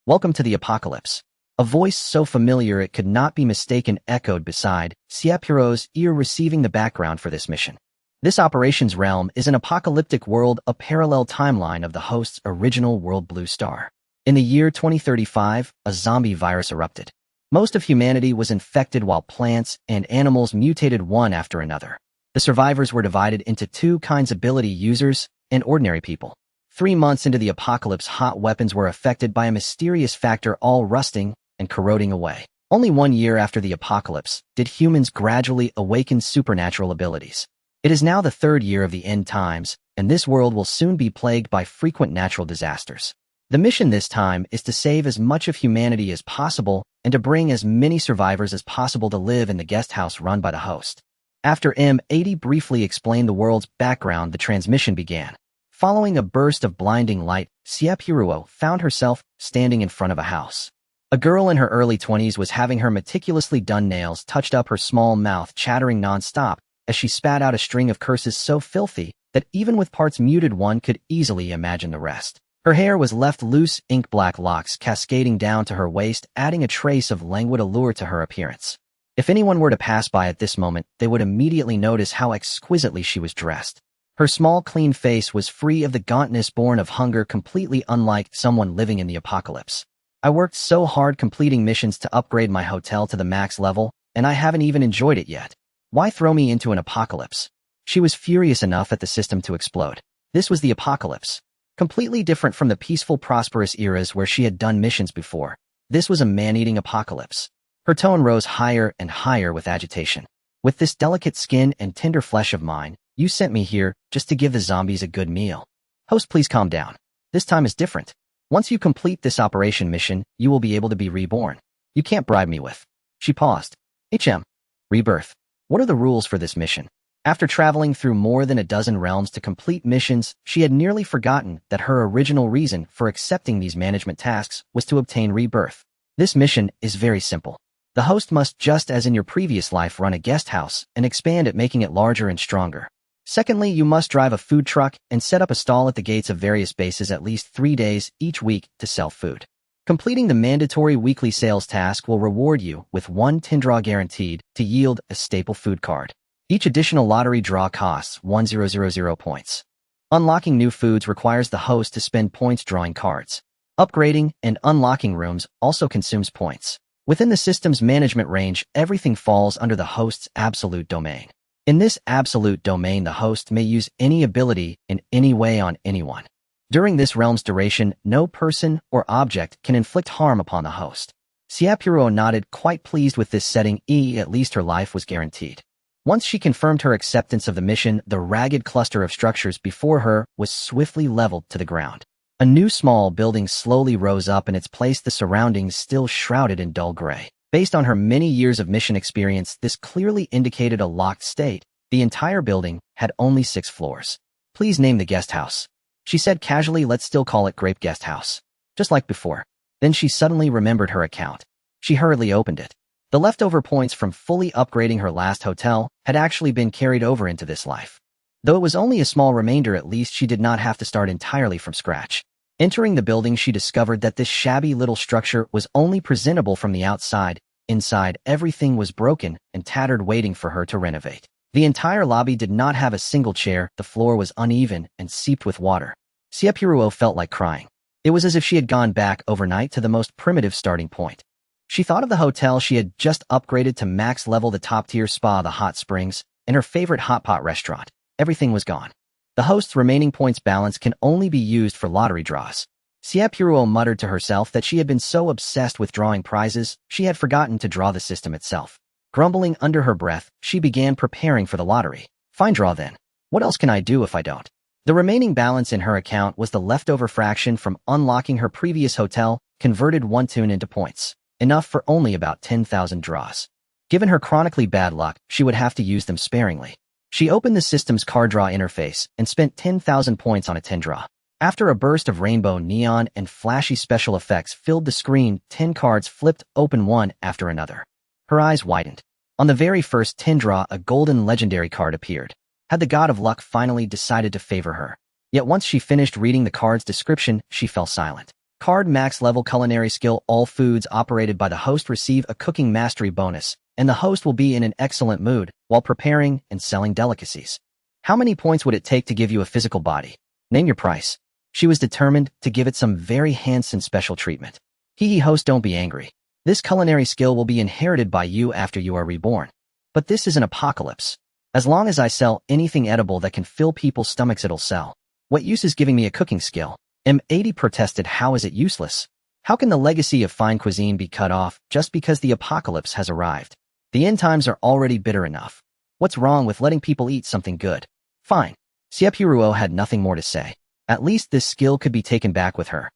Welcome to the apocalypse. A voice so familiar it could not be mistaken echoed beside Xie Purou's ear, receiving the background for this mission. This operations realm is an apocalyptic world, a parallel timeline of the host's original world Blue Star. In the year 2035, a zombie virus erupted. Most of humanity was infected while plants and animals mutated one after another. The survivors were divided into two kinds: ability users and ordinary people. 3 months into the apocalypse, hot weapons were affected by a mysterious factor, all rusting and corroding away. Only 1 year after the apocalypse did humans gradually awaken supernatural abilities. It is now the 3rd year of the end times, and this world will soon be plagued by frequent natural disasters. The mission this time is to save as much of humanity as possible and to bring as many survivors as possible to live in the guest house run by the host. After M80 briefly explained the world's background, the transmission began. Following a burst of blinding light, Xie Purou found herself standing in front of a house. A girl in her early 20s was having her meticulously done nails touched up, her small mouth chattering non-stop as she spat out a string of curses so filthy that even with parts muted one could easily imagine the rest. Her hair was left loose, ink-black locks cascading down to her waist, adding a trace of languid allure to her appearance. If anyone were to pass by at this moment, they would immediately notice how exquisitely she was dressed. Her small, clean face was free of the gauntness born of hunger, completely unlike someone living in the apocalypse. I worked so hard completing missions to upgrade my hotel to the max level, and I haven't even enjoyed it yet. Why throw me into an apocalypse? She was furious enough at the system to explode. This was the apocalypse. Completely different from the peaceful, prosperous eras where she had done missions before. This was a man-eating apocalypse. Her tone rose higher and higher with agitation. With this delicate skin and tender flesh of mine, you sent me here just to give the zombies a good meal. Host, please calm down. This time is different. Once you complete this operation mission, you will be able to be reborn. You can't bribe me with. She paused. Rebirth. What are the rules for this mission? After traveling through more than a dozen realms to complete missions, she had nearly forgotten that her original reason for accepting these management tasks was to obtain rebirth. This mission is very simple. The host must, just as in your previous life, run a guest house and expand it, making it larger and stronger. Secondly, you must drive a food truck and set up a stall at the gates of various bases at least 3 days each week to sell food. Completing the mandatory weekly sales task will reward you with 1 tin draw guaranteed to yield a staple food card. Each additional lottery draw costs 1000 points. Unlocking new foods requires the host to spend points drawing cards. Upgrading and unlocking rooms also consumes points. Within the system's management range, everything falls under the host's absolute domain. In this absolute domain, the host may use any ability in any way on anyone. During this realm's duration, no person or object can inflict harm upon the host. Xie Purou nodded, quite pleased with this setting. At least her life was guaranteed. Once she confirmed her acceptance of the mission, the ragged cluster of structures before her was swiftly leveled to the ground. A new small building slowly rose up in its place, the surroundings still shrouded in dull gray. Based on her many years of mission experience, this clearly indicated a locked state. The entire building had only 6 floors. Please name the guest house, she said casually. Let's still call it Grape Guest House. Just like before. Then she suddenly remembered her account. She hurriedly opened it. The leftover points from fully upgrading her last hotel had actually been carried over into this life. Though it was only a small remainder, at least she did not have to start entirely from scratch. Entering the building, she discovered that this shabby little structure was only presentable from the outside. Inside, everything was broken and tattered, waiting for her to renovate. The entire lobby did not have a single chair. The floor was uneven and seeped with water. Xie Purou felt like crying. It was as if she had gone back overnight to the most primitive starting point. She thought of the hotel she had just upgraded to max level, the top-tier spa, the hot springs, and her favorite hot pot restaurant. Everything was gone. The host's remaining points balance can only be used for lottery draws. Xie Purou muttered to herself that she had been so obsessed with drawing prizes, she had forgotten to draw the system itself. Grumbling under her breath, she began preparing for the lottery. Fine, draw then. What else can I do if I don't? The remaining balance in her account was the leftover fraction from unlocking her previous hotel, converted 1 tune into points. Enough for only about 10,000 draws. Given her chronically bad luck, she would have to use them sparingly. She opened the system's card draw interface and spent 10,000 points on a 10 draw. After a burst of rainbow, neon, and flashy special effects filled the screen, 10 cards flipped open one after another. Her eyes widened. On the very first 10 draw, a golden legendary card appeared. Had the god of luck finally decided to favor her? Yet once she finished reading the card's description, she fell silent. Card Max Level Culinary Skill. All foods operated by the host receive a cooking mastery bonus, and the host will be in an excellent mood while preparing and selling delicacies. How many points would it take to give you a physical body? Name your price. She was determined to give it some very handsome special treatment. Hee host, don't be angry. This culinary skill will be inherited by you after you are reborn. But this is an apocalypse. As long as I sell anything edible that can fill people's stomachs, it'll sell. What use is giving me a cooking skill? M80 protested. How is it useless? How can the legacy of fine cuisine be cut off just because the apocalypse has arrived? The end times are already bitter enough. What's wrong with letting people eat something good? Fine. Xie Purou had nothing more to say. At least this skill could be taken back with her.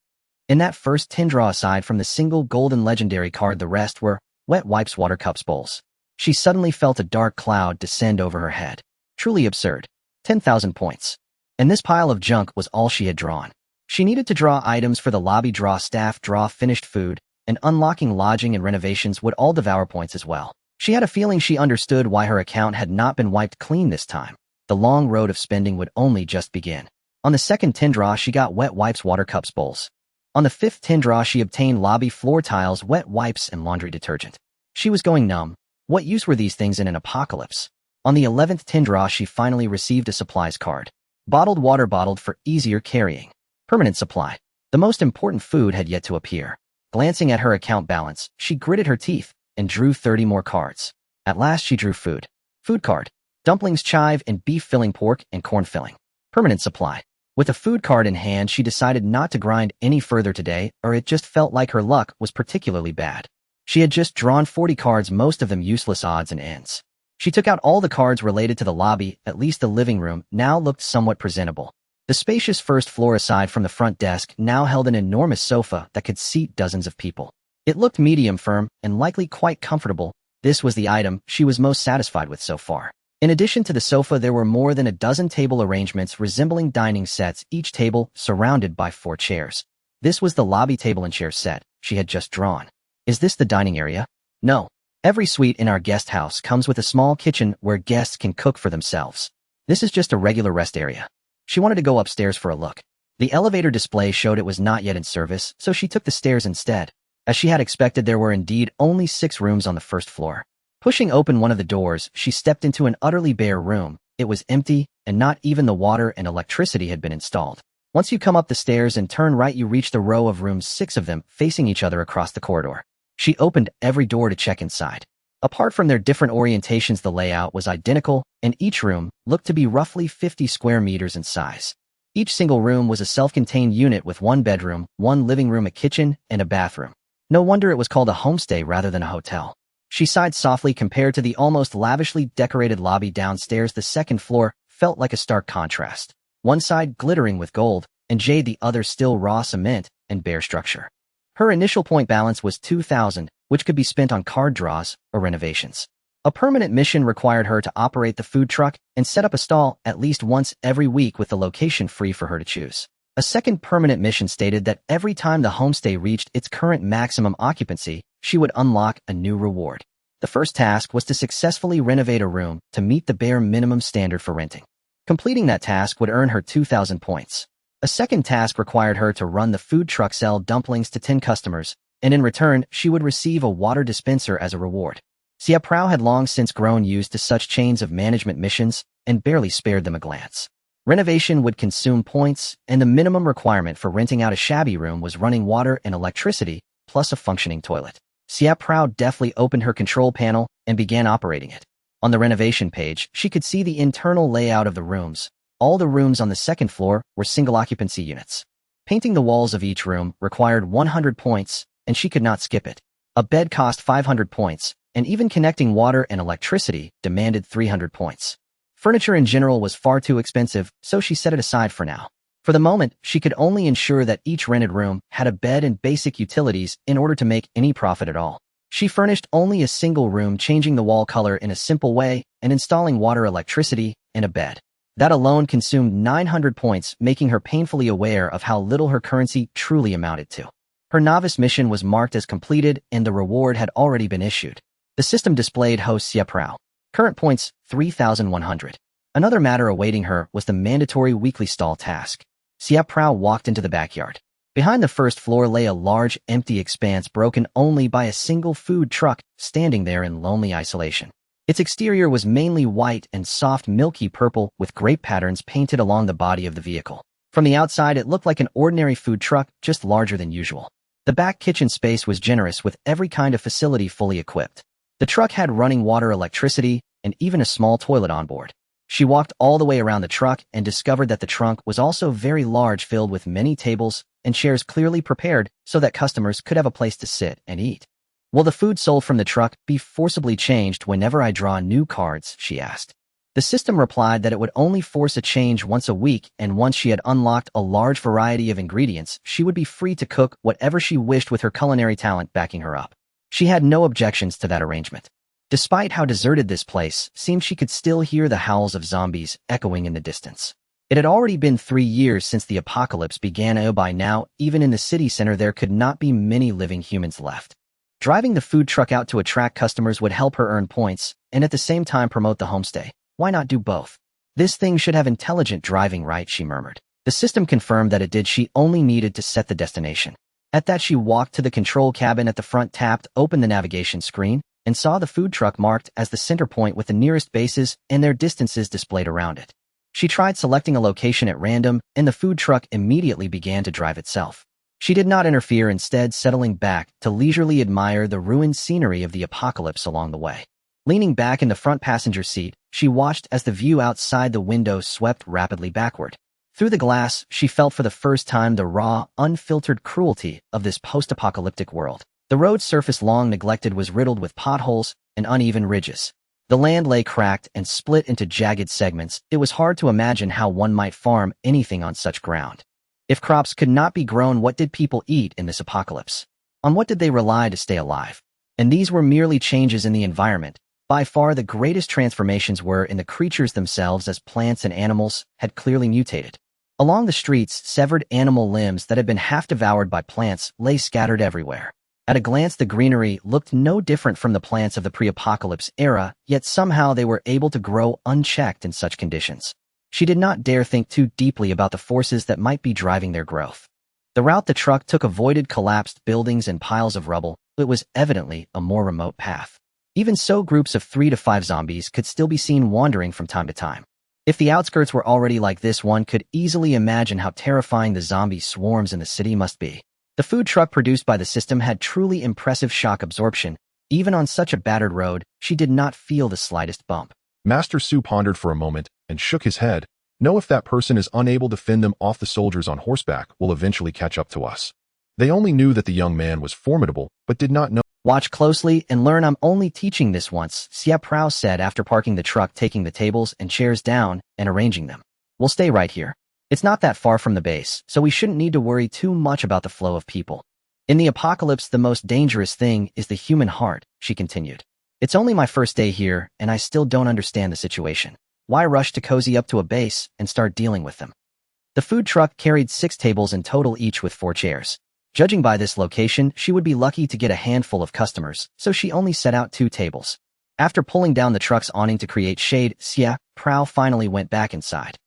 In that first 10 draw, aside from the single golden legendary card, the rest were wet wipes, water cups, bowls. She suddenly felt a dark cloud descend over her head. Truly absurd. 10,000 points. And this pile of junk was all she had drawn. She needed to draw items for the lobby, draw staff, draw finished food, and unlocking lodging and renovations would all devour points as well. She had a feeling she understood why her account had not been wiped clean this time. The long road of spending would only just begin. On the second 10 draw, she got wet wipes, water cups, bowls. On the fifth 10 draw, she obtained lobby floor tiles, wet wipes, and laundry detergent. She was going numb. What use were these things in an apocalypse? On the 11th 10 draw, she finally received a supplies card. Bottled water, bottled for easier carrying. Permanent supply. The most important food had yet to appear. Glancing at her account balance, she gritted her teeth and drew 30 more cards. At last she drew food. Food card. Dumplings, chive, and beef filling, pork and corn filling. Permanent supply. With a food card in hand, she decided not to grind any further today, or it just felt like her luck was particularly bad. She had just drawn 40 cards, most of them useless odds and ends. She took out all the cards related to the lobby. At least the living room now looked somewhat presentable. The spacious first floor, aside from the front desk, now held an enormous sofa that could seat dozens of people. It looked medium firm and likely quite comfortable. This was the item she was most satisfied with so far. In addition to the sofa, there were more than a dozen table arrangements resembling dining sets, each table surrounded by 4 chairs. This was the lobby table and chair set she had just drawn. Is this the dining area? No. Every suite in our guest house comes with a small kitchen where guests can cook for themselves. This is just a regular rest area. She wanted to go upstairs for a look. The elevator display showed it was not yet in service, so she took the stairs instead. As she had expected, there were indeed only 6 rooms on the first floor. Pushing open one of the doors, she stepped into an utterly bare room. It was empty, and not even the water and electricity had been installed. Once you come up the stairs and turn right, you reach the row of rooms, 6 of them facing each other across the corridor. She opened every door to check inside. Apart from their different orientations, the layout was identical, and each room looked to be roughly 50 square meters in size. Each single room was a self-contained unit with 1 bedroom, 1 living room, a kitchen, and a bathroom. No wonder it was called a homestay rather than a hotel. She sighed softly. Compared to the almost lavishly decorated lobby downstairs, the second floor felt like a stark contrast. One side glittering with gold, and jade, the other still raw cement and bare structure. Her initial point balance was 2,000, which could be spent on card draws or renovations. A permanent mission required her to operate the food truck and set up a stall at least once every week, with the location free for her to choose. A second permanent mission stated that every time the homestay reached its current maximum occupancy, she would unlock a new reward. The first task was to successfully renovate a room to meet the bare minimum standard for renting. Completing that task would earn her 2,000 points. A second task required her to run the food truck, sell dumplings to 10 customers, and in return, she would receive a water dispenser as a reward. Xie Purou had long since grown used to such chains of management missions and barely spared them a glance. Renovation would consume points, and the minimum requirement for renting out a shabby room was running water and electricity, plus a functioning toilet. Xie Purou deftly opened her control panel and began operating it. On the renovation page, she could see the internal layout of the rooms. All the rooms on the second floor were single-occupancy units. Painting the walls of each room required 100 points, and she could not skip it. A bed cost 500 points, and even connecting water and electricity demanded 300 points. Furniture in general was far too expensive, so she set it aside for now. For the moment, she could only ensure that each rented room had a bed and basic utilities in order to make any profit at all. She furnished only a single room, changing the wall color in a simple way and installing water, electricity, and a bed. That alone consumed 900 points, making her painfully aware of how little her currency truly amounted to. Her novice mission was marked as completed, and the reward had already been issued. The system displayed host Xie Purou. Current points, 3,100. Another matter awaiting her was the mandatory weekly stall task. Xie Purou walked into the backyard. Behind the first floor lay a large, empty expanse broken only by a single food truck standing there in lonely isolation. Its exterior was mainly white and soft milky purple with grape patterns painted along the body of the vehicle. From the outside, it looked like an ordinary food truck, just larger than usual. The back kitchen space was generous with every kind of facility fully equipped. The truck had running water, electricity, and even a small toilet on board. She walked all the way around the truck and discovered that the trunk was also very large, filled with many tables and chairs clearly prepared so that customers could have a place to sit and eat. "Will the food sold from the truck be forcibly changed whenever I draw new cards?" she asked. The system replied that it would only force a change once a week, and once she had unlocked a large variety of ingredients, she would be free to cook whatever she wished with her culinary talent backing her up. She had no objections to that arrangement. Despite how deserted this place seemed, she could still hear the howls of zombies echoing in the distance. It had already been 3 years since the apocalypse began, and by now, even in the city center, there could not be many living humans left. Driving the food truck out to attract customers would help her earn points and at the same time promote the homestay. Why not do both? "This thing should have intelligent driving, right?" she murmured. The system confirmed that it did. She only needed to set the destination. At that, she walked to the control cabin at the front, tapped open the navigation screen, and saw the food truck marked as the center point with the nearest bases and their distances displayed around it. She tried selecting a location at random, and the food truck immediately began to drive itself. She did not interfere, instead settling back to leisurely admire the ruined scenery of the apocalypse along the way. Leaning back in the front passenger seat, she watched as the view outside the window swept rapidly backward. Through the glass, she felt for the first time the raw, unfiltered cruelty of this post-apocalyptic world. The road surface, long neglected, was riddled with potholes and uneven ridges. The land lay cracked and split into jagged segments. It was hard to imagine how one might farm anything on such ground. If crops could not be grown, what did people eat in this apocalypse? On what did they rely to stay alive? And these were merely changes in the environment. By far the greatest transformations were in the creatures themselves, as plants and animals had clearly mutated. Along the streets, severed animal limbs that had been half devoured by plants lay scattered everywhere. At a glance, the greenery looked no different from the plants of the pre-apocalypse era, yet somehow they were able to grow unchecked in such conditions. She did not dare think too deeply about the forces that might be driving their growth. The route the truck took avoided collapsed buildings and piles of rubble. It was evidently a more remote path. Even so, groups of 3 to 5 zombies could still be seen wandering from time to time. If the outskirts were already like this, one could easily imagine how terrifying the zombie swarms in the city must be. The food truck produced by the system had truly impressive shock absorption. Even on such a battered road, she did not feel the slightest bump. Master Su pondered for a moment and shook his head. "No, if that person is unable to fend them off, the soldiers on horseback will eventually catch up to us." They only knew that the young man was formidable, but did not know. "Watch closely and learn. I'm only teaching this once," Xie Purou said after parking the truck, taking the tables and chairs down and arranging them. "We'll stay right here. It's not that far from the base, so we shouldn't need to worry too much about the flow of people. In the apocalypse, the most dangerous thing is the human heart," she continued. "It's only my first day here, and I still don't understand the situation. Why rush to cozy up to a base and start dealing with them?" The food truck carried 6 tables in total, each with 4 chairs. Judging by this location, she would be lucky to get a handful of customers, so she only set out 2 tables. After pulling down the truck's awning to create shade, Xie Purou finally went back inside.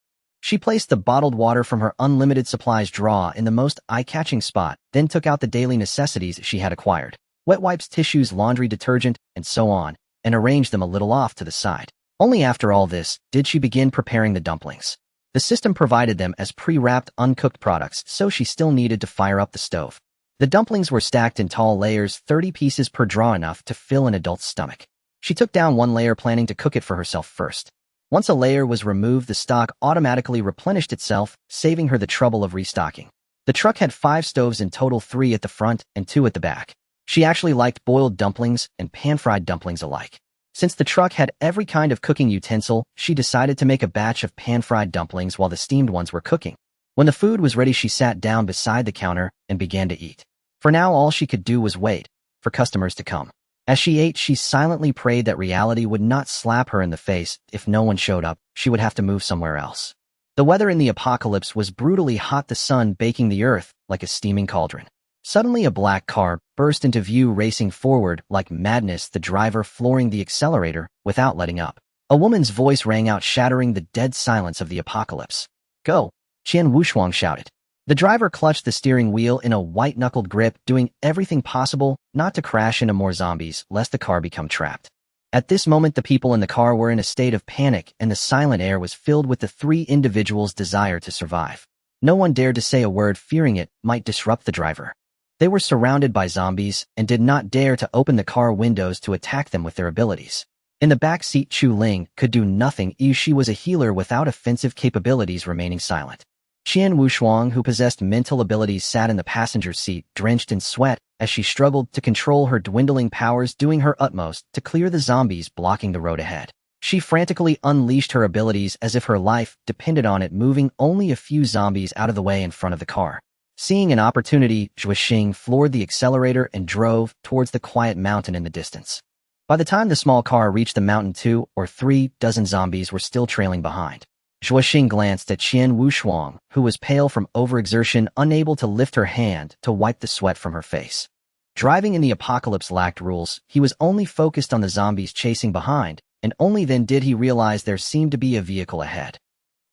She placed the bottled water from her unlimited supplies drawer in the most eye-catching spot, then took out the daily necessities she had acquired, wet wipes, tissues, laundry detergent, and so on, and arranged them a little off to the side. Only after all this did she begin preparing the dumplings. The system provided them as pre-wrapped, uncooked products, so she still needed to fire up the stove. The dumplings were stacked in tall layers, 30 pieces per drawer, enough to fill an adult's stomach. She took down one layer, planning to cook it for herself first. Once a layer was removed, the stock automatically replenished itself, saving her the trouble of restocking. The truck had 5 stoves in total, 3 at the front and 2 at the back. She actually liked boiled dumplings and pan-fried dumplings alike. Since the truck had every kind of cooking utensil, she decided to make a batch of pan-fried dumplings while the steamed ones were cooking. When the food was ready, she sat down beside the counter and began to eat. For now, all she could do was wait for customers to come. As she ate, she silently prayed that reality would not slap her in the face. If no one showed up, she would have to move somewhere else. The weather in the apocalypse was brutally hot, the sun baking the earth like a steaming cauldron. Suddenly, a black car burst into view, racing forward like madness, the driver flooring the accelerator without letting up. A woman's voice rang out, shattering the dead silence of the apocalypse. "Go!" Qian Wushuang shouted. The driver clutched the steering wheel in a white-knuckled grip, doing everything possible not to crash into more zombies, lest the car become trapped. At this moment, the people in the car were in a state of panic, and the silent air was filled with the three individuals' desire to survive. No one dared to say a word, fearing it might disrupt the driver. They were surrounded by zombies and did not dare to open the car windows to attack them with their abilities. In the back seat, Chu Ling could do nothing. She was a healer without offensive capabilities, remaining silent. Qian Wushuang, who possessed mental abilities, sat in the passenger seat, drenched in sweat, as she struggled to control her dwindling powers, doing her utmost to clear the zombies blocking the road ahead. She frantically unleashed her abilities as if her life depended on it, moving only a few zombies out of the way in front of the car. Seeing an opportunity, Zhuoxing floored the accelerator and drove towards the quiet mountain in the distance. By the time the small car reached the mountain, 2 or 3 dozen zombies were still trailing behind. Zhuoxing glanced at Qian Wushuang, who was pale from overexertion, unable to lift her hand to wipe the sweat from her face. Driving in the apocalypse lacked rules. He was only focused on the zombies chasing behind, and only then did he realize there seemed to be a vehicle ahead.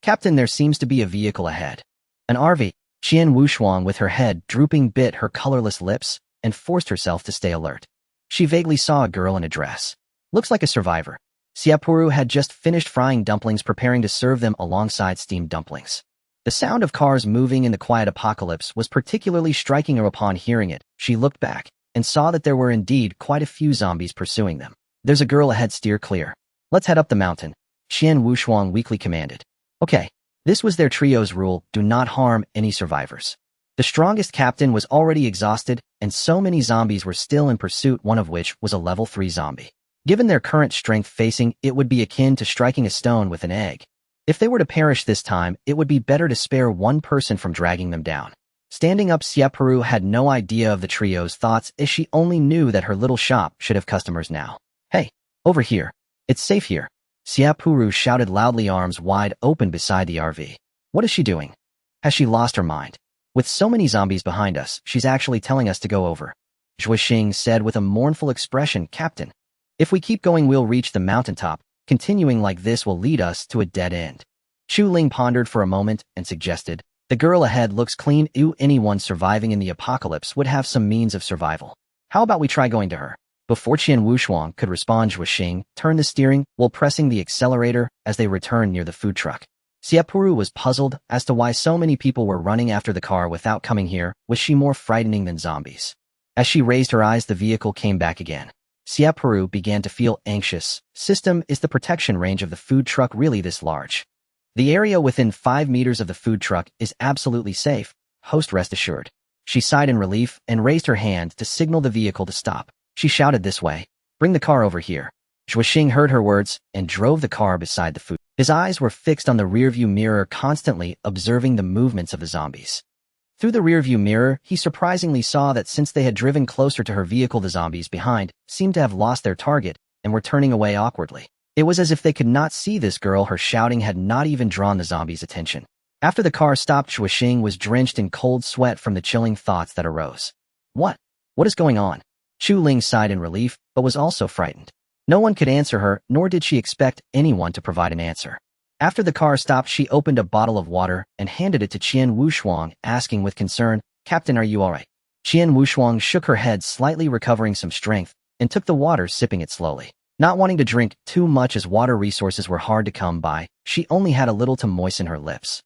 "Captain, there seems to be a vehicle ahead." An RV. Qian Wushuang, with her head drooping, bit her colorless lips and forced herself to stay alert. She vaguely saw a girl in a dress. "Looks like a survivor." Xie Purou had just finished frying dumplings, preparing to serve them alongside steamed dumplings. The sound of cars moving in the quiet apocalypse was particularly striking her. Upon hearing it, she looked back and saw that there were indeed quite a few zombies pursuing them. "There's a girl ahead, steer clear. Let's head up the mountain," Qian Wushuang weakly commanded. "Okay." This was their trio's rule: do not harm any survivors. The strongest captain was already exhausted, and so many zombies were still in pursuit, one of which was a level 3 zombie. Given their current strength, facing it would be akin to striking a stone with an egg. If they were to perish this time, it would be better to spare one person from dragging them down. Standing up, Xie Purou had no idea of the trio's thoughts, as she only knew that her little shop should have customers now. "Hey, over here. It's safe here," Xie Purou shouted loudly, arms wide open beside the RV. "What is she doing? Has she lost her mind? With so many zombies behind us, she's actually telling us to go over," Zhuoxing said with a mournful expression. "Captain, if we keep going, we'll reach the mountaintop. Continuing like this will lead us to a dead end." Chu Ling pondered for a moment and suggested, "The girl ahead looks clean. Anyone surviving in the apocalypse would have some means of survival. How about we try going to her?" Before Qian Wushuang could respond, Zhuoxing turned the steering while pressing the accelerator as they returned near the food truck. Xie Purou was puzzled as to why so many people were running after the car without coming here. Was she more frightening than zombies? As she raised her eyes, the vehicle came back again. Xie Purou began to feel anxious. System, is the protection range of the food truck really this large? The area within 5 meters of the food truck is absolutely safe. Host, rest assured. She sighed in relief and raised her hand to signal the vehicle to stop. She shouted, "This way. Bring the car over here." Zhuoxing heard her words and drove the car beside the food. His eyes were fixed on the rearview mirror, constantly observing the movements of the zombies. Through the rearview mirror, he surprisingly saw that since they had driven closer to her vehicle, the zombies behind seemed to have lost their target and were turning away awkwardly. It was as if they could not see this girl. Her shouting had not even drawn the zombies' attention. After the car stopped, Zhuoxing was drenched in cold sweat from the chilling thoughts that arose. What is going on?" Chu Ling sighed in relief, but was also frightened. No one could answer her, nor did she expect anyone to provide an answer. After the car stopped, she opened a bottle of water and handed it to Qian Wushuang, asking with concern, "Captain, are you alright?" Qian Wushuang shook her head, slightly recovering some strength, and took the water, sipping it slowly. Not wanting to drink too much as water resources were hard to come by, she only had a little to moisten her lips.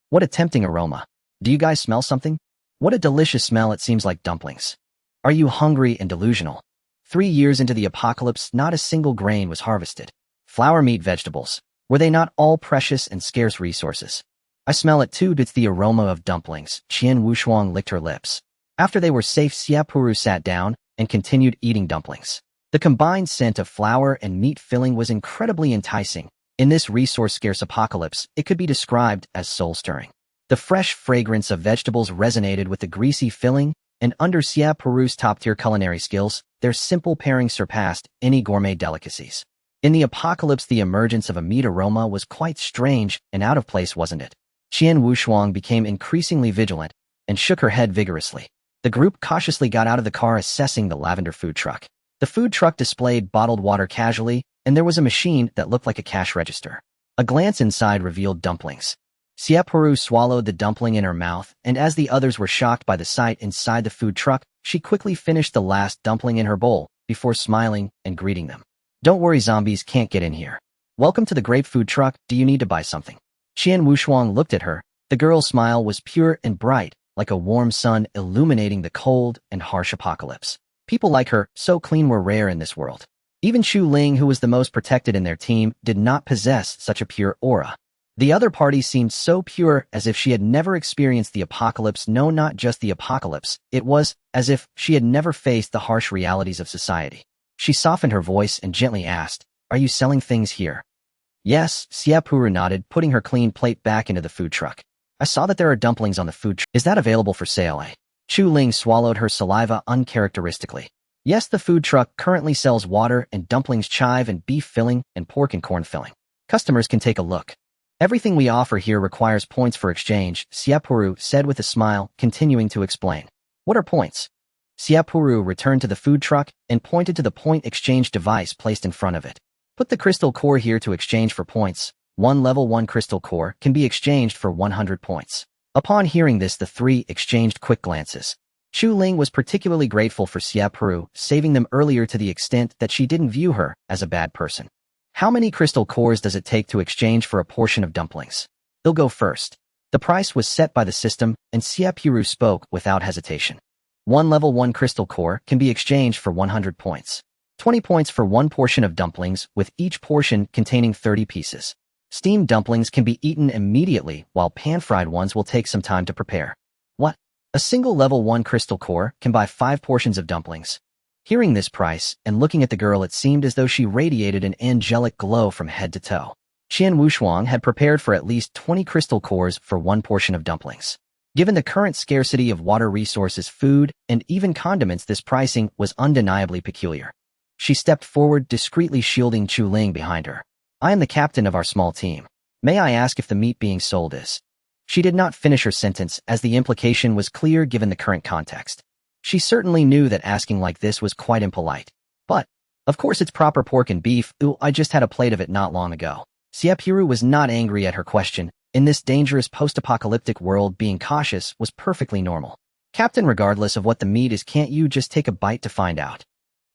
What a tempting aroma. Do you guys smell something? What a delicious smell. It seems like dumplings. Are you hungry and delusional? 3 years into the apocalypse, not a single grain was harvested. Flour, meat, vegetables. Were they not all precious and scarce resources? I smell it too. It's the aroma of dumplings. Qian Wushuang licked her lips. After they were safe, Xie Purou sat down and continued eating dumplings. The combined scent of flour and meat filling was incredibly enticing. In this resource-scarce apocalypse, it could be described as soul-stirring. The fresh fragrance of vegetables resonated with the greasy filling, and under Xie Purou's top-tier culinary skills, their simple pairing surpassed any gourmet delicacies. In the apocalypse, the emergence of a meat aroma was quite strange and out of place, wasn't it? Qian Wushuang became increasingly vigilant and shook her head vigorously. The group cautiously got out of the car, assessing the lavender food truck. The food truck displayed bottled water casually, and there was a machine that looked like a cash register. A glance inside revealed dumplings. Xie Purou swallowed the dumpling in her mouth, and as the others were shocked by the sight inside the food truck, she quickly finished the last dumpling in her bowl before smiling and greeting them. Don't worry, zombies can't get in here. Welcome to the grape food truck. Do you need to buy something? Qian Wushuang looked at her. The girl's smile was pure and bright, like a warm sun illuminating the cold and harsh apocalypse. People like her, so clean, were rare in this world. Even Chu Ling, who was the most protected in their team, did not possess such a pure aura. The other party seemed so pure, as if she had never experienced the apocalypse. No, not just the apocalypse. It was as if she had never faced the harsh realities of society. She softened her voice and gently asked, "Are you selling things here?" "Yes," Xie Purou nodded, putting her clean plate back into the food truck. "I saw that there are dumplings on the food truck. Is that available for sale, eh?" Chu Ling swallowed her saliva uncharacteristically. "Yes, the food truck currently sells water and dumplings, chive and beef filling, and pork and corn filling. Customers can take a look. Everything we offer here requires points for exchange," Xie Purou said with a smile, continuing to explain. "What are points?" Xie Purou returned to the food truck and pointed to the point exchange device placed in front of it. "Put the crystal core here to exchange for points. One level 1 crystal core can be exchanged for 100 points. Upon hearing this, the three exchanged quick glances. Chu Ling was particularly grateful for Xie Purou saving them earlier, to the extent that she didn't view her as a bad person. "How many crystal cores does it take to exchange for a portion of dumplings?" "They'll go first." The price was set by the system, and Xie Purou spoke without hesitation. One level 1 crystal core can be exchanged for 100 points. 20 points for one portion of dumplings, with each portion containing 30 pieces. Steamed dumplings can be eaten immediately, while pan-fried ones will take some time to prepare. What? A single level 1 crystal core can buy 5 portions of dumplings. Hearing this price and looking at the girl, it seemed as though she radiated an angelic glow from head to toe. Qian Wushuang had prepared for at least 20 crystal cores for one portion of dumplings. Given the current scarcity of water resources, food, and even condiments, this pricing was undeniably peculiar. She stepped forward, discreetly shielding Chu Ling behind her. "I am the captain of our small team. May I ask if the meat being sold is?" She did not finish her sentence, as the implication was clear given the current context. She certainly knew that asking like this was quite impolite. "But, of course it's proper pork and beef. Ooh, I just had a plate of it not long ago." Xie Purou was not angry at her question. In this dangerous post-apocalyptic world, being cautious was perfectly normal. "Captain, regardless of what the meat is, can't you just take a bite to find out?"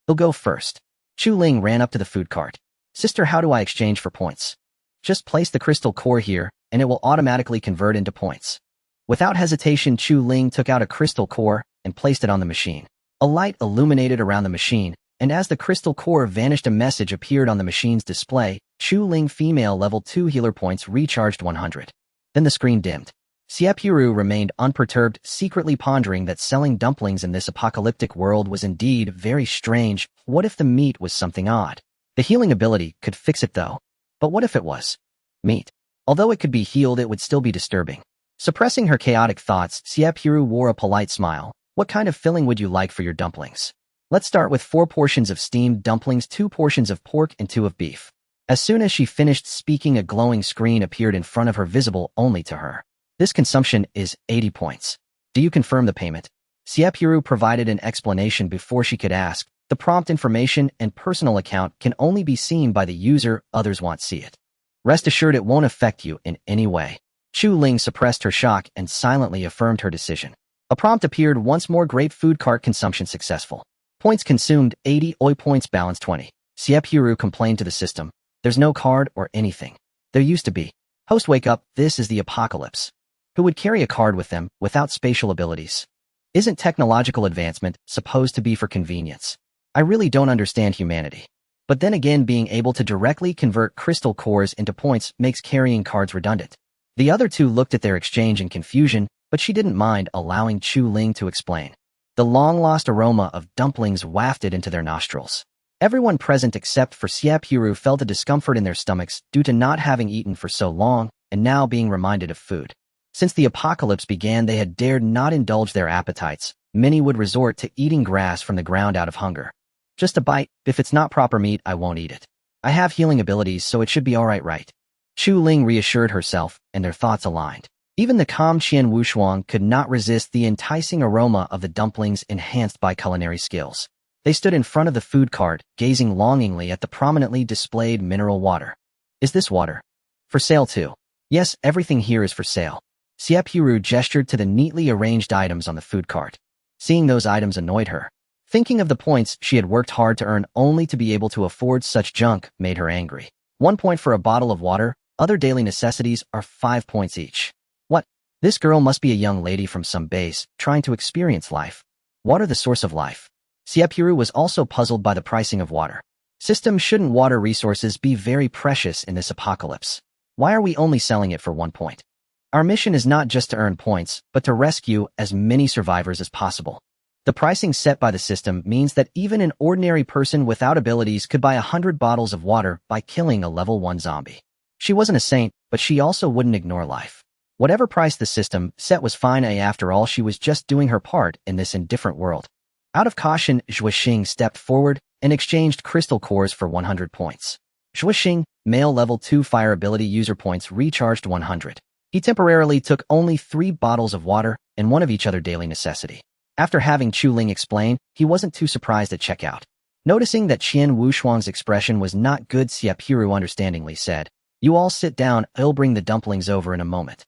"They'll go first." Chu Ling ran up to the food cart. "Sister, how do I exchange for points?" "Just place the crystal core here, and it will automatically convert into points." Without hesitation, Chu Ling took out a crystal core and placed it on the machine. A light illuminated around the machine, and as the crystal core vanished, a message appeared on the machine's display. "Chu Ling, female, level 2 healer points recharged 100. Then the screen dimmed. Xie Purou remained unperturbed, secretly pondering that selling dumplings in this apocalyptic world was indeed very strange. What if the meat was something odd? The healing ability could fix it, though. But what if it was meat? Although it could be healed, it would still be disturbing. Suppressing her chaotic thoughts, Xie Purou wore a polite smile. "What kind of filling would you like for your dumplings?" "Let's start with 4 portions of steamed dumplings, 2 portions of pork, and 2 of beef." As soon as she finished speaking, a glowing screen appeared in front of her, visible only to her. "This consumption is 80 points. Do you confirm the payment?" Xie Purou provided an explanation before she could ask. The prompt information and personal account can only be seen by the user. Others won't see it. "Rest assured it won't affect you in any way." Chu Ling suppressed her shock and silently affirmed her decision. A prompt appeared once more. "Grape food cart consumption successful. Points consumed 80, OI points balance 20. Xie Purou complained to the system. "There's no card or anything. There used to be. Host, wake up, this is the apocalypse. Who would carry a card with them without spatial abilities? Isn't technological advancement supposed to be for convenience? I really don't understand humanity." But then again, being able to directly convert crystal cores into points makes carrying cards redundant. The other two looked at their exchange in confusion, but she didn't mind, allowing Chu Ling to explain. The long-lost aroma of dumplings wafted into their nostrils. Everyone present except for Xie Purou felt a discomfort in their stomachs due to not having eaten for so long and now being reminded of food. Since the apocalypse began, they had dared not indulge their appetites. Many would resort to eating grass from the ground out of hunger. "Just a bite. If it's not proper meat, I won't eat it. I have healing abilities, so it should be alright, right?" Chu Ling reassured herself, and their thoughts aligned. Even the calm Qian Wushuang could not resist the enticing aroma of the dumplings enhanced by culinary skills. They stood in front of the food cart, gazing longingly at the prominently displayed mineral water. "Is this water for sale too?" Yes, everything here is for sale. Xie Purou gestured to the neatly arranged items on the food cart. Seeing those items annoyed her. Thinking of the points she had worked hard to earn only to be able to afford such junk made her angry. 1 point for a bottle of water, other daily necessities are 5 points each. What? This girl must be a young lady from some base, trying to experience life. Water the source of life. Xie Purou was also puzzled by the pricing of water. System, shouldn't water resources be very precious in this apocalypse? Why are we only selling it for 1 point? Our mission is not just to earn points, but to rescue as many survivors as possible. The pricing set by the system means that even an ordinary person without abilities could buy 100 bottles of water by killing a level 1 zombie. She wasn't a saint, but she also wouldn't ignore life. Whatever price the system set was fine. After all, she was just doing her part in this indifferent world. Out of caution, Zhuoxing stepped forward and exchanged crystal cores for 100 points. Zhuoxing, male level 2 fire ability user points recharged 100. He temporarily took only 3 bottles of water and one of each other daily necessity. After having Chu Ling explain, he wasn't too surprised at checkout. Noticing that Qian Wushuang's expression was not good, Xie Purou understandingly said, "You all sit down, I'll bring the dumplings over in a moment."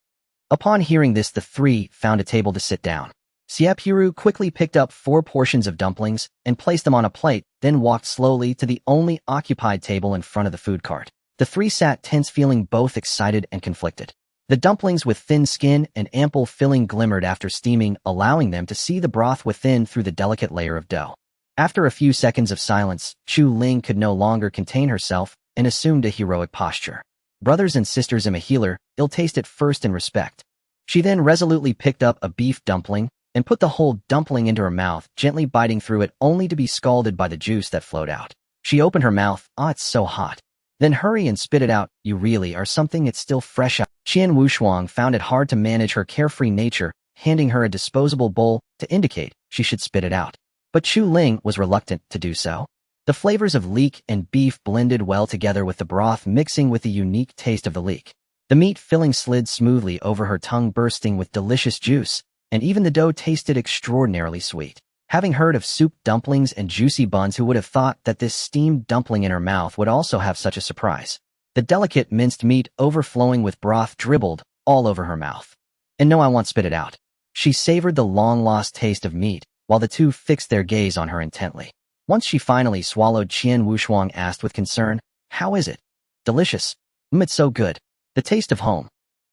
Upon hearing this, the three found a table to sit down. Xie Purou quickly picked up 4 portions of dumplings and placed them on a plate, then walked slowly to the only occupied table in front of the food cart. The three sat tense, feeling both excited and conflicted. The dumplings with thin skin and ample filling glimmered after steaming, allowing them to see the broth within through the delicate layer of dough. After a few seconds of silence, Chu Ling could no longer contain herself and assumed a heroic posture. Brothers and sisters, I'm a healer, I'll taste it first in respect. She then resolutely picked up a beef dumpling and put the whole dumpling into her mouth, gently biting through it only to be scalded by the juice that flowed out. She opened her mouth, it's so hot. Then hurry and spit it out, you really are something, it's still fresh out. Qian Wushuang found it hard to manage her carefree nature, handing her a disposable bowl to indicate she should spit it out. But Chu Ling was reluctant to do so. The flavors of leek and beef blended well together with the broth, mixing with the unique taste of the leek. The meat filling slid smoothly over her tongue, bursting with delicious juice, and even the dough tasted extraordinarily sweet. Having heard of soup dumplings and juicy buns, who would have thought that this steamed dumpling in her mouth would also have such a surprise? The delicate minced meat overflowing with broth dribbled all over her mouth. And no, I won't spit it out. She savored the long-lost taste of meat, while the two fixed their gaze on her intently. Once she finally swallowed, Qian Wushuang asked with concern, "How is it?" "Delicious. It's so good. The taste of home."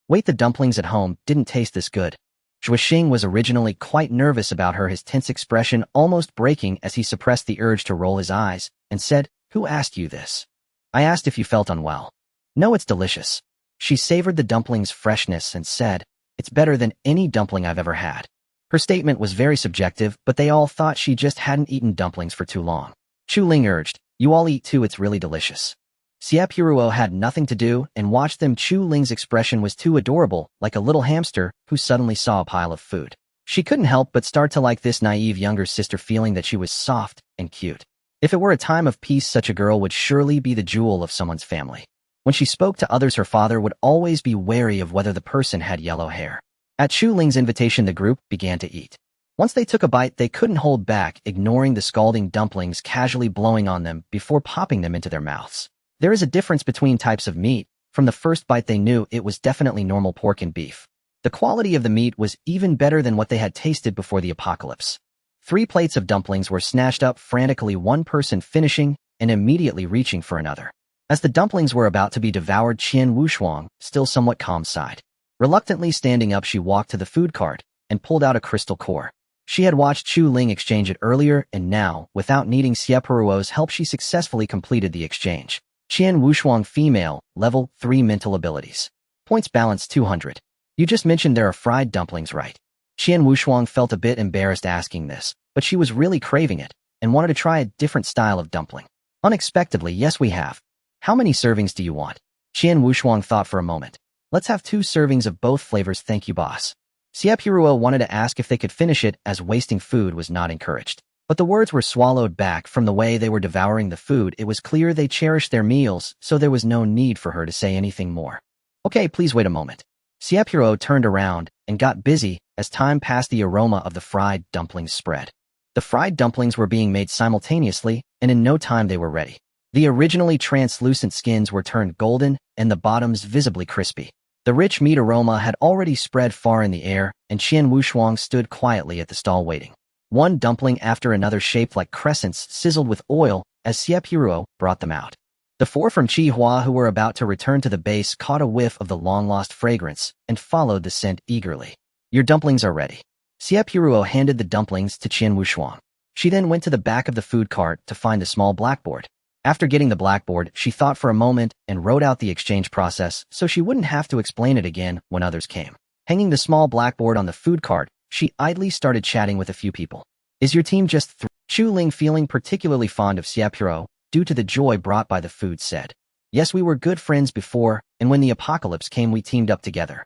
"Wait, the dumplings at home didn't taste this good." Zhuoxing was originally quite nervous about her, his tense expression almost breaking as he suppressed the urge to roll his eyes, and said, "Who asked you this?" "I asked if you felt unwell." "No, it's delicious." She savored the dumpling's freshness and said, "It's better than any dumpling I've ever had." Her statement was very subjective, but they all thought she just hadn't eaten dumplings for too long. Chu Ling urged, "You all eat too, it's really delicious." Xie Purou had nothing to do and watched them. Chu Ling's expression was too adorable, like a little hamster who suddenly saw a pile of food. She couldn't help but start to like this naive younger sister, feeling that she was soft and cute. If it were a time of peace, such a girl would surely be the jewel of someone's family. When she spoke to others, her father would always be wary of whether the person had yellow hair. At Chu Ling's invitation, the group began to eat. Once they took a bite, they couldn't hold back, ignoring the scalding dumplings, casually blowing on them before popping them into their mouths. There is a difference between types of meat. From the first bite they knew it was definitely normal pork and beef. The quality of the meat was even better than what they had tasted before the apocalypse. 3 plates of dumplings were snatched up frantically, one person finishing and immediately reaching for another. As the dumplings were about to be devoured, Qian Wushuang, still somewhat calm, sighed. Reluctantly standing up, she walked to the food cart and pulled out a crystal core. She had watched Chu Ling exchange it earlier, and now, without needing Xie Purou's help, she successfully completed the exchange. Qian Wushuang, female, level 3 mental abilities. Points balance 200. "You just mentioned there are fried dumplings, right?" Qian Wushuang felt a bit embarrassed asking this, but she was really craving it and wanted to try a different style of dumpling. Unexpectedly, "Yes, we have." "How many servings do you want?" Qian Wushuang thought for a moment. "Let's have 2 servings of both flavors, thank you, boss." Xie Purou wanted to ask if they could finish it, as wasting food was not encouraged. But the words were swallowed back. From the way they were devouring the food, it was clear they cherished their meals, so there was no need for her to say anything more. "Okay, please wait a moment." Xie Purou turned around and got busy. As time passed, the aroma of the fried dumplings spread. The fried dumplings were being made simultaneously, and in no time they were ready. The originally translucent skins were turned golden, and the bottoms visibly crispy. The rich meat aroma had already spread far in the air, and Qian Wushuang stood quietly at the stall waiting. One dumpling after another shaped like crescents sizzled with oil as Xie Purou brought them out. The four from Qihua who were about to return to the base caught a whiff of the long-lost fragrance and followed the scent eagerly. Your dumplings are ready. Xie Purou handed the dumplings to Qian Wushuang. She then went to the back of the food cart to find the small blackboard. After getting the blackboard, she thought for a moment and wrote out the exchange process so she wouldn't have to explain it again when others came. Hanging the small blackboard on the food cart, she idly started chatting with a few people. Is your team just Chu Ling, feeling particularly fond of Xie Purou due to the joy brought by the food, said. Yes, we were good friends before, and when the apocalypse came we teamed up together.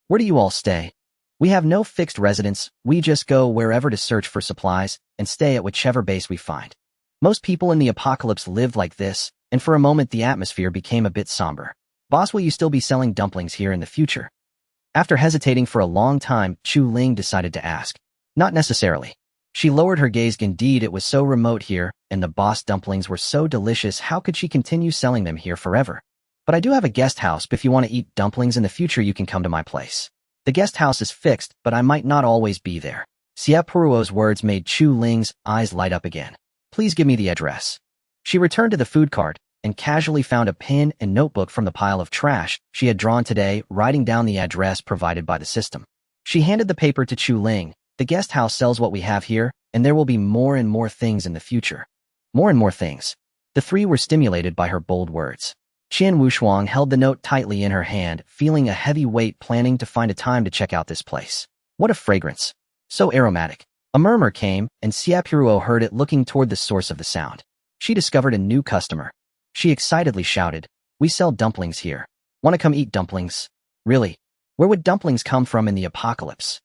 Where do you all stay? We have no fixed residence, we just go wherever to search for supplies and stay at whichever base we find. Most people in the apocalypse lived like this, and for a moment the atmosphere became a bit somber. Boss, will you still be selling dumplings here in the future? After hesitating for a long time, Chu Ling decided to ask. Not necessarily. She lowered her gaze. Indeed, it was so remote here, and the boss dumplings were so delicious, how could she continue selling them here forever? But I do have a guest house. If you want to eat dumplings in the future, you can come to my place. The guest house is fixed, but I might not always be there. Xie Purou's words made Chu Ling's eyes light up again. Please give me the address. She returned to the food cart and casually found a pen and notebook from the pile of trash she had drawn today, writing down the address provided by the system. She handed the paper to Chu Ling. The guest house sells what we have here, and there will be more and more things in the future. More and more things. The three were stimulated by her bold words. Qian Wushuang held the note tightly in her hand, feeling a heavy weight, planning to find a time to check out this place. What a fragrance. So aromatic. A murmur came, and Xie Purou heard it, looking toward the source of the sound. She discovered a new customer. She excitedly shouted, we sell dumplings here. Want to come eat dumplings? Really? Where would dumplings come from in the apocalypse?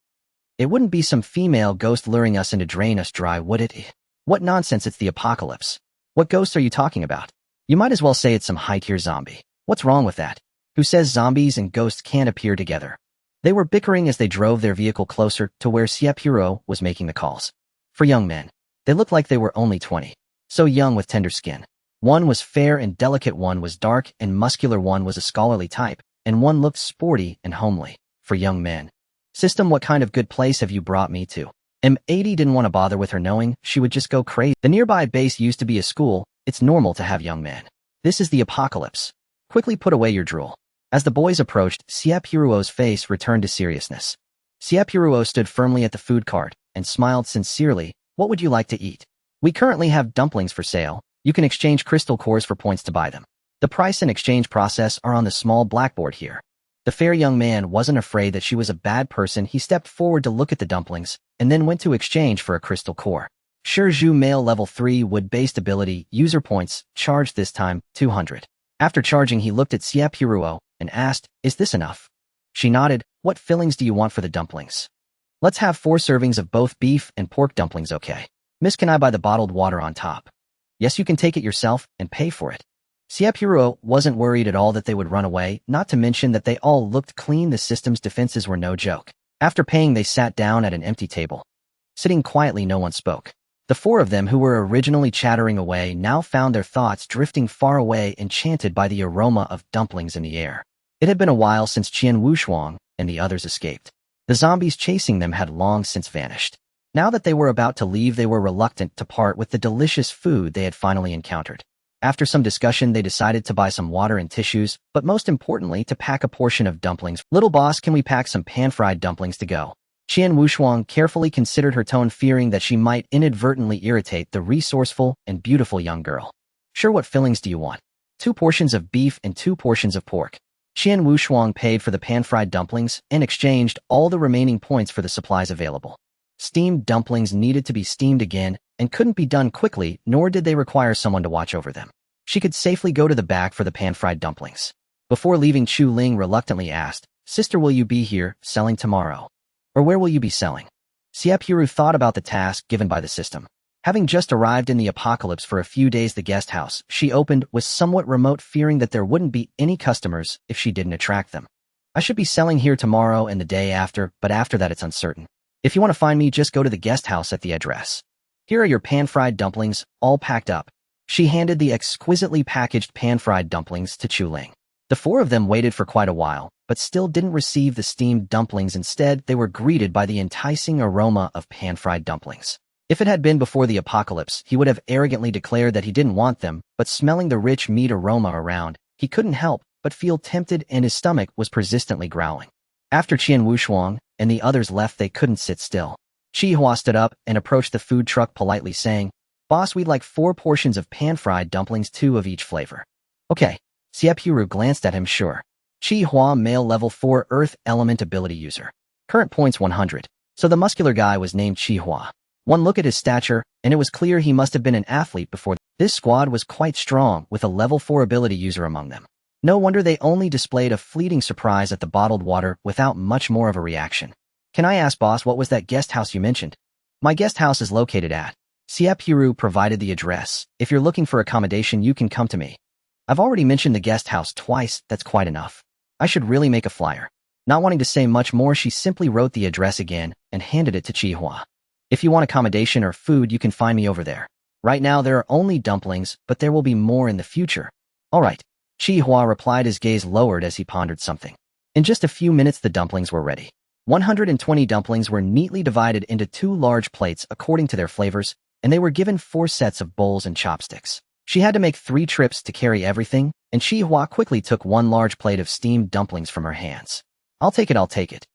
It wouldn't be some female ghost luring us in to drain us dry, would it? What nonsense, it's the apocalypse. What ghosts are you talking about? You might as well say it's some high-tier zombie. What's wrong with that? Who says zombies and ghosts can't appear together? They were bickering as they drove their vehicle closer to where Xie Purou was making the calls. For young men, they looked like they were only 20. So young with tender skin. One was fair and delicate, one was dark and muscular, one was a scholarly type, and one looked sporty and homely. For young men. System, what kind of good place have you brought me to? M80 didn't want to bother with her, knowing she would just go crazy. The nearby base used to be a school. It's normal to have young men. This is the apocalypse. Quickly put away your drool. As the boys approached, Xie Purou's face returned to seriousness. Xie Purou stood firmly at the food cart and smiled sincerely. What would you like to eat? We currently have dumplings for sale. You can exchange crystal cores for points to buy them. The price and exchange process are on the small blackboard here. The fair young man wasn't afraid that she was a bad person. He stepped forward to look at the dumplings and then went to exchange for a crystal core. Shizhu male level 3 wood-based ability, user points, charged this time, 200. After charging, he looked at Xie Purou and asked, is this enough? She nodded. What fillings do you want for the dumplings? Let's have 4 servings of both beef and pork dumplings, okay? Miss, can I buy the bottled water on top? Yes, you can take it yourself and pay for it. Xie Purou wasn't worried at all that they would run away, not to mention that they all looked clean. The system's defenses were no joke. After paying, they sat down at an empty table. Sitting quietly, no one spoke. The 4 of them who were originally chattering away now found their thoughts drifting far away, enchanted by the aroma of dumplings in the air. It had been a while since Qian Wushuang and the others escaped. The zombies chasing them had long since vanished. Now that they were about to leave, they were reluctant to part with the delicious food they had finally encountered. After some discussion, they decided to buy some water and tissues, but most importantly, to pack a portion of dumplings. Little boss, can we pack some pan-fried dumplings to go? Qian Wushuang carefully considered her tone, fearing that she might inadvertently irritate the resourceful and beautiful young girl. Sure, what fillings do you want? 2 portions of beef and 2 portions of pork. Qian Wushuang paid for the pan-fried dumplings and exchanged all the remaining points for the supplies available. Steamed dumplings needed to be steamed again and couldn't be done quickly, nor did they require someone to watch over them. She could safely go to the back for the pan-fried dumplings. Before leaving, Chu Ling reluctantly asked, Sister, will you be here selling tomorrow? Or where will you be selling? Xie Purou thought about the task given by the system. Having just arrived in the apocalypse for a few days, the guest house she opened was somewhat remote, fearing that there wouldn't be any customers if she didn't attract them. I should be selling here tomorrow and the day after, but after that it's uncertain. If you want to find me, just go to the guest house at the address. Here are your pan-fried dumplings, all packed up. She handed the exquisitely packaged pan-fried dumplings to Chu Ling. The 4 of them waited for quite a while, but but still didn't receive the steamed dumplings. Instead, they were greeted by the enticing aroma of pan-fried dumplings. If it had been before the apocalypse, he would have arrogantly declared that he didn't want them, but smelling the rich meat aroma around, he couldn't help but feel tempted, and his stomach was persistently growling. After Qian Wushuang and the others left, they couldn't sit still. Xie Hua stood up and approached the food truck politely, saying, "Boss, we'd like 4 portions of pan-fried dumplings, 2 of each flavor." "Okay." Xie Purou glanced at him, sure. Xie Hua, male level 4 Earth Element ability user. Current points 100. So the muscular guy was named Xie Hua. One look at his stature, and it was clear he must have been an athlete before. This squad was quite strong, with a level 4 ability user among them. No wonder they only displayed a fleeting surprise at the bottled water without much more of a reaction. "Can I ask, boss, what was that guest house you mentioned?" "My guest house is located at..." Xie Purou provided the address. "If you're looking for accommodation, you can come to me." "I've already mentioned the guest house twice, that's quite enough. I should really make a flyer." Not wanting to say much more, she simply wrote the address again and handed it to Xie Hua. "If you want accommodation or food, you can find me over there. Right now there are only dumplings, but there will be more in the future." "All right," Xie Hua replied, his gaze lowered as he pondered something. In just a few minutes the dumplings were ready. 120 dumplings were neatly divided into 2 large plates according to their flavors, and they were given 4 sets of bowls and chopsticks. She had to make 3 trips to carry everything, and Xie Hua quickly took 1 large plate of steamed dumplings from her hands. I'll take it."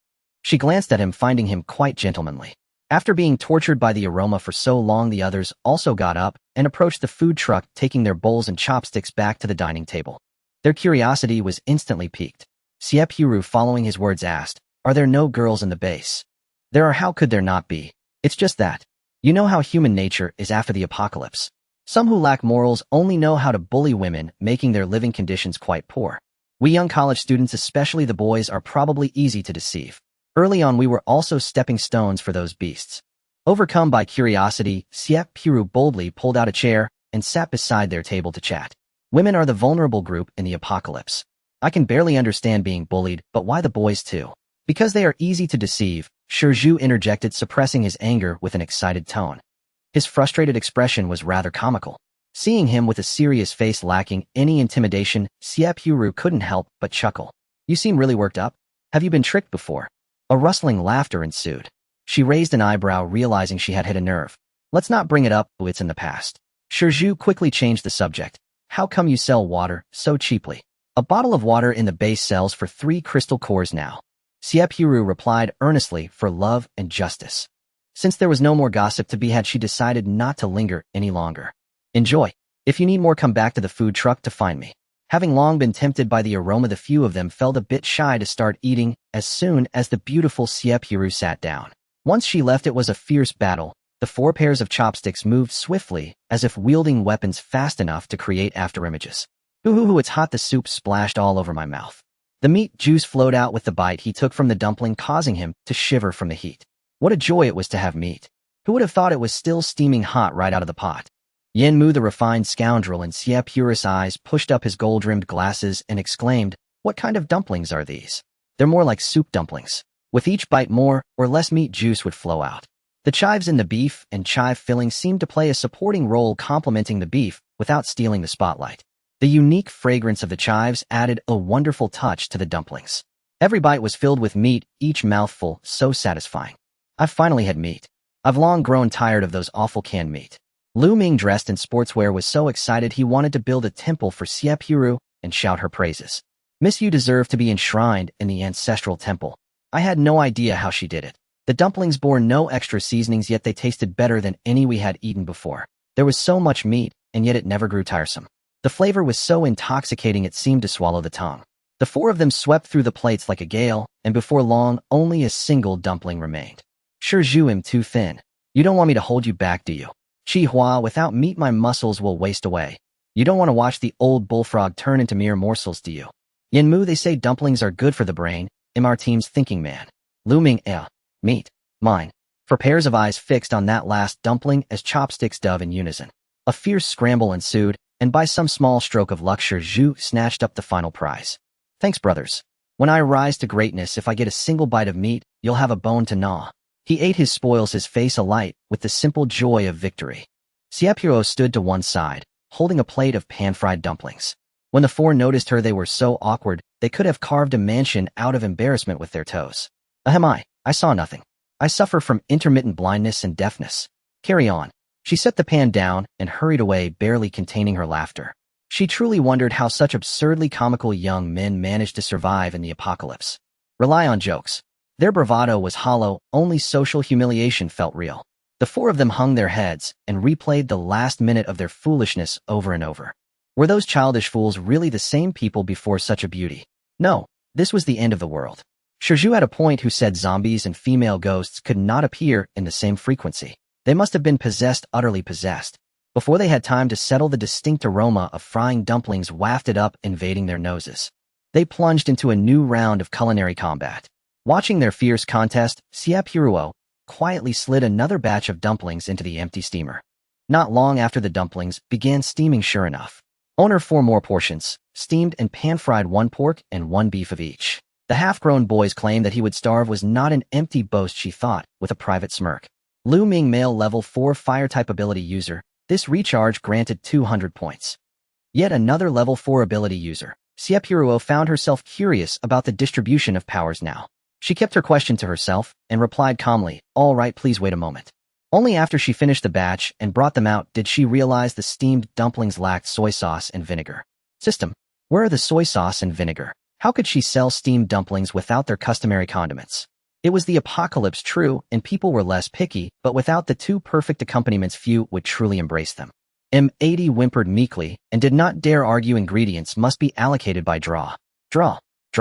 She glanced at him, finding him quite gentlemanly. After being tortured by the aroma for so long, the others also got up and approached the food truck, taking their bowls and chopsticks back to the dining table. Their curiosity was instantly piqued. Xie Purou, following his words, asked, "Are there no girls in the base?" "There are, how could there not be? It's just that. You know how human nature is after the apocalypse. Some who lack morals only know how to bully women, making their living conditions quite poor. We young college students, especially the boys, are probably easy to deceive. Early on we were also stepping stones for those beasts." Overcome by curiosity, Xie Purou boldly pulled out a chair and sat beside their table to chat. "Women are the vulnerable group in the apocalypse. I can barely understand being bullied, but why the boys too?" "Because they are easy to deceive," Shizhu interjected, suppressing his anger with an excited tone. His frustrated expression was rather comical. Seeing him with a serious face lacking any intimidation, Xie Purou couldn't help but chuckle. "You seem really worked up. Have you been tricked before?" A rustling laughter ensued. She raised an eyebrow, realizing she had hit a nerve. "Let's not bring it up, it's in the past." Shizhu quickly changed the subject. "How come you sell water so cheaply?" "A bottle of water in the base sells for 3 crystal cores now." Xie Purou replied earnestly, "For love and justice." Since there was no more gossip to be had, she decided not to linger any longer. "Enjoy. If you need more, come back to the food truck to find me." Having long been tempted by the aroma, the few of them felt a bit shy to start eating as soon as the beautiful Xie Purou sat down. Once she left, it was a fierce battle. The 4 pairs of chopsticks moved swiftly, as if wielding weapons fast enough to create afterimages. "Ooh, it's hot." The soup splashed all over my mouth. The meat juice flowed out with the bite he took from the dumpling, causing him to shiver from the heat. What a joy it was to have meat. Who would have thought it was still steaming hot right out of the pot? Yen Mu, the refined scoundrel, in Xie Purou's eyes, pushed up his gold-rimmed glasses and exclaimed, "What kind of dumplings are these?" "They're more like soup dumplings." With each bite, more or less meat juice would flow out. The chives in the beef and chive filling seemed to play a supporting role, complementing the beef without stealing the spotlight. The unique fragrance of the chives added a wonderful touch to the dumplings. Every bite was filled with meat, each mouthful so satisfying. "I've finally had meat. I've long grown tired of those awful canned meat." Lu Ming, dressed in sportswear, was so excited he wanted to build a temple for Xie Purou and shout her praises. "Miss, you deserve to be enshrined in the ancestral temple. I had no idea how she did it." The dumplings bore no extra seasonings, yet they tasted better than any we had eaten before. There was so much meat, and yet it never grew tiresome. The flavor was so intoxicating it seemed to swallow the tongue. The 4 of them swept through the plates like a gale, and before long, only a single dumpling remained. "Shizhu, I'm too thin. You don't want me to hold you back, do you?" "Xie Hua, without meat my muscles will waste away. You don't want to watch the old bullfrog turn into mere morsels, do you?" "Yen Mu, they say dumplings are good for the brain. I'm our team's thinking man." Lu Ming, meat. Mine." For pairs of eyes fixed on that last dumpling as chopsticks dove in unison. A fierce scramble ensued, and by some small stroke of luck, Zhu snatched up the final prize. "Thanks, brothers. When I rise to greatness, if I get a single bite of meat, you'll have a bone to gnaw." He ate his spoils, his face alight with the simple joy of victory. Xie Purou stood to one side, holding a plate of pan-fried dumplings. When the 4 noticed her, they were so awkward They could have carved a mansion out of embarrassment with their toes. I saw nothing. I suffer from intermittent blindness and deafness. Carry on. She set the pan down and hurried away, barely containing her laughter. She truly wondered how such absurdly comical young men managed to survive in the apocalypse. Rely on jokes. Their bravado was hollow, only social humiliation felt real. The four of them hung their heads and replayed the last minute of their foolishness over and over. Were those childish fools really the same people before such a beauty? No, this was the end of the world. Xie had a point who said zombies and female ghosts could not appear in the same frequency. They must have been possessed, utterly possessed. Before they had time to settle, the distinct aroma of frying dumplings wafted up, invading their noses. They plunged into a new round of culinary combat. Watching their fierce contest, Xie Purou quietly slid another batch of dumplings into the empty steamer. Not long after the dumplings began steaming, sure enough. Owner 4 more portions, steamed and pan-fried 1 pork and 1 beef of each. The half-grown boy's claim that he would starve was not an empty boast, she thought, with a private smirk. Lu Ming, male level 4 fire-type ability user. This recharge granted 200 points. Yet another level 4 ability user. Xie Purou found herself curious about the distribution of powers now. She kept her question to herself and replied calmly, "All right, please wait a moment." Only after she finished the batch and brought them out did she realize the steamed dumplings lacked soy sauce and vinegar. System. Where are the soy sauce and vinegar? How could she sell steamed dumplings without their customary condiments? It was the apocalypse, true, and people were less picky, but without the 2 perfect accompaniments few would truly embrace them. M80 whimpered meekly and did not dare argue. Ingredients must be allocated by draw. Draw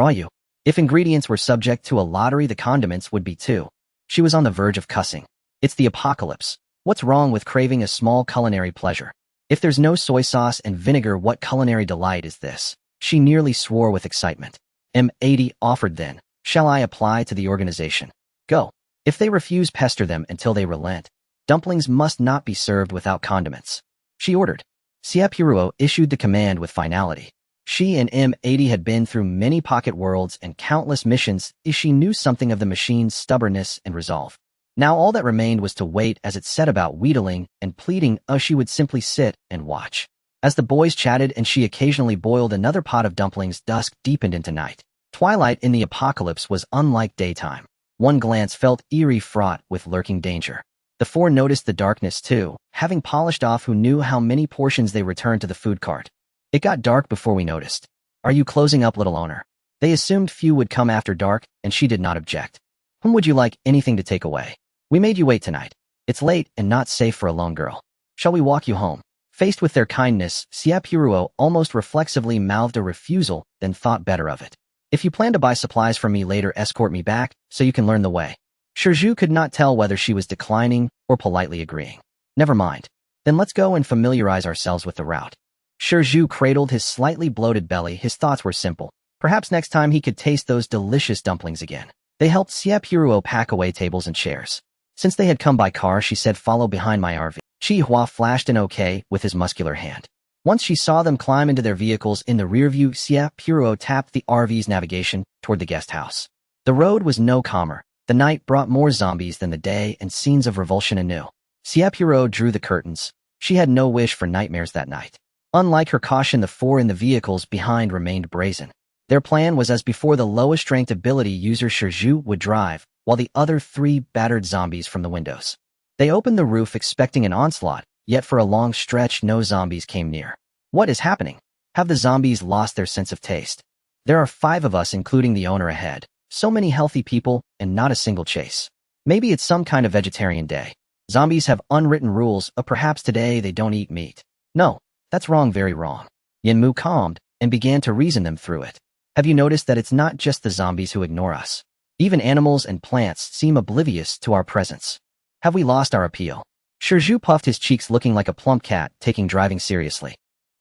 you. If ingredients were subject to a lottery, the condiments would be too. She was on the verge of cussing. It's the apocalypse. What's wrong with craving a small culinary pleasure? If there's no soy sauce and vinegar, what culinary delight is this? She nearly swore with excitement. M80 offered then. Shall I apply to the organization? Go. If they refuse, pester them until they relent. Dumplings must not be served without condiments. She ordered. Xie Purou issued the command with finality. She and M80 had been through many pocket worlds and countless missions. She knew something of the machine's stubbornness and resolve. Now all that remained was to wait, as it set about wheedling and pleading. She would simply sit and watch. As the boys chatted and she occasionally boiled another pot of dumplings, dusk deepened into night. Twilight in the apocalypse was unlike daytime. One glance felt eerie, fraught with lurking danger. The 4 noticed the darkness too, having polished off who knew how many portions. They returned to the food cart. It got dark before we noticed. Are you closing up, little owner? They assumed few would come after dark, and she did not object. Whom would you like anything to take away? We made you wait tonight. It's late and not safe for a lone girl. Shall we walk you home? Faced with their kindness, Xie Purou almost reflexively mouthed a refusal, then thought better of it. If you plan to buy supplies from me later, escort me back, so you can learn the way. Xie could not tell whether she was declining or politely agreeing. Never mind. Then let's go and familiarize ourselves with the route. Xie cradled his slightly bloated belly. His thoughts were simple. Perhaps next time he could taste those delicious dumplings again. They helped Xie Purou pack away tables and chairs. Since they had come by car, she said, "Follow behind my RV." Xie flashed an okay with his muscular hand. Once she saw them climb into their vehicles in the rearview, Xie Purou tapped the RV's navigation toward the guest house. The road was no calmer. The night brought more zombies than the day and scenes of revulsion anew. Xie Purou drew the curtains. She had no wish for nightmares that night. Unlike her caution, the 4 in the vehicles behind remained brazen. Their plan was as before: the lowest ranked ability user Xie would drive, while the other 3 battered zombies from the windows. They opened the roof expecting an onslaught, yet for a long stretch no zombies came near. What is happening? Have the zombies lost their sense of taste? There are 5 of us, including the owner, ahead. So many healthy people, and not a single chase. Maybe it's some kind of vegetarian day. Zombies have unwritten rules, perhaps today they don't eat meat. No, that's wrong, very wrong. Yanmu calmed and began to reason them through it. Have you noticed that it's not just the zombies who ignore us? Even animals and plants seem oblivious to our presence. Have we lost our appeal? Xie puffed his cheeks, looking like a plump cat taking driving seriously.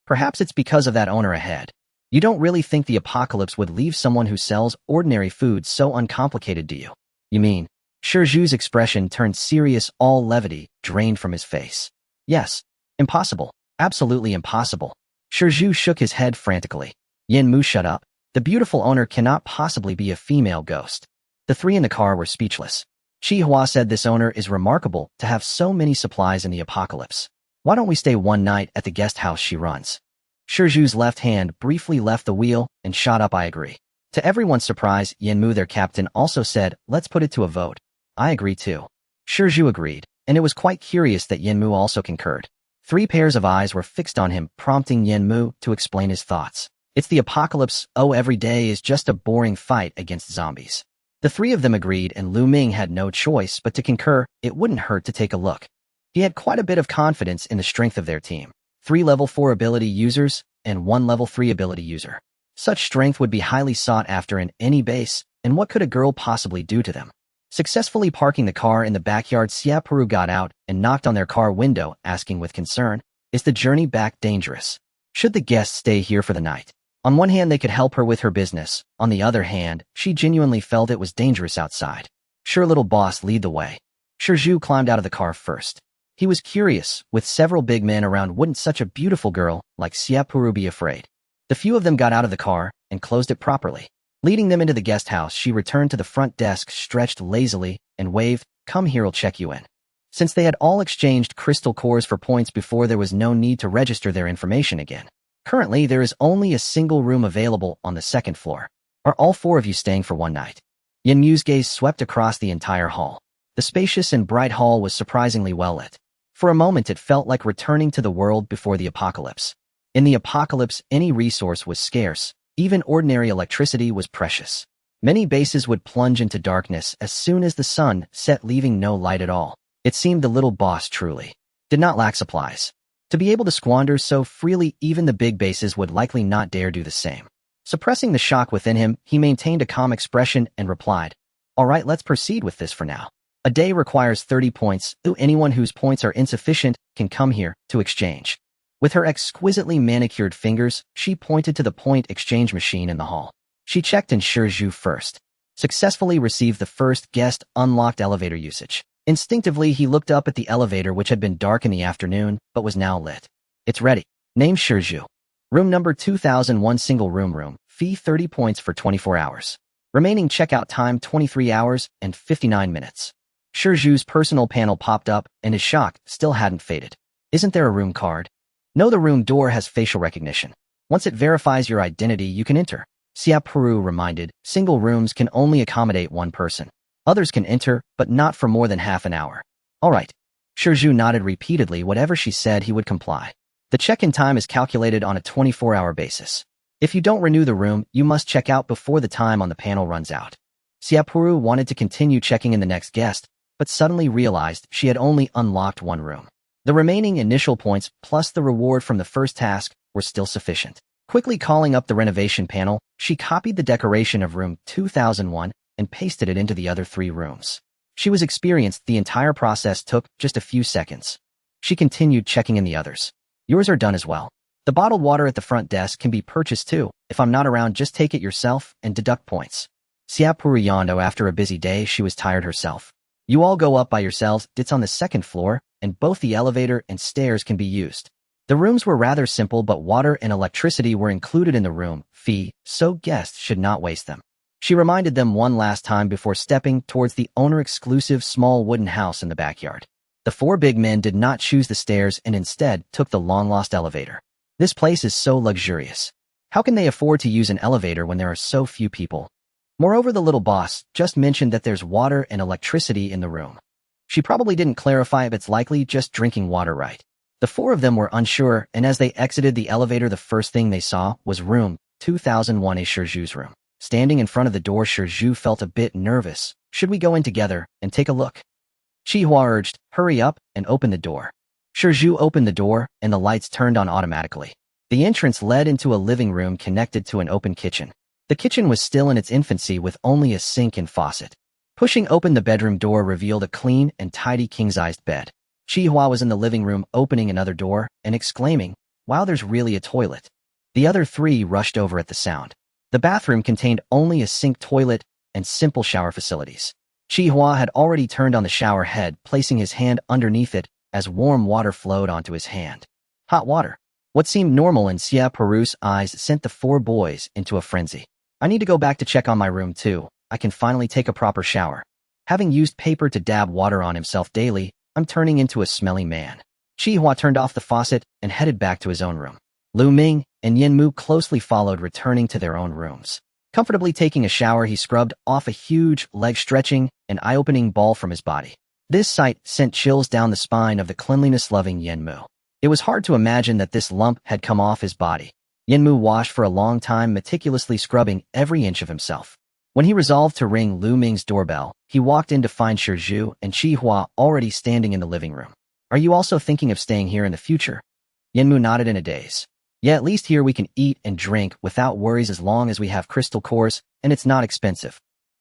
Perhaps it's because of that owner ahead. You don't really think the apocalypse would leave someone who sells ordinary food so uncomplicated, do you? You mean? Xie's expression turned serious, all levity drained from his face. Yes. Impossible. Absolutely impossible. Xie shook his head frantically. Yanmu, shut up. The beautiful owner cannot possibly be a female ghost. The 3 in the car were speechless. Xie said, this owner is remarkable to have so many supplies in the apocalypse. Why don't we stay one night at the guest house she runs? Xie's left hand briefly left the wheel and shot up. I agree. To everyone's surprise, Yanmu, their captain, also said, "Let's put it to a vote." "I agree too." Shizhu agreed, and it was quite curious that Yanmu also concurred. 3 pairs of eyes were fixed on him, prompting Yanmu to explain his thoughts. "It's the apocalypse. Oh, every day is just a boring fight against zombies." The 3 of them agreed, and Lu Ming had no choice but to concur. It wouldn't hurt to take a look. He had quite a bit of confidence in the strength of their team. 3 level 4 ability users and 1 level 3 ability user. Such strength would be highly sought after in any base, and what could a girl possibly do to them? Successfully parking the car in the backyard, Xie Purou got out and knocked on their car window, asking with concern, "Is the journey back dangerous? Should the guests stay here for the night?" On one hand, they could help her with her business. On the other hand, she genuinely felt it was dangerous outside. "Sure, little boss, lead the way." Shizhu climbed out of the car first. He was curious, with several big men around, wouldn't such a beautiful girl like Xie Purou be afraid? The few of them got out of the car and closed it properly. Leading them into the guest house, she returned to the front desk, stretched lazily, and waved, "Come here, I'll check you in." Since they had all exchanged crystal cores for points before, there was no need to register their information again. Currently, there is only a single room available on the 2nd floor. "Are all 4 of you staying for one night?" Yanmu's gaze swept across the entire hall. The spacious and bright hall was surprisingly well lit. For a moment, it felt like returning to the world before the apocalypse. In the apocalypse, any resource was scarce. Even ordinary electricity was precious. Many bases would plunge into darkness as soon as the sun set, leaving no light at all. It seemed the little boss truly did not lack supplies. To be able to squander so freely, even the big bases would likely not dare do the same. Suppressing the shock within him, he maintained a calm expression and replied, "All right, let's proceed with this for now. A day requires 30 points. Anyone whose points are insufficient can come here to exchange." With her exquisitely manicured fingers, she pointed to the point exchange machine in the hall. She checked in Shizhu first. Successfully received the first guest unlocked elevator usage. Instinctively, he looked up at the elevator, which had been dark in the afternoon, but was now lit. "It's ready." Name Shizhu. Room number 2001, single room. Fee 30 points for 24 hours. Remaining checkout time 23 hours and 59 minutes. Shizhu's personal panel popped up, and his shock still hadn't faded. "Isn't there a room card?" "No, the room door has facial recognition. Once it verifies your identity, you can enter." Xie Purou reminded, "Single rooms can only accommodate 1 person. Others can enter, but not for more than half an hour." "All right." Shizhu nodded repeatedly. Whatever she said, he would comply. The check-in time is calculated on a 24-hour basis. If you don't renew the room, you must check out before the time on the panel runs out. Xie Purou wanted to continue checking in the next guest, but suddenly realized she had only unlocked 1 room. The remaining initial points, plus the reward from the first task, were still sufficient. Quickly calling up the renovation panel, she copied the decoration of room 2001 and pasted it into the other 3 rooms. She was experienced. The entire process took just a few seconds. She continued checking in the others. "Yours are done as well. The bottled water at the front desk can be purchased too. If I'm not around, just take it yourself and deduct points." Xie Purou yawned. After a busy day, she was tired herself. "You all go up by yourselves. It's on the 2nd floor, and both the elevator and stairs can be used." The rooms were rather simple, but water and electricity were included in the room fee, so guests should not waste them. She reminded them one last time before stepping towards the owner-exclusive small wooden house in the backyard. The 4 big men did not choose the stairs and instead took the long-lost elevator. "This place is so luxurious. How can they afford to use an elevator when there are so few people?" Moreover, the little boss just mentioned that there's water and electricity in the room. She probably didn't clarify if it's likely just drinking water, right? The 4 of them were unsure, and as they exited the elevator, the first thing they saw was room 2001, Shizhu's room. Standing in front of the door, Shizhu felt a bit nervous. "Should we go in together and take a look?" Chihua urged, "Hurry up and open the door." Shizhu opened the door, and the lights turned on automatically. The entrance led into a living room connected to an open kitchen. The kitchen was still in its infancy with only a sink and faucet. Pushing open the bedroom door revealed a clean and tidy king-sized bed. Chihua was in the living room, opening another door and exclaiming, "Wow, there's really a toilet." The other 3 rushed over at the sound. The bathroom contained only a sink, toilet, and simple shower facilities. Chihua had already turned on the shower head, placing his hand underneath it as warm water flowed onto his hand. Hot water. What seemed normal in Xie Purou's eyes sent the 4 boys into a frenzy. "I need to go back to check on my room too. I can finally take a proper shower. Having used paper to dab water on himself daily, I'm turning into a smelly man." Chihua turned off the faucet and headed back to his own room. Lu Ming and Yanmu closely followed, returning to their own rooms. Comfortably taking a shower, he scrubbed off a huge, leg-stretching, and eye-opening ball from his body. This sight sent chills down the spine of the cleanliness-loving Yenmu. It was hard to imagine that this lump had come off his body. Yenmu washed for a long time, meticulously scrubbing every inch of himself. When he resolved to ring Lu Ming's doorbell, he walked in to find Shi Zhu and Qi Hua already standing in the living room. "Are you also thinking of staying here in the future?" Yenmu nodded in a daze. "Yeah, at least here we can eat and drink without worries as long as we have crystal cores, and it's not expensive."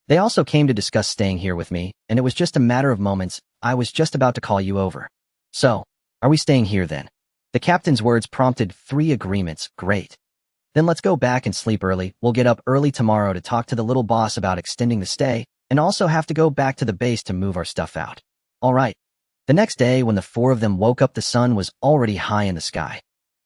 They also came to discuss staying here with me, and it was just a matter of moments. I was just about to call you over. "So, are we staying here then?" The captain's words prompted 3 agreements. "Great. Then let's go back and sleep early. We'll get up early tomorrow to talk to the little boss about extending the stay, and also have to go back to the base to move our stuff out." "All right." The next day, when the 4 of them woke up, the sun was already high in the sky.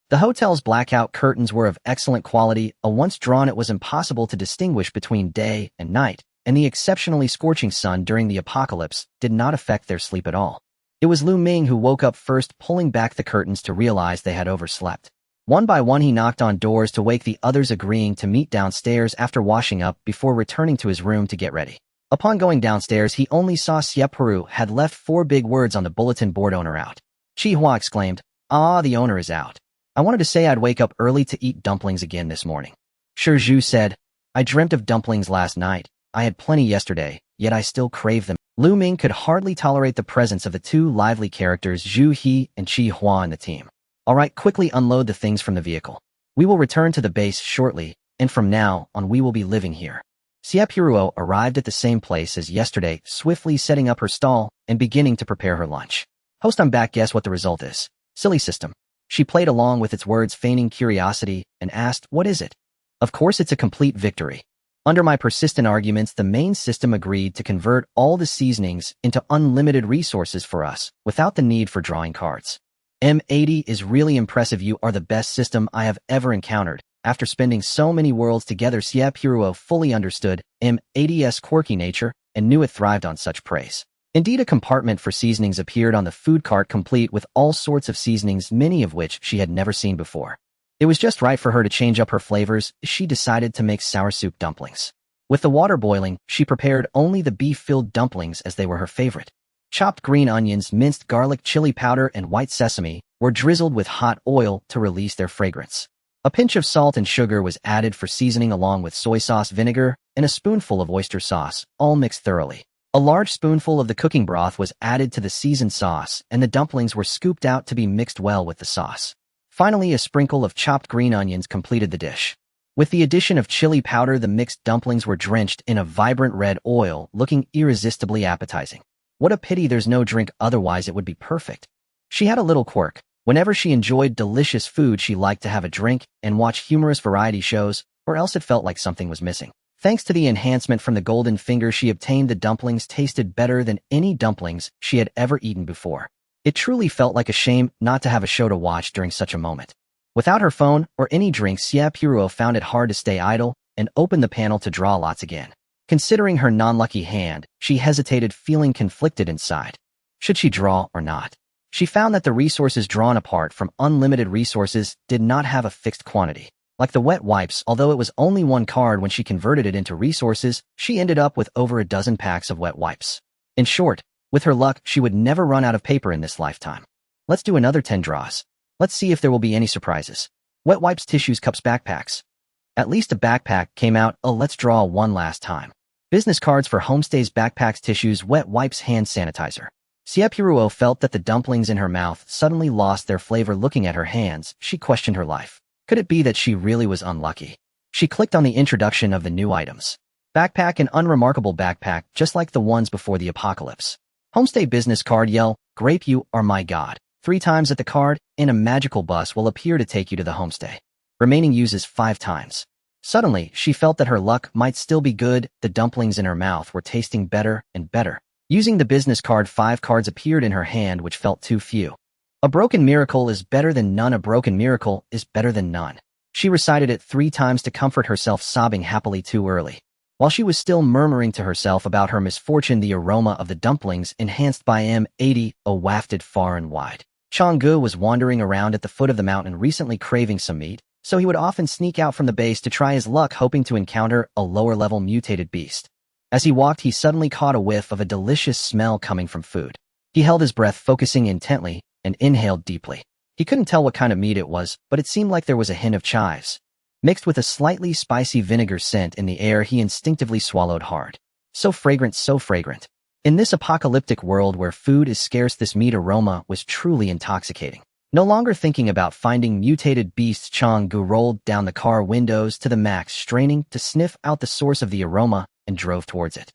The hotel's blackout curtains were of excellent quality. Once drawn, it was impossible to distinguish between day and night, and the exceptionally scorching sun during the apocalypse did not affect their sleep at all. It was Lu Ming who woke up first, pulling back the curtains to realize they had overslept. One by one, he knocked on doors to wake the others, agreeing to meet downstairs after washing up before returning to his room to get ready. Upon going downstairs, he only saw Xie Purou had left 4 big words on the bulletin board: "Owner out." Qi Hua exclaimed, "Ah, the owner is out. I wanted to say I'd wake up early to eat dumplings again this morning." Shi Zhu said, "I dreamt of dumplings last night. I had plenty yesterday, yet I still crave them." Lu Ming could hardly tolerate the presence of the 2 lively characters, Zhu He and Qi Hua, in the team. "All right, quickly unload the things from the vehicle. We will return to the base shortly, and from now on we will be living here." Xie Purou arrived at the same place as yesterday, swiftly setting up her stall and beginning to prepare her lunch. "Host, I'm back. Guess what the result is?" "Silly system." She played along with its words, feigning curiosity, and asked, "What is it?" "Of course it's a complete victory. Under my persistent arguments, the main system agreed to convert all the seasonings into unlimited resources for us, without the need for drawing cards. M80 is really impressive. You are the best system I have ever encountered." After spending so many worlds together, Xie Purou fully understood M80's quirky nature and knew it thrived on such praise. Indeed, a compartment for seasonings appeared on the food cart, complete with all sorts of seasonings, many of which she had never seen before. It was just right for her to change up her flavors. She decided to make sour soup dumplings. With the water boiling, she prepared only the beef-filled dumplings, as they were her favorite. Chopped green onions, minced garlic, chili powder, and white sesame were drizzled with hot oil to release their fragrance. A pinch of salt and sugar was added for seasoning, along with soy sauce, vinegar, and a spoonful of oyster sauce, all mixed thoroughly. A large spoonful of the cooking broth was added to the seasoned sauce, and the dumplings were scooped out to be mixed well with the sauce. Finally, a sprinkle of chopped green onions completed the dish. With the addition of chili powder, the mixed dumplings were drenched in a vibrant red oil, looking irresistibly appetizing. What a pity there's no drink, otherwise it would be perfect. She had a little quirk. Whenever she enjoyed delicious food, she liked to have a drink and watch humorous variety shows, or else it felt like something was missing. Thanks to the enhancement from the golden finger she obtained, the dumplings tasted better than any dumplings she had ever eaten before. It truly felt like a shame not to have a show to watch during such a moment. Without her phone or any drinks, Xie Purou found it hard to stay idle and opened the panel to draw lots again. Considering her non-lucky hand, she hesitated, feeling conflicted inside. Should she draw or not? She found that the resources drawn, apart from unlimited resources, did not have a fixed quantity. Like the wet wipes, although it was only 1 card, when she converted it into resources, she ended up with over a dozen packs of wet wipes. In short, with her luck, she would never run out of paper in this lifetime. Let's do another 10 draws. Let's see if there will be any surprises. Wet wipes, tissues, cups, backpacks. At least a backpack came out. Oh, let's draw one last time. Business cards for homestays, backpacks, tissues, wet wipes, hand sanitizer. Xie Purou felt that the dumplings in her mouth suddenly lost their flavor. Looking at her hands, she questioned her life. Could it be that she really was unlucky? She clicked on the introduction of the new items. Backpack, an unremarkable backpack, just like the ones before the apocalypse. Homestay business card, yell, grape, you are my god. 3 times at the card, and a magical bus will appear to take you to the homestay. Remaining uses 5 times. Suddenly, she felt that her luck might still be good. The dumplings in her mouth were tasting better and better. Using the business card, 5 cards appeared in her hand, which felt too few. A broken miracle is better than none. A broken miracle is better than none. She recited it 3 times to comfort herself, sobbing happily too early. While she was still murmuring to herself about her misfortune, the aroma of the dumplings, enhanced by M80, wafted far and wide. Changgu was wandering around at the foot of the mountain, recently craving some meat, so he would often sneak out from the base to try his luck, hoping to encounter a lower-level mutated beast. As he walked, he suddenly caught a whiff of a delicious smell coming from food. He held his breath, focusing intently, and inhaled deeply. He couldn't tell what kind of meat it was, but it seemed like there was a hint of chives. Mixed with a slightly spicy vinegar scent in the air, he instinctively swallowed hard. So fragrant, so fragrant. In this apocalyptic world where food is scarce, this meat aroma was truly intoxicating. No longer thinking about finding mutated beasts, Chang-gu rolled down the car windows to the max, straining to sniff out the source of the aroma, and drove towards it.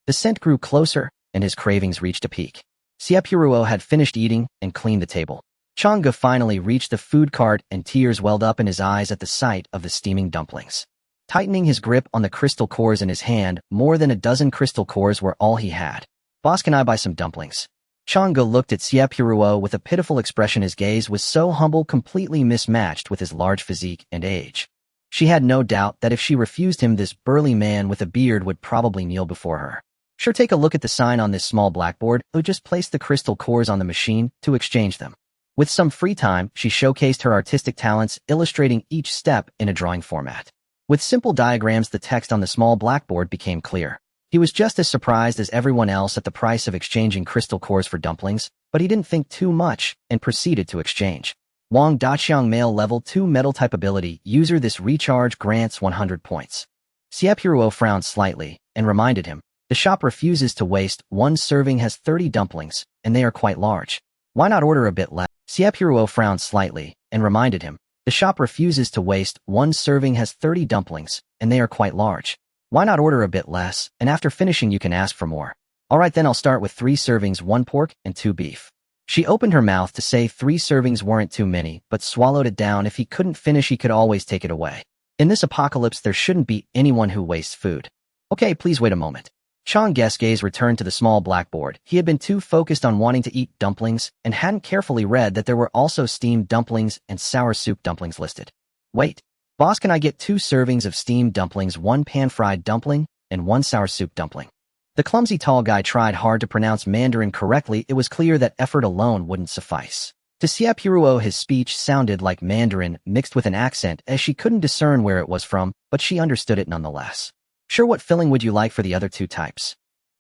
The scent grew closer, and his cravings reached a peak. Xie Purou had finished eating and cleaned the table. Chang-gu finally reached the food cart, and tears welled up in his eyes at the sight of the steaming dumplings. Tightening his grip on the crystal cores in his hand, more than a dozen crystal cores were all he had. "Boss, can I buy some dumplings?" Chang-gu looked at Xie Purou with a pitiful expression. His gaze was so humble, completely mismatched with his large physique and age. She had no doubt that if she refused him, this burly man with a beard would probably kneel before her. "Sure, take a look at the sign on this small blackboard." Who just placed the crystal cores on the machine to exchange them. With some free time, she showcased her artistic talents, illustrating each step in a drawing format. With simple diagrams, the text on the small blackboard became clear. He was just as surprised as everyone else at the price of exchanging crystal cores for dumplings, but he didn't think too much and proceeded to exchange. Wang Daqiang, male, level 2 metal type ability user. This recharge grants 100 points. Xie Purou frowned slightly and reminded him, "The shop refuses to waste. One serving has 30 dumplings, and they are quite large. Why not order a bit less?" Xie Purou frowned slightly and reminded him, "The shop refuses to waste. One serving has 30 dumplings, and they are quite large. Why not order a bit less, and after finishing you can ask for more?" "All right, then I'll start with 3 servings, 1 pork and 2 beef." She opened her mouth to say 3 servings weren't too many, but swallowed it down. If he couldn't finish, he could always take it away. In this apocalypse, there shouldn't be anyone who wastes food. "Okay, please wait a moment." Chang-gu's gaze returned to the small blackboard. He had been too focused on wanting to eat dumplings and hadn't carefully read that there were also steamed dumplings and sour soup dumplings listed. "Wait. Boss, can I get 2 servings of steamed dumplings, 1 pan-fried dumpling, and 1 sour soup dumpling?" The clumsy tall guy tried hard to pronounce Mandarin correctly. It was clear that effort alone wouldn't suffice. To Xie Purou, his speech sounded like Mandarin mixed with an accent, as she couldn't discern where it was from, but she understood it nonetheless. "Sure, what filling would you like for the other 2 types?"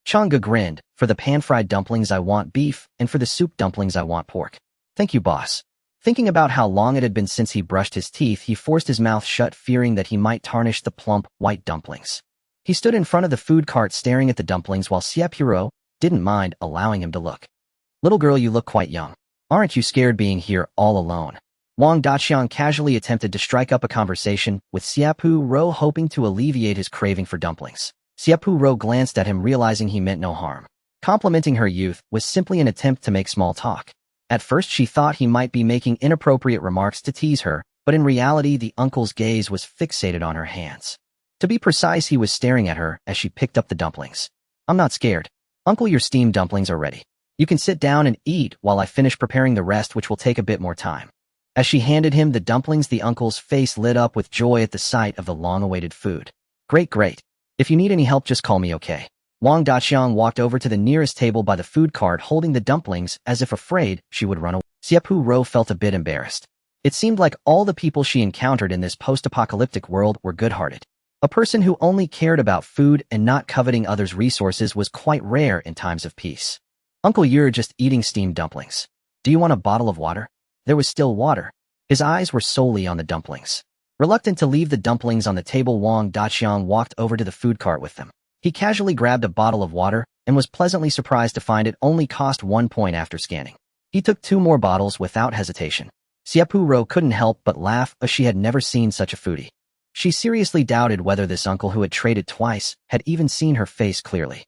Chang-gu grinned. "For the pan-fried dumplings I want beef, and for the soup dumplings I want pork." "Thank you, boss." Thinking about how long it had been since he brushed his teeth, he forced his mouth shut, fearing that he might tarnish the plump, white dumplings. He stood in front of the food cart staring at the dumplings while Xie Purou didn't mind allowing him to look. "Little girl, you look quite young. Aren't you scared being here all alone?" Wang Daqiang casually attempted to strike up a conversation with Xie Purou, hoping to alleviate his craving for dumplings. Xie Purou glanced at him, realizing he meant no harm. Complimenting her youth was simply an attempt to make small talk. At first, she thought he might be making inappropriate remarks to tease her, but in reality, the uncle's gaze was fixated on her hands. To be precise, he was staring at her as she picked up the dumplings. "I'm not scared. Uncle, your steamed dumplings are ready. You can sit down and eat while I finish preparing the rest, which will take a bit more time." As she handed him the dumplings, the uncle's face lit up with joy at the sight of the long-awaited food. "Great, great. If you need any help, just call me, okay?" Wang Daqiang walked over to the nearest table by the food cart, holding the dumplings as if afraid she would run away. Xie Purou felt a bit embarrassed. It seemed like all the people she encountered in this post-apocalyptic world were good-hearted. A person who only cared about food and not coveting others' resources was quite rare in times of peace. "Uncle, you're just eating steamed dumplings. Do you want a bottle of water?" There was still water. His eyes were solely on the dumplings. Reluctant to leave the dumplings on the table, Wang Daqiang walked over to the food cart with them. He casually grabbed a bottle of water and was pleasantly surprised to find it only cost 1 point after scanning. He took 2 more bottles without hesitation. Xie Purou couldn't help but laugh, as she had never seen such a foodie. She seriously doubted whether this uncle, who had traded twice, had even seen her face clearly.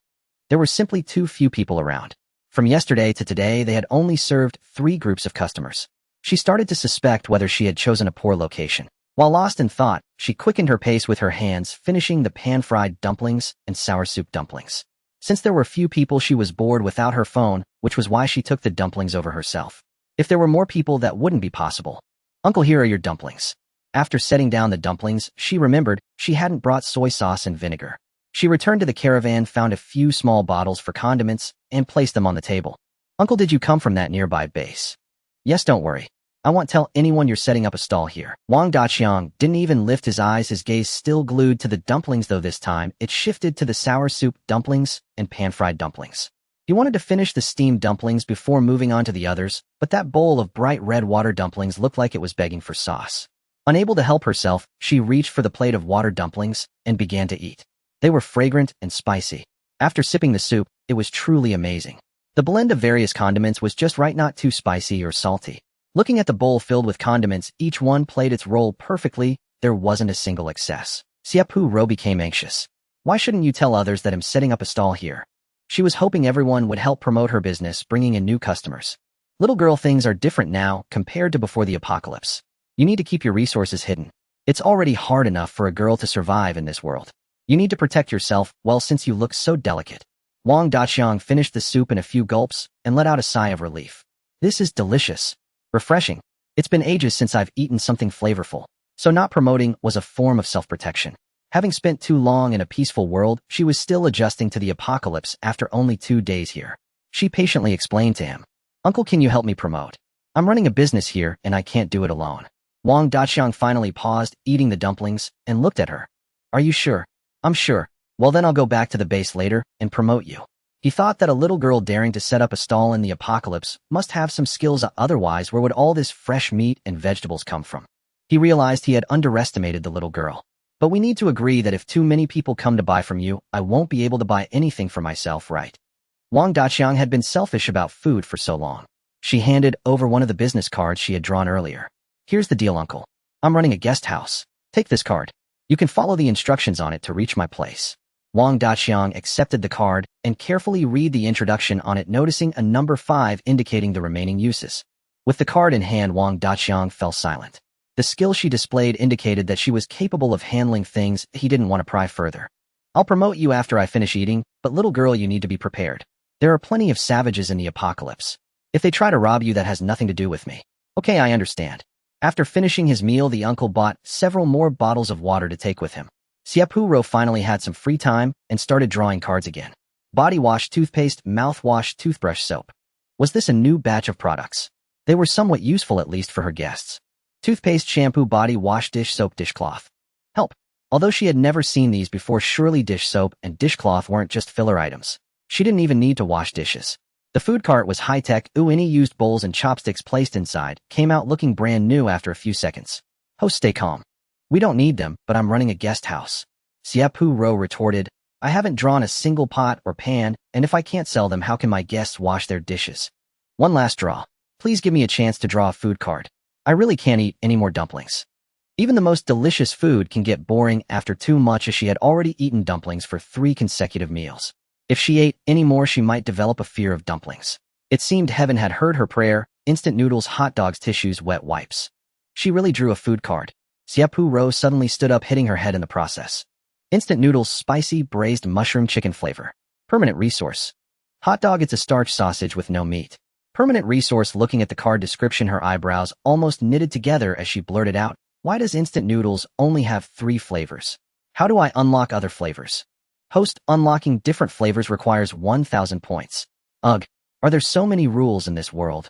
There were simply too few people around. From yesterday to today, they had only served 3 groups of customers. She started to suspect whether she had chosen a poor location. While lost in thought, she quickened her pace with her hands, finishing the pan-fried dumplings and sour soup dumplings. Since there were few people, she was bored without her phone, which was why she took the dumplings over herself. If there were more people, that wouldn't be possible. "Uncle, here are your dumplings." After setting down the dumplings, she remembered she hadn't brought soy sauce and vinegar. She returned to the caravan, found a few small bottles for condiments, and placed them on the table. "Uncle, did you come from that nearby base?" "Yes, don't worry. I won't tell anyone you're setting up a stall here. Wang Daqiang didn't even lift his eyes, his gaze still glued to the dumplings, though this time it shifted to the sour soup dumplings and pan-fried dumplings. He wanted to finish the steamed dumplings before moving on to the others, but that bowl of bright red water dumplings looked like it was begging for sauce. Unable to help herself, she reached for the plate of water dumplings and began to eat. They were fragrant and spicy. After sipping the soup, it was truly amazing. The blend of various condiments was just right, not too spicy or salty. Looking at the bowl filled with condiments, each one played its role perfectly. There wasn't a single excess. Xie Purou became anxious. Why shouldn't you tell others that I'm setting up a stall here? She was hoping everyone would help promote her business, bringing in new customers. Little girl, things are different now compared to before the apocalypse. You need to keep your resources hidden. It's already hard enough for a girl to survive in this world. You need to protect yourself, well, since you look so delicate. Wang Daqiang finished the soup in a few gulps and let out a sigh of relief. This is delicious. Refreshing. It's been ages since I've eaten something flavorful. So not promoting was a form of self-protection. Having spent too long in a peaceful world, she was still adjusting to the apocalypse after only 2 days here. She patiently explained to him, "Uncle, can you help me promote? I'm running a business here and I can't do it alone." Wang Daqiang finally paused, eating the dumplings, and looked at her. "Are you sure?" "I'm sure. Well, then I'll go back to the base later and promote you." He thought that a little girl daring to set up a stall in the apocalypse must have some skills, otherwise where would all this fresh meat and vegetables come from? He realized he had underestimated the little girl. "But we need to agree that if too many people come to buy from you, I won't be able to buy anything for myself, right?" Wang Daqiang had been selfish about food for so long. She handed over one of the business cards she had drawn earlier. "Here's the deal, Uncle. I'm running a guest house. Take this card. You can follow the instructions on it to reach my place." Wang Daqiang accepted the card and carefully read the introduction on it, noticing a number 5 indicating the remaining uses. With the card in hand, Wang Daqiang fell silent. The skill she displayed indicated that she was capable of handling things. He didn't want to pry further. "I'll promote you after I finish eating, but little girl, you need to be prepared. There are plenty of savages in the apocalypse. If they try to rob you, that has nothing to do with me." "Okay, I understand." After finishing his meal, the uncle bought several more bottles of water to take with him. Xie Purou finally had some free time and started drawing cards again. Body wash, toothpaste, mouthwash, toothbrush, soap. Was this a new batch of products? They were somewhat useful, at least for her guests. Toothpaste, shampoo, body wash, dish soap, dishcloth. Help. Although she had never seen these before, surely dish soap and dishcloth weren't just filler items. She didn't even need to wash dishes. The food cart was high-tech. Any used bowls and chopsticks placed inside came out looking brand new after a few seconds. "Host, stay calm. We don't need them, but I'm running a guest house." Xie Purou retorted, "I haven't drawn a single pot or pan, and if I can't sell them, how can my guests wash their dishes? One last draw. Please give me a chance to draw a food card. I really can't eat any more dumplings." Even the most delicious food can get boring after too much, as she had already eaten dumplings for 3 consecutive meals. If she ate any more, she might develop a fear of dumplings. It seemed heaven had heard her prayer. Instant noodles, hot dogs, tissues, wet wipes. She really drew a food card. Xie Purou suddenly stood up, hitting her head in the process. Instant noodles, spicy, braised mushroom chicken flavor. Permanent resource. Hot dog, it's a starch sausage with no meat. Permanent resource. Looking at the card description, her eyebrows almost knitted together as she blurted out, "Why does instant noodles only have 3 flavors? How do I unlock other flavors?" "Host, unlocking different flavors requires 1,000 points. Ugh, are there so many rules in this world?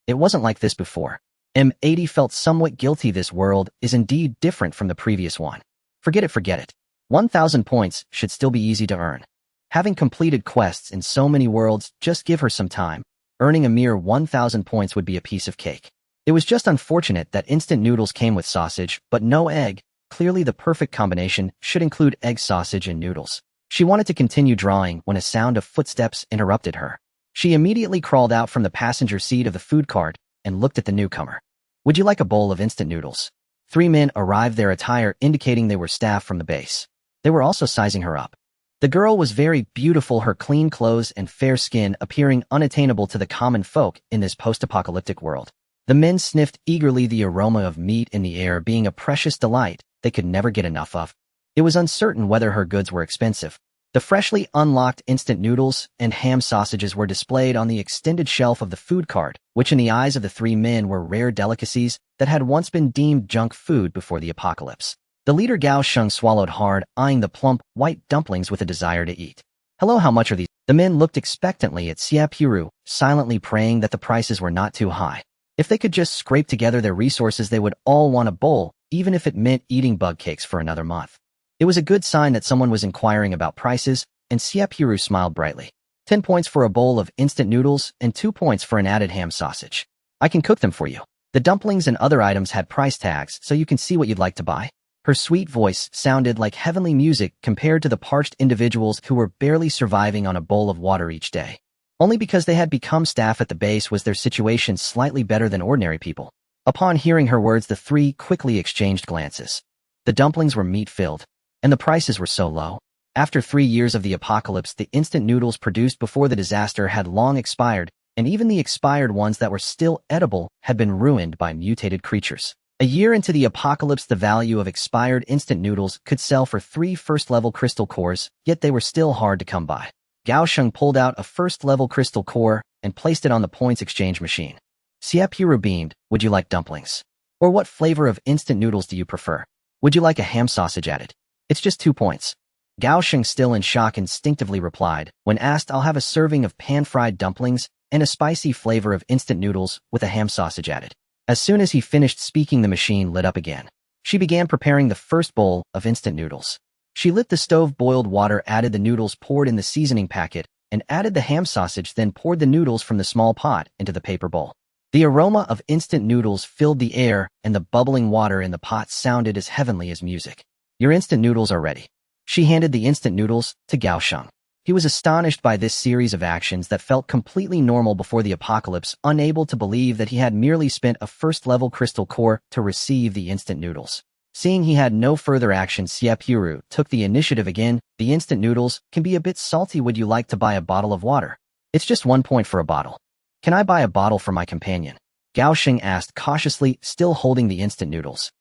It wasn't like this before." M80 felt somewhat guilty. This world is indeed different from the previous one. Forget it. 1,000 points should still be easy to earn. Having completed quests in so many worlds, just give her some time. Earning a mere 1,000 points would be a piece of cake. It was just unfortunate that instant noodles came with sausage, but no egg. Clearly the perfect combination should include egg, sausage, and noodles. She wanted to continue drawing when a sound of footsteps interrupted her. She immediately crawled out from the passenger seat of the food cart and looked at the newcomer. "Would you like a bowl of instant noodles?" 3 men arrived, their attire indicating they were staff from the base. They were also sizing her up. The girl was very beautiful, her clean clothes and fair skin appearing unattainable to the common folk in this post-apocalyptic world. The men sniffed eagerly, the aroma of meat in the air being a precious delight they could never get enough of. It was uncertain whether her goods were expensive. The freshly unlocked instant noodles and ham sausages were displayed on the extended shelf of the food cart, which in the eyes of the 3 men were rare delicacies that had once been deemed junk food before the apocalypse. The leader Gao Sheng swallowed hard, eyeing the plump, white dumplings with a desire to eat. "Hello, how much are these?" The men looked expectantly at Xie Purou, silently praying that the prices were not too high. If they could just scrape together their resources, they would all want a bowl, even if it meant eating bug cakes for another month. It was a good sign that someone was inquiring about prices, and Xie Purou smiled brightly. 10 points for a bowl of instant noodles and 2 points for an added ham sausage. I can cook them for you. The dumplings and other items had price tags, so you can see what you'd like to buy. Her sweet voice sounded like heavenly music compared to the parched individuals who were barely surviving on a bowl of water each day. Only because they had become staff at the base was their situation slightly better than ordinary people. Upon hearing her words, the three quickly exchanged glances. The dumplings were meat-filled, and the prices were so low. After 3 years of the apocalypse, the instant noodles produced before the disaster had long expired, and even the expired ones that were still edible had been ruined by mutated creatures. A year into the apocalypse, the value of expired instant noodles could sell for 3 first-level crystal cores, yet they were still hard to come by. Gao Sheng pulled out a first-level crystal core and placed it on the points exchange machine. Xie Purou beamed. Would you like dumplings? Or what flavor of instant noodles do you prefer? Would you like a ham sausage added? It's just 2 points. Gao Sheng, still in shock, instinctively replied. When asked, I'll have a serving of pan-fried dumplings and a spicy flavor of instant noodles with a ham sausage added. As soon as he finished speaking, the machine lit up again. She began preparing the first bowl of instant noodles. She lit the stove, boiled water, added the noodles, poured in the seasoning packet, and added the ham sausage, then poured the noodles from the small pot into the paper bowl. The aroma of instant noodles filled the air, and the bubbling water in the pot sounded as heavenly as music. Your instant noodles are ready. She handed the instant noodles to Gao Sheng. He was astonished by this series of actions that felt completely normal before the apocalypse, unable to believe that he had merely spent a first-level crystal core to receive the instant noodles. Seeing he had no further action, Xie Purou took the initiative again. The instant noodles can be a bit salty. Would you like to buy a bottle of water? It's just 1 point for a bottle. Can I buy a bottle for my companion? Gao Sheng asked cautiously, still holding the instant noodles.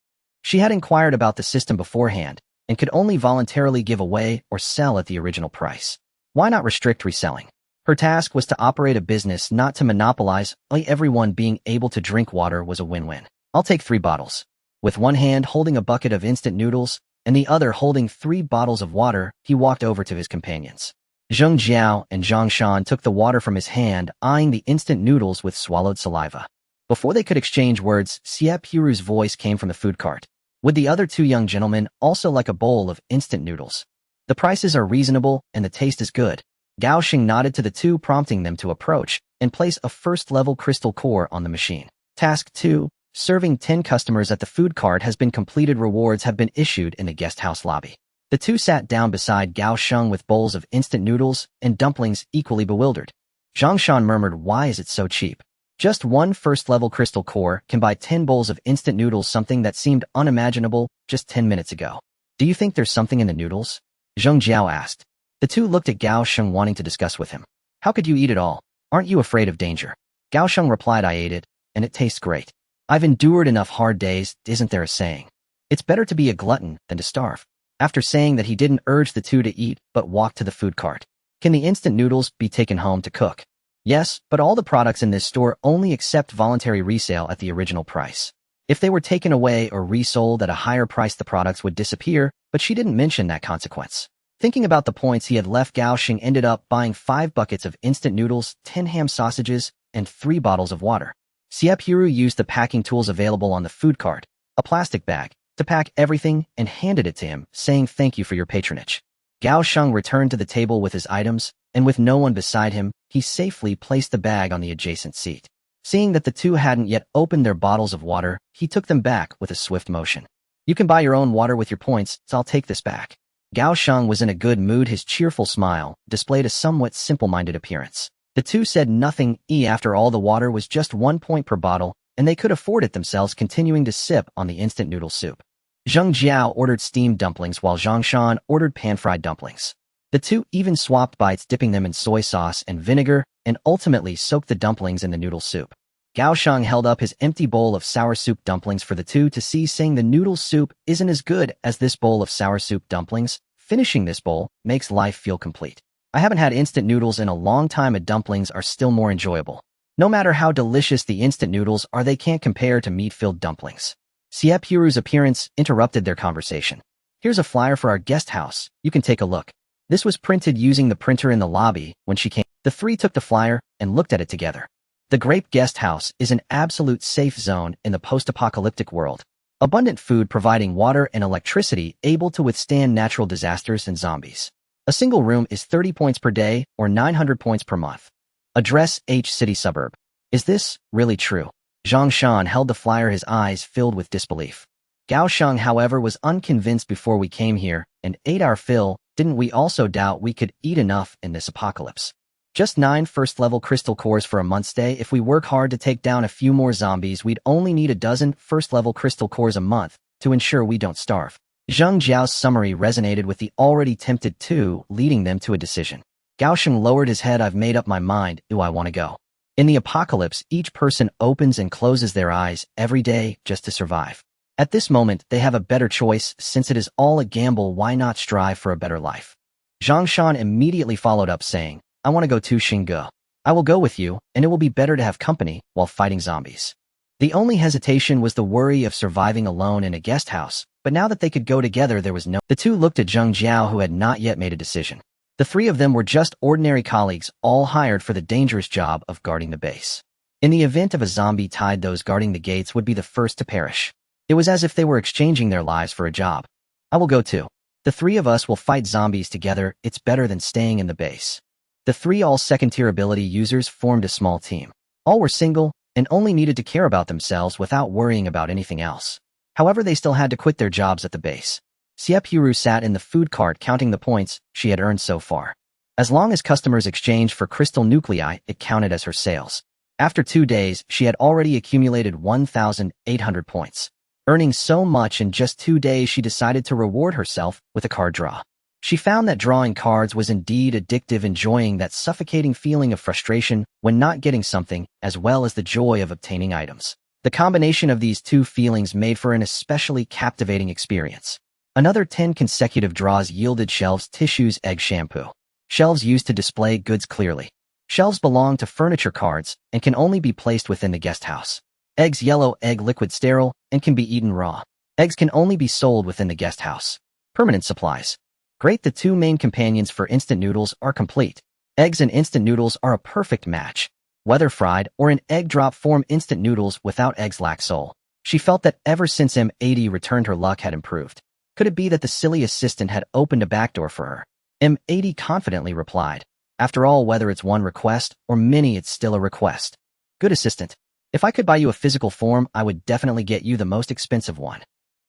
She had inquired about the system beforehand and could only voluntarily give away or sell at the original price. Why not restrict reselling? Her task was to operate a business, not to monopolize. Everyone being able to drink water was a win-win. I'll take 3 bottles. With one hand holding a bucket of instant noodles and the other holding 3 bottles of water, he walked over to his companions. Zheng Jiao and Zhang Shan took the water from his hand, eyeing the instant noodles with swallowed saliva. Before they could exchange words, Xie Purou's voice came from the food cart. Would the other 2 young gentlemen also like a bowl of instant noodles? The prices are reasonable and the taste is good. Gao Sheng nodded to the 2, prompting them to approach and place a first-level crystal core on the machine. Task 2. Serving 10 customers at the food cart has been completed. Rewards have been issued in the guest house lobby. The 2 sat down beside Gao Sheng with bowls of instant noodles and dumplings, equally bewildered. Zhang Shan murmured, why is it so cheap? Just 1 first-level crystal core can buy 10 bowls of instant noodles, something that seemed unimaginable just 10 minutes ago. Do you think there's something in the noodles? Zheng Jiao asked. The 2 looked at Gao Sheng, wanting to discuss with him. How could you eat it all? Aren't you afraid of danger? Gao Sheng replied, I ate it, and it tastes great. I've endured enough hard days. Isn't there a saying? It's better to be a glutton than to starve. After saying that, he didn't urge the 2 to eat, but walked to the food cart. Can the instant noodles be taken home to cook? Yes, but all the products in this store only accept voluntary resale at the original price. If they were taken away or resold at a higher price, the products would disappear, but she didn't mention that consequence. Thinking about the points he had left, Gao Sheng ended up buying 5 buckets of instant noodles, 10 ham sausages, and 3 bottles of water. Xie Purou used the packing tools available on the food cart, a plastic bag, to pack everything and handed it to him, saying thank you for your patronage. Gao Sheng returned to the table with his items, and with no one beside him, he safely placed the bag on the adjacent seat. Seeing that the 2 hadn't yet opened their bottles of water, he took them back with a swift motion. You can buy your own water with your points, so I'll take this back. Gao Sheng was in a good mood. His cheerful smile displayed a somewhat simple-minded appearance. The 2 said nothing. After all, the water was just 1 point per bottle, and they could afford it themselves, continuing to sip on the instant noodle soup. Zheng Jiao ordered steamed dumplings while Zhang Shan ordered pan-fried dumplings. The 2 even swapped bites, dipping them in soy sauce and vinegar, and ultimately soaked the dumplings in the noodle soup. Gao Sheng held up his empty bowl of sour soup dumplings for the 2 to see, saying the noodle soup isn't as good as this bowl of sour soup dumplings. Finishing this bowl makes life feel complete. I haven't had instant noodles in a long time, and dumplings are still more enjoyable. No matter how delicious the instant noodles are, they can't compare to meat-filled dumplings. Xie Purou's appearance interrupted their conversation. Here's a flyer for our guest house. You can take a look. This was printed using the printer in the lobby when she came. The 3 took the flyer and looked at it together. The Grape Guest House is an absolute safe zone in the post-apocalyptic world. Abundant food providing water and electricity able to withstand natural disasters and zombies. A single room is 30 points per day or 900 points per month. Address H City Suburb. Is this really true? Zhang Shan held the flyer, his eyes filled with disbelief. Gao Sheng, however, was unconvinced before we came here and ate our fill. Didn't we also doubt we could eat enough in this apocalypse? Just 9 first-level crystal cores for a month's stay. If we work hard to take down a few more zombies, we'd only need a dozen first-level crystal cores a month to ensure we don't starve. Zheng Jiao's summary resonated with the already tempted two, leading them to a decision. Gao Sheng lowered his head. I've made up my mind. Do I want to go? In the apocalypse, each person opens and closes their eyes every day just to survive. At this moment, they have a better choice. Since it is all a gamble, why not strive for a better life? Zhang Shan immediately followed up saying, I want to go to Xinge. I will go with you, and it will be better to have company while fighting zombies. The only hesitation was the worry of surviving alone in a guest house, but now that they could go together there was no— The two looked at Zheng Jiao, who had not yet made a decision. The three of them were just ordinary colleagues, all hired for the dangerous job of guarding the base. In the event of a zombie tide, those guarding the gates would be the first to perish. It was as if they were exchanging their lives for a job. I will go too. The three of us will fight zombies together. It's better than staying in the base. The three all second-tier ability users formed a small team. All were single and only needed to care about themselves without worrying about anything else. However, they still had to quit their jobs at the base. Xie Purou sat in the food cart counting the points she had earned so far. As long as customers exchanged for crystal nuclei, it counted as her sales. After 2 days, she had already accumulated 1,800 points. Earning so much in just 2 days, she decided to reward herself with a card draw. She found that drawing cards was indeed addictive, enjoying that suffocating feeling of frustration when not getting something, as well as the joy of obtaining items. The combination of these two feelings made for an especially captivating experience. Another 10 consecutive draws yielded shelves, tissues, egg shampoo. Shelves used to display goods clearly. Shelves belong to furniture cards and can only be placed within the guest house. Eggs, yellow egg, liquid, sterile, and can be eaten raw. Eggs can only be sold within the guest house. Permanent supplies. Great, the two main companions for instant noodles are complete. Eggs and instant noodles are a perfect match. Whether fried or in egg drop form, instant noodles without eggs lack soul. She felt that ever since M80 returned, her luck had improved. Could it be that the silly assistant had opened a backdoor for her? M80 confidently replied. After all, whether it's one request or many, it's still a request. Good assistant. If I could buy you a physical form, I would definitely get you the most expensive one.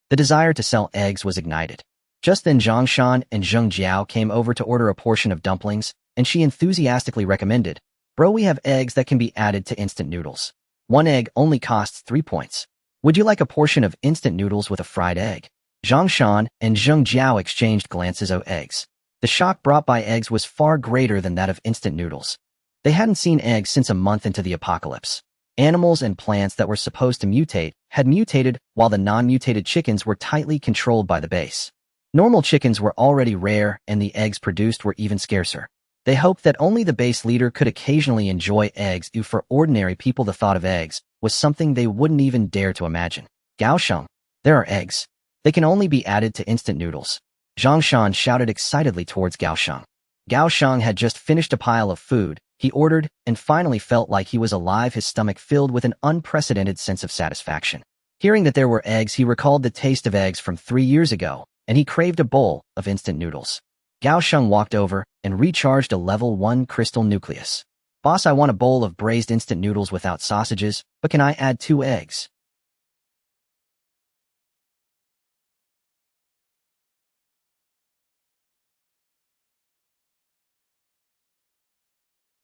The desire to sell eggs was ignited. Just then Zhang Shan and Zheng Jiao came over to order a portion of dumplings, and she enthusiastically recommended, Bro, we have eggs that can be added to instant noodles. 1 egg only costs 3 points. Would you like a portion of instant noodles with a fried egg? Zhang Shan and Zheng Jiao exchanged glances of eggs. The shock brought by eggs was far greater than that of instant noodles. They hadn't seen eggs since a month into the apocalypse. Animals and plants that were supposed to mutate had mutated, while the non-mutated chickens were tightly controlled by the base. Normal chickens were already rare, and the eggs produced were even scarcer. They hoped that only the base leader could occasionally enjoy eggs. For ordinary people, the thought of eggs was something they wouldn't even dare to imagine. Gao Sheng, there are eggs. They can only be added to instant noodles. Zhang Shan shouted excitedly towards Gao Sheng. Gao Sheng had just finished a pile of food he ordered and finally felt like he was alive, his stomach filled with an unprecedented sense of satisfaction. Hearing that there were eggs, he recalled the taste of eggs from 3 years ago, and he craved a bowl of instant noodles. Gao Sheng walked over and recharged a level 1 crystal nucleus. Boss, I want a bowl of braised instant noodles without sausages, but can I add 2 eggs?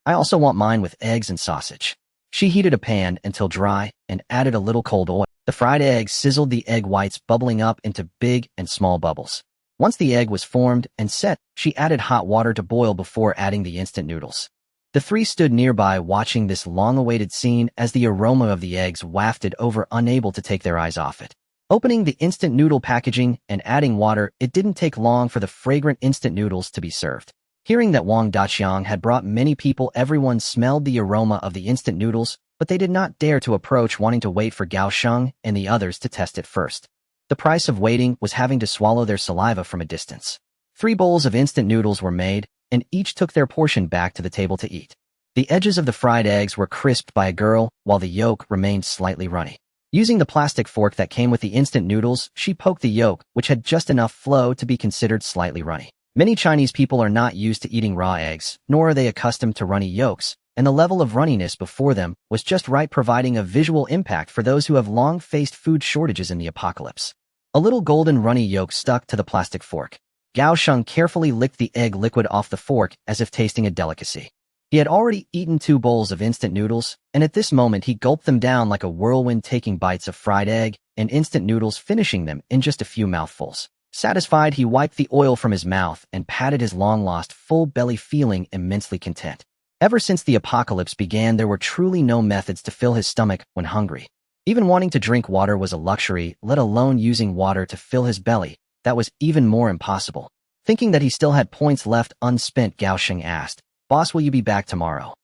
I also want mine with eggs and sausage. She heated a pan until dry and added a little cold oil. The fried eggs sizzled, the egg whites bubbling up into big and small bubbles. Once the egg was formed and set, she added hot water to boil before adding the instant noodles. The three stood nearby watching this long-awaited scene as the aroma of the eggs wafted over, unable to take their eyes off it. Opening the instant noodle packaging and adding water, it didn't take long for the fragrant instant noodles to be served. Hearing that Wang Daqiang had brought many people, everyone smelled the aroma of the instant noodles, but they did not dare to approach, wanting to wait for Gao Sheng and the others to test it first. The price of waiting was having to swallow their saliva from a distance. 3 bowls of instant noodles were made, and each took their portion back to the table to eat. The edges of the fried eggs were crisped by a girl, while the yolk remained slightly runny. Using the plastic fork that came with the instant noodles, she poked the yolk, which had just enough flow to be considered slightly runny. Many Chinese people are not used to eating raw eggs, nor are they accustomed to runny yolks, and the level of runniness before them was just right, providing a visual impact for those who have long faced food shortages in the apocalypse. A little golden runny yolk stuck to the plastic fork. Gao Sheng carefully licked the egg liquid off the fork as if tasting a delicacy. He had already eaten 2 bowls of instant noodles, and at this moment he gulped them down like a whirlwind, taking bites of fried egg and instant noodles, finishing them in just a few mouthfuls. Satisfied, he wiped the oil from his mouth and patted his long-lost full belly, feeling immensely content. Ever since the apocalypse began, there were truly no methods to fill his stomach when hungry. Even wanting to drink water was a luxury, let alone using water to fill his belly. That was even more impossible. Thinking that he still had points left unspent, Gao Sheng asked, "Boss, will you be back tomorrow?"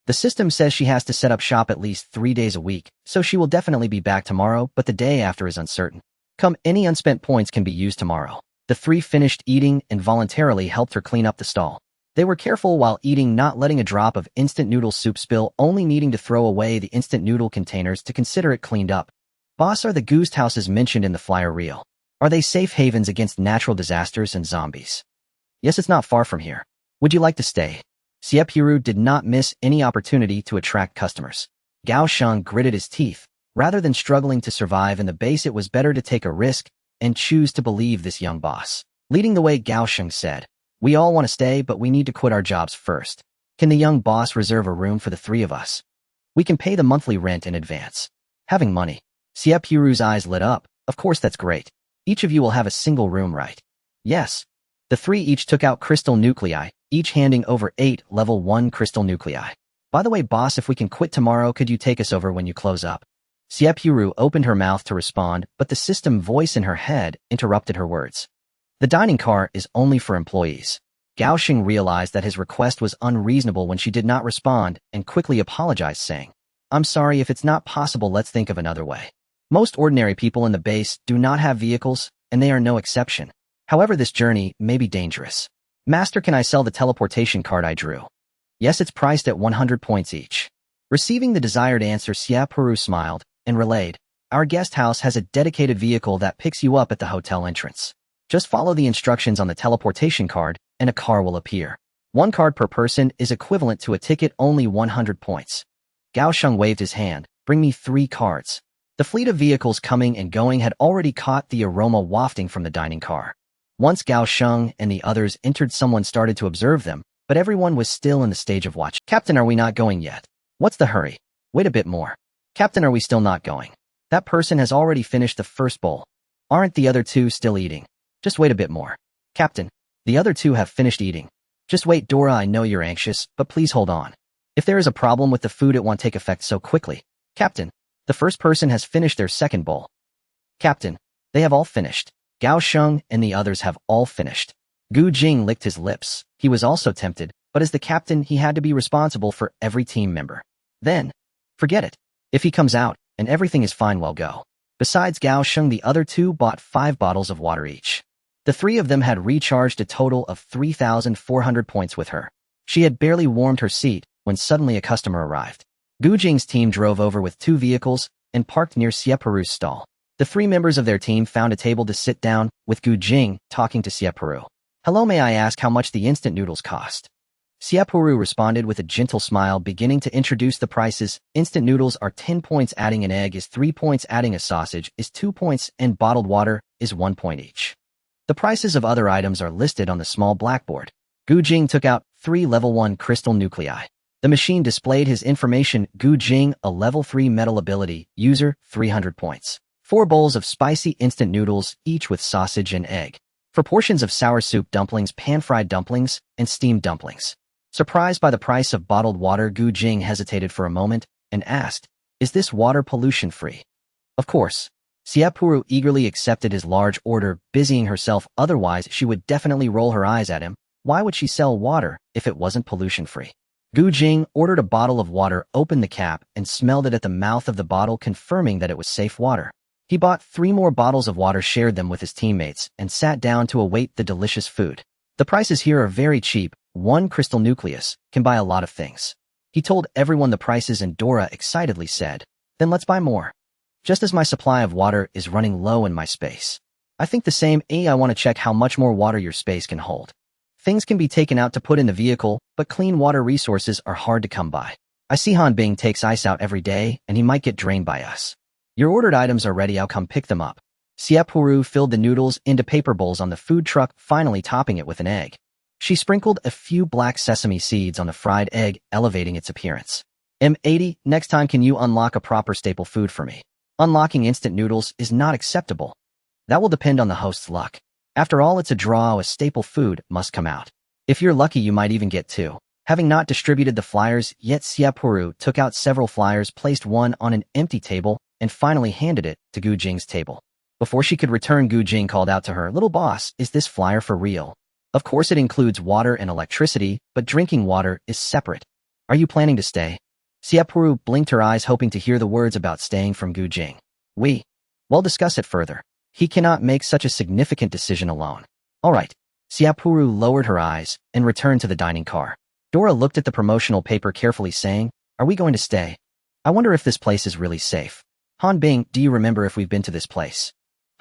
The system says she has to set up shop at least 3 days a week, so she will definitely be back tomorrow, but the day after is uncertain. Any unspent points can be used tomorrow. The 3 finished eating and voluntarily helped her clean up the stall. They were careful while eating, not letting a drop of instant noodle soup spill, only needing to throw away the instant noodle containers to consider it cleaned up. "Boss, are the ghost houses mentioned in the flyer real? Are they safe havens against natural disasters and zombies?" "Yes, it's not far from here. Would you like to stay?" Xie Purou did not miss any opportunity to attract customers. Gao Sheng gritted his teeth. Rather than struggling to survive in the base, it was better to take a risk and choose to believe this young boss. Leading the way, Gao Sheng said, "We all want to stay, but we need to quit our jobs first. Can the young boss reserve a room for the 3 of us? We can pay the monthly rent in advance." Having money. Xie Purou's eyes lit up. "Of course, that's great. Each of you will have a single room, right?" "Yes." The 3 each took out crystal nuclei, each handing over 8 level 1 crystal nuclei. "By the way, boss, if we can quit tomorrow, could you take us over when you close up?" Xie Purou opened her mouth to respond, but the system voice in her head interrupted her words. "The dining car is only for employees." Gao Sheng realized that his request was unreasonable when she did not respond and quickly apologized, saying, "I'm sorry, if it's not possible, let's think of another way. Most ordinary people in the base do not have vehicles, and they are no exception. However, this journey may be dangerous. Master, can I sell the teleportation card I drew?" "Yes, it's priced at 100 points each." Receiving the desired answer, Xie Purou smiled and relayed, "Our guest house has a dedicated vehicle that picks you up at the hotel entrance. Just follow the instructions on the teleportation card, and a car will appear. 1 card per person is equivalent to a ticket, only 100 points. Gao Sheng waved his hand. "Bring me 3 cards. The fleet of vehicles coming and going had already caught the aroma wafting from the dining car. Once Gao Sheng and the others entered, someone started to observe them, but everyone was still in the stage of watch. "Captain, are we not going yet? What's the hurry? Wait a bit more. Captain, are we still not going? That person has already finished the first bowl. Aren't the other 2 still eating? Just wait a bit more. Captain, the other 2 have finished eating. Just wait, Dora, I know you're anxious, but please hold on. If there is a problem with the food, it won't take effect so quickly. Captain, the first person has finished their second bowl. Captain, they have all finished. Gao Sheng and the others have all finished." Gu Jing licked his lips. He was also tempted, but as the captain, he had to be responsible for every team member. Then, forget it. If he comes out and everything is fine, well, go. Besides Gao Sheng, the other 2 bought 5 bottles of water each. The 3 of them had recharged a total of 3,400 points with her. She had barely warmed her seat when suddenly a customer arrived. Gu Jing's team drove over with 2 vehicles and parked near Xie Purou's stall. The 3 members of their team found a table to sit down, with Gu Jing talking to Xie Purou. "Hello, may I ask how much the instant noodles cost?" Xie Purou responded with a gentle smile, beginning to introduce the prices. "Instant noodles are 10 points, adding an egg is 3 points, adding a sausage is 2 points, and bottled water is 1 point each." The prices of other items are listed on the small blackboard. Gu Jing took out 3 level 1 crystal nuclei. The machine displayed his information. Gu Jing, a level 3 metal ability, user, 300 points. 4 bowls of spicy instant noodles, each with sausage and egg. 4 portions of sour soup dumplings, pan-fried dumplings, and steamed dumplings. Surprised by the price of bottled water, Gu Jing hesitated for a moment and asked, "Is this water pollution-free?" "Of course." Xie Purou eagerly accepted his large order, busying herself, otherwise she would definitely roll her eyes at him. Why would she sell water if it wasn't pollution-free? Gu Jing ordered a bottle of water, opened the cap, and smelled it at the mouth of the bottle, confirming that it was safe water. He bought 3 more bottles of water, shared them with his teammates, and sat down to await the delicious food. The prices here are very cheap. 1 crystal nucleus can buy a lot of things. He told everyone the prices and Dora excitedly said, "Then let's buy more." Just as my supply of water is running low in my space. I think the same. I want to check how much more water your space can hold. Things can be taken out to put in the vehicle, but clean water resources are hard to come by. I see Han Bing takes ice out every day, and he might get drained by us. Your ordered items are ready, I'll come pick them up. Xie Purou filled the noodles into paper bowls on the food truck, finally topping it with an egg. She sprinkled a few black sesame seeds on the fried egg, elevating its appearance. M80, next time can you unlock a proper staple food for me? Unlocking instant noodles is not acceptable. That will depend on the host's luck. After all, it's a draw, a staple food must come out. If you're lucky, you might even get two. Having not distributed the flyers yet, Xie Purou took out several flyers, placed one on an empty table, and finally handed it to Gu Jing's table. Before she could return, Gu Jing called out to her, "Little boss, is this flyer for real? Of course it includes water and electricity, but drinking water is separate. Are you planning to stay?" Xie Purou blinked her eyes, hoping to hear the words about staying from Gu Jing. We'll discuss it further. He cannot make such a significant decision alone. All right. Xie Purou lowered her eyes and returned to the dining car. Dora looked at the promotional paper carefully, saying, "Are we going to stay? I wonder if this place is really safe. Han Bing, do you remember if we've been to this place?"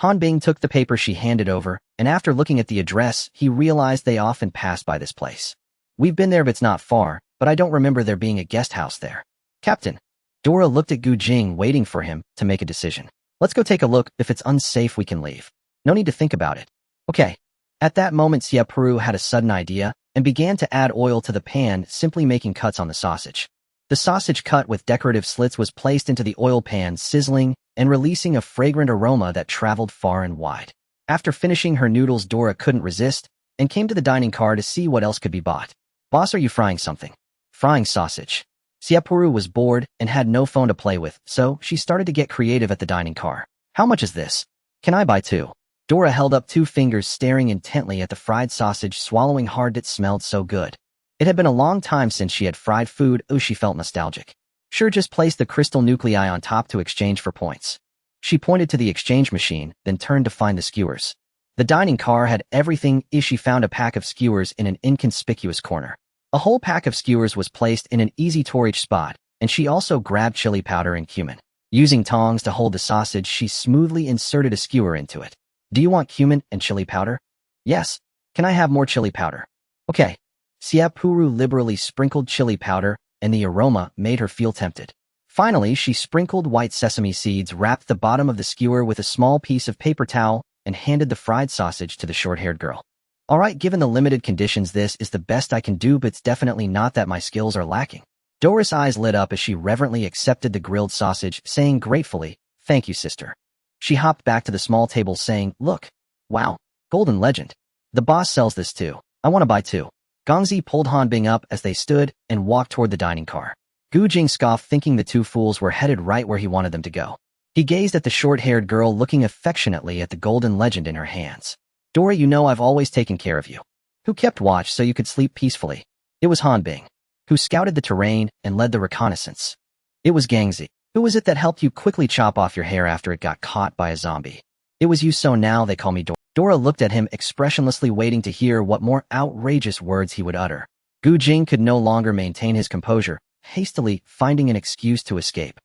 Han Bing took the paper she handed over, and after looking at the address, he realized they often passed by this place. "We've been there, but it's not far, but I don't remember there being a guest house there." "Captain." Dora looked at Gu Jing, waiting for him to make a decision. "Let's go take a look. If it's unsafe, we can leave. No need to think about it." "Okay." At that moment, Xie Purou had a sudden idea and began to add oil to the pan, simply making cuts on the sausage. The sausage cut with decorative slits was placed into the oil pan, sizzling and releasing a fragrant aroma that traveled far and wide. After finishing her noodles, Dora couldn't resist and came to the dining car to see what else could be bought. "Boss, are you frying something?" "Frying sausage." Xie Purou was bored and had no phone to play with, so she started to get creative at the dining car. "How much is this? Can I buy two?" Dora held up 2 fingers, staring intently at the fried sausage, swallowing hard. It smelled so good. It had been a long time since she had fried food. She felt nostalgic. "Sure, just place the crystal nuclei on top to exchange for points." She pointed to the exchange machine, then turned to find the skewers. The dining car had everything. She found a pack of skewers in an inconspicuous corner. A whole pack of skewers was placed in an easy to reach spot, and she also grabbed chili powder and cumin. Using tongs to hold the sausage, she smoothly inserted a skewer into it. "Do you want cumin and chili powder?" "Yes." "Can I have more chili powder?" "Okay." Xie Purou liberally sprinkled chili powder, and the aroma made her feel tempted. Finally, she sprinkled white sesame seeds, wrapped the bottom of the skewer with a small piece of paper towel, and handed the fried sausage to the short-haired girl. "All right, given the limited conditions, this is the best I can do, but it's definitely not that my skills are lacking." Dora's eyes lit up as she reverently accepted the grilled sausage, saying gratefully, "Thank you, sister." She hopped back to the small table, saying, "Look. Wow. Golden Legend. The boss sells this too. I want to buy two." Gongzi pulled Han Bing up as they stood and walked toward the dining car. Gu Jing scoffed, thinking the 2 fools were headed right where he wanted them to go. He gazed at the short-haired girl, looking affectionately at the Golden Legend in her hands. "Dora, you know I've always taken care of you. Who kept watch so you could sleep peacefully?" "It was Han Bing." "Who scouted the terrain and led the reconnaissance?" "It was Gangzi." "Who was it that helped you quickly chop off your hair after it got caught by a zombie?" "It was you, so now they call me Dora." Dora looked at him expressionlessly, waiting to hear what more outrageous words he would utter. Gu Jing could no longer maintain his composure, hastily finding an excuse to escape.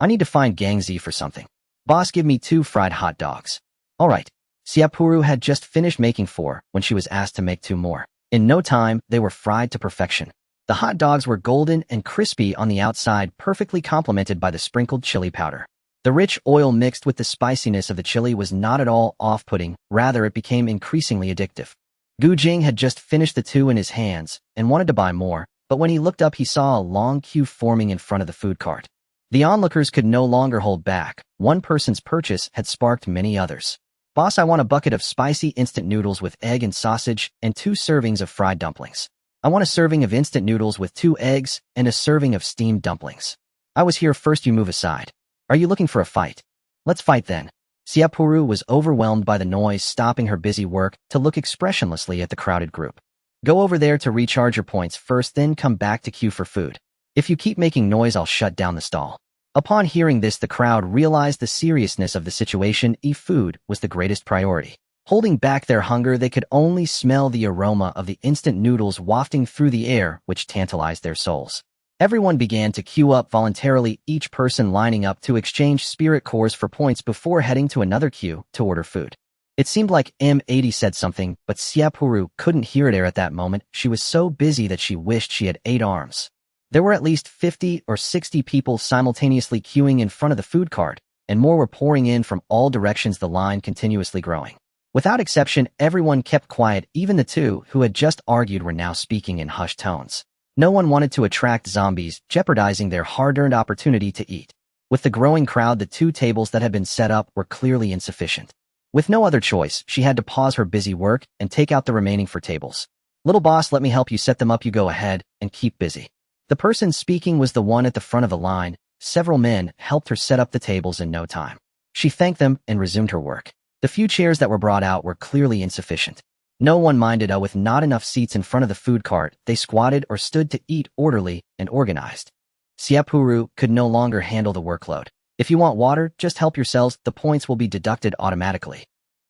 I need to find Gangzi for something." "Boss, give me 2 fried hot dogs." "All right." Xie Purou had just finished making 4 when she was asked to make 2 more. In no time, they were fried to perfection. The hot dogs were golden and crispy on the outside, perfectly complemented by the sprinkled chili powder. The rich oil mixed with the spiciness of the chili was not at all off-putting, rather it became increasingly addictive. Gu Jing had just finished the 2 in his hands and wanted to buy more, but when he looked up he saw a long queue forming in front of the food cart. The onlookers could no longer hold back. One person's purchase had sparked many others. "Boss, I want a bucket of spicy instant noodles with egg and sausage and 2 servings of fried dumplings. I want a serving of instant noodles with 2 eggs and a serving of steamed dumplings." "I was here first, you move aside. Are you looking for a fight?" "Let's fight then." Xie Purou was overwhelmed by the noise, stopping her busy work to look expressionlessly at the crowded group. "Go over there to recharge your points first, then come back to queue for food. If you keep making noise, I'll shut down the stall." Upon hearing this, the crowd realized the seriousness of the situation. Food was the greatest priority. Holding back their hunger, they could only smell the aroma of the instant noodles wafting through the air, which tantalized their souls. Everyone began to queue up voluntarily, each person lining up to exchange spirit cores for points before heading to another queue to order food. It seemed like M80 said something, but Xie Purou couldn't hear it at that moment. She was so busy that she wished she had 8 arms. There were at least 50 or 60 people simultaneously queuing in front of the food cart, and more were pouring in from all directions, the line continuously growing. Without exception, everyone kept quiet. Even the two who had just argued were now speaking in hushed tones. No one wanted to attract zombies, jeopardizing their hard-earned opportunity to eat. With the growing crowd, the 2 tables that had been set up were clearly insufficient. With no other choice, she had to pause her busy work and take out the remaining 4 tables. "Little boss, let me help you set them up. You go ahead and keep busy." The person speaking was the one at the front of the line. Several men helped her set up the tables in no time. She thanked them and resumed her work. The few chairs that were brought out were clearly insufficient. No one minded with not enough seats in front of the food cart. They squatted or stood to eat orderly and organized. Xie Purou could no longer handle the workload. "If you want water, just help yourselves. The points will be deducted automatically."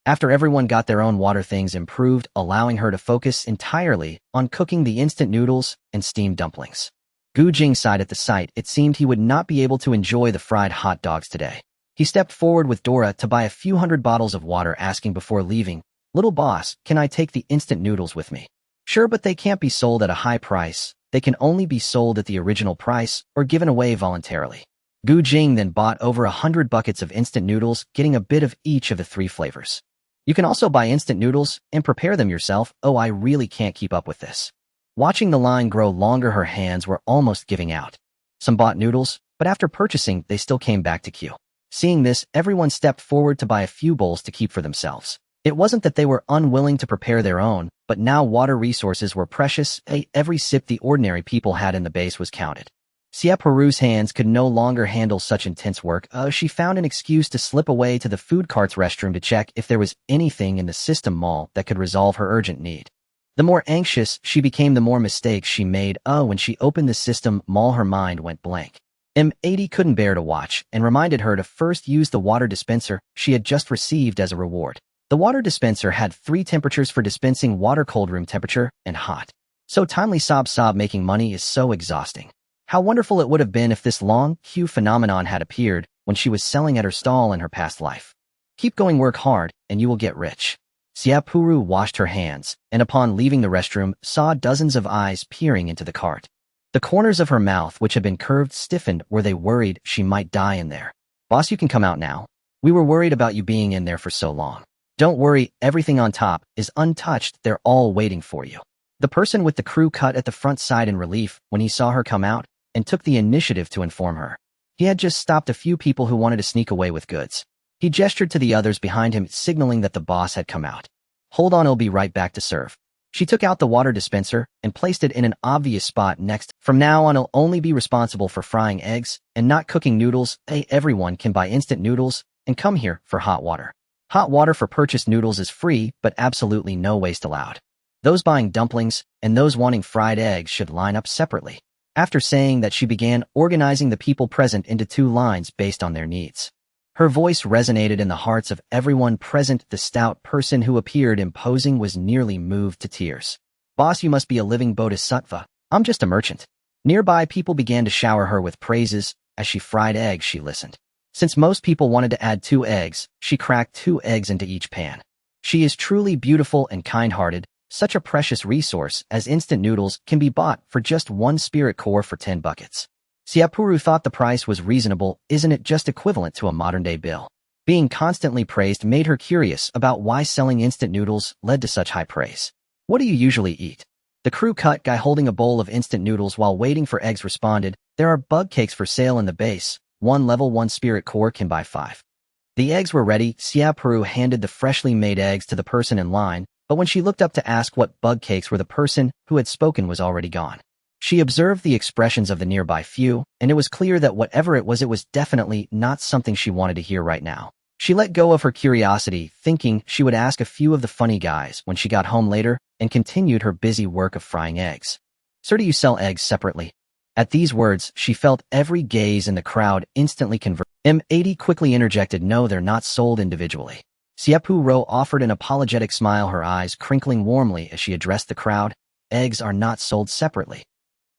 After everyone got their own water, things improved, allowing her to focus entirely on cooking the instant noodles and steamed dumplings. Gu Jing sighed at the sight. It seemed he would not be able to enjoy the fried hot dogs today. He stepped forward with Dora to buy a few hundred bottles of water, asking before leaving, "Little boss, can I take the instant noodles with me?" "Sure, but they can't be sold at a high price. They can only be sold at the original price or given away voluntarily." Gu Jing then bought over 100 buckets of instant noodles, getting a bit of each of the 3 flavors. "You can also buy instant noodles and prepare them yourself." "Oh, I really can't keep up with this." Watching the line grow longer, her hands were almost giving out. Some bought noodles, but after purchasing, they still came back to queue. Seeing this, everyone stepped forward to buy a few bowls to keep for themselves. It wasn't that they were unwilling to prepare their own, but now water resources were precious. Every sip the ordinary people had in the base was counted. Xie Purou's hands could no longer handle such intense work. She found an excuse to slip away to the food cart's restroom to check if there was anything in the system mall that could resolve her urgent need. The more anxious she became, the more mistakes she made. When she opened the system mall, her mind went blank. M80 couldn't bear to watch and reminded her to first use the water dispenser she had just received as a reward. The water dispenser had 3 temperatures for dispensing water: cold, room temperature, and hot. So timely. Sob. Making money is so exhausting. How wonderful it would have been if this long queue phenomenon had appeared when she was selling at her stall in her past life. Keep going, work hard, and you will get rich. Xie Purou washed her hands, and upon leaving the restroom, saw dozens of eyes peering into the cart. The corners of her mouth, which had been curved, stiffened. Were they worried she might die in there? "Boss, you can come out now. We were worried about you being in there for so long." "Don't worry, everything on top is untouched. They're all waiting for you." The person with the crew cut at the front sighed in relief when he saw her come out and took the initiative to inform her. He had just stopped a few people who wanted to sneak away with goods. He gestured to the others behind him, signaling that the boss had come out. "Hold on, I'll be right back to serve." She took out the water dispenser and placed it in an obvious spot next. "From now on, I'll only be responsible for frying eggs and not cooking noodles. Everyone can buy instant noodles and come here for hot water. Hot water for purchased noodles is free, but absolutely no waste allowed. Those buying dumplings and those wanting fried eggs should line up separately." After saying that, she began organizing the people present into 2 lines based on their needs. Her voice resonated in the hearts of everyone present. The stout person who appeared imposing was nearly moved to tears. "Boss, you must be a living bodhisattva. I'm just a merchant." Nearby people began to shower her with praises. As she fried eggs, she listened. Since most people wanted to add 2 eggs, she cracked 2 eggs into each pan. "She is truly beautiful and kind-hearted. Such a precious resource as instant noodles can be bought for just 1 spirit core for 10 buckets. Xie Purou thought the price was reasonable. Isn't it just equivalent to a modern-day bill? Being constantly praised made her curious about why selling instant noodles led to such high praise. "What do you usually eat?" The crew cut guy holding a bowl of instant noodles while waiting for eggs responded. "There are bug cakes for sale in the base. 1 level 1 spirit core can buy 5. The eggs were ready. Xie Purou handed the freshly made eggs to the person in line, but when she looked up to ask what bug cakes were, the person who had spoken was already gone. She observed the expressions of the nearby few, and it was clear that whatever it was definitely not something she wanted to hear right now. She let go of her curiosity, thinking she would ask a few of the funny guys when she got home later, and continued her busy work of frying eggs. "Sir, do you sell eggs separately?" At these words, she felt every gaze in the crowd instantly convert. M80 quickly interjected, "No, they're not sold individually." Xie Purou offered an apologetic smile, her eyes crinkling warmly as she addressed the crowd. "Eggs are not sold separately."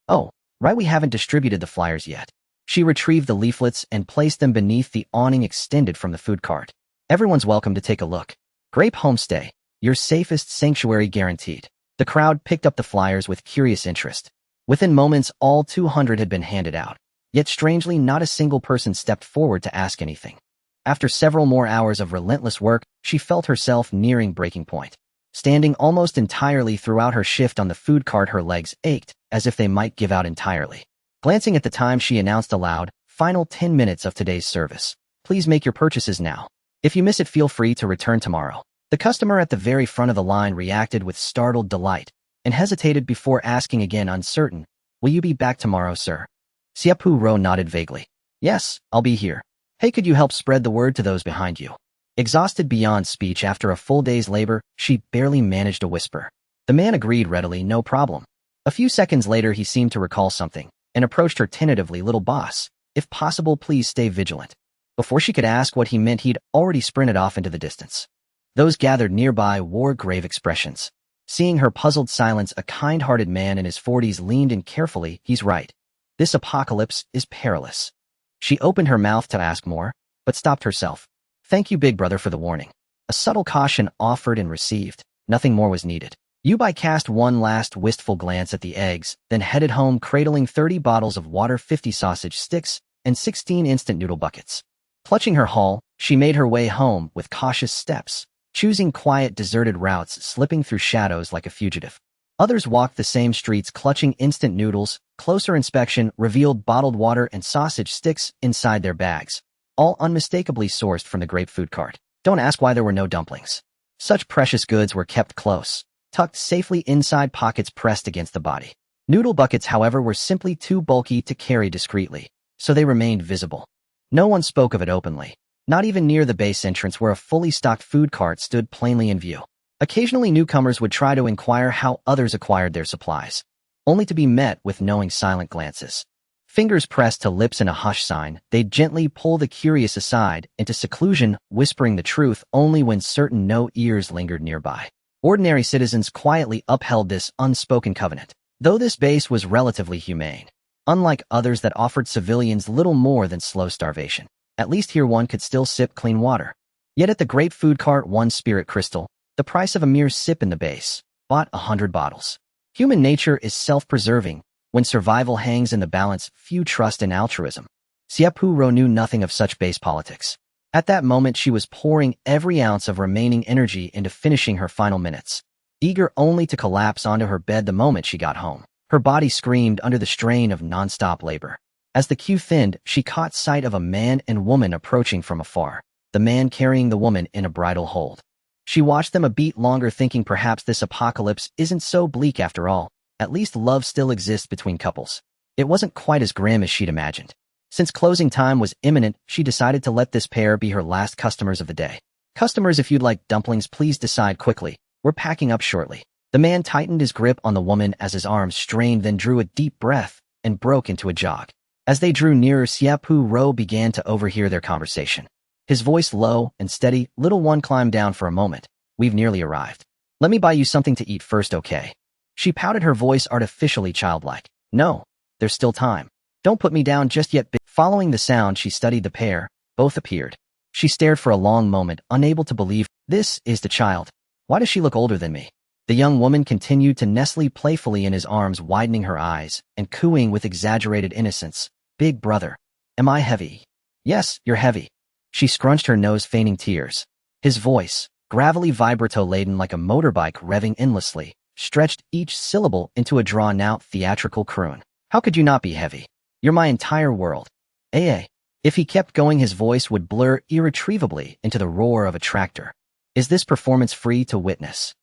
"Oh, Right, we haven't distributed the flyers yet. She retrieved the leaflets and placed them beneath the awning extended from the food cart. Everyone's welcome to take a look. Grape Homestay, your safest sanctuary guaranteed. The crowd picked up the flyers with curious interest. Within moments, all 200 had been handed out. Yet strangely, not a single person stepped forward to ask anything. After several more hours of relentless work, she felt herself nearing breaking point. Standing almost entirely throughout her shift on the food cart, her legs ached, as if they might give out entirely. Glancing at the time, she announced aloud, "Final 10 minutes of today's service. Please make your purchases now. If you miss it, feel free to return tomorrow." The customer at the very front of the line reacted with startled delight and hesitated before asking again, uncertain, "Will you be back tomorrow, sir?" Xie Purou nodded vaguely. "Yes, I'll be here. Hey, could you help spread the word to those behind you?" Exhausted beyond speech after a full day's labor, she barely managed a whisper. The man agreed readily, "No problem." A few seconds later, he seemed to recall something and approached her tentatively, "Little boss, if possible, please stay vigilant." Before she could ask what he meant, he'd already sprinted off into the distance. Those gathered nearby wore grave expressions. Seeing her puzzled silence, a kind-hearted man in his 40s leaned in carefully. "He's right. This apocalypse is perilous." She opened her mouth to ask more, but stopped herself. "Thank you, big brother, for the warning." A subtle caution offered and received. Nothing more was needed. Yubai cast one last wistful glance at the eggs, then headed home cradling 30 bottles of water, 50 sausage sticks, and 16 instant noodle buckets. Clutching her haul, she made her way home with cautious steps, choosing quiet, deserted routes, slipping through shadows like a fugitive. Others walked the same streets clutching instant noodles. Closer inspection revealed bottled water and sausage sticks inside their bags, all unmistakably sourced from the grape food cart. Don't ask why there were no dumplings. Such precious goods were kept close, tucked safely inside pockets pressed against the body. Noodle buckets, however, were simply too bulky to carry discreetly, so they remained visible. No one spoke of it openly, not even near the base entrance where a fully stocked food cart stood plainly in view. Occasionally, newcomers would try to inquire how others acquired their supplies, only to be met with knowing silent glances. Fingers pressed to lips in a hush sign, they'd gently pull the curious aside into seclusion, whispering the truth only when certain no ears lingered nearby. Ordinary citizens quietly upheld this unspoken covenant, though this base was relatively humane. Unlike others that offered civilians little more than slow starvation, at least here one could still sip clean water. Yet at the grape food cart, one spirit crystal, the price of a mere sip in the base, bought 100 bottles. Human nature is self-preserving. When survival hangs in the balance, few trust in altruism. Xie Purou knew nothing of such base politics. At that moment, she was pouring every ounce of remaining energy into finishing her final minutes, eager only to collapse onto her bed the moment she got home. Her body screamed under the strain of non-stop labor. As the queue thinned, she caught sight of a man and woman approaching from afar, the man carrying the woman in a bridal hold. She watched them a beat longer, thinking perhaps this apocalypse isn't so bleak after all. At least love still exists between couples. It wasn't quite as grim as she'd imagined. Since closing time was imminent, she decided to let this pair be her last customers of the day. "Customers, if you'd like dumplings, please decide quickly. We're packing up shortly." The man tightened his grip on the woman as his arms strained, then drew a deep breath and broke into a jog. As they drew nearer, Xie Purou began to overhear their conversation. His voice low and steady. "Little one, climb down for a moment. We've nearly arrived. Let me buy you something to eat first, okay?" She pouted, her voice artificially childlike. "No, there's still time. Don't put me down just yet." Following the sound, she studied the pair. Both appeared. She stared for a long moment, unable to believe. "This is the child. Why does she look older than me?" The young woman continued to nestle playfully in his arms, widening her eyes and cooing with exaggerated innocence. "Big brother, am I heavy?" "Yes, you're heavy." She scrunched her nose, feigning tears. His voice, gravelly vibrato-laden like a motorbike revving endlessly, stretched each syllable into a drawn-out theatrical croon. "How could you not be heavy? You're my entire world." If he kept going, his voice would blur irretrievably into the roar of a tractor. Is this performance free to witness?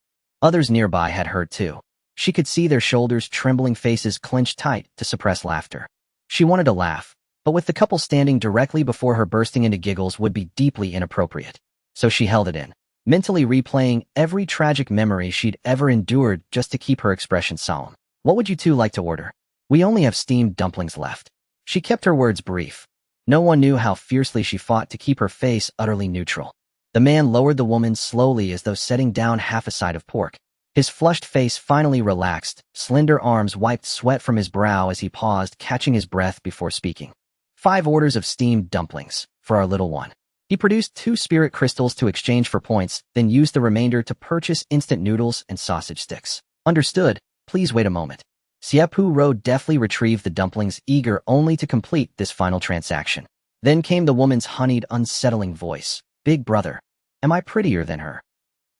Others nearby had heard too. She could see their shoulders, trembling faces clenched tight to suppress laughter. She wanted to laugh, but with the couple standing directly before her, bursting into giggles would be deeply inappropriate. So she held it in, mentally replaying every tragic memory she'd ever endured just to keep her expression solemn. "What would you two like to order? We only have steamed dumplings left." She kept her words brief. No one knew how fiercely she fought to keep her face utterly neutral. The man lowered the woman slowly, as though setting down half a side of pork. His flushed face finally relaxed, slender arms wiped sweat from his brow as he paused, catching his breath before speaking. 5 orders of steamed dumplings, for our little one. He produced 2 spirit crystals to exchange for points, then used the remainder to purchase instant noodles and sausage sticks. Understood, please wait a moment. Xie Purou deftly retrieved the dumplings, eager only to complete this final transaction. Then came the woman's honeyed, unsettling voice. Big brother, am I prettier than her?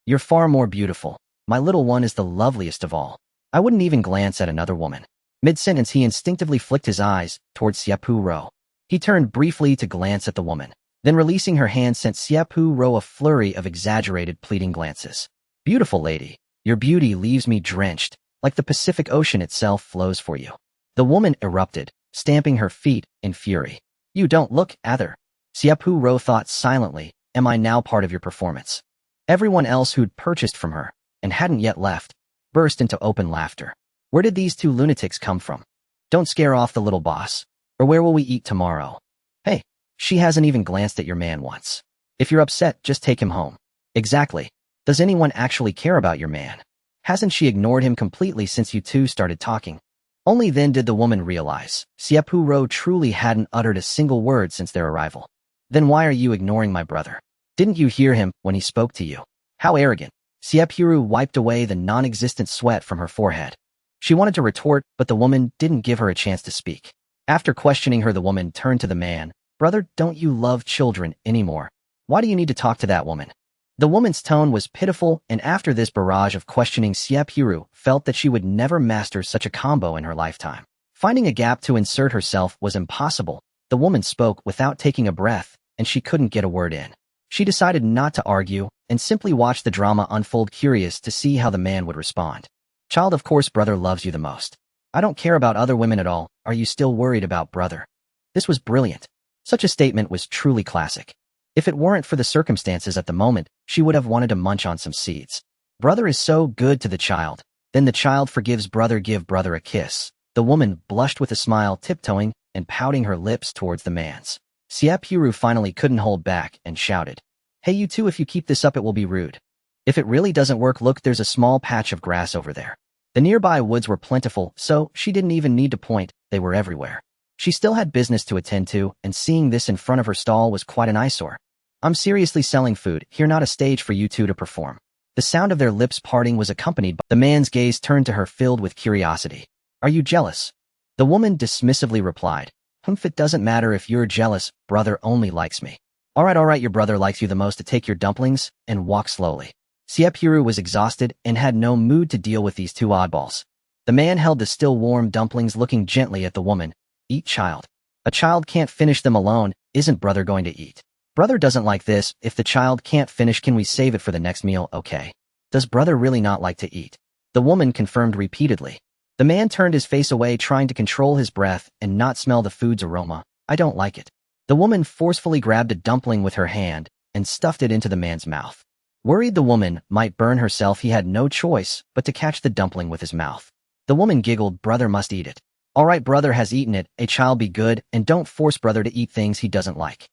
You're far more beautiful. My little one is the loveliest of all. I wouldn't even glance at another woman. Mid-sentence, he instinctively flicked his eyes towards Xie Purou. He turned briefly to glance at the woman. Then releasing her hand sent Xie Purou a flurry of exaggerated, pleading glances. Beautiful lady, your beauty leaves me drenched, like the Pacific Ocean itself flows for you. The woman erupted, stamping her feet in fury. You don't look either. Xie Purou thought silently, am I now part of your performance? Everyone else who'd purchased from her, and hadn't yet left, burst into open laughter. Where did these 2 lunatics come from? Don't scare off the little boss. Or where will we eat tomorrow? Hey, she hasn't even glanced at your man once. If you're upset, just take him home. Exactly. Does anyone actually care about your man? Hasn't she ignored him completely since you 2 started talking? Only then did the woman realize Xie Purou truly hadn't uttered a single word since their arrival. Then why are you ignoring my brother? Didn't you hear him when he spoke to you? How arrogant. Xie Purou wiped away the non-existent sweat from her forehead. She wanted to retort, but the woman didn't give her a chance to speak. After questioning her, the woman turned to the man. Brother, don't you love children anymore? Why do you need to talk to that woman? The woman's tone was pitiful, and after this barrage of questioning, Xie Purou felt that she would never master such a combo in her lifetime. Finding a gap to insert herself was impossible. The woman spoke without taking a breath, and she couldn't get a word in. She decided not to argue, and simply watched the drama unfold, curious to see how the man would respond. Child, of course brother loves you the most. I don't care about other women at all. Are you still worried about brother? This was brilliant. Such a statement was truly classic. If it weren't for the circumstances at the moment, she would have wanted to munch on some seeds. Brother is so good to the child. Then the child forgives brother. Give brother a kiss. The woman blushed with a smile, tiptoeing and pouting her lips towards the man's. Xie Purou finally couldn't hold back and shouted, Hey you 2, if you keep this up it will be rude. If it really doesn't work, look, there's a small patch of grass over there. The nearby woods were plentiful, so she didn't even need to point, they were everywhere. She still had business to attend to, and seeing this in front of her stall was quite an eyesore. I'm seriously selling food here, not a stage for you 2 to perform. The sound of their lips parting was accompanied by the man's gaze turned to her, filled with curiosity. Are you jealous? The woman dismissively replied, It doesn't matter if you're jealous, brother only likes me. Alright, your brother likes you the most. To take your dumplings and walk slowly. Xie Purou was exhausted and had no mood to deal with these 2 oddballs. The man held the still warm dumplings, looking gently at the woman. Eat, child. A child can't finish them alone. Isn't brother going to eat? Brother doesn't like this. If the child can't finish, can we save it for the next meal? Okay. Does brother really not like to eat? The woman confirmed repeatedly. The man turned his face away, trying to control his breath and not smell the food's aroma. I don't like it. The woman forcefully grabbed a dumpling with her hand and stuffed it into the man's mouth. Worried the woman might burn herself, he had no choice but to catch the dumpling with his mouth. The woman giggled, brother must eat it. Alright, brother has eaten it. A child, be good and don't force brother to eat things he doesn't like.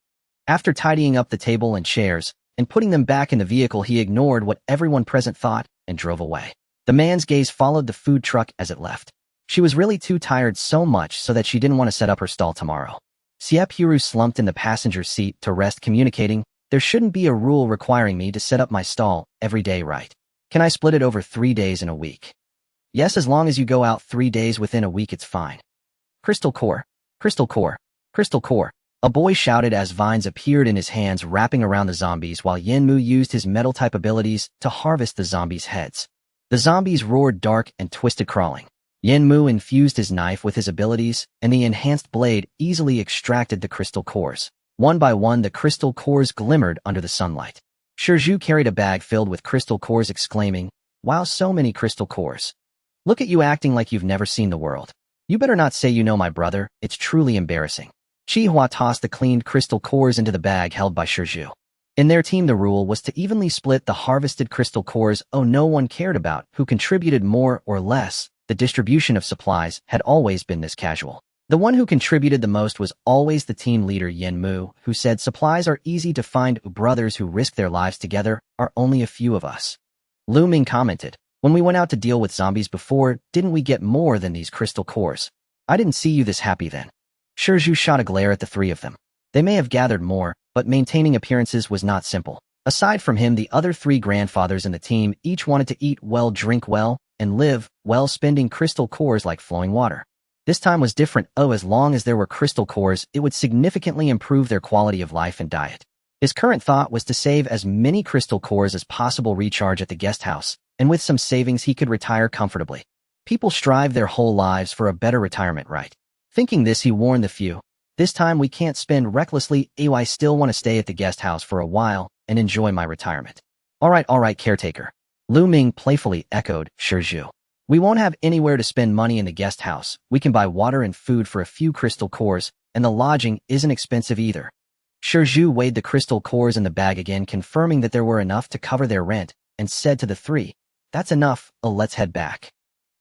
After tidying up the table and chairs and putting them back in the vehicle, he ignored what everyone present thought and drove away. The man's gaze followed the food truck as it left. She was really too tired, so much so that she didn't want to set up her stall tomorrow. Xie Purou slumped in the passenger seat to rest, communicating, there shouldn't be a rule requiring me to set up my stall every day, right? Can I split it over 3 days in a week? Yes, as long as you go out 3 days within a week, it's fine. Crystal core, crystal core, crystal core. A boy shouted as vines appeared in his hands, wrapping around the zombies, while Yanmu used his metal-type abilities to harvest the zombies' heads. The zombies roared, dark and twisted, crawling. Yanmu infused his knife with his abilities, and the enhanced blade easily extracted the crystal cores. One by one, the crystal cores glimmered under the sunlight. Shizhu carried a bag filled with crystal cores, exclaiming, wow, so many crystal cores. Look at you acting like you've never seen the world. You better not say you know my brother, it's truly embarrassing. Chihua tossed the cleaned crystal cores into the bag held by Shizhu. In their team, the rule was to evenly split the harvested crystal cores. No one cared about who contributed more or less. The distribution of supplies had always been this casual. The one who contributed the most was always the team leader, Yanmu, who said supplies are easy to find. Brothers who risk their lives together are only a few of us. Lu Ming commented, When we went out to deal with zombies before, didn't we get more than these crystal cores? I didn't see you this happy then. Shizhu shot a glare at the three of them. They may have gathered more, but maintaining appearances was not simple. Aside from him, the other three grandfathers in the team each wanted to eat well, drink well, and live well, spending crystal cores like flowing water. This time was different. As long as there were crystal cores, it would significantly improve their quality of life and diet. His current thought was to save as many crystal cores as possible, recharge at the guest house, and with some savings he could retire comfortably. People strive their whole lives for a better retirement, right? Thinking this, he warned the few, "This time we can't spend recklessly. I still want to stay at the guest house for a while and enjoy my retirement." All right, caretaker. Lu Ming playfully echoed Shizhu. "We won't have anywhere to spend money in the guest house. We can buy water and food for a few crystal cores, and the lodging isn't expensive either." Shizhu weighed the crystal cores in the bag again, confirming that there were enough to cover their rent, and said to the three, "That's enough, let's head back."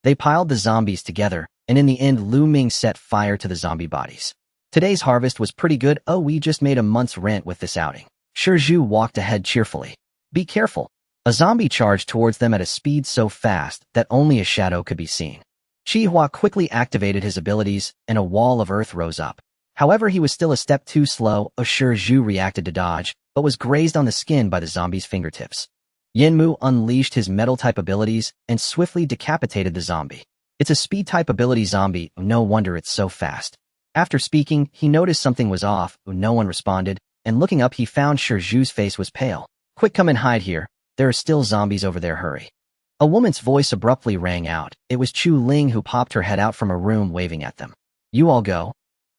They piled the zombies together, and in the end Lu Ming set fire to the zombie bodies. "Today's harvest was pretty good. We just made a month's rent with this outing." Shizhu walked ahead cheerfully. "Be careful." A zombie charged towards them at a speed so fast that only a shadow could be seen. Xie quickly activated his abilities, and a wall of earth rose up. However, he was still a step too slow. Shizhu reacted to dodge, but was grazed on the skin by the zombie's fingertips. Yanmu unleashed his metal-type abilities and swiftly decapitated the zombie. "It's a speed-type ability zombie. No wonder it's so fast." After speaking, he noticed something was off. No one responded, and looking up he found Shizhu's face was pale. "Quick, come and hide here. There are still zombies over there, hurry." A woman's voice abruptly rang out. It was Chu Ling, who popped her head out from a room waving at them. "You all go."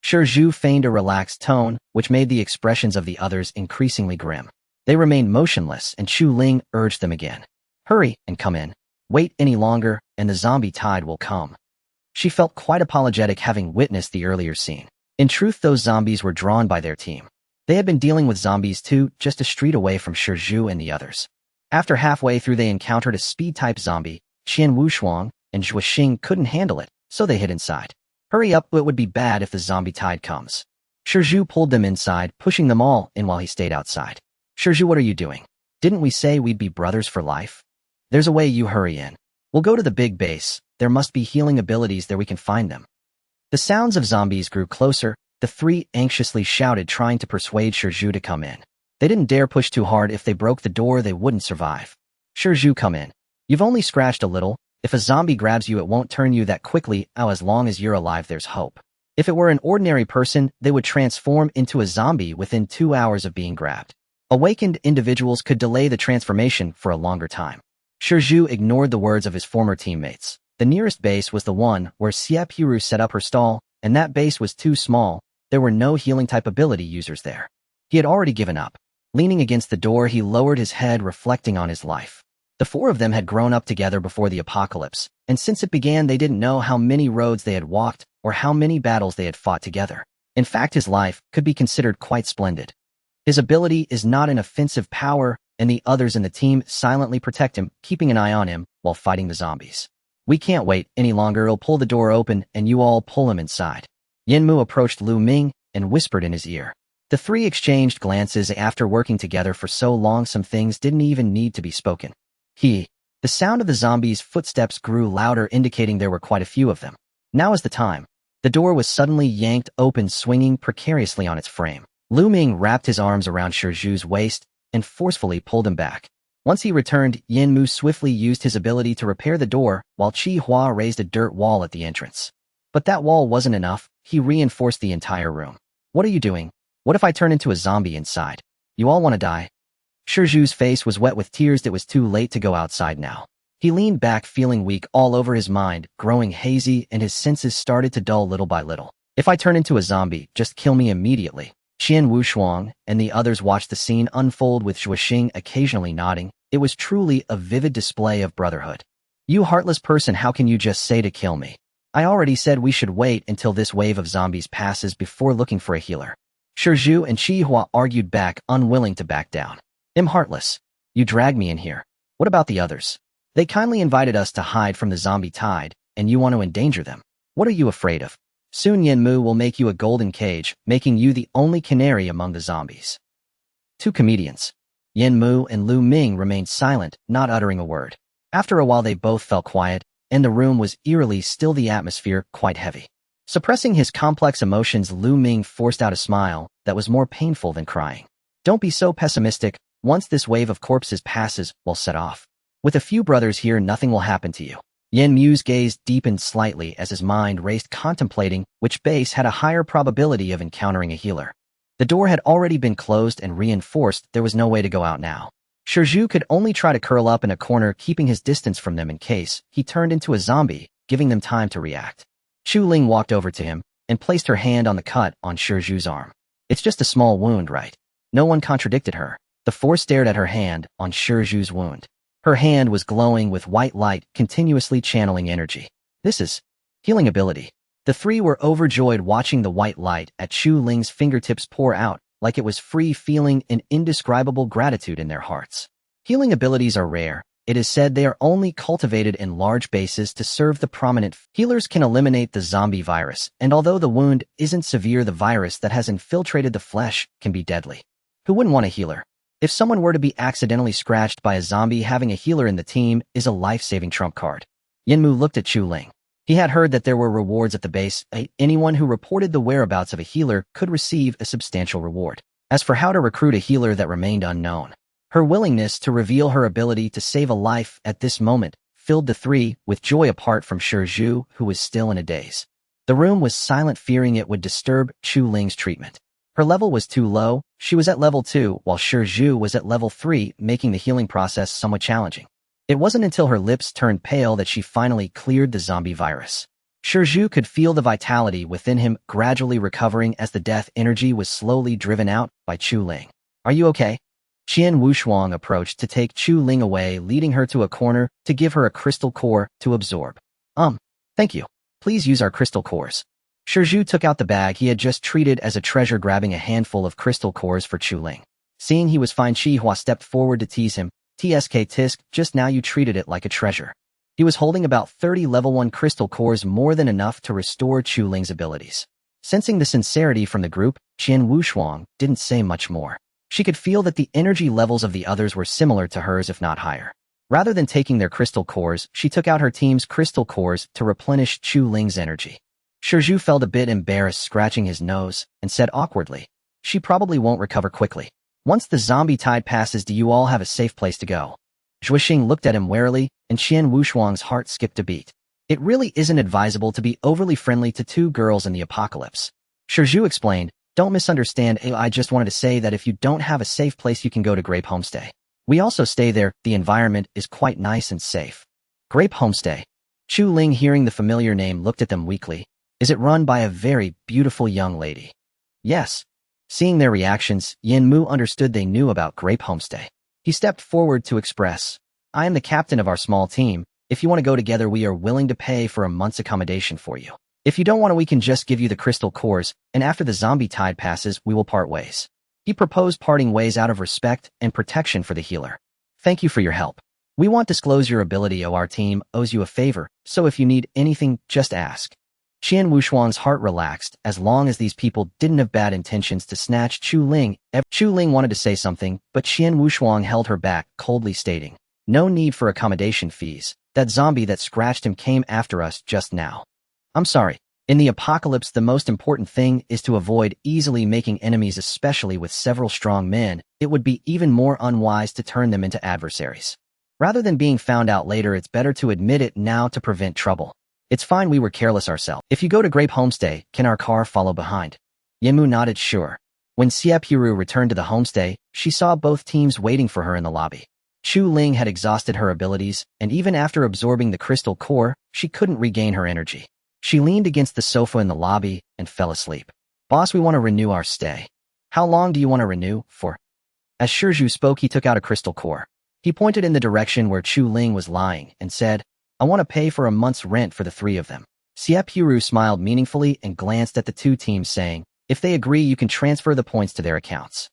Shizhu feigned a relaxed tone, which made the expressions of the others increasingly grim. They remained motionless, and Chu Ling urged them again. "Hurry and come in. Wait any longer, and the zombie tide will come." She felt quite apologetic, having witnessed the earlier scene. In truth, those zombies were drawn by their team. They had been dealing with zombies too, just a street away from Shizhu and the others. After halfway through, they encountered a speed-type zombie. Qian Wushuang and Zhuo Xing couldn't handle it, so they hid inside. "Hurry up, it would be bad if the zombie tide comes." Shizhu pulled them inside, pushing them all in while he stayed outside. "Shizhu, what are you doing? Didn't we say we'd be brothers for life? There's a way, you hurry in. We'll go to the big base. There must be healing abilities there, we can find them." The sounds of zombies grew closer. The three anxiously shouted, trying to persuade Shizhu to come in. They didn't dare push too hard. If they broke the door, they wouldn't survive. "Shizhu, come in. You've only scratched a little. If a zombie grabs you, it won't turn you that quickly. As long as you're alive, there's hope. If it were an ordinary person, they would transform into a zombie within 2 hours of being grabbed. Awakened individuals could delay the transformation for a longer time." Shizhu ignored the words of his former teammates. The nearest base was the one where Xie Purou set up her stall, and that base was too small. There were no healing-type ability users there. He had already given up. Leaning against the door, he lowered his head, reflecting on his life. The four of them had grown up together before the apocalypse, and since it began, they didn't know how many roads they had walked or how many battles they had fought together. In fact, his life could be considered quite splendid. His ability is not an offensive power, and the others in the team silently protect him, keeping an eye on him while fighting the zombies. "We can't wait any longer. He'll pull the door open, and you all pull him inside." Yanmu approached Lu Ming and whispered in his ear. The three exchanged glances. After working together for so long, some things didn't even need to be spoken. The sound of the zombies' footsteps grew louder, indicating there were quite a few of them. Now is the time. The door was suddenly yanked open, swinging precariously on its frame. Lu Ming wrapped his arms around Shizhu's waist and forcefully pulled him back. Once he returned, Yanmu swiftly used his ability to repair the door, while Qihua raised a dirt wall at the entrance. But that wall wasn't enough. He reinforced the entire room. "What are you doing? What if I turn into a zombie inside? You all want to die?" Shizhu's face was wet with tears. It was too late to go outside now. He leaned back, feeling weak all over, his mind growing hazy, and his senses started to dull little by little. "If I turn into a zombie, just kill me immediately." Qian Wushuang and the others watched the scene unfold, with Zhuo Xing occasionally nodding. It was truly a vivid display of brotherhood. "You heartless person, how can you just say to kill me? I already said we should wait until this wave of zombies passes before looking for a healer." Shizhu and Qihua argued back, unwilling to back down. "I'm heartless. You dragged me in here. What about the others? They kindly invited us to hide from the zombie tide, and you want to endanger them. What are you afraid of? Soon Yanmu will make you a golden cage, making you the only canary among the zombies." Two comedians, Yanmu and Lu Ming, remained silent, not uttering a word. After a while they both fell quiet, and the room was eerily still, the atmosphere quite heavy. Suppressing his complex emotions, Lu Ming forced out a smile that was more painful than crying. Don't be so pessimistic. Once this wave of corpses passes, we'll set off. With a few brothers here, nothing will happen to you. Yen Mu's gaze deepened slightly as his mind raced, contemplating which base had a higher probability of encountering a healer. The door had already been closed and reinforced. There was no way to go out now. Shizhu could only try to curl up in a corner, keeping his distance from them in case he turned into a zombie, giving them time to react. Chu Ling walked over to him and placed her hand on the cut on Shizhu's arm. It's just a small wound, right? No one contradicted her. The four stared at her hand on Shizhu's wound. Her hand was glowing with white light, continuously channeling energy. This is healing ability. The three were overjoyed watching the white light at Chu Ling's fingertips pour out, like it was free, feeling an indescribable gratitude in their hearts. Healing abilities are rare. It is said they are only cultivated in large bases to serve the prominent. Healers can eliminate the zombie virus, and although the wound isn't severe, the virus that has infiltrated the flesh can be deadly. Who wouldn't want a healer? If someone were to be accidentally scratched by a zombie, having a healer in the team is a life-saving trump card. Yenmu looked at Chu Ling. He had heard that there were rewards at the base. Anyone who reported the whereabouts of a healer could receive a substantial reward. As for how to recruit a healer, that remained unknown. Her willingness to reveal her ability to save a life at this moment filled the three with joy, apart from Shizhu, who was still in a daze. The room was silent, fearing it would disturb Chu Ling's treatment. Her level was too low. She was at level 2, while Shizhu was at level 3, making the healing process somewhat challenging. It wasn't until her lips turned pale that she finally cleared the zombie virus. Shizhu could feel the vitality within him gradually recovering as the death energy was slowly driven out by Chu Ling. Are you okay? Qian Wushuang approached to take Chu Ling away, leading her to a corner to give her a crystal core to absorb. Thank you. Please use our crystal cores. Shizhu took out the bag he had just treated as a treasure, grabbing a handful of crystal cores for Chu Ling. Seeing he was fine, Chi Hua stepped forward to tease him. TSK Tisk, just now you treated it like a treasure. He was holding about 30 level 1 crystal cores, more than enough to restore Chu Ling's abilities. Sensing the sincerity from the group, Qian Wushuang didn't say much more. She could feel that the energy levels of the others were similar to hers, if not higher. Rather than taking their crystal cores, she took out her team's crystal cores to replenish Chu Ling's energy. Shizhu felt a bit embarrassed, scratching his nose, and said awkwardly, "She probably won't recover quickly. Once the zombie tide passes, do you all have a safe place to go?" Zhuixing looked at him warily, and Qian Wushuang's heart skipped a beat. It really isn't advisable to be overly friendly to two girls in the apocalypse. Shizhu explained, "Don't misunderstand. I just wanted to say that if you don't have a safe place, you can go to Grape Homestay. We also stay there. The environment is quite nice and safe." Grape Homestay. Chu Ling, hearing the familiar name, looked at them weakly. Is it run by a very beautiful young lady? Yes. Seeing their reactions, Yen Mu understood they knew about Grape Homestay. He stepped forward to express, "I am the captain of our small team. If you want to go together, we are willing to pay for a month's accommodation for you. If you don't want to, we can just give you the crystal cores, and after the zombie tide passes, we will part ways." He proposed parting ways out of respect and protection for the healer. "Thank you for your help. We won't disclose your ability. Our team owes you a favor, so if you need anything, just ask." Qian Wushuang's heart relaxed. As long as these people didn't have bad intentions to snatch Chu Ling. Chu Ling wanted to say something, but Qian Wushuang held her back, coldly stating, "No need for accommodation fees. That zombie that scratched him came after us just now. I'm sorry. In the apocalypse, the most important thing is to avoid easily making enemies, especially with several strong men. It would be even more unwise to turn them into adversaries. Rather than being found out later, it's better to admit it now to prevent trouble. It's fine, we were careless ourselves. If you go to Grape Homestay, can our car follow behind?" Yemu nodded sure. When Xie Purou returned to the homestay, she saw both teams waiting for her in the lobby. Chu Ling had exhausted her abilities, and even after absorbing the crystal core, she couldn't regain her energy. She leaned against the sofa in the lobby and fell asleep. "Boss, we want to renew our stay." "How long do you want to renew for?" As Shizhu spoke, he took out a crystal core. He pointed in the direction where Chu Ling was lying and said, "I want to pay for a month's rent for the three of them." Xie Purou smiled meaningfully and glanced at the two teams, saying, "If they agree, you can transfer the points to their accounts.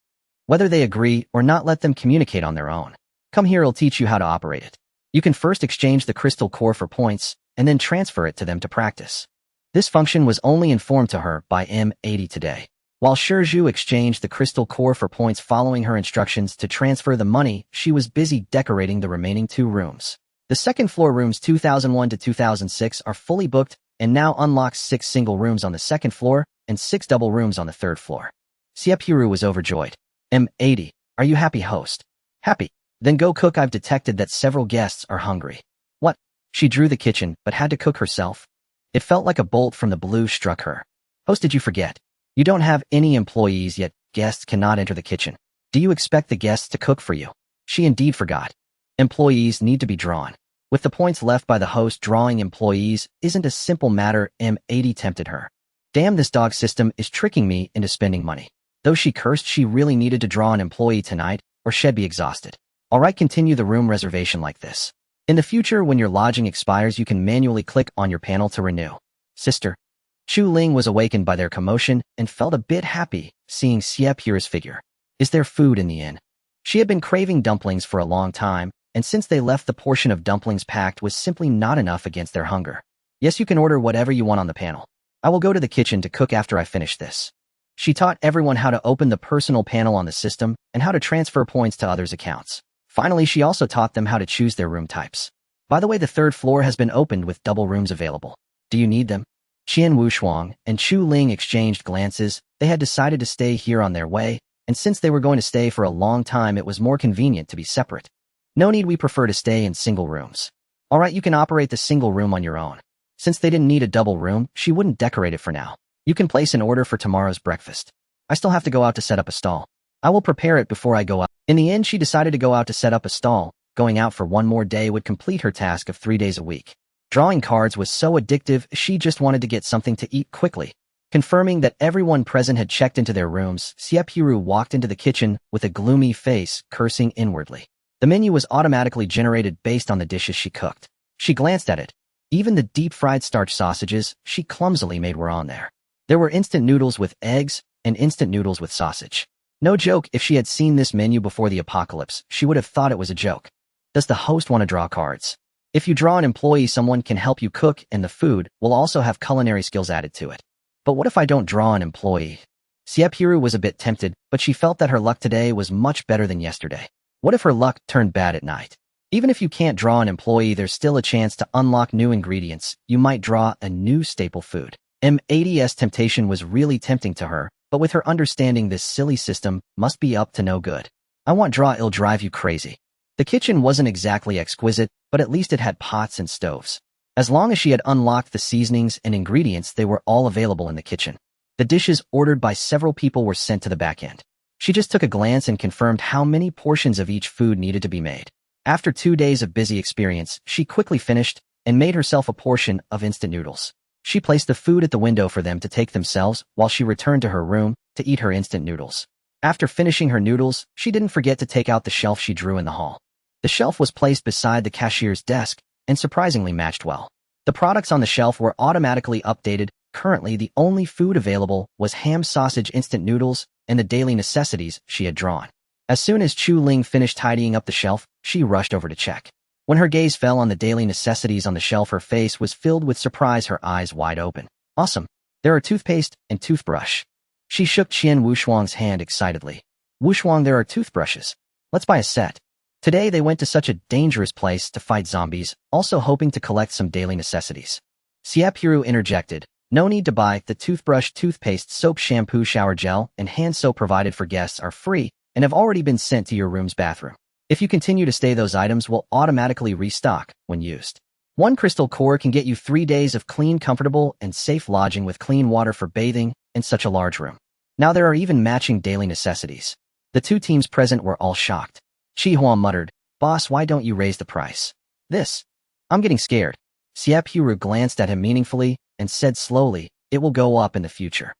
Whether they agree or not, let them communicate on their own. Come here, I'll teach you how to operate it. You can first exchange the crystal core for points, and then transfer it to them to practice." This function was only informed to her by M80 today. While Shizhu exchanged the crystal core for points following her instructions to transfer the money, she was busy decorating the remaining two rooms. The second floor rooms 2001 to 2006 are fully booked and now unlocks 6 single rooms on the second floor and 6 double rooms on the third floor. Xie Purou was overjoyed. M80, are you happy, host? Happy. Then go cook. I've detected that several guests are hungry. What? She drew the kitchen, but had to cook herself. It felt like a bolt from the blue struck her. Host, did you forget? You don't have any employees yet. Guests cannot enter the kitchen. Do you expect the guests to cook for you? She indeed forgot. Employees need to be drawn. With the points left by the host, drawing employees isn't a simple matter. M80 tempted her. Damn, this dog system is tricking me into spending money. Though she cursed, she really needed to draw an employee tonight, or she'd be exhausted. Alright, continue the room reservation like this. In the future, when your lodging expires, you can manually click on your panel to renew. Sister. Chu Ling was awakened by their commotion and felt a bit happy seeing Xie Purou's figure. Is there food in the inn? She had been craving dumplings for a long time, and since they left, the portion of dumplings packed was simply not enough against their hunger. Yes, you can order whatever you want on the panel. I will go to the kitchen to cook after I finish this. She taught everyone how to open the personal panel on the system and how to transfer points to others' accounts. Finally, she also taught them how to choose their room types. By the way, the third floor has been opened with double rooms available. Do you need them? Qian Wushuang and Chu Ling exchanged glances. They had decided to stay here on their way, and since they were going to stay for a long time, it was more convenient to be separate. No need, we prefer to stay in single rooms. Alright, you can operate the single room on your own. Since they didn't need a double room, she wouldn't decorate it for now. You can place an order for tomorrow's breakfast. I still have to go out to set up a stall. I will prepare it before I go out. In the end, she decided to go out to set up a stall. Going out for one more day would complete her task of 3 days a week. Drawing cards was so addictive, she just wanted to get something to eat quickly. Confirming that everyone present had checked into their rooms, Xie Purou walked into the kitchen with a gloomy face, cursing inwardly. The menu was automatically generated based on the dishes she cooked. She glanced at it. Even the deep-fried starch sausages she clumsily made were on there. There were instant noodles with eggs and instant noodles with sausage. No joke, if she had seen this menu before the apocalypse, she would have thought it was a joke. Does the host want to draw cards? If you draw an employee, someone can help you cook, and the food will also have culinary skills added to it. But what if I don't draw an employee? Xie Purou was a bit tempted, but she felt that her luck today was much better than yesterday. What if her luck turned bad at night? Even if you can't draw an employee, there's still a chance to unlock new ingredients. You might draw a new staple food. M80's temptation was really tempting to her, but with her understanding, this silly system must be up to no good. I want draw, it'll drive you crazy. The kitchen wasn't exactly exquisite, but at least it had pots and stoves. As long as she had unlocked the seasonings and ingredients, they were all available in the kitchen. The dishes ordered by several people were sent to the back end. She just took a glance and confirmed how many portions of each food needed to be made. After 2 days of busy experience, she quickly finished and made herself a portion of instant noodles. She placed the food at the window for them to take themselves while she returned to her room to eat her instant noodles. After finishing her noodles, she didn't forget to take out the shelf she drew in the hall. The shelf was placed beside the cashier's desk and surprisingly matched well. The products on the shelf were automatically updated. Currently, the only food available was ham, sausage, instant noodles, and the daily necessities she had drawn. As soon as Chu Ling finished tidying up the shelf, she rushed over to check. When her gaze fell on the daily necessities on the shelf, her face was filled with surprise, her eyes wide open. Awesome! There are toothpaste and toothbrush. She shook Qian Wushuang's hand excitedly. Wushuang, there are toothbrushes. Let's buy a set. Today they went to such a dangerous place to fight zombies, also hoping to collect some daily necessities. Xie Purou interjected. No need to buy. The toothbrush, toothpaste, soap, shampoo, shower gel, and hand soap provided for guests are free and have already been sent to your room's bathroom. If you continue to stay, those items will automatically restock when used. 1 crystal core can get you 3 days of clean, comfortable, and safe lodging with clean water for bathing in such a large room. Now there are even matching daily necessities. The 2 teams present were all shocked. Chi Huan muttered, Boss, why don't you raise the price? I'm getting scared. Xie Purou glanced at him meaningfully and said slowly, it will go up in the future.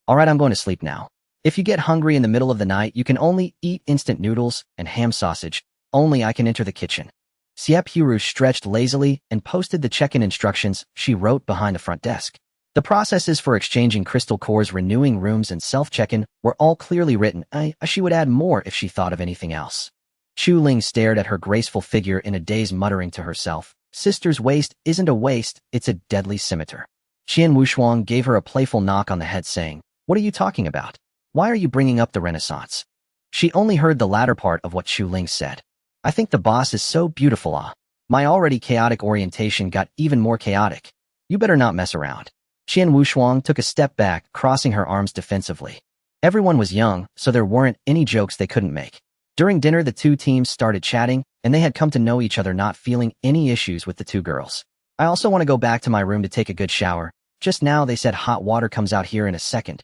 Alright, I'm going to sleep now. If you get hungry in the middle of the night, you can only eat instant noodles and ham sausage. Only I can enter the kitchen. Xie Purou stretched lazily and posted the check-in instructions she wrote behind the front desk. The processes for exchanging crystal cores, renewing rooms, and self-check-in were all clearly written. She would add more if she thought of anything else. Chu Ling stared at her graceful figure in a daze, muttering to herself, Sister's waist isn't a waist, it's a deadly scimitar. Qian Wushuang gave her a playful knock on the head, saying, What are you talking about? Why are you bringing up the Renaissance? She only heard the latter part of what Chu Ling said. I think the boss is so beautiful. My already chaotic orientation got even more chaotic. You better not mess around. Qian Wushuang took a step back, crossing her arms defensively. Everyone was young, so there weren't any jokes they couldn't make. During dinner, the two teams started chatting, and they had come to know each other, not feeling any issues with the two girls. I also want to go back to my room to take a good shower. Just now they said hot water comes out here in a second.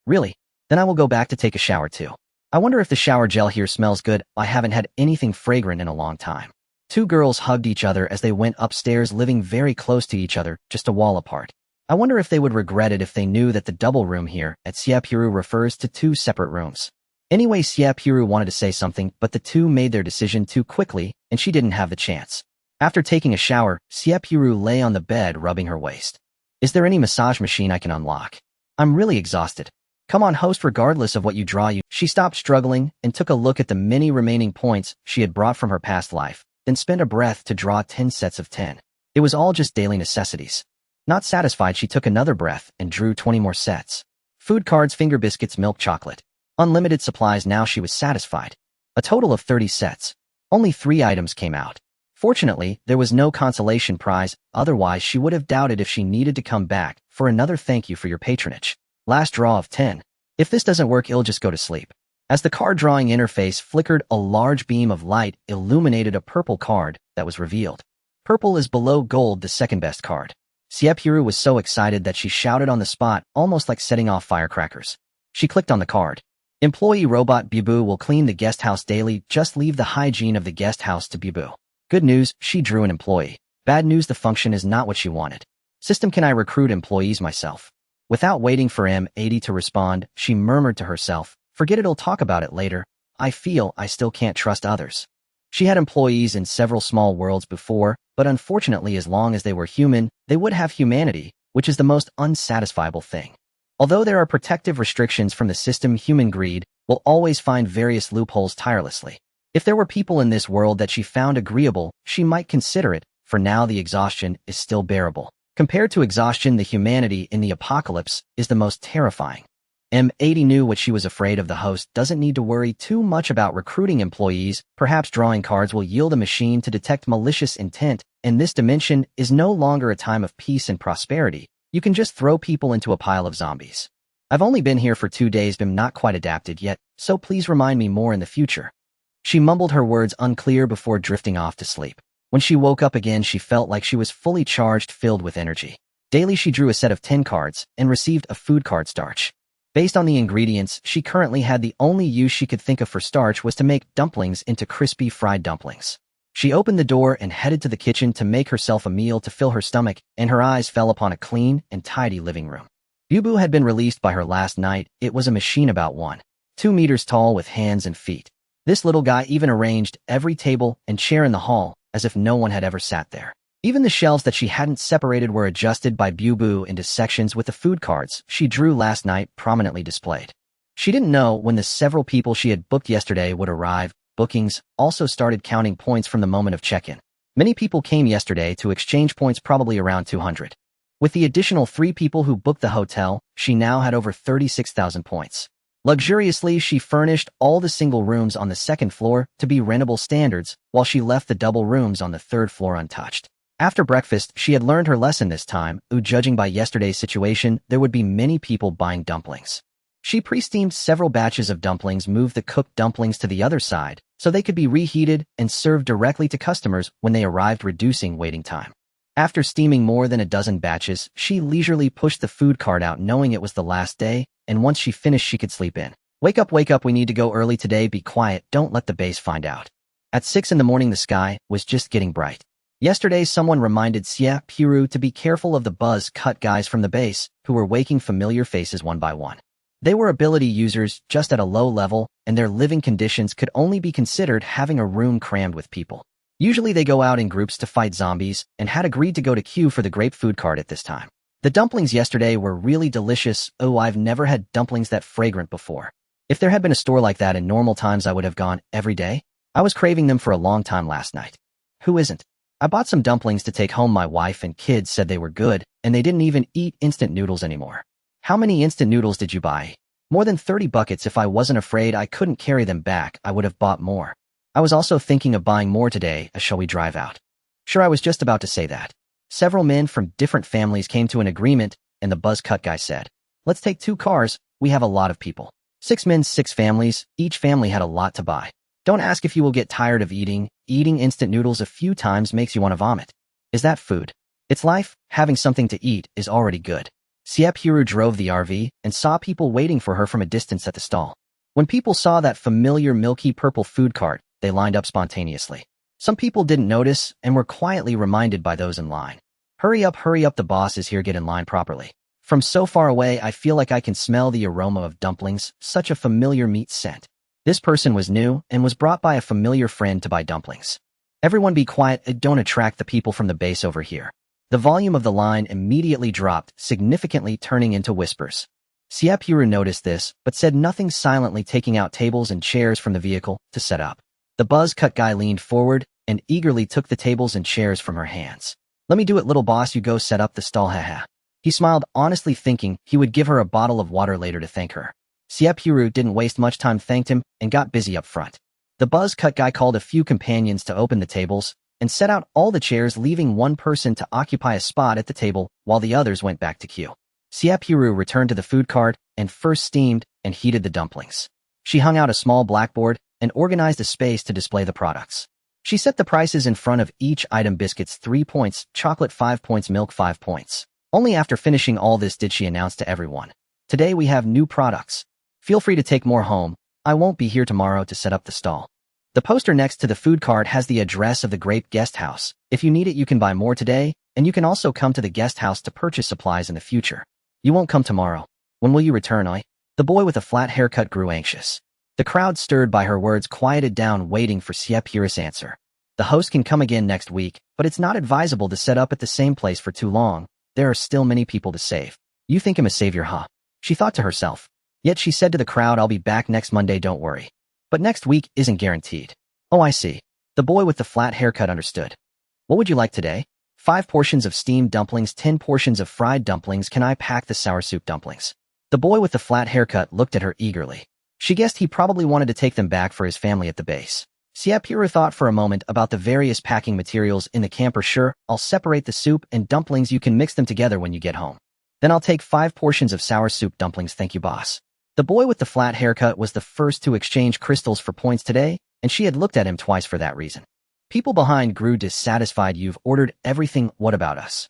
Really? Then I will go back to take a shower too. I wonder if the shower gel here smells good. I haven't had anything fragrant in a long time. Two girls hugged each other as they went upstairs, living very close to each other, just a wall apart. I wonder if they would regret it if they knew that the double room here at Xie Purou refers to two separate rooms. Anyway, Xie Purou wanted to say something, but the two made their decision too quickly, and she didn't have the chance. After taking a shower, Xie Purou lay on the bed rubbing her waist. Is there any massage machine I can unlock? I'm really exhausted. Come on, host, regardless of what you draw. She stopped struggling and took a look at the many remaining points she had brought from her past life, then spent a breath to draw 10 sets of 10. It was all just daily necessities. Not satisfied, she took another breath and drew 20 more sets. Food cards, finger biscuits, milk chocolate. Unlimited supplies. Now she was satisfied. A total of 30 sets. Only 3 items came out. Fortunately, there was no consolation prize, otherwise she would have doubted if she needed to come back for another thank you for your patronage. Last draw of 10. If this doesn't work, it'll just go to sleep. As the card drawing interface flickered, a large beam of light illuminated a purple card that was revealed. Purple is below gold, the second best card. Xie Purou was so excited that she shouted on the spot, almost like setting off firecrackers. She clicked on the card. Employee robot Bibu will clean the guest house daily. Just leave the hygiene of the guest house to Bibu. Good news, she drew an employee. Bad news, the function is not what she wanted. System, can I recruit employees myself? Without waiting for M80 to respond, she murmured to herself, forget it, I'll talk about it later. I feel I still can't trust others. She had employees in several small worlds before, but unfortunately, as long as they were human, they would have humanity, which is the most unsatisfiable thing. Although there are protective restrictions from the system, human greed will always find various loopholes tirelessly. If there were people in this world that she found agreeable, she might consider it. For now, the exhaustion is still bearable. Compared to exhaustion, the humanity in the apocalypse is the most terrifying. M80 knew what she was afraid of. The host doesn't need to worry too much about recruiting employees. Perhaps drawing cards will yield a machine to detect malicious intent, and this dimension is no longer a time of peace and prosperity. You can just throw people into a pile of zombies. I've only been here for 2 days, but I'm not quite adapted yet, so please remind me more in the future. She mumbled her words unclear before drifting off to sleep. When she woke up again, she felt like she was fully charged, filled with energy. Daily, she drew a set of 10 cards and received a food card starch. Based on the ingredients she currently had, the only use she could think of for starch was to make dumplings into crispy fried dumplings. She opened the door and headed to the kitchen to make herself a meal to fill her stomach, and her eyes fell upon a clean and tidy living room. Bubu had been released by her last night. It was a machine about 1.2 meters tall with hands and feet. This little guy even arranged every table and chair in the hall as if no one had ever sat there. Even the shelves that she hadn't separated were adjusted by Bubu into sections with the food cards she drew last night prominently displayed. She didn't know when the several people she had booked yesterday would arrive. Bookings also started counting points from the moment of check-in. Many people came yesterday to exchange points, probably around 200. With the additional 3 people who booked the hotel, she now had over 36,000 points. Luxuriously, she furnished all the single rooms on the second floor to be rentable standards, while she left the double rooms on the third floor untouched. After breakfast, she had learned her lesson this time. Judging by yesterday's situation, there would be many people buying dumplings. She pre-steamed several batches of dumplings, moved the cooked dumplings to the other side, so they could be reheated and served directly to customers when they arrived, reducing waiting time. After steaming more than a dozen batches, she leisurely pushed the food cart out, knowing it was the last day, and once she finished, she could sleep in. Wake up, we need to go early today. Be quiet, don't let the base find out. At 6 in the morning, the sky was just getting bright. Yesterday, someone reminded Xie Purou to be careful of the buzz-cut guys from the base, who were waking familiar faces one by one. They were ability users just at a low level, and their living conditions could only be considered having a room crammed with people. Usually they go out in groups to fight zombies, and had agreed to go to queue for the grape food cart at this time. The dumplings yesterday were really delicious. Oh, I've never had dumplings that fragrant before. If there had been a store like that in normal times, I would have gone every day. I was craving them for a long time last night. Who isn't? I bought some dumplings to take home. My wife and kids said they were good, and they didn't even eat instant noodles anymore. How many instant noodles did you buy? More than 30 buckets. If I wasn't afraid I couldn't carry them back, I would have bought more. I was also thinking of buying more today. Shall we drive out? Sure, I was just about to say that. Several men from different families came to an agreement, and the buzz cut guy said, let's take 2 cars, we have a lot of people. 6 men, 6 families, each family had a lot to buy. Don't ask if you will get tired of eating instant noodles a few times makes you want to vomit. Is that food? It's life, having something to eat is already good. Xie Purou drove the RV and saw people waiting for her from a distance at the stall. When people saw that familiar milky purple food cart, they lined up spontaneously. Some people didn't notice and were quietly reminded by those in line. Hurry up, the boss is here, get in line properly. From so far away, I feel like I can smell the aroma of dumplings, such a familiar meat scent. This person was new and was brought by a familiar friend to buy dumplings. Everyone be quiet, don't attract the people from the base over here. The volume of the line immediately dropped, significantly turning into whispers. Xie Purou noticed this, but said nothing, silently taking out tables and chairs from the vehicle to set up. The buzz cut guy leaned forward and eagerly took the tables and chairs from her hands. Let me do it, little boss, you go set up the stall, haha. He smiled, honestly thinking he would give her a bottle of water later to thank her. Xie Purou didn't waste much time, thanked him, and got busy up front. The buzz cut guy called a few companions to open the tables and set out all the chairs, leaving one person to occupy a spot at the table while the others went back to queue. Xie Purou returned to the food cart and first steamed and heated the dumplings. She hung out a small blackboard and organized a space to display the products. She set the prices in front of each item: biscuits 3 points, chocolate 5 points, milk 5 points. Only after finishing all this did she announce to everyone, today we have new products. Feel free to take more home. I won't be here tomorrow to set up the stall. The poster next to the food cart has the address of the Grape Guest House. If you need it, you can buy more today, and you can also come to the guest house to purchase supplies in the future. You won't come tomorrow. When will you return, oi? The boy with a flat haircut grew anxious. The crowd, stirred by her words, quieted down, waiting for Xie Purou's answer. The host can come again next week, but it's not advisable to set up at the same place for too long. There are still many people to save. You think I'm a savior, huh? She thought to herself. Yet she said to the crowd, I'll be back next Monday, don't worry. But next week isn't guaranteed. Oh, I see. The boy with the flat haircut understood. What would you like today? 5 portions of steamed dumplings, 10 portions of fried dumplings. Can I pack the sour soup dumplings? The boy with the flat haircut looked at her eagerly. She guessed he probably wanted to take them back for his family at the base. Xie Purou thought for a moment about the various packing materials in the camper. Sure, I'll separate the soup and dumplings. You can mix them together when you get home. Then I'll take 5 portions of sour soup dumplings. Thank you, boss. The boy with the flat haircut was the first to exchange crystals for points today, and she had looked at him twice for that reason. People behind grew dissatisfied. You've ordered everything, what about us?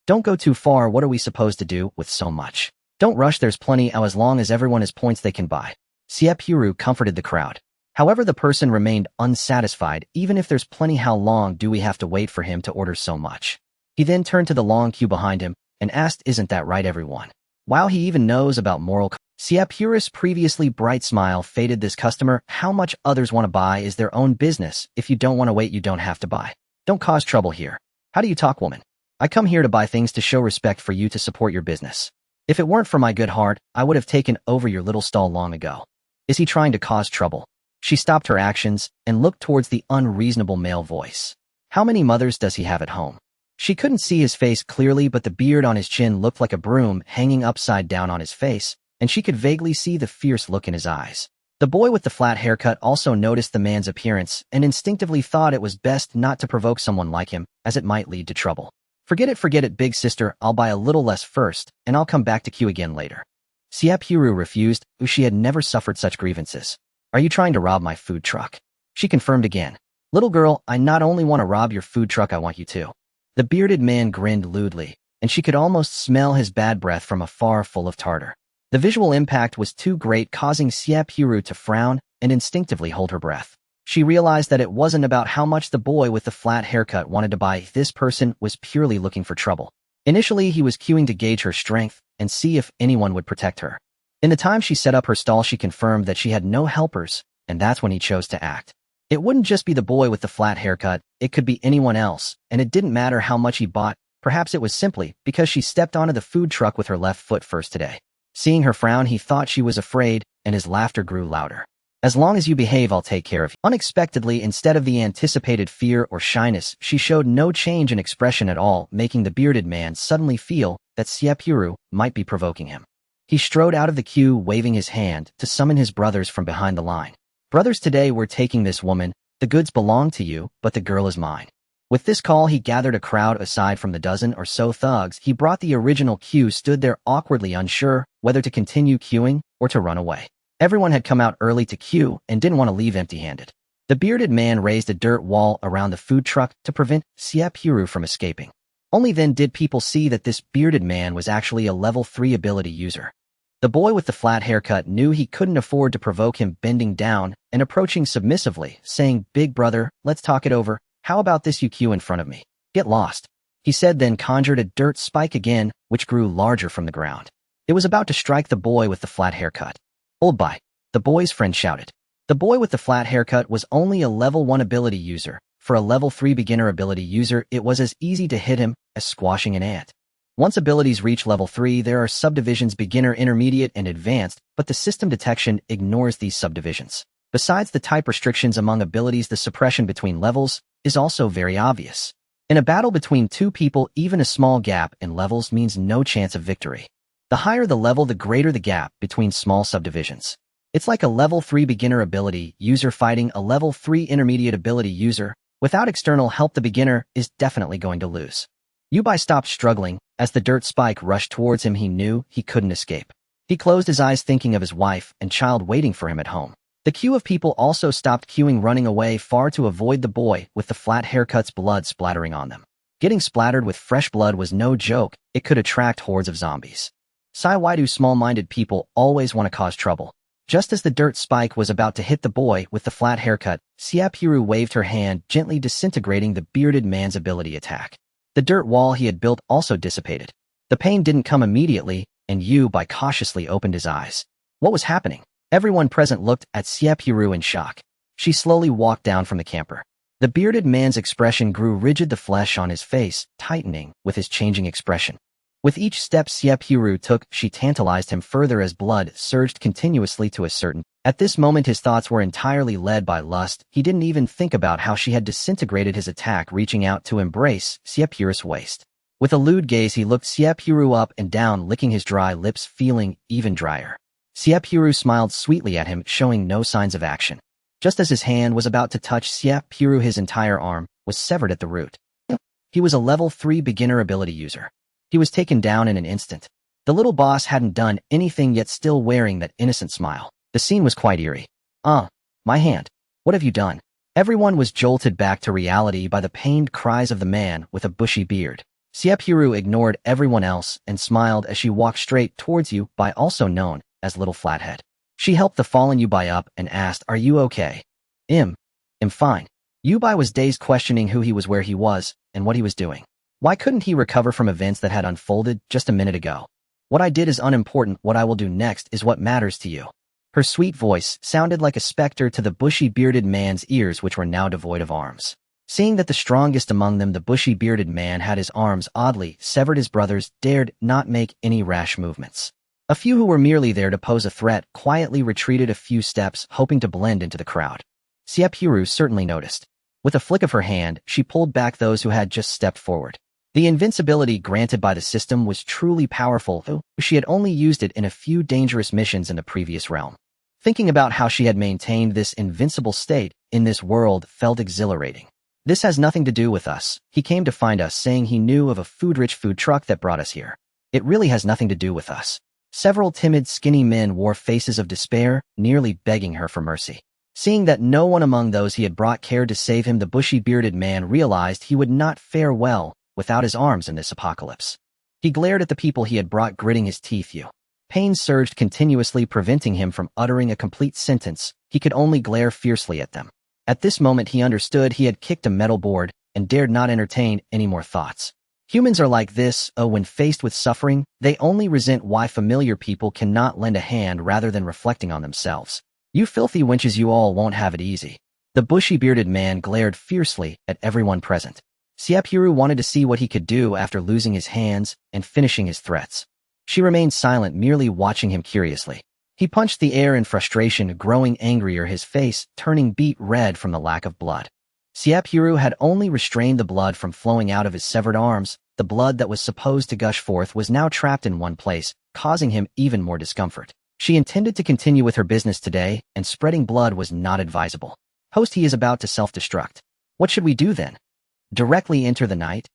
Don't go too far. What are we supposed to do with so much? Don't rush, there's plenty as long as everyone has points they can buy. Xie Purou comforted the crowd. However, the person remained unsatisfied. Even if there's plenty, how long do we have to wait for him to order so much? He then turned to the long queue behind him and asked, isn't that right, everyone? Wow, he even knows about moral. Xie Purou's previously bright smile faded. This customer, how much others want to buy is their own business. If you don't want to wait, you don't have to buy. Don't cause trouble here. How do you talk, woman? I come here to buy things to show respect for you, to support your business. If it weren't for my good heart, I would have taken over your little stall long ago. Is he trying to cause trouble? She stopped her actions and looked towards the unreasonable male voice. How many mothers does he have at home? She couldn't see his face clearly, but the beard on his chin looked like a broom hanging upside down on his face, and she could vaguely see the fierce look in his eyes. The boy with the flat haircut also noticed the man's appearance and instinctively thought it was best not to provoke someone like him, as it might lead to trouble. Forget it, big sister. I'll buy a little less first, and I'll come back to queue again later. Xie Purou refused. She had never suffered such grievances. Are you trying to rob my food truck? She confirmed again. Little girl, I not only want to rob your food truck, I want you to. The bearded man grinned lewdly, and she could almost smell his bad breath from afar, full of tartar. The visual impact was too great, causing Xie Purou to frown and instinctively hold her breath. She realized that it wasn't about how much the boy with the flat haircut wanted to buy. This person was purely looking for trouble. Initially, he was queuing to gauge her strength and see if anyone would protect her. In the time she set up her stall, she confirmed that she had no helpers, and that's when he chose to act. It wouldn't just be the boy with the flat haircut, it could be anyone else, and it didn't matter how much he bought. Perhaps it was simply because she stepped onto the food truck with her left foot first today. Seeing her frown, he thought she was afraid, and his laughter grew louder. As long as you behave, I'll take care of you. Unexpectedly, instead of the anticipated fear or shyness, she showed no change in expression at all, making the bearded man suddenly feel that Xie Purou might be provoking him. He strode out of the queue, waving his hand to summon his brothers from behind the line. Brothers, today we're taking this woman. The goods belong to you, but the girl is mine. With this call, he gathered a crowd aside from the dozen or so thugs he brought. The original queue stood there awkwardly unsure whether to continue queuing or to run away. Everyone had come out early to queue and didn't want to leave empty-handed. The bearded man raised a dirt wall around the food truck to prevent Xie Purou from escaping. Only then did people see that this bearded man was actually a level 3 ability user. The boy with the flat haircut knew he couldn't afford to provoke him, bending down and approaching submissively, saying, "Big brother, let's talk it over. How about this? You queue in front of me. Get lost," he said, then conjured a dirt spike again, which grew larger from the ground. It was about to strike the boy with the flat haircut. "Hold by," the boy's friend shouted. The boy with the flat haircut was only a level 1 ability user. For a level 3 beginner ability user, it was as easy to hit him as squashing an ant. Once abilities reach level 3, there are subdivisions: beginner, intermediate, and advanced, but the system detection ignores these subdivisions. Besides the type restrictions among abilities, the suppression between levels is also very obvious. In a battle between two people, even a small gap in levels means no chance of victory. The higher the level, the greater the gap between small subdivisions. It's like a level 3 beginner ability user fighting a level 3 intermediate ability user. Without external help, the beginner is definitely going to lose. Yubai stopped struggling. As the dirt spike rushed towards him, he knew he couldn't escape. He closed his eyes, thinking of his wife and child waiting for him at home. The queue of people also stopped queuing, running away far to avoid the boy with the flat haircut's blood splattering on them. Getting splattered with fresh blood was no joke. It could attract hordes of zombies. Why do small-minded people always want to cause trouble? Just as the dirt spike was about to hit the boy with the flat haircut, Xie Purou waved her hand, gently disintegrating the bearded man's ability attack. The dirt wall he had built also dissipated. The pain didn't come immediately, and Yubai cautiously opened his eyes. What was happening? Everyone present looked at Xie Purou in shock. She slowly walked down from the camper. The bearded man's expression grew rigid, the flesh on his face tightening with his changing expression. With each step Xie Purou took, she tantalized him further as blood surged continuously to a certain. At this moment, his thoughts were entirely led by lust. He didn't even think about how she had disintegrated his attack, reaching out to embrace Xie Purou's waist. With a lewd gaze, he looked Xie Purou up and down, licking his dry lips, feeling even drier. Xie Purou smiled sweetly at him, showing no signs of action. Just as his hand was about to touch Xie Purou, his entire arm was severed at the root. He was a level 3 beginner ability user. He was taken down in an instant. The little boss hadn't done anything yet, still wearing that innocent smile. The scene was quite eerie. My hand. What have you done?" Everyone was jolted back to reality by the pained cries of the man with a bushy beard. Xie Purou ignored everyone else and smiled as she walked straight towards Yubai, also known as Little Flathead. She helped the fallen Yubai up and asked, "Are you okay?" I'm fine." Yubai was dazed, questioning who he was, where he was, and what he was doing. Why couldn't he recover from events that had unfolded just a minute ago? "What I did is unimportant. What I will do next is what matters to you." Her sweet voice sounded like a specter to the bushy bearded man's ears, which were now devoid of arms. Seeing that the strongest among them, the bushy bearded man, had his arms oddly severed, his brothers dared not make any rash movements. A few who were merely there to pose a threat quietly retreated a few steps, hoping to blend into the crowd. Xie Purou certainly noticed. With a flick of her hand, she pulled back those who had just stepped forward. The invincibility granted by the system was truly powerful, though she had only used it in a few dangerous missions in the previous realm. Thinking about how she had maintained this invincible state in this world felt exhilarating. "This has nothing to do with us. He came to find us, saying he knew of a food-rich food truck that brought us here. It really has nothing to do with us." Several timid, skinny men wore faces of despair, nearly begging her for mercy. Seeing that no one among those he had brought cared to save him, the bushy-bearded man realized he would not fare well without his arms in this apocalypse. He glared at the people he had brought, gritting his teeth. Pain surged continuously, preventing him from uttering a complete sentence. He could only glare fiercely at them. At this moment, he understood he had kicked a metal board and dared not entertain any more thoughts. Humans are like this. When faced with suffering, they only resent why familiar people cannot lend a hand rather than reflecting on themselves. "You filthy wenches, you all won't have it easy." The bushy-bearded man glared fiercely at everyone present. Xie Purou wanted to see what he could do after losing his hands and finishing his threats. She remained silent, merely watching him curiously. He punched the air in frustration, growing angrier, his face turning beet red from the lack of blood. Xie Purou had only restrained the blood from flowing out of his severed arms. The blood that was supposed to gush forth was now trapped in one place, causing him even more discomfort. She intended to continue with her business today, and spreading blood was not advisable. "Host, he is about to self-destruct. What should we do then?" Directly enter the night?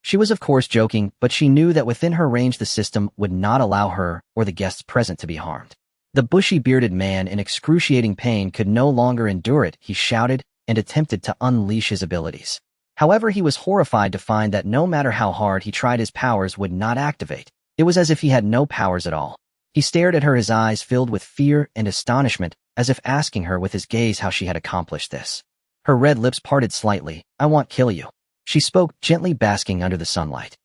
She was of course joking, but she knew that within her range the system would not allow her or the guests present to be harmed. The bushy-bearded man in excruciating pain could no longer endure it. He shouted and attempted to unleash his abilities. However, he was horrified to find that no matter how hard he tried, his powers would not activate. It was as if he had no powers at all. He stared at her, his eyes filled with fear and astonishment, as if asking her with his gaze how she had accomplished this. Her red lips parted slightly. "I won't kill you." She spoke, gently basking under the sunlight.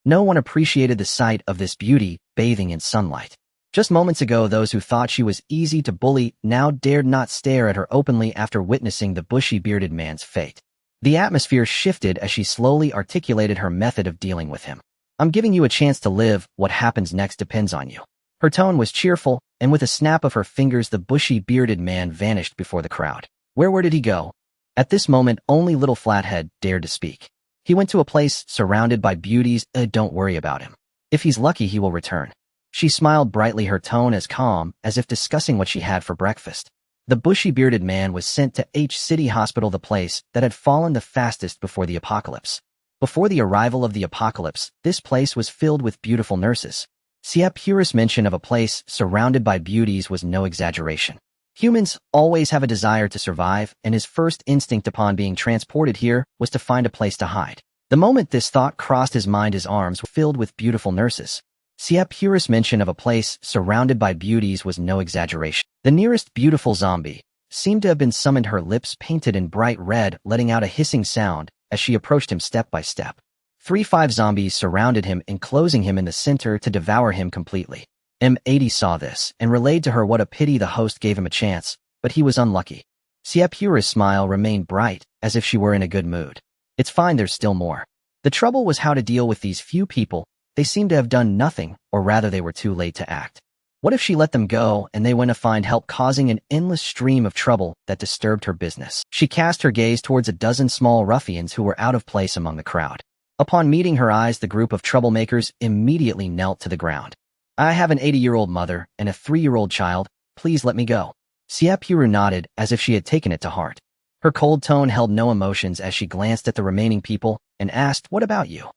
No one appreciated the sight of this beauty bathing in sunlight. Just moments ago, those who thought she was easy to bully now dared not stare at her openly after witnessing the bushy-bearded man's fate. The atmosphere shifted as she slowly articulated her method of dealing with him. "I'm giving you a chance to live. What happens next depends on you." Her tone was cheerful, and with a snap of her fingers the bushy-bearded man vanished before the crowd. Where did he go? At this moment, only Little Flathead dared to speak. "He went to a place surrounded by beauties. Don't worry about him. If he's lucky, he will return." She smiled brightly, her tone as calm as if discussing what she had for breakfast. The bushy-bearded man was sent to H City Hospital, the place that had fallen the fastest before the apocalypse. Before the arrival of the apocalypse, this place was filled with beautiful nurses. Xie Purou's mention of a place surrounded by beauties was no exaggeration. Humans always have a desire to survive, and his first instinct upon being transported here was to find a place to hide. The moment this thought crossed his mind, his arms were filled with beautiful nurses. Xie Purou's mention of a place surrounded by beauties was no exaggeration. The nearest beautiful zombie seemed to have been summoned, her lips painted in bright red, letting out a hissing sound as she approached him step by step. 3-5 zombies surrounded him, enclosing him in the center to devour him completely. M80 saw this and relayed to her what a pity the host gave him a chance, but he was unlucky. Xie Purou's smile remained bright, as if she were in a good mood. "It's fine, there's still more." The trouble was how to deal with these few people. They seemed to have done nothing, or rather they were too late to act. What if she let them go and they went to find help, causing an endless stream of trouble that disturbed her business? She cast her gaze towards a dozen small ruffians who were out of place among the crowd. Upon meeting her eyes, the group of troublemakers immediately knelt to the ground. "I have an 80-year-old mother and a 3-year-old child. Please let me go." Xie Purou nodded as if she had taken it to heart. Her cold tone held no emotions as she glanced at the remaining people and asked, "What about you?"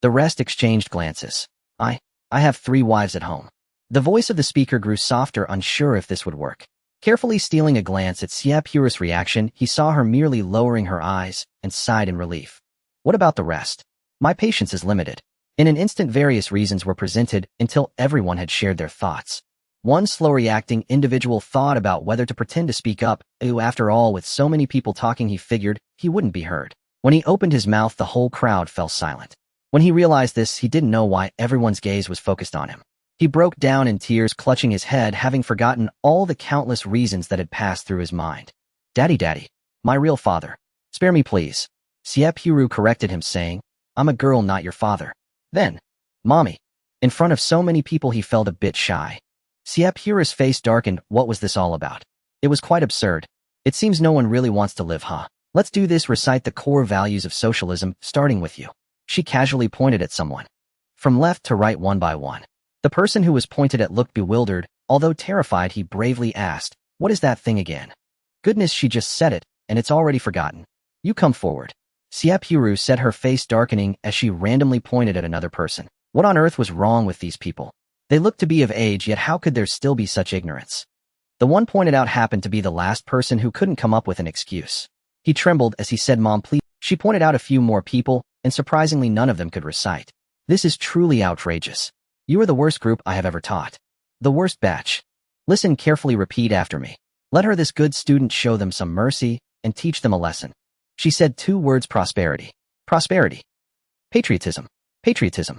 The rest exchanged glances. I have 3 wives at home." The voice of the speaker grew softer, unsure if this would work. Carefully stealing a glance at Xie Purou's reaction, he saw her merely lowering her eyes and sighed in relief. "What about the rest? My patience is limited." In an instant, various reasons were presented until everyone had shared their thoughts. One slow-reacting individual thought about whether to pretend to speak up. After all, with so many people talking, he figured he wouldn't be heard. When he opened his mouth, the whole crowd fell silent. When he realized this, he didn't know why everyone's gaze was focused on him. He broke down in tears, clutching his head, having forgotten all the countless reasons that had passed through his mind. Daddy, my real father. Spare me, please." Xie Purou corrected him, saying, "I'm a girl, not your father." Then, "Mommy." In front of so many people, he felt a bit shy. Xie Purou's face darkened. What was this all about? It was quite absurd. It seems no one really wants to live, huh? Let's do this. Recite the core values of socialism, starting with you. She casually pointed at someone. From left to right, one by one. The person who was pointed at looked bewildered. Although terrified, he bravely asked, "What is that thing again?" "Goodness, she just said it, and it's already forgotten. You come forward." Xie Purou said, her face darkening as she randomly pointed at another person. What on earth was wrong with these people? They looked to be of age, yet how could there still be such ignorance? The one pointed out happened to be the last person who couldn't come up with an excuse. He trembled as he said, "Mom, please." She pointed out a few more people, and surprisingly none of them could recite. "This is truly outrageous. You are the worst group I have ever taught. The worst batch. Listen carefully, repeat after me. Let her, this good student, show them some mercy and teach them a lesson." She said 2 words: prosperity. Prosperity. Patriotism. Patriotism.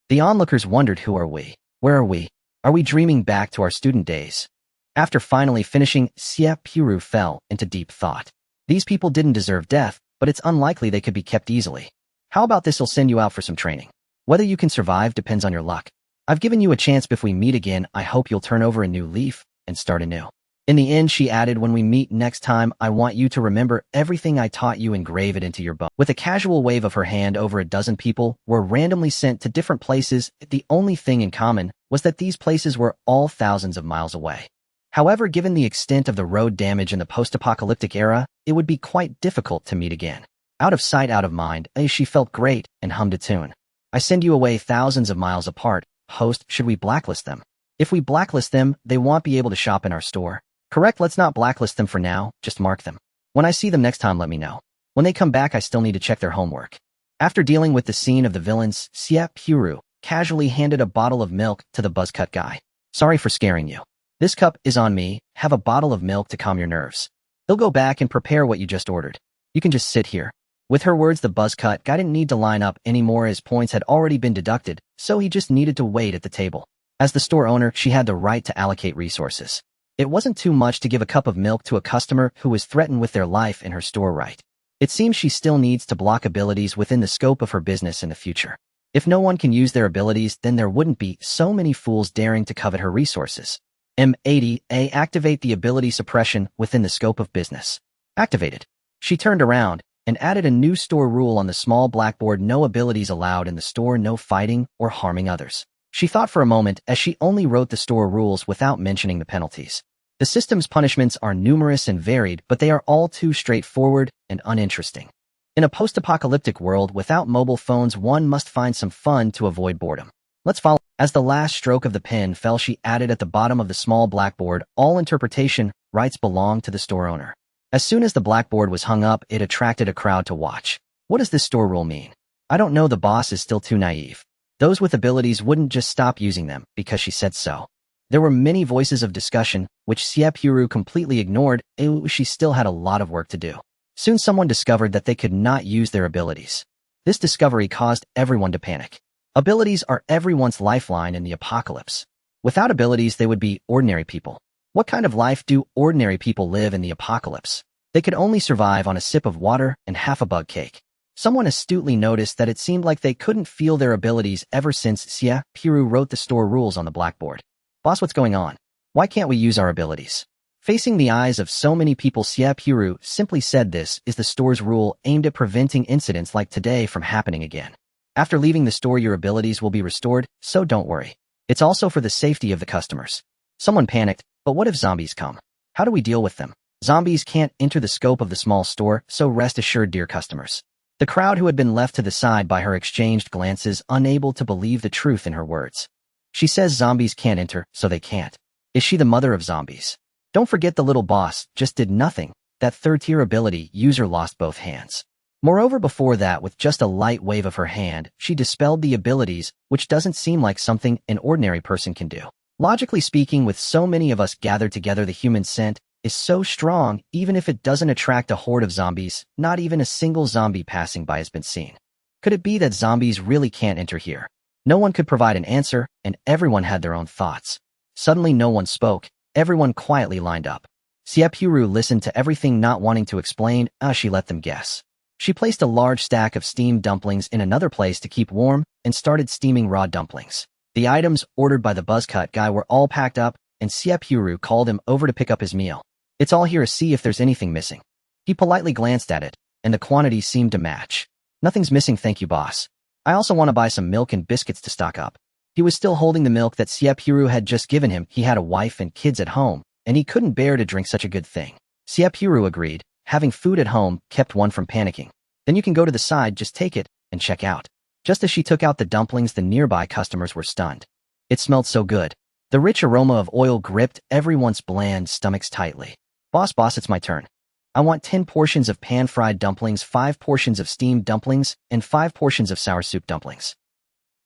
The onlookers wondered, who are we? Where are we? Are we dreaming back to our student days? After finally finishing, Xie Purou fell into deep thought. These people didn't deserve death, but it's unlikely they could be kept easily. How about this? I'll send you out for some training. Whether you can survive depends on your luck. I've given you a chance. If we meet again, I hope you'll turn over a new leaf and start anew. In the end, she added, when we meet next time, I want you to remember everything I taught you and engrave it into your bone. With a casual wave of her hand, over a dozen people were randomly sent to different places. The only thing in common was that these places were all thousands of miles away. However, given the extent of the road damage in the post-apocalyptic era, it would be quite difficult to meet again. Out of sight, out of mind, she felt great and hummed a tune. I send you away thousands of miles apart. Host, should we blacklist them? If we blacklist them, they won't be able to shop in our store. Correct, let's not blacklist them for now, just mark them. When I see them next time, let me know. When they come back, I still need to check their homework. After dealing with the scene of the villains, Xie Purou casually handed a bottle of milk to the buzzcut guy. Sorry for scaring you. This cup is on me. Have a bottle of milk to calm your nerves. He'll go back and prepare what you just ordered. You can just sit here. With her words, the buzzcut guy didn't need to line up anymore as points had already been deducted, so he just needed to wait at the table. As the store owner, she had the right to allocate resources. It wasn't too much to give a cup of milk to a customer who was threatened with their life in her store, right? It seems she still needs to block abilities within the scope of her business in the future. If no one can use their abilities, then there wouldn't be so many fools daring to covet her resources. M80A activate the ability suppression within the scope of business. Activated. She turned around and added a new store rule on the small blackboard: no abilities allowed in the store, no fighting or harming others. She thought for a moment as she only wrote the store rules without mentioning the penalties. The system's punishments are numerous and varied, but they are all too straightforward and uninteresting. In a post-apocalyptic world without mobile phones, one must find some fun to avoid boredom. Let's follow. As the last stroke of the pen fell, she added at the bottom of the small blackboard, all interpretation rights belong to the store owner. As soon as the blackboard was hung up, it attracted a crowd to watch. What does this store rule mean? I don't know, the boss is still too naive. Those with abilities wouldn't just stop using them because she said so. There were many voices of discussion, which Xie Purou completely ignored. She still had a lot of work to do. Soon someone discovered that they could not use their abilities. This discovery caused everyone to panic. Abilities are everyone's lifeline in the apocalypse. Without abilities, they would be ordinary people. What kind of life do ordinary people live in the apocalypse? They could only survive on a sip of water and half a bug cake. Someone astutely noticed that it seemed like they couldn't feel their abilities ever since Xie Purou wrote the store rules on the blackboard. Boss, what's going on? Why can't we use our abilities? Facing the eyes of so many people, Xie Purou simply said, this is the store's rule aimed at preventing incidents like today from happening again. After leaving the store, your abilities will be restored, so don't worry. It's also for the safety of the customers. Someone panicked, but what if zombies come? How do we deal with them? Zombies can't enter the scope of the small store, so rest assured, dear customers. The crowd who had been left to the side by her exchanged glances, unable to believe the truth in her words. She says zombies can't enter, so they can't. Is she the mother of zombies? Don't forget the little boss just did nothing. That third-tier ability user lost both hands. Moreover, before that, with just a light wave of her hand, she dispelled the abilities, which doesn't seem like something an ordinary person can do. Logically speaking, with so many of us gathered together, the human scent is so strong, even if it doesn't attract a horde of zombies, not even a single zombie passing by has been seen. Could it be that zombies really can't enter here? No one could provide an answer, and everyone had their own thoughts. Suddenly no one spoke. Everyone quietly lined up. Xie Purou listened to everything, not wanting to explain. She let them guess. She placed a large stack of steamed dumplings in another place to keep warm and started steaming raw dumplings. The items ordered by the buzzcut guy were all packed up, and Xie Purou called him over to pick up his meal. It's all here, see if there's anything missing. He politely glanced at it, and the quantity seemed to match. Nothing's missing, thank you, boss. I also want to buy some milk and biscuits to stock up. He was still holding the milk that Xie Purou had just given him. He had a wife and kids at home, and he couldn't bear to drink such a good thing. Xie Purou agreed. Having food at home kept one from panicking. Then you can go to the side, just take it, and check out. Just as she took out the dumplings, the nearby customers were stunned. It smelled so good. The rich aroma of oil gripped everyone's bland stomachs tightly. Boss, it's my turn. I want 10 portions of pan-fried dumplings, 5 portions of steamed dumplings, and 5 portions of sour soup dumplings.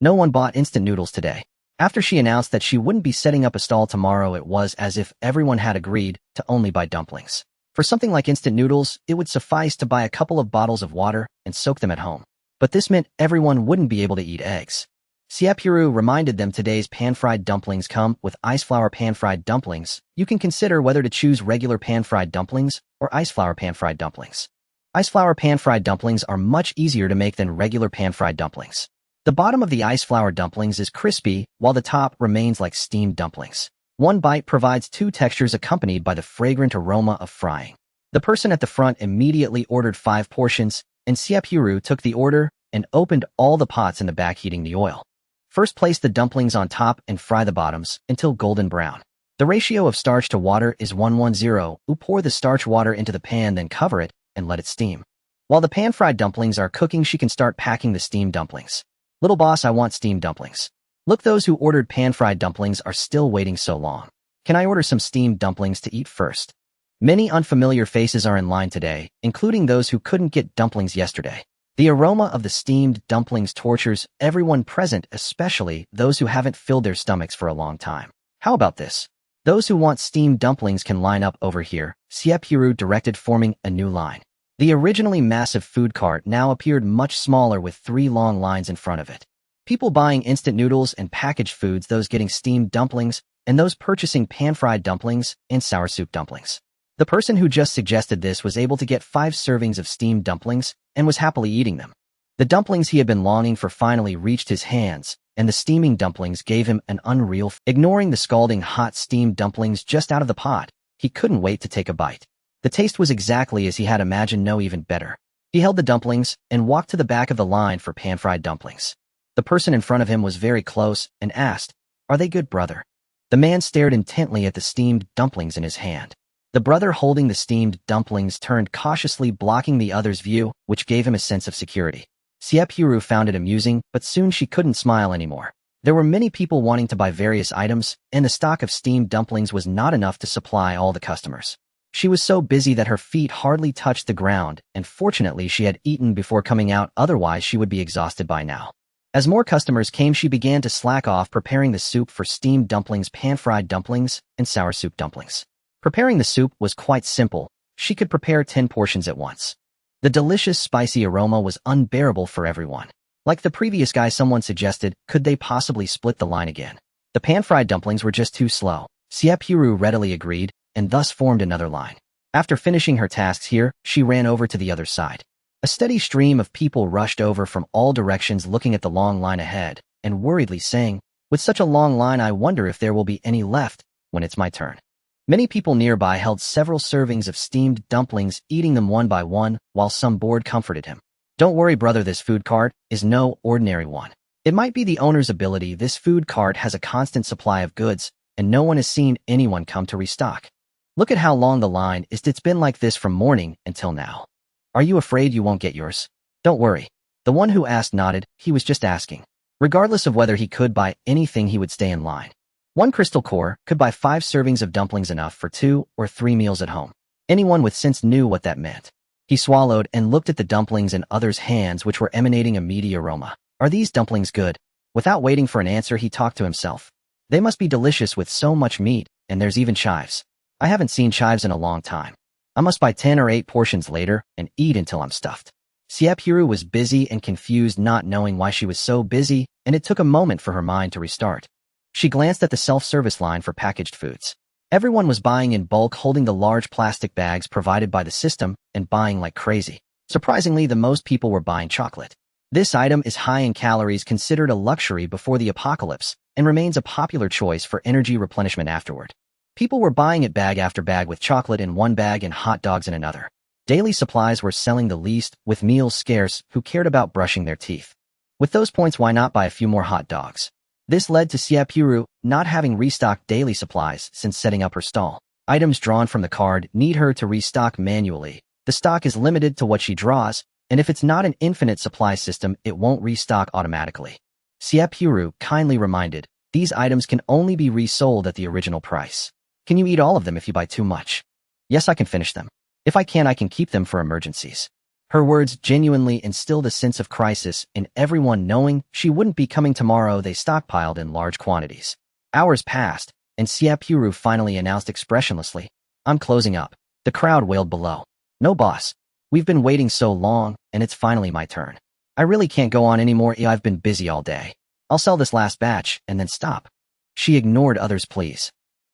No one bought instant noodles today. After she announced that she wouldn't be setting up a stall tomorrow, it was as if everyone had agreed to only buy dumplings. For something like instant noodles, it would suffice to buy a couple of bottles of water and soak them at home. But this meant everyone wouldn't be able to eat eggs. Xie Purou reminded them today's pan-fried dumplings come with ice flour pan-fried dumplings. You can consider whether to choose regular pan-fried dumplings or ice flour pan-fried dumplings. Ice flour pan-fried dumplings are much easier to make than regular pan-fried dumplings. The bottom of the ice flour dumplings is crispy, while the top remains like steamed dumplings. One bite provides 2 textures accompanied by the fragrant aroma of frying. The person at the front immediately ordered 5 portions, and Xie Purou took the order and opened all the pots in the back, heating the oil. First, place the dumplings on top and fry the bottoms until golden brown. The ratio of starch to water is 1:10. Pour the starch water into the pan, then cover it and let it steam. While the pan-fried dumplings are cooking, she can start packing the steamed dumplings. Little boss, I want steamed dumplings. Look, those who ordered pan-fried dumplings are still waiting so long. Can I order some steamed dumplings to eat first? Many unfamiliar faces are in line today, including those who couldn't get dumplings yesterday. The aroma of the steamed dumplings tortures everyone present, especially those who haven't filled their stomachs for a long time. How about this? Those who want steamed dumplings can line up over here, Xie Purou directed, forming a new line. The originally massive food cart now appeared much smaller with 3 long lines in front of it. People buying instant noodles and packaged foods, those getting steamed dumplings, and those purchasing pan-fried dumplings and sour soup dumplings. The person who just suggested this was able to get 5 servings of steamed dumplings and was happily eating them. The dumplings he had been longing for finally reached his hands, and the steaming dumplings gave him an unreal Ignoring the scalding hot steamed dumplings just out of the pot, he couldn't wait to take a bite. The taste was exactly as he had imagined, no, even better. He held the dumplings and walked to the back of the line for pan-fried dumplings. The person in front of him was very close and asked, "Are they good, brother?" The man stared intently at the steamed dumplings in his hand. The brother holding the steamed dumplings turned cautiously, blocking the other's view, which gave him a sense of security. Xie Purou found it amusing, but soon she couldn't smile anymore. There were many people wanting to buy various items, and the stock of steamed dumplings was not enough to supply all the customers. She was so busy that her feet hardly touched the ground, and fortunately she had eaten before coming out, otherwise she would be exhausted by now. As more customers came, she began to slack off preparing the soup for steamed dumplings, pan-fried dumplings, and sour soup dumplings. Preparing the soup was quite simple. She could prepare 10 portions at once. The delicious spicy aroma was unbearable for everyone. Like the previous guy, someone suggested, could they possibly split the line again? The pan-fried dumplings were just too slow. Xie Purou readily agreed, and thus formed another line. After finishing her tasks here, she ran over to the other side. A steady stream of people rushed over from all directions, looking at the long line ahead, and worriedly saying, "With such a long line, I wonder if there will be any left when it's my turn." Many people nearby held several servings of steamed dumplings, eating them one by one, while some bored comforted him. "Don't worry, brother, this food cart is no ordinary one. It might be the owner's ability. This food cart has a constant supply of goods, and no one has seen anyone come to restock. Look at how long the line is. It's been like this from morning until now. Are you afraid you won't get yours? Don't worry." The one who asked nodded. He was just asking. Regardless of whether he could buy anything, he would stay in line. One crystal core could buy 5 servings of dumplings, enough for 2 or 3 meals at home. Anyone with sense knew what that meant. He swallowed and looked at the dumplings in others' hands, which were emanating a meaty aroma. "Are these dumplings good?" Without waiting for an answer, he talked to himself. "They must be delicious with so much meat, and there's even chives. I haven't seen chives in a long time. I must buy 10 or 8 portions later and eat until I'm stuffed." Xie Purou was busy and confused, not knowing why she was so busy, and it took a moment for her mind to restart. She glanced at the self-service line for packaged foods. Everyone was buying in bulk, holding the large plastic bags provided by the system and buying like crazy. Surprisingly, the most people were buying chocolate. This item is high in calories, considered a luxury before the apocalypse, and remains a popular choice for energy replenishment afterward. People were buying it bag after bag, with chocolate in one bag and hot dogs in another. Daily supplies were selling the least, with meals scarce. Who cared about brushing their teeth? With those points, why not buy a few more hot dogs? This led to Xie Purou not having restocked daily supplies since setting up her stall. Items drawn from the card need her to restock manually. The stock is limited to what she draws, and if it's not an infinite supply system, it won't restock automatically. Xie Purou kindly reminded, "These items can only be resold at the original price. Can you eat all of them if you buy too much?" "Yes, I can finish them. If I can, I can keep them for emergencies." Her words genuinely instilled a sense of crisis in everyone, knowing she wouldn't be coming tomorrow. They stockpiled in large quantities. Hours passed, and Xie Purou finally announced expressionlessly, "I'm closing up." The crowd wailed below. "No, boss. We've been waiting so long, and it's finally my turn. I really can't go on anymore. I've been busy all day. I'll sell this last batch and then stop." She ignored others' pleas.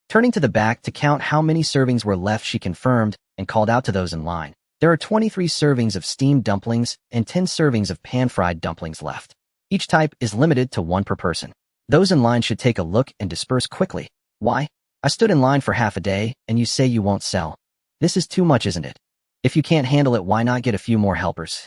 Turning to the back to count how many servings were left, she confirmed and called out to those in line, "There are 23 servings of steamed dumplings and 10 servings of pan-fried dumplings left. Each type is limited to 1 per person. Those in line should take a look and disperse quickly." "Why? I stood in line for half a day, and you say you won't sell? This is too much, isn't it? If you can't handle it, why not get a few more helpers?"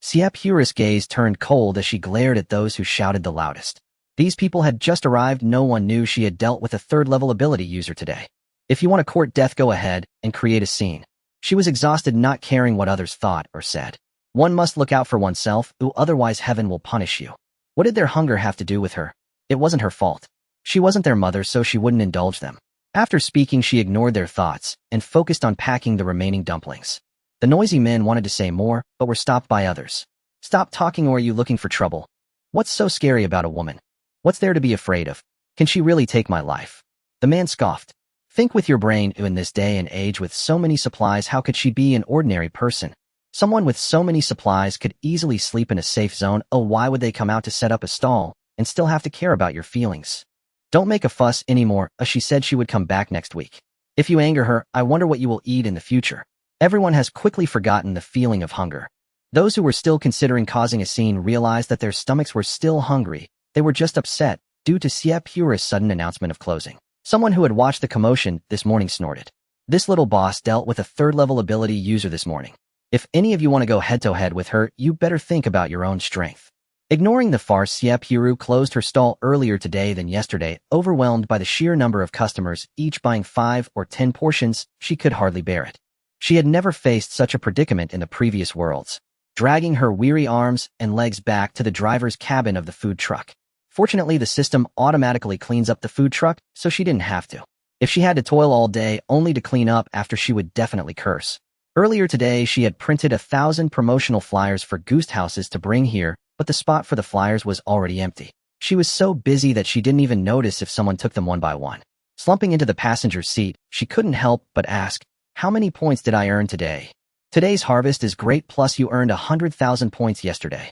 Xie Purou's gaze turned cold as she glared at those who shouted the loudest. These people had just arrived. No one knew she had dealt with a 3rd-level ability user today. "If you want to court death, go ahead and create a scene." She was exhausted, not caring what others thought or said. One must look out for oneself, or otherwise heaven will punish you. What did their hunger have to do with her? It wasn't her fault. She wasn't their mother, so she wouldn't indulge them. After speaking, she ignored their thoughts and focused on packing the remaining dumplings. The noisy men wanted to say more, but were stopped by others. Stop talking, or are you looking for trouble? What's so scary about a woman? What's there to be afraid of? Can she really take my life? The man scoffed. Think with your brain. In this day and age with so many supplies, how could she be an ordinary person? Someone with so many supplies could easily sleep in a safe zone. Oh, why would they come out to set up a stall and still have to care about your feelings? Don't make a fuss anymore. She said she would come back next week. If you anger her, I wonder what you will eat in the future. Everyone has quickly forgotten the feeling of hunger. Those who were still considering causing a scene realized that their stomachs were still hungry. They were just upset due to Xie Purou's sudden announcement of closing. Someone who had watched the commotion this morning snorted. This little boss dealt with a third-level ability user this morning. If any of you want to go head-to-head with her, you better think about your own strength. Ignoring the farce, Xie Purou closed her stall earlier today than yesterday. Overwhelmed by the sheer number of customers, each buying 5 or 10 portions, she could hardly bear it. She had never faced such a predicament in the previous worlds. Dragging her weary arms and legs back to the driver's cabin of the food truck. Fortunately, the system automatically cleans up the food truck, so she didn't have to. If she had to toil all day only to clean up after, she would definitely curse. Earlier today, she had printed 1,000 promotional flyers for ghost houses to bring here, but the spot for the flyers was already empty. She was so busy that she didn't even notice if someone took them one by one. Slumping into the passenger seat, she couldn't help but ask, how many points did I earn today? Today's harvest is great, plus you earned 100,000 points yesterday.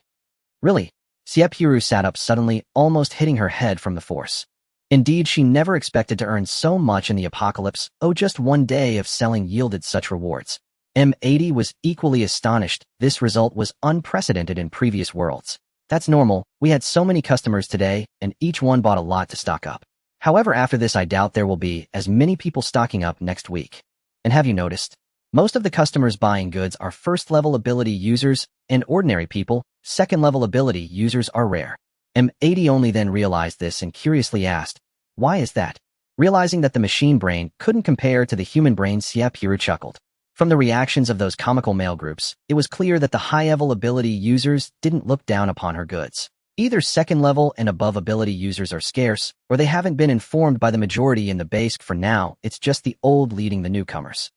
Really? Xie Purou sat up suddenly, almost hitting her head from the force. Indeed, she never expected to earn so much in the apocalypse. Oh, just one day of selling yielded such rewards. M80 was equally astonished. This result was unprecedented in previous worlds. That's normal. We had so many customers today, and each one bought a lot to stock up. However, after this, I doubt there will be as many people stocking up next week. And have you noticed? Most of the customers buying goods are first-level ability users, and ordinary people, second-level ability users, are rare. M80 only then realized this and curiously asked, why is that? Realizing that the machine brain couldn't compare to the human brain, Xie Purou chuckled. From the reactions of those comical male groups, it was clear that the high-level ability users didn't look down upon her goods. Either second-level and above ability users are scarce, or they haven't been informed by the majority in the base. For now, it's just the old leading the newcomers.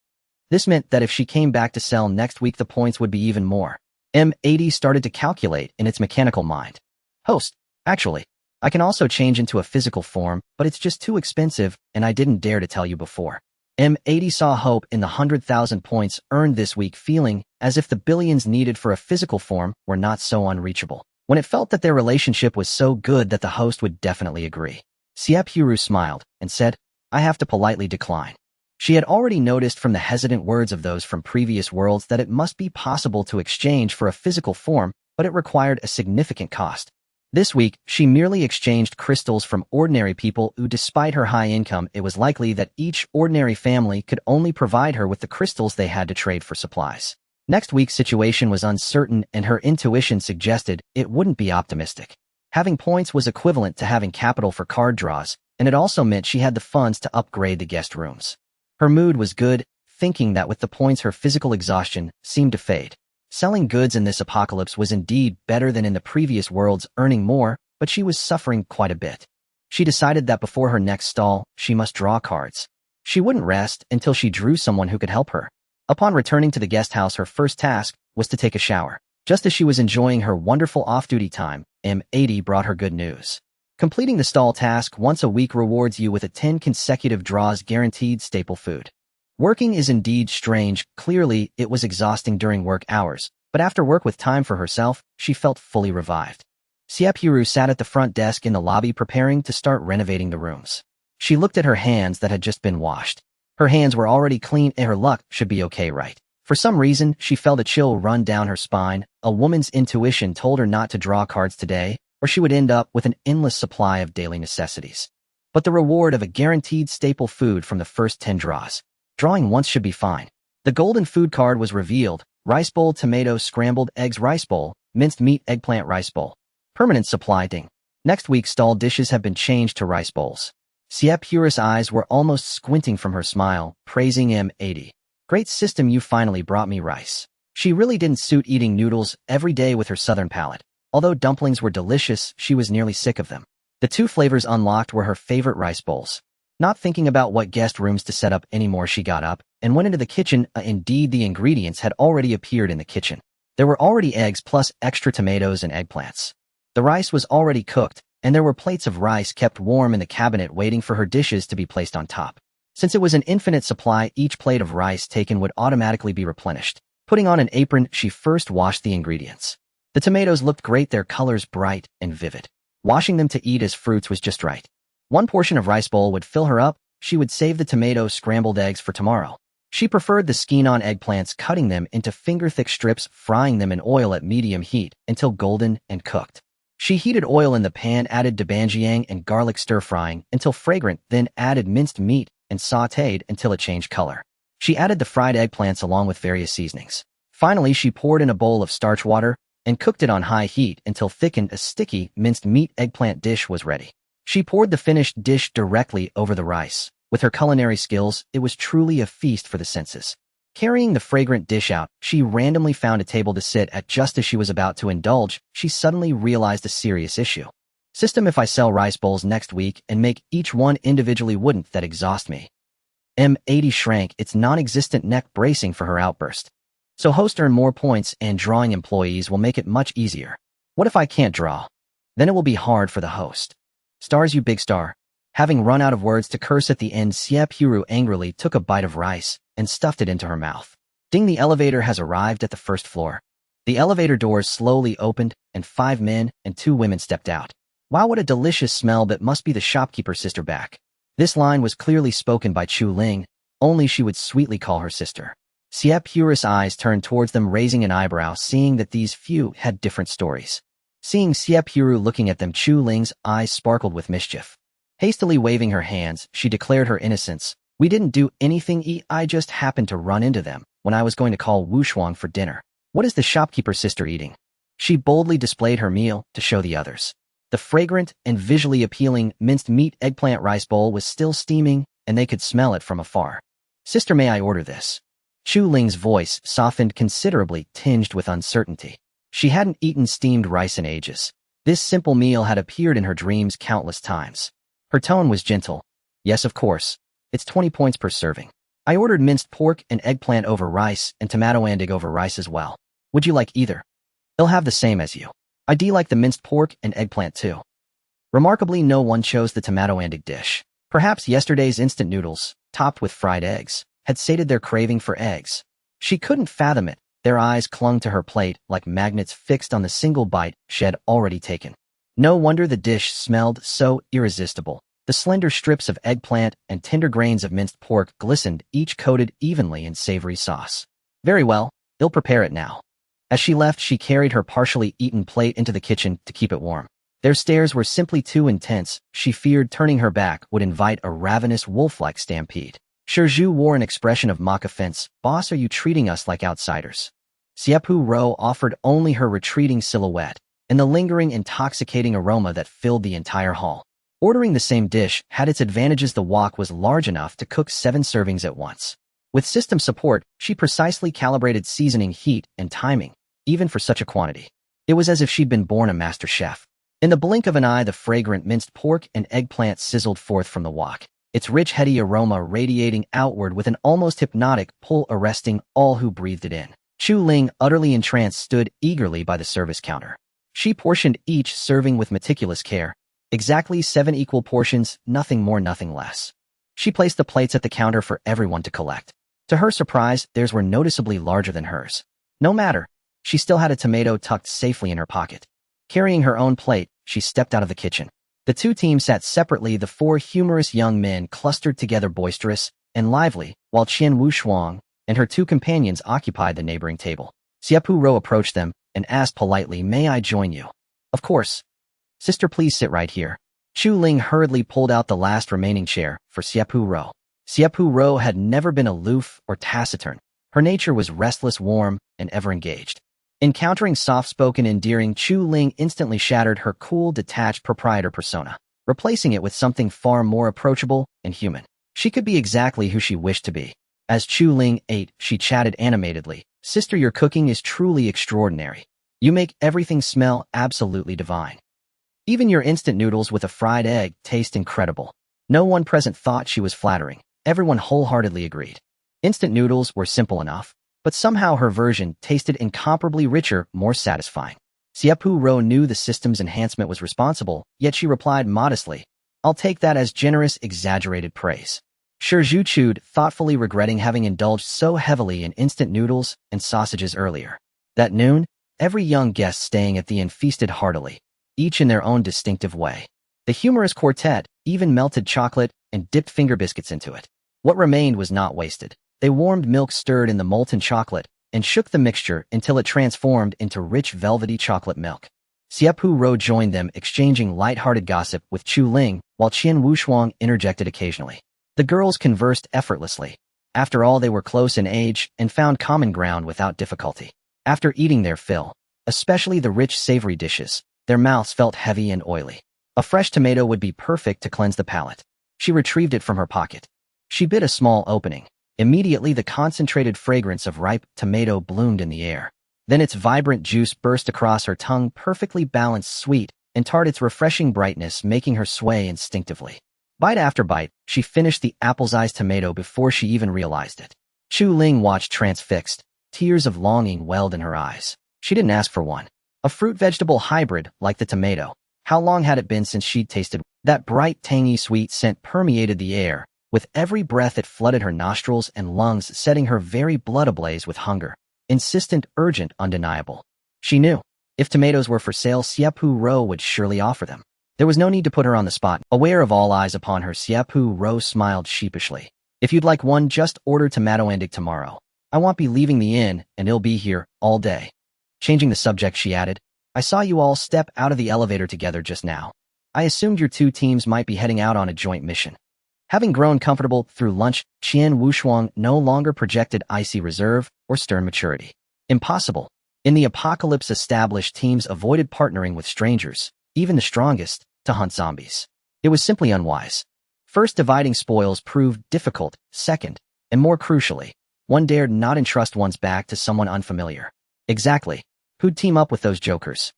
This meant that if she came back to sell next week, the points would be even more. M80 started to calculate in its mechanical mind. Host, actually, I can also change into a physical form, but it's just too expensive, and I didn't dare to tell you before. M80 saw hope in the 100,000 points earned this week, feeling as if the billions needed for a physical form were not so unreachable. When it felt that their relationship was so good that the host would definitely agree. Xie Purou smiled and said, I have to politely decline. She had already noticed from the hesitant words of those from previous worlds that it must be possible to exchange for a physical form, but it required a significant cost. This week, she merely exchanged crystals from ordinary people who, despite her high income, it was likely that each ordinary family could only provide her with the crystals they had to trade for supplies. Next week's situation was uncertain, and her intuition suggested it wouldn't be optimistic. Having points was equivalent to having capital for card draws, and it also meant she had the funds to upgrade the guest rooms. Her mood was good, thinking that with the points her physical exhaustion seemed to fade. Selling goods in this apocalypse was indeed better than in the previous worlds, earning more, but she was suffering quite a bit. She decided that before her next stall, she must draw cards. She wouldn't rest until she drew someone who could help her. Upon returning to the guest house, her first task was to take a shower. Just as she was enjoying her wonderful off-duty time, M80 brought her good news. Completing the stall task once a week rewards you with a 10 consecutive draws guaranteed staple food. Working is indeed strange. Clearly, it was exhausting during work hours, but after work with time for herself, she felt fully revived. Xie Purou sat at the front desk in the lobby preparing to start renovating the rooms. She looked at her hands that had just been washed. Her hands were already clean, and her luck should be okay, right? For some reason, she felt a chill run down her spine. A woman's intuition told her not to draw cards today, or she would end up with an endless supply of daily necessities. But the reward of a guaranteed staple food from the first 10 draws. Drawing once should be fine. The golden food card was revealed. Rice bowl, tomato, scrambled eggs, rice bowl, minced meat, eggplant, rice bowl. Permanent supply ding. Next week's stall dishes have been changed to rice bowls. Xie Purou's eyes were almost squinting from her smile, praising M80. Great system, you finally brought me rice. She really didn't suit eating noodles every day with her southern palate. Although dumplings were delicious, she was nearly sick of them. The two flavors unlocked were her favorite rice bowls. Not thinking about what guest rooms to set up anymore, she got up and went into the kitchen. Indeed, the ingredients had already appeared in the kitchen. There were already eggs plus extra tomatoes and eggplants. The rice was already cooked, and there were plates of rice kept warm in the cabinet waiting for her dishes to be placed on top. Since it was an infinite supply, each plate of rice taken would automatically be replenished. Putting on an apron, she first washed the ingredients. The tomatoes looked great, their colors bright and vivid. Washing them to eat as fruits was just right. One portion of rice bowl would fill her up. She would save the tomato scrambled eggs for tomorrow. She preferred the skin-on eggplants, cutting them into finger-thick strips, frying them in oil at medium heat until golden and cooked. She heated oil in the pan, added doomsday and garlic, stir-frying until fragrant, then added minced meat and sautéed until it changed color. She added the fried eggplants along with various seasonings. Finally, she poured in a bowl of starch water and cooked it on high heat until thickened. A sticky, minced meat eggplant dish was ready. She poured the finished dish directly over the rice. With her culinary skills, it was truly a feast for the senses. Carrying the fragrant dish out, she randomly found a table to sit at. Just as she was about to indulge, she suddenly realized a serious issue. System, if I sell rice bowls next week and make each one individually, wouldn't that exhaust me? M80 shrank its non-existent neck, bracing for her outburst. So host earn more points, and drawing employees will make it much easier. What if I can't draw? Then it will be hard for the host. Stars, you big star. Having run out of words to curse at the end, Xie Purou angrily took a bite of rice and stuffed it into her mouth. Ding, the elevator has arrived at the first floor. The elevator doors slowly opened, and 5 men and 2 women stepped out. Wow, what a delicious smell! That must be the shopkeeper's sister back. This line was clearly spoken by Chu Ling, only she would sweetly call her sister. Xie Purou's eyes turned towards them, raising an eyebrow, seeing that these few had different stories. Seeing Xie Purou looking at them, Chu Ling's eyes sparkled with mischief. Hastily waving her hands, she declared her innocence. We didn't do anything. I just happened to run into them when I was going to call Wu Shuang for dinner. What is the shopkeeper's sister eating? She boldly displayed her meal to show the others. The fragrant and visually appealing minced meat eggplant rice bowl was still steaming, and they could smell it from afar. Sister, may I order this? Chu Ling's voice softened considerably, tinged with uncertainty. She hadn't eaten steamed rice in ages. This simple meal had appeared in her dreams countless times. Her tone was gentle. Yes, of course. It's 20 points per serving. I ordered minced pork and eggplant over rice and tomato and egg over rice as well. Would you like either? They'll have the same as you. I do like the minced pork and eggplant too. Remarkably, no one chose the tomato and egg dish. Perhaps yesterday's instant noodles, topped with fried eggs, had sated their craving for eggs. She couldn't fathom it. Their eyes clung to her plate like magnets, fixed on the single bite she had already taken. No wonder the dish smelled so irresistible. The slender strips of eggplant and tender grains of minced pork glistened, each coated evenly in savory sauce. Very well, they'll prepare it now. As she left, she carried her partially eaten plate into the kitchen to keep it warm. Their stares were simply too intense. She feared turning her back would invite a ravenous wolf-like stampede. Shizhu wore an expression of mock offense. Boss, are you treating us like outsiders? Xie Purou offered only her retreating silhouette and the lingering, intoxicating aroma that filled the entire hall. Ordering the same dish had its advantages. The wok was large enough to cook 7 servings at once. With system support, she precisely calibrated seasoning, heat, and timing, even for such a quantity. It was as if she'd been born a master chef. In the blink of an eye, the fragrant minced pork and eggplant sizzled forth from the wok, its rich, heady aroma radiating outward with an almost hypnotic pull, arresting all who breathed it in. Chu Ling, utterly entranced, stood eagerly by the service counter. She portioned each serving with meticulous care. Exactly 7 equal portions, nothing more, nothing less. She placed the plates at the counter for everyone to collect. To her surprise, theirs were noticeably larger than hers. No matter, she still had a tomato tucked safely in her pocket. Carrying her own plate, she stepped out of the kitchen. The 2 teams sat separately, the 4 humorous young men clustered together, boisterous and lively, while Qian Wu Shuang and her 2 companions occupied the neighboring table. Xie Purou approached them and asked politely, "May I join you?" "Of course. Sister, please sit right here." Chu Ling hurriedly pulled out the last remaining chair for Xie Purou. Xie Purou had never been aloof or taciturn. Her nature was restless, warm, and ever engaged. Encountering soft-spoken, endearing, Chu Ling instantly shattered her cool, detached proprietor persona, replacing it with something far more approachable and human. She could be exactly who she wished to be. As Chu Ling ate, she chatted animatedly, Sister, your cooking is truly extraordinary. You make everything smell absolutely divine. Even your instant noodles with a fried egg taste incredible. No one present thought she was flattering. Everyone wholeheartedly agreed. Instant noodles were simple enough, but somehow her version tasted incomparably richer, more satisfying. Xie Purou knew the system's enhancement was responsible, yet she replied modestly, I'll take that as generous, exaggerated praise. Zhu chewed, thoughtfully regretting having indulged so heavily in instant noodles and sausages earlier. That noon, every young guest staying at the inn feasted heartily, each in their own distinctive way. The humorous quartet even melted chocolate and dipped finger biscuits into it. What remained was not wasted. They warmed milk stirred in the molten chocolate and shook the mixture until it transformed into rich velvety chocolate milk. Xie Purou joined them, exchanging light-hearted gossip with Chu Ling, while Qian Wushuang interjected occasionally. The girls conversed effortlessly. After all, they were close in age and found common ground without difficulty. After eating their fill, especially the rich savory dishes, their mouths felt heavy and oily. A fresh tomato would be perfect to cleanse the palate. She retrieved it from her pocket. She bit a small opening. Immediately, the concentrated fragrance of ripe tomato bloomed in the air. Then its vibrant juice burst across her tongue, perfectly balanced, sweet, and tart, its refreshing brightness making her sway instinctively. Bite after bite, she finished the apple-sized tomato before she even realized it. Chu Ling watched transfixed. Tears of longing welled in her eyes. She didn't ask for one. A fruit-vegetable hybrid like the tomato. How long had it been since she'd tasted that bright, tangy, sweet scent permeated the air. With every breath it flooded her nostrils and lungs, setting her very blood ablaze with hunger. Insistent, urgent, undeniable. She knew. If tomatoes were for sale, Xie Purou would surely offer them. There was no need to put her on the spot. Aware of all eyes upon her, Xie Purou smiled sheepishly. If you'd like one, just order tomato endic tomorrow. I won't be leaving the inn, and it'll be here all day. Changing the subject, she added, I saw you all step out of the elevator together just now. I assumed your two teams might be heading out on a joint mission. Having grown comfortable through lunch, Qian Wushuang no longer projected icy reserve or stern maturity. Impossible. In the apocalypse, established teams avoided partnering with strangers, even the strongest, to hunt zombies. It was simply unwise. First, dividing spoils proved difficult. Second, and more crucially, one dared not entrust one's back to someone unfamiliar. Exactly. Who'd team up with those jokers?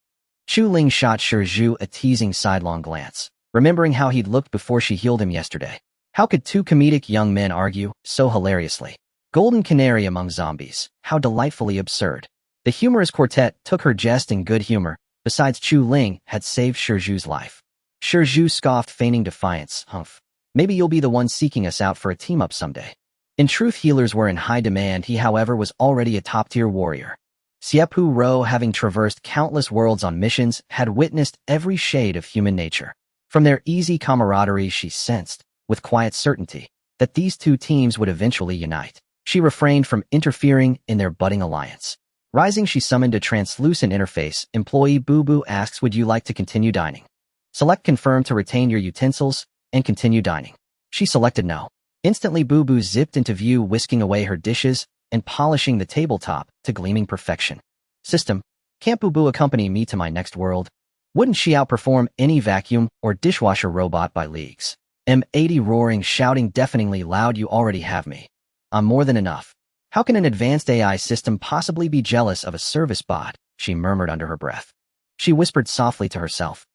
Chu Ling shot Zhu a teasing sidelong glance, remembering how he'd looked before she healed him yesterday. How could two comedic young men argue so hilariously? Golden canary among zombies. How delightfully absurd. The humorous quartet took her jest in good humor. Besides, Chu Ling had saved Zhu's life. Zhu scoffed, feigning defiance. Humph. Maybe you'll be the one seeking us out for a team-up someday. In truth, healers were in high demand. He, however, was already a top-tier warrior. Xie Purou, having traversed countless worlds on missions, had witnessed every shade of human nature. From their easy camaraderie, she sensed, with quiet certainty, that these two teams would eventually unite. She refrained from interfering in their budding alliance. Rising, she summoned a translucent interface. Employee Boo Boo asks, would you like to continue dining? Select confirm to retain your utensils and continue dining. She selected no. Instantly, Boo Boo zipped into view, whisking away her dishes and polishing the tabletop to gleaming perfection. System, can't Boo Boo accompany me to my next world? Wouldn't she outperform any vacuum or dishwasher robot by leagues? M80 roaring, shouting deafeningly loud, you already have me. I'm more than enough. How can an advanced AI system possibly be jealous of a service bot? She murmured under her breath. She whispered softly to herself.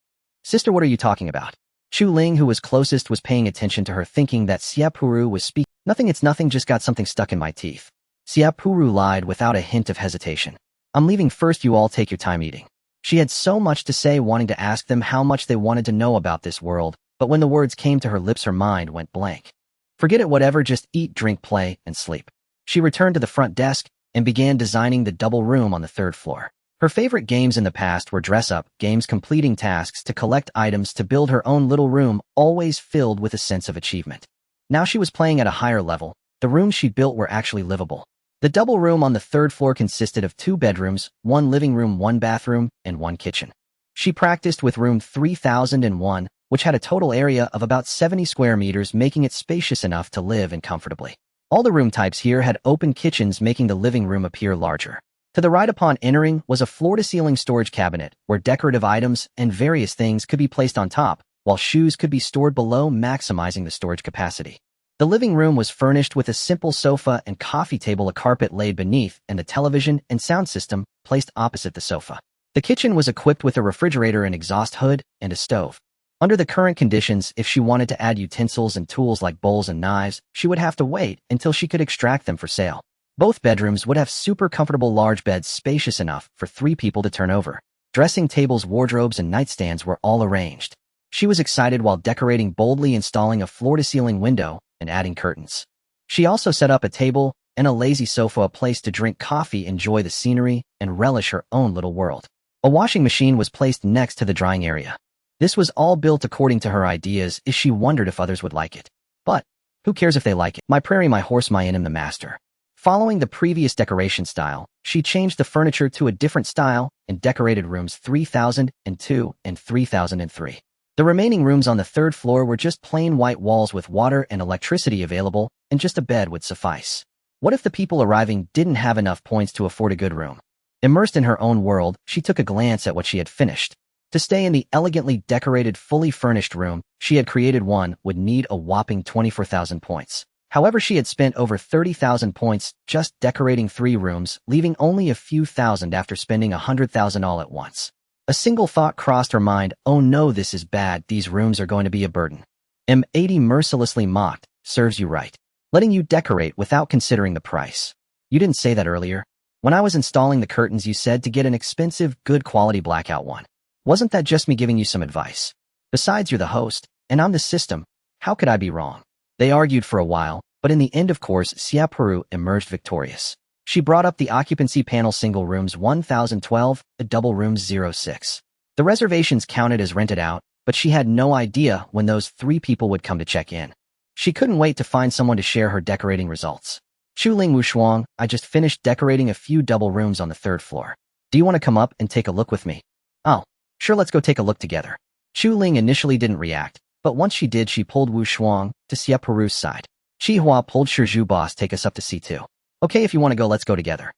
Sister, what are you talking about? Chu Ling, who was closest, was paying attention to her, thinking that Xie Purou was speaking. Nothing, it's nothing, just got something stuck in my teeth. Xie Purou lied without a hint of hesitation. I'm leaving first, you all take your time eating. She had so much to say, wanting to ask them how much they wanted to know about this world, but when the words came to her lips, her mind went blank. Forget it, whatever, just eat, drink, play, and sleep. She returned to the front desk and began designing the double room on the third floor. Her favorite games in the past were dress-up games, completing tasks to collect items to build her own little room, always filled with a sense of achievement. Now she was playing at a higher level. The rooms she built were actually livable. The double room on the third floor consisted of 2 bedrooms, 1 living room, 1 bathroom, and 1 kitchen. She practiced with room 3001, which had a total area of about 70 square meters, making it spacious enough to live in comfortably. All the room types here had open kitchens, making the living room appear larger. To the right upon entering was a floor-to-ceiling storage cabinet where decorative items and various things could be placed on top, while shoes could be stored below, maximizing the storage capacity. The living room was furnished with a simple sofa and coffee table, a carpet laid beneath, and the television and sound system placed opposite the sofa. The kitchen was equipped with a refrigerator and exhaust hood and a stove. Under the current conditions, if she wanted to add utensils and tools like bowls and knives, she would have to wait until she could extract them for sale. Both bedrooms would have super comfortable large beds spacious enough for 3 people to turn over. Dressing tables, wardrobes, and nightstands were all arranged. She was excited while decorating, boldly installing a floor-to-ceiling window and adding curtains. She also set up a table and a lazy sofa, a place to drink coffee, enjoy the scenery, and relish her own little world. A washing machine was placed next to the drying area. This was all built according to her ideas, as she wondered if others would like it. But who cares if they like it? My prairie, my horse, my in am the master. Following the previous decoration style, she changed the furniture to a different style and decorated rooms 3002 and 3003. The remaining rooms on the 3rd floor were just plain white walls with water and electricity available, and just a bed would suffice. What if the people arriving didn't have enough points to afford a good room? Immersed in her own world, she took a glance at what she had finished. To stay in the elegantly decorated, fully furnished room she had created one would need a whopping 24,000 points. However, she had spent over 30,000 points just decorating 3 rooms, leaving only a few thousand after spending 100,000 all at once. A single thought crossed her mind: oh no, this is bad, these rooms are going to be a burden. M80 mercilessly mocked, serves you right. Letting you decorate without considering the price. You didn't say that earlier. When I was installing the curtains, you said to get an expensive, good quality blackout one. Wasn't that just me giving you some advice? Besides, you're the host, and I'm the system. How could I be wrong? They argued for a while, but in the end, of course, Xie Purou emerged victorious. She brought up the occupancy panel: single rooms 1012, double rooms 06. The reservations counted as rented out, but she had no idea when those 3 people would come to check in. She couldn't wait to find someone to share her decorating results. Chuling Wushuang, I just finished decorating a few double rooms on the 3rd floor. Do you want to come up and take a look with me? Oh, sure, let's go take a look together. Chuling initially didn't react, but once she did, she pulled Wushuang to Xie Purou's side. Chihua pulled Shizhu, boss, take us up to C2. Okay, if you want to go, let's go together.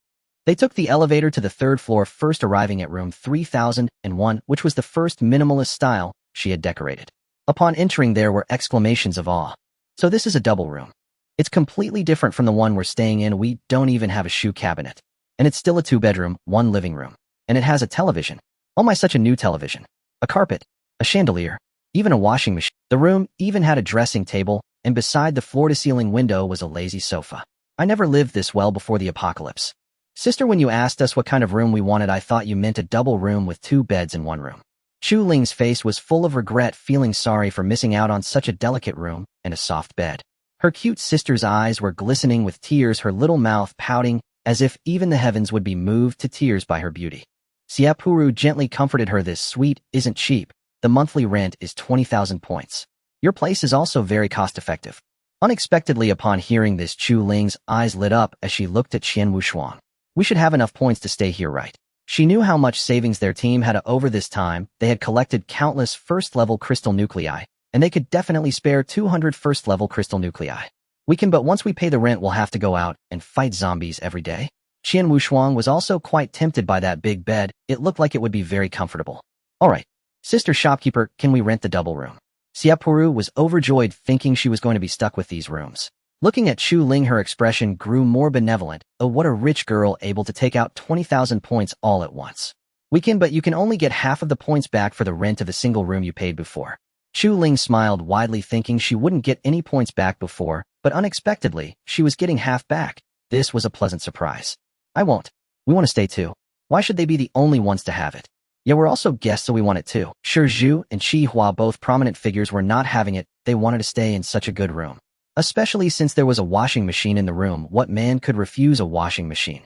They took the elevator to the 3rd floor, first arriving at room 3001, which was the first minimalist style she had decorated. Upon entering, there were exclamations of awe. So this is a double room. It's completely different from the one we're staying in. We don't even have a shoe cabinet. And it's still a 2-bedroom, 1 living room. And it has a television. Oh my, such a new television. A carpet, a chandelier, even a washing machine. The room even had a dressing table, and beside the floor-to-ceiling window was a lazy sofa. I never lived this well before the apocalypse. Sister, when you asked us what kind of room we wanted, I thought you meant a double room with 2 beds in 1 room. Chu Ling's face was full of regret, feeling sorry for missing out on such a delicate room and a soft bed. Her cute sister's eyes were glistening with tears, her little mouth pouting, as if even the heavens would be moved to tears by her beauty. Xie Purou gently comforted her. This suite isn't cheap. The monthly rent is 20,000 points. Your place is also very cost-effective. Unexpectedly, upon hearing this, Chu Ling's eyes lit up as she looked at Qian Wushuang. We should have enough points to stay here, right? She knew how much savings their team had over this time. They had collected countless first-level crystal nuclei, and they could definitely spare 200 first-level crystal nuclei. We can, but once we pay the rent, we'll have to go out and fight zombies every day. Qian Wushuang was also quite tempted by that big bed. It looked like it would be very comfortable. All right, sister shopkeeper, can we rent the double room? Xie Purou was overjoyed, thinking she was going to be stuck with these rooms. Looking at Chu Ling, her expression grew more benevolent. Oh, what a rich girl, able to take out 20,000 points all at once. We can, but you can only get half of the points back for the rent of the single room you paid before. Chu Ling smiled widely, thinking she wouldn't get any points back before, but unexpectedly, she was getting half back. This was a pleasant surprise. I won't. We want to stay too. Why should they be the only ones to have it? Yeah, we're also guests, so we want it too. Shizhu and Chihua, both prominent figures, were not having it. They wanted to stay in such a good room. Especially since there was a washing machine in the room. What man could refuse a washing machine?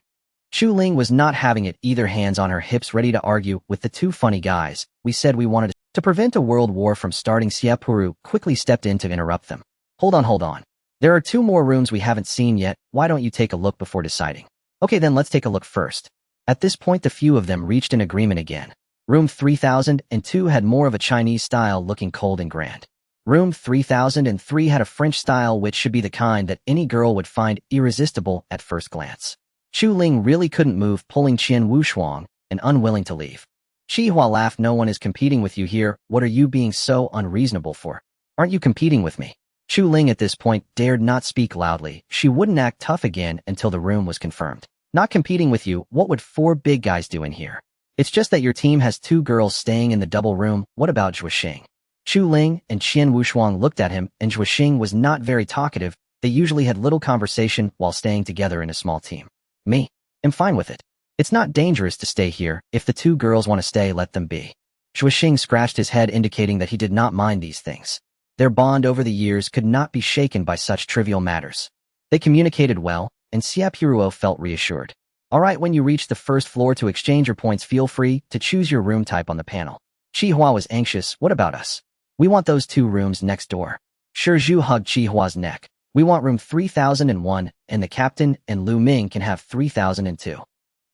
Chu Ling was not having it either, hands on her hips, ready to argue with the 2 funny guys. We said we wanted to prevent a world war from starting. Xie Purou quickly stepped in to interrupt them. Hold on. There are 2 more rooms we haven't seen yet. Why don't you take a look before deciding? Okay, then let's take a look first. At this point, the few of them reached an agreement again. Room 3002 had more of a Chinese style, looking cold and grand. Room 3003 had a French style, which should be the kind that any girl would find irresistible at first glance. Chu Ling really couldn't move, pulling Qian Wushuang and unwilling to leave. Chihua laughed. No one is competing with you here. What are you being so unreasonable for? Aren't you competing with me? Chu Ling at this point dared not speak loudly. She wouldn't act tough again until the room was confirmed. Not competing with you, what would 4 big guys do in here? It's just that your team has 2 girls staying in the double room. What about Zhuoxing? Chu Ling and Qian Wushuang looked at him, and Zhuoxing was not very talkative. They usually had little conversation while staying together in a small team. Me? I'm fine with it. It's not dangerous to stay here. If the 2 girls want to stay, let them be. Zhuoxing scratched his head, indicating that he did not mind these things. Their bond over the years could not be shaken by such trivial matters. They communicated well, and Xie Purou felt reassured. All right, when you reach the first floor to exchange your points, feel free to choose your room type on the panel. Qihua was anxious. What about us? We want those 2 rooms next door. Shizhu hugged Qihua's neck. We want room 3001, and the captain and Lu Ming can have 3002.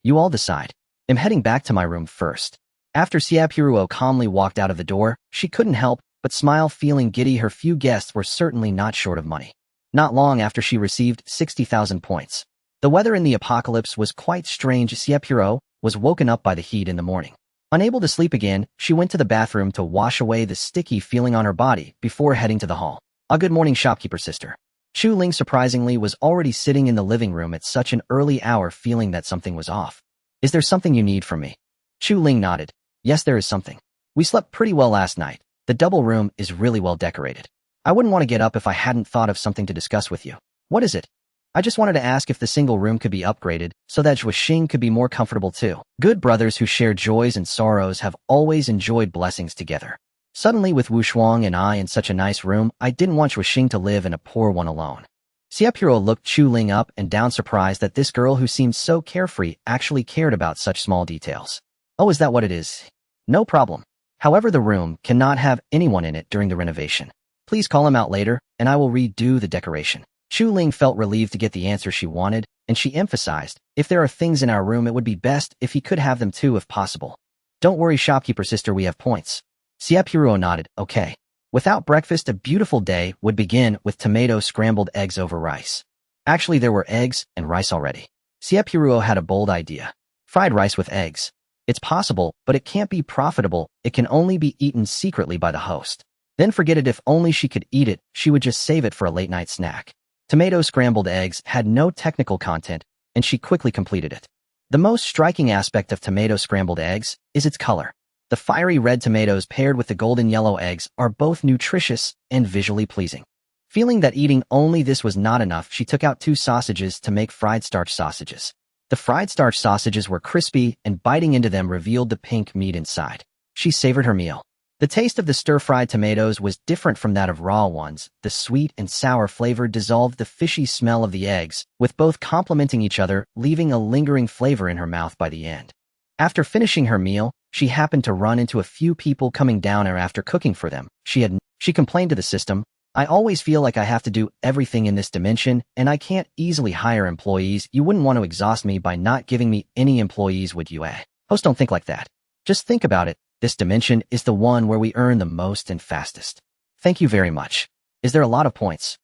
You all decide. I'm heading back to my room first. After Xie Purou calmly walked out of the door, she couldn't help but smile, feeling giddy. Her few guests were certainly not short of money. Not long after she received 60,000 points. The weather in the apocalypse was quite strange. Xie Purou was woken up by the heat in the morning. Unable to sleep again, she went to the bathroom to wash away the sticky feeling on her body before heading to the hall. Good morning, shopkeeper sister. Chu Ling surprisingly was already sitting in the living room at such an early hour, feeling that something was off. Is there something you need from me? Chu Ling nodded. Yes, there is something. We slept pretty well last night. The double room is really well decorated. I wouldn't want to get up if I hadn't thought of something to discuss with you. What is it? I just wanted to ask if the single room could be upgraded so that Zhuoxing could be more comfortable too. Good brothers who share joys and sorrows have always enjoyed blessings together. Suddenly, with Wushuang and I in such a nice room, I didn't want Zhuoxing to live in a poor one alone. Xie Purou looked Chu Ling up and down, surprised that this girl who seemed so carefree actually cared about such small details. Oh, is that what it is? No problem. However, the room cannot have anyone in it during the renovation. Please call him out later, and I will redo the decoration. Chu Ling felt relieved to get the answer she wanted, and she emphasized, if there are things in our room, it would be best if he could have them too if possible. Don't worry, shopkeeper sister, we have points. Xie Purou nodded. Okay. Without breakfast, a beautiful day would begin with tomato scrambled eggs over rice. Actually, there were eggs and rice already. Xie Purou had a bold idea. Fried rice with eggs. It's possible, but it can't be profitable. It can only be eaten secretly by the host. Then forget it. If only she could eat it, she would just save it for a late-night snack. Tomato scrambled eggs had no technical content, and she quickly completed it. The most striking aspect of tomato scrambled eggs is its color. The fiery red tomatoes paired with the golden yellow eggs are both nutritious and visually pleasing. Feeling that eating only this was not enough, she took out 2 sausages to make fried starch sausages. The fried starch sausages were crispy, and biting into them revealed the pink meat inside. She savored her meal. The taste of the stir-fried tomatoes was different from that of raw ones. The sweet and sour flavor dissolved the fishy smell of the eggs, with both complementing each other, leaving a lingering flavor in her mouth by the end. After finishing her meal, she happened to run into a few people coming down her after cooking for them. She complained to the system, I always feel like I have to do everything in this dimension, and I can't easily hire employees. You wouldn't want to exhaust me by not giving me any employees, would you? Hosts don't think like that. Just think about it. This dimension is the one where we earn the most and fastest. Thank you very much. Is there a lot of points?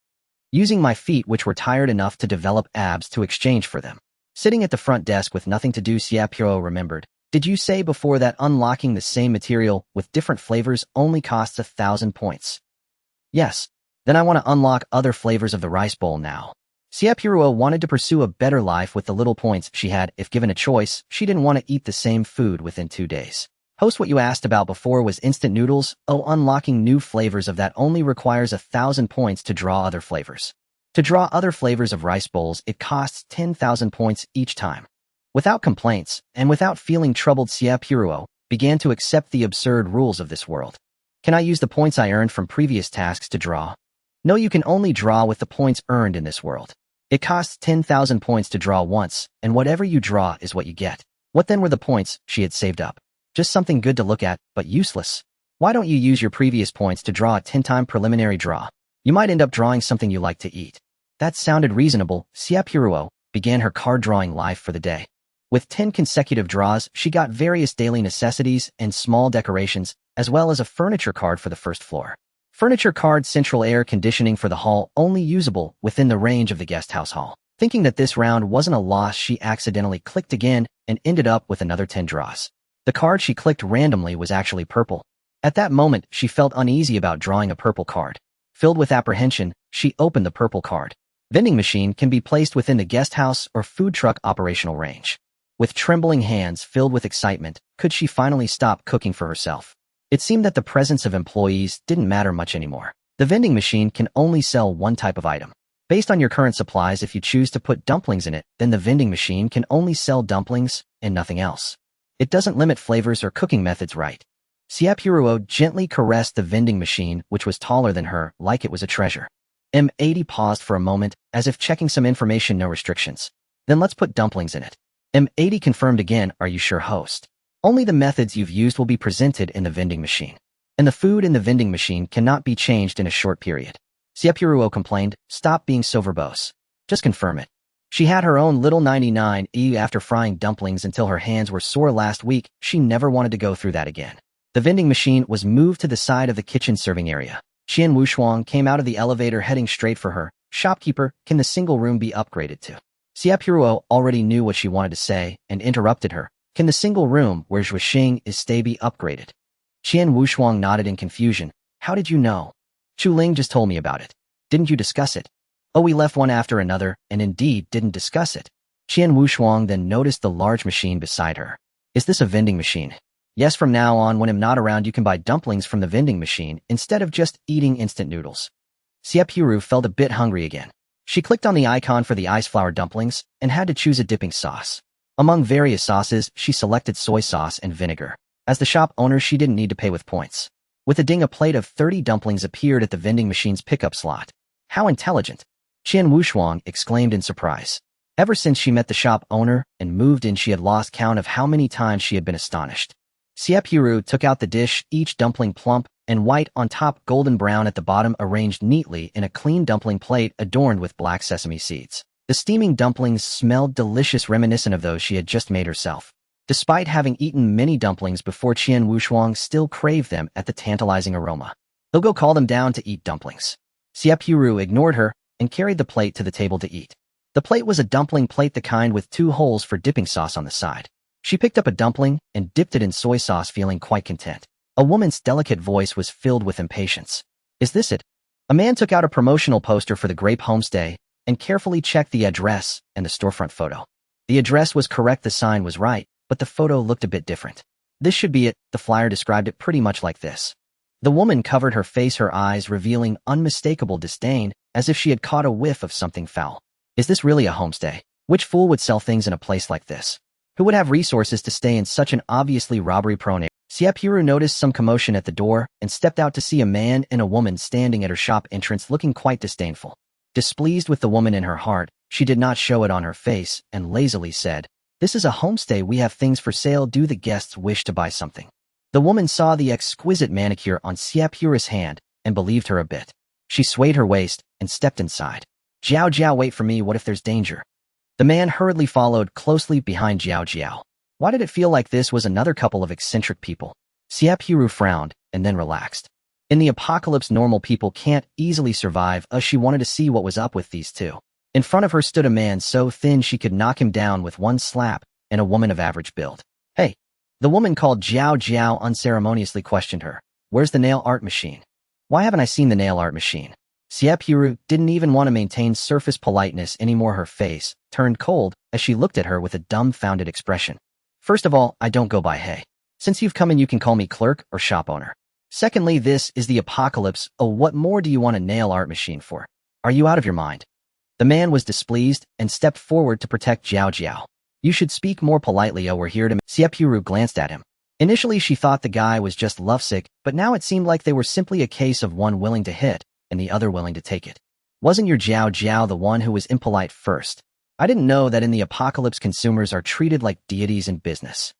Using my feet, which were tired enough to develop abs, to exchange for them. Sitting at the front desk with nothing to do, Xie Purou remembered. Did you say before that unlocking the same material with different flavors only costs 1,000 points? Yes. Then I want to unlock other flavors of the rice bowl now. Xie Purou wanted to pursue a better life with the little points she had. If given a choice, she didn't want to eat the same food within 2 days. Host, what you asked about before was instant noodles. Oh, unlocking new flavors of that only requires 1,000 points to draw other flavors. To draw other flavors of rice bowls, it costs 10,000 points each time. Without complaints, and without feeling troubled, Xie Purou began to accept the absurd rules of this world. Can I use the points I earned from previous tasks to draw? No, you can only draw with the points earned in this world. It costs 10,000 points to draw once, and whatever you draw is what you get. What then were the points she had saved up? Just something good to look at, but useless. Why don't you use your previous points to draw a 10-time preliminary draw? You might end up drawing something you like to eat. That sounded reasonable. Xie Purou began her card drawing life for the day. With 10 consecutive draws, she got various daily necessities and small decorations, as well as a furniture card for the first floor. Furniture card: central air conditioning for the hall, only usable within the range of the guest house hall. Thinking that this round wasn't a loss, she accidentally clicked again and ended up with another 10 draws. The card she clicked randomly was actually purple. At that moment, she felt uneasy about drawing a purple card. Filled with apprehension, she opened the purple card. Vending machine can be placed within the guest house or food truck operational range. With trembling hands filled with excitement, could she finally stop cooking for herself? It seemed that the presence of employees didn't matter much anymore. The vending machine can only sell one type of item. Based on your current supplies, if you choose to put dumplings in it, then the vending machine can only sell dumplings and nothing else. It doesn't limit flavors or cooking methods, right? Xie Purou gently caressed the vending machine, which was taller than her, like it was a treasure. M80 paused for a moment, as if checking some information. No restrictions. Then let's put dumplings in it. M80 confirmed again. Are you sure, host? Only the methods you've used will be presented in the vending machine. And the food in the vending machine cannot be changed in a short period. Xie Purou complained. Stop being so verbose. Just confirm it. She had her own little 99 after frying dumplings until her hands were sore last week. She never wanted to go through that again. The vending machine was moved to the side of the kitchen serving area. Qian Wushuang came out of the elevator heading straight for her. Shopkeeper, can the single room be upgraded to? Xie Purou already knew what she wanted to say and interrupted her. Can the single room where Zhuixing is stay be upgraded? Qian Wushuang nodded in confusion. How did you know? Chu Ling just told me about it. Didn't you discuss it? Oh, we left one after another and indeed didn't discuss it. Qian Wushuang then noticed the large machine beside her. Is this a vending machine? Yes, from now on when I'm not around you can buy dumplings from the vending machine instead of just eating instant noodles. Xie Purou felt a bit hungry again. She clicked on the icon for the ice flour dumplings and had to choose a dipping sauce. Among various sauces, she selected soy sauce and vinegar. As the shop owner, she didn't need to pay with points. With a ding, a plate of 30 dumplings appeared at the vending machine's pickup slot. How intelligent! Qian Wushuang exclaimed in surprise. Ever since she met the shop owner and moved in, she had lost count of how many times she had been astonished. Xie Purou took out the dish, each dumpling plump and white on top, golden brown at the bottom, arranged neatly in a clean dumpling plate adorned with black sesame seeds. The steaming dumplings smelled delicious, reminiscent of those she had just made herself. Despite having eaten many dumplings before, Qian Wushuang still craved them at the tantalizing aroma. They'll go call them down to eat dumplings. Xie Purou ignored her and carried the plate to the table to eat. The plate was a dumpling plate, the kind with 2 holes for dipping sauce on the side. She picked up a dumpling and dipped it in soy sauce, feeling quite content. A woman's delicate voice was filled with impatience. Is this it? A man took out a promotional poster for the Grape Homestay and carefully checked the address and the storefront photo. The address was correct, the sign was right, but the photo looked a bit different. This should be it, the flyer described it pretty much like this. The woman covered her face, her eyes revealing unmistakable disdain, as if she had caught a whiff of something foul. Is this really a homestay? Which fool would sell things in a place like this? Who would have resources to stay in such an obviously robbery-prone area? Xie Purou noticed some commotion at the door and stepped out to see a man and a woman standing at her shop entrance looking quite disdainful. Displeased with the woman in her heart, she did not show it on her face and lazily said, "This is a homestay, we have things for sale, do the guests wish to buy something?" The woman saw the exquisite manicure on Xie Purou's hand and believed her a bit. She swayed her waist and stepped inside. "Jiao Jiao, wait for me, what if there's danger?" The man hurriedly followed closely behind Jiao Jiao. Why did it feel like this was another couple of eccentric people? Xie Purou frowned and then relaxed. In the apocalypse, normal people can't easily survive, she wanted to see what was up with these two. In front of her stood a man so thin she could knock him down with one slap, and a woman of average build. "Hey!" The woman called Jiao Jiao unceremoniously questioned her. "Where's the nail art machine?" "Why haven't I seen the nail art machine?" Xie Purou didn't even want to maintain surface politeness anymore. Her face turned cold as she looked at her with a dumbfounded expression. "First of all, I don't go by hey. Since you've come in, you can call me clerk or shop owner. Secondly, this is the apocalypse. Oh, what more do you want a nail art machine for? Are you out of your mind?" The man was displeased and stepped forward to protect Jiao Jiao. "You should speak more politely, we're here to..." Xie Purou glanced at him. Initially, she thought the guy was just lovesick, but now it seemed like they were simply a case of one willing to hit and the other willing to take it. "Wasn't your Jiao Jiao the one who was impolite first? I didn't know that in the apocalypse consumers are treated like deities in business.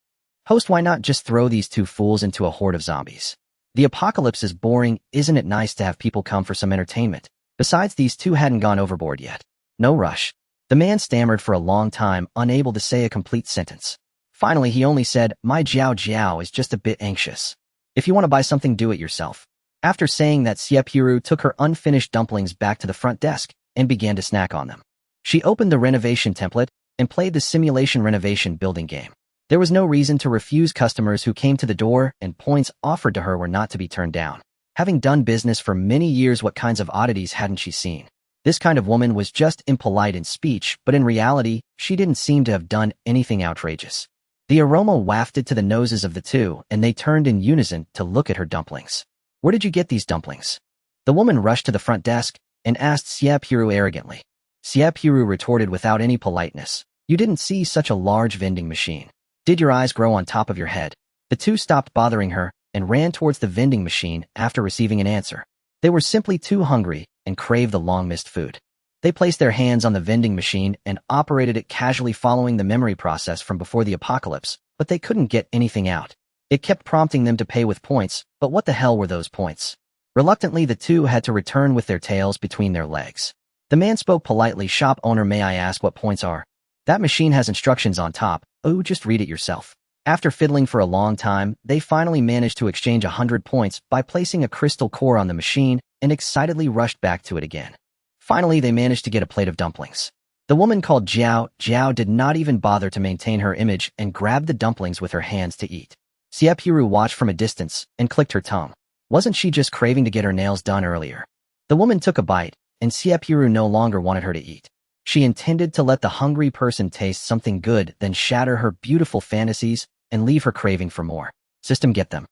Host, why not just throw these two fools into a horde of zombies? The apocalypse is boring, isn't it nice to have people come for some entertainment? Besides, these two hadn't gone overboard yet. No rush." The man stammered for a long time, unable to say a complete sentence. Finally, he only said, "My Jiao Jiao is just a bit anxious. If you want to buy something, do it yourself." After saying that, Xie Purou took her unfinished dumplings back to the front desk and began to snack on them. She opened the renovation template and played the simulation renovation building game. There was no reason to refuse customers who came to the door, and points offered to her were not to be turned down. Having done business for many years, what kinds of oddities hadn't she seen? This kind of woman was just impolite in speech, but in reality, she didn't seem to have done anything outrageous. The aroma wafted to the noses of the two, and they turned in unison to look at her dumplings. Where did you get these dumplings? The woman rushed to the front desk and asked Xie Purou arrogantly. Xie Purou retorted without any politeness. You didn't see such a large vending machine. Did your eyes grow on top of your head? The two stopped bothering her and ran towards the vending machine after receiving an answer. They were simply too hungry and craved the long-missed food. They placed their hands on the vending machine and operated it casually, following the memory process from before the apocalypse, but they couldn't get anything out. It kept prompting them to pay with points, but what the hell were those points? Reluctantly, the two had to return with their tails between their legs. The man spoke politely. Shop owner, may I ask what points are? That machine has instructions on top. Oh, just read it yourself. After fiddling for a long time, they finally managed to exchange 100 points by placing a crystal core on the machine and excitedly rushed back to it again. Finally, they managed to get a plate of dumplings. The woman called Zhao did not even bother to maintain her image and grabbed the dumplings with her hands to eat. Xie Purou watched from a distance and clicked her tongue. Wasn't she just craving to get her nails done earlier? The woman took a bite, and Xie Purou no longer wanted her to eat. She intended to let the hungry person taste something good, then shatter her beautiful fantasies and leave her craving for more. System, get them.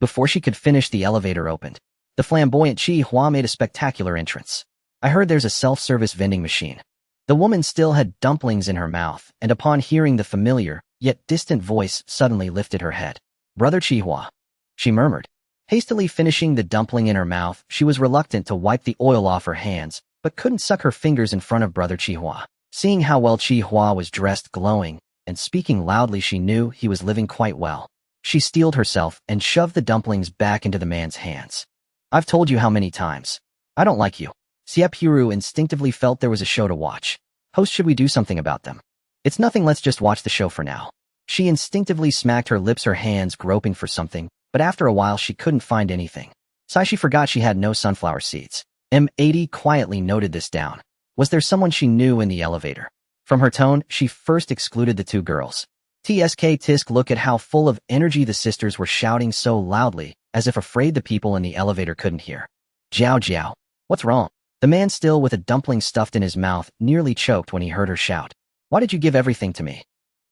Before she could finish, the elevator opened. The flamboyant Xie Hua made a spectacular entrance. I heard there's a self-service vending machine. The woman still had dumplings in her mouth, and upon hearing the familiar, yet distant voice, suddenly lifted her head. Brother Xie Hua, she murmured. Hastily finishing the dumpling in her mouth, she was reluctant to wipe the oil off her hands, but couldn't suck her fingers in front of Brother Xie Hua. Seeing how well Xie Hua was dressed, glowing, and speaking loudly, she knew he was living quite well. She steeled herself and shoved the dumplings back into the man's hands. I've told you how many times. I don't like you. Xie Purou instinctively felt there was a show to watch. Host, should we do something about them? It's nothing, let's just watch the show for now. She instinctively smacked her lips, her hands groping for something, but after a while she couldn't find anything. Sigh, she forgot she had no sunflower seeds. M80 quietly noted this down. Was there someone she knew in the elevator? From her tone, she first excluded the two girls. Tisk, look at how full of energy the sisters were, shouting so loudly, as if afraid the people in the elevator couldn't hear. Zhao, what's wrong? The man, still with a dumpling stuffed in his mouth, nearly choked when he heard her shout. Why did you give everything to me?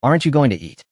Aren't you going to eat?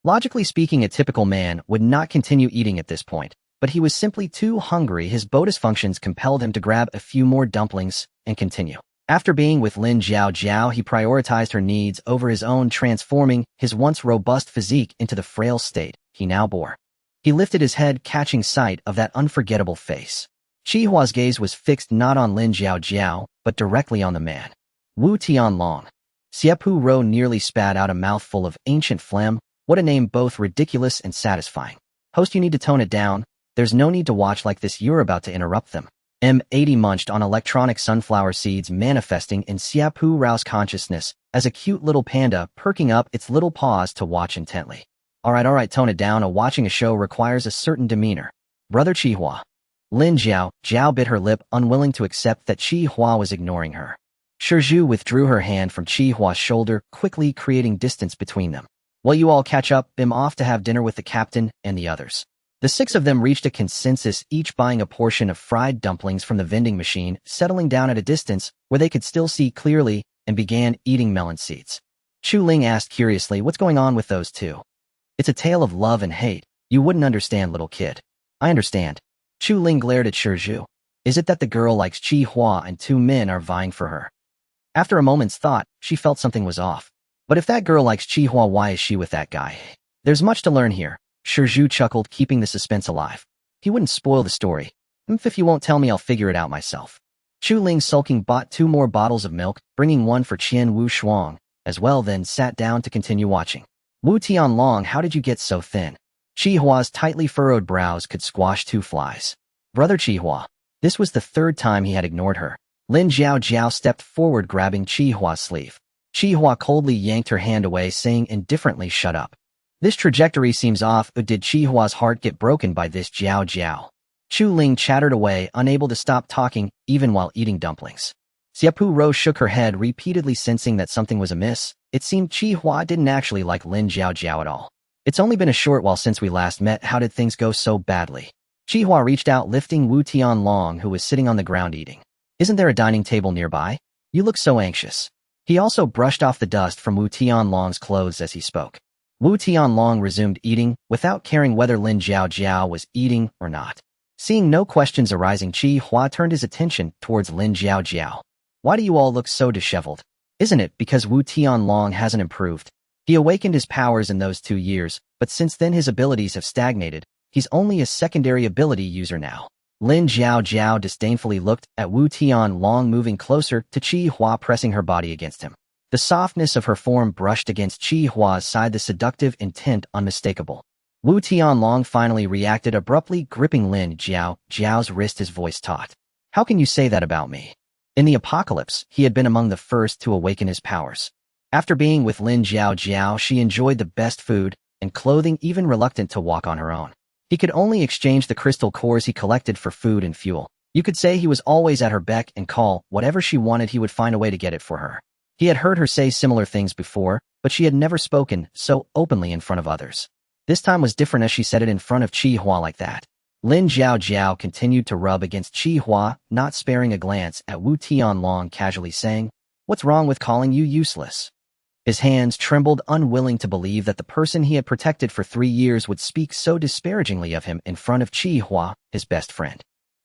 Logically speaking, a typical man would not continue eating at this point, but he was simply too hungry. His bodis functions compelled him to grab a few more dumplings and continue. After being with Lin Zhao, he prioritized her needs over his own, transforming his once robust physique into the frail state he now bore. He lifted his head, catching sight of that unforgettable face. Xie Hua's gaze was fixed not on Lin Zhao, but directly on the man. Wu Tianlong. Xie Purou nearly spat out a mouthful of ancient phlegm. What a name, both ridiculous and satisfying. Host, you need to tone it down. There's no need to watch like this, you're about to interrupt them. M80 munched on electronic sunflower seeds, manifesting in Xie Purou's consciousness as a cute little panda perking up its little paws to watch intently. Alright, tone it down. Watching a show requires a certain demeanor. Brother Xie Hua. Lin Zhao bit her lip, unwilling to accept that Xie Hua was ignoring her. Shizhu withdrew her hand from Xie Hua's shoulder, quickly creating distance between them. While you all catch up, I'm off to have dinner with the captain and the others. The six of them reached a consensus, each buying a portion of fried dumplings from the vending machine, settling down at a distance where they could still see clearly, and began eating melon seeds. Chu Ling asked curiously, what's going on with those two? It's a tale of love and hate. You wouldn't understand, little kid. I understand. Chu Ling glared at Shizhu. Is it that the girl likes Xie Hua and two men are vying for her? After a moment's thought, she felt something was off. But if that girl likes Xie Hua, why is she with that guy? There's much to learn here. Shizhu chuckled, keeping the suspense alive. He wouldn't spoil the story. If you won't tell me, I'll figure it out myself. Chu Ling, sulking, bought 2 more bottles of milk, bringing one for Qian Wu Shuang as well, then sat down to continue watching. Wu Tianlong, how did you get so thin? Xie Hua's tightly furrowed brows could squash 2 flies. Brother Xie Hua. This was the 3rd time he had ignored her. Lin Zhao stepped forward, grabbing Xie Hua's sleeve. Xie Hua coldly yanked her hand away, saying indifferently, shut up. This trajectory seems off. Did Xie Hua's heart get broken by this? Zhao. Chu Ling chattered away, unable to stop talking, even while eating dumplings. Xie Purou shook her head, repeatedly sensing that something was amiss. It seemed Xie Hua didn't actually like Lin Zhao at all. It's only been a short while since we last met. How did things go so badly? Hua reached out, lifting Wu Tianlong, who was sitting on the ground eating. Isn't there a dining table nearby? You look so anxious. He also brushed off the dust from Wu Tianlong's clothes as he spoke. Wu Tianlong resumed eating, without caring whether Lin Jiao was eating or not. Seeing no questions arising, Hua turned his attention towards Lin Jiao. Why do you all look so disheveled? Isn't it because Wu Tianlong hasn't improved? He awakened his powers in those 2 years, but since then his abilities have stagnated. He's only a secondary ability user now. Lin Jiao disdainfully looked at Wu Tianlong, moving closer to Hua, pressing her body against him. The softness of her form brushed against Hua's side, the seductive intent unmistakable. Wu Tianlong finally reacted abruptly, gripping Lin Jiao's wrist, his voice taut. How can you say that about me? In the apocalypse, he had been among the first to awaken his powers. After being with Lin Jiao, she enjoyed the best food and clothing, even reluctant to walk on her own. He could only exchange the crystal cores he collected for food and fuel. You could say he was always at her beck and call. Whatever she wanted, he would find a way to get it for her. He had heard her say similar things before, but she had never spoken so openly in front of others. This time was different, as she said it in front of Hua like that. Lin Jiao continued to rub against Hua, not sparing a glance at Wu Tianlong, casually saying, "What's wrong with calling you useless?" His hands trembled, unwilling to believe that the person he had protected for 3 years would speak so disparagingly of him in front of Hua, his best friend.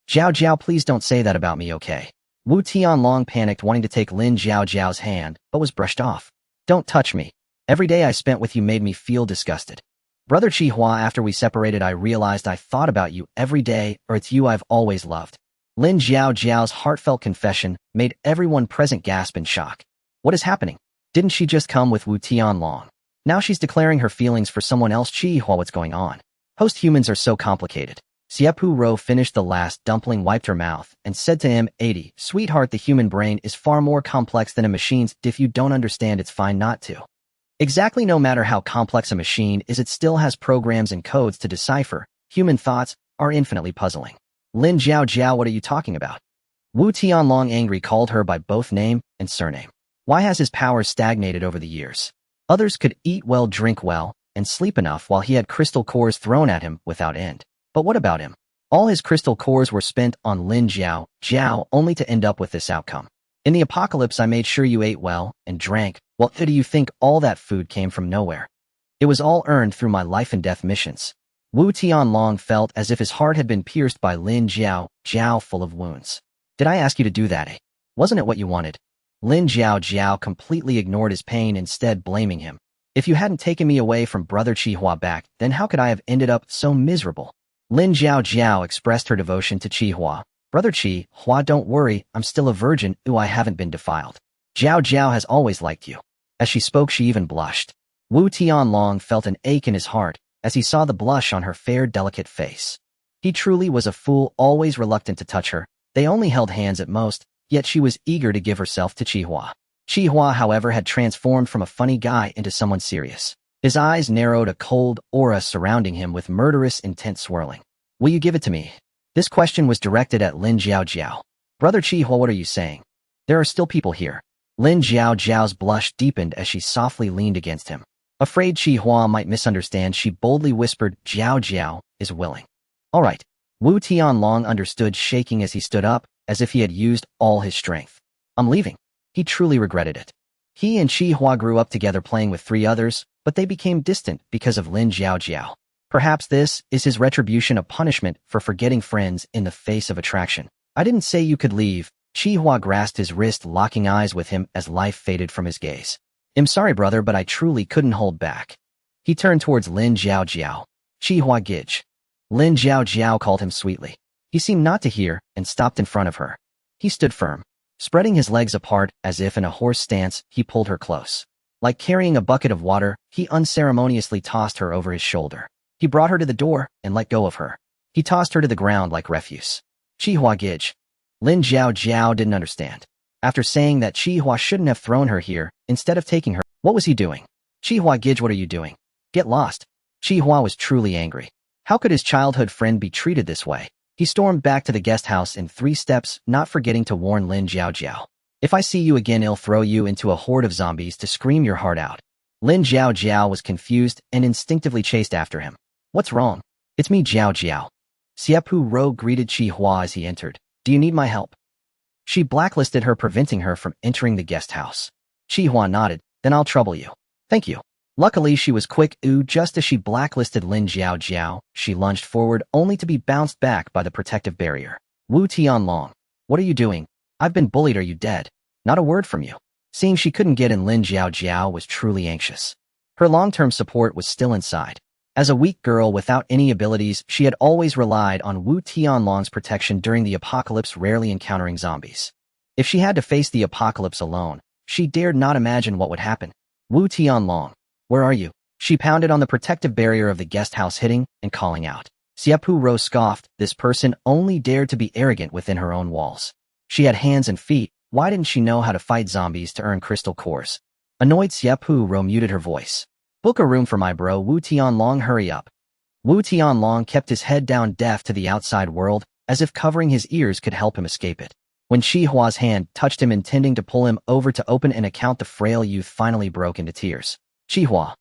Jiao, please don't say that about me, okay? Wu Tianlong panicked, wanting to take Lin Jiao's hand, but was brushed off. Don't touch me. Every day I spent with you made me feel disgusted. Brother Hua, after we separated, I realized I thought about you every day, or it's you I've always loved. Lin Jiao's heartfelt confession made everyone present gasp in shock. What is happening? Didn't she just come with Wu Tianlong? Now she's declaring her feelings for someone else. Hua, what's going on? Post-humans are so complicated. Xie Purou finished the last dumpling, wiped her mouth, and said to him, "80, sweetheart, the human brain is far more complex than a machine's. If you don't understand, it's fine not to. Exactly, no matter how complex a machine is, it still has programs and codes to decipher. Human thoughts are infinitely puzzling." Lin Jiao, what are you talking about? Wu Tianlong, angry, called her by both name and surname. Why has his power stagnated over the years? Others could eat well, drink well, and sleep enough, while he had crystal cores thrown at him without end. But what about him? All his crystal cores were spent on Lin Jiao, only to end up with this outcome. In the apocalypse, I made sure you ate well and drank. Well, do you think all that food came from nowhere? It was all earned through my life and death missions. Wu Tianlong felt as if his heart had been pierced by Lin Jiao, full of wounds. Did I ask you to do that, eh? Wasn't it what you wanted? Lin Jiao completely ignored his pain, instead blaming him. If you hadn't taken me away from Brother Hua back, then how could I have ended up so miserable? Lin Jiao expressed her devotion to Hua. Brother Hua, don't worry, I'm still a virgin. I haven't been defiled. Jiao has always liked you. As she spoke, she even blushed. Wu Tianlong felt an ache in his heart as he saw the blush on her fair, delicate face. He truly was a fool, always reluctant to touch her. They only held hands at most, yet she was eager to give herself to Hua. Hua, however, had transformed from a funny guy into someone serious. His eyes narrowed, a cold aura surrounding him with murderous intent swirling. Will you give it to me? This question was directed at Lin Jiao. Brother Hua, what are you saying? There are still people here. Lin Jiao's blush deepened as she softly leaned against him. Afraid Hua might misunderstand, she boldly whispered, Jiao is willing. All right. Wu Tianlong understood, shaking as he stood up, as if he had used all his strength. I'm leaving. He truly regretted it. He and Hua grew up together, playing with 3 others, but they became distant because of Lin Jiao. Perhaps this is his retribution, a punishment for forgetting friends in the face of attraction. I didn't say you could leave. Hua grasped his wrist, locking eyes with him as life faded from his gaze. I'm sorry, brother, but I truly couldn't hold back. He turned towards Lin Jiao. Hua Gij. Lin Jiao called him sweetly. He seemed not to hear and stopped in front of her. He stood firm. Spreading his legs apart as if in a horse stance, he pulled her close. Like carrying a bucket of water, he unceremoniously tossed her over his shoulder. He brought her to the door and let go of her. He tossed her to the ground like refuse. Hua Gij. Lin Jiao didn't understand. After saying that Hua shouldn't have thrown her here, instead of taking her, what was he doing? Hua Gij, what are you doing? Get lost. Hua was truly angry. How could his childhood friend be treated this way? He stormed back to the guest house in 3 steps, not forgetting to warn Lin Jiao. If I see you again, I'll throw you into a horde of zombies to scream your heart out. Lin Jiao was confused and instinctively chased after him. What's wrong? It's me, Jiao. Xie Purou greeted Xie Hua as he entered. Do you need my help? She blacklisted her, preventing her from entering the guest house. Xie Hua nodded. Then I'll trouble you. Thank you. Luckily, she was quick. Just as she blacklisted Lin Jiao, she lunged forward only to be bounced back by the protective barrier. Wu Tianlong. What are you doing? I've been bullied. Are you dead? Not a word from you. Seeing she couldn't get in, Lin Jiao was truly anxious. Her long-term support was still inside. As a weak girl without any abilities, she had always relied on Wu Tianlong's protection during the apocalypse, rarely encountering zombies. If she had to face the apocalypse alone, she dared not imagine what would happen. Wu Tianlong. Where are you? She pounded on the protective barrier of the guest house, hitting and calling out. Xie Purou scoffed. This person only dared to be arrogant within her own walls. She had hands and feet. Why didn't she know how to fight zombies to earn crystal cores? Annoyed, Xie Purou muted her voice. Book a room for my bro Wu Tianlong, hurry up. Wu Tianlong kept his head down, deaf to the outside world, as if covering his ears could help him escape it. When Xie Hua's hand touched him, intending to pull him over to open an account, the frail youth finally broke into tears. Xie Hua.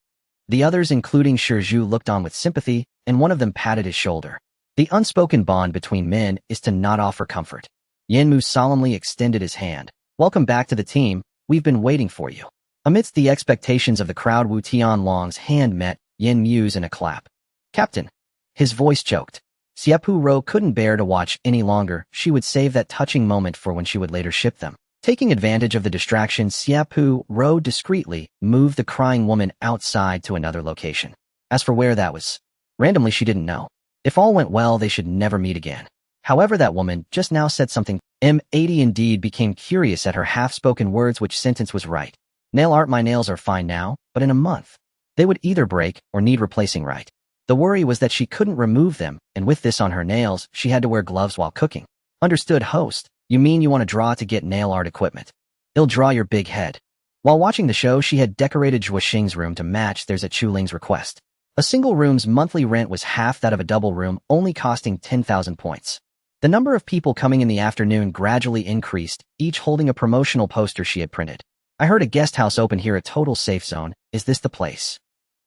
The others, including Shizhu, looked on with sympathy, and one of them patted his shoulder. The unspoken bond between men is to not offer comfort. Yanmu solemnly extended his hand. Welcome back to the team. We've been waiting for you. Amidst the expectations of the crowd, Wu Tianlong's hand met Yanmu's in a clap. Captain. His voice choked. Xie Purou couldn't bear to watch any longer. She would save that touching moment for when she would later ship them. Taking advantage of the distraction, Xie Purou discreetly moved the crying woman outside to another location. As for where that was, randomly she didn't know. If all went well, they should never meet again. However, that woman just now said something. M80 indeed became curious at her half-spoken words. Which sentence was right? Nail art. My nails are fine now, but in a month, they would either break or need replacing. Right. The worry was that she couldn't remove them, and with this on her nails, she had to wear gloves while cooking. Understood, host. You mean you want to draw to get nail art equipment? It'll draw your big head. While watching the show, she had decorated Zhuoxing's room to match theirs at Chuling's request. A single room's monthly rent was half that of a double room, only costing 10,000 points. The number of people coming in the afternoon gradually increased, each holding a promotional poster she had printed. I heard a guest house open here, a total safe zone. Is this the place?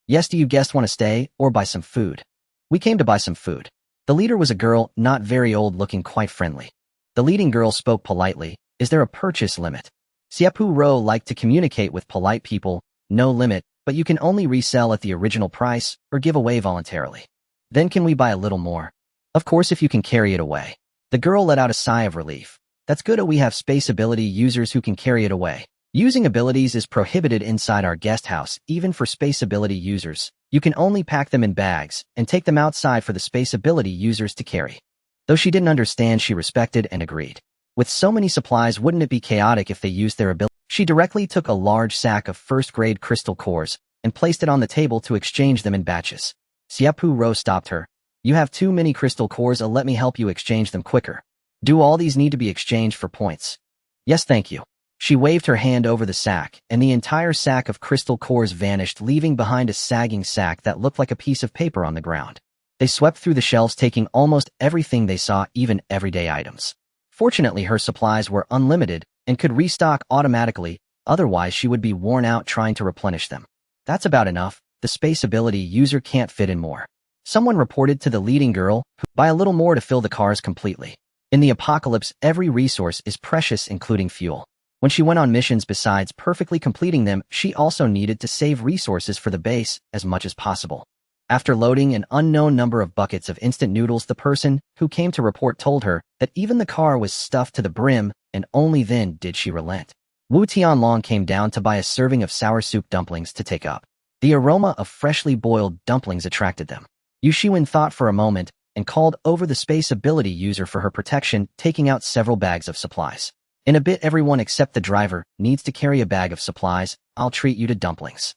Yes. Do you guests want to stay or buy some food? We came to buy some food. The leader was a girl, not very old, looking quite friendly. The leading girl spoke politely. Is there a purchase limit? Xie Purou liked to communicate with polite people. No limit, but you can only resell at the original price or give away voluntarily. Then can we buy a little more? Of course, if you can carry it away. The girl let out a sigh of relief. That's good. We have space ability users who can carry it away. Using abilities is prohibited inside our guest house, even for space ability users. You can only pack them in bags and take them outside for the space ability users to carry. Though she didn't understand, she respected and agreed. With so many supplies, wouldn't it be chaotic if they used their ability? She directly took a large sack of first-grade crystal cores and placed it on the table to exchange them in batches. Xie Purou stopped her. You have too many crystal cores. Let me help you exchange them quicker. Do all these need to be exchanged for points? Yes, thank you. She waved her hand over the sack, and the entire sack of crystal cores vanished, leaving behind a sagging sack that looked like a piece of paper on the ground. They swept through the shelves, taking almost everything they saw, even everyday items. Fortunately, her supplies were unlimited and could restock automatically, otherwise she would be worn out trying to replenish them. That's about enough. The space ability user can't fit in more. Someone reported to the leading girl, who buy a little more to fill the cars completely. In the apocalypse, every resource is precious, including fuel. When she went on missions, besides perfectly completing them, she also needed to save resources for the base as much as possible. After loading an unknown number of buckets of instant noodles, the person who came to report told her that even the car was stuffed to the brim, and only then did she relent. Wu Tianlong came down to buy a serving of sour soup dumplings to take up. The aroma of freshly boiled dumplings attracted them. Yu Shiwen thought for a moment and called over the space ability user for her protection, taking out several bags of supplies. In a bit, everyone except the driver needs to carry a bag of supplies. I'll treat you to dumplings.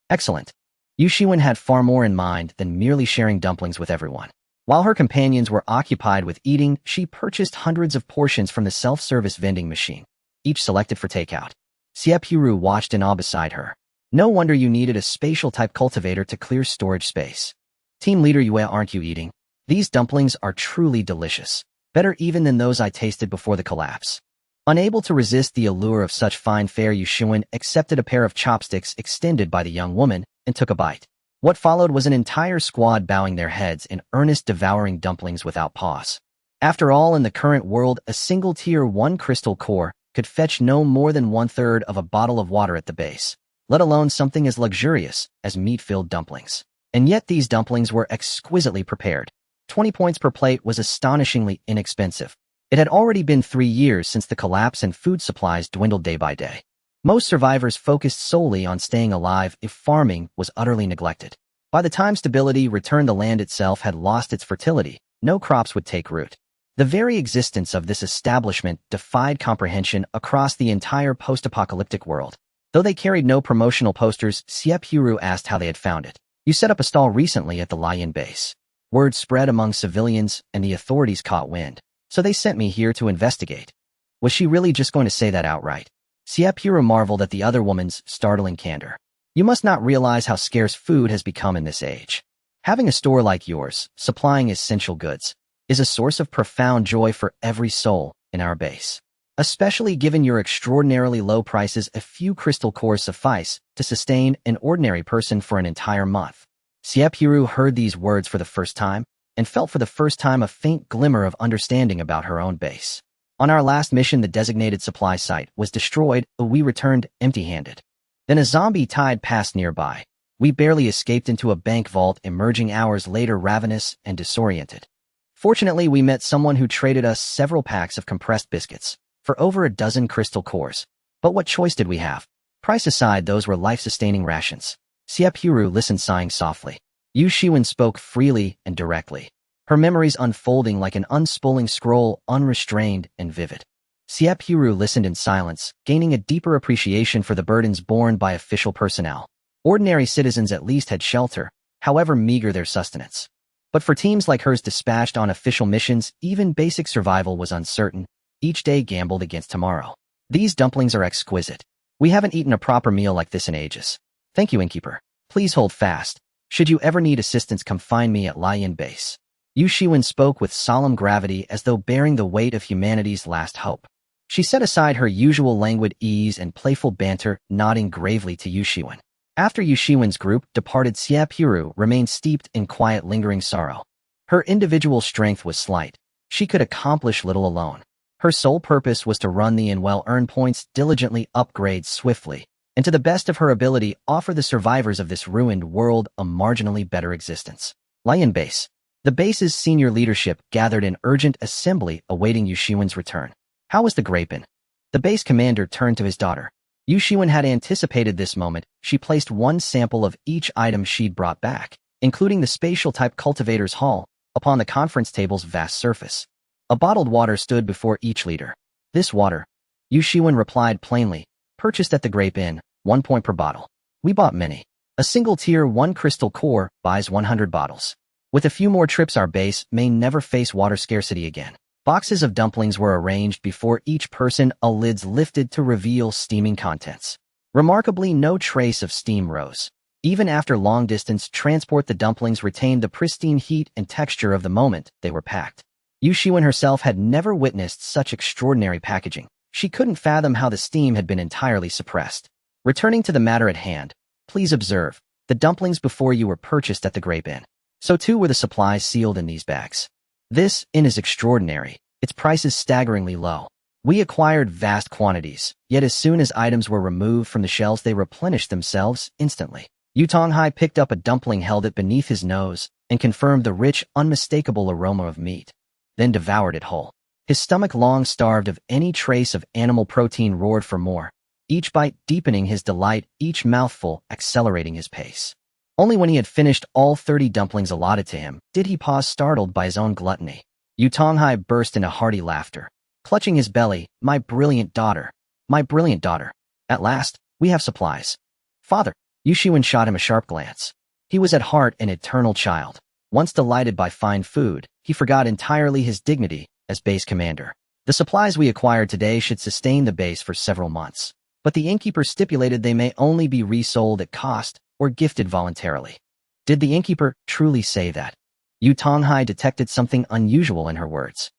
Excellent. Yu Shiwen had far more in mind than merely sharing dumplings with everyone. While her companions were occupied with eating, she purchased hundreds of portions from the self-service vending machine, each selected for takeout. Xie Purou watched in awe beside her. No wonder you needed a spatial-type cultivator to clear storage space. Team leader Yue, aren't you eating? These dumplings are truly delicious. Better even than those I tasted before the collapse. Unable to resist the allure of such fine fare, Yu Shiwen accepted a pair of chopsticks extended by the young woman and took a bite. What followed was an entire squad bowing their heads in earnest, devouring dumplings without pause. After all, in the current world, a single tier 1 crystal core could fetch no more than 1/3 of a bottle of water at the base, let alone something as luxurious as meat-filled dumplings. And yet these dumplings were exquisitely prepared. 20 points per plate was astonishingly inexpensive. It had already been 3 years since the collapse and food supplies dwindled day by day. Most survivors focused solely on staying alive if farming was utterly neglected. By the time stability returned, the land itself had lost its fertility. No crops would take root. The very existence of this establishment defied comprehension across the entire post-apocalyptic world. Though they carried no promotional posters, Xie Purou asked how they had found it. You set up a stall recently at the Lion base. Word spread among civilians and the authorities caught wind, so they sent me here to investigate. Was she really just going to say that outright? Xie Purou marveled at the other woman's startling candor. You must not realize how scarce food has become in this age. Having a store like yours, supplying essential goods, is a source of profound joy for every soul in our base. Especially given your extraordinarily low prices, a few crystal cores suffice to sustain an ordinary person for an entire month. Xie Purou heard these words for the first time and felt for the first time a faint glimmer of understanding about her own base. On our last mission, the designated supply site was destroyed, but we returned empty-handed. Then a zombie tide passed nearby. We barely escaped into a bank vault, emerging hours later ravenous and disoriented. Fortunately, we met someone who traded us several packs of compressed biscuits for over a dozen crystal cores. But what choice did we have? Price aside, those were life-sustaining rations. Xie Purou listened, sighing softly. Yu Shiwen spoke freely and directly, her memories unfolding like an unspooling scroll, unrestrained and vivid. Xie Purou listened in silence, gaining a deeper appreciation for the burdens borne by official personnel. Ordinary citizens at least had shelter, however meager their sustenance. But for teams like hers dispatched on official missions, even basic survival was uncertain. Each day gambled against tomorrow. These dumplings are exquisite. We haven't eaten a proper meal like this in ages. Thank you, innkeeper. Please hold fast. Should you ever need assistance, come find me at Lion Base. Yu Shiwen spoke with solemn gravity, as though bearing the weight of humanity's last hope. She set aside her usual languid ease and playful banter, nodding gravely to Yu Shiwen. After Yu Shiwen's group departed, Xie Purou remained steeped in quiet, lingering sorrow. Her individual strength was slight. She could accomplish little alone. Her sole purpose was to run the well-earned points diligently, upgrade swiftly, and to the best of her ability offer the survivors of this ruined world a marginally better existence. Lion Base. The base's senior leadership gathered in urgent assembly awaiting Yu Shiwen's return. How was the grape in? The base commander turned to his daughter. Yu Shiwen had anticipated this moment. She placed one sample of each item she'd brought back, including the spatial-type cultivator's hull, upon the conference table's vast surface. A bottled water stood before each leader. This water, Yu Shiwen replied plainly, purchased at the Grape Inn, 1 point per bottle. We bought many. A single tier 1 crystal core buys 100 bottles. With a few more trips, our base may never face water scarcity again. Boxes of dumplings were arranged before each person, a lids lifted to reveal steaming contents. Remarkably, no trace of steam rose. Even after long-distance transport, the dumplings retained the pristine heat and texture of the moment they were packed. Yu Shiwen herself had never witnessed such extraordinary packaging. She couldn't fathom how the steam had been entirely suppressed. Returning to the matter at hand, please observe, the dumplings before you were purchased at the Grape Inn. So too were the supplies sealed in these bags. This inn is extraordinary, its prices staggeringly low. We acquired vast quantities, yet as soon as items were removed from the shelves, they replenished themselves instantly. Yu Tonghai picked up a dumpling, held it beneath his nose, and confirmed the rich, unmistakable aroma of meat, then devoured it whole. His stomach, long starved of any trace of animal protein, roared for more, each bite deepening his delight, each mouthful accelerating his pace. Only when he had finished all 30 dumplings allotted to him did he pause, startled by his own gluttony. Yu Tonghai burst into hearty laughter, clutching his belly. My brilliant daughter! My brilliant daughter! At last, we have supplies. Father! Yu Shiwen shot him a sharp glance. He was at heart an eternal child. Once delighted by fine food, he forgot entirely his dignity as base commander. The supplies we acquired today should sustain the base for several months, but the innkeeper stipulated they may only be resold at cost or gifted voluntarily. Did the innkeeper truly say that? Yu Tonghai detected something unusual in her words.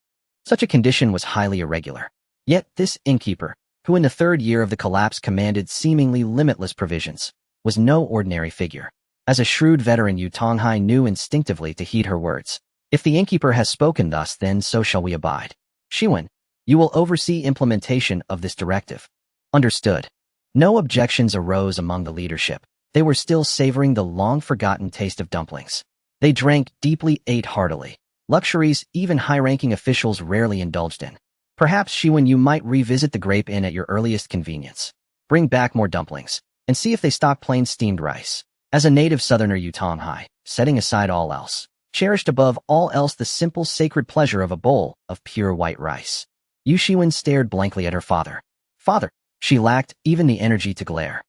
Such a condition was highly irregular. Yet this innkeeper, who in the 3rd year of the collapse commanded seemingly limitless provisions, was no ordinary figure. As a shrewd veteran, Yu Tonghai knew instinctively to heed her words. If the innkeeper has spoken thus, then so shall we abide. Shiwen, you will oversee implementation of this directive. Understood. No objections arose among the leadership. They were still savoring the long-forgotten taste of dumplings. They drank deeply, ate heartily. Luxuries even high-ranking officials rarely indulged in. Perhaps, Shiwen, you might revisit the Grape Inn at your earliest convenience. Bring back more dumplings, and see if they stock plain steamed rice. As a native southerner, Yu Tonghai, setting aside all else, cherished above all else the simple sacred pleasure of a bowl of pure white rice. Yu Shiwen stared blankly at her father. Father, she lacked even the energy to glare.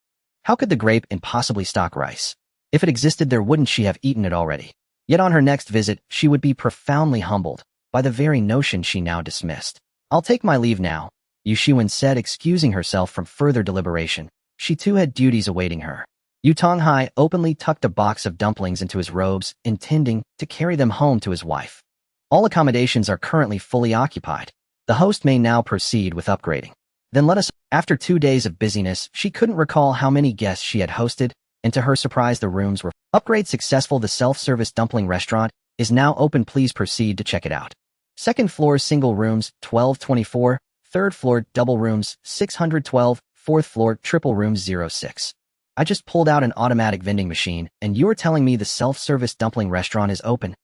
How could the Grape Inn possibly stock rice? If it existed, there wouldn't she have eaten it already? Yet on her next visit, she would be profoundly humbled by the very notion she now dismissed. I'll take my leave now, Yu Shiwen said, excusing herself from further deliberation. She too had duties awaiting her. Yu Tonghai openly tucked a box of dumplings into his robes, intending to carry them home to his wife. All accommodations are currently fully occupied. The host may now proceed with upgrading. Then let us. After 2 days of busyness, she couldn't recall how many guests she had hosted, and to her surprise the rooms were upgrade successful. The self-service dumpling restaurant is now open. Please proceed to check it out. Second floor single rooms, 1224. Third floor double rooms, 612. Fourth floor triple rooms, 06. I just pulled out an automatic vending machine, and you're telling me the self-service dumpling restaurant is open?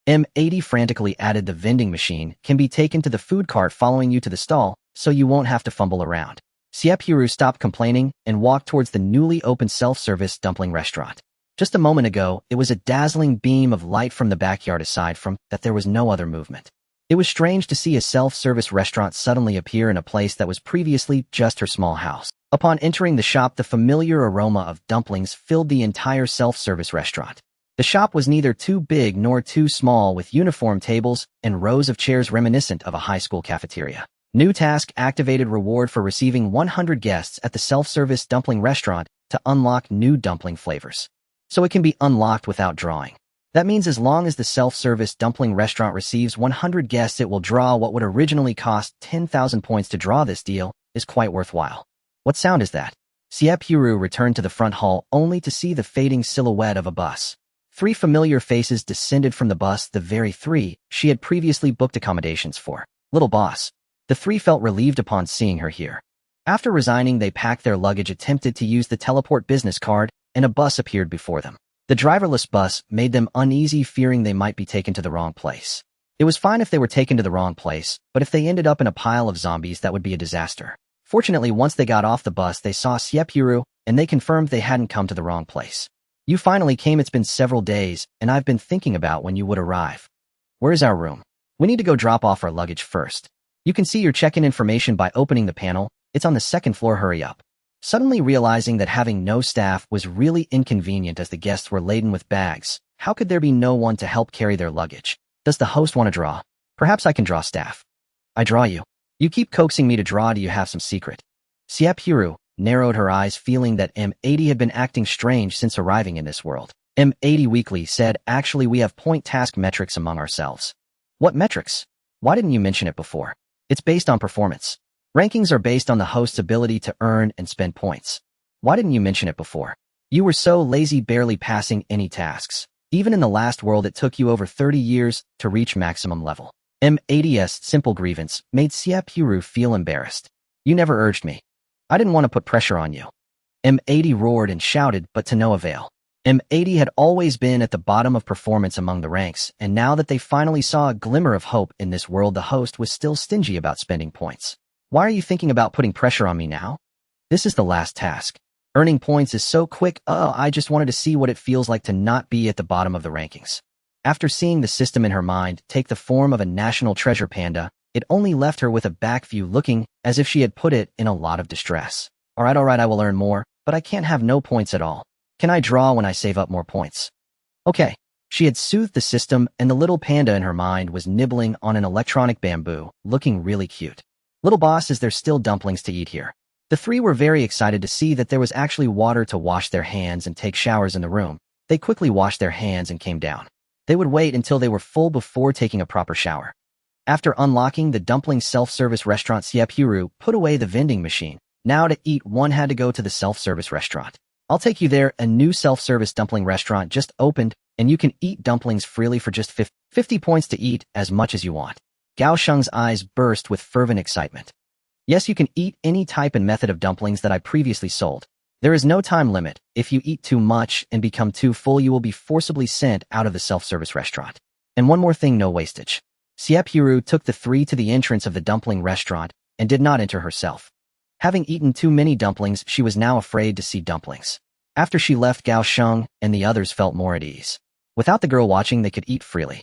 M80 frantically added. The vending machine can be taken to the food cart following you to the stall, so you won't have to fumble around. Xie Purou stopped complaining and walked towards the newly opened self-service dumpling restaurant. Just a moment ago, it was a dazzling beam of light from the backyard. Aside from that, there was no other movement. It was strange to see a self-service restaurant suddenly appear in a place that was previously just her small house. Upon entering the shop, the familiar aroma of dumplings filled the entire self-service restaurant. The shop was neither too big nor too small, with uniform tables and rows of chairs reminiscent of a high school cafeteria. New task activated. Reward for receiving 100 guests at the self-service dumpling restaurant to unlock new dumpling flavors. So it can be unlocked without drawing. That means as long as the self-service dumpling restaurant receives 100 guests, it will draw what would originally cost 10,000 points to draw. This deal is quite worthwhile. What sound is that? Xie Purou returned to the front hall only to see the fading silhouette of a bus. 3 familiar faces descended from the bus, the very 3 she had previously booked accommodations for. Little boss. The 3 felt relieved upon seeing her here. After resigning, they packed their luggage, attempted to use the teleport business card, and a bus appeared before them. The driverless bus made them uneasy, fearing they might be taken to the wrong place. It was fine if they were taken to the wrong place, but if they ended up in a pile of zombies, that would be a disaster. Fortunately, once they got off the bus, they saw Xie Purou, and they confirmed they hadn't come to the wrong place. You finally came. It's been several days, and I've been thinking about when you would arrive. Where's our room? We need to go drop off our luggage first. You can see your check-in information by opening the panel. It's on the 2nd floor. Hurry up. Suddenly realizing that having no staff was really inconvenient as the guests were laden with bags, how could there be no one to help carry their luggage? Does the host want to draw? Perhaps I can draw staff. I draw you. You keep coaxing me to draw. Do you have some secret? Xie Purou narrowed her eyes, feeling that M80 had been acting strange since arriving in this world. M80 weakly said, actually, we have point task metrics among ourselves. What metrics? Why didn't you mention it before? It's based on performance. Rankings are based on the host's ability to earn and spend points. Why didn't you mention it before? You were so lazy, barely passing any tasks. Even in the last world, it took you over 30 years to reach maximum level. M80's simple grievance made Xie Purou feel embarrassed. You never urged me. I didn't want to put pressure on you. M80 roared and shouted, but to no avail. M80 had always been at the bottom of performance among the ranks, and now that they finally saw a glimmer of hope in this world, the host was still stingy about spending points. Why are you thinking about putting pressure on me now? This is the last task. Earning points is so quick. I just wanted to see what it feels like to not be at the bottom of the rankings. After seeing the system in her mind take the form of a national treasure panda, it only left her with a back view, looking as if she had put it in a lot of distress. All right, I will earn more, but I can't have no points at all. Can I draw when I save up more points? Okay. She had soothed the system, and the little panda in her mind was nibbling on an electronic bamboo, looking really cute. Little boss, is there still dumplings to eat here? The 3 were very excited to see that there was actually water to wash their hands and take showers in the room. They quickly washed their hands and came down. They would wait until they were full before taking a proper shower. After unlocking the dumpling self-service restaurant, Xie Purou put away the vending machine. Now to eat, one had to go to the self-service restaurant. I'll take you there. A new self-service dumpling restaurant just opened, and you can eat dumplings freely for just 50 points to eat as much as you want. Gao Sheng's eyes burst with fervent excitement. Yes, you can eat any type and method of dumplings that I previously sold. There is no time limit. If you eat too much and become too full, you will be forcibly sent out of the self-service restaurant. And one more thing, no wastage. Xie Purou took the three to the entrance of the dumpling restaurant and did not enter herself. Having eaten too many dumplings, she was now afraid to see dumplings. After she left, Gao Sheng and the others felt more at ease. Without the girl watching, they could eat freely.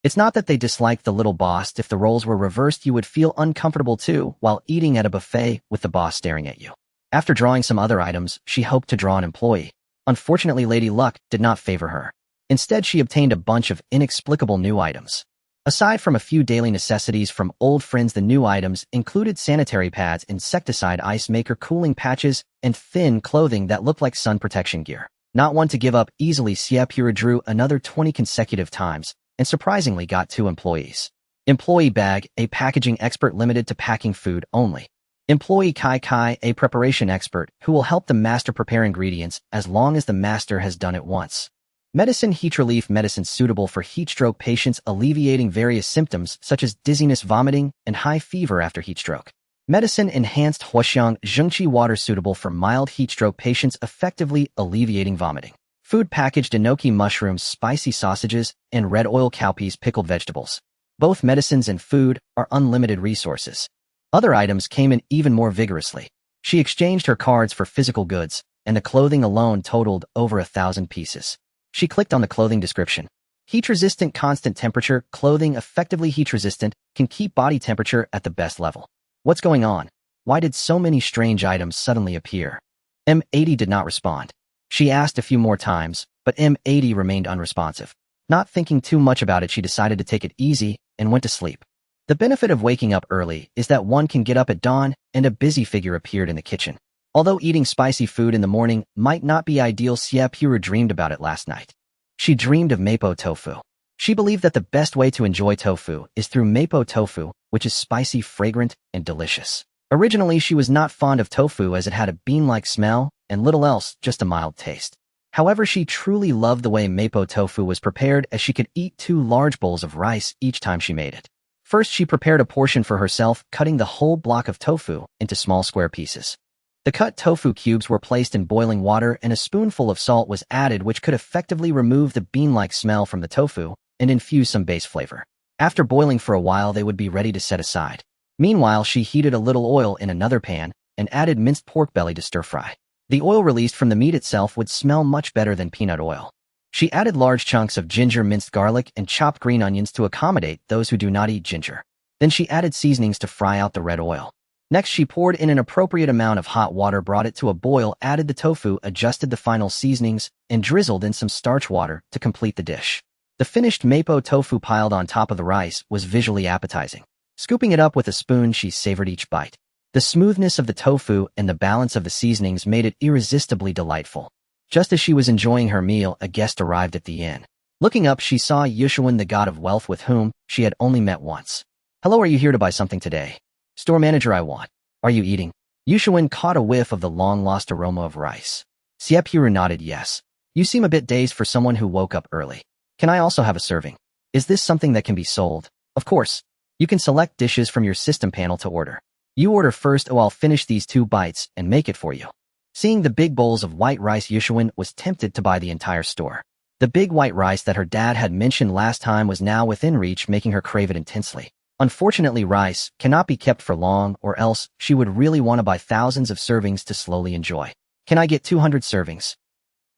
It's not that they disliked the little boss. If the roles were reversed, you would feel uncomfortable too while eating at a buffet with the boss staring at you. After drawing some other items, she hoped to draw an employee. Unfortunately, Lady Luck did not favor her. Instead, she obtained a bunch of inexplicable new items. Aside from a few daily necessities from old friends, the new items included sanitary pads, insecticide, ice maker, cooling patches, and thin clothing that looked like sun protection gear. Not one to give up easily, Xie Purou drew another 20 consecutive times and surprisingly got 2 employees. Employee Bag, a packaging expert limited to packing food only. Employee Kai, a preparation expert who will help the master prepare ingredients as long as the master has done it once. Medicine, heat relief medicine suitable for heat stroke patients, alleviating various symptoms such as dizziness, vomiting, and high fever after heat stroke. Medicine, enhanced Huaxiang Zhengqi water suitable for mild heat stroke patients, effectively alleviating vomiting. Food, packaged enoki mushrooms, spicy sausages, and red oil cowpeas, pickled vegetables. Both medicines and food are unlimited resources. Other items came in even more vigorously. She exchanged her cards for physical goods, and the clothing alone totaled over 1,000 pieces. She clicked on the clothing description. Heat-resistant, constant temperature clothing, effectively heat-resistant, can keep body temperature at the best level. What's going on? Why did so many strange items suddenly appear? M80 did not respond. She asked a few more times, but M80 remained unresponsive. Not thinking too much about it, she decided to take it easy and went to sleep. The benefit of waking up early is that one can get up at dawn, and a busy figure appeared in the kitchen. Although eating spicy food in the morning might not be ideal, Xie Purou dreamed about it last night. She dreamed of mapo tofu. She believed that the best way to enjoy tofu is through mapo tofu, which is spicy, fragrant, and delicious. Originally, she was not fond of tofu as it had a bean-like smell and little else, just a mild taste. However, she truly loved the way mapo tofu was prepared, as she could eat 2 large bowls of rice each time she made it. First, she prepared a portion for herself, cutting the whole block of tofu into small square pieces. The cut tofu cubes were placed in boiling water, and a spoonful of salt was added, which could effectively remove the bean-like smell from the tofu and infuse some base flavor. After boiling for a while, they would be ready to set aside. Meanwhile, she heated a little oil in another pan and added minced pork belly to stir-fry. The oil released from the meat itself would smell much better than peanut oil. She added large chunks of ginger, minced garlic, and chopped green onions to accommodate those who do not eat ginger. Then she added seasonings to fry out the red oil. Next, she poured in an appropriate amount of hot water, brought it to a boil, added the tofu, adjusted the final seasonings, and drizzled in some starch water to complete the dish. The finished mapo tofu piled on top of the rice was visually appetizing. Scooping it up with a spoon, she savored each bite. The smoothness of the tofu and the balance of the seasonings made it irresistibly delightful. Just as she was enjoying her meal, a guest arrived at the inn. Looking up, she saw Yushuan, the god of wealth, with whom she had only met once. "Hello, are you here to buy something today?" "Store manager, I want." "Are you eating?" Yushuan caught a whiff of the long-lost aroma of rice. Xie Purou nodded yes. "You seem a bit dazed for someone who woke up early. Can I also have a serving? Is this something that can be sold?" "Of course. You can select dishes from your system panel to order. You order first. I'll finish these 2 bites and make it for you." Seeing the big bowls of white rice, Yushuan was tempted to buy the entire store. The big white rice that her dad had mentioned last time was now within reach, making her crave it intensely. Unfortunately, rice cannot be kept for long, or else she would really want to buy thousands of servings to slowly enjoy. "Can I get 200 servings?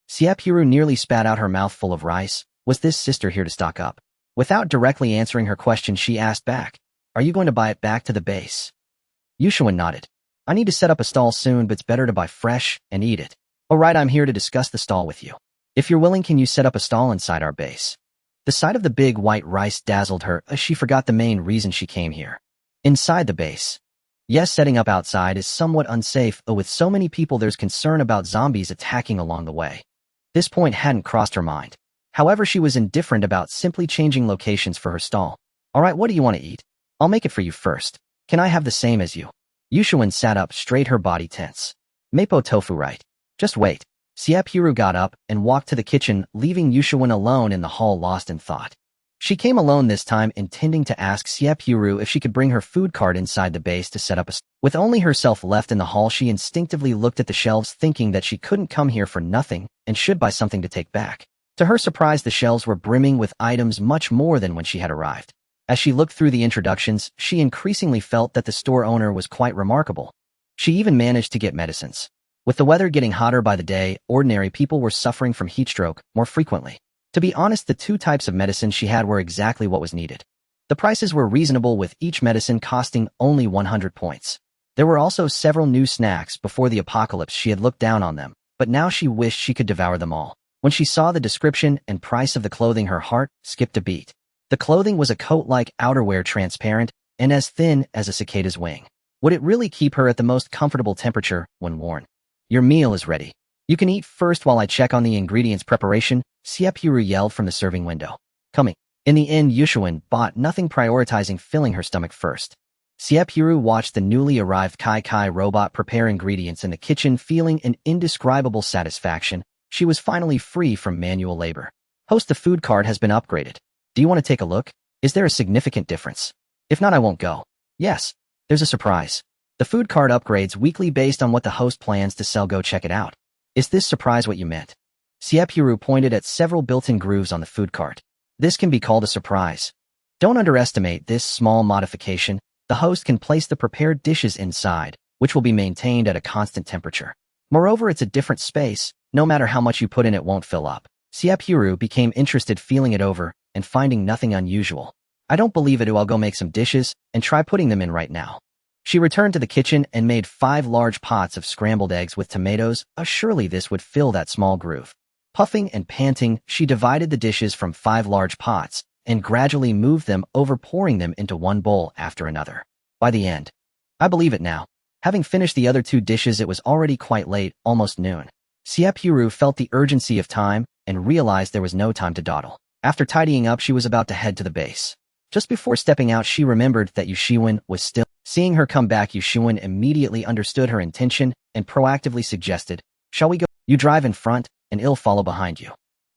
Xie Purou nearly spat out her mouth full of rice. Was this sister here to stock up? Without directly answering her question, she asked back, "Are you going to buy it back to the base?" Yushuan nodded. "I need to set up a stall soon, but it's better to buy fresh and eat it." "All right, I'm here to discuss the stall with you. If you're willing, can you set up a stall inside our base?" The sight of the big white rice dazzled her, as she forgot the main reason she came here. Inside the base. Yes, setting up outside is somewhat unsafe, but with so many people there's concern about zombies attacking along the way. This point hadn't crossed her mind. However, she was indifferent about simply changing locations for her stall. "All right, what do you want to eat? I'll make it for you first. Can I have the same as you?" Yushuan sat up straight, her body tense. "Mapo tofu, right? Just wait. Xie Purou got up and walked to the kitchen, leaving Yushuan alone in the hall lost in thought. She came alone this time, intending to ask Xie Purou if she could bring her food cart inside the base to set up a... With only herself left in the hall, she instinctively looked at the shelves, thinking that she couldn't come here for nothing and should buy something to take back. To her surprise, the shelves were brimming with items much more than when she had arrived. As she looked through the introductions, she increasingly felt that the store owner was quite remarkable. She even managed to get medicines. With the weather getting hotter by the day, ordinary people were suffering from heatstroke more frequently. To be honest, the two types of medicine she had were exactly what was needed. The prices were reasonable, with each medicine costing only 100 points. There were also several new snacks. Before the apocalypse, she had looked down on them, but now she wished she could devour them all. When she saw the description and price of the clothing, her heart skipped a beat. The clothing was a coat-like outerwear, transparent and as thin as a cicada's wing. Would it really keep her at the most comfortable temperature when worn? Your meal is ready. You can eat first while I check on the ingredients preparation, Xie Purou yelled from the serving window. Coming. In the end, Yushuan bought nothing, prioritizing filling her stomach first. Xie Purou watched the newly arrived Kai robot prepare ingredients in the kitchen, feeling an indescribable satisfaction. She was finally free from manual labor. Host, the food cart has been upgraded. Do you want to take a look? Is there a significant difference? If not, I won't go. Yes. There's a surprise. The food cart upgrades weekly based on what the host plans to sell. Go check it out. Is this surprise what you meant? Xie Purou pointed at several built-in grooves on the food cart. This can be called a surprise. Don't underestimate this small modification. The host can place the prepared dishes inside, which will be maintained at a constant temperature. Moreover, it's a different space. No matter how much you put in, it won't fill up. Xie Purou became interested, feeling it over and finding nothing unusual. I don't believe it. I'll go make some dishes and try putting them in right now. She returned to the kitchen and made 5 large pots of scrambled eggs with tomatoes. Surely this would fill that small groove. Puffing and panting, she divided the dishes from 5 large pots and gradually moved them over, pouring them into one bowl after another. By the end, I believe it now. Having finished the other 2 dishes, it was already quite late, almost noon. Xie Purou felt the urgency of time and realized there was no time to dawdle. After tidying up, she was about to head to the base. Just before stepping out, she remembered that Yushuan was still. Seeing her come back, Yushuan immediately understood her intention and proactively suggested, "Shall we go? You drive in front, and I'll follow behind you."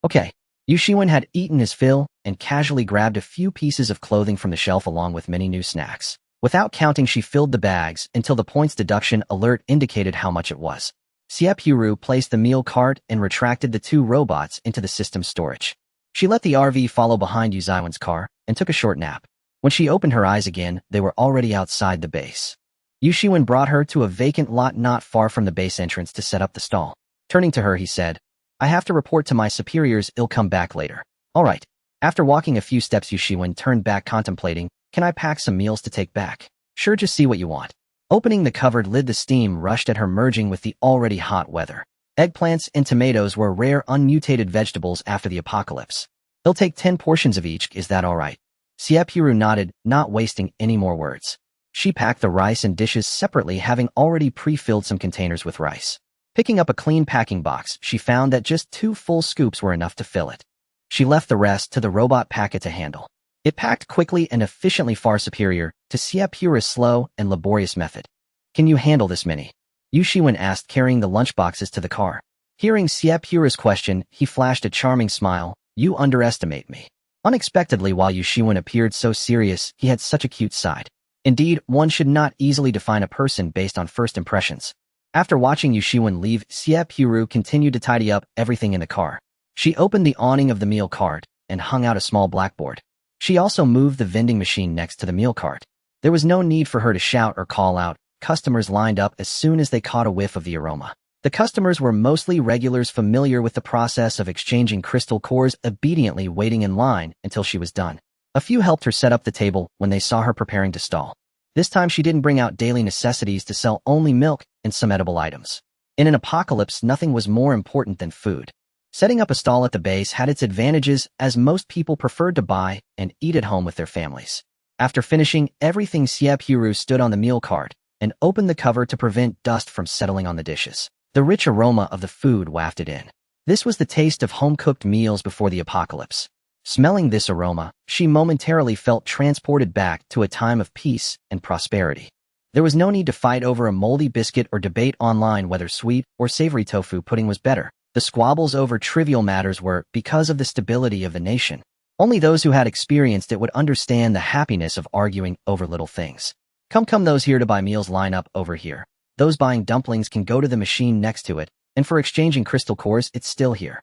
Okay. Yushuan had eaten his fill and casually grabbed a few pieces of clothing from the shelf along with many new snacks. Without counting, she filled the bags until the points deduction alert indicated how much it was. Xie Purou placed the meal cart and retracted the 2 robots into the system's storage. She let the RV follow behind Yushuan's car and took a short nap. When she opened her eyes again, they were already outside the base. Yushuan brought her to a vacant lot not far from the base entrance to set up the stall. Turning to her, he said, "I have to report to my superiors. I'll come back later." All right. After walking a few steps, Yushuan turned back, contemplating, "Can I pack some meals to take back?" "Sure, just see what you want." Opening the covered lid, the steam rushed at her, merging with the already hot weather. Eggplants and tomatoes were rare, unmutated vegetables after the apocalypse. "They'll take 10 portions of each. Is that all right?" Xie Purou nodded, not wasting any more words. She packed the rice and dishes separately, having already pre-filled some containers with rice. Picking up a clean packing box, she found that just 2 full scoops were enough to fill it. She left the rest to the robot packet to handle. It packed quickly and efficiently, far superior to Xie Purou's slow and laborious method. "Can you handle this many?" Yushuan asked, carrying the lunchboxes to the car. Hearing Xie Purou's question, he flashed a charming smile. "You underestimate me." Unexpectedly, while Yushuan appeared so serious, he had such a cute side. Indeed, one should not easily define a person based on first impressions. After watching Yushuan leave, Xie Purou continued to tidy up everything in the car. She opened the awning of the meal cart and hung out a small blackboard. She also moved the vending machine next to the meal cart. There was no need for her to shout or call out. Customers lined up as soon as they caught a whiff of the aroma. The customers were mostly regulars, familiar with the process of exchanging crystal cores, obediently waiting in line until she was done. A few helped her set up the table when they saw her preparing to stall. This time she didn't bring out daily necessities to sell, only milk and some edible items. In an apocalypse, nothing was more important than food. Setting up a stall at the base had its advantages, as most people preferred to buy and eat at home with their families. After finishing everything, Xie Purou stood on the meal cart and opened the cover to prevent dust from settling on the dishes. The rich aroma of the food wafted in. This was the taste of home-cooked meals before the apocalypse. Smelling this aroma, she momentarily felt transported back to a time of peace and prosperity. There was no need to fight over a moldy biscuit or debate online whether sweet or savory tofu pudding was better. The squabbles over trivial matters were because of the stability of the nation. Only those who had experienced it would understand the happiness of arguing over little things. Come, those here to buy meals line up over here. Those buying dumplings can go to the machine next to it, and for exchanging crystal cores, it's still here.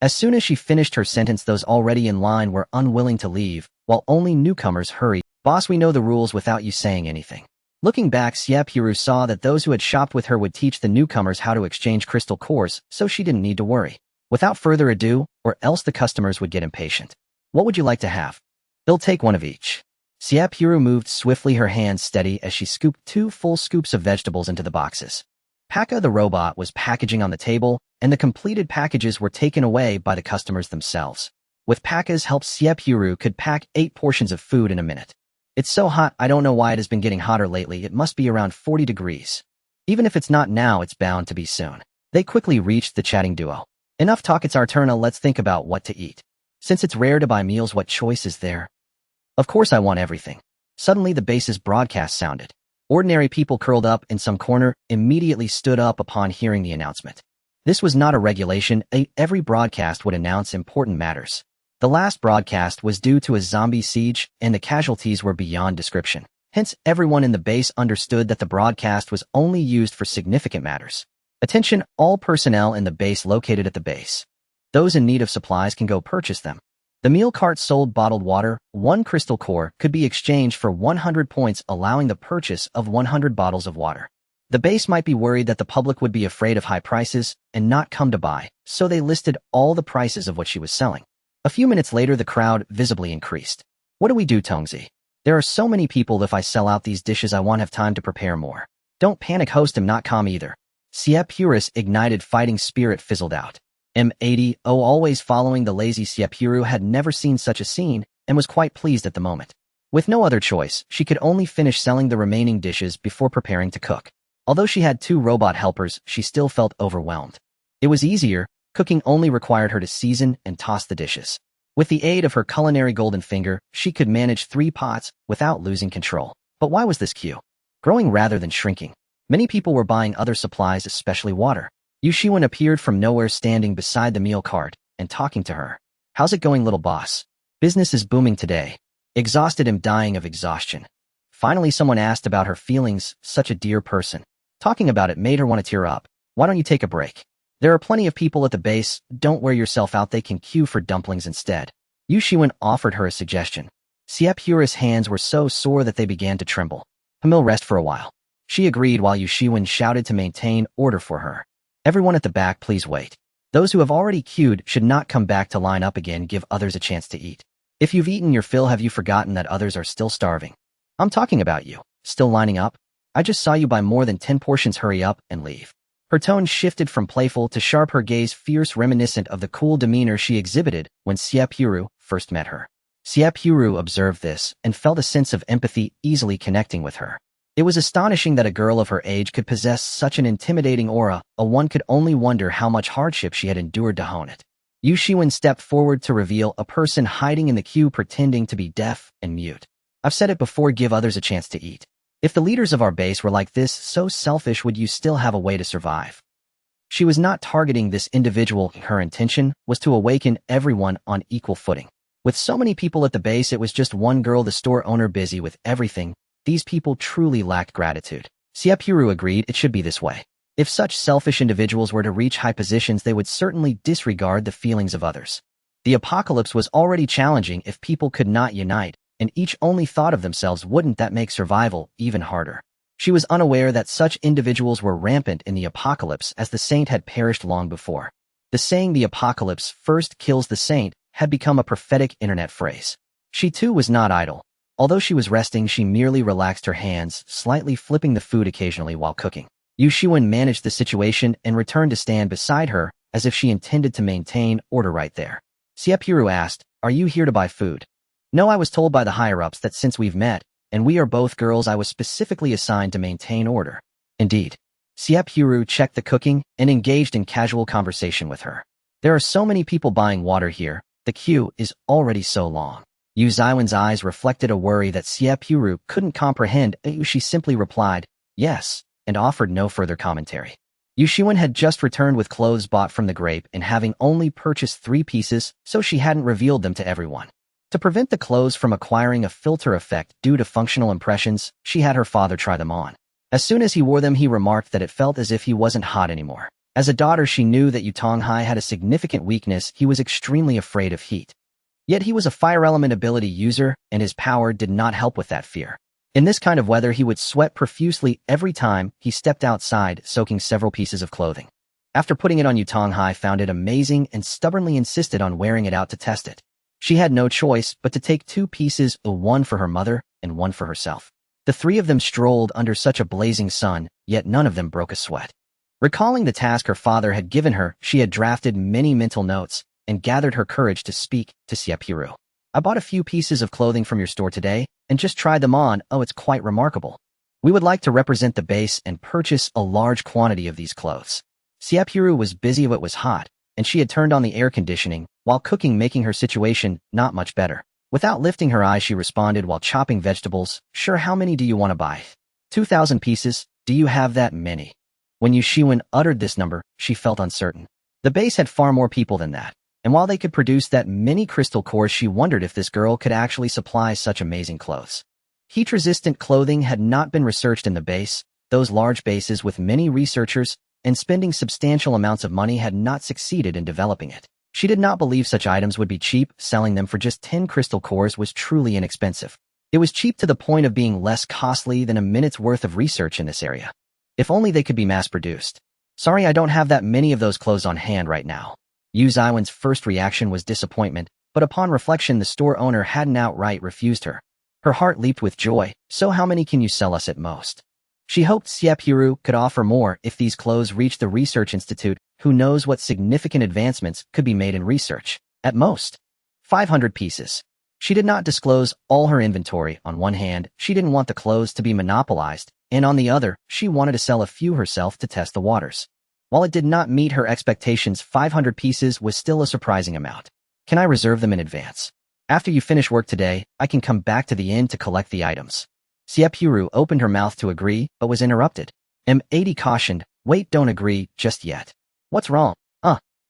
As soon as she finished her sentence, those already in line were unwilling to leave, while only newcomers hurried. Boss, we know the rules without you saying anything. Looking back, Xie Purou saw that those who had shopped with her would teach the newcomers how to exchange crystal cores, so she didn't need to worry. Without further ado, or else the customers would get impatient. What would you like to have? They'll take one of each. Xie Purou moved swiftly, her hands steady as she scooped 2 full scoops of vegetables into the boxes. Paka the robot was packaging on the table, and the completed packages were taken away by the customers themselves. With Paka's help, Xie Purou could pack 8 portions of food in a minute. It's so hot, I don't know why it has been getting hotter lately. It must be around 40 degrees. Even if it's not now, it's bound to be soon. They quickly reached the chatting duo. Enough talk, it's our turn, let's think about what to eat. Since it's rare to buy meals, what choice is there? Of course I want everything. Suddenly the base's broadcast sounded. Ordinary people curled up in some corner immediately stood up upon hearing the announcement. This was not a regulation. Every broadcast would announce important matters. The last broadcast was due to a zombie siege, and the casualties were beyond description. Hence, everyone in the base understood that the broadcast was only used for significant matters. Attention, all personnel in the base located at the base. Those in need of supplies can go purchase them. The meal cart sold bottled water. 1 crystal core could be exchanged for 100 points, allowing the purchase of 100 bottles of water. The base might be worried that the public would be afraid of high prices and not come to buy, so they listed all the prices of what she was selling. A few minutes later, the crowd visibly increased. What do we do, Tongzi? There are so many people. If I sell out these dishes, I won't have time to prepare more. Don't panic, host. I'm not calm either. Xie Purou's ignited fighting spirit fizzled out. M80, always following the lazy Xie Purou, had never seen such a scene and was quite pleased at the moment. With no other choice, she could only finish selling the remaining dishes before preparing to cook. Although she had 2 robot helpers, she still felt overwhelmed. It was easier. Cooking only required her to season and toss the dishes. With the aid of her culinary golden finger, she could manage 3 pots without losing control. But why was this queue growing rather than shrinking? Many people were buying other supplies, especially water. Yu Shiwen appeared from nowhere, standing beside the meal cart and talking to her. How's it going, little boss? Business is booming today. Exhausted, am dying of exhaustion. Finally, someone asked about her feelings. Such a dear person. Talking about it made her want to tear up. Why don't you take a break? There are plenty of people at the base. Don't wear yourself out. They can queue for dumplings instead. Yu Shiwen offered her a suggestion. Xie Purou's hands were so sore that they began to tremble. Hamil, rest for a while. She agreed while Yu Shiwen shouted to maintain order for her. Everyone at the back, please wait. Those who have already queued should not come back to line up again. Give others a chance to eat. If you've eaten your fill, have you forgotten that others are still starving? I'm talking about you. Still lining up? I just saw you buy more than 10 portions. Hurry up and leave. Her tone shifted from playful to sharp, her gaze fierce, reminiscent of the cool demeanor she exhibited when Xie Purou first met her. Xie Purou observed this and felt a sense of empathy, easily connecting with her. It was astonishing that a girl of her age could possess such an intimidating aura. One could only wonder how much hardship she had endured to hone it. Yu Shiwen stepped forward to reveal a person hiding in the queue, pretending to be deaf and mute. I've said it before, give others a chance to eat. If the leaders of our base were like this, so selfish, would you still have a way to survive? She was not targeting this individual. Her intention was to awaken everyone on equal footing. With so many people at the base, it was just one girl, the store owner, busy with everything. These people truly lacked gratitude. Xie Purou agreed it should be this way. If such selfish individuals were to reach high positions, they would certainly disregard the feelings of others. The apocalypse was already challenging. If people could not unite, and each only thought of themselves, wouldn't that make survival even harder? She was unaware that such individuals were rampant in the apocalypse, as the saint had perished long before. The saying, the apocalypse first kills the saint, had become a prophetic internet phrase. She too was not idle. Although she was resting, she merely relaxed her hands, slightly flipping the food occasionally while cooking. Yu Shiwen managed the situation and returned to stand beside her, as if she intended to maintain order right there. Xie Purou asked, are you here to buy food? No, I was told by the higher-ups that since we've met, and we are both girls, I was specifically assigned to maintain order. Indeed. Xie Purou checked the cooking and engaged in casual conversation with her. There are so many people buying water here, the queue is already so long. Yu Xiwen's eyes reflected a worry that Xie Purou couldn't comprehend. She simply replied, yes, and offered no further commentary. Yushiwen had just returned with clothes bought from the grape and having only purchased 3 pieces, so she hadn't revealed them to everyone. To prevent the clothes from acquiring a filter effect due to functional impressions, she had her father try them on. As soon as he wore them, he remarked that it felt as if he wasn't hot anymore. As a daughter, she knew that Yutonghai had a significant weakness. He was extremely afraid of heat. Yet he was a fire element ability user, and his power did not help with that fear. In this kind of weather, he would sweat profusely every time he stepped outside, soaking several pieces of clothing. After putting it on, Yutonghai found it amazing and stubbornly insisted on wearing it out to test it. She had no choice but to take 2 pieces, one for her mother and one for herself. The 3 of them strolled under such a blazing sun, yet none of them broke a sweat. Recalling the task her father had given her, she had drafted many mental notes and gathered her courage to speak to Xie Purou. I bought a few pieces of clothing from your store today and just tried them on. Oh, it's quite remarkable. We would like to represent the base and purchase a large quantity of these clothes. Xie Purou was busy. It was hot, and she had turned on the air conditioning while cooking, making her situation not much better. Without lifting her eyes, she responded while chopping vegetables, "Sure, how many do you want to buy?" 2,000 pieces. Do you have that many? When Yushiwen uttered this number, she felt uncertain. The base had far more people than that, and while they could produce that many crystal cores, she wondered if this girl could actually supply such amazing clothes. Heat-resistant clothing had not been researched in the base. Those large bases with many researchers and spending substantial amounts of money had not succeeded in developing it. She did not believe such items would be cheap. Selling them for just 10 crystal cores was truly inexpensive. It was cheap to the point of being less costly than a minute's worth of research in this area. If only they could be mass-produced. Sorry, I don't have that many of those clothes on hand right now. Yu Zaiwen's first reaction was disappointment, but upon reflection, the store owner hadn't outright refused her. Her heart leaped with joy. So how many can you sell us at most? She hoped Xie Purou could offer more. If these clothes reached the research institute, who knows what significant advancements could be made in research. At most, 500 pieces. She did not disclose all her inventory. On one hand, she didn't want the clothes to be monopolized, and on the other, she wanted to sell a few herself to test the waters. While it did not meet her expectations, 500 pieces was still a surprising amount. Can I reserve them in advance? After you finish work today, I can come back to the inn to collect the items. Xie Purou opened her mouth to agree, but was interrupted. M80 cautioned, wait, don't agree just yet. What's wrong?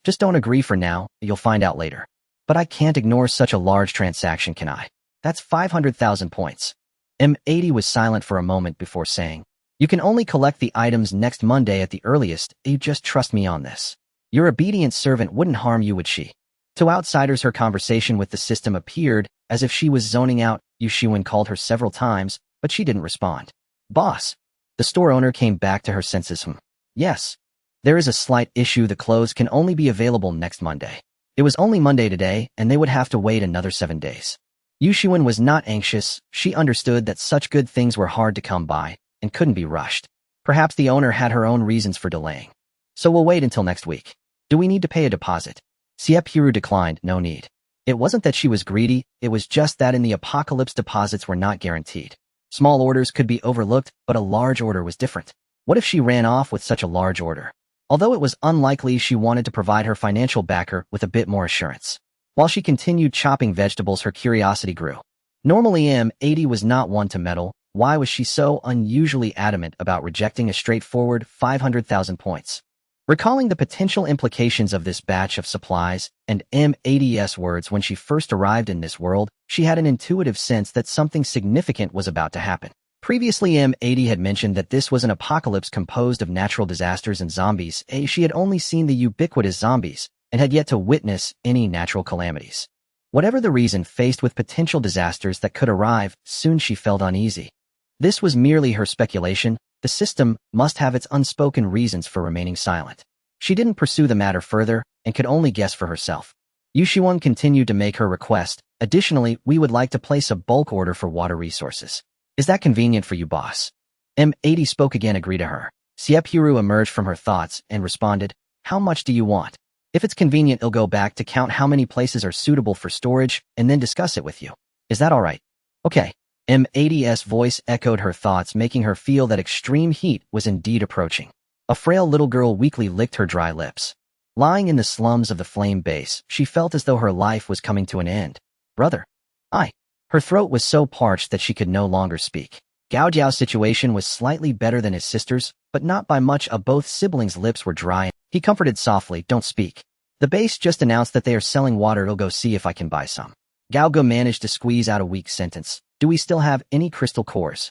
Just don't agree for now, you'll find out later. But I can't ignore such a large transaction, can I? That's 500,000 points. M80 was silent for a moment before saying, you can only collect the items next Monday at the earliest. You just trust me on this. Your obedient servant wouldn't harm you, would she? To outsiders, her conversation with the system appeared as if she was zoning out. Yushiwen called her several times, but she didn't respond. Boss. The store owner came back to her senses. Yes. There is a slight issue. The clothes can only be available next Monday. It was only Monday today, and they would have to wait another 7 days. Yushiwen was not anxious. She understood that such good things were hard to come by and couldn't be rushed. Perhaps the owner had her own reasons for delaying. So we'll wait until next week. Do we need to pay a deposit? Xie Purou declined. No need. It wasn't that she was greedy, it was just that in the apocalypse deposits were not guaranteed. Small orders could be overlooked, but a large order was different. What if she ran off with such a large order? Although it was unlikely, she wanted to provide her financial backer with a bit more assurance. While she continued chopping vegetables, her curiosity grew. Normally M80 was not one to meddle. Why was she so unusually adamant about rejecting a straightforward 500,000 points? Recalling the potential implications of this batch of supplies and M80's words when she first arrived in this world, she had an intuitive sense that something significant was about to happen. Previously, M80 had mentioned that this was an apocalypse composed of natural disasters and zombies. She had only seen the ubiquitous zombies and had yet to witness any natural calamities. Whatever the reason, faced with potential disasters that could arrive, soon she felt uneasy. This was merely her speculation. The system must have its unspoken reasons for remaining silent. She didn't pursue the matter further and could only guess for herself. Yushiwen continued to make her request. Additionally, we would like to place a bulk order for water resources. Is that convenient for you, boss? M80 spoke again. Agree to her. Xie Purou emerged from her thoughts and responded, how much do you want? If it's convenient, I'll go back to count how many places are suitable for storage and then discuss it with you. Is that all right? Okay. M80's voice echoed her thoughts, making her feel that extreme heat was indeed approaching. A frail little girl weakly licked her dry lips. Lying in the slums of the flame base, she felt as though her life was coming to an end. Brother. Her throat was so parched that she could no longer speak. Gao Jiao's situation was slightly better than his sister's, but not by much. Both siblings' lips were dry. He comforted softly, "Don't speak. The base just announced that they are selling water. I'll go see if I can buy some." Gao Ge managed to squeeze out a weak sentence. "Do we still have any crystal cores?"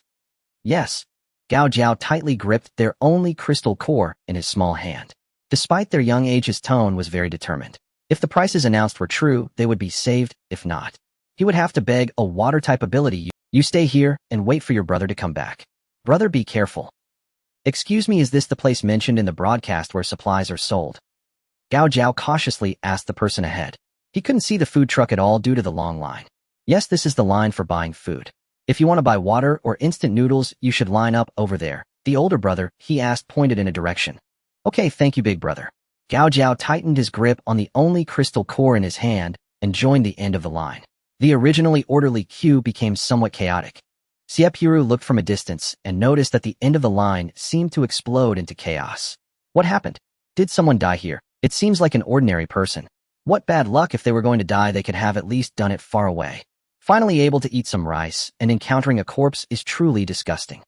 "Yes." Gao Jiao tightly gripped their only crystal core in his small hand. Despite their young age, his tone was very determined. If the prices announced were true, they would be saved. If not, he would have to beg a water-type ability. "You stay here and wait for your brother to come back. Brother, be careful." "Excuse me, is this the place mentioned in the broadcast where supplies are sold?" Gao Jiao cautiously asked the person ahead. He couldn't see the food truck at all due to the long line. "Yes, this is the line for buying food. If you want to buy water or instant noodles, you should line up over there." The older brother, he asked, pointed in a direction. "Okay, thank you, big brother." Gao Jiao tightened his grip on the only crystal core in his hand and joined the end of the line. The originally orderly queue became somewhat chaotic. Xie Purou looked from a distance and noticed that the end of the line seemed to explode into chaos. What happened? Did someone die here? It seems like an ordinary person. What bad luck. If they were going to die, they could have at least done it far away. Finally able to eat some rice, and encountering a corpse is truly disgusting.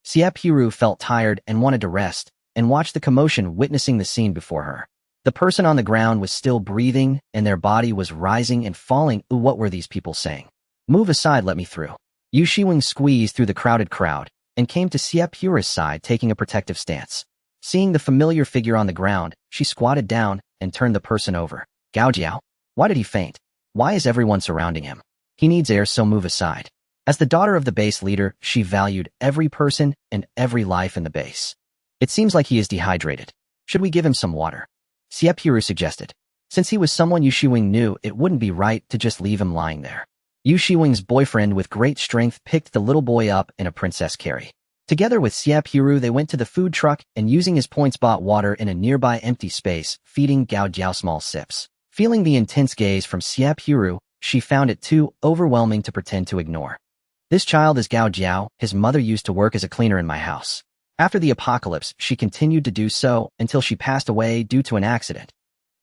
Xie Purou felt tired and wanted to rest, and watched the commotion, witnessing the scene before her. The person on the ground was still breathing, and their body was rising and falling. Ooh, what were these people saying? "Move aside, let me through." Yu Shiwing squeezed through the crowded crowd and came to Xie Purou's side, taking a protective stance. Seeing the familiar figure on the ground, she squatted down and turned the person over. "Gao Jiao? Why did he faint? Why is everyone surrounding him? He needs air, so move aside." As the daughter of the base leader, she valued every person and every life in the base. "It seems like he is dehydrated. Should we give him some water?" Xie Purou suggested. Since he was someone Yu Shiwing knew, it wouldn't be right to just leave him lying there. Yu Shiwing's boyfriend with great strength picked the little boy up in a princess carry. Together with Xie Purou, they went to the food truck and using his points bought water in a nearby empty space, feeding Gao Jiao small sips. Feeling the intense gaze from Xie Purou, she found it too overwhelming to pretend to ignore. "This child is Gao Jiao. His mother used to work as a cleaner in my house. After the apocalypse, she continued to do so until she passed away due to an accident.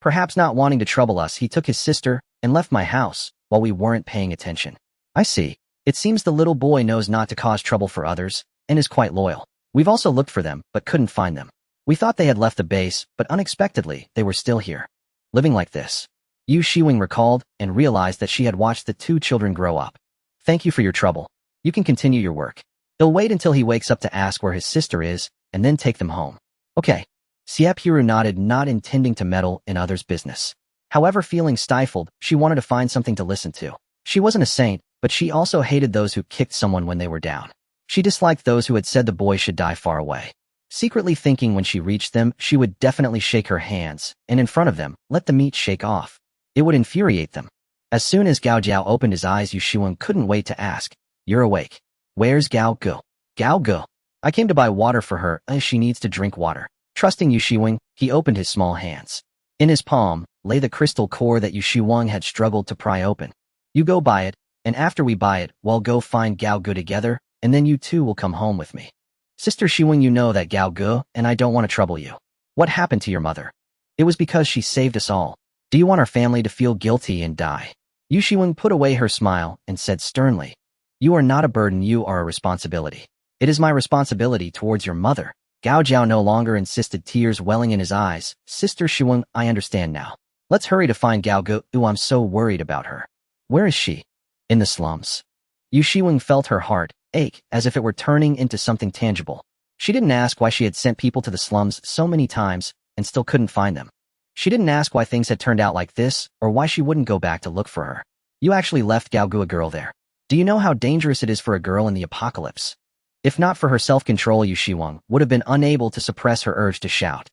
Perhaps not wanting to trouble us, he took his sister and left my house while we weren't paying attention." "I see. It seems the little boy knows not to cause trouble for others and is quite loyal. We've also looked for them, but couldn't find them. We thought they had left the base, but unexpectedly, they were still here, living like this." Yu Shiwing recalled and realized that she had watched the two children grow up. "Thank you for your trouble. You can continue your work. They'll wait until he wakes up to ask where his sister is, and then take them home." "Okay." Xie Purou nodded, not intending to meddle in others' business. However, feeling stifled, she wanted to find something to listen to. She wasn't a saint, but she also hated those who kicked someone when they were down. She disliked those who had said the boy should die far away. Secretly thinking when she reached them, she would definitely shake her hands, and in front of them, let the meat shake off. It would infuriate them. As soon as Gao Jiao opened his eyes, Yu Shiwing couldn't wait to ask, "You're awake. Where's Gao Ge?" "Gao Ge? I came to buy water for her, as she needs to drink water." Trusting Yu Shiwing, he opened his small hands. In his palm lay the crystal core that Yu Shiwing had struggled to pry open. "You go buy it, and after we buy it, we'll go find Gao Ge together, and then you two will come home with me." "Sister Shiwing, you know that Gao Ge and I don't want to trouble you. What happened to your mother? It was because she saved us all. Do you want our family to feel guilty and die?" Yu Shiwing put away her smile and said sternly, "You are not a burden, you are a responsibility. It is my responsibility towards your mother." Gao Jiao no longer insisted, tears welling in his eyes. "Sister Shiwing, I understand now. Let's hurry to find Gao Ge. Ooh, I'm so worried about her." "Where is she?" "In the slums." Yu Shiwing felt her heart ache as if it were turning into something tangible. She didn't ask why she had sent people to the slums so many times and still couldn't find them. She didn't ask why things had turned out like this or why she wouldn't go back to look for her. "You actually left Gao Ge, a girl, there. Do you know how dangerous it is for a girl in the apocalypse?" If not for her self-control, Yu Shiwing would have been unable to suppress her urge to shout.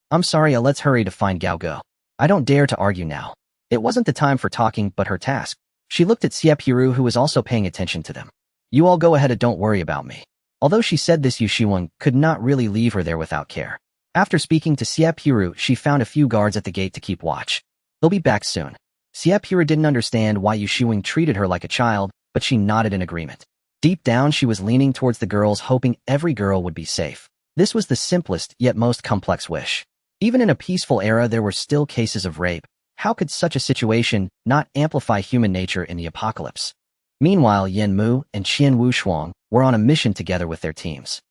"I'm sorry, let's hurry to find Gao Ge. I don't dare to argue now." It wasn't the time for talking, but her task. She looked at Xie Purou, who was also paying attention to them. "You all go ahead and don't worry about me." Although she said this, Yu Shiwing could not really leave her there without care. After speaking to Xie Purou, she found a few guards at the gate to keep watch. "They'll be back soon." Xie Purou didn't understand why Yu Shiwing treated her like a child, but she nodded in agreement. Deep down, she was leaning towards the girls, hoping every girl would be safe. This was the simplest yet most complex wish. Even in a peaceful era, there were still cases of rape. How could such a situation not amplify human nature in the apocalypse? Meanwhile, Yen Mu and Qian Wushuang were on a mission together with their teams.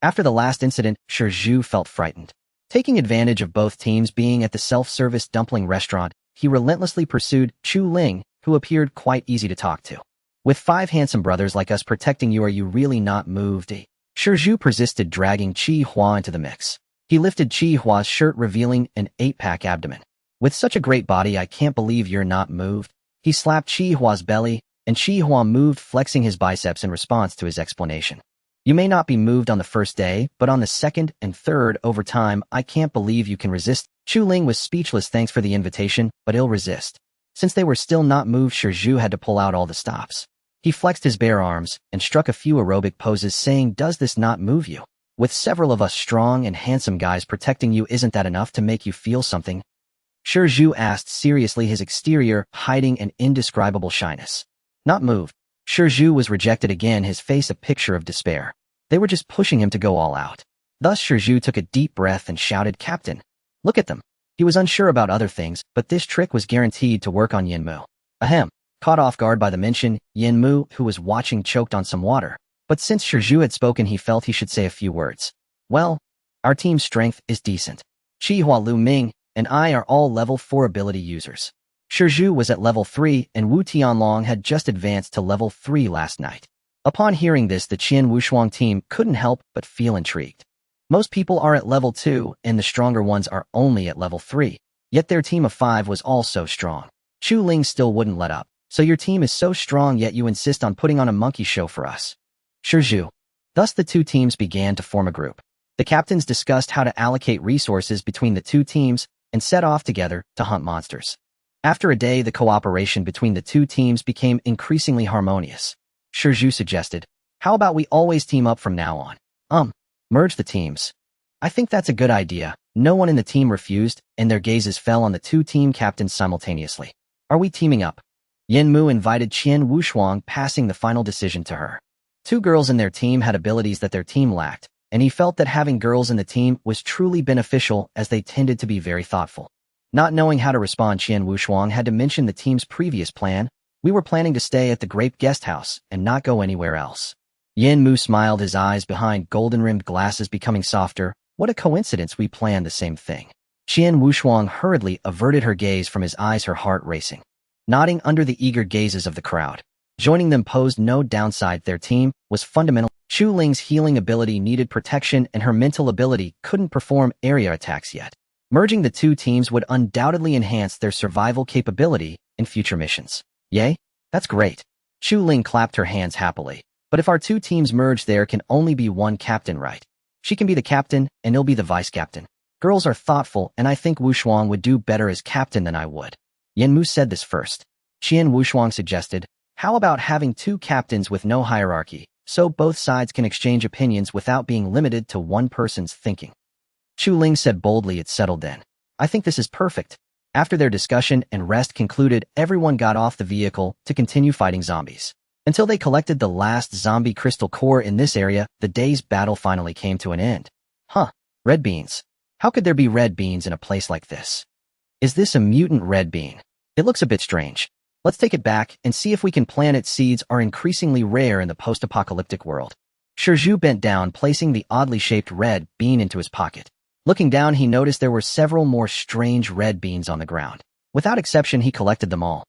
After the last incident, Shi Zhu felt frightened. Taking advantage of both teams being at the self-service dumpling restaurant, he relentlessly pursued Chu Ling, who appeared quite easy to talk to. With 5 handsome brothers like us protecting you, are you really not moved? Shi Zhu persisted, dragging Qi Hua into the mix. He lifted Qi Hua's shirt, revealing an 8-pack abdomen. With such a great body, I can't believe you're not moved. He slapped Qi Hua's belly, and Qi Hua moved, flexing his biceps in response to his explanation. You may not be moved on the first day, but on the second and third, over time, I can't believe you can resist. Chu Ling was speechless. Thanks for the invitation, but he'll resist. Since they were still not moved, Shi Zhu had to pull out all the stops. He flexed his bare arms and struck a few aerobic poses, saying, does this not move you? With several of us strong and handsome guys protecting you, isn't that enough to make you feel something? Shi Zhu asked seriously, his exterior hiding an indescribable shyness. Not moved. Shi Zhu was rejected again, his face a picture of despair. They were just pushing him to go all out. Thus Shi Zhu took a deep breath and shouted, Captain, look at them. He was unsure about other things, but this trick was guaranteed to work on Yen Mu. Ahem. Caught off guard by the mention, Yen Mu, who was watching, choked on some water. But since Shi Zhu had spoken, he felt he should say a few words. Well, our team's strength is decent. Qi Hua, Lu Ming, and I are all level 4 ability users. Shi Zhu was at level 3, and Wu Tianlong had just advanced to level 3 last night. Upon hearing this, the Qian Wushuang team couldn't help but feel intrigued. Most people are at level 2, and the stronger ones are only at level 3. Yet their team of 5 was also strong. Chu Ling still wouldn't let up. So your team is so strong, yet you insist on putting on a monkey show for us. Shi Zhu. Thus the two teams began to form a group. The captains discussed how to allocate resources between the two teams and set off together to hunt monsters. After a day, the cooperation between the two teams became increasingly harmonious. Shi Zhu suggested, how about we always team up from now on? Merge the teams. I think that's a good idea. No one in the team refused, and their gazes fell on the two team captains simultaneously. Are we teaming up? Yen Mu invited Qian Wushuang, passing the final decision to her. 2 girls in their team had abilities that their team lacked, and he felt that having girls in the team was truly beneficial as they tended to be very thoughtful. Not knowing how to respond, Qian Wushuang had to mention the team's previous plan. We were planning to stay at the Grape Guest House and not go anywhere else. Yen Mu smiled, his eyes behind golden-rimmed glasses becoming softer. What a coincidence, we planned the same thing. Qian Wushuang hurriedly averted her gaze from his eyes, her heart racing. Nodding under the eager gazes of the crowd. Joining them posed no downside. Their team was fundamental. Chu Ling's healing ability needed protection, and her mental ability couldn't perform area attacks yet. Merging the two teams would undoubtedly enhance their survival capability in future missions. Yay? That's great. Chu Ling clapped her hands happily. But if our two teams merge, there can only be one captain, right? She can be the captain, and he'll be the vice captain. Girls are thoughtful, and I think Wushuang would do better as captain than I would. Yen Mu said this first. Qian Wushuang suggested, how about having 2 captains with no hierarchy, so both sides can exchange opinions without being limited to one person's thinking? Chu Ling said boldly. It's settled then. I think this is perfect. After their discussion and rest concluded, everyone got off the vehicle to continue fighting zombies. Until they collected the last zombie crystal core in this area, the day's battle finally came to an end. Red beans. How could there be red beans in a place like this? Is this a mutant red bean? It looks a bit strange. Let's take it back and see if we can plant it. Seeds are increasingly rare in the post-apocalyptic world. Shi Zhu bent down, placing the oddly shaped red bean into his pocket. Looking down, he noticed there were several more strange red beans on the ground. Without exception, he collected them all.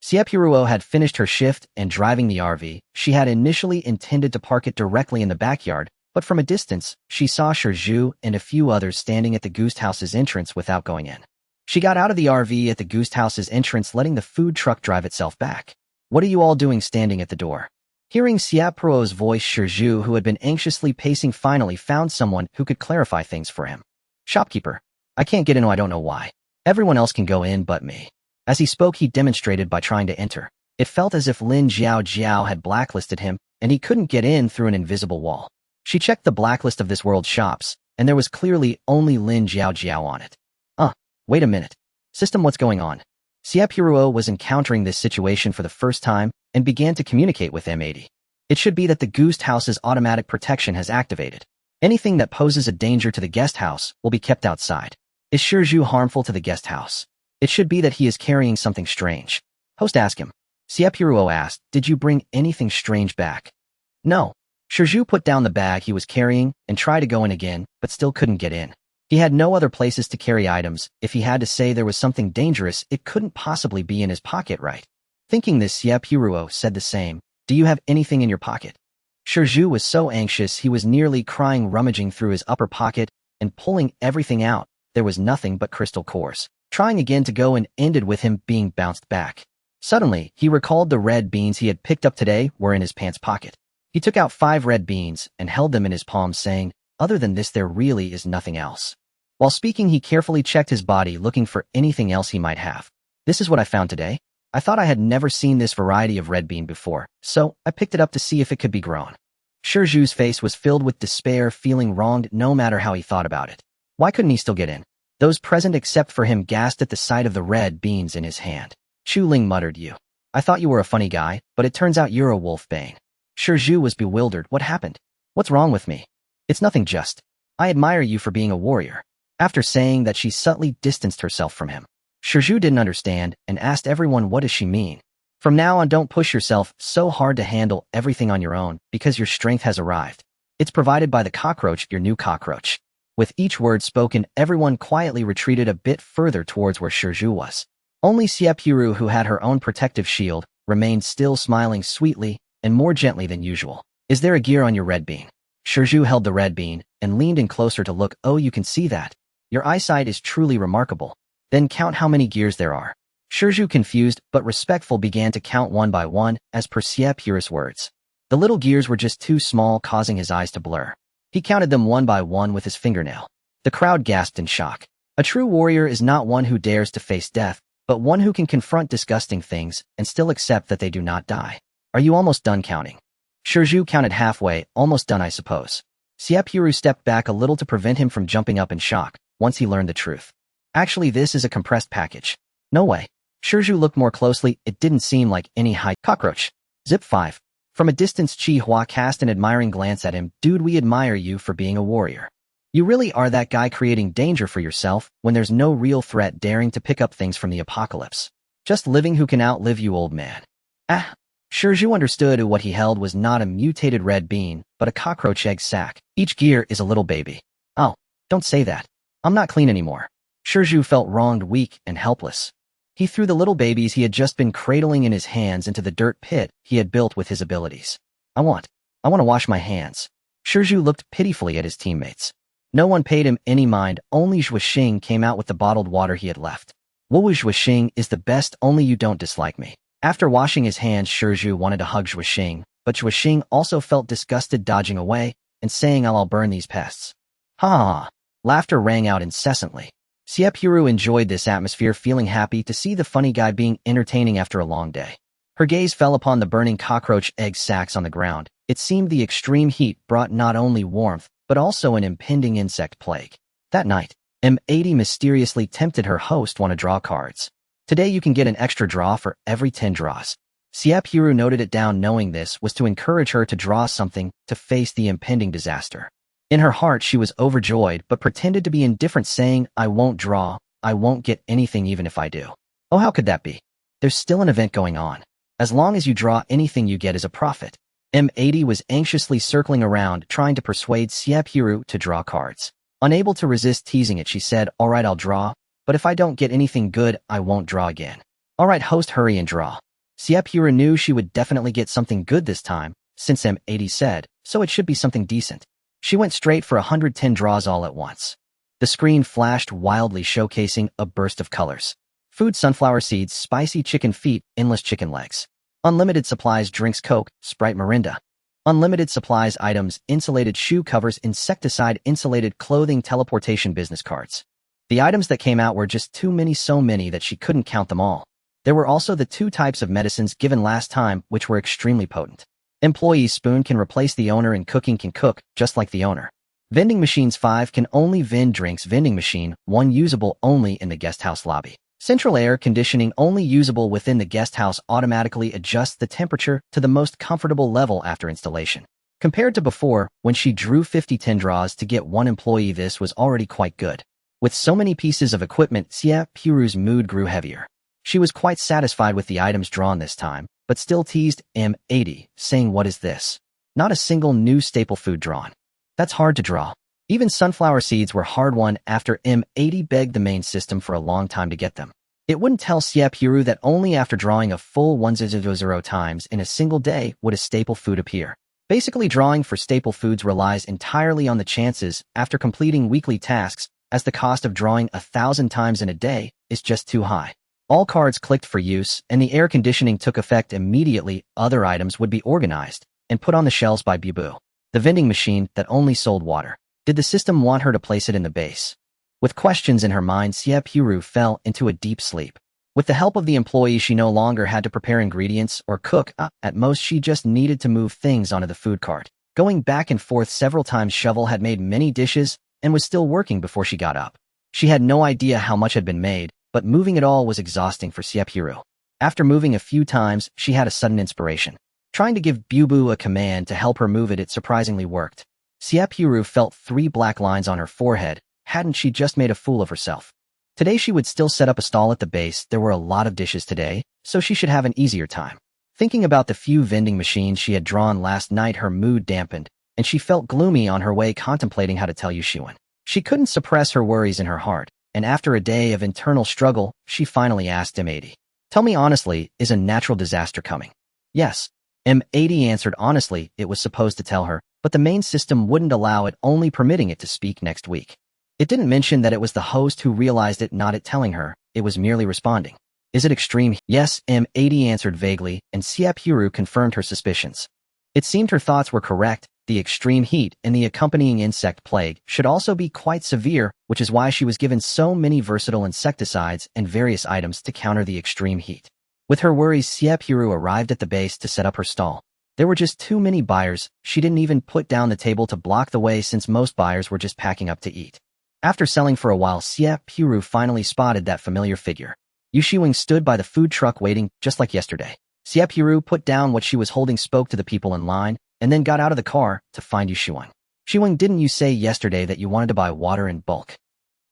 Xie Purou had finished her shift and driving the RV. She had initially intended to park it directly in the backyard, but from a distance, she saw Shi Zhu and a few others standing at the Goose House's entrance without going in. She got out of the RV at the Goose House's entrance, letting the food truck drive itself back. What are you all doing standing at the door? Hearing Xie Purou's voice, Shi Zhu, who had been anxiously pacing, finally found someone who could clarify things for him. Shopkeeper. I can't get in. I don't know why. Everyone else can go in but me. As he spoke, he demonstrated by trying to enter. It felt as if Lin Jiao had blacklisted him, and he couldn't get in through an invisible wall. She checked the blacklist of this world's shops, and there was clearly only Lin Jiao on it. Wait a minute. System, what's going on? Xie Purou was encountering this situation for the first time and began to communicate with M80. It should be that the Goose House's automatic protection has activated. Anything that poses a danger to the guest house will be kept outside. Is Shi Zhu harmful to the guest house? It should be that he is carrying something strange. Host, ask him. Xie Purou asked, "Did you bring anything strange back?" "No." Shizhu put down the bag he was carrying and tried to go in again, but still couldn't get in. He had no other places to carry items. If he had to say there was something dangerous, it couldn't possibly be in his pocket, right? Thinking this, Xie Purou said the same. "Do you have anything in your pocket?" Shizhu was so anxious he was nearly crying, rummaging through his upper pocket and pulling everything out. There was nothing but crystal cores. Trying again to go and ended with him being bounced back. Suddenly, he recalled the red beans he had picked up today were in his pants pocket. He took out 5 red beans and held them in his palms, saying, "Other than this, there really is nothing else." While speaking, he carefully checked his body, looking for anything else he might have. "This is what I found today. I thought I had never seen this variety of red bean before, so I picked it up to see if it could be grown." Shizhu's face was filled with despair, feeling wronged no matter how he thought about it. Why couldn't he still get in? Those present except for him gasped at the sight of the red beans in his hand. Chu Ling muttered, I thought you were a funny guy, but it turns out you're a wolf bane." Shizhu was bewildered. "What happened? What's wrong with me?" "It's nothing, just. I admire you for being a warrior." After saying that, she subtly distanced herself from him. Shizhu didn't understand and asked everyone, "What does she mean?" "From now on, don't push yourself so hard to handle everything on your own, because your strength has arrived. It's provided by the cockroach, your new cockroach." With each word spoken, everyone quietly retreated a bit further towards where Shizhu was. Only Xie Purou, who had her own protective shield, remained still, smiling sweetly and more gently than usual. "Is there a gear on your red bean?" Shizhu held the red bean and leaned in closer to look. "Oh, you can see that. Your eyesight is truly remarkable. Then count how many gears there are." Shizhu, confused but respectful, began to count one by one as per Xie Purou's words. The little gears were just too small, causing his eyes to blur. He counted them one by one with his fingernail. The crowd gasped in shock. A true warrior is not one who dares to face death, but one who can confront disgusting things and still accept that they do not die. "Are you almost done counting?" Shizhu counted halfway. "Almost done, I suppose." Xie Purou stepped back a little to prevent him from jumping up in shock once he learned the truth. "Actually, this is a compressed package." "No way." Shizhu looked more closely. It didn't seem like any high cockroach. Zip 5. From a distance, Chi Hua cast an admiring glance at him. "Dude, we admire you for being a warrior. You really are that guy creating danger for yourself when there's no real threat, daring to pick up things from the apocalypse. Just living who can outlive you, old man." "Ah." Shizhu understood what he held was not a mutated red bean, but a cockroach egg sac. "Each gear is a little baby." "Oh, don't say that. I'm not clean anymore." Shizhu felt wronged, weak, and helpless. He threw the little babies he had just been cradling in his hands into the dirt pit he had built with his abilities. I want to wash my hands." Shizhu looked pitifully at his teammates. No one paid him any mind. Only Zhuoxing came out with the bottled water he had left. "Wu Zhuoxing is the best, only you don't dislike me." After washing his hands, Shizhu wanted to hug Zhuoxing, but Zhuoxing also felt disgusted, dodging away and saying, I'll burn these pests." Ha ha ha. Laughter rang out incessantly. Xie Purou enjoyed this atmosphere, feeling happy to see the funny guy being entertaining after a long day. Her gaze fell upon the burning cockroach egg sacs on the ground. It seemed the extreme heat brought not only warmth, but also an impending insect plague. That night, M80 mysteriously tempted her host. "Want to draw cards? Today you can get an extra draw for every 10 draws. Xie Purou noted it down, knowing this was to encourage her to draw something to face the impending disaster. In her heart, she was overjoyed, but pretended to be indifferent, saying, I won't draw. I won't get anything even if I do. Oh, how could that be? There's still an event going on. As long as you draw, anything you get is a profit. M80 was anxiously circling around, trying to persuade Xie Purou to draw cards. Unable to resist teasing it, she said, All right, I'll draw, but if I don't get anything good, I won't draw again. All right, host, hurry and draw. Xie Purou knew she would definitely get something good this time, since M80 said, so it should be something decent. She went straight for 110 draws all at once. The screen flashed wildly, showcasing a burst of colors. Food: sunflower seeds, spicy chicken feet, endless chicken legs. Unlimited supplies: drinks, Coke, Sprite, Mirinda. Unlimited supplies items: insulated shoe covers, insecticide, insulated clothing, teleportation, business cards. The items that came out were just too many, so many that she couldn't count them all. There were also the 2 types of medicines given last time, which were extremely potent. Employees: spoon can replace the owner and cooking can cook, just like the owner. Vending machines: 5 can only vend drinks. Vending machine: 1 usable only in the guest house lobby. Central air conditioning: only usable within the guest house, automatically adjusts the temperature to the most comfortable level after installation. Compared to before, when she drew 50 10 draws to get 1 employee, this was already quite good. With so many pieces of equipment, Xie Purou's mood grew heavier. She was quite satisfied with the items drawn this time, but still teased M80, saying, "What is this? Not a single new staple food drawn. That's hard to draw." Even sunflower seeds were hard-won after M80 begged the main system for a long time to get them. It wouldn't tell Xie Purou that only after drawing a full 100 times in a single day would a staple food appear. Basically, drawing for staple foods relies entirely on the chances after completing weekly tasks, as the cost of drawing 1,000 times in a day is just too high. All cards clicked for use, and the air conditioning took effect immediately. Other items would be organized and put on the shelves by Bubu, the vending machine that only sold water. Did the system want her to place it in the base? With questions in her mind, Xie Purou fell into a deep sleep. With the help of the employee, she no longer had to prepare ingredients or cook. At most, she just needed to move things onto the food cart. Going back and forth several times, Shovel had made many dishes and was still working before she got up. She had no idea how much had been made, but moving it all was exhausting for Xie Purou. After moving a few times, she had a sudden inspiration. Trying to give Bubu a command to help her move it surprisingly worked. Xie Purou felt 3 black lines on her forehead. Hadn't she just made a fool of herself? Today she would still set up a stall at the base. There were a lot of dishes today, so she should have an easier time. Thinking about the few vending machines she had drawn last night, her mood dampened, and she felt gloomy on her way, contemplating how to tell Yushuan. She couldn't suppress her worries in her heart, and after a day of internal struggle, she finally asked M80. "Tell me honestly, is a natural disaster coming?" "Yes." M80 answered honestly. It was supposed to tell her, but the main system wouldn't allow it, only permitting it to speak next week. It didn't mention that it was the host who realized it, not it telling her. It was merely responding. "Is it extreme?" "Yes," M80 answered vaguely, and Xie Purou confirmed her suspicions. It seemed her thoughts were correct. The extreme heat and the accompanying insect plague should also be quite severe, which is why she was given so many versatile insecticides and various items to counter the extreme heat. With her worries, Xie Purou arrived at the base to set up her stall. There were just too many buyers. She didn't even put down the table to block the way, since most buyers were just packing up to eat. After selling for a while, Xie Purou finally spotted that familiar figure. Yushuan stood by the food truck waiting, just like yesterday. Xie Purou put down what she was holding, spoke to the people in line, and then got out of the car to find Yushuan. "Yushuan, didn't you say yesterday that you wanted to buy water in bulk?"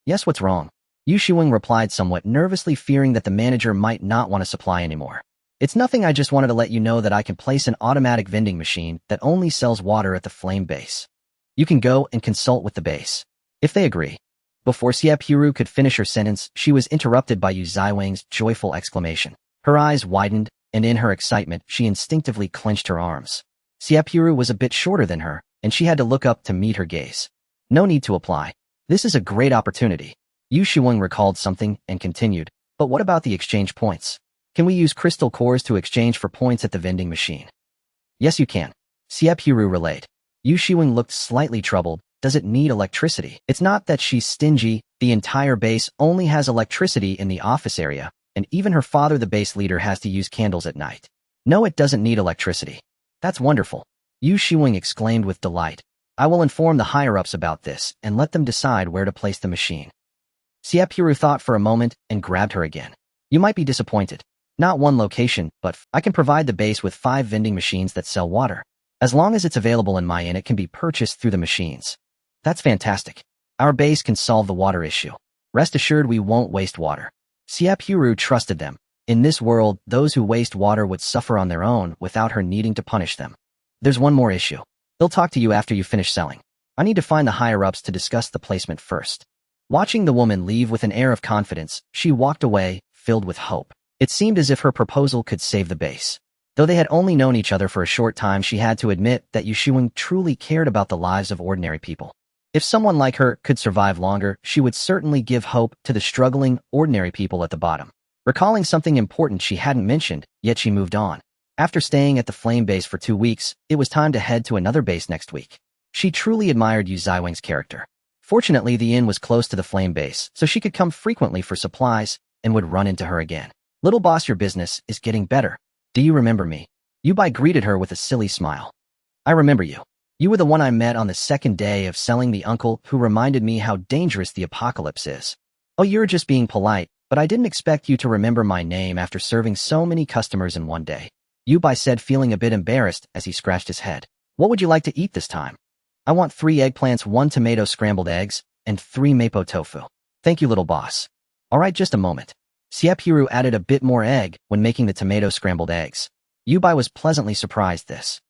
"Yes, what's wrong?" Yushuan replied, somewhat nervously, fearing that the manager might not want to supply anymore. "It's nothing, I just wanted to let you know that I can place an automatic vending machine that only sells water at the flame base. You can go and consult with the base, if they agree." Before Xie Purou could finish her sentence, she was interrupted by Yu Zaiwang's joyful exclamation. Her eyes widened, and in her excitement, she instinctively clenched her arms. Xie Purou was a bit shorter than her, and she had to look up to meet her gaze. "No need to apply. This is a great opportunity." Yushuan recalled something and continued, "But what about the exchange points? Can we use crystal cores to exchange for points at the vending machine?" "Yes, you can," Xie Purou relayed. Yushuan looked slightly troubled. "Does it need electricity?" "It's not that she's stingy. The entire base only has electricity in the office area, and even her father, the base leader, has to use candles at night." "No, it doesn't need electricity." "That's wonderful," Yushuan exclaimed with delight. "I will inform the higher-ups about this and let them decide where to place the machine." Xie Purou thought for a moment and grabbed her again. "You might be disappointed. Not one location, but I can provide the base with 5 vending machines that sell water. As long as it's available in my inn, it can be purchased through the machines." "That's fantastic. Our base can solve the water issue. Rest assured we won't waste water." Xie Purou trusted them. In this world, those who waste water would suffer on their own without her needing to punish them. "There's one more issue. They'll talk to you after you finish selling. I need to find the higher-ups to discuss the placement first." Watching the woman leave with an air of confidence, she walked away, filled with hope. It seemed as if her proposal could save the base. Though they had only known each other for a short time, she had to admit that Yushuan truly cared about the lives of ordinary people. If someone like her could survive longer, she would certainly give hope to the struggling, ordinary people at the bottom. Recalling something important she hadn't mentioned, yet she moved on. After staying at the flame base for 2 weeks, it was time to head to another base next week. She truly admired Yu Zaiwang's character. Fortunately, the inn was close to the flame base, so she could come frequently for supplies and would run into her again. "Little boss, your business is getting better. Do you remember me?" Yubai greeted her with a silly smile. "I remember you. You were the one I met on the second day of selling, the uncle who reminded me how dangerous the apocalypse is." "Oh, you're just being polite, but I didn't expect you to remember my name after serving so many customers in one day," Yubai said, feeling a bit embarrassed as he scratched his head. "What would you like to eat this time?" "I want 3 eggplants, 1 tomato scrambled eggs, and 3 mapo tofu." "Thank you, little boss." "All right, just a moment." Xie Purou added a bit more egg when making the tomato scrambled eggs. Yubai was pleasantly surprised this.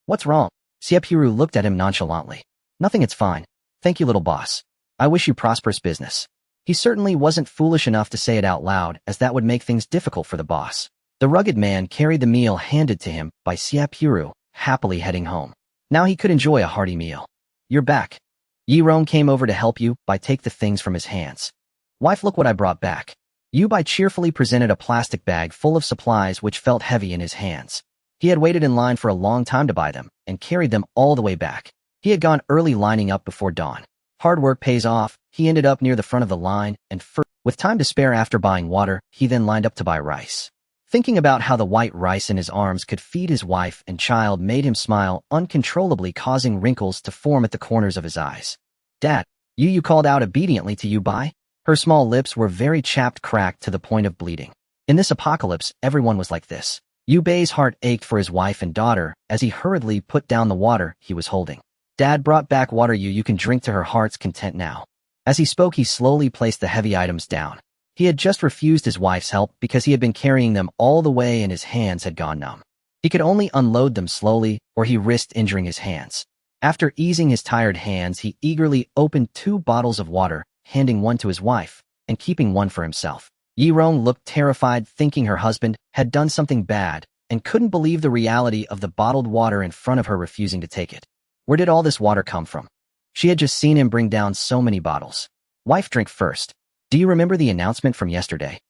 What's wrong? Xie Purou looked at him nonchalantly. Nothing, it's fine. Thank you, little boss. I wish you prosperous business. He certainly wasn't foolish enough to say it out loud, as that would make things difficult for the boss. The rugged man carried the meal handed to him by Xie Purou, happily heading home. Now he could enjoy a hearty meal. You're back. Yi Rong came over to help you by take the things from his hands. Wife, look what I brought back. Yubai cheerfully presented a plastic bag full of supplies which felt heavy in his hands. He had waited in line for a long time to buy them and carried them all the way back. He had gone early lining up before dawn. Hard work pays off. He ended up near the front of the line and with time to spare after buying water, he then lined up to buy rice. Thinking about how the white rice in his arms could feed his wife and child made him smile uncontrollably, causing wrinkles to form at the corners of his eyes. Dad, you called out obediently to Yubai? Her small lips were very chapped, cracked to the point of bleeding. In this apocalypse, everyone was like this. Yubei's heart ached for his wife and daughter as he hurriedly put down the water he was holding. Dad brought back water, you can drink to her heart's content now. As he spoke, he slowly placed the heavy items down. He had just refused his wife's help because he had been carrying them all the way and his hands had gone numb. He could only unload them slowly or he risked injuring his hands. After easing his tired hands, he eagerly opened 2 bottles of water, handing one to his wife and keeping one for himself. Yi Rong looked terrified, thinking her husband had done something bad and couldn't believe the reality of the bottled water in front of her refusing to take it. Where did all this water come from? She had just seen him bring down so many bottles. Wife, drink first. Do you remember the announcement from yesterday?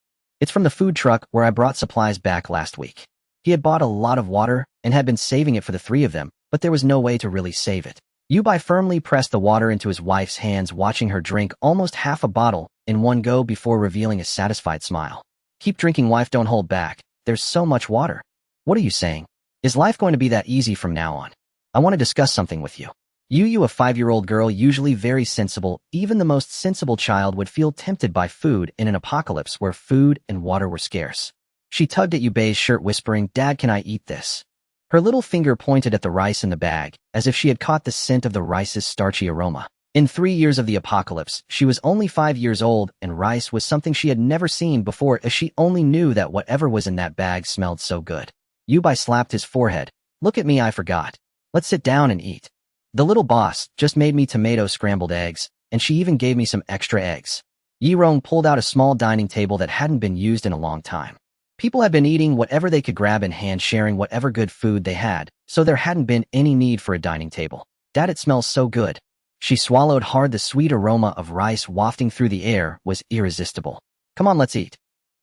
It's from the food truck where I brought supplies back last week. He had bought a lot of water and had been saving it for the 3 of them, but there was no way to really save it. Yubai firmly pressed the water into his wife's hands, watching her drink almost half a bottle in one go before revealing a satisfied smile. Keep drinking, wife, don't hold back. There's so much water. What are you saying? Is life going to be that easy from now on? I want to discuss something with you. You, a 5-year-old girl, usually very sensible, even the most sensible child would feel tempted by food in an apocalypse where food and water were scarce. She tugged at Yubei's shirt, whispering, Dad, can I eat this? Her little finger pointed at the rice in the bag, as if she had caught the scent of the rice's starchy aroma. In 3 years of the apocalypse, she was only 5 years old, and rice was something she had never seen before, as she only knew that whatever was in that bag smelled so good. Yubai slapped his forehead. Look at me, I forgot. Let's sit down and eat. The little boss just made me tomato scrambled eggs, and she even gave me some extra eggs. Yi Rong pulled out a small dining table that hadn't been used in a long time. People had been eating whatever they could grab in hand, sharing whatever good food they had, so there hadn't been any need for a dining table. Dad, it smells so good. She swallowed hard. The sweet aroma of rice wafting through the air was irresistible. Come on, let's eat.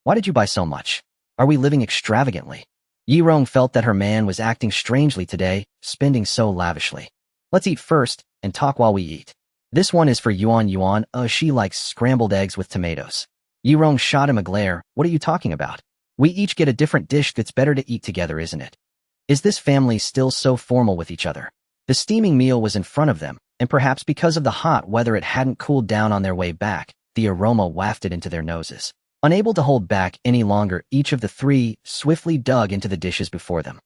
Why did you buy so much? Are we living extravagantly? Yi Rong felt that her man was acting strangely today, spending so lavishly. Let's eat first and talk while we eat. This one is for Yuan. She likes scrambled eggs with tomatoes. Yi Rong shot him a glare. What are you talking about? We each get a different dish. That's better to eat together, isn't it? Is this family still so formal with each other? The steaming meal was in front of them, and perhaps because of the hot weather it hadn't cooled down on their way back. The aroma wafted into their noses. Unable to hold back any longer, each of the 3 swiftly dug into the dishes before them.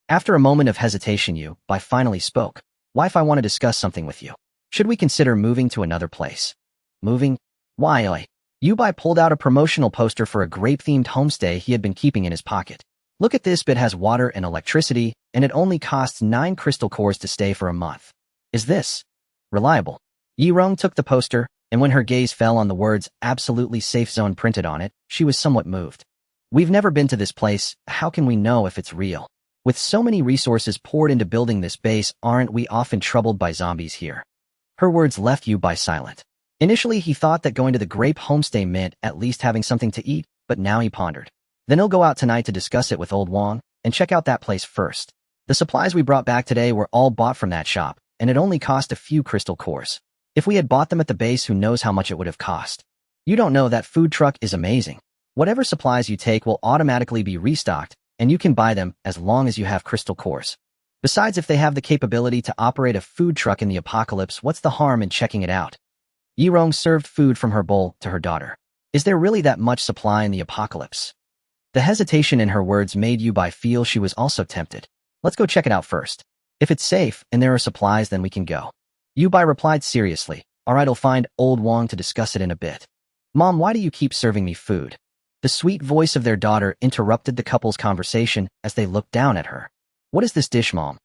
After a moment of hesitation, Yubai finally spoke. Wife, I want to discuss something with you. Should we consider moving to another place? Moving? Why? Yubai pulled out a promotional poster for a grape-themed homestay he had been keeping in his pocket. Look at this, it has water and electricity, and it only costs 9 crystal cores to stay for a month. Is this reliable? Yi Rong took the poster, and when her gaze fell on the words absolutely safe zone printed on it, she was somewhat moved. We've never been to this place. How can we know if it's real? With so many resources poured into building this base, aren't we often troubled by zombies here? Her words left Yubai silent. Initially, he thought that going to the grape homestay meant at least having something to eat, but now he pondered. Then he'll go out tonight to discuss it with old Wang, and check out that place first. The supplies we brought back today were all bought from that shop, and it only cost a few crystal cores. If we had bought them at the base, who knows how much it would have cost. You don't know, that food truck is amazing. Whatever supplies you take will automatically be restocked, and you can buy them as long as you have crystal cores. Besides, if they have the capability to operate a food truck in the apocalypse, what's the harm in checking it out? Yi Rong served food from her bowl to her daughter. Is there really that much supply in the apocalypse? The hesitation in her words made Yubai feel she was also tempted. Let's go check it out first. If it's safe and there are supplies, then we can go. Yubai replied seriously. All right, I'll find old Wang to discuss it in a bit. Mom, why do you keep serving me food? The sweet voice of their daughter interrupted the couple's conversation as they looked down at her. What is this dish, Mom?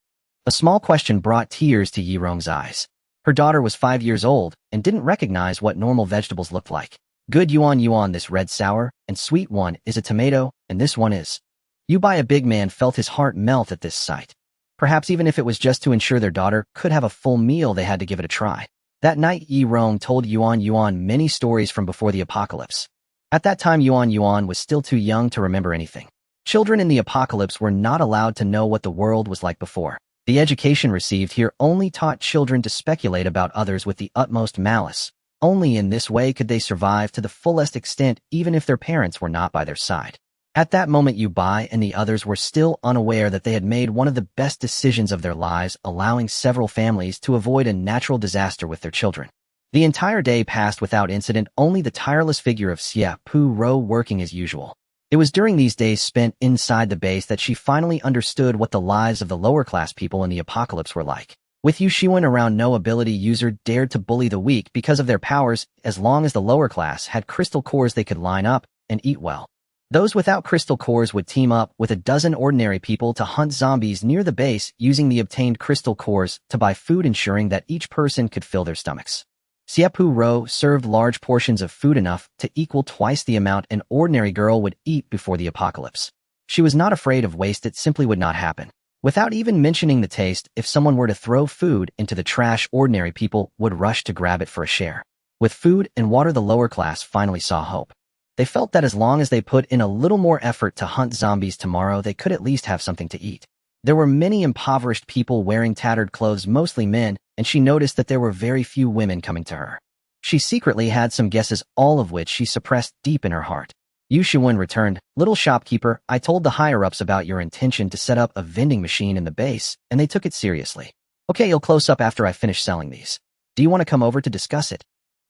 A small question brought tears to Yirong's eyes. Her daughter was 5 years old and didn't recognize what normal vegetables looked like. Good yuan, this red sour, and sweet one is a tomato, and this one is. A big man felt his heart melt at this sight. Perhaps even if it was just to ensure their daughter could have a full meal, they had to give it a try. That night, Yirong told Yuan many stories from before the apocalypse. At that time, Yuan was still too young to remember anything. Children in the apocalypse were not allowed to know what the world was like before. The education received here only taught children to speculate about others with the utmost malice. Only in this way could they survive to the fullest extent, even if their parents were not by their side. At that moment, Yubai and the others were still unaware that they had made one of the best decisions of their lives, allowing several families to avoid a natural disaster with their children. The entire day passed without incident, only the tireless figure of Xie Purou working as usual. It was during these days spent inside the base that she finally understood what the lives of the lower-class people in the apocalypse were like. With Yuxiwen around, no ability user dared to bully the weak because of their powers, as long as the lower class had crystal cores they could line up and eat well. Those without crystal cores would team up with a dozen ordinary people to hunt zombies near the base using the obtained crystal cores to buy food, ensuring that each person could fill their stomachs. Xie Purou served large portions of food, enough to equal twice the amount an ordinary girl would eat before the apocalypse. She was not afraid of waste, it simply would not happen. Without even mentioning the taste, if someone were to throw food into the trash, ordinary people would rush to grab it for a share. With food and water, the lower class finally saw hope. They felt that as long as they put in a little more effort to hunt zombies tomorrow, they could at least have something to eat. There were many impoverished people wearing tattered clothes, mostly men, and she noticed that there were very few women coming to her. She secretly had some guesses, all of which she suppressed deep in her heart. Yu Shiwen returned. Little shopkeeper, I told the higher-ups about your intention to set up a vending machine in the base, and they took it seriously. Okay, you'll close up after I finish selling these. Do you want to come over to discuss it?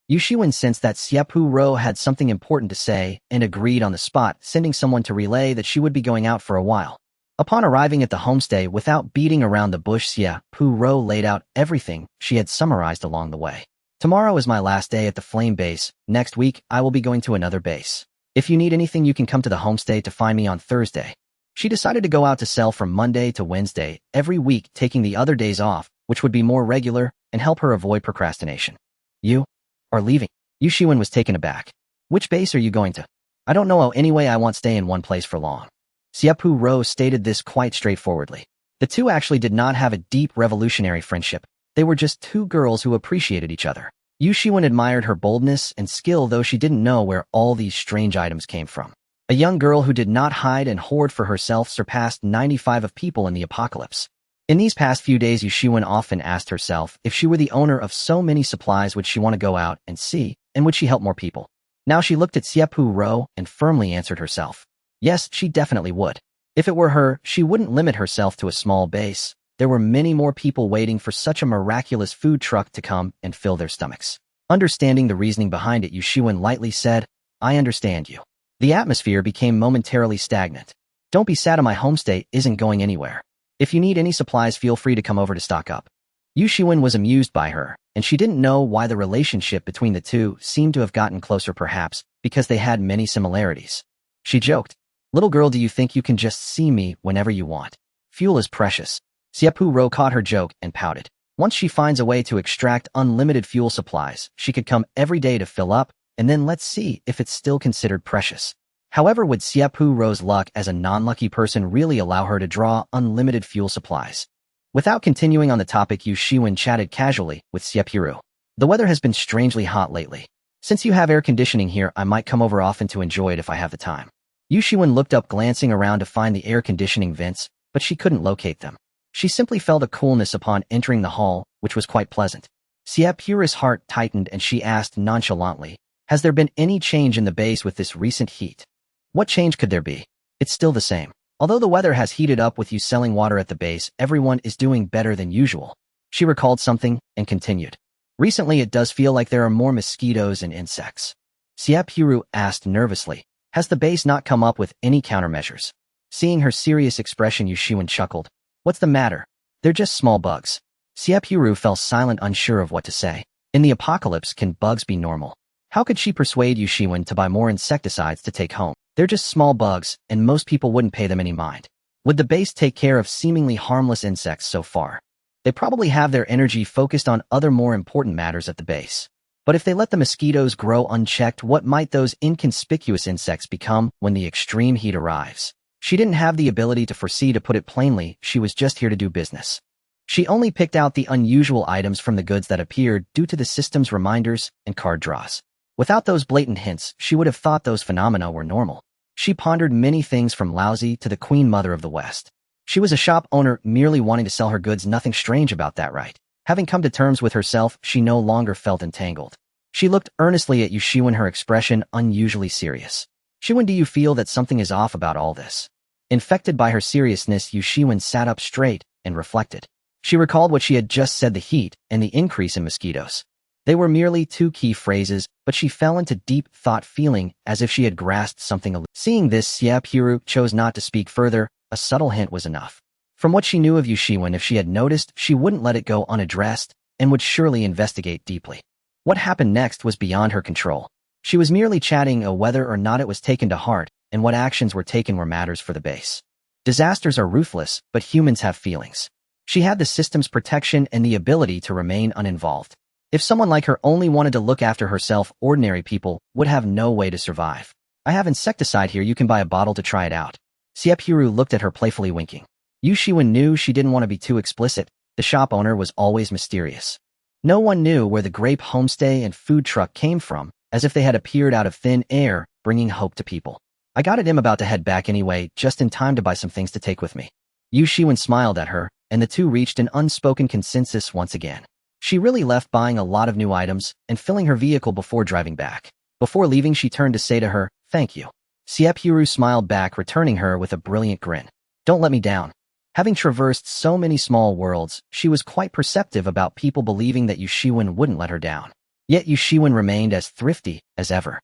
Yu Shiwen sensed that Xie Purou had something important to say and agreed on the spot, sending someone to relay that she would be going out for a while. Upon arriving at the homestay, without beating around the bush, Xie Purou laid out everything she had summarized along the way. Tomorrow is my last day at the Flame base. Next week, I will be going to another base. If you need anything, you can come to the homestay to find me on Thursday. She decided to go out to sell from Monday to Wednesday every week, taking the other days off, which would be more regular and help her avoid procrastination. You are leaving? Yu Shiwen was taken aback. Which base are you going to? I don't know. Anyway, I won't stay in one place for long. Xie Purou stated this quite straightforwardly. The two actually did not have a deep revolutionary friendship. They were just two girls who appreciated each other. Yu Shiwen admired her boldness and skill, though she didn't know where all these strange items came from. A young girl who did not hide and hoard for herself surpassed 95 of people in the apocalypse. In these past few days, Yu Shiwen often asked herself, if she were the owner of so many supplies, would she want to go out and see, and would she help more people? Now she looked at Xie Purou and firmly answered herself. Yes, she definitely would. If it were her, she wouldn't limit herself to a small base. There were many more people waiting for such a miraculous food truck to come and fill their stomachs. Understanding the reasoning behind it, Yu Shiwen lightly said, I understand you. The atmosphere became momentarily stagnant. Don't be sad, my homestay isn't going anywhere. If you need any supplies, feel free to come over to stock up. Yu Shiwen was amused by her, and she didn't know why the relationship between the two seemed to have gotten closer, perhaps because they had many similarities. She joked, Little girl, do you think you can just see me whenever you want? Fuel is precious. Xie Purou caught her joke and pouted. Once she finds a way to extract unlimited fuel supplies, she could come every day to fill up, and then let's see if it's still considered precious. However, would Xie Purou's luck as a non-lucky person really allow her to draw unlimited fuel supplies? Without continuing on the topic, Yu Shiwen chatted casually with Xie Purou. The weather has been strangely hot lately. Since you have air conditioning here, I might come over often to enjoy it if I have the time. Yu Shiwen looked up, glancing around to find the air conditioning vents, but she couldn't locate them. She simply felt a coolness upon entering the hall, which was quite pleasant. Xie Purou's heart tightened and she asked nonchalantly, has there been any change in the base with this recent heat? What change could there be? It's still the same. Although the weather has heated up with you selling water at the base, everyone is doing better than usual. She recalled something and continued. Recently, it does feel like there are more mosquitoes and insects. Xie Purou asked nervously, has the base not come up with any countermeasures? Seeing her serious expression, Yu Shiwen chuckled. What's the matter? They're just small bugs. Xie Purou fell silent, unsure of what to say. In the apocalypse, can bugs be normal? How could she persuade Yu Shiwen to buy more insecticides to take home? They're just small bugs, and most people wouldn't pay them any mind. Would the base take care of seemingly harmless insects so far? They probably have their energy focused on other more important matters at the base. But if they let the mosquitoes grow unchecked, what might those inconspicuous insects become when the extreme heat arrives? She didn't have the ability to foresee, to put it plainly. She was just here to do business. She only picked out the unusual items from the goods that appeared due to the system's reminders and card draws. Without those blatant hints, she would have thought those phenomena were normal. She pondered many things, from lousy to the Queen Mother of the West. She was a shop owner merely wanting to sell her goods. Nothing strange about that, right? Having come to terms with herself, she no longer felt entangled. She looked earnestly at Yu Shiwen, her expression unusually serious. Shiwen, do you feel that something is off about all this? Infected by her seriousness, Yu Shiwen sat up straight and reflected. She recalled what she had just said, the heat and the increase in mosquitoes. They were merely two key phrases, but she fell into deep thought, feeling as if she had grasped something. Seeing this, Xie Purou chose not to speak further. A subtle hint was enough. From what she knew of Yu Shiwen, if she had noticed, she wouldn't let it go unaddressed and would surely investigate deeply. What happened next was beyond her control. She was merely chatting, whether or not it was taken to heart and what actions were taken were matters for the base. Disasters are ruthless, but humans have feelings. She had the system's protection and the ability to remain uninvolved. If someone like her only wanted to look after herself, ordinary people would have no way to survive. I have insecticide here, you can buy a bottle to try it out. Xie Purou looked at her playfully, winking. Yu Shiwen knew she didn't want to be too explicit. The shop owner was always mysterious. No one knew where the grape homestay and food truck came from, as if they had appeared out of thin air, bringing hope to people. I got it, I'm about to head back anyway, just in time to buy some things to take with me. Yu Shiwen smiled at her, and the two reached an unspoken consensus once again. She really left buying a lot of new items and filling her vehicle before driving back. Before leaving, she turned to say to her, "Thank you." Xie Purou smiled back, returning her with a brilliant grin. "Don't let me down." Having traversed so many small worlds, she was quite perceptive about people believing that Yu Shiwen wouldn't let her down. Yet Yu Shiwen remained as thrifty as ever.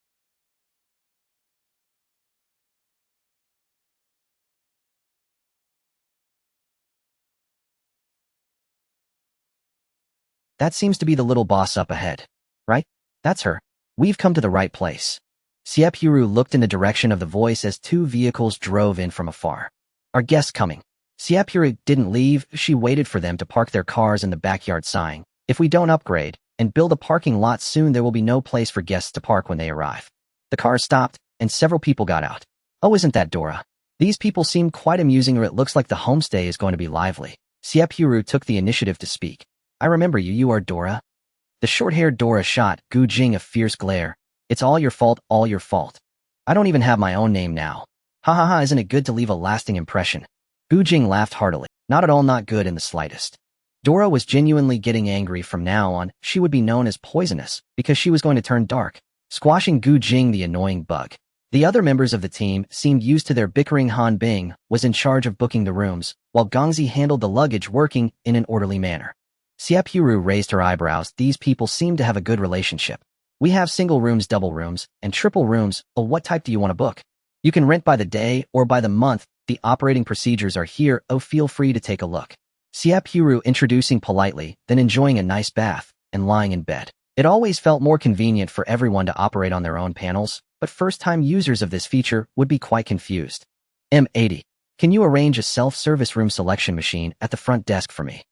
That seems to be the little boss up ahead. Right? That's her. We've come to the right place. Xie Purou looked in the direction of the voice as two vehicles drove in from afar. Our guests coming. Xie Purou didn't leave, she waited for them to park their cars in the backyard, sighing. If we don't upgrade and build a parking lot soon, there will be no place for guests to park when they arrive. The cars stopped, and several people got out. Oh, isn't that Dora? These people seem quite amusing, or it looks like the homestay is going to be lively. Xie Purou took the initiative to speak. I remember you, you are Dora? The short-haired Dora shot Gu Jing a fierce glare. It's all your fault, all your fault. I don't even have my own name now. Ha ha ha, isn't it good to leave a lasting impression? Gu Jing laughed heartily. Not at all, not good in the slightest. Dora was genuinely getting angry. From now on, she would be known as Poisonous, because she was going to turn dark, squashing Gu Jing, the annoying bug. The other members of the team seemed used to their bickering. Han Bing was in charge of booking the rooms, while Gongzi handled the luggage, working in an orderly manner. Xie Purou raised her eyebrows. These people seem to have a good relationship. We have single rooms, double rooms, and triple rooms. What type do you want to book? You can rent by the day or by the month. The operating procedures are here. Feel free to take a look. Xie Purou introducing politely, then enjoying a nice bath and lying in bed. It always felt more convenient for everyone to operate on their own panels, but first-time users of this feature would be quite confused. M80. Can you arrange a self-service room selection machine at the front desk for me?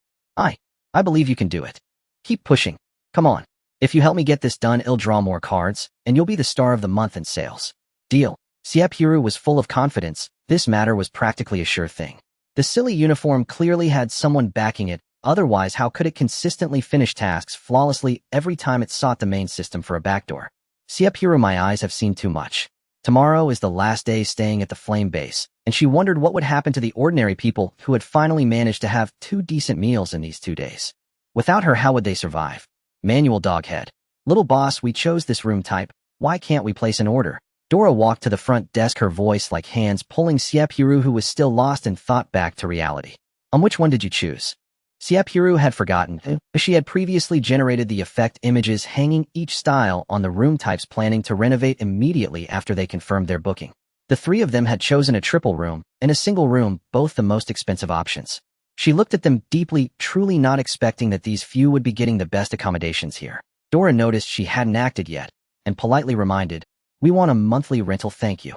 I believe you can do it. Keep pushing. Come on. If you help me get this done, I'll draw more cards, and you'll be the star of the month in sales. Deal. Xie Purou was full of confidence. This matter was practically a sure thing. The silly uniform clearly had someone backing it. Otherwise, how could it consistently finish tasks flawlessly every time it sought the main system for a backdoor? Xie Purou, my eyes have seen too much. Tomorrow is the last day staying at the Flame Base, and she wondered what would happen to the ordinary people who had finally managed to have 2 decent meals in these 2 days. Without her, how would they survive? Manual Doghead. Little boss, we chose this room type. Why can't we place an order? Dora walked to the front desk, her voice like hands pulling Xie Purou, who was still lost in thought, back to reality. Which one did you choose? Xie Purou had forgotten. She had previously generated the effect images hanging each style on the room types, planning to renovate immediately after they confirmed their booking. The 3 of them had chosen a triple room and a single room, both the most expensive options. She looked at them deeply, truly not expecting that these few would be getting the best accommodations here. Dora noticed she hadn't acted yet, and politely reminded, we want a monthly rental, thank you.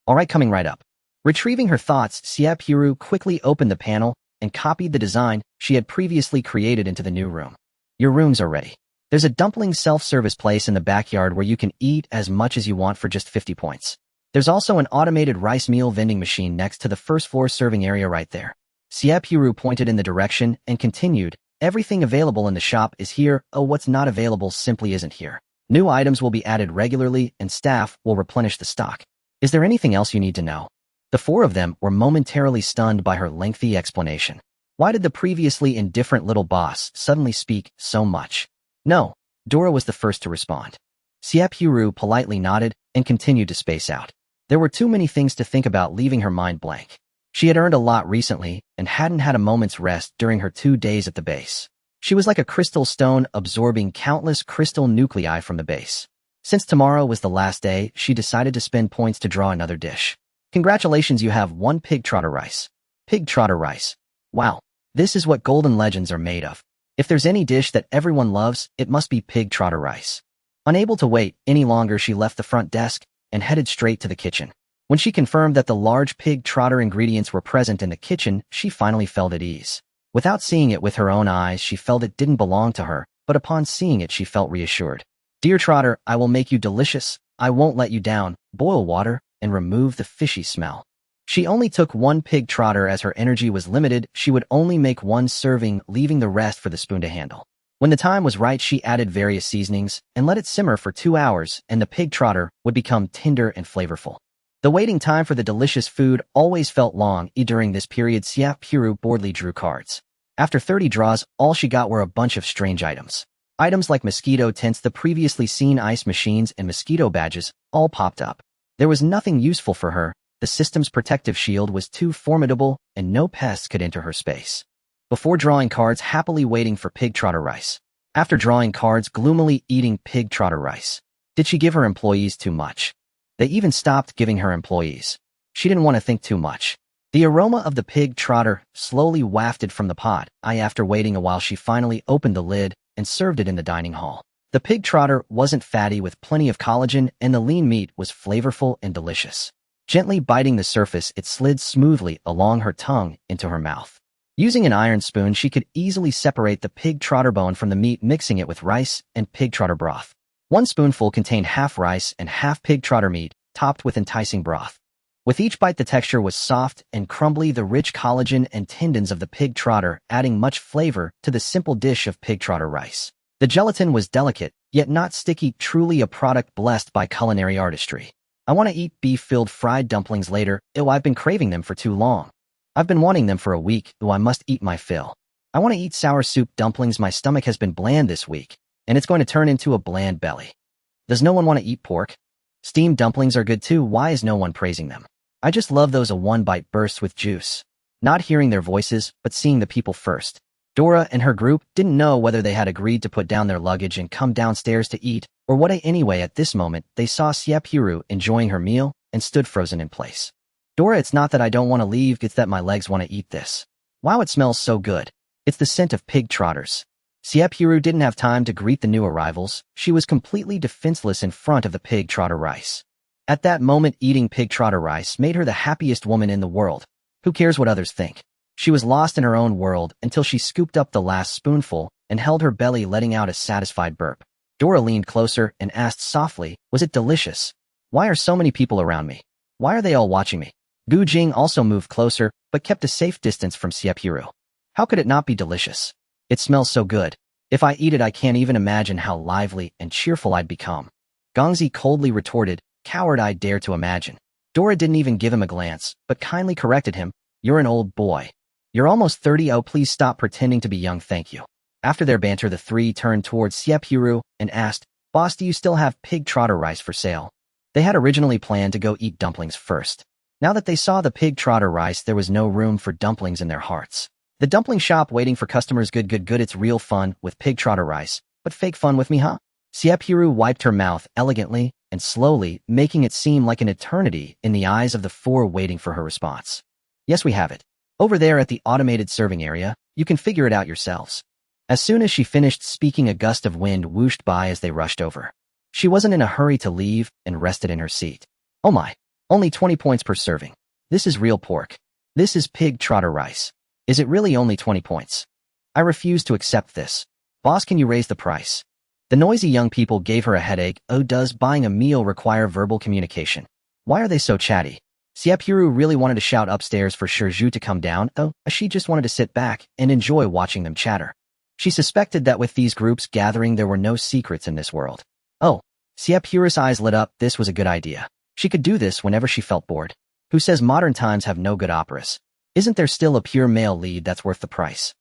All right, coming right up. Retrieving her thoughts, Xie Purou quickly opened the panel and copied the design she had previously created into the new room. Your rooms are ready. There's a dumpling self-service place in the backyard where you can eat as much as you want for just 50 points. There's also an automated rice meal vending machine next to the first floor serving area right there. Xie Purou pointed in the direction and continued, everything available in the shop is here, what's not available simply isn't here. New items will be added regularly and staff will replenish the stock. Is there anything else you need to know? The four of them were momentarily stunned by her lengthy explanation. Why did the previously indifferent little boss suddenly speak so much? No, Dora was the first to respond. Xie Purou politely nodded and continued to space out. There were too many things to think about, leaving her mind blank. She had earned a lot recently and hadn't had a moment's rest during her 2 days at the base. She was like a crystal stone absorbing countless crystal nuclei from the base. Since tomorrow was the last day, she decided to spend points to draw another dish. Congratulations, you have 1 pig trotter rice. Pig trotter rice. Wow, this is what golden legends are made of. If there's any dish that everyone loves, it must be pig trotter rice. Unable to wait any longer, she left the front desk and headed straight to the kitchen. When she confirmed that the large pig trotter ingredients were present in the kitchen, she finally felt at ease. Without seeing it with her own eyes, she felt it didn't belong to her, but upon seeing it, she felt reassured. Dear Trotter, I will make you delicious. I won't let you down. Boil water and remove the fishy smell. She only took 1 pig trotter as her energy was limited. She would only make 1 serving, leaving the rest for the spoon to handle. When the time was right, she added various seasonings and let it simmer for 2 hours, and the pig trotter would become tender and flavorful. The waiting time for the delicious food always felt long. During this period, Xie Purou boredly drew cards. After 30 draws, all she got were a bunch of strange items. Items like mosquito tents, the previously seen ice machines, and mosquito badges all popped up. There was nothing useful for her. The system's protective shield was too formidable, and no pests could enter her space. Before drawing cards, happily waiting for pig trotter rice. After drawing cards, gloomily eating pig trotter rice. Did she give her employees too much? They even stopped giving her employees. She didn't want to think too much. The aroma of the pig trotter slowly wafted from the pot. After waiting a while, she finally opened the lid and served it in the dining hall. The pig trotter wasn't fatty, with plenty of collagen, and the lean meat was flavorful and delicious. Gently biting the surface, it slid smoothly along her tongue into her mouth. Using an iron spoon, she could easily separate the pig trotter bone from the meat, mixing it with rice and pig trotter broth. 1 spoonful contained half rice and half pig trotter meat, topped with enticing broth. With each bite, the texture was soft and crumbly, the rich collagen and tendons of the pig trotter adding much flavor to the simple dish of pig trotter rice. The gelatin was delicate, yet not sticky, truly a product blessed by culinary artistry. I want to eat beef-filled fried dumplings later. I've been craving them for too long. I've been wanting them for a week. I must eat my fill. I want to eat sour soup dumplings. My stomach has been bland this week, and it's going to turn into a bland belly. Does no one want to eat pork? Steamed dumplings are good too. Why is no one praising them? I just love those a 1-bite bursts with juice. Not hearing their voices, but seeing the people first. Dora and her group didn't know whether they had agreed to put down their luggage and come downstairs to eat, or what. Anyway, at this moment, they saw Xie Purou enjoying her meal and stood frozen in place. Dora, it's not that I don't want to leave, it's that my legs want to eat this. Wow, it smells so good. It's the scent of pig trotters. Xie Purou didn't have time to greet the new arrivals. She was completely defenseless in front of the pig trotter rice. At that moment, eating pig trotter rice made her the happiest woman in the world. Who cares what others think? She was lost in her own world until she scooped up the last spoonful and held her belly, letting out a satisfied burp. Dora leaned closer and asked softly, was it delicious? Why are so many people around me? Why are they all watching me? Gu Jing also moved closer, but kept a safe distance from Xie Purou. How could it not be delicious? It smells so good. If I eat it, I can't even imagine how lively and cheerful I'd become. Gongzi coldly retorted, coward, I dare to imagine. Dora didn't even give him a glance, but kindly corrected him, you're an old boy. You're almost 30. Oh, please stop pretending to be young, thank you. After their banter, the three turned towards Xie Purou and asked, Boss, do you still have pig trotter rice for sale? They had originally planned to go eat dumplings first. Now that they saw the pig trotter rice, there was no room for dumplings in their hearts. The dumpling shop waiting for customers. Good. It's real fun with pig trotter rice, but fake fun with me, huh? Xie Purou wiped her mouth elegantly and slowly, making it seem like an eternity in the eyes of the four waiting for her response. Yes, we have it. Over there at the automated serving area, you can figure it out yourselves. As soon as she finished speaking, a gust of wind whooshed by as they rushed over. She wasn't in a hurry to leave and rested in her seat. Oh Only 20 points per serving. This is real pork. This is pig trotter rice. Is it really only 20 points? I refuse to accept this. Boss, can you raise the price? The noisy young people gave her a headache. Oh, does buying a meal require verbal communication? Why are they so chatty? Xie Purou really wanted to shout upstairs for Shizhu to come down, though she just wanted to sit back and enjoy watching them chatter. She suspected that with these groups gathering there were no secrets in this world. Oh, Xie Purou's eyes lit up. This was a good idea. She could do this whenever she felt bored. Who says modern times have no good operas? Isn't there still a pure male lead that's worth the price?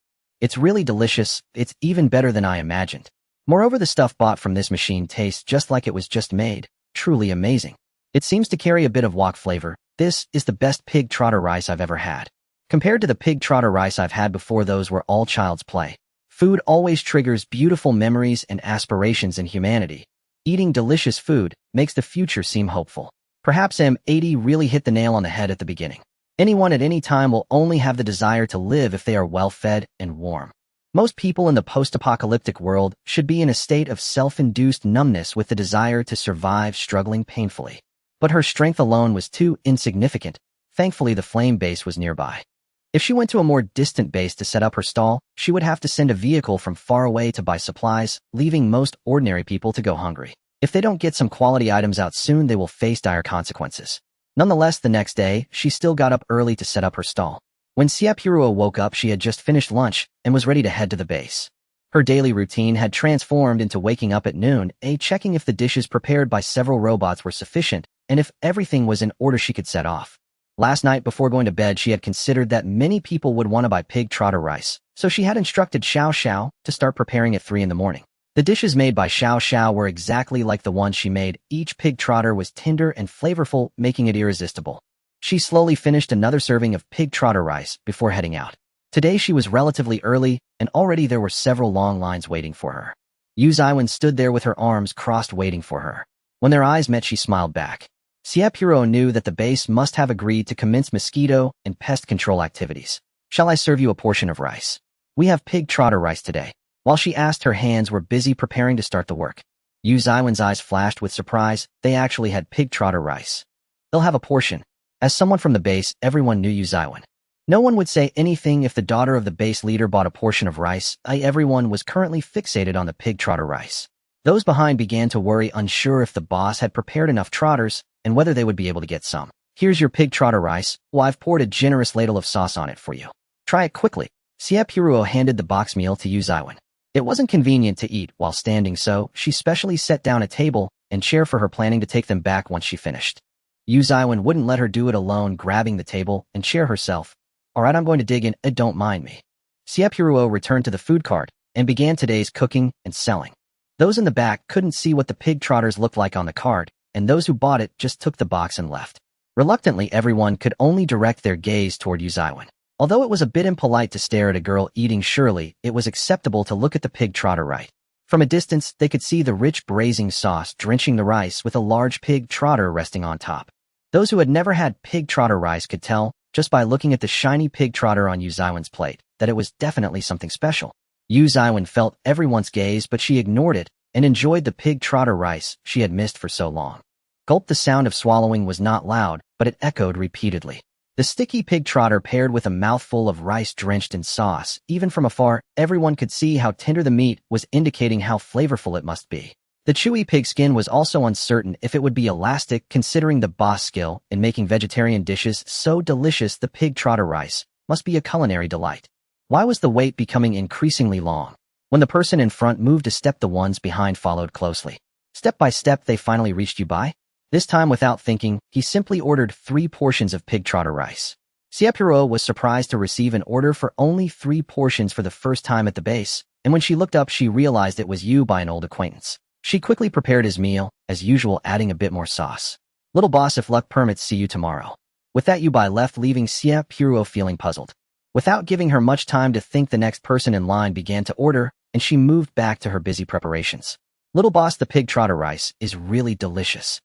It's really delicious. It's even better than I imagined. Moreover, the stuff bought from this machine tastes just like it was just made. Truly amazing. It seems to carry a bit of wok flavor. This is the best pig trotter rice I've ever had. Compared to the pig trotter rice I've had before, those were all child's play. Food always triggers beautiful memories and aspirations in humanity. Eating delicious food makes the future seem hopeful. Perhaps M80 really hit the nail on the head at the beginning. Anyone at any time will only have the desire to live if they are well-fed and warm. Most people in the post-apocalyptic world should be in a state of self-induced numbness with the desire to survive, struggling painfully. But her strength alone was too insignificant. Thankfully, the flame base was nearby. If she went to a more distant base to set up her stall, she would have to send a vehicle from far away to buy supplies, leaving most ordinary people to go hungry. If they don't get some quality items out soon, they will face dire consequences. Nonetheless, the next day, she still got up early to set up her stall. When Xie Purou woke up, she had just finished lunch and was ready to head to the base. Her daily routine had transformed into waking up at noon, checking if the dishes prepared by several robots were sufficient, and if everything was in order she could set off. Last night, before going to bed, she had considered that many people would want to buy pig trotter rice, so she had instructed Xiao Xiao to start preparing at 3 in the morning. The dishes made by Xiao Xiao were exactly like the ones she made. Each pig trotter was tender and flavorful, making it irresistible. She slowly finished another serving of pig trotter rice before heading out. Today she was relatively early, and already there were several long lines waiting for her. Yu Zaiwen stood there with her arms crossed waiting for her. When their eyes met, she smiled back. Xie Purou knew that the base must have agreed to commence mosquito and pest control activities. Shall I serve you a portion of rice? We have pig trotter rice today. While she asked, her hands were busy preparing to start the work. Yu Zaiwen's eyes flashed with surprise. They actually had pig trotter rice. They'll have a portion. As someone from the base, everyone knew Yu Zaiwen. No one would say anything if the daughter of the base leader bought a portion of rice. Everyone was currently fixated on the pig trotter rice. Those behind began to worry, unsure if the boss had prepared enough trotters and whether they would be able to get some. Here's your pig trotter rice. Well, I've poured a generous ladle of sauce on it for you. Try it quickly. Xie Purou handed the box meal to Yu Zaiwen. It wasn't convenient to eat while standing, so she specially set down a table and chair for her, planning to take them back once she finished. Yu Zaiwen wouldn't let her do it alone, grabbing the table and chair herself. All right, I'm going to dig in. Don't mind me. Xie Purou returned to the food cart and began today's cooking and selling. Those in the back couldn't see what the pig trotters looked like on the cart, and those who bought it just took the box and left. Reluctantly, everyone could only direct their gaze toward Yu Zaiwen. Although it was a bit impolite to stare at a girl eating, surely it was acceptable to look at the pig trotter right. From a distance, they could see the rich braising sauce drenching the rice with a large pig trotter resting on top. Those who had never had pig trotter rice could tell, just by looking at the shiny pig trotter on Yu Zaiwen's plate, that it was definitely something special. Yu Zaiwen felt everyone's gaze, but she ignored it and enjoyed the pig trotter rice she had missed for so long. Gulp. The sound of swallowing was not loud, but it echoed repeatedly. The sticky pig trotter paired with a mouthful of rice drenched in sauce. Even from afar, everyone could see how tender the meat was, indicating how flavorful it must be. The chewy pig skin was also uncertain if it would be elastic, considering the boss' skill in making vegetarian dishes so delicious. The pig trotter rice must be a culinary delight. Why was the wait becoming increasingly long? When the person in front moved a step, the ones behind followed closely. Step by step, they finally reached Yu Bai. This time, without thinking, he simply ordered 3 portions of pig trotter rice. Xie Purou was surprised to receive an order for only 3 portions for the first time at the base, and when she looked up, she realized it was Yu Bai, an old acquaintance. She quickly prepared his meal, as usual, adding a bit more sauce. Little boss, if luck permits, see you tomorrow. With that, Yu Bai left, leaving Xie Purou feeling puzzled. Without giving her much time to think, the next person in line began to order, and she moved back to her busy preparations. Little boss, the pig trotter rice is really delicious.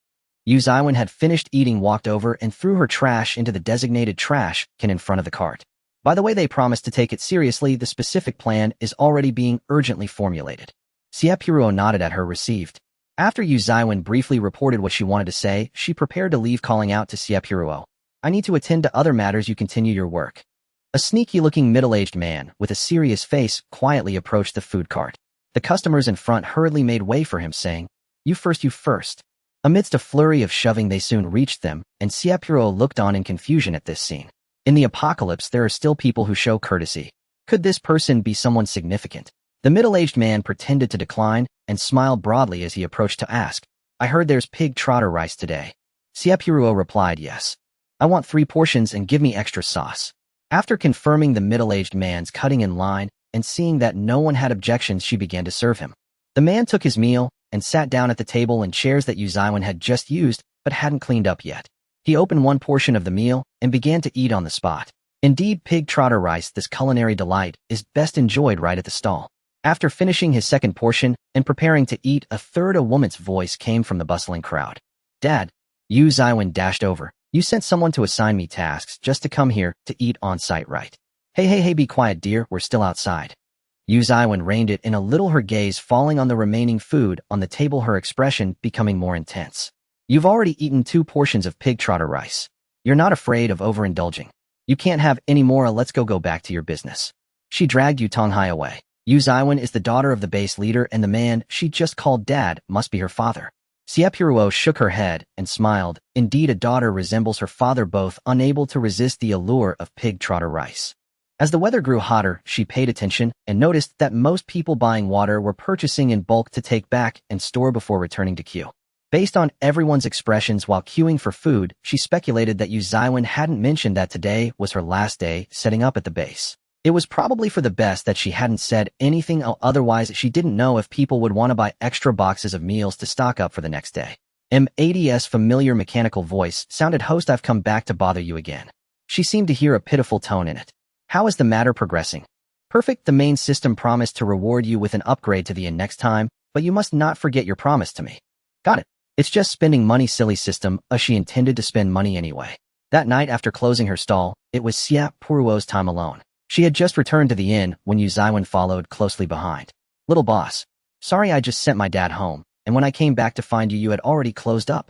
Yu Zaiwen had finished eating, walked over, and threw her trash into the designated trash can in front of the cart. By the way, they promised to take it seriously. The specific plan is already being urgently formulated. Xie Purou nodded at her, received. After Yu Zaiwen briefly reported what she wanted to say, she prepared to leave, calling out to Xie Purou. I need to attend to other matters, you continue your work. A sneaky-looking middle-aged man with a serious face quietly approached the food cart. The customers in front hurriedly made way for him, saying, You first, you first. Amidst a flurry of shoving, they soon reached them, and Xie Purou looked on in confusion at this scene. In the apocalypse, there are still people who show courtesy. Could this person be someone significant? The middle-aged man pretended to decline and smiled broadly as he approached to ask, I heard there's pig trotter rice today. Xie Purou replied, Yes. I want 3 portions and give me extra sauce. After confirming the middle-aged man's cutting in line and seeing that no one had objections, she began to serve him. The man took his meal and sat down at the table and chairs that Yu Zaiwen had just used but hadn't cleaned up yet. He opened one portion of the meal and began to eat on the spot. Indeed, pig trotter rice, this culinary delight, is best enjoyed right at the stall. After finishing his second portion and preparing to eat a third, a woman's voice came from the bustling crowd. Dad, Yu Zaiwen dashed over. You sent someone to assign me tasks just to come here to eat on site, right? Hey, be quiet, dear, we're still outside. Yu Zaiwen reined it in a little, her gaze falling on the remaining food on the table, her expression becoming more intense. You've already eaten 2 portions of pig trotter rice. You're not afraid of overindulging. You can't have any more, let's go back to your business. She dragged Yu Tonghai away. Yu Zaiwen is the daughter of the base leader, and the man she just called dad must be her father. Xie Purou shook her head and smiled. Indeed, a daughter resembles her father, both unable to resist the allure of pig trotter rice. As the weather grew hotter, she paid attention and noticed that most people buying water were purchasing in bulk to take back and store before returning to queue. Based on everyone's expressions while queuing for food, she speculated that Yu Zaiwen hadn't mentioned that today was her last day setting up at the base. It was probably for the best that she hadn't said anything, otherwise she didn't know if people would want to buy extra boxes of meals to stock up for the next day. M80's familiar mechanical voice sounded, Host, I've come back to bother you again. She seemed to hear a pitiful tone in it. How is the matter progressing? Perfect. The main system promised to reward you with an upgrade to the inn next time, but you must not forget your promise to me. Got it. It's just spending money, silly system. She intended to spend money anyway. That night after closing her stall, it was Xie Purou's time alone. She had just returned to the inn when Yu Zaiwen followed closely behind. Little boss. Sorry, I just sent my dad home, and when I came back to find you, you had already closed up.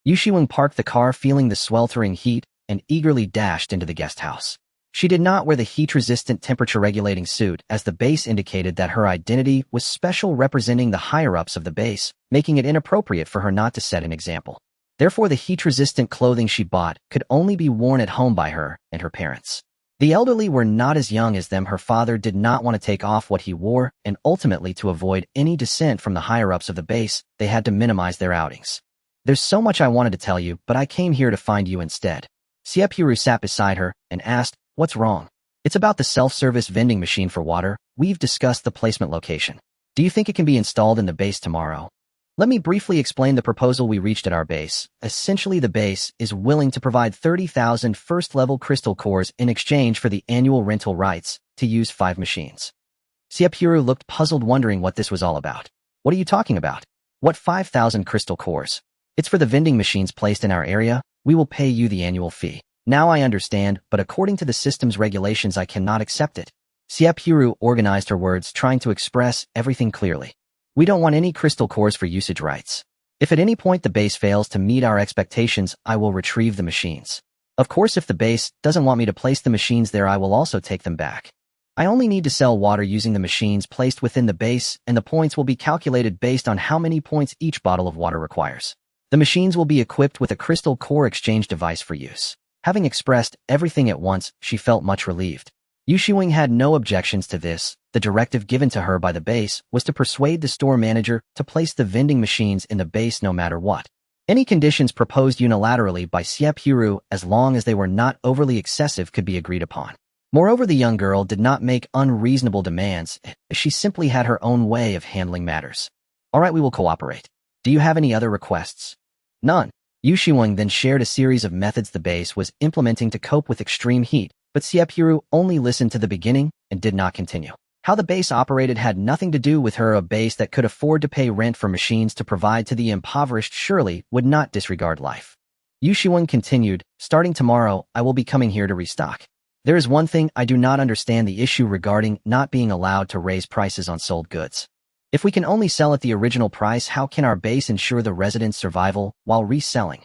Yu Shiwen parked the car, feeling the sweltering heat, and eagerly dashed into the guest house. She did not wear the heat-resistant temperature-regulating suit, as the base indicated that her identity was special, representing the higher-ups of the base, making it inappropriate for her not to set an example. Therefore, the heat-resistant clothing she bought could only be worn at home by her and her parents. The elderly were not as young as them. Her father did not want to take off what he wore, and ultimately, to avoid any dissent from the higher-ups of the base, they had to minimize their outings. There's so much I wanted to tell you, but I came here to find you instead. Xie Purou sat beside her and asked, What's wrong? It's about the self-service vending machine for water. We've discussed the placement location. Do you think it can be installed in the base tomorrow? Let me briefly explain the proposal we reached at our base. Essentially, the base is willing to provide 30,000 first-level crystal cores in exchange for the annual rental rights to use 5 machines. Xie Purou looked puzzled, wondering what this was all about. What are you talking about? What 5,000 crystal cores? It's for the vending machines placed in our area. We will pay you the annual fee. Now I understand, but according to the system's regulations, I cannot accept it. Xie Purou organized her words, trying to express everything clearly. We don't want any crystal cores for usage rights. If at any point the base fails to meet our expectations, I will retrieve the machines. Of course, if the base doesn't want me to place the machines there, I will also take them back. I only need to sell water using the machines placed within the base, and the points will be calculated based on how many points each bottle of water requires. The machines will be equipped with a crystal core exchange device for use. Having expressed everything at once, she felt much relieved. Yu Shiwen had no objections to this. The directive given to her by the base was to persuade the store manager to place the vending machines in the base no matter what. Any conditions proposed unilaterally by Xie Purou, as long as they were not overly excessive, could be agreed upon. Moreover, the young girl did not make unreasonable demands. She simply had her own way of handling matters. All right, we will cooperate. Do you have any other requests? None. Yu Shiwen then shared a series of methods the base was implementing to cope with extreme heat, but Xie Purou only listened to the beginning and did not continue. How the base operated had nothing to do with her. A base that could afford to pay rent for machines to provide to the impoverished surely would not disregard life. Yu Shiwen continued, Starting tomorrow, I will be coming here to restock. There is one thing I do not understand, the issue regarding not being allowed to raise prices on sold goods. If we can only sell at the original price, how can our base ensure the residents' survival while reselling?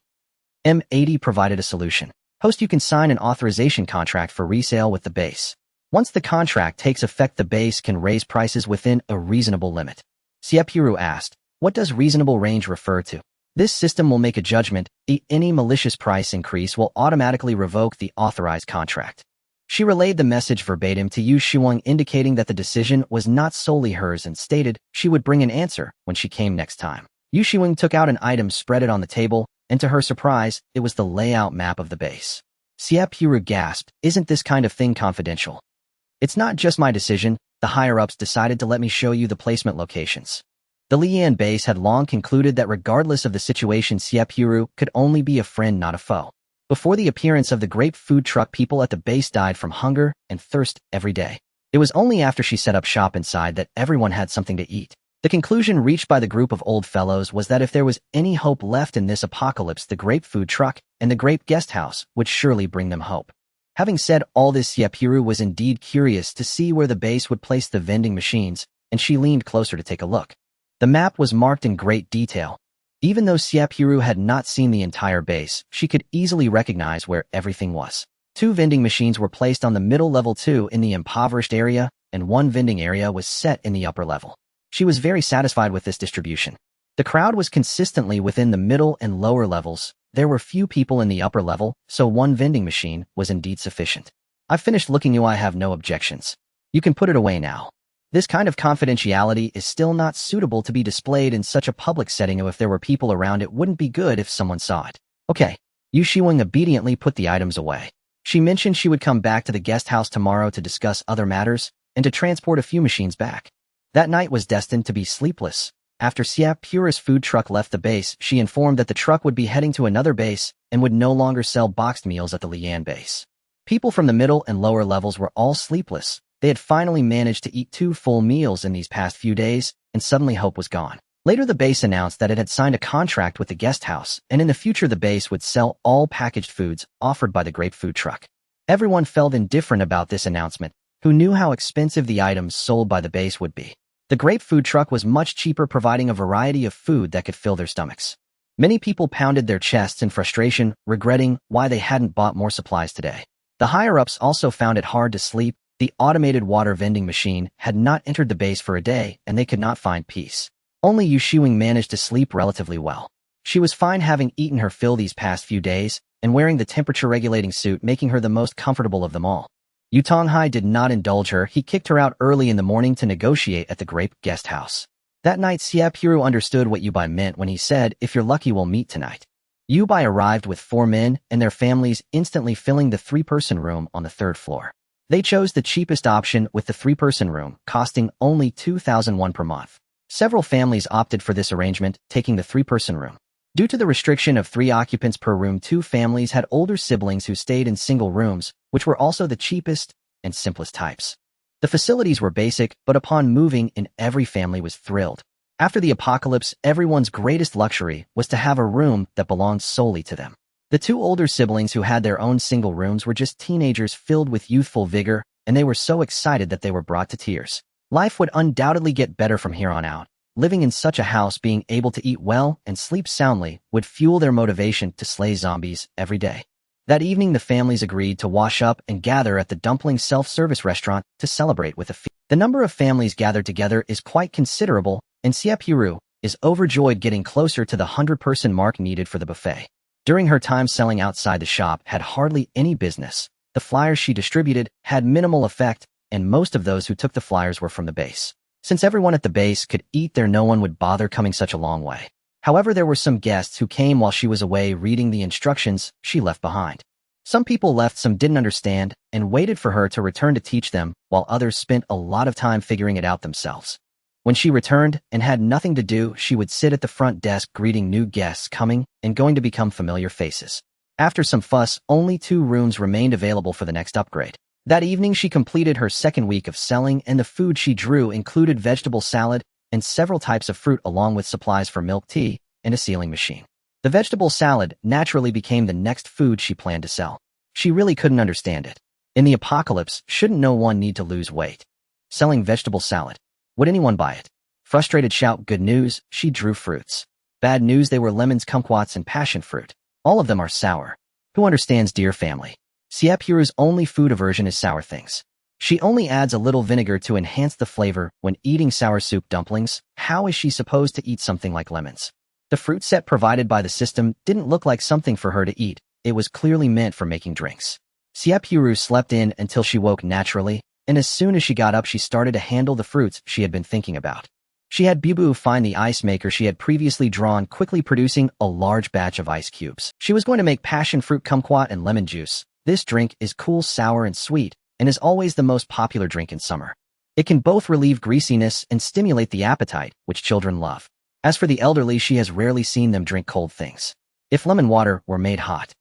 M80 provided a solution. Host, you can sign an authorization contract for resale with the base. Once the contract takes effect, the base can raise prices within a reasonable limit. Xie Purou asked, what does reasonable range refer to? This system will make a judgment. Any malicious price increase will automatically revoke the authorized contract. She relayed the message verbatim to Yu Xiwang, indicating that the decision was not solely hers, and stated she would bring an answer when she came next time. Yu Xiwang took out an item, spread it on the table, and to her surprise, it was the layout map of the base. Xie Purou gasped, isn't this kind of thing confidential? It's not just my decision. The higher-ups decided to let me show you the placement locations. The Lian base had long concluded that regardless of the situation, Xie Purou could only be a friend, not a foe. Before the appearance of the great food truck, people at the base died from hunger and thirst every day. It was only after she set up shop inside that everyone had something to eat. The conclusion reached by the group of old fellows was that if there was any hope left in this apocalypse, the great food truck and the great guest house would surely bring them hope. Having said all this, Xie Purou was indeed curious to see where the base would place the vending machines, and she leaned closer to take a look. The map was marked in great detail. Even though Xie Purou had not seen the entire base, she could easily recognize where everything was. 2 vending machines were placed on the middle level, 2 in the impoverished area, and 1 vending area was set in the upper level. She was very satisfied with this distribution. The crowd was consistently within the middle and lower levels. There were few people in the upper level, so 1 vending machine was indeed sufficient. I've finished looking you. I have no objections. You can put it away now. This kind of confidentiality is still not suitable to be displayed in such a public setting. If there were people around, it wouldn't be good if someone saw it. Okay. Yu Xiwang obediently put the items away. She mentioned she would come back to the guest house tomorrow to discuss other matters and to transport a few machines back. That night was destined to be sleepless. After Xie Purou's food truck left the base, she informed that the truck would be heading to another base and would no longer sell boxed meals at the Lian base. People from the middle and lower levels were all sleepless. They had finally managed to eat 2 full meals in these past few days, and suddenly hope was gone. Later, the base announced that it had signed a contract with the guest house, and in the future the base would sell all packaged foods offered by the great food truck. Everyone felt indifferent about this announcement. Who knew how expensive the items sold by the base would be? The great food truck was much cheaper, providing a variety of food that could fill their stomachs. Many people pounded their chests in frustration, regretting why they hadn't bought more supplies today. The higher-ups also found it hard to sleep. The automated water vending machine had not entered the base for a day, and they could not find peace. Only Yu Xiwang managed to sleep relatively well. She was fine, having eaten her fill these past few days, and wearing the temperature-regulating suit, making her the most comfortable of them all. Yu Tonghai did not indulge her. He kicked her out early in the morning to negotiate at the grape guest house. That night, Xie Purou understood what Yu Bai meant when he said, if you're lucky, we'll meet tonight. Yu Bai arrived with 4 men and their families, instantly filling the 3-person room on the 3rd floor. They chose the cheapest option, with the 3-person room costing only 2,001 per month. Several families opted for this arrangement, taking the 3-person room. Due to the restriction of 3 occupants per room, 2 families had older siblings who stayed in single rooms, which were also the cheapest and simplest types. The facilities were basic, but upon moving in, every family was thrilled. After the apocalypse, everyone's greatest luxury was to have a room that belonged solely to them. The 2 older siblings who had their own single rooms were just teenagers filled with youthful vigor, and they were so excited that they were brought to tears. Life would undoubtedly get better from here on out. Living in such a house, being able to eat well and sleep soundly, would fuel their motivation to slay zombies every day. That evening, the families agreed to wash up and gather at the dumplings self-service restaurant to celebrate with a feast. The number of families gathered together is quite considerable, and Xie Purou is overjoyed, getting closer to the 100-person mark needed for the buffet. During her time selling outside the shop, had hardly any business. The flyers she distributed had minimal effect, and most of those who took the flyers were from the base. Since everyone at the base could eat there, no one would bother coming such a long way. However, there were some guests who came while she was away reading the instructions she left behind. Some people left, some didn't understand, and waited for her to return to teach them, while others spent a lot of time figuring it out themselves. When she returned and had nothing to do, she would sit at the front desk greeting new guests coming and going to become familiar faces. After some fuss, only 2 rooms remained available for the next upgrade. That evening, she completed her 2nd week of selling, and the food she drew included vegetable salad and several types of fruit, along with supplies for milk tea and a sealing machine. The vegetable salad naturally became the next food she planned to sell. She really couldn't understand it. In the apocalypse, shouldn't no one need to lose weight? Selling vegetable salad. Would anyone buy it? Frustrated shout good news, she drew fruits. Bad news, they were lemons, kumquats, and passion fruit. All of them are sour. Who understands, dear family? Xie Purou's only food aversion is sour things. She only adds a little vinegar to enhance the flavor when eating sour soup dumplings. How is she supposed to eat something like lemons? The fruit set provided by the system didn't look like something for her to eat. It was clearly meant for making drinks. Xie Purou slept in until she woke naturally, and as soon as she got up she started to handle the fruits she had been thinking about. She had Bibu find the ice maker she had previously drawn, quickly producing a large batch of ice cubes. She was going to make passion fruit kumquat and lemon juice. This drink is cool, sour, and sweet, and is always the most popular drink in summer. It can both relieve greasiness and stimulate the appetite, which children love. As for the elderly, she has rarely seen them drink cold things. If lemon water were made hot,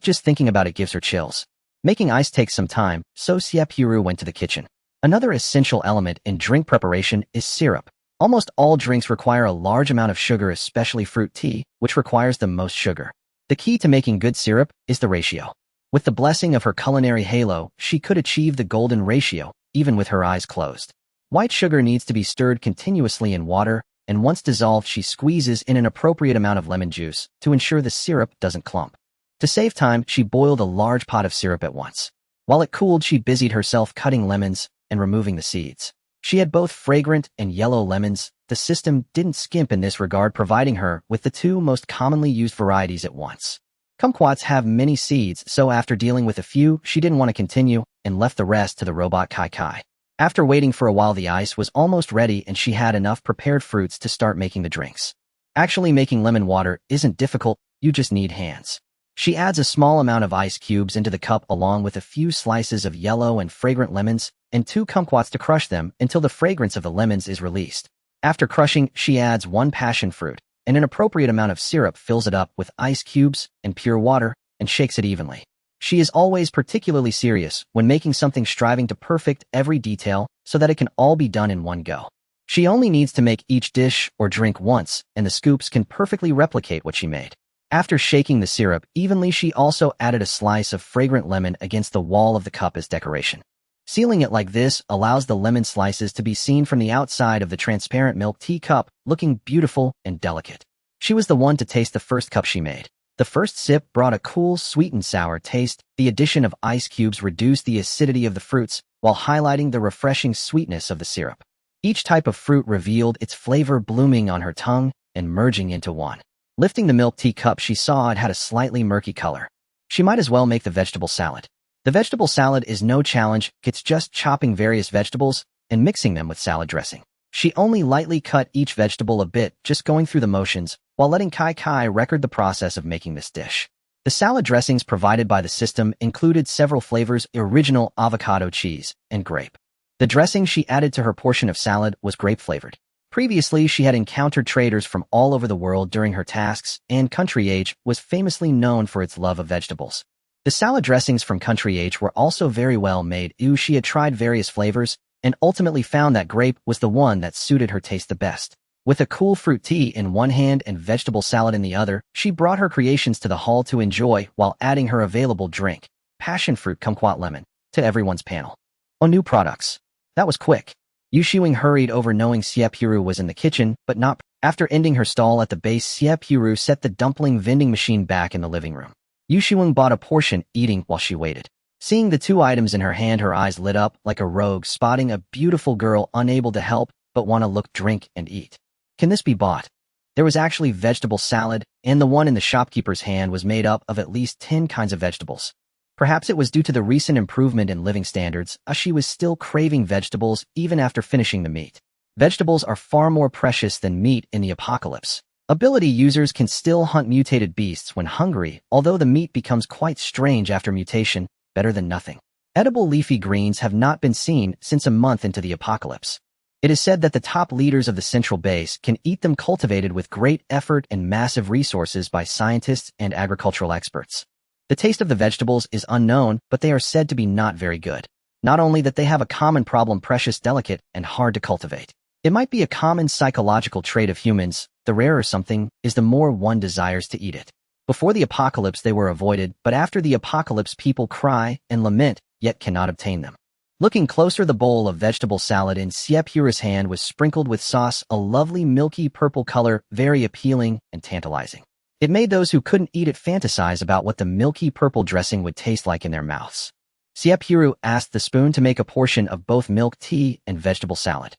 just thinking about it gives her chills. Making ice takes some time, so Xie Purou went to the kitchen. Another essential element in drink preparation is syrup. Almost all drinks require a large amount of sugar, especially fruit tea, which requires the most sugar. The key to making good syrup is the ratio. With the blessing of her culinary halo, she could achieve the golden ratio, even with her eyes closed. White sugar needs to be stirred continuously in water, and once dissolved she squeezes in an appropriate amount of lemon juice to ensure the syrup doesn't clump. To save time, she boiled a large pot of syrup at once. While it cooled, she busied herself cutting lemons and removing the seeds. She had both fragrant and yellow lemons. The system didn't skimp in this regard, providing her with the two most commonly used varieties at once. Kumquats have many seeds, so after dealing with a few, she didn't want to continue and left the rest to the robot Kai Kai. After waiting for a while, the ice was almost ready and she had enough prepared fruits to start making the drinks. Actually, making lemon water isn't difficult, you just need hands. She adds a small amount of ice cubes into the cup along with a few slices of yellow and fragrant lemons and 2 kumquats to crush them until the fragrance of the lemons is released. After crushing, she adds 1 passion fruit and an appropriate amount of syrup, fills it up with ice cubes and pure water, and shakes it evenly. She is always particularly serious when making something, striving to perfect every detail so that it can all be done in one go. She only needs to make each dish or drink once, and the scoops can perfectly replicate what she made. After shaking the syrup evenly, she also added a slice of fragrant lemon against the wall of the cup as decoration. Sealing it like this allows the lemon slices to be seen from the outside of the transparent milk tea cup, looking beautiful and delicate. She was the one to taste the first cup she made. The first sip brought a cool, sweet and sour taste. The addition of ice cubes reduced the acidity of the fruits while highlighting the refreshing sweetness of the syrup. Each type of fruit revealed its flavor, blooming on her tongue and merging into one. Lifting the milk tea cup, she saw it had a slightly murky color. She might as well make the vegetable salad. The vegetable salad is no challenge, it's just chopping various vegetables and mixing them with salad dressing. She only lightly cut each vegetable a bit, just going through the motions, while letting Kai Kai record the process of making this dish. The salad dressings provided by the system included several flavors: original, avocado, cheese, and grape. The dressing she added to her portion of salad was grape-flavored. Previously, she had encountered traders from all over the world during her tasks, and Country Age was famously known for its love of vegetables. The salad dressings from Country Age were also very well made. She had tried various flavors, and ultimately found that grape was the one that suited her taste the best. With a cool fruit tea in one hand and vegetable salad in the other, she brought her creations to the hall to enjoy while adding her available drink, passion fruit kumquat lemon, to everyone's panel. Oh, new products. That was quick. Yu Xiwing hurried over knowing Xie Purou was in the kitchen, but not. After ending her stall at the base, Xie Purou set the dumpling vending machine back in the living room. Yu Xiwing bought a portion, eating while she waited. Seeing the 2 items in her hand, her eyes lit up like a rogue spotting a beautiful girl unable to help but want to look, drink, and eat. Can this be bought? There was actually vegetable salad, and the one in the shopkeeper's hand was made up of at least 10 kinds of vegetables. Perhaps it was due to the recent improvement in living standards, as she was still craving vegetables even after finishing the meat. Vegetables are far more precious than meat in the apocalypse. Ability users can still hunt mutated beasts when hungry, although the meat becomes quite strange after mutation, better than nothing. Edible leafy greens have not been seen since a month into the apocalypse. It is said that the top leaders of the central base can eat them, cultivated with great effort and massive resources by scientists and agricultural experts. The taste of the vegetables is unknown, but they are said to be not very good. Not only that, they have a common problem: precious, delicate, and hard to cultivate. It might be a common psychological trait of humans. The rarer something is, the more one desires to eat it. Before the apocalypse they were avoided, but after the apocalypse people cry and lament, yet cannot obtain them. Looking closer, the bowl of vegetable salad in Xie Purou's hand was sprinkled with sauce, a lovely milky purple color, very appealing and tantalizing. It made those who couldn't eat it fantasize about what the milky purple dressing would taste like in their mouths. Xie Purou asked the spoon to make a portion of both milk tea and vegetable salad.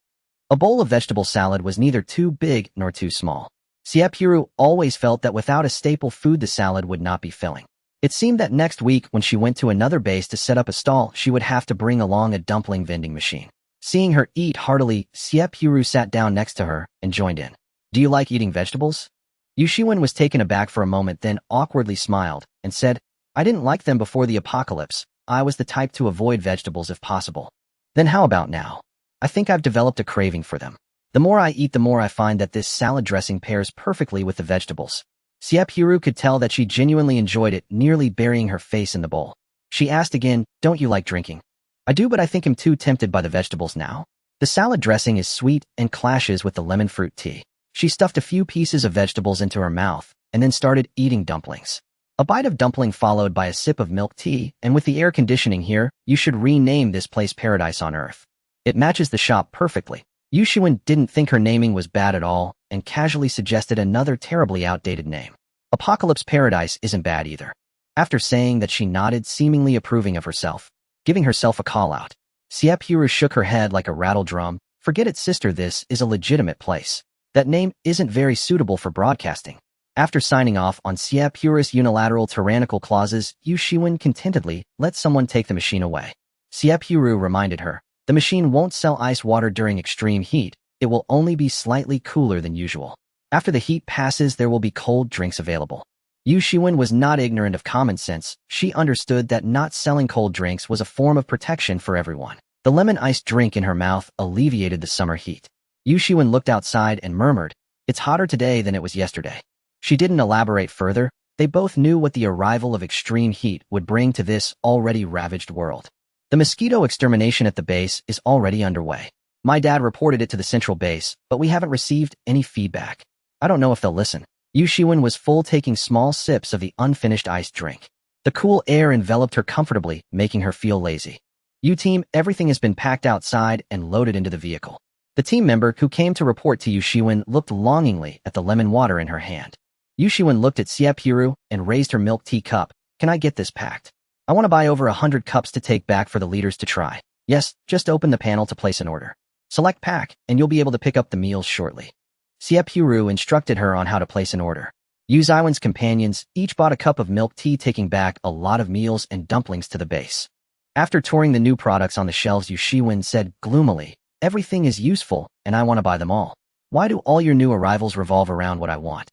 A bowl of vegetable salad was neither too big nor too small. Xie Purou always felt that without a staple food, the salad would not be filling. It seemed that next week, when she went to another base to set up a stall, she would have to bring along a dumpling vending machine. Seeing her eat heartily, Xie Purou sat down next to her and joined in. "Do you like eating vegetables?" Yu Shiwen was taken aback for a moment, then awkwardly smiled and said, "I didn't like them before the apocalypse. I was the type to avoid vegetables if possible. Then how about now? I think I've developed a craving for them. The more I eat, the more I find that this salad dressing pairs perfectly with the vegetables." Xie Purou could tell that she genuinely enjoyed it, nearly burying her face in the bowl. She asked again, "Don't you like drinking?" "I do, but I think I'm too tempted by the vegetables now. The salad dressing is sweet and clashes with the lemon fruit tea." She stuffed a few pieces of vegetables into her mouth and then started eating dumplings. A bite of dumpling followed by a sip of milk tea, and with the air conditioning here, you should rename this place Paradise on Earth. It matches the shop perfectly. Yu Shiwen didn't think her naming was bad at all and casually suggested another terribly outdated name. Apocalypse Paradise isn't bad either. After saying that, she nodded, seemingly approving of herself, giving herself a call-out. Xie Purou shook her head like a rattle drum. "Forget it, sister, this is a legitimate place. That name isn't very suitable for broadcasting." After signing off on Xie Purou's unilateral tyrannical clauses, Yu Shiwen contentedly let someone take the machine away. Xie Purou reminded her, "The machine won't sell ice water during extreme heat. It will only be slightly cooler than usual. After the heat passes, there will be cold drinks available." Yu Shiwen was not ignorant of common sense. She understood that not selling cold drinks was a form of protection for everyone. The lemon-iced drink in her mouth alleviated the summer heat. Yu Shiwen looked outside and murmured, "It's hotter today than it was yesterday." She didn't elaborate further. They both knew what the arrival of extreme heat would bring to this already ravaged world. The mosquito extermination at the base is already underway. My dad reported it to the central base, but we haven't received any feedback. I don't know if they'll listen. Yu Shiwen was full, taking small sips of the unfinished iced drink. The cool air enveloped her comfortably, making her feel lazy. "You team, everything has been packed outside and loaded into the vehicle." The team member who came to report to Yu Shiwen looked longingly at the lemon water in her hand. Yu Shiwen looked at Xie Purou and raised her milk tea cup. "Can I get this packed? I want to buy over 100 cups to take back for the leaders to try." "Yes, just open the panel to place an order. Select pack, and you'll be able to pick up the meals shortly." Xie Purou instructed her on how to place an order. Yu Xiwen's companions each bought a cup of milk tea, taking back a lot of meals and dumplings to the base. After touring the new products on the shelves, Yu Shiwen said gloomily, "Everything is useful, and I want to buy them all. Why do all your new arrivals revolve around what I want?"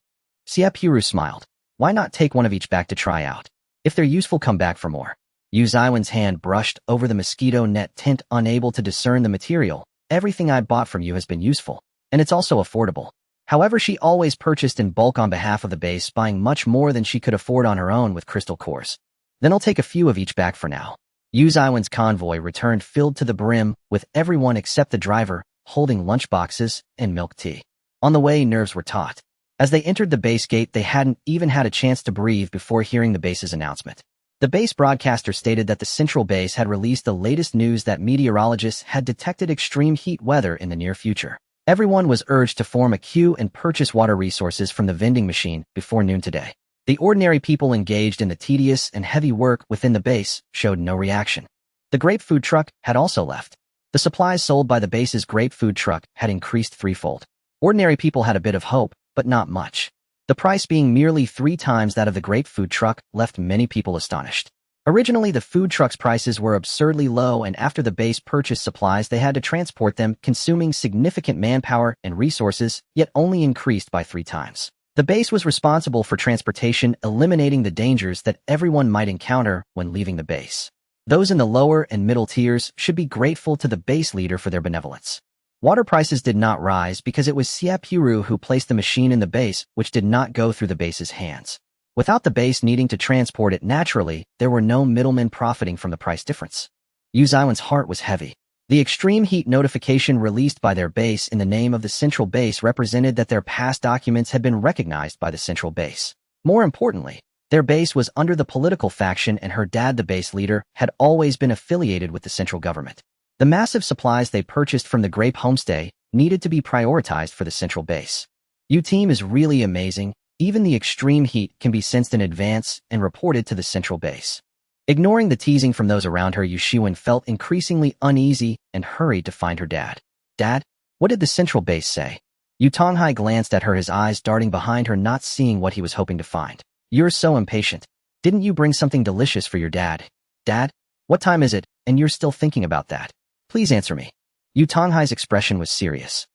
Xie Purou smiled. "Why not take one of each back to try out? If they're useful, come back for more." Yu Xiwen's hand brushed over the mosquito net tent, unable to discern the material. "Everything I bought from you has been useful, and it's also affordable." However, she always purchased in bulk on behalf of the base, buying much more than she could afford on her own with crystal cores. "Then I'll take a few of each back for now." Yu Xiwen's convoy returned filled to the brim, with everyone except the driver holding lunchboxes and milk tea. On the way, nerves were taut. As they entered the base gate, they hadn't even had a chance to breathe before hearing the base's announcement. The base broadcaster stated that the central base had released the latest news that meteorologists had detected extreme heat weather in the near future. Everyone was urged to form a queue and purchase water resources from the vending machine before noon today. The ordinary people engaged in the tedious and heavy work within the base showed no reaction. The grape food truck had also left. The supplies sold by the base's grape food truck had increased threefold. Ordinary people had a bit of hope, but not much. The price being merely 3 times that of the grape food truck left many people astonished. Originally, the food truck's prices were absurdly low, and after the base purchased supplies, they had to transport them, consuming significant manpower and resources, yet only increased by 3 times. The base was responsible for transportation, eliminating the dangers that everyone might encounter when leaving the base. Those in the lower and middle tiers should be grateful to the base leader for their benevolence. Water prices did not rise because it was Xie Purou who placed the machine in the base, which did not go through the base's hands. Without the base needing to transport it naturally, there were no middlemen profiting from the price difference. Yu Xiwen's heart was heavy. The extreme heat notification released by their base in the name of the central base represented that their past documents had been recognized by the central base. More importantly, their base was under the political faction, and her dad, the base leader, had always been affiliated with the central government. The massive supplies they purchased from the Grape Homestay needed to be prioritized for the central base. Your team is really amazing. Even the extreme heat can be sensed in advance and reported to the central base. Ignoring the teasing from those around her, Yushiwen felt increasingly uneasy and hurried to find her dad. Dad, what did the central base say? Yu Tonghai glanced at her, his eyes darting behind her, not seeing what he was hoping to find. You're so impatient. Didn't you bring something delicious for your dad? Dad, what time is it, and you're still thinking about that? Please answer me. Yu Tonghai's expression was serious.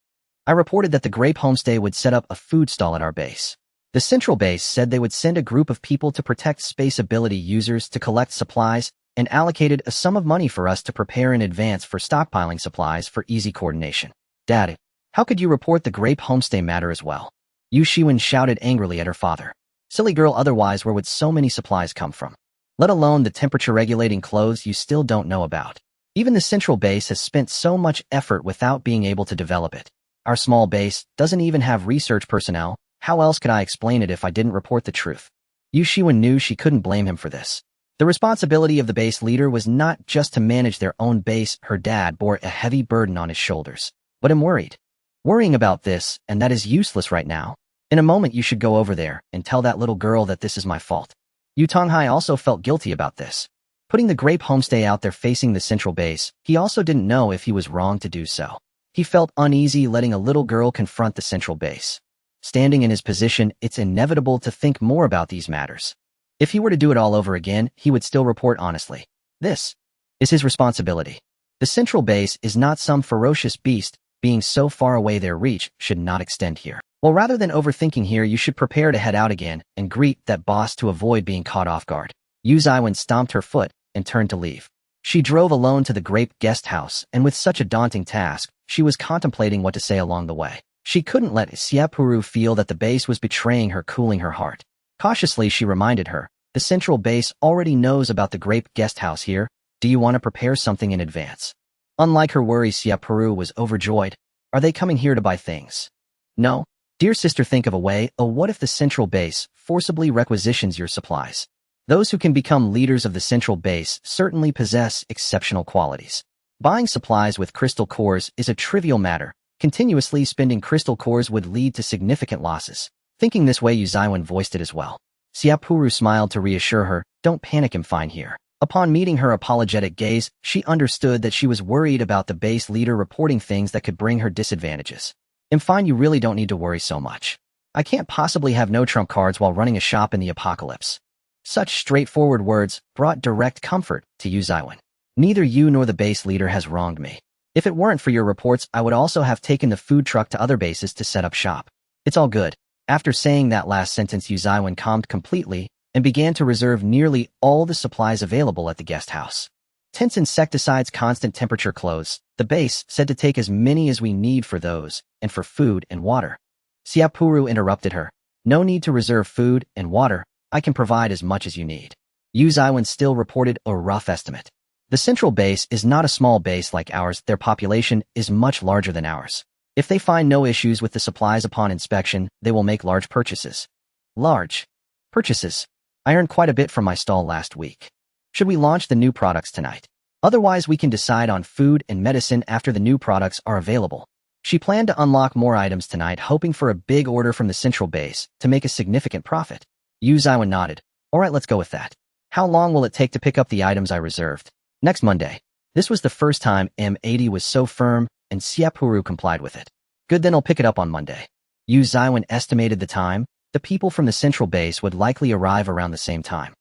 I reported that the Grape Homestay would set up a food stall at our base. The central base said they would send a group of people to protect space ability users to collect supplies and allocated a sum of money for us to prepare in advance for stockpiling supplies for easy coordination. Dad, how could you report the Grape Homestay matter as well? Yu Shiwen shouted angrily at her father. Silly girl, otherwise where would so many supplies come from? Let alone the temperature-regulating clothes you still don't know about. Even the central base has spent so much effort without being able to develop it. Our small base doesn't even have research personnel. How else could I explain it if I didn't report the truth? Yu Shiwen knew she couldn't blame him for this. The responsibility of the base leader was not just to manage their own base. Her dad bore a heavy burden on his shoulders. But I'm worried. Worrying about this, and that is useless right now. In a moment you should go over there and tell that little girl that this is my fault. Yu Tonghai also felt guilty about this. Putting the Grape Homestay out there facing the central base, he also didn't know if he was wrong to do so. He felt uneasy letting a little girl confront the central base. Standing in his position, it's inevitable to think more about these matters. If he were to do it all over again, he would still report honestly. This is his responsibility. The central base is not some ferocious beast. Being so far away, their reach should not extend here. Well, rather than overthinking here, you should prepare to head out again and greet that boss to avoid being caught off guard. Yu Zaiwen stomped her foot and turned to leave. She drove alone to the Grape guest house, and with such a daunting task, she was contemplating what to say along the way. She couldn't let Xie Purou feel that the base was betraying her, cooling her heart. Cautiously, she reminded her, the central base already knows about the Grape guest house here. Do you want to prepare something in advance? Unlike her worries, Xie Purou was overjoyed. Are they coming here to buy things? No. Dear sister, think of a way. Oh, what if the central base forcibly requisitions your supplies? Those who can become leaders of the central base certainly possess exceptional qualities. Buying supplies with crystal cores is a trivial matter. Continuously spending crystal cores would lead to significant losses. Thinking this way, Yu Zaiwen voiced it as well. Xie Purou smiled to reassure her, don't panic, I'm fine here. Upon meeting her apologetic gaze, she understood that she was worried about the base leader reporting things that could bring her disadvantages. I'm fine, you really don't need to worry so much. I can't possibly have no trump cards while running a shop in the apocalypse. Such straightforward words brought direct comfort to Yu Zaiwen. Neither you nor the base leader has wronged me. If it weren't for your reports, I would also have taken the food truck to other bases to set up shop. It's all good. After saying that last sentence, Yu Zaiwen calmed completely and began to reserve nearly all the supplies available at the guest house. Tents, insecticides, constant temperature clothes. The base said to take as many as we need for those, and for food and water. Xie Purou interrupted her. No need to reserve food and water. I can provide as much as you need. Yu Zaiwen still reported a rough estimate. The central base is not a small base like ours. Their population is much larger than ours. If they find no issues with the supplies upon inspection, they will make large purchases. Large purchases. I earned quite a bit from my stall last week. Should we launch the new products tonight? Otherwise, we can decide on food and medicine after the new products are available. She planned to unlock more items tonight, hoping for a big order from the central base to make a significant profit. Yu Zaiwen nodded. All right, let's go with that. How long will it take to pick up the items I reserved? Next Monday. This was the first time M80 was so firm, and Xie Purou complied with it. Good, then I'll pick it up on Monday. Yu Zaiwen estimated the time. The people from the central base would likely arrive around the same time.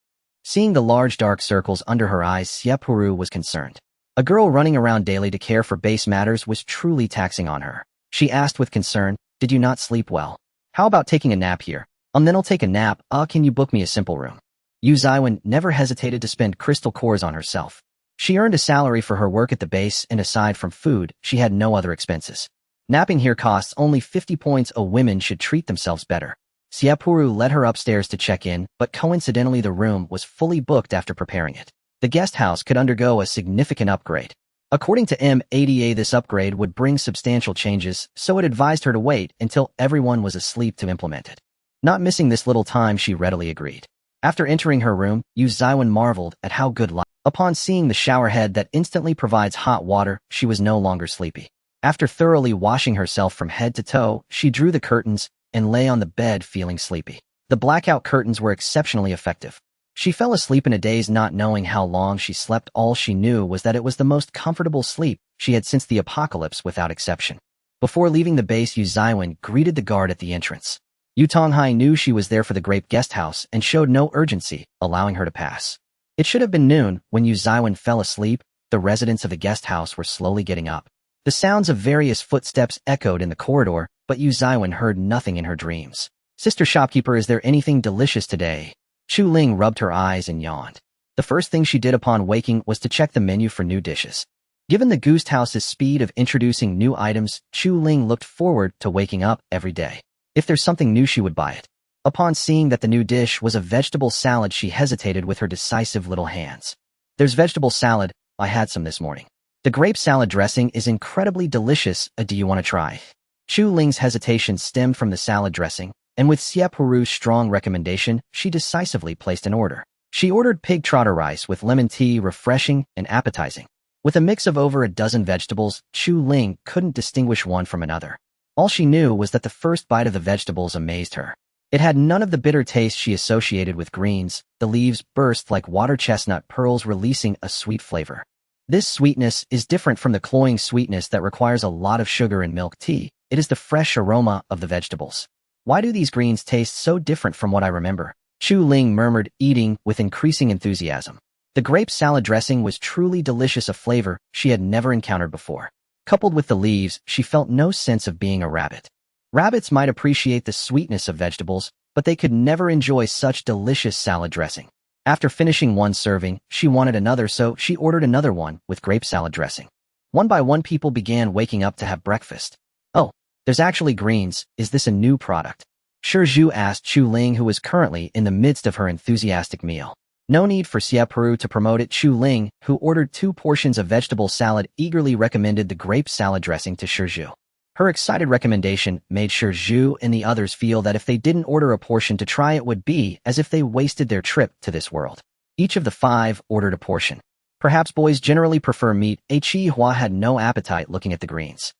Seeing the large dark circles under her eyes, Xie Purou was concerned. A girl running around daily to care for base matters was truly taxing on her. She asked with concern, did you not sleep well? How about taking a nap here? Then I'll take a nap. Can you book me a simple room? Yu Zaiwen never hesitated to spend crystal cores on herself. She earned a salary for her work at the base, and aside from food, she had no other expenses. Napping here costs only 50 points. Women should treat themselves better. Xie Purou led her upstairs to check in, but coincidentally the room was fully booked after preparing it. The guest house could undergo a significant upgrade. According to M80A, this upgrade would bring substantial changes, so it advised her to wait until everyone was asleep to implement it. Not missing this little time, she readily agreed. After entering her room, Yu Zaiwen marveled at how good light. Upon seeing the shower head that instantly provides hot water, she was no longer sleepy. After thoroughly washing herself from head to toe, she drew the curtains and lay on the bed feeling sleepy. The blackout curtains were exceptionally effective. She fell asleep in a daze, not knowing how long she slept. All she knew was that it was the most comfortable sleep she had since the apocalypse without exception. Before leaving the base, Yu Zaiwen greeted the guard at the entrance. Yu Tonghai knew she was there for the grape guest house and showed no urgency, allowing her to pass. It should have been noon when Yu Zaiwen fell asleep. The residents of the guest house were slowly getting up. The sounds of various footsteps echoed in the corridor, but Yu Zaiwen heard nothing in her dreams. "Sister shopkeeper, is there anything delicious today?" Chu Ling rubbed her eyes and yawned. The first thing she did upon waking was to check the menu for new dishes. Given the Goose House's speed of introducing new items, Chu Ling looked forward to waking up every day. If there's something new, she would buy it. Upon seeing that the new dish was a vegetable salad, she hesitated with her decisive little hands. "There's vegetable salad. I had some this morning. The grape salad dressing is incredibly delicious. Do you want to try?" Chu Ling's hesitation stemmed from the salad dressing, and with Xie Purou's strong recommendation, she decisively placed an order. She ordered pig trotter rice with lemon tea, refreshing and appetizing. With a mix of over a dozen vegetables, Chu Ling couldn't distinguish one from another. All she knew was that the first bite of the vegetables amazed her. It had none of the bitter taste she associated with greens. The leaves burst like water chestnut pearls, releasing a sweet flavor. This sweetness is different from the cloying sweetness that requires a lot of sugar and milk tea. It is the fresh aroma of the vegetables. "Why do these greens taste so different from what I remember?" Chu Ling murmured, eating with increasing enthusiasm. The grape salad dressing was truly delicious, a flavor she had never encountered before. Coupled with the leaves, she felt no sense of being a rabbit. Rabbits might appreciate the sweetness of vegetables, but they could never enjoy such delicious salad dressing. After finishing one serving, she wanted another, so she ordered another one with grape salad dressing. One by one, people began waking up to have breakfast. "Oh, there's actually greens. Is this a new product?" Shizhu asked Chu Ling, who was currently in the midst of her enthusiastic meal. No need for Xie Purou to promote it. Chu Ling, who ordered 2 portions of vegetable salad, eagerly recommended the grape salad dressing to Shizhu. Her excited recommendation made Shizhu and the others feel that if they didn't order a portion to try, it would be as if they wasted their trip to this world. Each of the 5 ordered a portion. Perhaps boys generally prefer meat. Chi Hua had no appetite looking at the greens.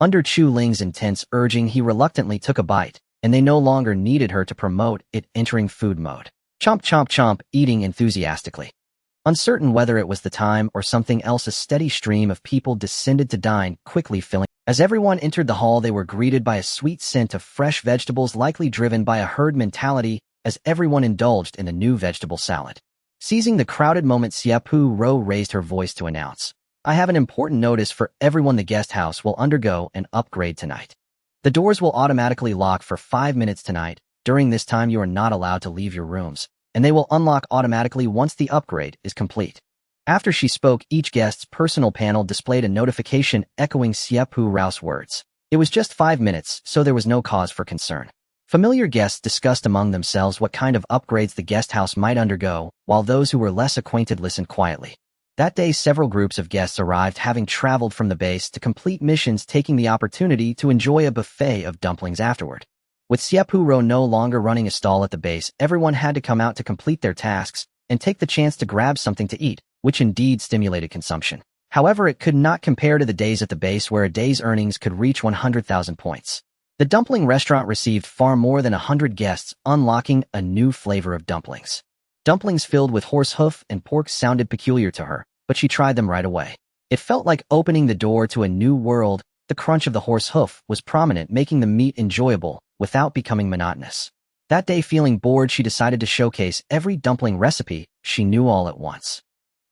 Under Chu Ling's intense urging, he reluctantly took a bite, and they no longer needed her to promote it, entering food mode. Chomp, chomp, chomp, eating enthusiastically. Uncertain whether it was the time or something else, a steady stream of people descended to dine, quickly filling. As everyone entered the hall, they were greeted by a sweet scent of fresh vegetables, likely driven by a herd mentality, as everyone indulged in the new vegetable salad. Seizing the crowded moment, Xie Purou raised her voice to announce, "I have an important notice for everyone. The guest house will undergo an upgrade tonight. The doors will automatically lock for 5 minutes tonight. During this time, you are not allowed to leave your rooms, and they will unlock automatically once the upgrade is complete." After she spoke, each guest's personal panel displayed a notification echoing Xie Purou's words. It was just 5 minutes, so there was no cause for concern. Familiar guests discussed among themselves what kind of upgrades the guest house might undergo, while those who were less acquainted listened quietly. That day, several groups of guests arrived, having traveled from the base to complete missions, taking the opportunity to enjoy a buffet of dumplings afterward. With Xie Purou no longer running a stall at the base, everyone had to come out to complete their tasks and take the chance to grab something to eat, which indeed stimulated consumption. However, it could not compare to the days at the base where a day's earnings could reach 100,000 points. The dumpling restaurant received far more than 100 guests, unlocking a new flavor of dumplings. Dumplings filled with horse hoof and pork sounded peculiar to her, but she tried them right away. It felt like opening the door to a new world. The crunch of the horse hoof was prominent, making the meat enjoyable without becoming monotonous. That day, feeling bored, she decided to showcase every dumpling recipe she knew all at once.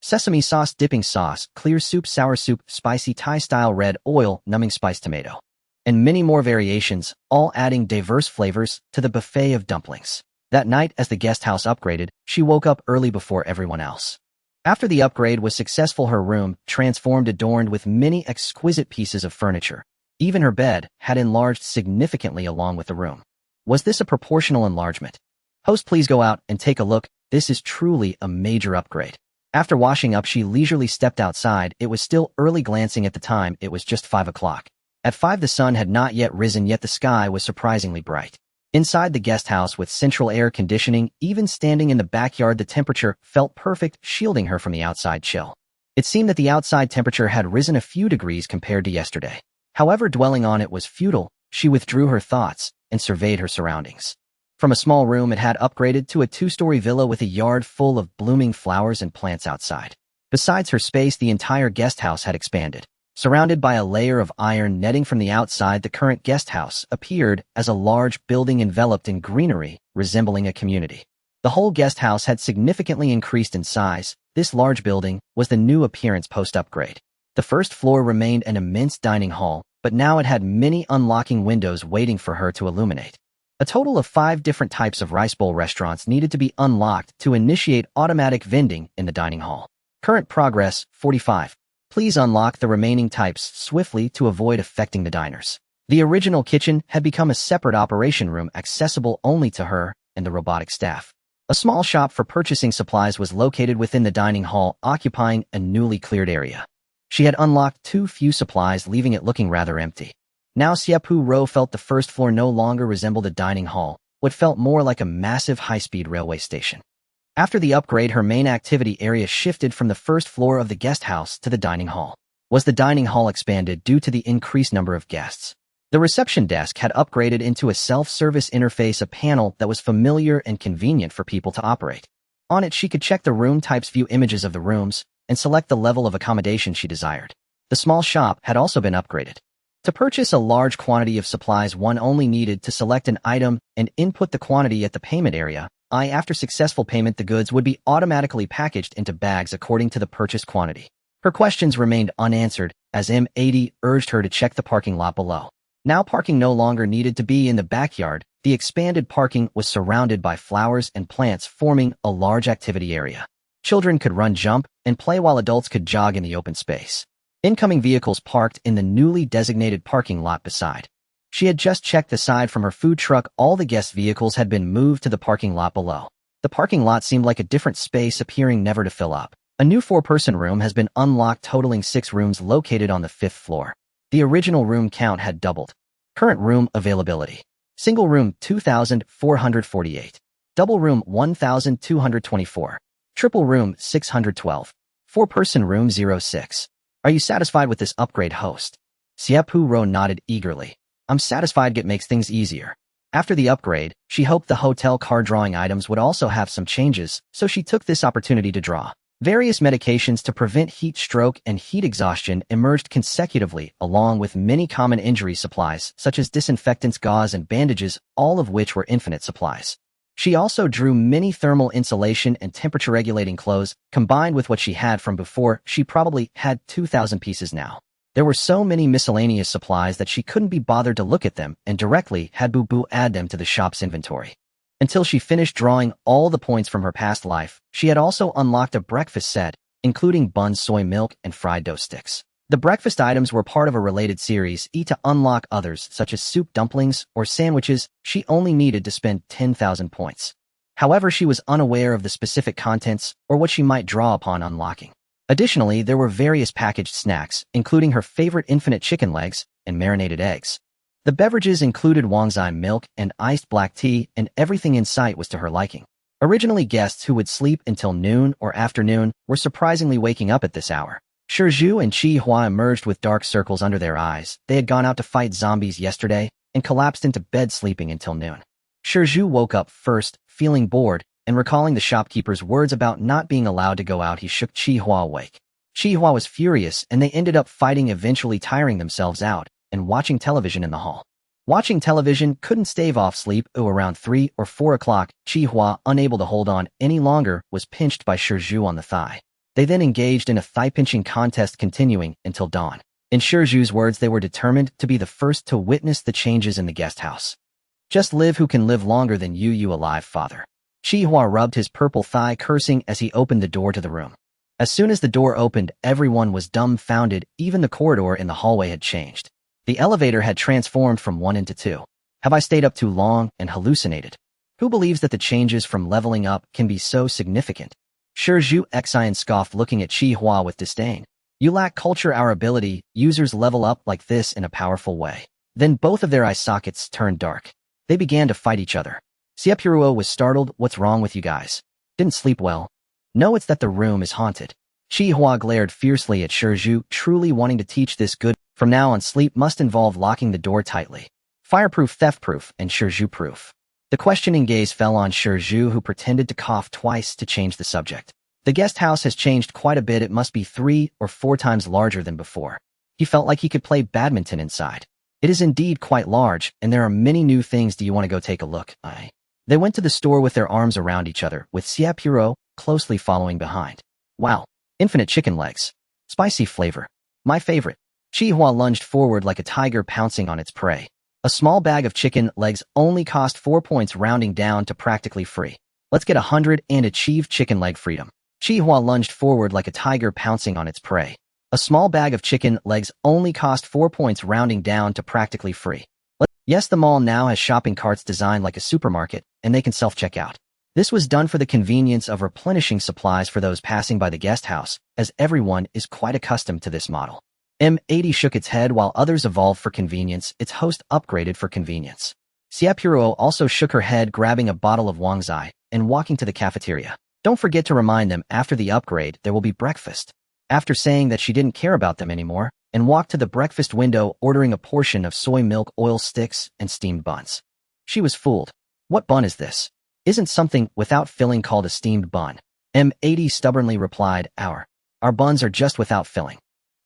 Sesame sauce, dipping sauce, clear soup, sour soup, spicy Thai-style red oil, numbing spice tomato, and many more variations, all adding diverse flavors to the buffet of dumplings. That night, as the guest house upgraded, she woke up early before everyone else. After the upgrade was successful, her room, transformed, adorned with many exquisite pieces of furniture. Even her bed had enlarged significantly along with the room. Was this a proportional enlargement? Host, please go out and take a look. This is truly a major upgrade. After washing up, she leisurely stepped outside. It was still early. Glancing at the time, it was just 5 o'clock. At 5, the sun had not yet risen, yet the sky was surprisingly bright. Inside the guest house with central air conditioning, even standing in the backyard, the temperature felt perfect, shielding her from the outside chill. It seemed that the outside temperature had risen a few degrees compared to yesterday. However, dwelling on it was futile. She withdrew her thoughts and surveyed her surroundings. From a small room, it had upgraded to a two-story villa with a yard full of blooming flowers and plants outside. Besides her space, the entire guest house had expanded. Surrounded by a layer of iron netting from the outside, the current guest house appeared as a large building enveloped in greenery, resembling a community. The whole guest house had significantly increased in size. This large building was the new appearance post-upgrade. The first floor remained an immense dining hall, but now it had many unlocking windows waiting for her to illuminate. A total of 5 different types of rice bowl restaurants needed to be unlocked to initiate automatic vending in the dining hall. Current progress, 45. Please unlock the remaining types swiftly to avoid affecting the diners. The original kitchen had become a separate operation room accessible only to her and the robotic staff. A small shop for purchasing supplies was located within the dining hall, occupying a newly cleared area. She had unlocked too few supplies, leaving it looking rather empty. Now Xie Purou felt the first floor no longer resembled a dining hall, what felt more like a massive high-speed railway station. After the upgrade, her main activity area shifted from the first floor of the guest house to the dining hall. Was the dining hall expanded due to the increased number of guests? The reception desk had upgraded into a self-service interface, a panel that was familiar and convenient for people to operate. On it, she could check the room types, view images of the rooms, and select the level of accommodation she desired. The small shop had also been upgraded. To purchase a large quantity of supplies, one only needed to select an item and input the quantity at the payment area. After successful payment, the goods would be automatically packaged into bags according to the purchased quantity. Her questions remained unanswered as M80 urged her to check the parking lot below. Now parking no longer needed to be in the backyard. The expanded parking was surrounded by flowers and plants, forming a large activity area. Children could run, jump, and play while adults could jog in the open space. Incoming vehicles parked in the newly designated parking lot beside. She had just checked the side from her food truck. All the guest vehicles had been moved to the parking lot below. The parking lot seemed like a different space, appearing never to fill up. A new 4-person room has been unlocked, totaling 6 rooms located on the 5th floor. The original room count had doubled. Current room availability. Single room 2,448. Double room 1,224. Triple room 612. 4-person room 06. Are you satisfied with this upgrade, host? Xie Purou nodded eagerly. I'm satisfied. It makes things easier. After the upgrade, she hoped the hotel card drawing items would also have some changes, so she took this opportunity to draw. Various medications to prevent heat stroke and heat exhaustion emerged consecutively, along with many common injury supplies, such as disinfectants, gauze, and bandages, all of which were infinite supplies. She also drew many thermal insulation and temperature-regulating clothes. Combined with what she had from before, she probably had 2,000 pieces now. There were so many miscellaneous supplies that she couldn't be bothered to look at them and directly had Boo Boo add them to the shop's inventory. Until she finished drawing all the points from her past life, she had also unlocked a breakfast set, including buns, soy milk, and fried dough sticks. The breakfast items were part of a related series. To unlock others, such as soup, dumplings, or sandwiches, she only needed to spend 10,000 points. However, she was unaware of the specific contents or what she might draw upon unlocking. Additionally, there were various packaged snacks, including her favorite infinite chicken legs and marinated eggs. The beverages included Wangzai milk and iced black tea, and everything in sight was to her liking. Originally, guests who would sleep until noon or afternoon were surprisingly waking up at this hour. Shizhu and Chi Hua emerged with dark circles under their eyes. They had gone out to fight zombies yesterday and collapsed into bed sleeping until noon. Shizhu woke up first, feeling bored, and recalling the shopkeeper's words about not being allowed to go out, he shook Chi Hua awake. Chi Hua was furious, and they ended up fighting, eventually tiring themselves out and watching television in the hall. Watching television couldn't stave off sleep. Around 3 or 4 o'clock, Chi Hua, unable to hold on any longer, was pinched by Shizhu on the thigh. They then engaged in a thigh-pinching contest, continuing until dawn. In Shizhu's words, they were determined to be the first to witness the changes in the guest house. Just live. Who can live longer than you alive, father? Chi Hua rubbed his purple thigh, cursing as he opened the door to the room. As soon as the door opened, everyone was dumbfounded. Even the corridor in the hallway had changed. The elevator had transformed from 1 into 2. Have I stayed up too long and hallucinated? Who believes that the changes from leveling up can be so significant? Shizhu Xian scoffed, looking at Chi Hua with disdain. You lack culture. Our ability users level up like this in a powerful way. Then both of their eye sockets turned dark. They began to fight each other. Xie Purou was startled. What's wrong with you guys? Didn't sleep well? No, it's that the room is haunted. Xie Hua glared fiercely at Shizhu, truly wanting to teach this good. From now on, sleep must involve locking the door tightly. Fireproof, theft-proof, and Shizhu-proof. The questioning gaze fell on Shizhu, who pretended to cough twice to change the subject. The guest house has changed quite a bit. It must be 3 or 4 times larger than before. He felt like he could play badminton inside. It is indeed quite large, and there are many new things. Do you want to go take a look? They went to the store with their arms around each other, with Xie Purou closely following behind. Wow. Infinite chicken legs. Spicy flavor. My favorite. Xie Hua lunged forward like a tiger pouncing on its prey. A small bag of chicken legs only cost 4 points, rounding down to practically free. Let's get 100 and achieve chicken leg freedom. Xie Hua lunged forward like a tiger pouncing on its prey. A small bag of chicken legs only cost 4 points, rounding down to practically free. Yes, the mall now has shopping carts designed like a supermarket, and they can self-check out. This was done for the convenience of replenishing supplies for those passing by the guest house, as everyone is quite accustomed to this model. M80 shook its head while others evolved for convenience. Its host upgraded for convenience. Xie Purou also shook her head, grabbing a bottle of Wangzai and walking to the cafeteria. Don't forget to remind them after the upgrade there will be breakfast. After saying that she didn't care about them anymore, and walked to the breakfast window, ordering a portion of soy milk, oil sticks, and steamed buns. She was fooled. What bun is this? Isn't something without filling called a steamed bun? M80 stubbornly replied, Our buns are just without filling.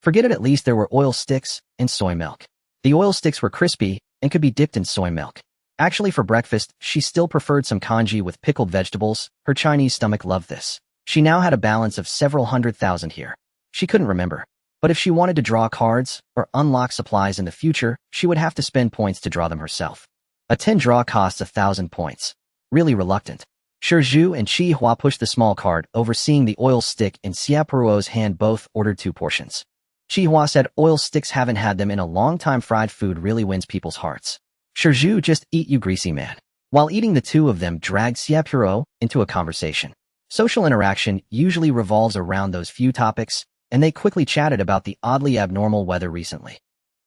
Forget it. At least there were oil sticks and soy milk. The oil sticks were crispy and could be dipped in soy milk. Actually, for breakfast, she still preferred some congee with pickled vegetables. Her Chinese stomach loved this. She now had a balance of several 100,000 here. She couldn't remember. But if she wanted to draw cards or unlock supplies in the future, she would have to spend points to draw them herself. A 10 draw costs 1,000 points. Really reluctant. Shizhu and Xie Hua pushed the small cart, overseeing the oil stick in Xie Purou's hand. Both ordered 2 portions. Xie Hua said, oil sticks, haven't had them in a long time. Fried food really wins people's hearts. Shizhu, just eat, you greasy man. While eating, the two of them dragged Xie Purou into a conversation. Social interaction usually revolves around those few topics, and they quickly chatted about the oddly abnormal weather recently.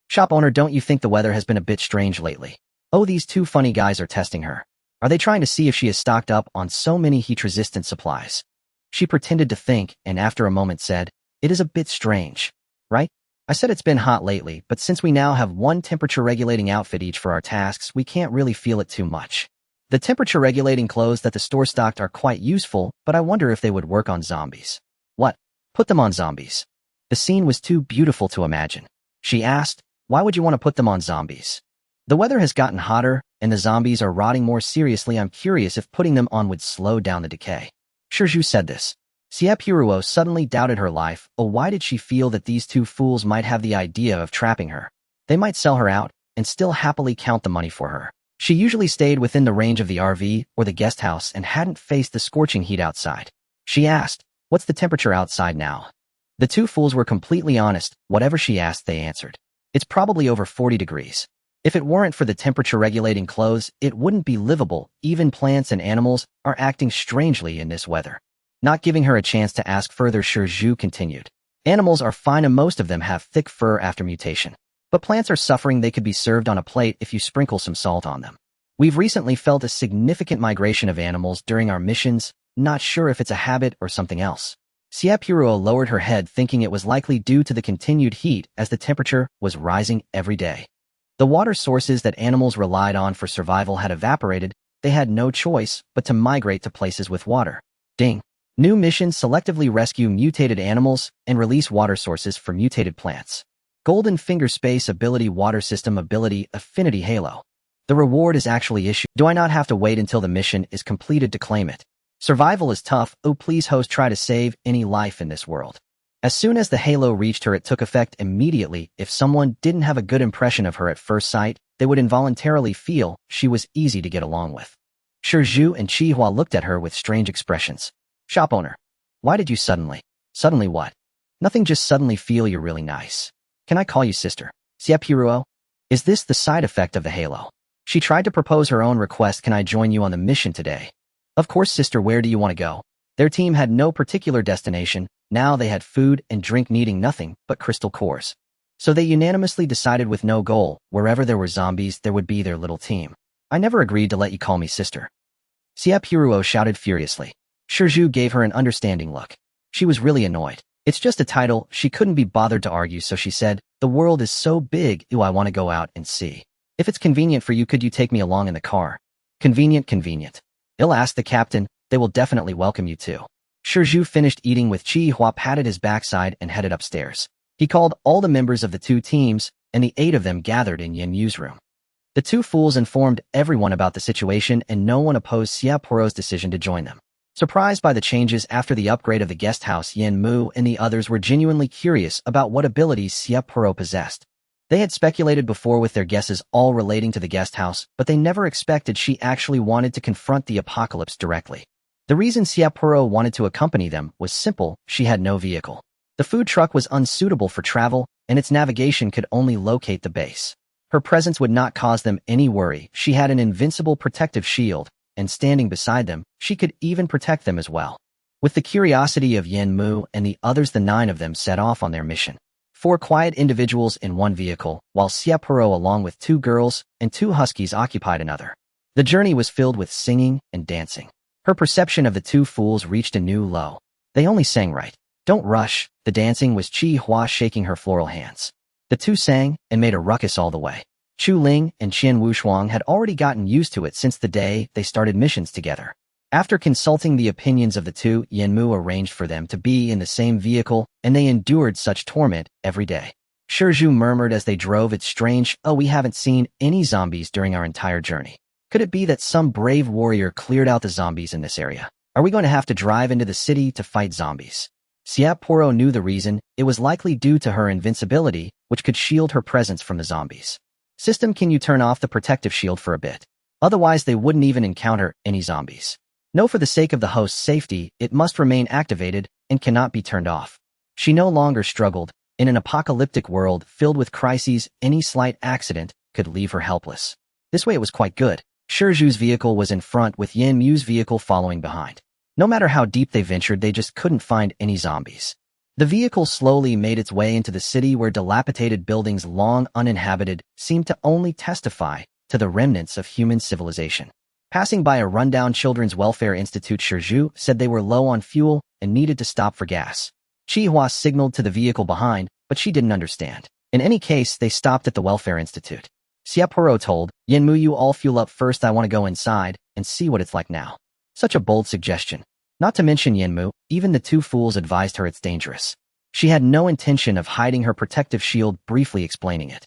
Shop owner, don't you think the weather has been a bit strange lately? Oh, these 2 funny guys are testing her. Are they trying to see if she is stocked up on so many heat-resistant supplies? She pretended to think, and after a moment said, it is a bit strange, right? I said it's been hot lately, but since we now have 1 temperature-regulating outfit each for our tasks, we can't really feel it too much. The temperature-regulating clothes that the store stocked are quite useful, but I wonder if they would work on zombies. What? Put them on zombies. The scene was too beautiful to imagine. She asked, why would you want to put them on zombies? The weather has gotten hotter, and the zombies are rotting more seriously. I'm curious if putting them on would slow down the decay. Shizhu said this. Xie Purou suddenly doubted her life. Oh, why did she feel that these 2 fools might have the idea of trapping her? They might sell her out, and still happily count the money for her. She usually stayed within the range of the RV or the guest house and hadn't faced the scorching heat outside. She asked, what's the temperature outside now? The 2 fools were completely honest. Whatever she asked, they answered. It's probably over 40 degrees. If it weren't for the temperature-regulating clothes, it wouldn't be livable. Even plants and animals are acting strangely in this weather. Not giving her a chance to ask further, Shizhu continued. Animals are fine and most of them have thick fur after mutation. But plants are suffering. They could be served on a plate if you sprinkle some salt on them. We've recently felt a significant migration of animals during our missions. Not sure if it's a habit or something else. Xie Purou lowered her head, thinking it was likely due to the continued heat as the temperature was rising every day. The water sources that animals relied on for survival had evaporated. They had no choice but to migrate to places with water. Ding. New mission: selectively rescue mutated animals and release water sources for mutated plants. Golden Finger Space Ability, Water System Ability, Affinity Halo. The reward is actually issued. Do I not have to wait until the mission is completed to claim it? Survival is tough. Oh, please host, try to save any life in this world. As soon as the halo reached her, it took effect immediately. If someone didn't have a good impression of her at first sight, they would involuntarily feel she was easy to get along with. Shizhu and Xie Hua looked at her with strange expressions. Shop owner, why did you suddenly what? Nothing, just suddenly feel you're really nice. Can I call you sister? Xie Purou? Is this the side effect of the halo? She tried to propose her own request. Can I join you on the mission today? Of course, sister. Where do you want to go? Their team had no particular destination. Now they had food and drink, needing nothing but crystal cores. So they unanimously decided with no goal, wherever there were zombies, there would be their little team. I never agreed to let you call me sister. Xie Purou shouted furiously. Shizhu gave her an understanding look. She was really annoyed. It's just a title, she couldn't be bothered to argue, so she said, the world is so big, I want to go out and see. If it's convenient for you, could you take me along in the car? Convenient, convenient. I'll ask the captain, they will definitely welcome you too. Shizhu finished eating with Qi Hua, patted his backside and headed upstairs. He called all the members of the two teams, and the 8 of them gathered in Yin Yu's room. The two fools informed everyone about the situation, and no one opposed Xie Purou's decision to join them. Surprised by the changes after the upgrade of the guest house, Yin Mu and the others were genuinely curious about what abilities Xie Purou possessed. They had speculated before with their guesses all relating to the guest house, but they never expected she actually wanted to confront the apocalypse directly. The reason Xie Purou wanted to accompany them was simple: she had no vehicle. The food truck was unsuitable for travel, and its navigation could only locate the base. Her presence would not cause them any worry. She had an invincible protective shield, and standing beside them, she could even protect them as well. With the curiosity of Yin Mu and the others, the 9 of them set off on their mission. 4 quiet individuals in one vehicle, while Xie Purou along with 2 girls and 2 huskies occupied another. The journey was filled with singing and dancing. Her perception of the 2 fools reached a new low. They only sang right. Don't rush. The dancing was Qi Hua shaking her floral hands. The 2 sang and made a ruckus all the way. Chu Ling and Qian Wushuang had already gotten used to it since the day they started missions together. After consulting the opinions of the 2, Yin Mu arranged for them to be in the same vehicle, and they endured such torment every day. Shizhu murmured as they drove, it's strange, we haven't seen any zombies during our entire journey. Could it be that some brave warrior cleared out the zombies in this area? Are we going to have to drive into the city to fight zombies? Xie Purou knew the reason. It was likely due to her invincibility, which could shield her presence from the zombies. System, can you turn off the protective shield for a bit? Otherwise they wouldn't even encounter any zombies. No, for the sake of the host's safety, it must remain activated and cannot be turned off. She no longer struggled. In an apocalyptic world filled with crises, any slight accident could leave her helpless. This way it was quite good. Shizhu's vehicle was in front with Yin Mu's vehicle following behind. No matter how deep they ventured, they just couldn't find any zombies. The vehicle slowly made its way into the city, where dilapidated buildings long uninhabited seemed to only testify to the remnants of human civilization. Passing by a rundown children's welfare institute, Shizhu said they were low on fuel and needed to stop for gas. Qi Hua signaled to the vehicle behind, but she didn't understand. In any case, they stopped at the welfare institute. Xie Purou told Yin Mu, you all fuel up first, I want to go inside and see what it's like now. Such a bold suggestion. Not to mention Yin Mu, even the 2 fools advised her it's dangerous. She had no intention of hiding her protective shield, briefly explaining it.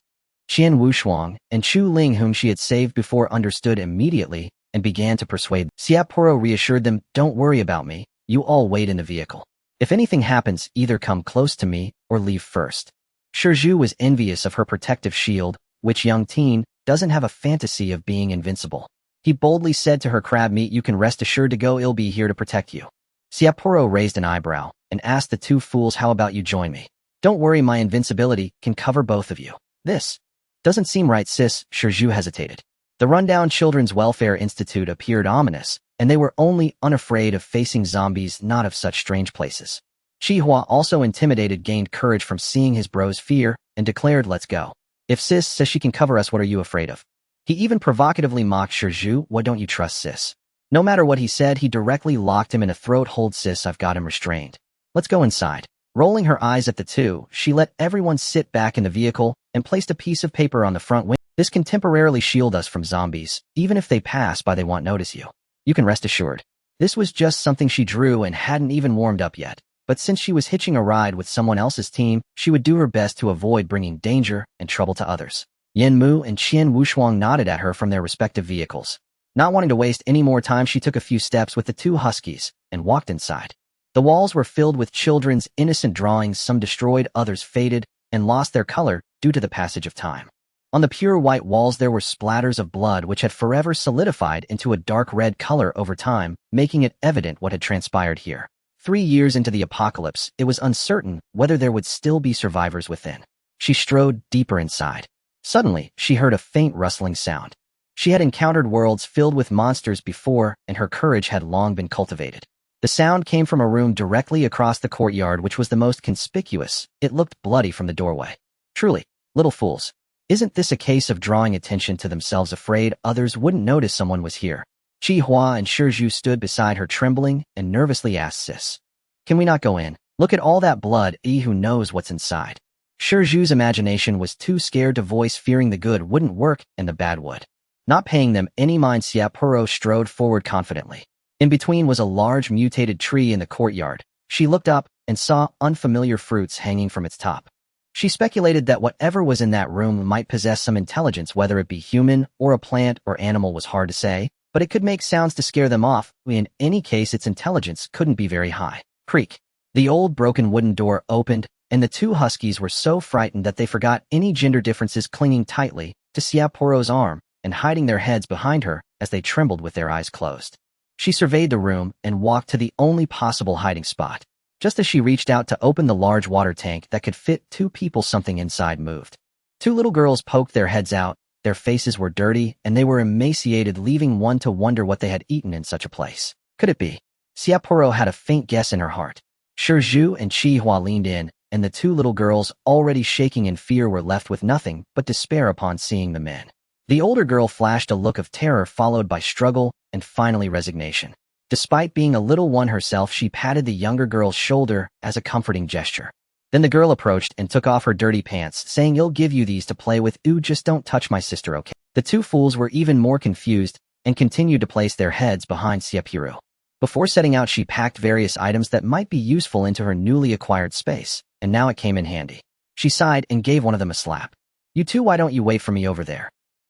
Qian Wushuang and Chu Ling, whom she had saved before, understood immediately and began to persuade. Xie Purou reassured them, don't worry about me, you all wait in the vehicle. If anything happens, either come close to me or leave first. Shizhu was envious of her protective shield. Which young teen doesn't have a fantasy of being invincible? He boldly said to her, crab meat, you can rest assured to go, I'll be here to protect you. Xie Purou raised an eyebrow and asked the 2 fools, how about you join me? Don't worry, my invincibility can cover both of you. This doesn't seem right, sis. Shizhu hesitated. The rundown Children's Welfare Institute appeared ominous, and they were only unafraid of facing zombies, not of such strange places. Qi Hua, also intimidated, gained courage from seeing his bro's fear and declared, let's go. If sis says she can cover us, what are you afraid of? He even provocatively mocked Shizhu, what, don't you trust sis? No matter what he said, he directly locked him in a throat hold. Sis, I've got him restrained. Let's go inside. Rolling her eyes at the 2, she let everyone sit back in the vehicle and placed a piece of paper on the front window. This can temporarily shield us from zombies. Even if they pass by, they won't notice you. You can rest assured. This was just something she drew and hadn't even warmed up yet. But since she was hitching a ride with someone else's team, she would do her best to avoid bringing danger and trouble to others. Yin Mu and Qian Wushuang nodded at her from their respective vehicles. Not wanting to waste any more time, she took a few steps with the 2 huskies and walked inside. The walls were filled with children's innocent drawings, some destroyed, others faded and lost their color due to the passage of time. On the pure white walls there were splatters of blood which had forever solidified into a dark red color over time, making it evident what had transpired here. 3 years into the apocalypse, it was uncertain whether there would still be survivors within. She strode deeper inside. Suddenly, she heard a faint rustling sound. She had encountered worlds filled with monsters before, and her courage had long been cultivated. The sound came from a room directly across the courtyard, which was the most conspicuous. It looked bloody from the doorway. Truly, little fools. Isn't this a case of drawing attention to themselves, afraid others wouldn't notice someone was here? Qi Hua and Shizhu stood beside her, trembling and nervously asked, Sis, can we not go in? Look at all that blood, who knows what's inside? Shizhu's imagination was too scared to voice, fearing the good wouldn't work and the bad would. Not paying them any mind, Xie Purou strode forward confidently. In between was a large mutated tree in the courtyard. She looked up and saw unfamiliar fruits hanging from its top. She speculated that whatever was in that room might possess some intelligence, whether it be human or a plant or animal was hard to say, but it could make sounds to scare them off. In any case, its intelligence couldn't be very high. Creak. The old broken wooden door opened, and the two huskies were so frightened that they forgot any gender differences, clinging tightly to Xie Purou's arm and hiding their heads behind her as they trembled with their eyes closed. She surveyed the room and walked to the only possible hiding spot. Just as she reached out to open the large water tank that could fit 2 people, something inside moved. 2 little girls poked their heads out. Their faces were dirty, and they were emaciated, leaving one to wonder what they had eaten in such a place. Could it be? Xie Purou had a faint guess in her heart. Shizhu and Qi Hua leaned in, and the 2 little girls, already shaking in fear, were left with nothing but despair upon seeing the men. The older girl flashed a look of terror, followed by struggle and finally resignation. Despite being a little one herself, she patted the younger girl's shoulder as a comforting gesture. Then the girl approached and took off her dirty pants, saying, I'll give you these to play with. Ooh, just don't touch my sister, okay? The 2 fools were even more confused and continued to place their heads behind Xie Purou. Before setting out, she packed various items that might be useful into her newly acquired space, and now it came in handy. She sighed and gave one of them a slap. You two, why don't you wait for me over there?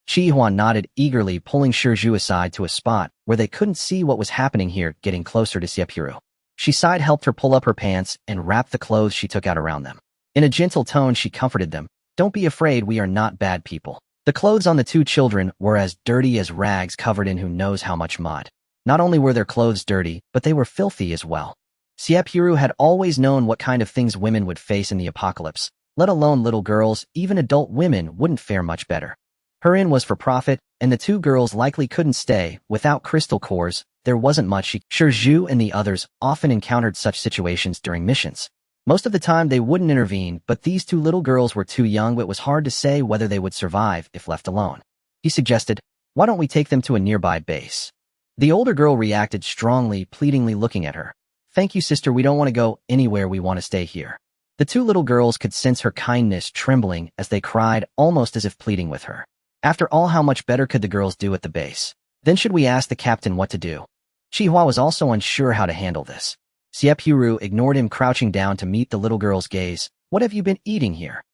Qi Hua nodded eagerly, pulling Shizhu aside to a spot where they couldn't see what was happening here, getting closer to Xie Purou. She sighed, helped her pull up her pants, and wrapped the clothes she took out around them. In a gentle tone, she comforted them. Don't be afraid, we are not bad people. The clothes on the 2 children were as dirty as rags covered in who knows how much mud. Not only were their clothes dirty, but they were filthy as well. Xie Purou had always known what kind of things women would face in the apocalypse, let alone little girls. Even adult women wouldn't fare much better. Her inn was for profit, and the 2 girls likely couldn't stay. Without crystal cores, there wasn't much. Shizhu and the others often encountered such situations during missions. Most of the time they wouldn't intervene, but these 2 little girls were too young. It was hard to say whether they would survive if left alone. He suggested, why don't we take them to a nearby base? The older girl reacted strongly, pleadingly, looking at her. Thank you, sister, we don't want to go anywhere, we want to stay here. The 2 little girls could sense her kindness, trembling as they cried, almost as if pleading with her. After all, how much better could the girls do at the base? Then should we ask the captain what to do? Qi Hua was also unsure how to handle this. Xie Purou ignored him, crouching down to meet the little girl's gaze. What have you been eating here?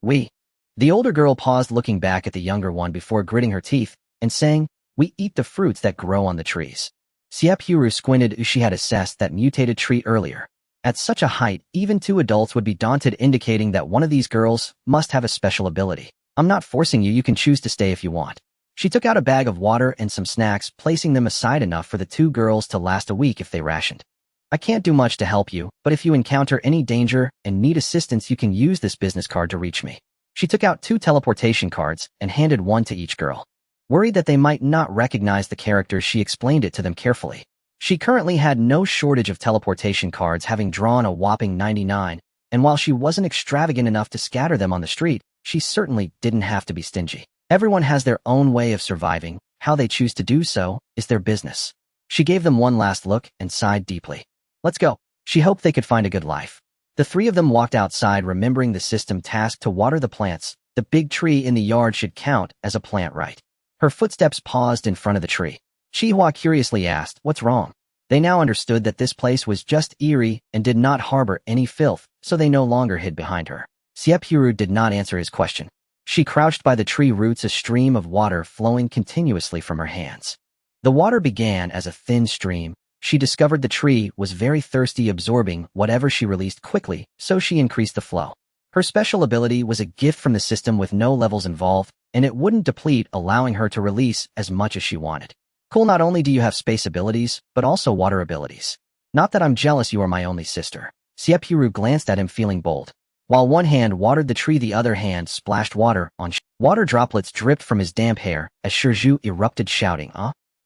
We. The older girl paused, looking back at the younger one before gritting her teeth and saying, we eat the fruits that grow on the trees. Xie Purou squinted. She had assessed that mutated tree earlier. At such a height, even 2 adults would be daunted, indicating that one of these girls must have a special ability. I'm not forcing you, you can choose to stay if you want. She took out a bag of water and some snacks, placing them aside enough for the 2 girls to last a week if they rationed. I can't do much to help you, but if you encounter any danger and need assistance, you can use this business card to reach me. She took out 2 teleportation cards and handed one to each girl. Worried that they might not recognize the characters, she explained it to them carefully. She currently had no shortage of teleportation cards, having drawn a whopping 99, and while she wasn't extravagant enough to scatter them on the street, she certainly didn't have to be stingy. Everyone has their own way of surviving. How they choose to do so is their business. She gave them one last look and sighed deeply. Let's go. She hoped they could find a good life. The 3 of them walked outside, remembering the system tasked to water the plants. The big tree in the yard should count as a plant, right? Her footsteps paused in front of the tree. Qi Hua curiously asked, what's wrong? They now understood that this place was just eerie and did not harbor any filth, so they no longer hid behind her. Xie Purou did not answer his question. She crouched by the tree roots, a stream of water flowing continuously from her hands. The water began as a thin stream. She discovered the tree was very thirsty, absorbing whatever she released quickly, so she increased the flow. Her special ability was a gift from the system with no levels involved, and it wouldn't deplete, allowing her to release as much as she wanted. Cool, not only do you have space abilities, but also water abilities. Not that I'm jealous, you are my only sister. Xie Purou glanced at him, feeling bold. While one hand watered the tree, the other hand splashed water on Water droplets dripped from his damp hair as Shizhu erupted, shouting,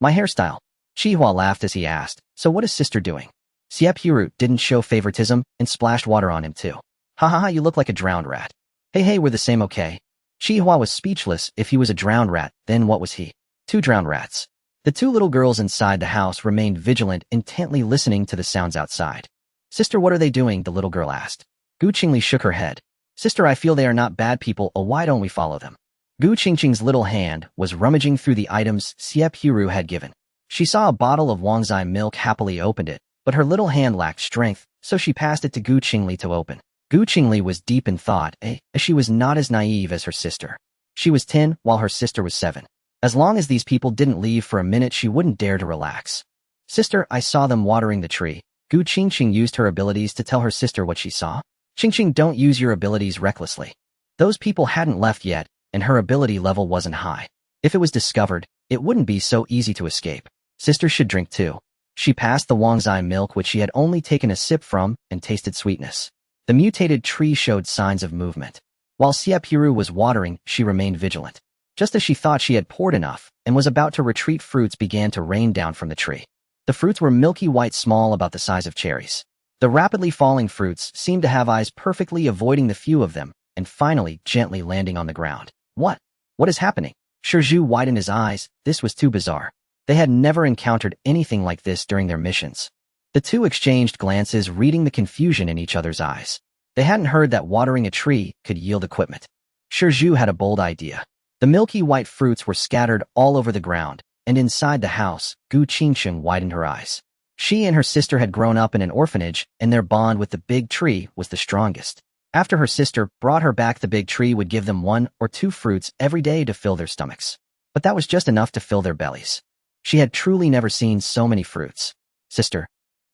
my hairstyle. Qi Hua laughed as he asked, so what is sister doing? Xie Purou didn't show favoritism and splashed water on him too. Ha ha ha, you look like a drowned rat. Hey, we're the same, okay? Xie Hua was speechless. If he was a drowned rat, then what was he? Two drowned rats. The two little girls inside the house remained vigilant, intently listening to the sounds outside. Sister, what are they doing? The little girl asked. Gu Qingli shook her head. Sister, I feel they are not bad people. Why don't we follow them? Gu Qingqing's little hand was rummaging through the items Xie Purou had given. She saw a bottle of Wangzai milk, happily opened it, but her little hand lacked strength, so she passed it to Gu Qingli to open. Gu Qingli was deep in thought, as she was not as naive as her sister. She was 10, while her sister was 7. As long as these people didn't leave for a minute, she wouldn't dare to relax. Sister, I saw them watering the tree. Gu Qingqing used her abilities to tell her sister what she saw. Qingqing, don't use your abilities recklessly. Those people hadn't left yet, and her ability level wasn't high. If it was discovered, it wouldn't be so easy to escape. Sister should drink too. She passed the Wangzai milk, which she had only taken a sip from, and tasted sweetness. The mutated tree showed signs of movement. While Xie Purou was watering, she remained vigilant. Just as she thought she had poured enough, and was about to retreat, fruits began to rain down from the tree. The fruits were milky white, small, about the size of cherries. The rapidly falling fruits seemed to have eyes, perfectly avoiding the few of them, and finally gently landing on the ground. What? What is happening? Shizhu widened his eyes. This was too bizarre. They had never encountered anything like this during their missions. The two exchanged glances, reading the confusion in each other's eyes. They hadn't heard that watering a tree could yield equipment. Shizhu had a bold idea. The milky white fruits were scattered all over the ground, and inside the house, Gu Qingqing widened her eyes. She and her sister had grown up in an orphanage, and their bond with the big tree was the strongest. After her sister brought her back, the big tree would give them 1 or 2 fruits every day to fill their stomachs. But that was just enough to fill their bellies. She had truly never seen so many fruits. Sister,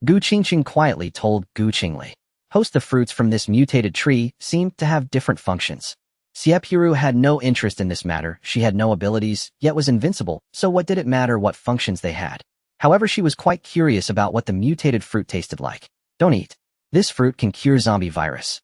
Gu Qingqing quietly told Gu Qingli. Host, the fruits from this mutated tree seemed to have different functions. Xie Purou had no interest in this matter. She had no abilities, yet was invincible, so what did it matter what functions they had? However, she was quite curious about what the mutated fruit tasted like. Don't eat. This fruit can cure zombie virus.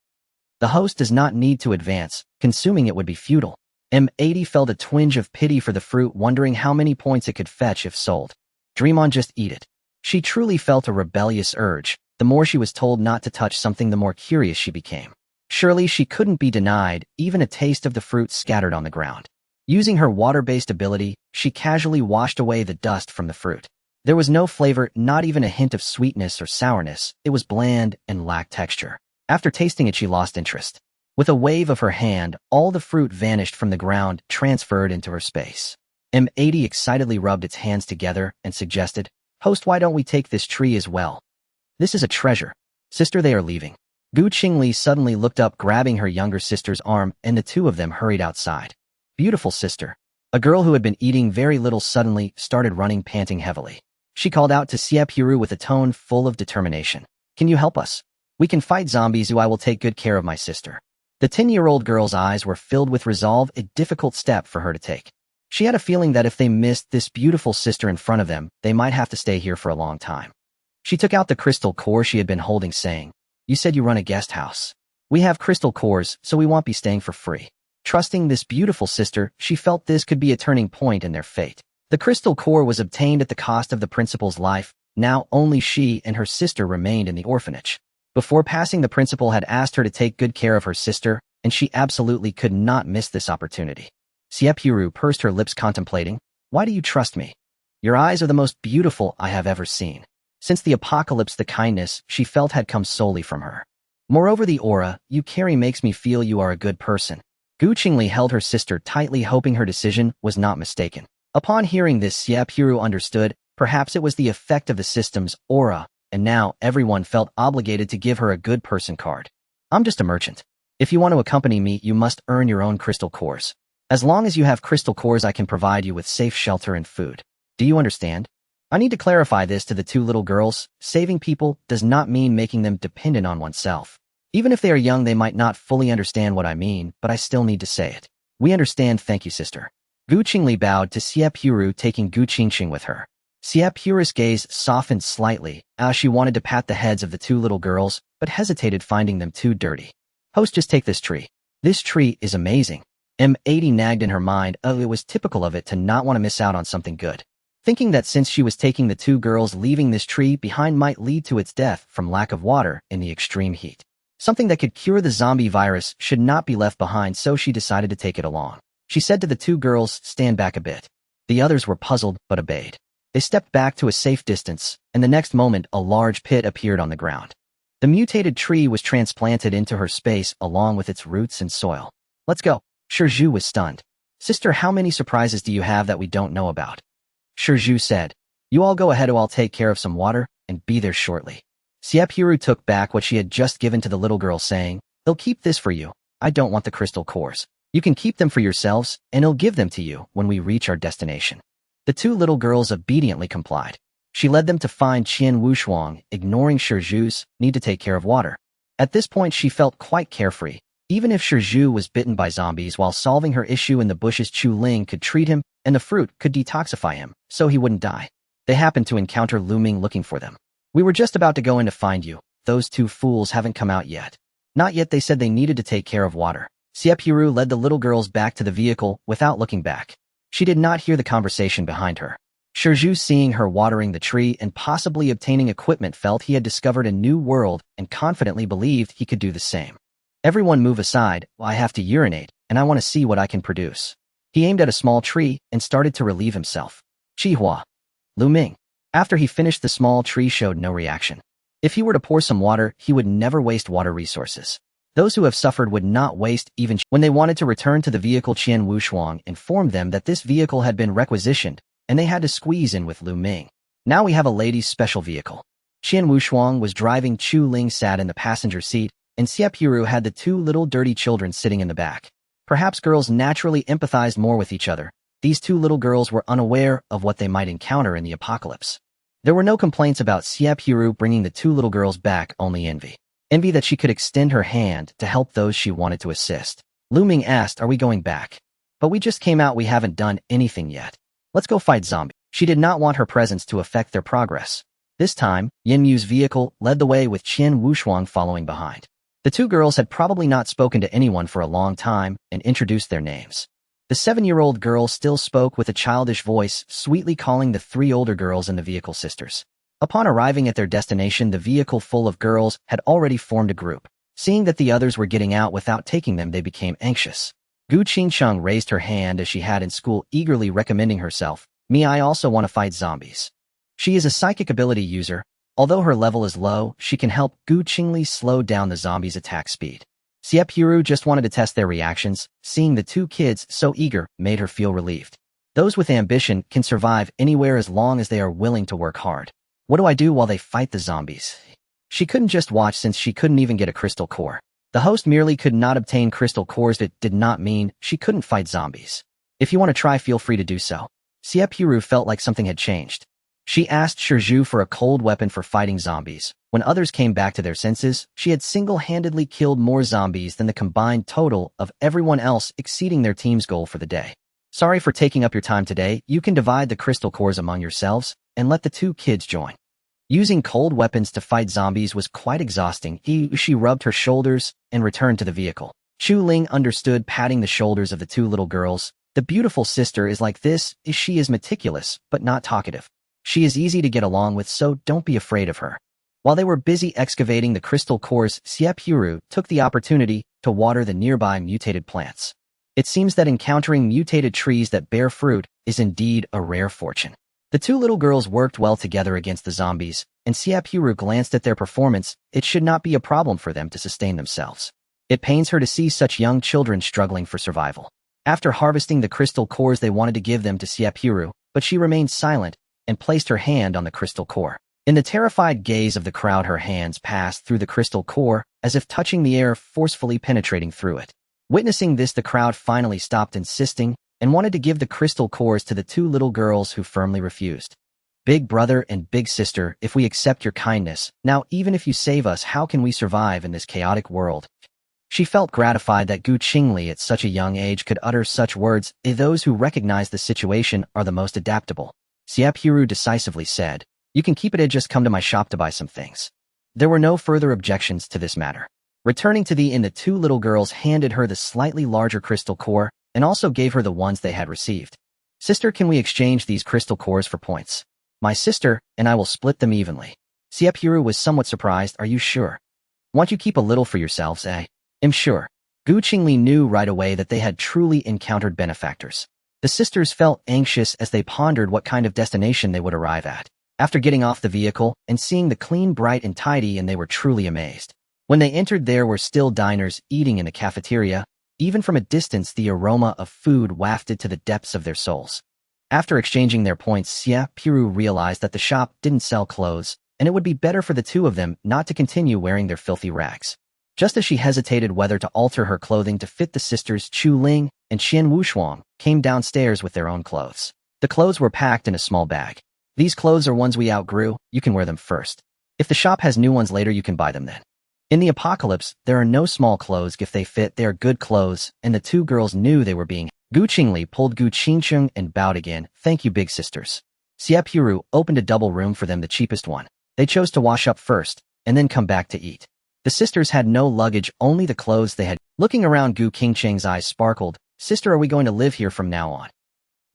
The host does not need to advance. Consuming it would be futile. M80 felt a twinge of pity for the fruit, wondering how many points it could fetch if sold. Dream on, just eat it. She truly felt a rebellious urge. The more she was told not to touch something, the more curious she became. Surely she couldn't be denied even a taste of the fruit scattered on the ground. Using her water-based ability, she casually washed away the dust from the fruit. There was no flavor, not even a hint of sweetness or sourness. It was bland and lacked texture. After tasting it, she lost interest. With a wave of her hand, all the fruit vanished from the ground, transferred into her space. M80 excitedly rubbed its hands together and suggested, Host, why don't we take this tree as well? This is a treasure. Sister, they are leaving. Gu Qingli suddenly looked up, grabbing her younger sister's arm, and the two of them hurried outside. Beautiful sister. A girl who had been eating very little suddenly started running, panting heavily. She called out to Xie Purou with a tone full of determination. Can you help us? We can fight zombies. I will take good care of my sister. The 10-year-old girl's eyes were filled with resolve, a difficult step for her to take. She had a feeling that if they missed this beautiful sister in front of them, they might have to stay here for a long time. She took out the crystal core she had been holding, saying, You said you run a guest house. We have crystal cores, so we won't be staying for free. Trusting this beautiful sister, she felt this could be a turning point in their fate. The crystal core was obtained at the cost of the principal's life. Now only she and her sister remained in the orphanage. Before passing, the principal had asked her to take good care of her sister, and she absolutely could not miss this opportunity. Xie Purou pursed her lips, contemplating. Why do you trust me? Your eyes are the most beautiful I have ever seen. Since the apocalypse, the kindness she felt had come solely from her. Moreover, the aura you carry makes me feel you are a good person. Gu Qingli held her sister tightly, hoping her decision was not mistaken. Upon hearing this, Xie Purou understood. Perhaps it was the effect of the system's aura, and now everyone felt obligated to give her a good person card. I'm just a merchant. If you want to accompany me, you must earn your own crystal cores. As long as you have crystal cores, I can provide you with safe shelter and food. Do you understand? I need to clarify this to the two little girls. Saving people does not mean making them dependent on oneself. Even if they are young, they might not fully understand what I mean, but I still need to say it. We understand, thank you, sister. Gu Qingli bowed to Xie Purou, taking Gu Qingqing with her. Xie Purou's gaze softened slightly as she wanted to pat the heads of the two little girls, but hesitated, finding them too dirty. Host, just take this tree. This tree is amazing. M80 nagged in her mind. Oh, it was typical of it to not want to miss out on something good. Thinking that since she was taking the two girls, leaving this tree behind might lead to its death from lack of water in the extreme heat. Something that could cure the zombie virus should not be left behind, so she decided to take it along. She said to the two girls, "Stand back a bit." The others were puzzled but obeyed. They stepped back to a safe distance, and the next moment a large pit appeared on the ground. The mutated tree was transplanted into her space along with its roots and soil. "Let's go." Shizhu was stunned. "Sister, how many surprises do you have that we don't know about?" Shizhu said. "You all go ahead, I'll take care of some water and be there shortly." Xie Purou took back what she had just given to the little girl, saying, "They'll keep this for you. I don't want the crystal cores. You can keep them for yourselves, and I'll give them to you when we reach our destination." The two little girls obediently complied. She led them to find Qian Wushuang, ignoring Shizhu's need to take care of water. At this point, she felt quite carefree. Even if Shizhu was bitten by zombies while solving her issue in the bushes, Chu Ling could treat him, and the fruit could detoxify him, so he wouldn't die. They happened to encounter Lu Ming looking for them. "We were just about to go in to find you. Those two fools haven't come out yet." "Not yet," they said. They needed to take care of water. Xie Purou led the little girls back to the vehicle without looking back. She did not hear the conversation behind her. Shizhu, seeing her watering the tree and possibly obtaining equipment, felt he had discovered a new world and confidently believed he could do the same. "Everyone move aside, I have to urinate, and I want to see what I can produce." He aimed at a small tree and started to relieve himself. "Chihua." Lu Ming. After he finished, the small tree showed no reaction. If he were to pour some water, he would never waste water resources. Those who have suffered would not waste even. When they wanted to return to the vehicle, Qian Wushuang informed them that this vehicle had been requisitioned, and they had to squeeze in with Lu Ming. "Now we have a ladies' special vehicle." Qian Wushuang was driving, Chu Ling sat in the passenger seat, and Xie Purou had the two little dirty children sitting in the back. Perhaps girls naturally empathized more with each other. These two little girls were unaware of what they might encounter in the apocalypse. There were no complaints about Xie Purou bringing the two little girls back, only envy. Envy that she could extend her hand to help those she wanted to assist. Lu Ming asked, "Are we going back?" "But we just came out, we haven't done anything yet. Let's go fight zombies." She did not want her presence to affect their progress. This time, Yin Mu's vehicle led the way with Qian Wushuang following behind. The two girls had probably not spoken to anyone for a long time and introduced their names. The 7-year-old girl still spoke with a childish voice, sweetly calling the 3 older girls in the vehicle sisters. Upon arriving at their destination, the vehicle full of girls had already formed a group. Seeing that the others were getting out without taking them, they became anxious. Gu Qingcheng raised her hand as she had in school, eagerly recommending herself. "Me, I also want to fight zombies." She is a psychic ability user. Although her level is low, she can help Gu Qingli slow down the zombies' attack speed. Xie Purou just wanted to test their reactions. Seeing the two kids so eager made her feel relieved. Those with ambition can survive anywhere as long as they are willing to work hard. "What do I do while they fight the zombies?" She couldn't just watch, since she couldn't even get a crystal core. The host merely could not obtain crystal cores. That did not mean she couldn't fight zombies. "If you want to try, feel free to do so." Xie Purou felt like something had changed. She asked Shizhu for a cold weapon for fighting zombies. When others came back to their senses, she had single-handedly killed more zombies than the combined total of everyone else, exceeding their team's goal for the day. "Sorry for taking up your time today. You can divide the crystal cores among yourselves and let the two kids join." Using cold weapons to fight zombies was quite exhausting. She rubbed her shoulders and returned to the vehicle. Chu Ling understood, patting the shoulders of the two little girls. "The beautiful sister is like this. She is meticulous, but not talkative. She is easy to get along with, so don't be afraid of her." While they were busy excavating the crystal cores, Xie Purou took the opportunity to water the nearby mutated plants. It seems that encountering mutated trees that bear fruit is indeed a rare fortune. The two little girls worked well together against the zombies, and Xie Purou glanced at their performance. It should not be a problem for them to sustain themselves. It pains her to see such young children struggling for survival. After harvesting the crystal cores, they wanted to give them to Xie Purou, but she remained silent and placed her hand on the crystal core. In the terrified gaze of the crowd, her hands passed through the crystal core, as if touching the air, forcefully penetrating through it. Witnessing this, the crowd finally stopped insisting and wanted to give the crystal cores to the two little girls, who firmly refused. "Big brother and big sister, if we accept your kindness, now even if you save us, how can we survive in this chaotic world?" She felt gratified that Gu Qingli at such a young age could utter such words. Those who recognize the situation are the most adaptable. Xie Purou decisively said, "You can keep it, just come to my shop to buy some things." There were no further objections to this matter. Returning to the inn, the two little girls handed her the slightly larger crystal core and also gave her the ones they had received. "Sister, can we exchange these crystal cores for points?" "My sister and I will split them evenly." Xie Purou was somewhat surprised. "Are you sure?" Want you keep a little for yourselves, eh? I'm sure. Gu Qingli knew right away that they had truly encountered benefactors. The sisters felt anxious as they pondered what kind of destination they would arrive at. After getting off the vehicle and seeing the clean, bright, and tidy, and they were truly amazed. When they entered, there were still diners eating in the cafeteria. Even from a distance, the aroma of food wafted to the depths of their souls. After exchanging their points, Xie Purou realized that the shop didn't sell clothes, and it would be better for the two of them not to continue wearing their filthy rags. Just as she hesitated whether to alter her clothing to fit the sisters, Chu Ling and Xian Wushuang came downstairs with their own clothes. The clothes were packed in a small bag. These clothes are ones we outgrew, you can wear them first. If the shop has new ones later, you can buy them then. In the apocalypse, there are no small clothes. If they fit, they are good clothes, and the two girls knew they were being. Gu Qingli pulled Gu Qingcheng and bowed again. Thank you, big sisters. Xie Purou opened a double room for them, the cheapest one. They chose to wash up first, and then come back to eat. The sisters had no luggage, only the clothes they had. Looking around, Gu Qingcheng's eyes sparkled. Sister, are we going to live here from now on?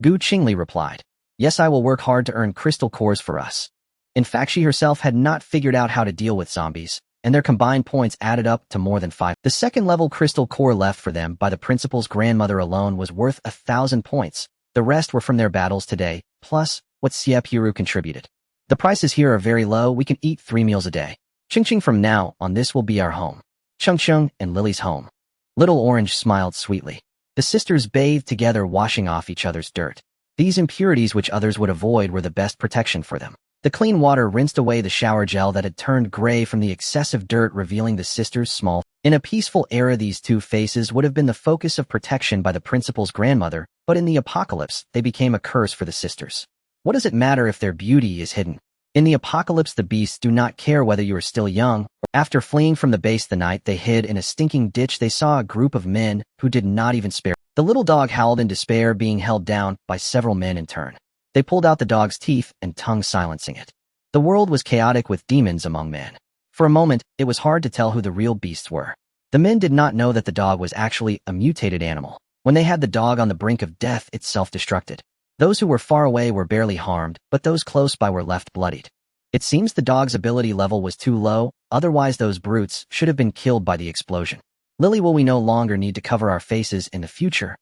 Gu Qingli replied. Yes, I will work hard to earn crystal cores for us. In fact, she herself had not figured out how to deal with zombies, and their combined points added up to more than 5. The second-level crystal core left for them by the principal's grandmother alone was worth 1,000 points. The rest were from their battles today, plus what Xie Purou contributed. The prices here are very low. We can eat 3 meals a day. Ching from now on, this will be our home. Chung and Lily's home. Little Orange smiled sweetly. The sisters bathed together, washing off each other's dirt. These impurities which others would avoid were the best protection for them. The clean water rinsed away the shower gel that had turned gray from the excessive dirt, revealing the sisters' small. In a peaceful era, these two faces would have been the focus of protection by the principal's grandmother, but in the apocalypse, they became a curse for the sisters. What does it matter if their beauty is hidden? In the apocalypse, the beasts do not care whether you are still young. After fleeing from the base the night they hid in a stinking ditch, they saw a group of men who did not even spare. The little dog howled in despair, being held down by several men in turn. They pulled out the dog's teeth and tongue, silencing it. The world was chaotic with demons among men. For a moment, it was hard to tell who the real beasts were. The men did not know that the dog was actually a mutated animal. When they had the dog on the brink of death, it self-destructed. Those who were far away were barely harmed, but those close by were left bloodied. It seems the dog's ability level was too low, otherwise those brutes should have been killed by the explosion. Lily, will we no longer need to cover our faces in the future?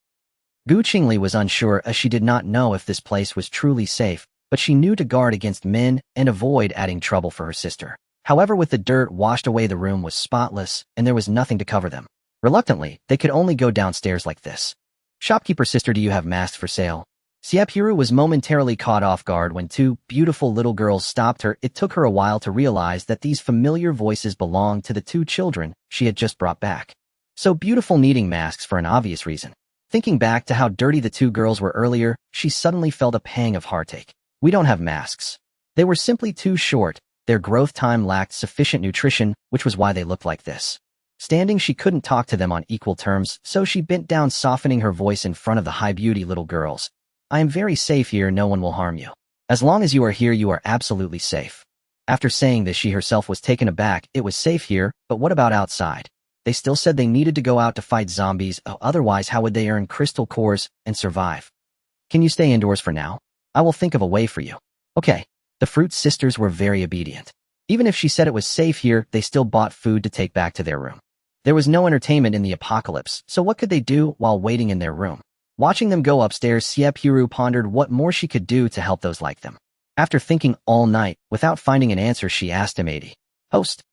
Gu Qingli was unsure, as she did not know if this place was truly safe, but she knew to guard against men and avoid adding trouble for her sister. However, with the dirt washed away, the room was spotless, and there was nothing to cover them. Reluctantly, they could only go downstairs like this. Shopkeeper, sister, do you have masks for sale? Xie Purou was momentarily caught off guard when two beautiful little girls stopped her. It took her a while to realize that these familiar voices belonged to the two children she had just brought back. So beautiful, needing masks for an obvious reason. Thinking back to how dirty the two girls were earlier, she suddenly felt a pang of heartache. We don't have masks. They were simply too short. Their growth time lacked sufficient nutrition, which was why they looked like this. Standing, she couldn't talk to them on equal terms, so she bent down, softening her voice in front of the high-beauty little girls. I am very safe here, no one will harm you. As long as you are here, you are absolutely safe. After saying this, she herself was taken aback. It was safe here, but what about outside? They still said they needed to go out to fight zombies, otherwise how would they earn crystal cores and survive? Can you stay indoors for now? I will think of a way for you. Okay. The Fruit sisters were very obedient. Even if she said it was safe here, they still bought food to take back to their room. There was no entertainment in the apocalypse, so what could they do while waiting in their room? Watching them go upstairs, Xie Purou pondered what more she could do to help those like them. After thinking all night, without finding an answer, she asked him, Host,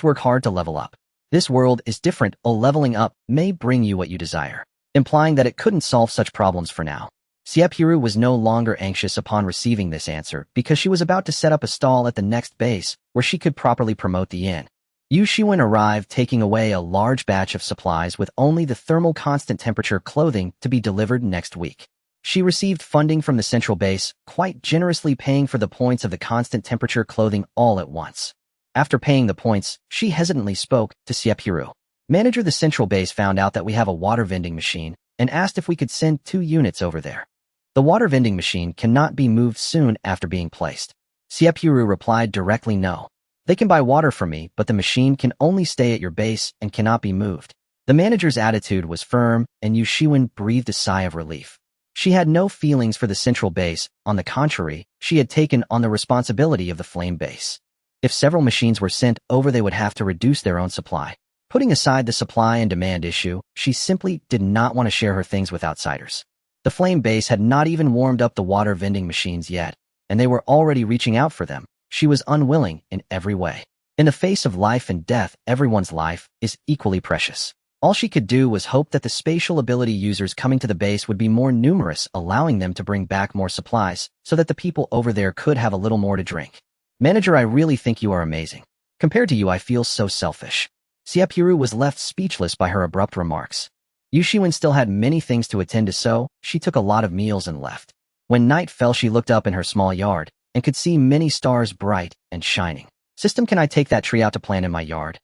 work hard to level up. This world is different, leveling up may bring you what you desire. Implying that it couldn't solve such problems for now. Xie Purou was no longer anxious upon receiving this answer, because she was about to set up a stall at the next base, where she could properly promote the inn. Yu Shiwen arrived, taking away a large batch of supplies with only the thermal constant temperature clothing to be delivered next week. She received funding from the central base, quite generously paying for the points of the constant temperature clothing all at once. After paying the points, she hesitantly spoke to Xie Purou. Manager, the central base found out that we have a water vending machine and asked if we could send 2 units over there. The water vending machine cannot be moved soon after being placed. Xie Purou replied directly, no. They can buy water from me, but the machine can only stay at your base and cannot be moved. The manager's attitude was firm, and Yu Shiwen breathed a sigh of relief. She had no feelings for the central base. On the contrary, she had taken on the responsibility of the flame base. If several machines were sent over, they would have to reduce their own supply. Putting aside the supply and demand issue, she simply did not want to share her things with outsiders. The flame base had not even warmed up the water vending machines yet, and they were already reaching out for them. She was unwilling in every way. In the face of life and death, everyone's life is equally precious. All she could do was hope that the spatial ability users coming to the base would be more numerous, allowing them to bring back more supplies, so that the people over there could have a little more to drink. Manager, I really think you are amazing. Compared to you, I feel so selfish. Xie Purou was left speechless by her abrupt remarks. Yu Shiwen still had many things to attend to, so she took a lot of meals and left. When night fell, she looked up in her small yard and could see many stars bright and shining. System, can I take that tree out to plant in my yard?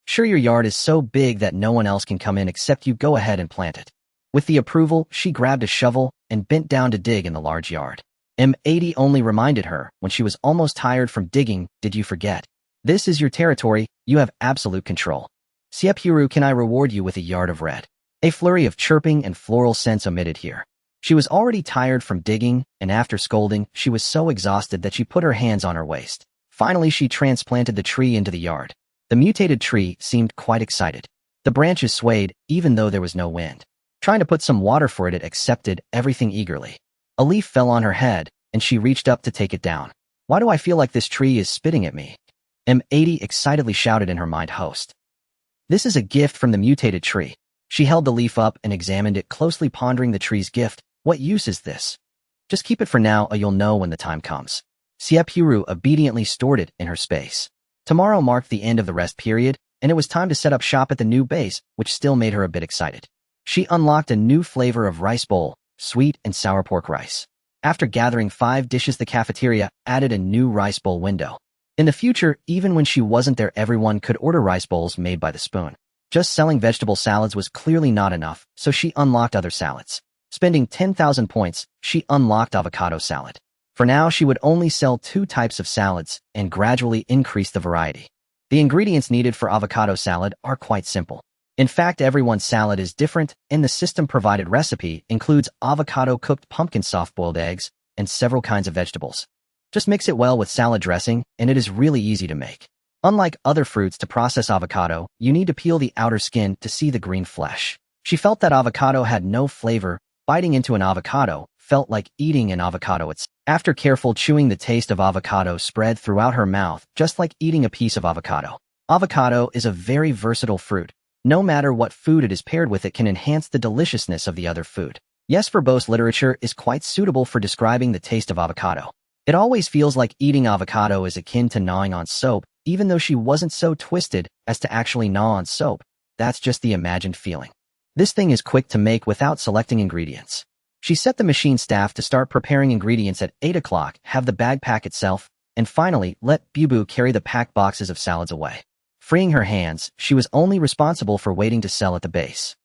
Sure, your yard is so big that no one else can come in except you. Go ahead and plant it. With the approval, she grabbed a shovel and bent down to dig in the large yard. M80 only reminded her when she was almost tired from digging, did you forget? This is your territory, you have absolute control. Xie Purou, can I reward you with a yard of red? A flurry of chirping and floral scents omitted here. She was already tired from digging, and after scolding, she was so exhausted that she put her hands on her waist. Finally, she transplanted the tree into the yard. The mutated tree seemed quite excited. The branches swayed, even though there was no wind. Trying to put some water for it, it accepted everything eagerly. A leaf fell on her head, and she reached up to take it down. Why do I feel like this tree is spitting at me? M80 excitedly shouted in her mind. Host. This is a gift from the mutated tree. She held the leaf up and examined it closely, pondering the tree's gift. What use is this? Just keep it for now, or you'll know when the time comes. Xie Purou obediently stored it in her space. Tomorrow marked the end of the rest period, and it was time to set up shop at the new base, which still made her a bit excited. She unlocked a new flavor of rice bowl, sweet and sour pork rice. After gathering 5 dishes, the cafeteria added a new rice bowl window. In the future, even when she wasn't there, everyone could order rice bowls made by the spoon. Just selling vegetable salads was clearly not enough, so she unlocked other salads. Spending 10,000 points, she unlocked avocado salad. For now, she would only sell 2 types of salads and gradually increase the variety. The ingredients needed for avocado salad are quite simple. In fact, everyone's salad is different, and the system-provided recipe includes avocado, cooked pumpkin, soft-boiled eggs, and several kinds of vegetables. Just mix it well with salad dressing, and it is really easy to make. Unlike other fruits, to process avocado, you need to peel the outer skin to see the green flesh. She felt that avocado had no flavor. Biting into an avocado felt like eating an avocado itself. After careful chewing, the taste of avocado spread throughout her mouth, just like eating a piece of avocado. Avocado is a very versatile fruit. No matter what food it is paired with, it can enhance the deliciousness of the other food. Yes, verbose literature is quite suitable for describing the taste of avocado. It always feels like eating avocado is akin to gnawing on soap, even though she wasn't so twisted as to actually gnaw on soap. That's just the imagined feeling. This thing is quick to make without selecting ingredients. She set the machine staff to start preparing ingredients at 8 o'clock, have the bag pack itself, and finally let Bubu carry the packed boxes of salads away. Freeing her hands, she was only responsible for waiting to sell at the base.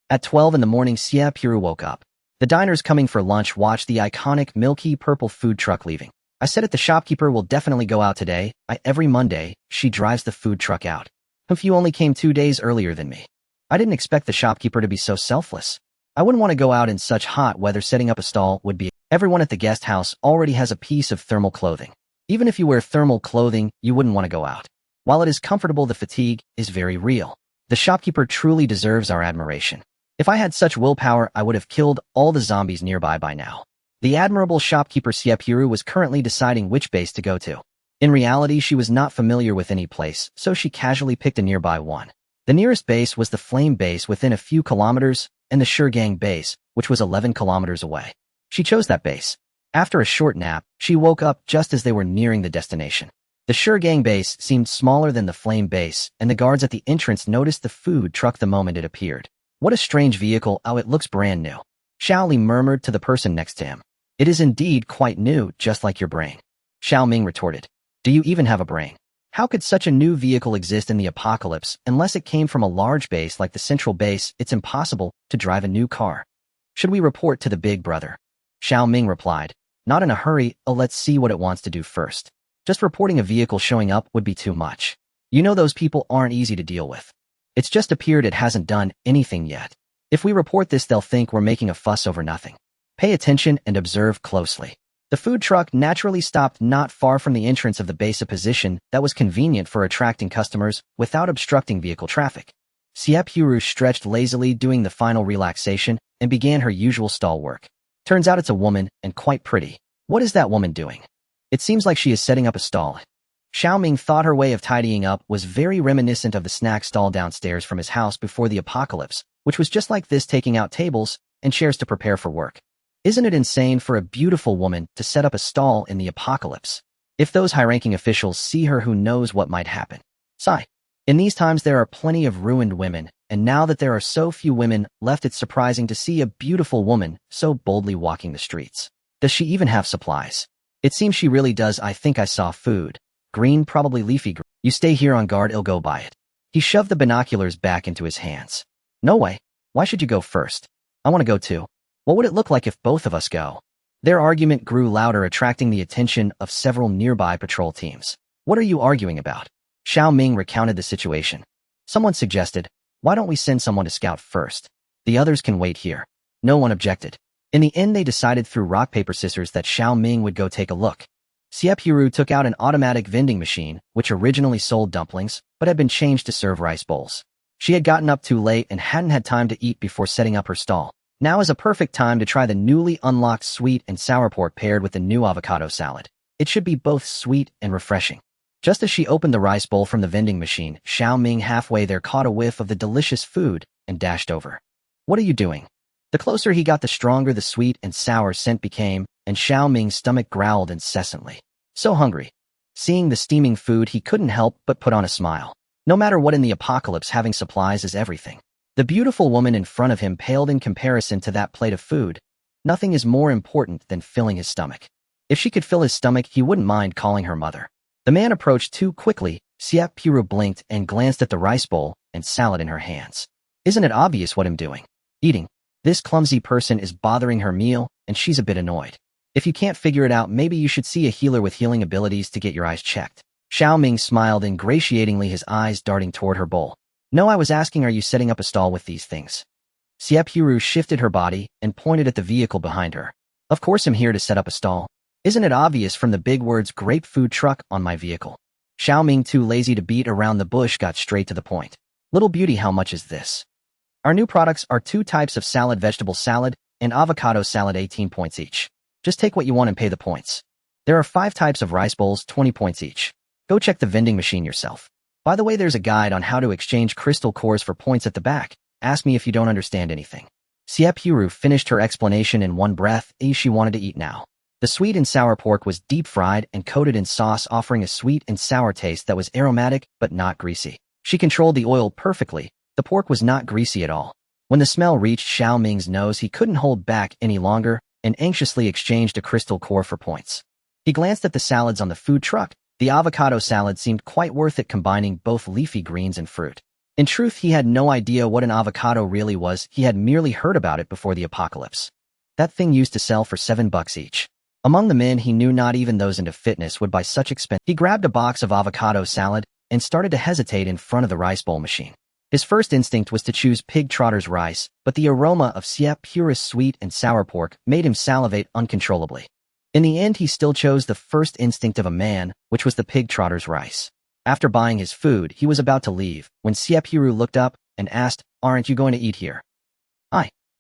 At 12 in the morning, Xie Purou woke up. The diners coming for lunch watched the iconic milky purple food truck leaving. I said it, the shopkeeper will definitely go out today. Every Monday, she drives the food truck out. If you only came 2 days earlier than me. I didn't expect the shopkeeper to be so selfless. I wouldn't want to go out in such hot weather. Setting up a stall would be. Everyone at the guest house already has a piece of thermal clothing. Even if you wear thermal clothing, you wouldn't want to go out. While it is comfortable, the fatigue is very real. The shopkeeper truly deserves our admiration. If I had such willpower, I would have killed all the zombies nearby by now. The admirable shopkeeper Xie Purou was currently deciding which base to go to. In reality, she was not familiar with any place, so she casually picked a nearby one. The nearest base was the Flame base within a few kilometers, and the Shurgang base, which was 11 kilometers away. She chose that base. After a short nap, she woke up just as they were nearing the destination. The Shurgang base seemed smaller than the Flame base, and the guards at the entrance noticed the food truck the moment it appeared. What a strange vehicle, oh, it looks brand new. Xiao Li murmured to the person next to him. It is indeed quite new, just like your brain. Xiao Ming retorted. Do you even have a brain? How could such a new vehicle exist in the apocalypse unless it came from a large base like the central base? It's impossible to drive a new car. Should we report to the big brother? Xiao Ming replied. Not in a hurry, let's see what it wants to do first. Just reporting a vehicle showing up would be too much. You know those people aren't easy to deal with. It's just appeared, it hasn't done anything yet. If we report this, they'll think we're making a fuss over nothing. Pay attention and observe closely. The food truck naturally stopped not far from the entrance of the base, a position that was convenient for attracting customers without obstructing vehicle traffic. Xie Purou stretched lazily, doing the final relaxation, and began her usual stall work. Turns out it's a woman, and quite pretty. What is that woman doing? It seems like she is setting up a stall. Xiaoming thought her way of tidying up was very reminiscent of the snack stall downstairs from his house before the apocalypse, which was just like this, taking out tables and chairs to prepare for work. Isn't it insane for a beautiful woman to set up a stall in the apocalypse? If those high-ranking officials see her, who knows what might happen. Sigh. In these times there are plenty of ruined women, and now that there are so few women left, it's surprising to see a beautiful woman so boldly walking the streets. Does she even have supplies? It seems she really does. I think I saw food. Green, probably leafy green. You stay here on guard, I'll go buy it. He shoved the binoculars back into his hands. No way. Why should you go first? I want to go too. What would it look like if both of us go? Their argument grew louder, attracting the attention of several nearby patrol teams. What are you arguing about? Xiaoming recounted the situation. Someone suggested, why don't we send someone to scout first? The others can wait here. No one objected. In the end, they decided through rock, paper, scissors that Xiaoming would go take a look. Xie Purou took out an automatic vending machine, which originally sold dumplings, but had been changed to serve rice bowls. She had gotten up too late and hadn't had time to eat before setting up her stall. Now is a perfect time to try the newly unlocked sweet and sour pork paired with the new avocado salad. It should be both sweet and refreshing. Just as she opened the rice bowl from the vending machine, Xiaoming halfway there caught a whiff of the delicious food and dashed over. What are you doing? The closer he got, the stronger the sweet and sour scent became, and Xiaoming's stomach growled incessantly. So hungry. Seeing the steaming food, he couldn't help but put on a smile. No matter what, in the apocalypse, having supplies is everything. The beautiful woman in front of him paled in comparison to that plate of food. Nothing is more important than filling his stomach. If she could fill his stomach, he wouldn't mind calling her mother. The man approached too quickly. Xie Purou blinked and glanced at the rice bowl and salad in her hands. Isn't it obvious what I'm doing? Eating. This clumsy person is bothering her meal, and she's a bit annoyed. If you can't figure it out, maybe you should see a healer with healing abilities to get your eyes checked. Xiaoming smiled ingratiatingly, his eyes darting toward her bowl. No, I was asking, are you setting up a stall with these things? Xie Purou shifted her body and pointed at the vehicle behind her. Of course I'm here to set up a stall. Isn't it obvious from the big words "grape food truck" on my vehicle? Xiaoming, too lazy to beat around the bush, got straight to the point. Little beauty, how much is this? Our new products are 2 types of salad: vegetable salad and avocado salad, 18 points each. Just take what you want and pay the points. There are 5 types of rice bowls, 20 points each. Go check the vending machine yourself. By the way, there's a guide on how to exchange crystal cores for points at the back. Ask me if you don't understand anything. Xie Purou finished her explanation in one breath. She wanted to eat now. The sweet and sour pork was deep fried and coated in sauce, offering a sweet and sour taste that was aromatic but not greasy. She controlled the oil perfectly. The pork was not greasy at all. When the smell reached Xiaoming's nose, he couldn't hold back any longer and anxiously exchanged a crystal core for points. He glanced at the salads on the food truck. The avocado salad seemed quite worth it, combining both leafy greens and fruit. In truth, he had no idea what an avocado really was. He had merely heard about it before the apocalypse. That thing used to sell for $7 each. Among the men he knew, not even those into fitness would buy such expensive. He grabbed a box of avocado salad and started to hesitate in front of the rice bowl machine. His first instinct was to choose Pig Trotter's rice, but the aroma of Xie Purou's sweet and sour pork made him salivate uncontrollably. In the end, he still chose the first instinct of a man, which was the Pig Trotter's rice. After buying his food, he was about to leave when Xie Purou looked up and asked, "Aren't you going to eat here?"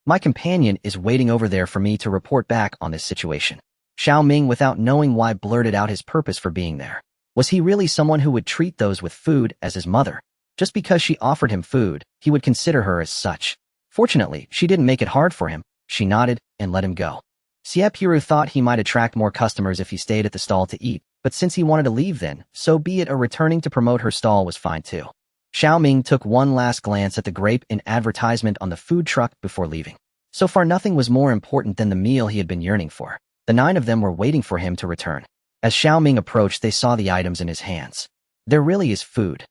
My companion is waiting over there for me to report back on this situation." Xiaoming, without knowing why, blurted out his purpose for being there. Was he really someone who would treat those with food as his mother? Just because she offered him food, he would consider her as such. Fortunately, she didn't make it hard for him. She nodded and let him go. Xie Purou thought he might attract more customers if he stayed at the stall to eat, but since he wanted to leave, then so be it. Returning to promote her stall was fine too. Xiaoming took one last glance at the grape in advertisement on the food truck before leaving. So far, nothing was more important than the meal he had been yearning for. The 9 of them were waiting for him to return. As Xiaoming approached, they saw the items in his hands. There really is food.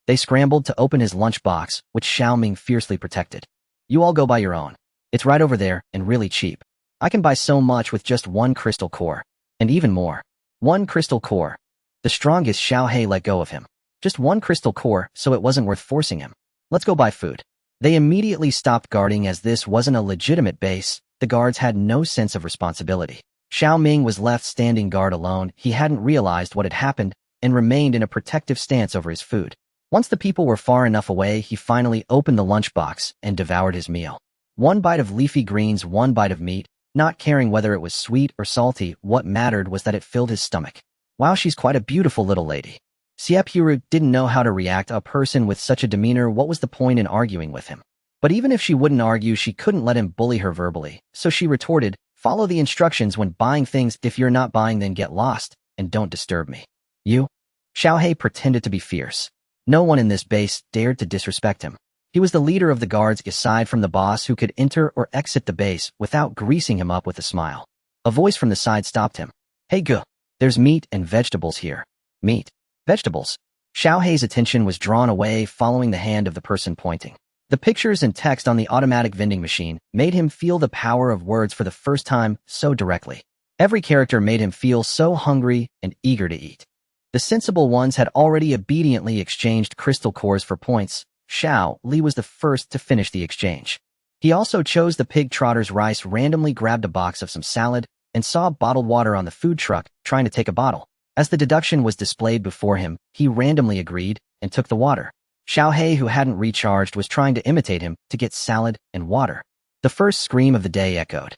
They scrambled to open his lunchbox, which Xiaoming fiercely protected. "You all go buy your own. It's right over there, and really cheap. I can buy so much with just 1 crystal core. And even more. 1 crystal core. The strongest." Xiao He let go of him. Just 1 crystal core, so it wasn't worth forcing him. "Let's go buy food." They immediately stopped guarding, as this wasn't a legitimate base. The guards had no sense of responsibility. Xiao Ming was left standing guard alone. He hadn't realized what had happened and remained in a protective stance over his food. Once the people were far enough away, he finally opened the lunchbox and devoured his meal. One bite of leafy greens, one bite of meat, not caring whether it was sweet or salty. What mattered was that it filled his stomach. Wow, she's quite a beautiful little lady. Xie Purou didn't know how to react. A person with such a demeanor, what was the point in arguing with him? But even if she wouldn't argue, she couldn't let him bully her verbally, so she retorted, "Follow the instructions when buying things. If you're not buying, then get lost, and don't disturb me." You? Xiaohei pretended to be fierce. No one in this base dared to disrespect him. He was the leader of the guards, aside from the boss, who could enter or exit the base without greasing him up with a smile. A voice from the side stopped him. "Hey, go. There's meat and vegetables here." Meat? Vegetables? Xiaohei's attention was drawn away, following the hand of the person pointing. The pictures and text on the automatic vending machine made him feel the power of words for the first time so directly. Every character made him feel so hungry and eager to eat. The sensible ones had already obediently exchanged crystal cores for points. Xiao Li was the first to finish the exchange. He also chose the pig trotter's rice, randomly grabbed a box of some salad, and saw bottled water on the food truck, trying to take a bottle. As the deduction was displayed before him, he randomly agreed and took the water. Xiaohei, who hadn't recharged, was trying to imitate him to get salad and water. The first scream of the day echoed.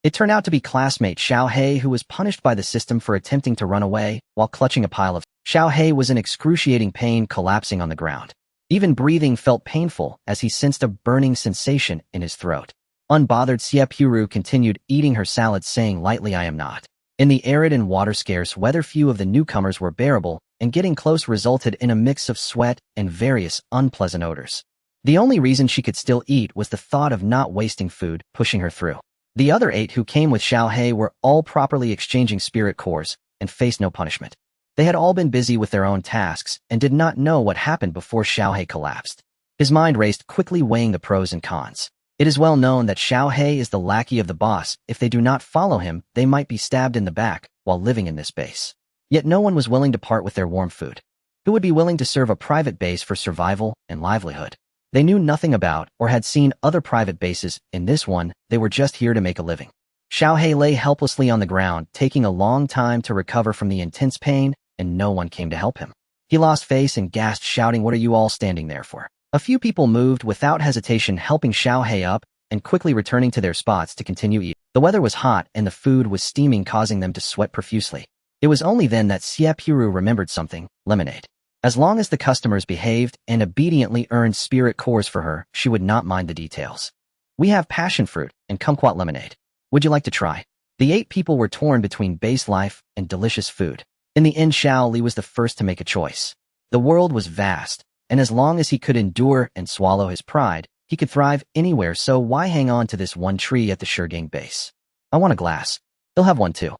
It turned out to be classmate Xiaohei, who was punished by the system for attempting to run away while clutching a pile of. Xiaohei was in excruciating pain, collapsing on the ground. Even breathing felt painful as he sensed a burning sensation in his throat. Unbothered, Xie Purou continued eating her salad, saying lightly, "I am not." In the arid and water-scarce weather, few of the newcomers were bearable, and getting close resulted in a mix of sweat and various unpleasant odors. The only reason she could still eat was the thought of not wasting food, pushing her through. The other 8 who came with Xiaohei were all properly exchanging spirit cores and faced no punishment. They had all been busy with their own tasks and did not know what happened before Xiaohei collapsed. His mind raced, quickly weighing the pros and cons. It is well known that Xiaohei is the lackey of the boss. If they do not follow him, they might be stabbed in the back while living in this base. Yet no one was willing to part with their warm food. Who would be willing to serve a private base for survival and livelihood? They knew nothing about or had seen other private bases. In this one, they were just here to make a living. Xiaohei lay helplessly on the ground, taking a long time to recover from the intense pain, and no one came to help him. He lost face and gasped, shouting, "What are you all standing there for?" A few people moved without hesitation, helping Xiaohei up and quickly returning to their spots to continue eating. The weather was hot and the food was steaming, causing them to sweat profusely. It was only then that Xie Purou remembered something: lemonade. As long as the customers behaved and obediently earned spirit cores for her, she would not mind the details. "We have passion fruit and kumquat lemonade. Would you like to try?" The 8 people were torn between base life and delicious food. In the end, Xiao Li was the first to make a choice. The world was vast, and as long as he could endure and swallow his pride, he could thrive anywhere, so why hang on to this one tree at the Shurgang base? "I want a glass." "They'll have one too."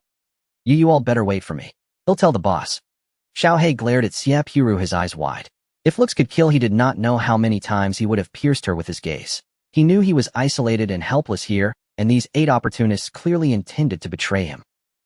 You all better wait for me. He'll tell the boss." Xiaohei glared at Xie Purou, his eyes wide. If looks could kill, he did not know how many times he would have pierced her with his gaze. He knew he was isolated and helpless here, and these 8 opportunists clearly intended to betray him.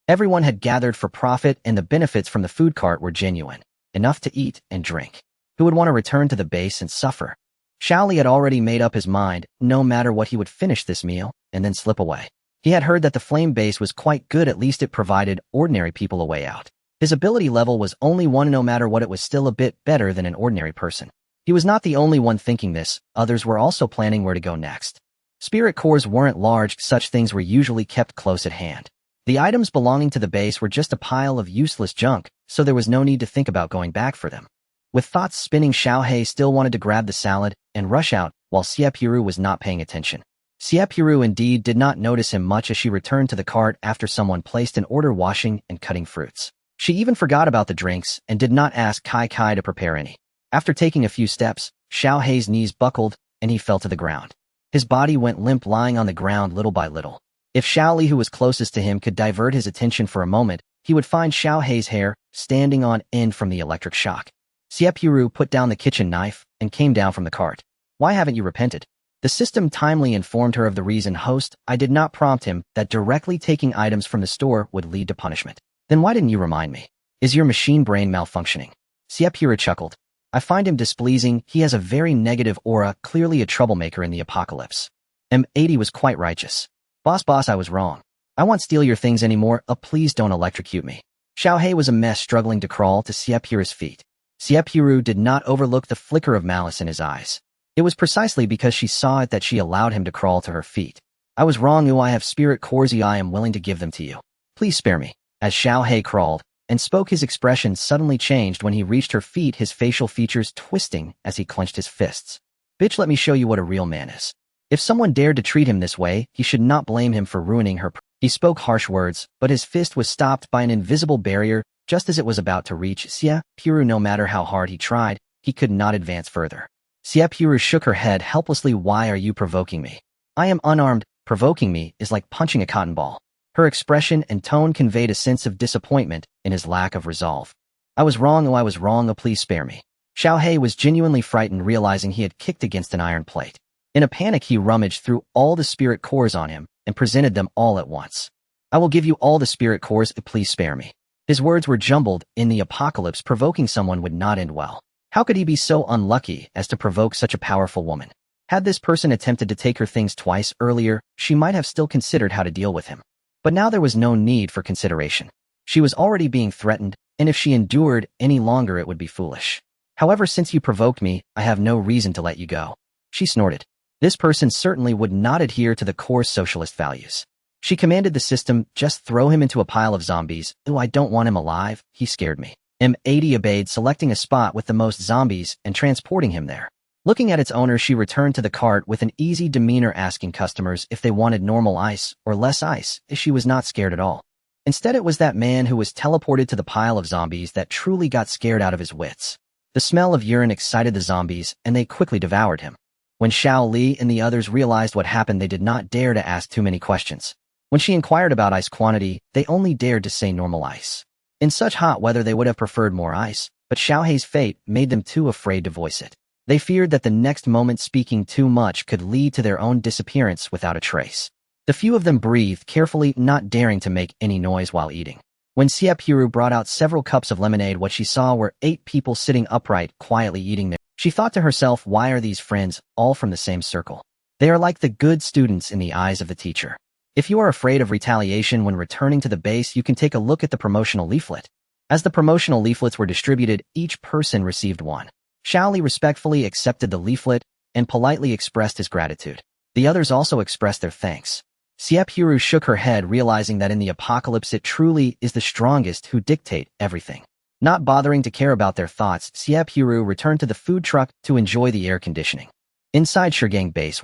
Everyone had gathered for profit, and the benefits from the food cart were genuine, enough to eat and drink. Who would want to return to the base and suffer? Xiao Li had already made up his mind. No matter what, he would finish this meal and then slip away. He had heard that the flame base was quite good. At least it provided ordinary people a way out. His ability level was only 1. No matter what, it was still a bit better than an ordinary person. He was not the only one thinking this. Others were also planning where to go next. Spirit cores weren't large. Such things were usually kept close at hand. The items belonging to the base were just a pile of useless junk, so there was no need to think about going back for them. With thoughts spinning, Xiaohei still wanted to grab the salad and rush out, while Xie Purou was not paying attention. Xie Purou indeed did not notice him much as she returned to the cart after someone placed an order, washing and cutting fruits. She even forgot about the drinks and did not ask Kai to prepare any. After taking a few steps, Xiaohei's knees buckled and he fell to the ground. His body went limp, lying on the ground little by little. If Xiao Li, who was closest to him, could divert his attention for a moment, he would find Xiaohei's hair standing on end from the electric shock. Xie Purou put down the kitchen knife and came down from the cart. "Why haven't you repented?" The system timely informed her of the reason. "Host, I did not prompt him that directly taking items from the store would lead to punishment." "Then why didn't you remind me? Is your machine brain malfunctioning?" Xie Purou chuckled. "I find him displeasing. He has a very negative aura, clearly a troublemaker in the apocalypse." M80 was quite righteous. Boss, I was wrong. I won't steal your things anymore. Please don't electrocute me. Xiao Hei was a mess struggling to crawl to Xie Purou's feet. Xie Purou did not overlook the flicker of malice in his eyes. It was precisely because she saw it that she allowed him to crawl to her feet. I was wrong. I have spirit cores. I am willing to give them to you. Please spare me. As Xiao Hei crawled and spoke, his expression suddenly changed when he reached her feet, his facial features twisting as he clenched his fists. Bitch, let me show you what a real man is. If someone dared to treat him this way, he should not blame him for ruining her. He spoke harsh words, but his fist was stopped by an invisible barrier just as it was about to reach Xie Purou. No matter how hard he tried, he could not advance further. Xie Purou shook her head helplessly. Why are you provoking me? I am unarmed. Provoking me is like punching a cotton ball. Her expression and tone conveyed a sense of disappointment in his lack of resolve. I was wrong. I was wrong. Please spare me. Xiao Hei was genuinely frightened, realizing he had kicked against an iron plate. In a panic, he rummaged through all the spirit cores on him and presented them all at once. I will give you all the spirit cores. Please spare me. His words were jumbled. In the apocalypse, provoking someone would not end well. How could he be so unlucky as to provoke such a powerful woman? Had this person attempted to take her things twice earlier, she might have still considered how to deal with him. But now there was no need for consideration. She was already being threatened, and if she endured any longer, it would be foolish. However, since you provoked me, I have no reason to let you go. She snorted. This person certainly would not adhere to the core socialist values. She commanded the system, just throw him into a pile of zombies. I don't want him alive. He scared me. M80 obeyed, selecting a spot with the most zombies and transporting him there. Looking at its owner, she returned to the cart with an easy demeanor, asking customers if they wanted normal ice or less ice. She was not scared at all. Instead, it was that man who was teleported to the pile of zombies that truly got scared out of his wits. The smell of urine excited the zombies, and they quickly devoured him. When Xiao Li and the others realized what happened, they did not dare to ask too many questions. When she inquired about ice quantity, they only dared to say normal ice. In such hot weather, they would have preferred more ice, but Xiao Hei's fate made them too afraid to voice it. They feared that the next moment speaking too much could lead to their own disappearance without a trace. The few of them breathed carefully, not daring to make any noise while eating. When Xie Purou brought out several cups of lemonade, what she saw were 8 people sitting upright, quietly eating there. She thought to herself, why are these friends all from the same circle? They are like the good students in the eyes of the teacher. If you are afraid of retaliation when returning to the base, you can take a look at the promotional leaflet. As the promotional leaflets were distributed, each person received one. Xiao Li respectfully accepted the leaflet and politely expressed his gratitude. The others also expressed their thanks. Xie Purou shook her head, realizing that in the apocalypse it truly is the strongest who dictate everything. Not bothering to care about their thoughts, Xie Purou returned to the food truck to enjoy the air conditioning. Inside Shurgang Base,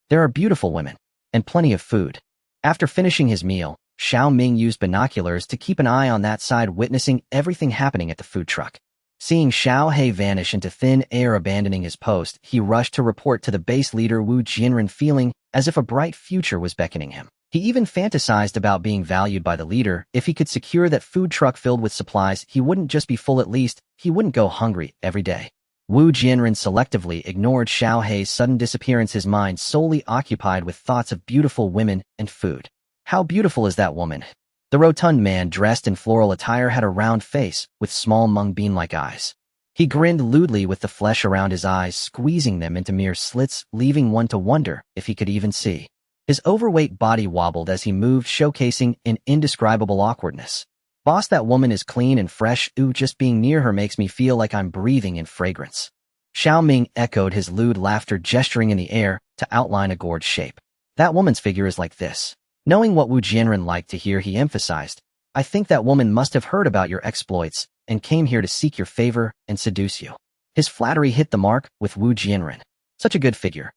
there are beautiful women and plenty of food. After finishing his meal, Xiao Ming used binoculars to keep an eye on that side, witnessing everything happening at the food truck. Seeing Xiao Hei vanish into thin air, abandoning his post, he rushed to report to the base leader Wu Jianren, feeling as if a bright future was beckoning him. He even fantasized about being valued by the leader. If he could secure that food truck filled with supplies, he wouldn't just be full, at least he wouldn't go hungry every day. Wu Jianren selectively ignored Xiao Hei's sudden disappearance, his mind solely occupied with thoughts of beautiful women and food. How beautiful is that woman? The rotund man dressed in floral attire had a round face with small mung bean-like eyes. He grinned lewdly with the flesh around his eyes squeezing them into mere slits, leaving one to wonder if he could even see. His overweight body wobbled as he moved, showcasing an indescribable awkwardness. Boss, that woman is clean and fresh. Just being near her makes me feel like I'm breathing in fragrance. Xiao Ming echoed his lewd laughter, gesturing in the air to outline a gourd shape. That woman's figure is like this. Knowing what Wu Jianren liked to hear, he emphasized, I think that woman must have heard about your exploits and came here to seek your favor and seduce you. His flattery hit the mark with Wu Jianren. Such a good figure.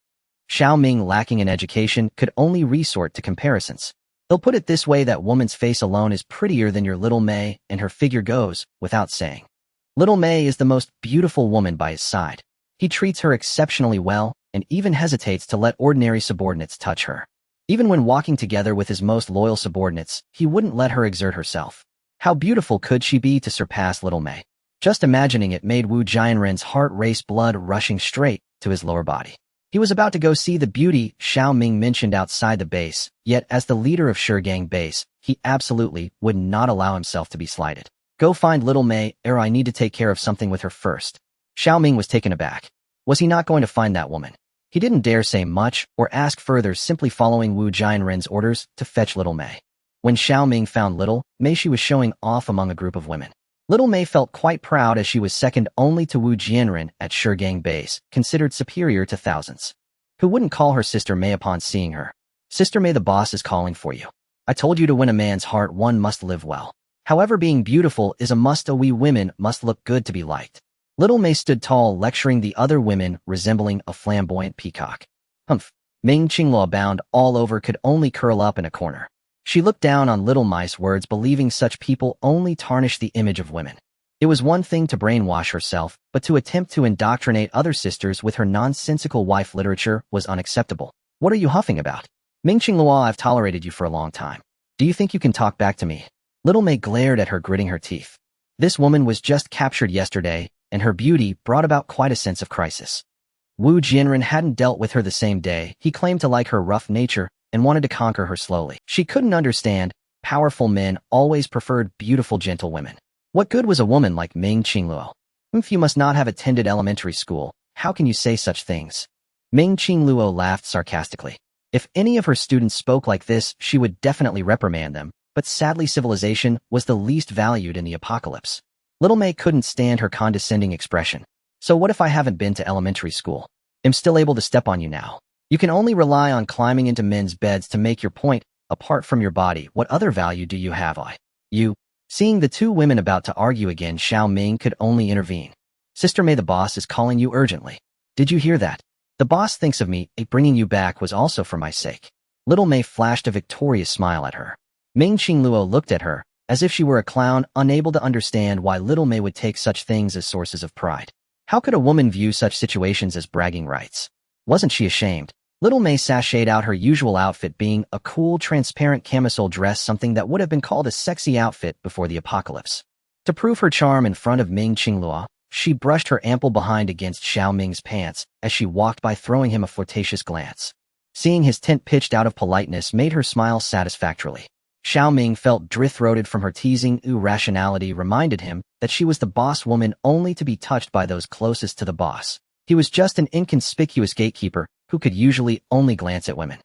Xiao Ming, lacking in education, could only resort to comparisons. He'll put it this way, that woman's face alone is prettier than your little Mei, and her figure goes without saying. Little Mei is the most beautiful woman by his side. He treats her exceptionally well and even hesitates to let ordinary subordinates touch her. Even when walking together with his most loyal subordinates, he wouldn't let her exert herself. How beautiful could she be to surpass little Mei? Just imagining it made Wu Jianren's heart race, blood rushing straight to his lower body. He was about to go see the beauty Xiao Ming mentioned outside the base, yet as the leader of Shurgang Base, he absolutely would not allow himself to be slighted. Go find little Mei, I need to take care of something with her first. Xiao Ming was taken aback. Was he not going to find that woman? He didn't dare say much or ask further, simply following Wu Jianren's orders to fetch little Mei. When Xiao Ming found Little Mei, she was showing off among a group of women. Little Mei felt quite proud as she was second only to Wu Jianren at Shigang base, considered superior to thousands. Who wouldn't call her Sister Mei upon seeing her? Sister Mei, the boss is calling for you. I told you to win a man's heart, one must live well. However, being beautiful is a must. We women must look good to be liked. Little Mei stood tall, lecturing the other women, resembling a flamboyant peacock. Humph. Ming Qingluo, bound all over, could only curl up in a corner. She looked down on Little Mei's words, believing such people only tarnish the image of women. It was one thing to brainwash herself, but to attempt to indoctrinate other sisters with her nonsensical wife literature was unacceptable. What are you huffing about? Ming Qingluo, I've tolerated you for a long time. Do you think you can talk back to me? Little Mei glared at her, gritting her teeth. This woman was just captured yesterday, and her beauty brought about quite a sense of crisis. Wu Jianren hadn't dealt with her the same day. He claimed to like her rough nature and wanted to conquer her slowly. She couldn't understand. Powerful men always preferred beautiful, gentle women. What good was a woman like Ming Qingluo? If you must not have attended elementary school, how can you say such things? Ming Qingluo laughed sarcastically. If any of her students spoke like this, she would definitely reprimand them, but sadly civilization was the least valued in the apocalypse. Little Mei couldn't stand her condescending expression. So what if I haven't been to elementary school? I'm still able to step on you now. You can only rely on climbing into men's beds to make your point. Apart from your body, what other value do you have? You. Seeing the two women about to argue again, Xiao Ming could only intervene. Sister Mei, the boss is calling you urgently. Did you hear that? The boss thinks of me. Bringing you back was also for my sake. Little Mei flashed a victorious smile at her. Ming Qingluo looked at her, as if she were a clown, unable to understand why Little Mei would take such things as sources of pride. How could a woman view such situations as bragging rights? Wasn't she ashamed? Little Mei sashayed out her usual outfit, being a cool, transparent camisole dress, something that would have been called a sexy outfit before the apocalypse. To prove her charm in front of Ming Qingluo, she brushed her ample behind against Xiao Ming's pants as she walked by, throwing him a flirtatious glance. Seeing his tint pitched out of politeness made her smile satisfactorily. Xiao Ming felt dry-throated from her teasing. Irrationality reminded him that she was the boss woman, only to be touched by those closest to the boss. He was just an inconspicuous gatekeeper who could usually only glance at women.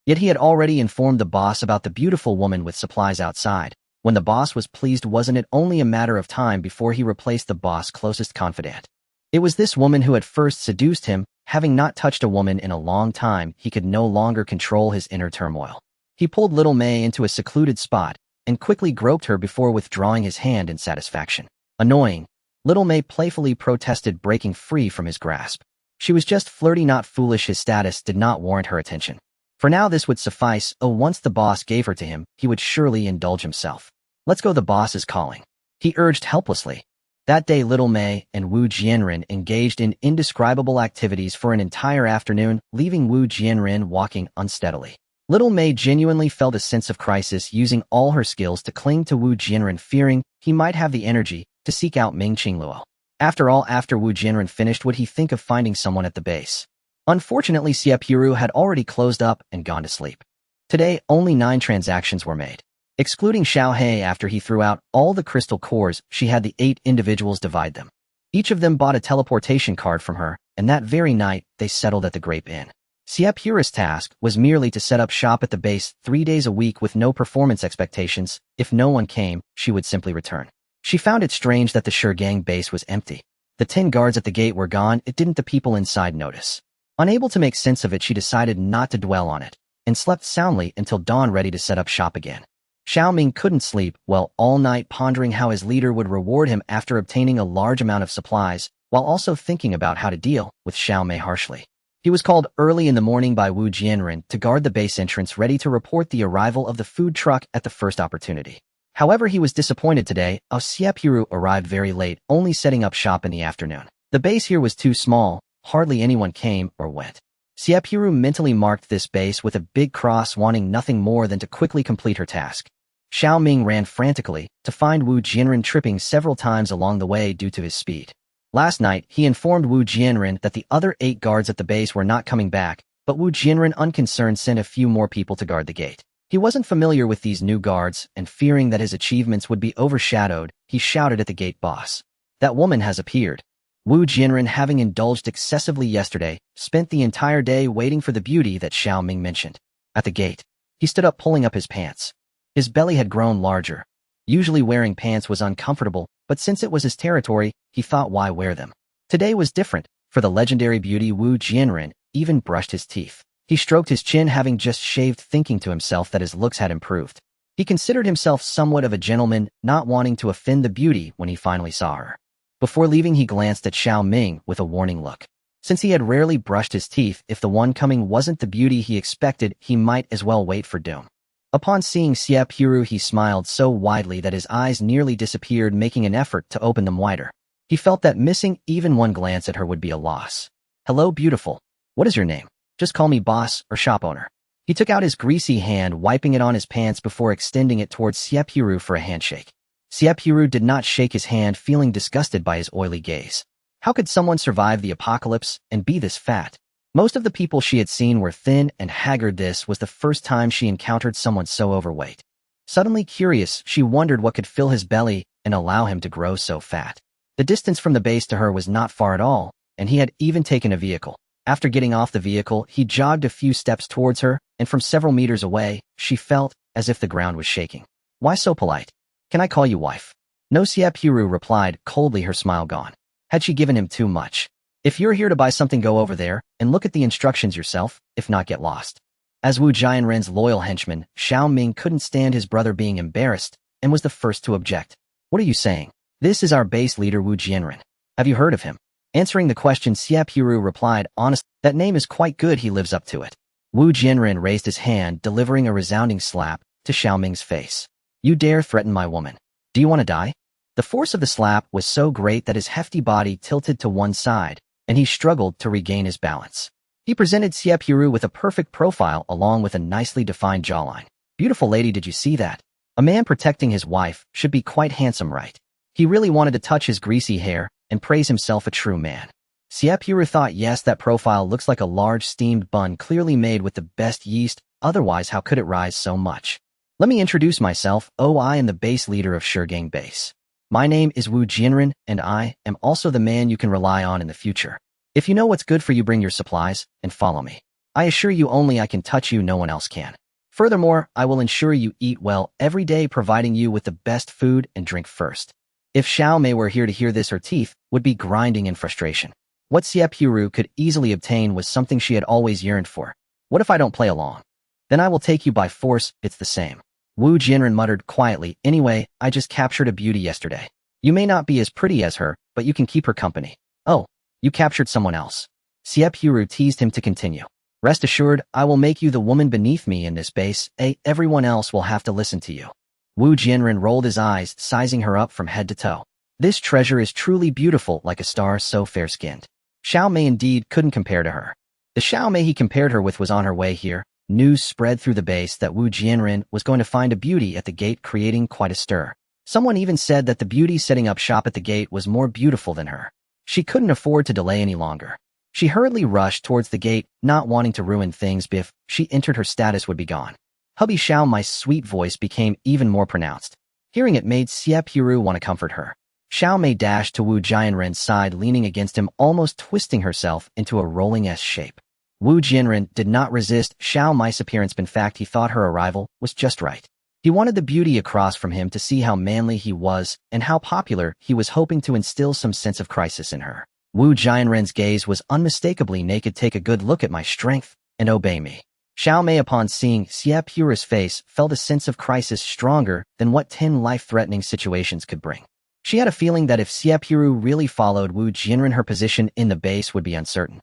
Yet he had already informed the boss about the beautiful woman with supplies outside. When the boss was pleased, wasn't it only a matter of time before he replaced the boss' closest confidant? It was this woman who had first seduced him. Having not touched a woman in a long time, he could no longer control his inner turmoil. He pulled Little Mei into a secluded spot and quickly groped her before withdrawing his hand in satisfaction. Annoying. Little Mei playfully protested, breaking free from his grasp. She was just flirty, not foolish. His status did not warrant her attention. For now this would suffice. Once the boss gave her to him, he would surely indulge himself. Let's go, the boss is calling, he urged helplessly. That day Little Mei and Wu Jianren engaged in indescribable activities for an entire afternoon, leaving Wu Jianren walking unsteadily. Little Mei genuinely felt a sense of crisis, using all her skills to cling to Wu Jianren, fearing he might have the energy to seek out Ming Qingluo. After all, after Wu Jianren finished, would he think of finding someone at the base? Unfortunately, Xie Purou had already closed up and gone to sleep. Today, only 9 transactions were made. Excluding Xiao He, after he threw out all the crystal cores, she had the 8 individuals divide them. Each of them bought a teleportation card from her, and that very night, they settled at the Grape Inn. Xie Purou's task was merely to set up shop at the base 3 days a week with no performance expectations. If no one came, she would simply return. She found it strange that the Shigang base was empty. The 10 guards at the gate were gone. It didn't the people inside notice. Unable to make sense of it, she decided not to dwell on it, and slept soundly until dawn, ready to set up shop again. Xiao Ming couldn't sleep well all night, pondering how his leader would reward him after obtaining a large amount of supplies, while also thinking about how to deal with Xiao Mei harshly. He was called early in the morning by Wu Jianren to guard the base entrance, ready to report the arrival of the food truck at the first opportunity. However, he was disappointed today. Xie Purou arrived very late, only setting up shop in the afternoon. The base here was too small, hardly anyone came or went. Xie Purou mentally marked this base with a big cross, wanting nothing more than to quickly complete her task. Xiao Ming ran frantically to find Wu Jianren, tripping several times along the way due to his speed. Last night, he informed Wu Jianren that the other 8 guards at the base were not coming back, but Wu Jianren, unconcerned, sent a few more people to guard the gate. He wasn't familiar with these new guards, and fearing that his achievements would be overshadowed, he shouted at the gate boss. That woman has appeared. Wu Jianren, having indulged excessively yesterday, spent the entire day waiting for the beauty that Xiao Ming mentioned. At the gate, he stood up, pulling up his pants. His belly had grown larger. Usually wearing pants was uncomfortable, but since it was his territory, he thought why wear them. Today was different, for the legendary beauty Wu Jianren even brushed his teeth. He stroked his chin, having just shaved, thinking to himself that his looks had improved. He considered himself somewhat of a gentleman, not wanting to offend the beauty when he finally saw her. Before leaving, he glanced at Xiao Ming with a warning look. Since he had rarely brushed his teeth, if the one coming wasn't the beauty he expected, he might as well wait for doom. Upon seeing Xie Purou, he smiled so widely that his eyes nearly disappeared, making an effort to open them wider. He felt that missing even one glance at her would be a loss. "Hello, beautiful. What is your name? Just call me boss or shop owner." He took out his greasy hand, wiping it on his pants before extending it towards Xie Purou for a handshake. Xie Purou did not shake his hand, feeling disgusted by his oily gaze. How could someone survive the apocalypse and be this fat? Most of the people she had seen were thin and haggard. This was the first time she encountered someone so overweight. Suddenly curious, she wondered what could fill his belly and allow him to grow so fat. The distance from the base to her was not far at all, and he had even taken a vehicle. After getting off the vehicle, he jogged a few steps towards her, and from several meters away, she felt as if the ground was shaking. "Why so polite? Can I call you wife?" "No," Xie Purou replied, coldly, her smile gone. Had she given him too much? "If you're here to buy something, go over there and look at the instructions yourself. If not, get lost." As Wu Jianren's loyal henchman, Xiao Ming couldn't stand his brother being embarrassed and was the first to object. "What are you saying? This is our base leader Wu Jianren. Have you heard of him?" Answering the question, Xie Purou replied, "Honestly, that name is quite good. He lives up to it." Wu Jianren raised his hand, delivering a resounding slap to Xiao Ming's face. "You dare threaten my woman? Do you want to die?" The force of the slap was so great that his hefty body tilted to one side, and he struggled to regain his balance. He presented Xie Purou with a perfect profile along with a nicely defined jawline. "Beautiful lady, did you see that? A man protecting his wife should be quite handsome, right?" He really wanted to touch his greasy hair and praise himself a true man. Xie Purou thought, yes, that profile looks like a large steamed bun clearly made with the best yeast, otherwise how could it rise so much? "Let me introduce myself. I am the base leader of Shigang Base. My name is Wu Jianren, and I am also the man you can rely on in the future. If you know what's good for you, bring your supplies and follow me. I assure you only I can touch you, no one else can. Furthermore, I will ensure you eat well every day, providing you with the best food and drink first." If Xiao Mei were here to hear this, her teeth would be grinding in frustration. What Xie Purou could easily obtain was something she had always yearned for. "What if I don't play along? Then I will take you by force. It's the same." Wu Jianren muttered quietly, "Anyway, I just captured a beauty yesterday. You may not be as pretty as her, but you can keep her company." "Oh, you captured someone else?" Xie Purou teased him to continue. "Rest assured, I will make you the woman beneath me in this base. Everyone else will have to listen to you." Wu Jianren rolled his eyes, sizing her up from head to toe. "This treasure is truly beautiful, like a star, so fair-skinned." Xiao Mei indeed couldn't compare to her. The Xiao Mei he compared her with was on her way here. News spread through the base that Wu Jianren was going to find a beauty at the gate, creating quite a stir. Someone even said that the beauty setting up shop at the gate was more beautiful than her. She couldn't afford to delay any longer. She hurriedly rushed towards the gate, not wanting to ruin things. If she entered, her status would be gone. "Hubby Xiao," my sweet voice became even more pronounced. Hearing it made Xie Purou want to comfort her. Xiao Mei dashed to Wu Jianren's side, leaning against him, almost twisting herself into a rolling S shape. Wu Jianren did not resist Xiao Mei's appearance. In fact, he thought her arrival was just right. He wanted the beauty across from him to see how manly he was and how popular he was, hoping to instill some sense of crisis in her. Wu Jianren's gaze was unmistakably naked. "Take a good look at my strength and obey me." Xiao Mei, upon seeing Xie Purou's face, felt a sense of crisis stronger than what 10 life-threatening situations could bring. She had a feeling that if Xie Purou really followed Wu Jianren, her position in the base would be uncertain.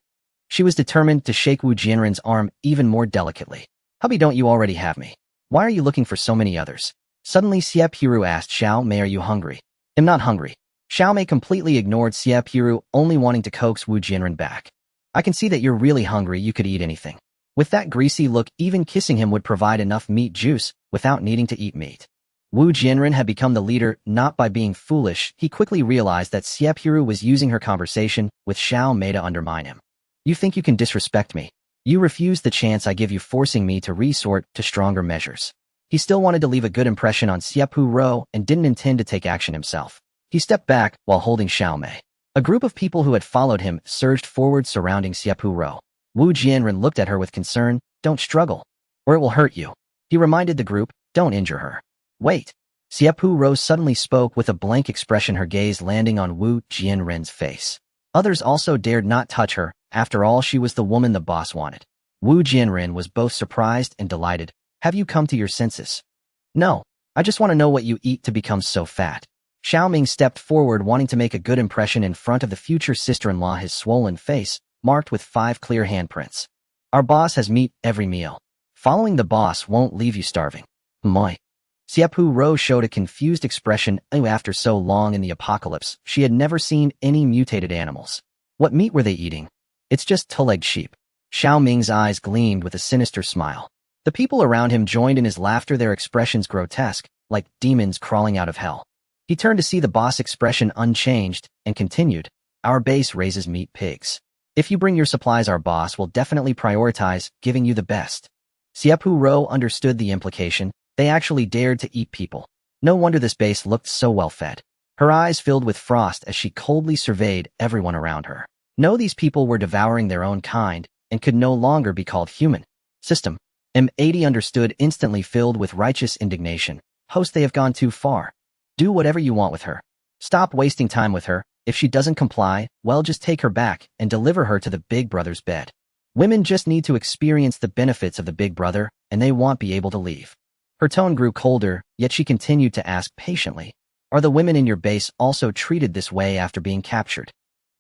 She was determined to shake Wu Jianren's arm even more delicately. "Hubby, don't you already have me? Why are you looking for so many others?" Suddenly, Xie Purou asked Xiao Mei, "Are you hungry?" "I'm not hungry." Xiao Mei completely ignored Xie Purou, only wanting to coax Wu Jianren back. "I can see that you're really hungry. You could eat anything." With that greasy look, even kissing him would provide enough meat juice without needing to eat meat. Wu Jianren had become the leader not by being foolish. He quickly realized that Xie Purou was using her conversation with Xiao Mei to undermine him. "You think you can disrespect me? You refuse the chance I give you, forcing me to resort to stronger measures." He still wanted to leave a good impression on Xie Purou and didn't intend to take action himself. He stepped back while holding Xiao Mei. A group of people who had followed him surged forward, surrounding Xie Purou. Wu Jianren looked at her with concern. "Don't struggle, or it will hurt you." He reminded the group, Don't injure her. Wait. Xie Purou suddenly spoke with a blank expression, her gaze landing on Wu Jianren's face. Others also dared not touch her. After all, she was the woman the boss wanted. Wu Jianren was both surprised and delighted. Have you come to your senses? No. I just want to know what you eat to become so fat. Xiaoming stepped forward, wanting to make a good impression in front of the future sister-in-law, his swollen face, marked with 5 clear handprints. Our boss has meat every meal. Following the boss won't leave you starving. Moi. Xie Purou showed a confused expression. After so long in the apocalypse, she had never seen any mutated animals. What meat were they eating? It's just two-legged sheep. Xiaoming's eyes gleamed with a sinister smile. The people around him joined in his laughter, their expressions grotesque, like demons crawling out of hell. He turned to see the boss, expression unchanged, and continued, Our base raises meat pigs. If you bring your supplies, our boss will definitely prioritize giving you the best. Xie Purou understood the implication. They actually dared to eat people. No wonder this base looked so well fed. Her eyes filled with frost as she coldly surveyed everyone around her. No, these people were devouring their own kind and could no longer be called human. System. M80 understood instantly, filled with righteous indignation. Host, they have gone too far. Do whatever you want with her. Stop wasting time with her. If she doesn't comply, well, just take her back and deliver her to the big brother's bed. Women just need to experience the benefits of the big brother, and they won't be able to leave. Her tone grew colder, yet she continued to ask patiently, Are the women in your base also treated this way after being captured?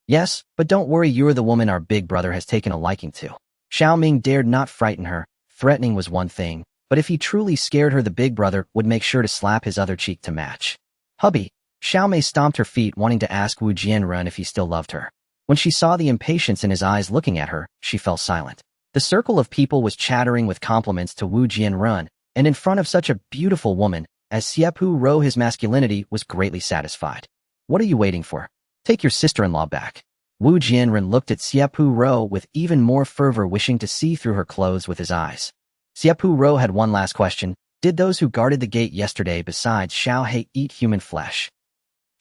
Yes, but don't worry, you're the woman our big brother has taken a liking to. Xiaoming dared not frighten her. Threatening was one thing, but if he truly scared her, the big brother would make sure to slap his other cheek to match. Hubby. Xiaomei stomped her feet, wanting to ask Wu Jianren if he still loved her. When she saw the impatience in his eyes looking at her, she fell silent. The circle of people was chattering with compliments to Wu Jianren, and in front of such a beautiful woman as Xie Purou, his masculinity was greatly satisfied. What are you waiting for? Take your sister-in-law back. Wu Jianren looked at Xie Purou with even more fervor, wishing to see through her clothes with his eyes. Xie Purou had one last question. Did those who guarded the gate yesterday besides Xiao He eat human flesh?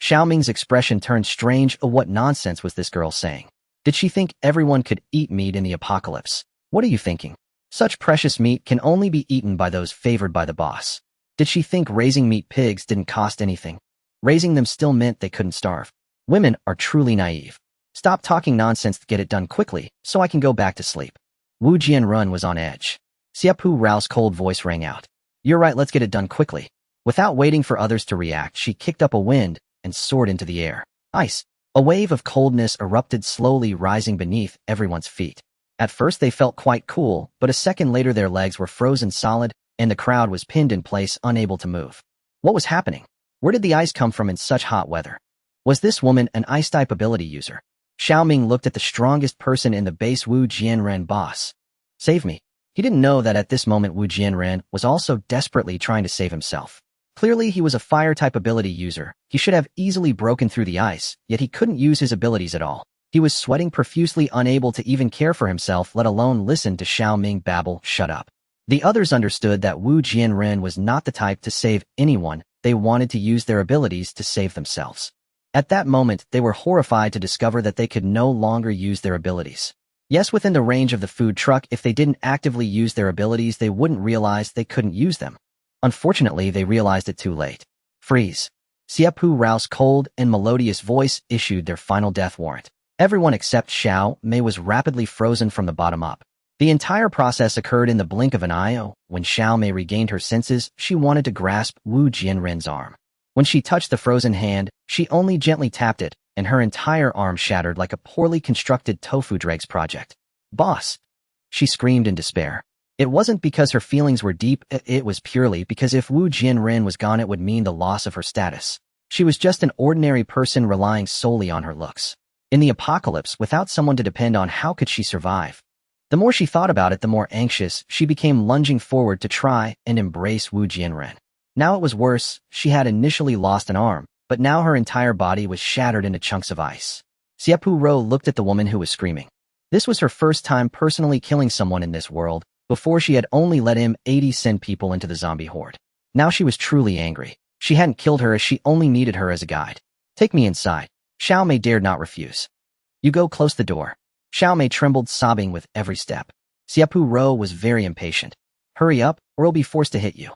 Xiaoming's expression turned strange. What nonsense was this girl saying? Did she think everyone could eat meat in the apocalypse? What are you thinking? Such precious meat can only be eaten by those favored by the boss. Did she think raising meat pigs didn't cost anything? Raising them still meant they couldn't starve. Women are truly naive. Stop talking nonsense, get it done quickly, so I can go back to sleep. Wu Jianren was on edge. Xie Purou's cold voice rang out. You're right, let's get it done quickly. Without waiting for others to react, she kicked up a wind and soared into the air. Ice. A wave of coldness erupted, slowly rising beneath everyone's feet. At first they felt quite cool, but a second later their legs were frozen solid, and the crowd was pinned in place, unable to move. What was happening? Where did the ice come from in such hot weather? Was this woman an ice-type ability user? Xiaoming looked at the strongest person in the base, Wu Jianren. Boss. Save me. He didn't know that at this moment Wu Jianren was also desperately trying to save himself. Clearly he was a fire-type ability user. He should have easily broken through the ice, yet he couldn't use his abilities at all. He was sweating profusely, unable to even care for himself, let alone listen to Xiaoming babble. Shut up. The others understood that Wu Jianren was not the type to save anyone. They wanted to use their abilities to save themselves. At that moment, they were horrified to discover that they could no longer use their abilities. Yes, within the range of the food truck, if they didn't actively use their abilities, they wouldn't realize they couldn't use them. Unfortunately, they realized it too late. Freeze. Xie Purou's cold and melodious voice issued their final death warrant. Everyone except Xiao Mei was rapidly frozen from the bottom up. The entire process occurred in the blink of an eye. When Xiao Mei regained her senses, she wanted to grasp Wu Jianren's arm. When she touched the frozen hand, she only gently tapped it, and her entire arm shattered like a poorly constructed tofu dregs project. Boss! She screamed in despair. It wasn't because her feelings were deep, it was purely because if Wu Jianren was gone, it would mean the loss of her status. She was just an ordinary person relying solely on her looks. In the apocalypse, without someone to depend on, how could she survive? The more she thought about it, the more anxious she became, lunging forward to try and embrace Wu Jianren. Now it was worse. She had initially lost an arm, but now her entire body was shattered into chunks of ice. Xie Purou looked at the woman who was screaming. This was her first time personally killing someone in this world. Before, she had only let M80 send people into the zombie horde. Now she was truly angry. She hadn't killed her, as she only needed her as a guide. Take me inside. Xiao Mei dared not refuse. You go, close the door. Xiao Mei trembled, sobbing with every step. Xie Purou was very impatient. Hurry up, or I'll be forced to hit you.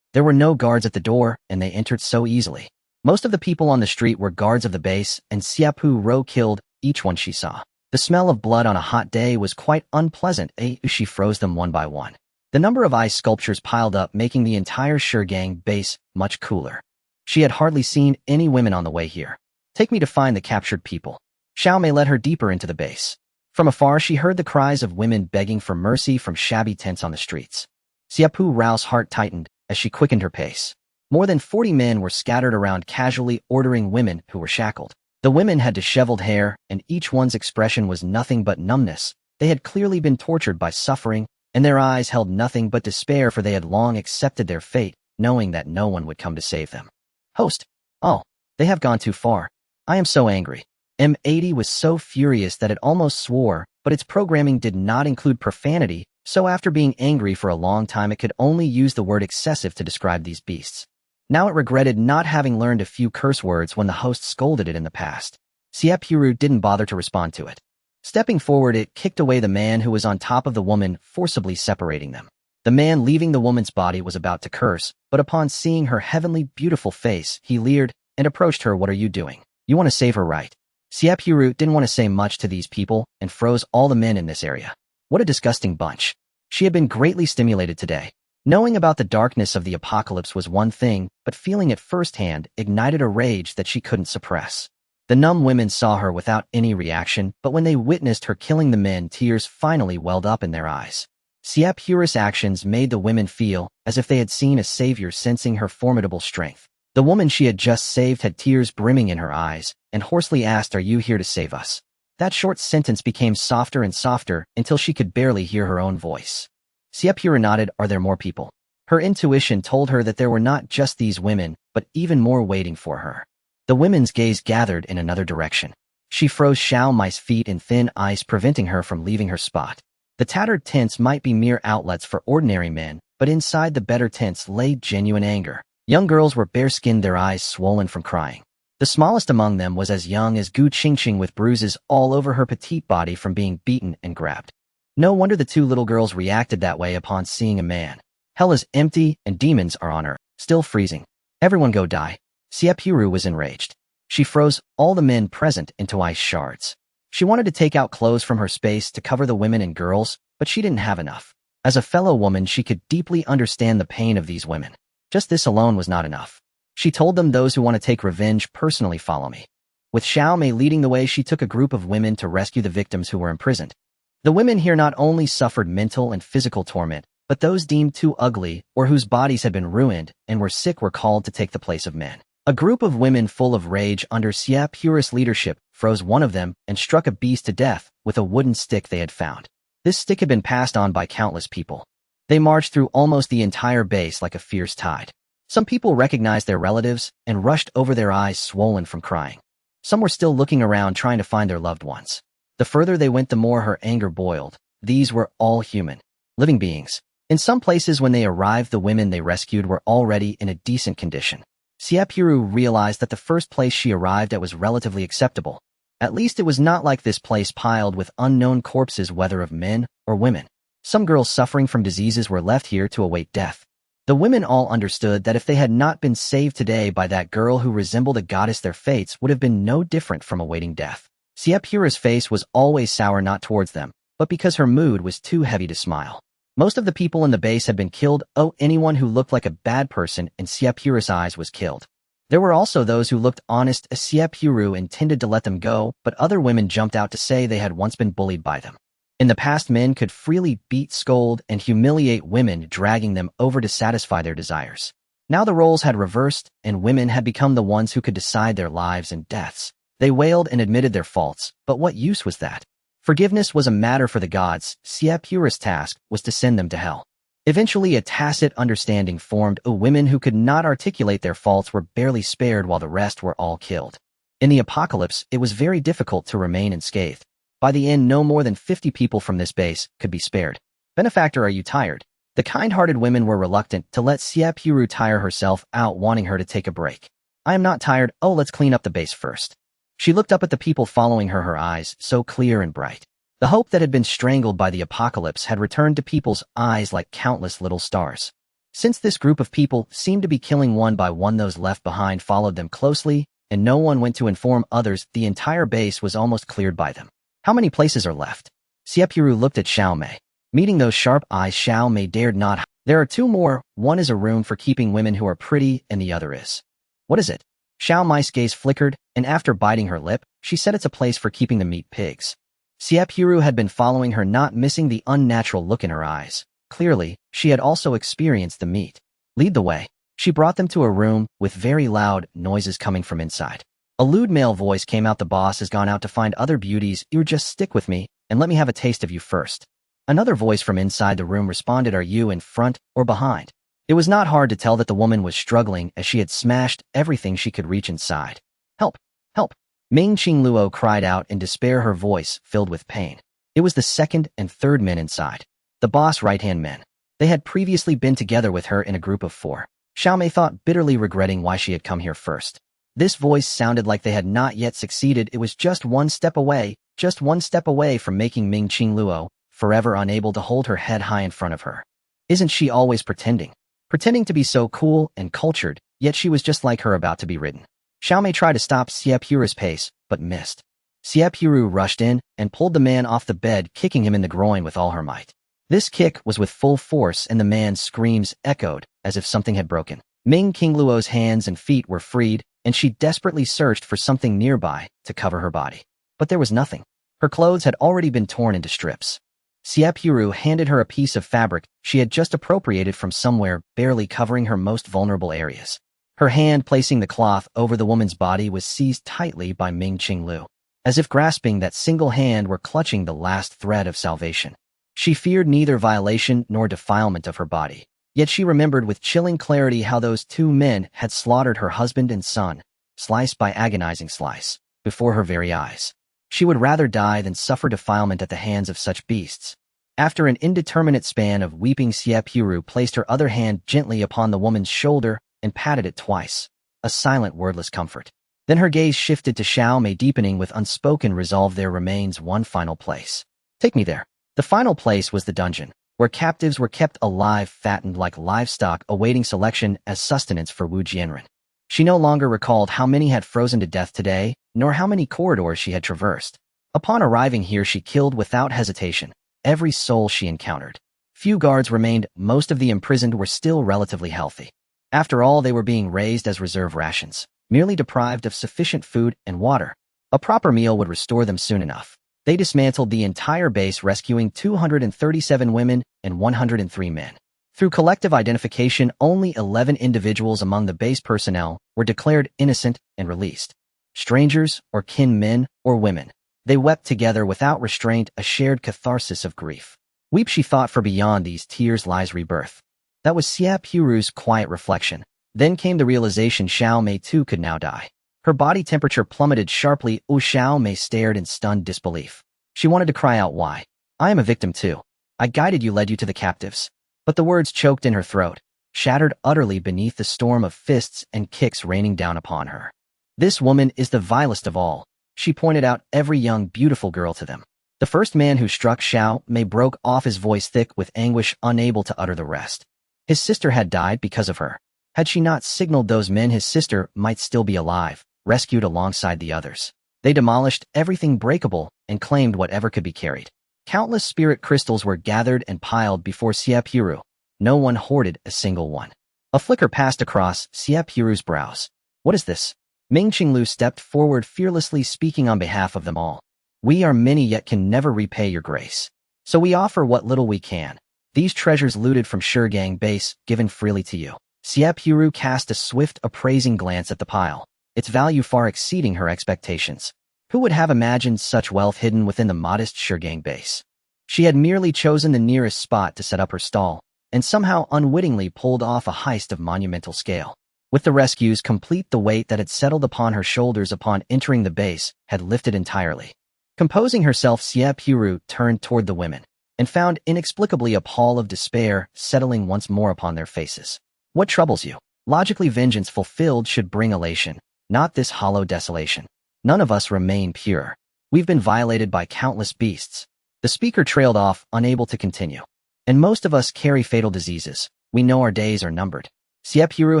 There were no guards at the door, and they entered so easily. Most of the people on the street were guards of the base, and Xie Purou killed each one she saw. The smell of blood on a hot day was quite unpleasant, she froze them one by one. The number of ice sculptures piled up, making the entire Shurgang base much cooler. She had hardly seen any women on the way here. Take me to find the captured people. Xiao Mei led her deeper into the base. From afar, she heard the cries of women begging for mercy from shabby tents on the streets. Xie Purou's heart tightened as she quickened her pace. More than 40 men were scattered around, casually ordering women who were shackled. The women had disheveled hair, and each one's expression was nothing but numbness. They had clearly been tortured by suffering, and their eyes held nothing but despair, for they had long accepted their fate, knowing that no one would come to save them. Host. Oh, they have gone too far. I am so angry. M80 was so furious that it almost swore, but its programming did not include profanity, so after being angry for a long time it could only use the word excessive to describe these beasts. Now it regretted not having learned a few curse words when the host scolded it in the past. Xie Purou didn't bother to respond to it. Stepping forward, it kicked away the man who was on top of the woman, forcibly separating them. The man leaving the woman's body was about to curse, but upon seeing her heavenly beautiful face, he leered and approached her. What are you doing? You want to save her, right? Xie Purou didn't want to say much to these people and froze all the men in this area. What a disgusting bunch. She had been greatly stimulated today. Knowing about the darkness of the apocalypse was one thing, but feeling it firsthand ignited a rage that she couldn't suppress. The numb women saw her without any reaction, but when they witnessed her killing the men, tears finally welled up in their eyes. Xie Purou's actions made the women feel as if they had seen a savior, sensing her formidable strength. The woman she had just saved had tears brimming in her eyes, and hoarsely asked, "Are you here to save us?" That short sentence became softer and softer until she could barely hear her own voice. Xie Purou nodded. Are there more people? Her intuition told her that there were not just these women, but even more waiting for her. The women's gaze gathered in another direction. She froze Xiao Mei's feet in thin ice, preventing her from leaving her spot. The tattered tents might be mere outlets for ordinary men, but inside the better tents lay genuine anger. Young girls were bare-skinned, their eyes swollen from crying. The smallest among them was as young as Gu Qingqing, with bruises all over her petite body from being beaten and grabbed. No wonder the two little girls reacted that way upon seeing a man. Hell is empty and demons are on her, still freezing. Everyone go die. Xie Purou was enraged. She froze all the men present into ice shards. She wanted to take out clothes from her space to cover the women and girls, but she didn't have enough. As a fellow woman, she could deeply understand the pain of these women. Just this alone was not enough. She told them, "Those who want to take revenge personally follow me." With Xiao Mei leading the way, she took a group of women to rescue the victims who were imprisoned. The women here not only suffered mental and physical torment, but those deemed too ugly or whose bodies had been ruined and were sick were called to take the place of men. A group of women full of rage under Xie Purou's leadership froze one of them and struck a beast to death with a wooden stick they had found. This stick had been passed on by countless people. They marched through almost the entire base like a fierce tide. Some people recognized their relatives and rushed over, their eyes swollen from crying. Some were still looking around, trying to find their loved ones. The further they went, the more her anger boiled. These were all human, living beings. In some places, when they arrived, the women they rescued were already in a decent condition. Xie Purou realized that the first place she arrived at was relatively acceptable. At least it was not like this place piled with unknown corpses, whether of men or women. Some girls suffering from diseases were left here to await death. The women all understood that if they had not been saved today by that girl who resembled a goddess, their fates would have been no different from awaiting death. Xie Purou's face was always sour, not towards them, but because her mood was too heavy to smile. Most of the people in the base had been killed. Anyone who looked like a bad person in Xie Purou's eyes was killed. There were also those who looked honest, as Xie Purou intended to let them go, but other women jumped out to say they had once been bullied by them. In the past, men could freely beat, scold, and humiliate women, dragging them over to satisfy their desires. Now the roles had reversed, and women had become the ones who could decide their lives and deaths. They wailed and admitted their faults, but what use was that? Forgiveness was a matter for the gods. Xie Purou's task was to send them to hell. Eventually, a tacit understanding formed. Women who could not articulate their faults were barely spared, while the rest were all killed. In the apocalypse, it was very difficult to remain unscathed. By the end, no more than 50 people from this base could be spared. Benefactor, are you tired? The kind-hearted women were reluctant to let Xie Purou tire herself out, wanting her to take a break. I am not tired. Let's clean up the base first. She looked up at the people following her, her eyes so clear and bright. The hope that had been strangled by the apocalypse had returned to people's eyes like countless little stars. Since this group of people seemed to be killing one by one, those left behind followed them closely, and no one went to inform others. The entire base was almost cleared by them. How many places are left? Xie Purou looked at Xiao Mei. Meeting those sharp eyes, Xiao Mei dared not. There are two more. One is a room for keeping women who are pretty, and the other is. What is it? Xiao Mei's gaze flickered, and after biting her lip, she said it's a place for keeping the meat pigs. Xie Purou had been following her, not missing the unnatural look in her eyes. Clearly, she had also experienced the meat. Lead the way. She brought them to a room with very loud noises coming from inside. A lewd male voice came out. The boss has gone out to find other beauties. You just stick with me, and let me have a taste of you first. Another voice from inside the room responded, are you in front or behind? It was not hard to tell that the woman was struggling as she had smashed everything she could reach inside. Help! Help! Ming Qingluo cried out in despair, her voice filled with pain. It was the second and third men inside. The boss' right-hand men. They had previously been together with her in a group of 4. Xiao Mei thought, bitterly regretting why she had come here first. This voice sounded like they had not yet succeeded. It was just one step away from making Ming Qingluo forever unable to hold her head high in front of her. Isn't she always pretending? Pretending to be so cool and cultured, yet she was just like her, about to be ridden. Xiao Mei tried to stop Xie Purou's pace, but missed. Xie Purou rushed in and pulled the man off the bed, kicking him in the groin with all her might. This kick was with full force, and the man's screams echoed as if something had broken. Ming Qingluo's hands and feet were freed, and she desperately searched for something nearby to cover her body. But there was nothing. Her clothes had already been torn into strips. Xie Purou handed her a piece of fabric she had just appropriated from somewhere, barely covering her most vulnerable areas. Her hand placing the cloth over the woman's body was seized tightly by Ming Qingluo, as if grasping that single hand were clutching the last thread of salvation. She feared neither violation nor defilement of her body, yet she remembered with chilling clarity how those 2 men had slaughtered her husband and son, slice by agonizing slice, before her very eyes. She would rather die than suffer defilement at the hands of such beasts. After an indeterminate span of weeping, Xie Purou placed her other hand gently upon the woman's shoulder and patted it twice, a silent, wordless comfort. Then her gaze shifted to Xiao Mei, deepening with unspoken resolve. There remains one final place. Take me there. The final place was the dungeon, where captives were kept alive, fattened like livestock, awaiting selection as sustenance for Wu Jianren. She no longer recalled how many had frozen to death today, nor how many corridors she had traversed. Upon arriving here, she killed without hesitation every soul she encountered. Few guards remained. Most of the imprisoned were still relatively healthy. After all, they were being raised as reserve rations, merely deprived of sufficient food and water. A proper meal would restore them soon enough. They dismantled the entire base, rescuing 237 women and 103 men. Through collective identification, only 11 individuals among the base personnel were declared innocent and released. Strangers or kin, men or women. They wept together without restraint, a shared catharsis of grief. Weep, she thought, for beyond these tears lies rebirth. That was Xie Purou's quiet reflection. Then came the realization Xiao Mei too could now die. Her body temperature plummeted sharply. Xiao Mei stared in stunned disbelief. She wanted to cry out, why? I am a victim too. I guided you, led you to the captives. But the words choked in her throat, shattered utterly beneath the storm of fists and kicks raining down upon her. This woman is the vilest of all. She pointed out every young, beautiful girl to them. The first man who struck Xiao Mei broke off, his voice thick with anguish, unable to utter the rest. His sister had died because of her. Had she not signaled those men, his sister might still be alive, rescued alongside the others. They demolished everything breakable and claimed whatever could be carried. Countless spirit crystals were gathered and piled before Xie Purou. No one hoarded a single one. A flicker passed across Xie Purou's brows. What is this? Ming Qingluo stepped forward, fearlessly speaking on behalf of them all. We are many, yet can never repay your grace. So we offer what little we can. These treasures looted from Shigang base, given freely to you. Xie Purou cast a swift, appraising glance at the pile, its value far exceeding her expectations. Who would have imagined such wealth hidden within the modest Shigang base? She had merely chosen the nearest spot to set up her stall, and somehow unwittingly pulled off a heist of monumental scale. With the rescues complete, the weight that had settled upon her shoulders upon entering the base had lifted entirely. Composing herself, Xie Purou turned toward the women, and found inexplicably a pall of despair settling once more upon their faces. What troubles you? Logically, vengeance fulfilled should bring elation, not this hollow desolation. None of us remain pure. We've been violated by countless beasts. The speaker trailed off, unable to continue. And most of us carry fatal diseases. We know our days are numbered. Xie Purou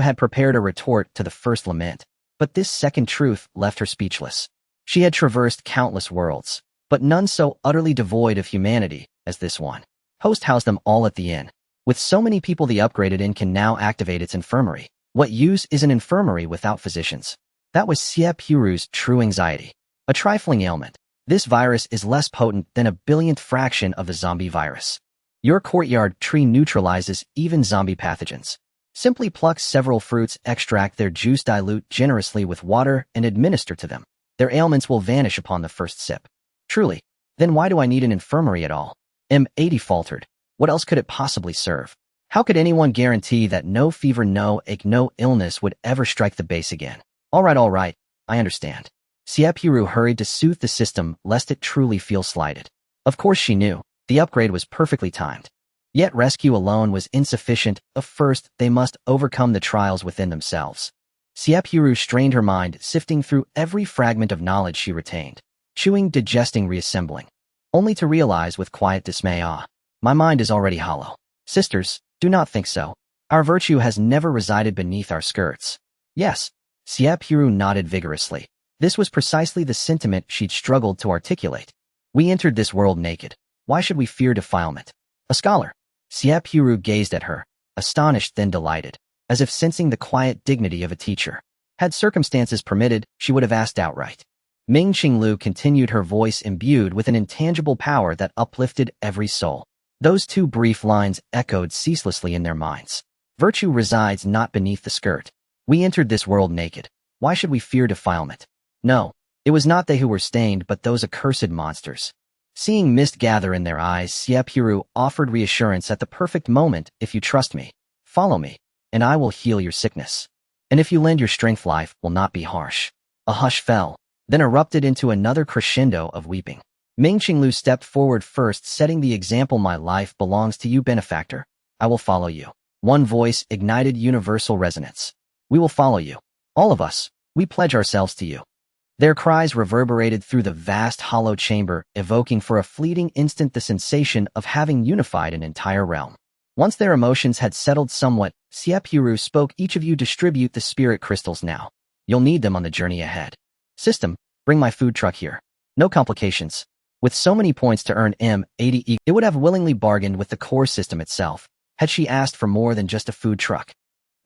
had prepared a retort to the first lament, but this second truth left her speechless. She had traversed countless worlds, but none so utterly devoid of humanity as this one. Host housed them all at the inn. With so many people, the upgraded inn can now activate its infirmary. What use is an infirmary without physicians? That was Xie Purou's true anxiety. A trifling ailment. This virus is less potent than a billionth fraction of the zombie virus. Your courtyard tree neutralizes even zombie pathogens. Simply pluck several fruits, extract their juice, dilute generously with water, and administer to them. Their ailments will vanish upon the first sip. Truly, then why do I need an infirmary at all? M80 faltered. What else could it possibly serve? How could anyone guarantee that no fever, no ache, no illness would ever strike the base again? All right, I understand. Xie Purou hurried to soothe the system lest it truly feel slighted. Of course she knew. The upgrade was perfectly timed. Yet rescue alone was insufficient. First, they must overcome the trials within themselves. Xie Purou strained her mind, sifting through every fragment of knowledge she retained. Chewing, digesting, reassembling. Only to realize with quiet dismay, my mind is already hollow. Sisters, do not think so. Our virtue has never resided beneath our skirts. Yes. Xie Purou nodded vigorously. This was precisely the sentiment she'd struggled to articulate. We entered this world naked. Why should we fear defilement? A scholar. Xie Purou gazed at her, astonished then delighted, as if sensing the quiet dignity of a teacher. Had circumstances permitted, she would have asked outright. Ming Qinglu continued, her voice imbued with an intangible power that uplifted every soul. Those two brief lines echoed ceaselessly in their minds. Virtue resides not beneath the skirt. We entered this world naked. Why should we fear defilement? No, it was not they who were stained, but those accursed monsters. Seeing mist gather in their eyes, Xie Purou offered reassurance. At the perfect moment, if you trust me, follow me, and I will heal your sickness. And if you lend your strength, life will not be harsh. A hush fell, then erupted into another crescendo of weeping. Ming Qinglu stepped forward first, setting the example. My life belongs to you, benefactor. I will follow you. One voice ignited universal resonance. We will follow you. All of us, we pledge ourselves to you. Their cries reverberated through the vast hollow chamber, evoking for a fleeting instant the sensation of having unified an entire realm. Once their emotions had settled somewhat, Xie Purou spoke. Each of you distribute the spirit crystals now. You'll need them on the journey ahead. System, bring my food truck here. No complications. With so many points to earn M80, it would have willingly bargained with the core system itself, had she asked for more than just a food truck.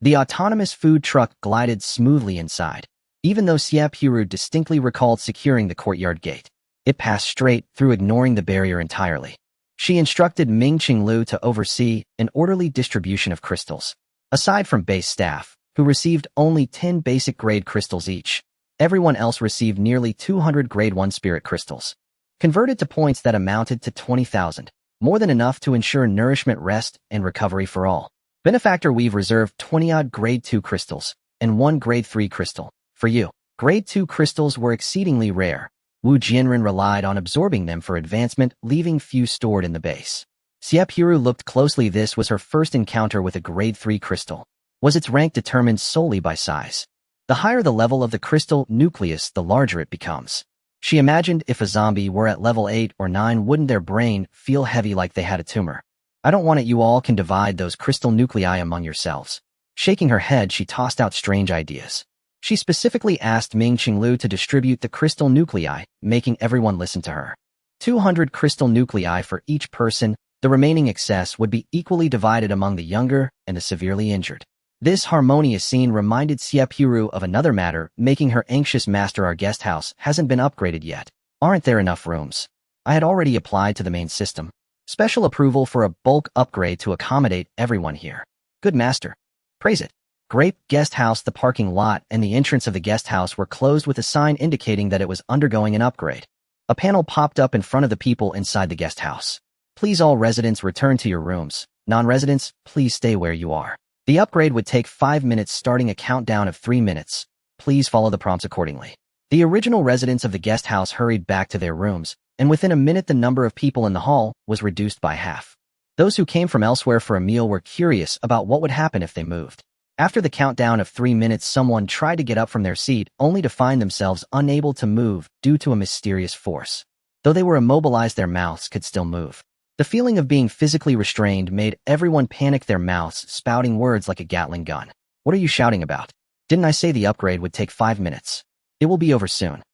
The autonomous food truck glided smoothly inside. Even though Xie Purou distinctly recalled securing the courtyard gate, it passed straight through, ignoring the barrier entirely. She instructed Ming Qinglu to oversee an orderly distribution of crystals. Aside from base staff, who received only 10 basic grade crystals each, everyone else received nearly 200 grade 1 spirit crystals. Converted to points that amounted to 20,000, more than enough to ensure nourishment, rest, and recovery for all. Benefactor, we've reserved 20-odd grade 2 crystals, and 1 grade 3 crystal. For you, grade 2 crystals were exceedingly rare. Wu Jianren relied on absorbing them for advancement, leaving few stored in the base. Xie Purou looked closely. This was her first encounter with a grade 3 crystal. Was its rank determined solely by size? The higher the level of the crystal nucleus, the larger it becomes. She imagined if a zombie were at level 8 or 9, wouldn't their brain feel heavy like they had a tumor? I don't want it. You all can divide those crystal nuclei among yourselves. Shaking her head, she tossed out strange ideas. She specifically asked Ming Qinglu to distribute the crystal nuclei, making everyone listen to her. 200 crystal nuclei for each person. The remaining excess would be equally divided among the younger and the severely injured. This harmonious scene reminded Xie Purou of another matter, making her anxious. Master, our guest house hasn't been upgraded yet. Aren't there enough rooms? I had already applied to the main system. Special approval for a bulk upgrade to accommodate everyone here. Good master. Praise it. Grape Guest House. The parking lot and the entrance of the guest house were closed with a sign indicating that it was undergoing an upgrade. A panel popped up in front of the people inside the guest house. Please, all residents return to your rooms. Non-residents, please stay where you are. The upgrade would take 5 minutes, starting a countdown of 3 minutes. Please follow the prompts accordingly. The original residents of the guest house hurried back to their rooms, and within a minute the number of people in the hall was reduced by half. Those who came from elsewhere for a meal were curious about what would happen if they moved. After the countdown of 3 minutes, someone tried to get up from their seat, only to find themselves unable to move due to a mysterious force. Though they were immobilized, their mouths could still move. The feeling of being physically restrained made everyone panic their mouths, spouting words like a Gatling gun. What are you shouting about? Didn't I say the upgrade would take 5 minutes? It will be over soon.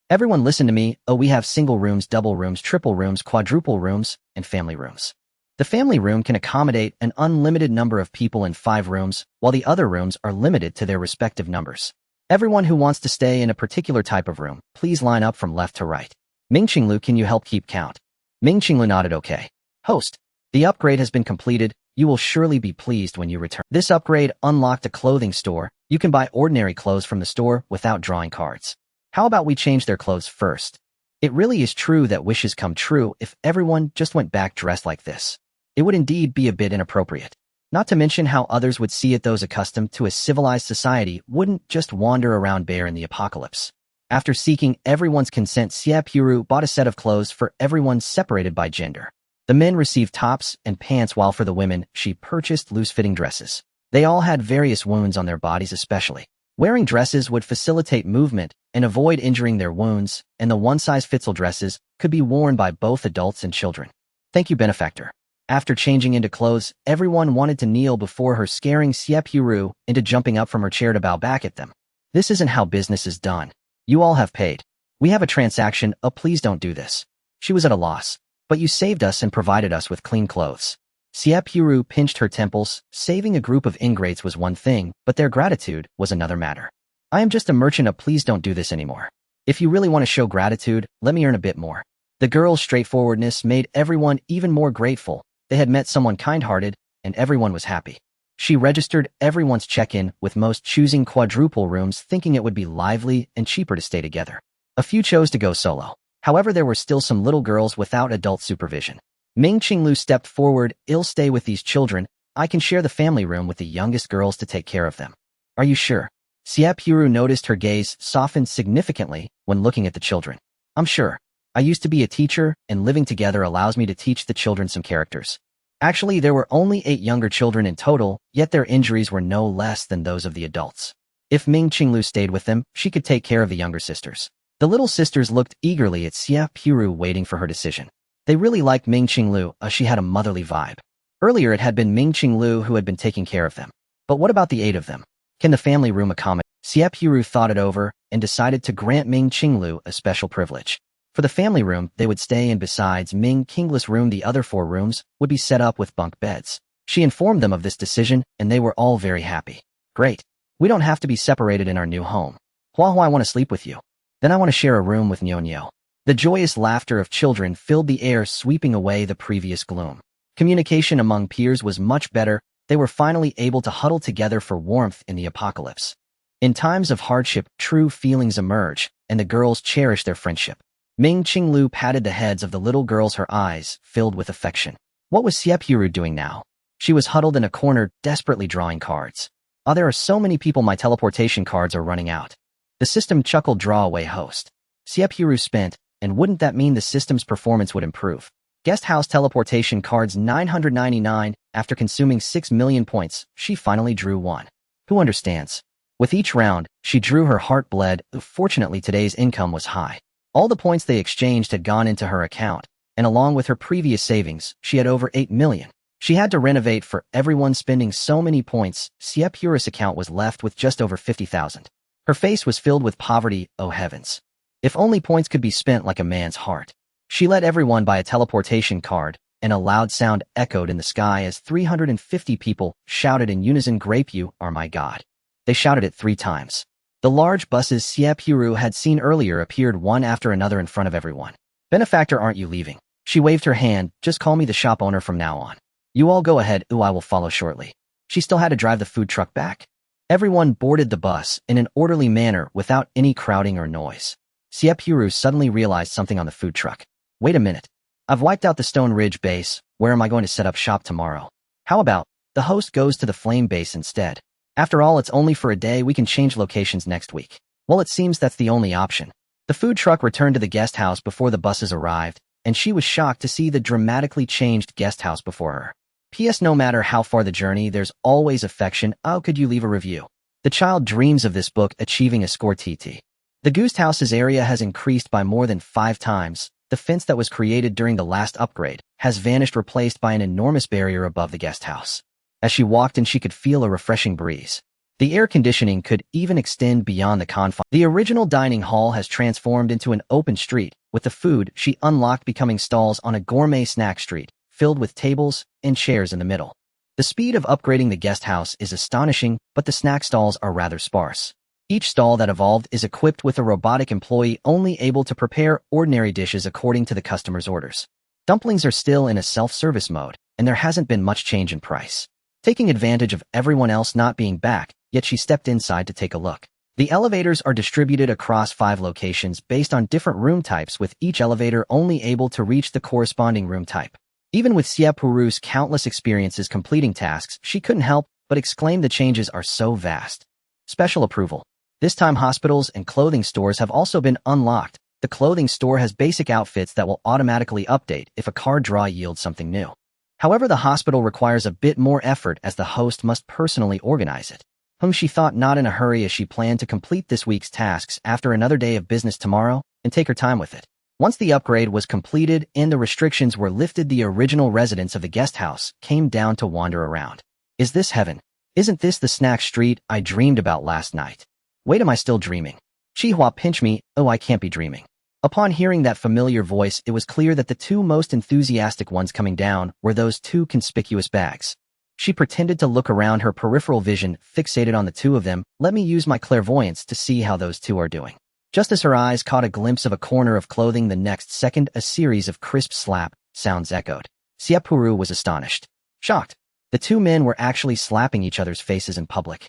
Everyone listen to me. Oh, we have single rooms, double rooms, triple rooms, quadruple rooms, and family rooms. The family room can accommodate an unlimited number of people in 5 rooms, while the other rooms are limited to their respective numbers. Everyone who wants to stay in a particular type of room, please line up from left to right. Ming Qinglu, can you help keep count? Ming Qinglu nodded okay. Host, the upgrade has been completed. You will surely be pleased when you return. This upgrade unlocked a clothing store. You can buy ordinary clothes from the store without drawing cards. How about we change their clothes first? It really is true that wishes come true if everyone just went back dressed like this. It would indeed be a bit inappropriate. Not to mention how others would see it. Those accustomed to a civilized society wouldn't just wander around bare in the apocalypse. After seeking everyone's consent, Xie Purou bought a set of clothes for everyone separated by gender. The men received tops and pants, while for the women, she purchased loose-fitting dresses. They all had various wounds on their bodies especially. Wearing dresses would facilitate movement and avoid injuring their wounds, and the one-size-fits-all dresses could be worn by both adults and children. Thank you, benefactor. After changing into clothes, everyone wanted to kneel before her, scaring Xie Purou into jumping up from her chair to bow back at them. This isn't how business is done. You all have paid. We have a transaction. Oh, please don't do this. She was at a loss. But you saved us and provided us with clean clothes. Xie Purou pinched her temples. Saving a group of ingrates was one thing, but their gratitude was another matter. I am just a merchant. Oh, please don't do this anymore. If you really want to show gratitude, let me earn a bit more. The girl's straightforwardness made everyone even more grateful. They had met someone kind-hearted, and everyone was happy. She registered everyone's check-in, with most choosing quadruple rooms, thinking it would be lively and cheaper to stay together. A few chose to go solo. However, there were still some little girls without adult supervision. Ming Qinglu stepped forward. I'll stay with these children. I can share the family room with the youngest girls to take care of them. Are you sure? Xie Purou noticed her gaze softened significantly when looking at the children. I'm sure. I used to be a teacher, and living together allows me to teach the children some characters. Actually, there were only 8 younger children in total, yet their injuries were no less than those of the adults. If Ming Qinglu stayed with them, she could take care of the younger sisters. The little sisters looked eagerly at Xie Purou, waiting for her decision. They really liked Ming Qinglu, as she had a motherly vibe. Earlier it had been Ming Qinglu who had been taking care of them. But what about the 8 of them? Can the family room accommodate? Xie Purou thought it over and decided to grant Ming Qinglu a special privilege. For the family room, they would stay in. Besides Ming Qinglu's room, the other 4 rooms would be set up with bunk beds. She informed them of this decision, and they were all very happy. Great. We don't have to be separated in our new home. Hua Hua, I want to sleep with you. Then I want to share a room with Nyo Nyo. The joyous laughter of children filled the air, sweeping away the previous gloom. Communication among peers was much better. They were finally able to huddle together for warmth in the apocalypse. In times of hardship, true feelings emerge, and the girls cherished their friendship. Ming Qinglu patted the heads of the little girls, her eyes filled with affection. What was Xie Purou doing now? She was huddled in a corner, desperately drawing cards. Oh, there are so many people, my teleportation cards are running out. The system chuckled. Draw away, host. Xie Purou spent, and wouldn't that mean the system's performance would improve? Guest house teleportation cards 999. After consuming 6 million points, she finally drew one. Who understands? With each round, she drew. Her heart bled. Fortunately, today's income was high. All the points they exchanged had gone into her account, and along with her previous savings, she had over 8 million. She had to renovate for everyone spending so many points. Xie Purou's account was left with just over 50,000. Her face was filled with poverty. Oh heavens. If only points could be spent like a man's heart. She let everyone buy a teleportation card, and a loud sound echoed in the sky as 350 people shouted in unison, "Grape, you are my god." They shouted it 3 times. The large buses Xie Purou had seen earlier appeared one after another in front of everyone. Benefactor, aren't you leaving? She waved her hand. Just call me the shop owner from now on. You all go ahead. I will follow shortly. She still had to drive the food truck back. Everyone boarded the bus in an orderly manner without any crowding or noise. Xie Purou suddenly realized something on the food truck. Wait a minute. I've wiped out the Stone Ridge base. Where am I going to set up shop tomorrow? How about the host goes to the Flame base instead? After all, it's only for a day. We can change locations next week. Well, it seems that's the only option. The food truck returned to the guest house before the buses arrived, and she was shocked to see the dramatically changed guest house before her. P.S. No matter how far the journey, there's always affection. How could you leave a review? The child dreams of this book achieving a score TT. The guest house's area has increased by more than 5 times. The fence that was created during the last upgrade has vanished, replaced by an enormous barrier above the guest house. As she walked in, she could feel a refreshing breeze. The air conditioning could even extend beyond the confines. The original dining hall has transformed into an open street, with the food she unlocked becoming stalls on a gourmet snack street, filled with tables and chairs in the middle. The speed of upgrading the guest house is astonishing, but the snack stalls are rather sparse. Each stall that evolved is equipped with a robotic employee only able to prepare ordinary dishes according to the customer's orders. Dumplings are still in a self-service mode, and there hasn't been much change in price. Taking advantage of everyone else not being back, yet she stepped inside to take a look. The elevators are distributed across 5 locations based on different room types, with each elevator only able to reach the corresponding room type. Even with Xie Purou's countless experiences completing tasks, she couldn't help but exclaim the changes are so vast. Special approval. This time hospitals and clothing stores have also been unlocked. The clothing store has basic outfits that will automatically update if a card draw yields something new. However, the hospital requires a bit more effort as the host must personally organize it. She thought not in a hurry as she planned to complete this week's tasks after another day of business tomorrow and take her time with it. Once the upgrade was completed and the restrictions were lifted, the original residents of the guest house came down to wander around. Is this heaven? Isn't this the snack street I dreamed about last night? Wait, am I still dreaming? Chihua pinched me. Oh, I can't be dreaming. Upon hearing that familiar voice, it was clear that the 2 most enthusiastic ones coming down were those 2 conspicuous bags. She pretended to look around, her peripheral vision fixated on the 2 of them. Let me use my clairvoyance to see how those 2 are doing. Just as her eyes caught a glimpse of a corner of clothing, the next second a series of crisp slap sounds echoed. Xie Purou was astonished. Shocked. The 2 men were actually slapping each other's faces in public.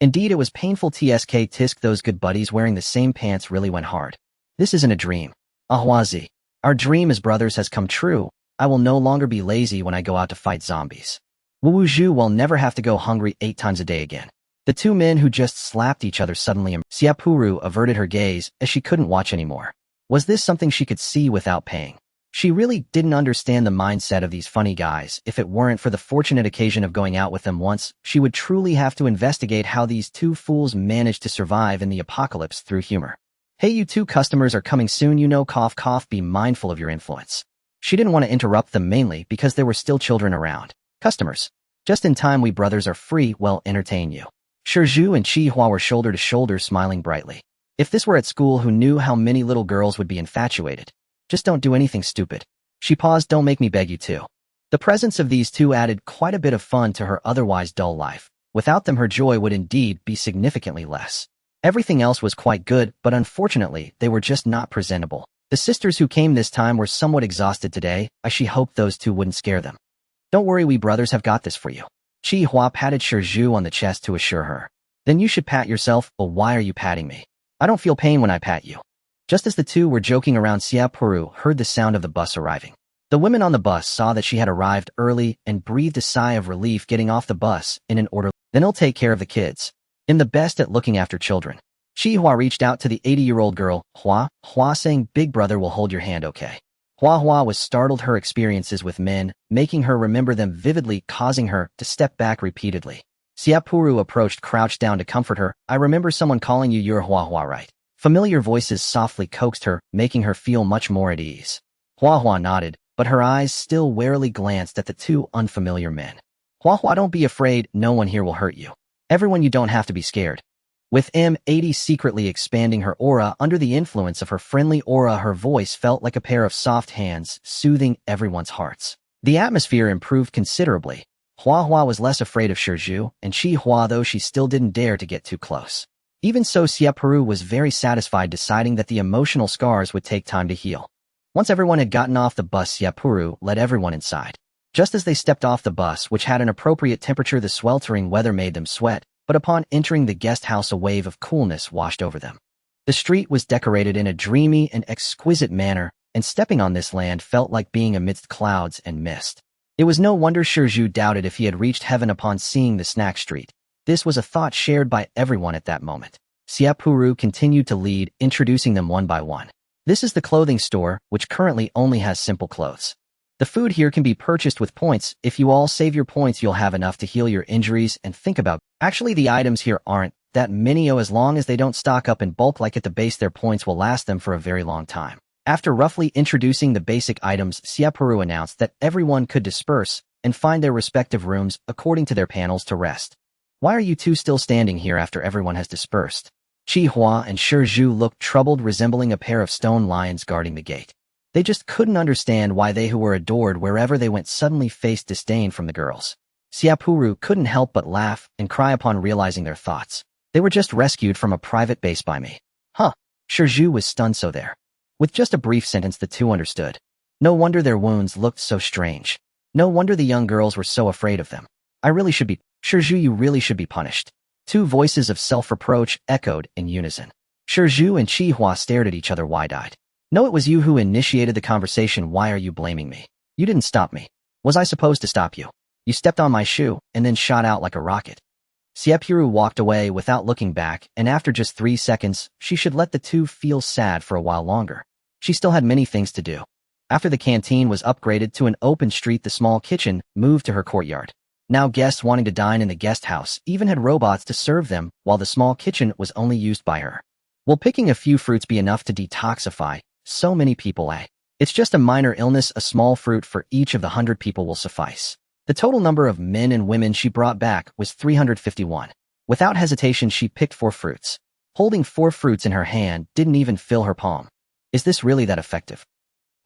Indeed, it was painful. Tsk tisk, those good buddies wearing the same pants really went hard. This isn't a dream. Ahwazi. Our dream as brothers has come true. I will no longer be lazy when I go out to fight zombies. Wuju will never have to go hungry 8 times a day again. The 2 men who just slapped each other suddenly. Xie Purou averted her gaze as she couldn't watch anymore. Was this something she could see without paying? She really didn't understand the mindset of these funny guys. If it weren't for the fortunate occasion of going out with them once, she would truly have to investigate how these 2 fools managed to survive in the apocalypse through humor. Hey, you 2 customers are coming soon, you know, cough cough, be mindful of your influence. She didn't want to interrupt them, mainly because there were still children around. Customers. Just in time, we brothers are free, well, entertain you. Shizhu and Chihua were shoulder to shoulder, smiling brightly. If this were at school, who knew how many little girls would be infatuated? Just don't do anything stupid. She paused. Don't make me beg you to. The presence of these 2 added quite a bit of fun to her otherwise dull life. Without them, her joy would indeed be significantly less. Everything else was quite good, but unfortunately, they were just not presentable. The sisters who came this time were somewhat exhausted today. She hoped those 2 wouldn't scare them. Don't worry, we brothers have got this for you. Chihua patted Shizhu on the chest to assure her. Then you should pat yourself. Oh, why are you patting me? I don't feel pain when I pat you. Just as the 2 were joking around, Xie Purou heard the sound of the bus arriving. The women on the bus saw that she had arrived early and breathed a sigh of relief, getting off the bus in an order. Then he'll take care of the kids. I'm the best at looking after children. Chihua reached out to the 80-year-old girl, Hua, saying, Big brother will hold your hand, okay? Hua was startled. Her experiences with men, making her remember them vividly, causing her to step back repeatedly. Xie Purou approached, crouched down to comfort her. I remember someone calling you, you're Hua, right? Familiar voices softly coaxed her, making her feel much more at ease. Hua nodded, but her eyes still warily glanced at the 2 unfamiliar men. Hua, don't be afraid. No one here will hurt you. Everyone, you don't have to be scared. With M80 secretly expanding her aura under the influence of her friendly aura, her voice felt like a pair of soft hands, soothing everyone's hearts. The atmosphere improved considerably. Hua was less afraid of Shizhu and Chihua, though she still didn't dare to get too close. Even so, Xie Purou was very satisfied, deciding that the emotional scars would take time to heal. Once everyone had gotten off the bus, Xie Purou led everyone inside. Just as they stepped off the bus, which had an appropriate temperature, the sweltering weather made them sweat. But upon entering the guest house, a wave of coolness washed over them. The street was decorated in a dreamy and exquisite manner, and stepping on this land felt like being amidst clouds and mist. It was no wonder Shizhu doubted if he had reached heaven upon seeing the snack street. This was a thought shared by everyone at that moment. Xie Purou continued to lead, introducing them one by one. This is the clothing store, which currently only has simple clothes. The food here can be purchased with points. If you all save your points, you'll have enough to heal your injuries and think about. Actually, the items here aren't that many, as long as they don't stock up in bulk like at the base, their points will last them for a very long time. After roughly introducing the basic items, Xie Purou announced that everyone could disperse and find their respective rooms according to their panels to rest. Why are you two still standing here after everyone has dispersed? Qi Hua and Shi Zhu looked troubled, resembling a pair of stone lions guarding the gate. They just couldn't understand why they who were adored wherever they went suddenly faced disdain from the girls. Xie Purou couldn't help but laugh and cry upon realizing their thoughts. They were just rescued from a private base by me. Huh. Shi Zhu was stunned so there. With just a brief sentence the two understood. No wonder their wounds looked so strange. No wonder the young girls were so afraid of them. I really should be. Shi Zhu, you really should be punished. Two voices of self-reproach echoed in unison. Shi Zhu and Qi Hua stared at each other wide-eyed. No, it was you who initiated the conversation. Why are you blaming me? You didn't stop me. Was I supposed to stop you? You stepped on my shoe and then shot out like a rocket. Xie Purou walked away without looking back, and after just 3 seconds, she should let the two feel sad for a while longer. She still had many things to do. After the canteen was upgraded to an open street, the small kitchen moved to her courtyard. Now guests wanting to dine in the guest house even had robots to serve them, while the small kitchen was only used by her. Will picking a few fruits be enough to detoxify so many people? It's just a minor illness. A small fruit for each of the 100 people will suffice. The total number of men and women she brought back was 351. Without hesitation, she picked 4 fruits. Holding 4 fruits in her hand didn't even fill her palm. Is this really that effective?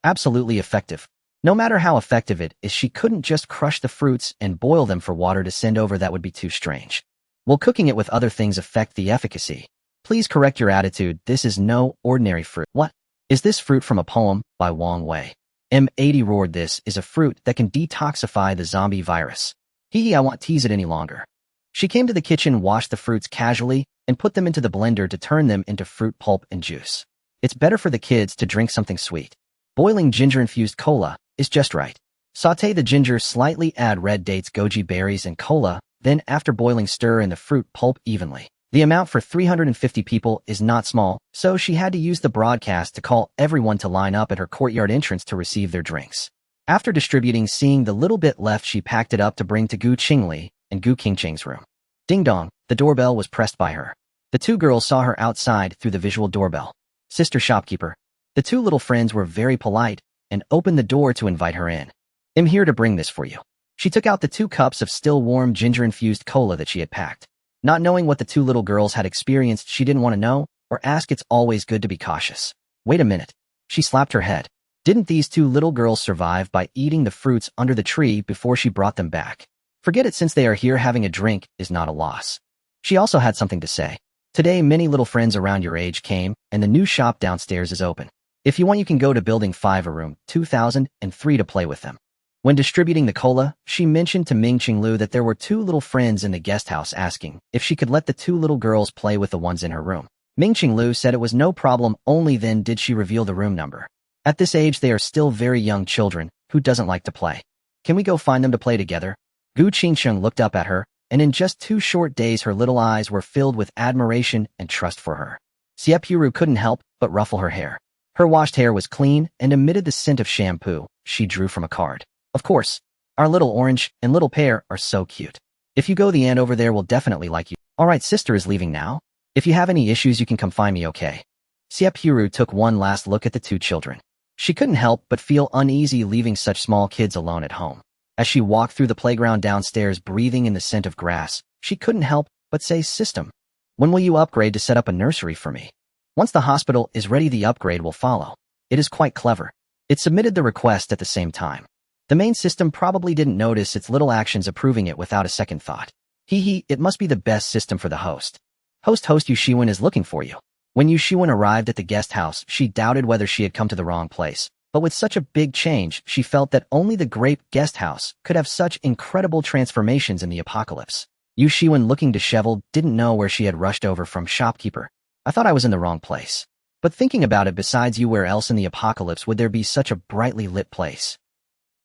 Absolutely effective. No matter how effective it is, she couldn't just crush the fruits and boil them for water to send over. That would be too strange. Will cooking it with other things affect the efficacy? Please correct your attitude. This is no ordinary fruit. What? Is this fruit from a poem by Wang Wei? M80 roared. This is a fruit that can detoxify the zombie virus. I won't tease it any longer. She came to the kitchen, washed the fruits casually, and put them into the blender to turn them into fruit pulp and juice. It's better for the kids to drink something sweet. Boiling ginger-infused cola is just right. Sauté the ginger slightly, add red dates, goji berries, and cola, then after boiling stir in the fruit pulp evenly. The amount for 350 people is not small, so she had to use the broadcast to call everyone to line up at her courtyard entrance to receive their drinks. After distributing, seeing the little bit left, she packed it up to bring to Gu Qingli and Gu Qingqing's room. Ding dong, the doorbell was pressed by her. The two girls saw her outside through the visual doorbell. Sister shopkeeper. The two little friends were very polite and opened the door to invite her in. I'm here to bring this for you. She took out the 2 cups of still warm ginger-infused cola that she had packed. Not knowing what the 2 little girls had experienced, she didn't want to know or ask. It's always good to be cautious. Wait a minute. She slapped her head. Didn't these 2 little girls survive by eating the fruits under the tree before she brought them back? Forget it, since they are here, having a drink is not a loss. She also had something to say. Today, many little friends around your age came, and the new shop downstairs is open. If you want, you can go to Building 5 or Room 2003 to play with them. When distributing the cola, she mentioned to Ming Qinglu that there were 2 little friends in the guest house, asking if she could let the 2 little girls play with the ones in her room. Ming Qinglu said it was no problem. Only then did she reveal the room number. At this age, they are still very young children. Who doesn't like to play? Can we go find them to play together? Gu Qingqing looked up at her, and in just 2 short days her little eyes were filled with admiration and trust for her. Xie Purou couldn't help but ruffle her hair. Her washed hair was clean and emitted the scent of shampoo she drew from a card. Of course, our little orange and little pear are so cute. If you go, the aunt over there will definitely like you. Alright, sister is leaving now. If you have any issues, you can come find me, okay? Xie Purou took one last look at the 2 children. She couldn't help but feel uneasy leaving such small kids alone at home. As she walked through the playground downstairs, breathing in the scent of grass, she couldn't help but say, "System, when will you upgrade to set up a nursery for me? Once the hospital is ready, the upgrade will follow." It is quite clever. It submitted the request at the same time. The main system probably didn't notice its little actions, approving it without a second thought. It must be the best system for the host. Host Yu Shiwen is looking for you. When Yu Shiwen arrived at the guest house, she doubted whether she had come to the wrong place. But with such a big change, she felt that only the great guest house could have such incredible transformations in the apocalypse. Yu Shiwen, looking disheveled, didn't know where she had rushed over from. Shopkeeper, I thought I was in the wrong place. But thinking about it, besides you, where else in the apocalypse would there be such a brightly lit place?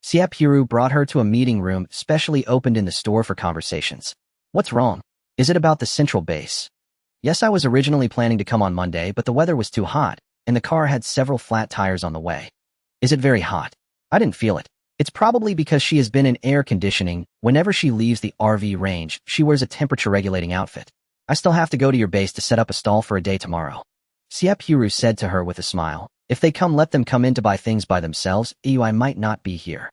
Xie Purou brought her to a meeting room specially opened in the store for conversations. What's wrong? Is it about the central base? Yes, I was originally planning to come on Monday, but the weather was too hot, and the car had several flat tires on the way. Is it very hot? I didn't feel it. It's probably because she has been in air conditioning. Whenever she leaves the RV range, she wears a temperature-regulating outfit. I still have to go to your base to set up a stall for a day tomorrow. Xie Purou said to her with a smile. If they come, let them come in to buy things by themselves. I might not be here.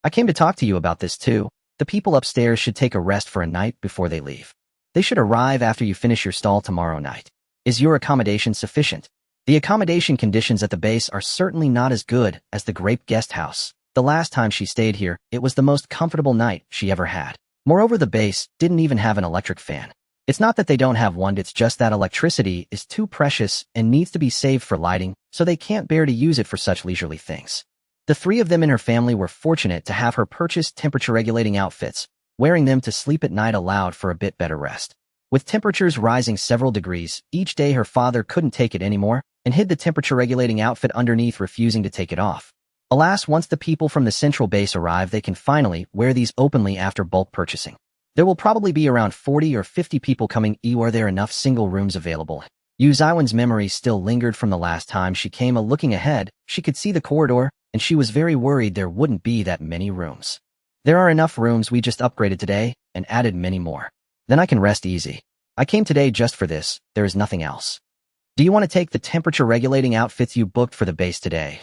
I came to talk to you about this too. The people upstairs should take a rest for a night before they leave. They should arrive after you finish your stall tomorrow night. Is your accommodation sufficient? The accommodation conditions at the base are certainly not as good as the Grape Guest House. The last time she stayed here, it was the most comfortable night she ever had. Moreover, the base didn't even have an electric fan. It's not that they don't have one, it's just that electricity is too precious and needs to be saved for lighting, so they can't bear to use it for such leisurely things. The three of them in her family were fortunate to have her purchase temperature-regulating outfits. Wearing them to sleep at night allowed for a bit better rest. With temperatures rising several degrees, each day her father couldn't take it anymore and hid the temperature-regulating outfit underneath, refusing to take it off. Alas, once the people from the central base arrive, they can finally wear these openly after bulk purchasing. There will probably be around 40 or 50 people coming. Are there enough single rooms available? Yu Zaiwen's memory still lingered from the last time she came. Looking ahead, she could see the corridor, and she was very worried there wouldn't be that many rooms. There are enough rooms, we just upgraded today and added many more. Then I can rest easy. I came today just for this, there is nothing else. Do you want to take the temperature-regulating outfits you booked for the base today?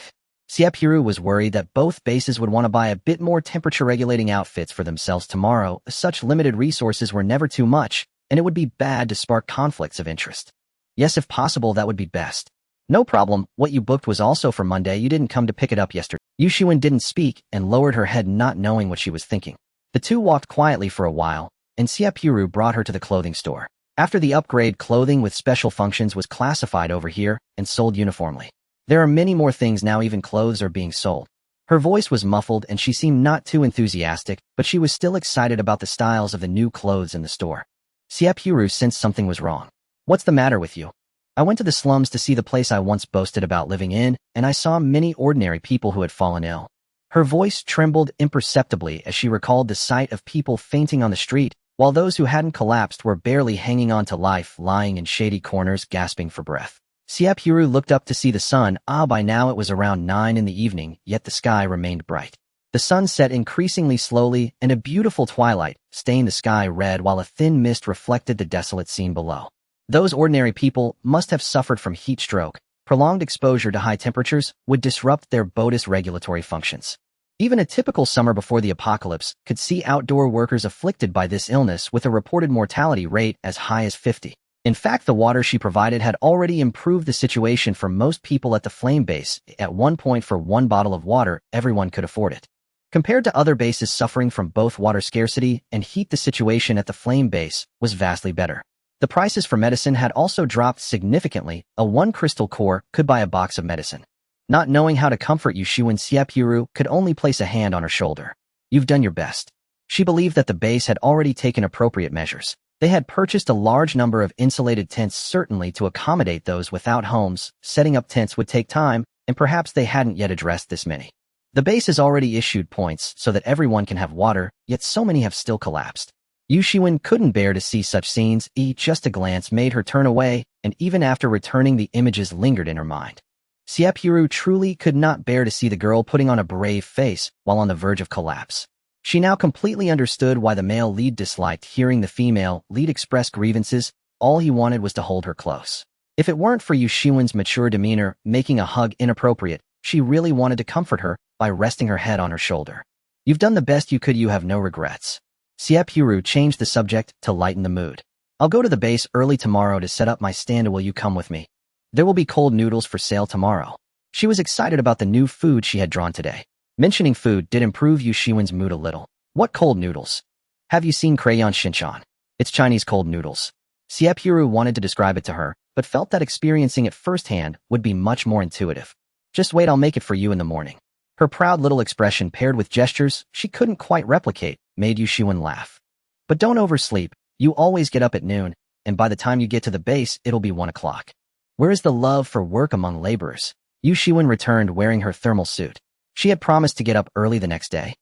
Xie Purou was worried that both bases would want to buy a bit more temperature-regulating outfits for themselves tomorrow. Such limited resources were never too much, and it would be bad to spark conflicts of interest. Yes, if possible, that would be best. No problem, what you booked was also for Monday. You didn't come to pick it up yesterday. Yu Xiwen didn't speak and lowered her head, not knowing what she was thinking. The two walked quietly for a while, and Xie Purou brought her to the clothing store. After the upgrade, clothing with special functions was classified over here and sold uniformly. There are many more things now, even clothes are being sold. Her voice was muffled and she seemed not too enthusiastic, but she was still excited about the styles of the new clothes in the store. Xie Purou sensed something was wrong. What's the matter with you? I went to the slums to see the place I once boasted about living in, and I saw many ordinary people who had fallen ill. Her voice trembled imperceptibly as she recalled the sight of people fainting on the street, while those who hadn't collapsed were barely hanging on to life, lying in shady corners, gasping for breath. Xie Purou looked up to see the sun. By now it was around 9 in the evening, yet the sky remained bright. The sun set increasingly slowly, and a beautiful twilight stained the sky red while a thin mist reflected the desolate scene below. Those ordinary people must have suffered from heat stroke. Prolonged exposure to high temperatures would disrupt their body's regulatory functions. Even a typical summer before the apocalypse could see outdoor workers afflicted by this illness with a reported mortality rate as high as 50. In fact, the water she provided had already improved the situation for most people at the flame base. At one point, for one bottle of water, everyone could afford it. Compared to other bases suffering from both water scarcity and heat, the situation at the flame base was vastly better. The prices for medicine had also dropped significantly. A 1 crystal core could buy a box of medicine. Not knowing how to comfort Yu Xiwen, Xie Purou could only place a hand on her shoulder. You've done your best. She believed that the base had already taken appropriate measures. They had purchased a large number of insulated tents, certainly to accommodate those without homes. Setting up tents would take time, and perhaps they hadn't yet addressed this many. The base has already issued points so that everyone can have water, yet so many have still collapsed. Yu Xiwen couldn't bear to see such scenes. Just a glance made her turn away, and even after returning, the images lingered in her mind. Xie Purou truly could not bear to see the girl putting on a brave face while on the verge of collapse. She now completely understood why the male lead disliked hearing the female lead express grievances. All he wanted was to hold her close. If it weren't for Yu Xiwen's mature demeanor making a hug inappropriate, she really wanted to comfort her by resting her head on her shoulder. You've done the best you could, you have no regrets. Xie Purou changed the subject to lighten the mood. I'll go to the base early tomorrow to set up my stand. Will you come with me? There will be cold noodles for sale tomorrow. She was excited about the new food she had drawn today. Mentioning food did improve Yu Xiwen's mood a little. What cold noodles? Have you seen Crayon Shinchan? It's Chinese cold noodles. Xie Purou wanted to describe it to her, but felt that experiencing it firsthand would be much more intuitive. Just wait, I'll make it for you in the morning. Her proud little expression paired with gestures she couldn't quite replicate made Yu Xiwen laugh. But don't oversleep, you always get up at noon, and by the time you get to the base it'll be 1 o'clock. Where is the love for work among laborers? Yu Xiwen returned wearing her thermal suit. She had promised to get up early the next day.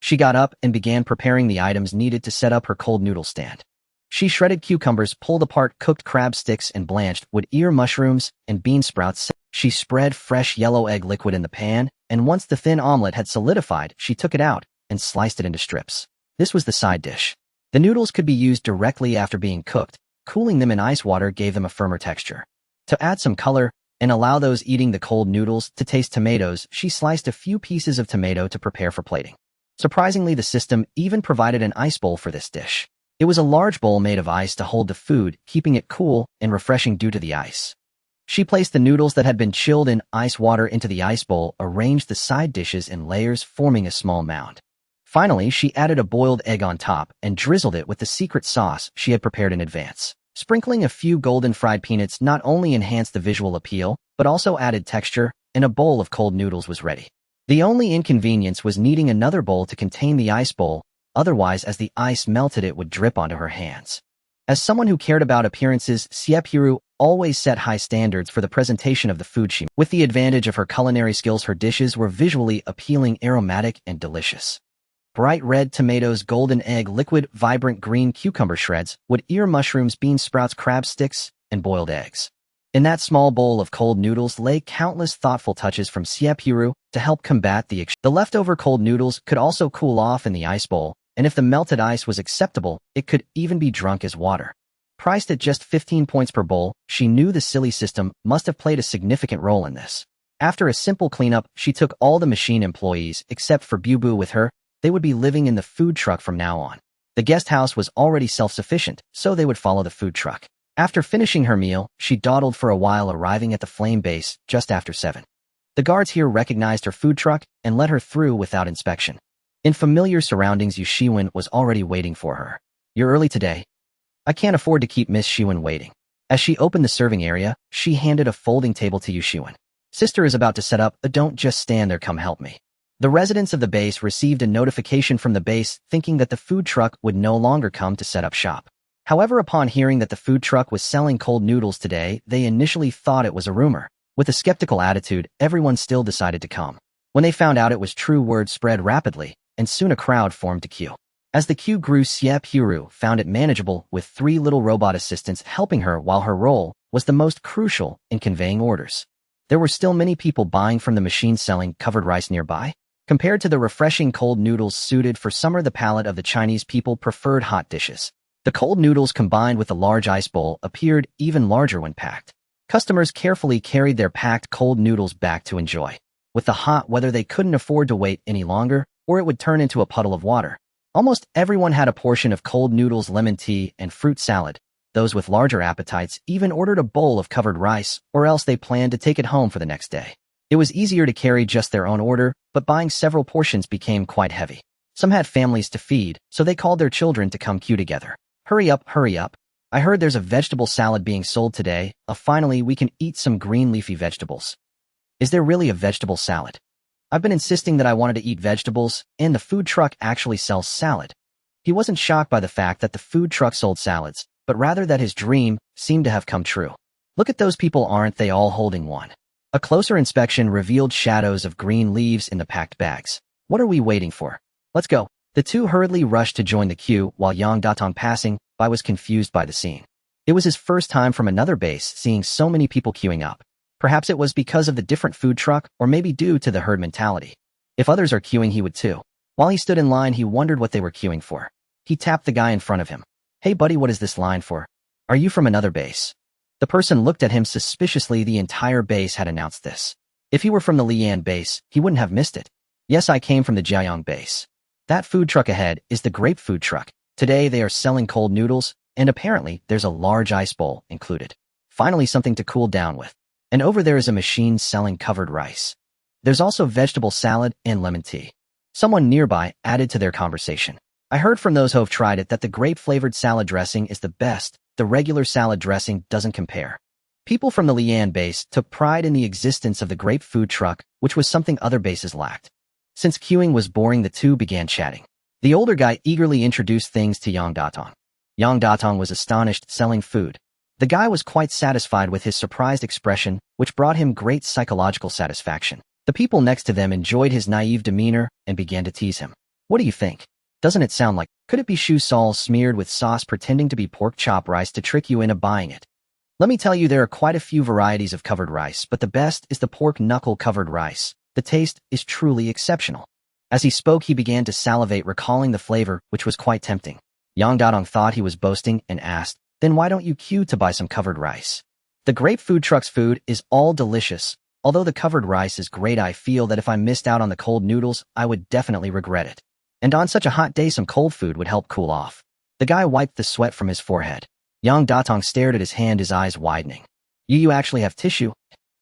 She got up and began preparing the items needed to set up her cold noodle stand. She shredded cucumbers, pulled apart cooked crab sticks, and blanched wood ear mushrooms and bean sprouts. She spread fresh yellow egg liquid in the pan, and once the thin omelet had solidified, she took it out and sliced it into strips. This was the side dish. The noodles could be used directly after being cooked. Cooling them in ice water gave them a firmer texture. To add some color and allow those eating the cold noodles to taste tomatoes, she sliced a few pieces of tomato to prepare for plating. Surprisingly, the system even provided an ice bowl for this dish. It was a large bowl made of ice to hold the food, keeping it cool and refreshing due to the ice. She placed the noodles that had been chilled in ice water into the ice bowl, arranged the side dishes in layers, forming a small mound. Finally, she added a boiled egg on top and drizzled it with the secret sauce she had prepared in advance. Sprinkling a few golden fried peanuts not only enhanced the visual appeal, but also added texture, and a bowl of cold noodles was ready. The only inconvenience was needing another bowl to contain the ice bowl, otherwise as the ice melted it would drip onto her hands. As someone who cared about appearances, Xie Purou always set high standards for the presentation of the food she made. With the advantage of her culinary skills, her dishes were visually appealing, aromatic, and delicious. Bright red tomatoes, golden egg, liquid, vibrant green cucumber shreds, wood ear mushrooms, bean sprouts, crab sticks, and boiled eggs. In that small bowl of cold noodles lay countless thoughtful touches from Xie Purou to help combat the leftover cold noodles could also cool off in the ice bowl, and if the melted ice was acceptable, it could even be drunk as water. Priced at just 15 points per bowl, she knew the silly system must have played a significant role in this. After a simple cleanup, she took all the machine employees except for Bubu with her. They would be living in the food truck from now on. The guest house was already self-sufficient, so they would follow the food truck. After finishing her meal, she dawdled for a while, arriving at the flame base just after 7. The guards here recognized her food truck and let her through without inspection. In familiar surroundings, Yu Shiwen was already waiting for her. "You're early today. I can't afford to keep Miss Shiwen waiting." As she opened the serving area, she handed a folding table to Yu Shiwen. "Sister is about to set up, don't just stand there, come help me." The residents of the base received a notification from the base thinking that the food truck would no longer come to set up shop. However, upon hearing that the food truck was selling cold noodles today, they initially thought it was a rumor. With a skeptical attitude, everyone still decided to come. When they found out it was true, word spread rapidly, and soon a crowd formed to queue. As the queue grew, Xie Purou found it manageable with 3 little robot assistants helping her, while her role was the most crucial in conveying orders. There were still many people buying from the machine selling covered rice nearby. Compared to the refreshing cold noodles suited for summer, the palate of the Chinese people preferred hot dishes. The cold noodles combined with the large ice bowl appeared even larger when packed. Customers carefully carried their packed cold noodles back to enjoy. With the hot weather, they couldn't afford to wait any longer, or it would turn into a puddle of water. Almost everyone had a portion of cold noodles, lemon tea, and fruit salad. Those with larger appetites even ordered a bowl of covered rice, or else they planned to take it home for the next day. It was easier to carry just their own order, but buying several portions became quite heavy. Some had families to feed, so they called their children to come queue together. Hurry up, hurry up. I heard there's a vegetable salad being sold today. Finally, we can eat some green leafy vegetables." "Is there really a vegetable salad? I've been insisting that I wanted to eat vegetables, and the food truck actually sells salad." He wasn't shocked by the fact that the food truck sold salads, but rather that his dream seemed to have come true. "Look at those people, aren't they all holding one?" A closer inspection revealed shadows of green leaves in the packed bags. "What are we waiting for? Let's go." The two hurriedly rushed to join the queue, while Yang Datong, passing by, was confused by the scene. It was his first time from another base seeing so many people queuing up. Perhaps it was because of the different food truck, or maybe due to the herd mentality. If others are queuing, he would too. While he stood in line, he wondered what they were queuing for. He tapped the guy in front of him. "Hey buddy, what is this line for? Are you from another base?" The person looked at him suspiciously. The entire base had announced this. If he were from the Lian base, he wouldn't have missed it. "Yes, I came from the Jiayang base. That food truck ahead is the grape food truck. Today they are selling cold noodles, and apparently there's a large ice bowl included. Finally, something to cool down with. And over there is a machine selling covered rice. There's also vegetable salad and lemon tea." Someone nearby added to their conversation. "I heard from those who've tried it that the grape-flavored salad dressing is the best. The regular salad dressing doesn't compare." People from the Lian base took pride in the existence of the grape food truck, which was something other bases lacked. Since queuing was boring, the two began chatting. The older guy eagerly introduced things to Yang Datong. Yang Datong was astonished, selling food. The guy was quite satisfied with his surprised expression, which brought him great psychological satisfaction. The people next to them enjoyed his naive demeanor and began to tease him. "What do you think? Doesn't it sound like, could it be shu sal smeared with sauce pretending to be pork chop rice to trick you into buying it? Let me tell you, there are quite a few varieties of covered rice, but the best is the pork knuckle covered rice. The taste is truly exceptional." As he spoke, he began to salivate, recalling the flavor, which was quite tempting. Yang Datong thought he was boasting and asked, "Then why don't you queue to buy some covered rice?" The grape food truck's food is all delicious. Although the covered rice is great, I feel that if I missed out on the cold noodles, I would definitely regret it. And on such a hot day, some cold food would help cool off. The guy wiped the sweat from his forehead. Yang Datong stared at his hand, his eyes widening. You actually have tissue?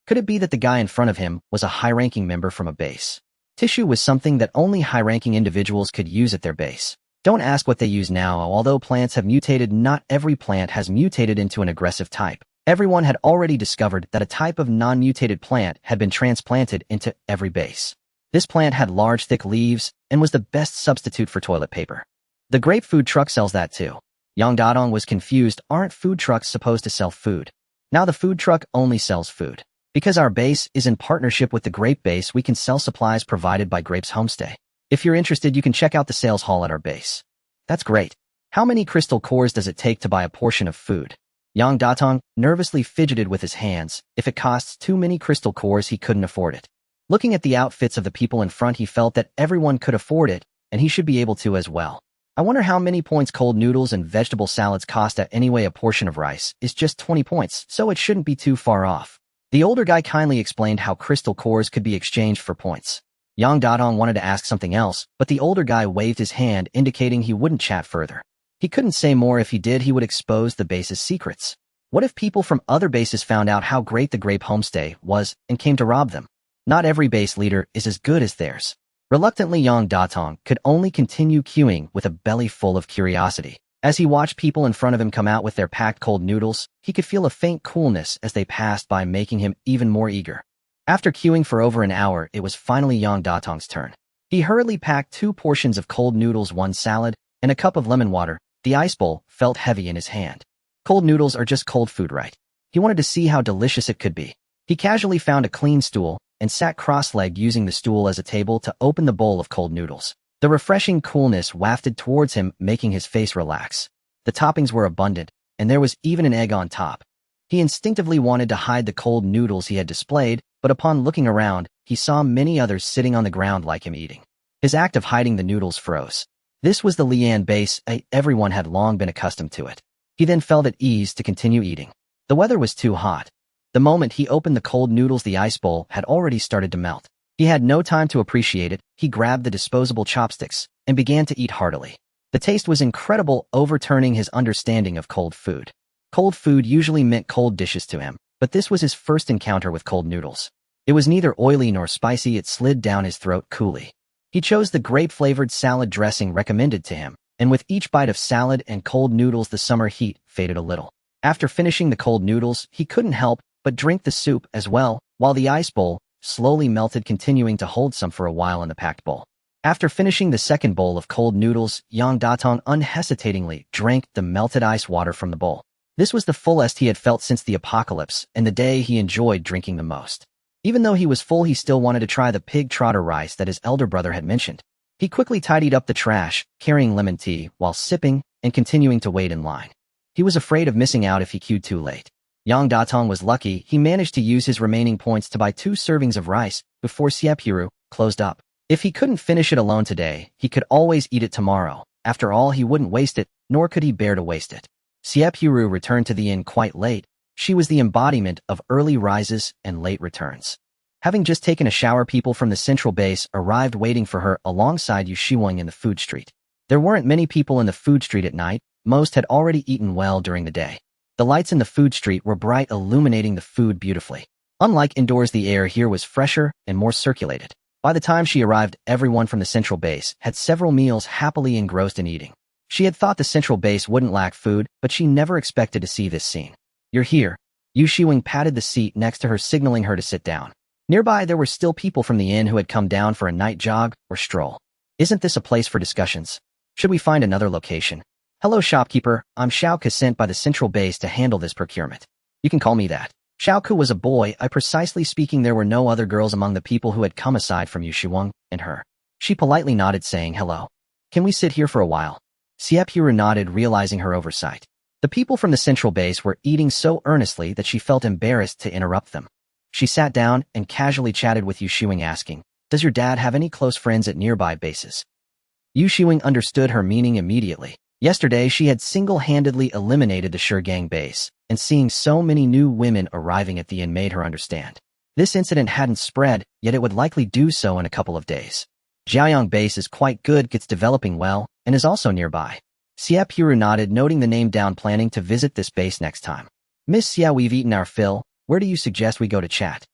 Could it be that the guy in front of him was a high-ranking member from a base? Tissue was something that only high-ranking individuals could use at their base. Don't ask what they use now. Although plants have mutated, not every plant has mutated into an aggressive type. Everyone had already discovered that a type of non-mutated plant had been transplanted into every base. This plant had large, thick leaves and was the best substitute for toilet paper. The grape food truck sells that too. Yang Dadong was confused. Aren't food trucks supposed to sell food? Now the food truck only sells food. Because our base is in partnership with the grape base, we can sell supplies provided by Grape's homestay. If you're interested, you can check out the sales hall at our base. That's great. How many crystal cores does it take to buy a portion of food? Yang Datong nervously fidgeted with his hands. If it costs too many crystal cores, he couldn't afford it. Looking at the outfits of the people in front, he felt that everyone could afford it, and he should be able to as well. I wonder how many points cold noodles and vegetable salads cost at. Anyway, a portion of rice is just 20 points, so it shouldn't be too far off. The older guy kindly explained how crystal cores could be exchanged for points. Yang Dadong wanted to ask something else, but the older guy waved his hand, indicating he wouldn't chat further. He couldn't say more. If he did, he would expose the base's secrets. What if people from other bases found out how great the Grape homestay was and came to rob them? Not every base leader is as good as theirs. Reluctantly, Yang Datong could only continue queuing with a belly full of curiosity. As he watched people in front of him come out with their packed cold noodles, he could feel a faint coolness as they passed by, making him even more eager. After queuing for over an hour, it was finally Yang Datong's turn. He hurriedly packed 2 portions of cold noodles, 1 salad, and a cup of lemon water. The ice bowl felt heavy in his hand. Cold noodles are just cold food, right? He wanted to see how delicious it could be. He casually found a clean stool and sat cross-legged, using the stool as a table to open the bowl of cold noodles. The refreshing coolness wafted towards him, making his face relax. The toppings were abundant, and there was even an egg on top. He instinctively wanted to hide the cold noodles he had displayed, but upon looking around, he saw many others sitting on the ground like him eating. His act of hiding the noodles froze. This was the Lian base. Everyone had long been accustomed to it. He then felt at ease to continue eating. The weather was too hot. The moment he opened the cold noodles, the ice bowl had already started to melt. He had no time to appreciate it. He grabbed the disposable chopsticks and began to eat heartily. The taste was incredible, overturning his understanding of cold food. Cold food usually meant cold dishes to him, but this was his first encounter with cold noodles. It was neither oily nor spicy. It slid down his throat coolly. He chose the grape-flavored salad dressing recommended to him, and with each bite of salad and cold noodles, the summer heat faded a little. After finishing the cold noodles, he couldn't help but drink the soup as well, while the ice bowl slowly melted, continuing to hold some for a while in the packed bowl. After finishing the second bowl of cold noodles, Yang Datong unhesitatingly drank the melted ice water from the bowl. This was the fullest he had felt since the apocalypse, and the day he enjoyed drinking the most. Even though he was full, he still wanted to try the pig trotter rice that his elder brother had mentioned. He quickly tidied up the trash, carrying lemon tea, while sipping and continuing to wait in line. He was afraid of missing out if he queued too late. Yang Datong was lucky. He managed to use his remaining points to buy 2 servings of rice before Xie Purou closed up. If he couldn't finish it alone today, he could always eat it tomorrow. After all, he wouldn't waste it, nor could he bear to waste it. Xie Purou returned to the inn quite late. She was the embodiment of early rises and late returns. Having just taken a shower, people from the central base arrived waiting for her alongside Yu Shiwang in the food street. There weren't many people in the food street at night. Most had already eaten well during the day. The lights in the food street were bright, illuminating the food beautifully. Unlike indoors, the air here was fresher and more circulated. By the time she arrived, everyone from the central base had several meals, happily engrossed in eating. She had thought the central base wouldn't lack food, but she never expected to see this scene. You're here. Yu Shiwang patted the seat next to her, signaling her to sit down. Nearby, there were still people from the inn who had come down for a night jog or stroll. Isn't this a place for discussions? Should we find another location? Hello, shopkeeper. I'm Xiaoku, sent by the central base to handle this procurement. You can call me that. Xiaoku was a boy. Precisely speaking, there were no other girls among the people who had come aside from Yu Shiwang and her. She politely nodded, saying hello. Can we sit here for a while? Xie Purou nodded, realizing her oversight. The people from the central base were eating so earnestly that she felt embarrassed to interrupt them. She sat down and casually chatted with Yu Shiwang, asking, "Does your dad have any close friends at nearby bases?" Yu Shiwang understood her meaning immediately. Yesterday, she had single-handedly eliminated the Shurgang base, and seeing so many new women arriving at the inn made her understand. This incident hadn't spread, yet it would likely do so in a couple of days. Jiaoyang base is quite good, gets developing well, and is also nearby. Xie Purou nodded, noting the name down, planning to visit this base next time. Miss Xie, we've eaten our fill. Where do you suggest we go to chat?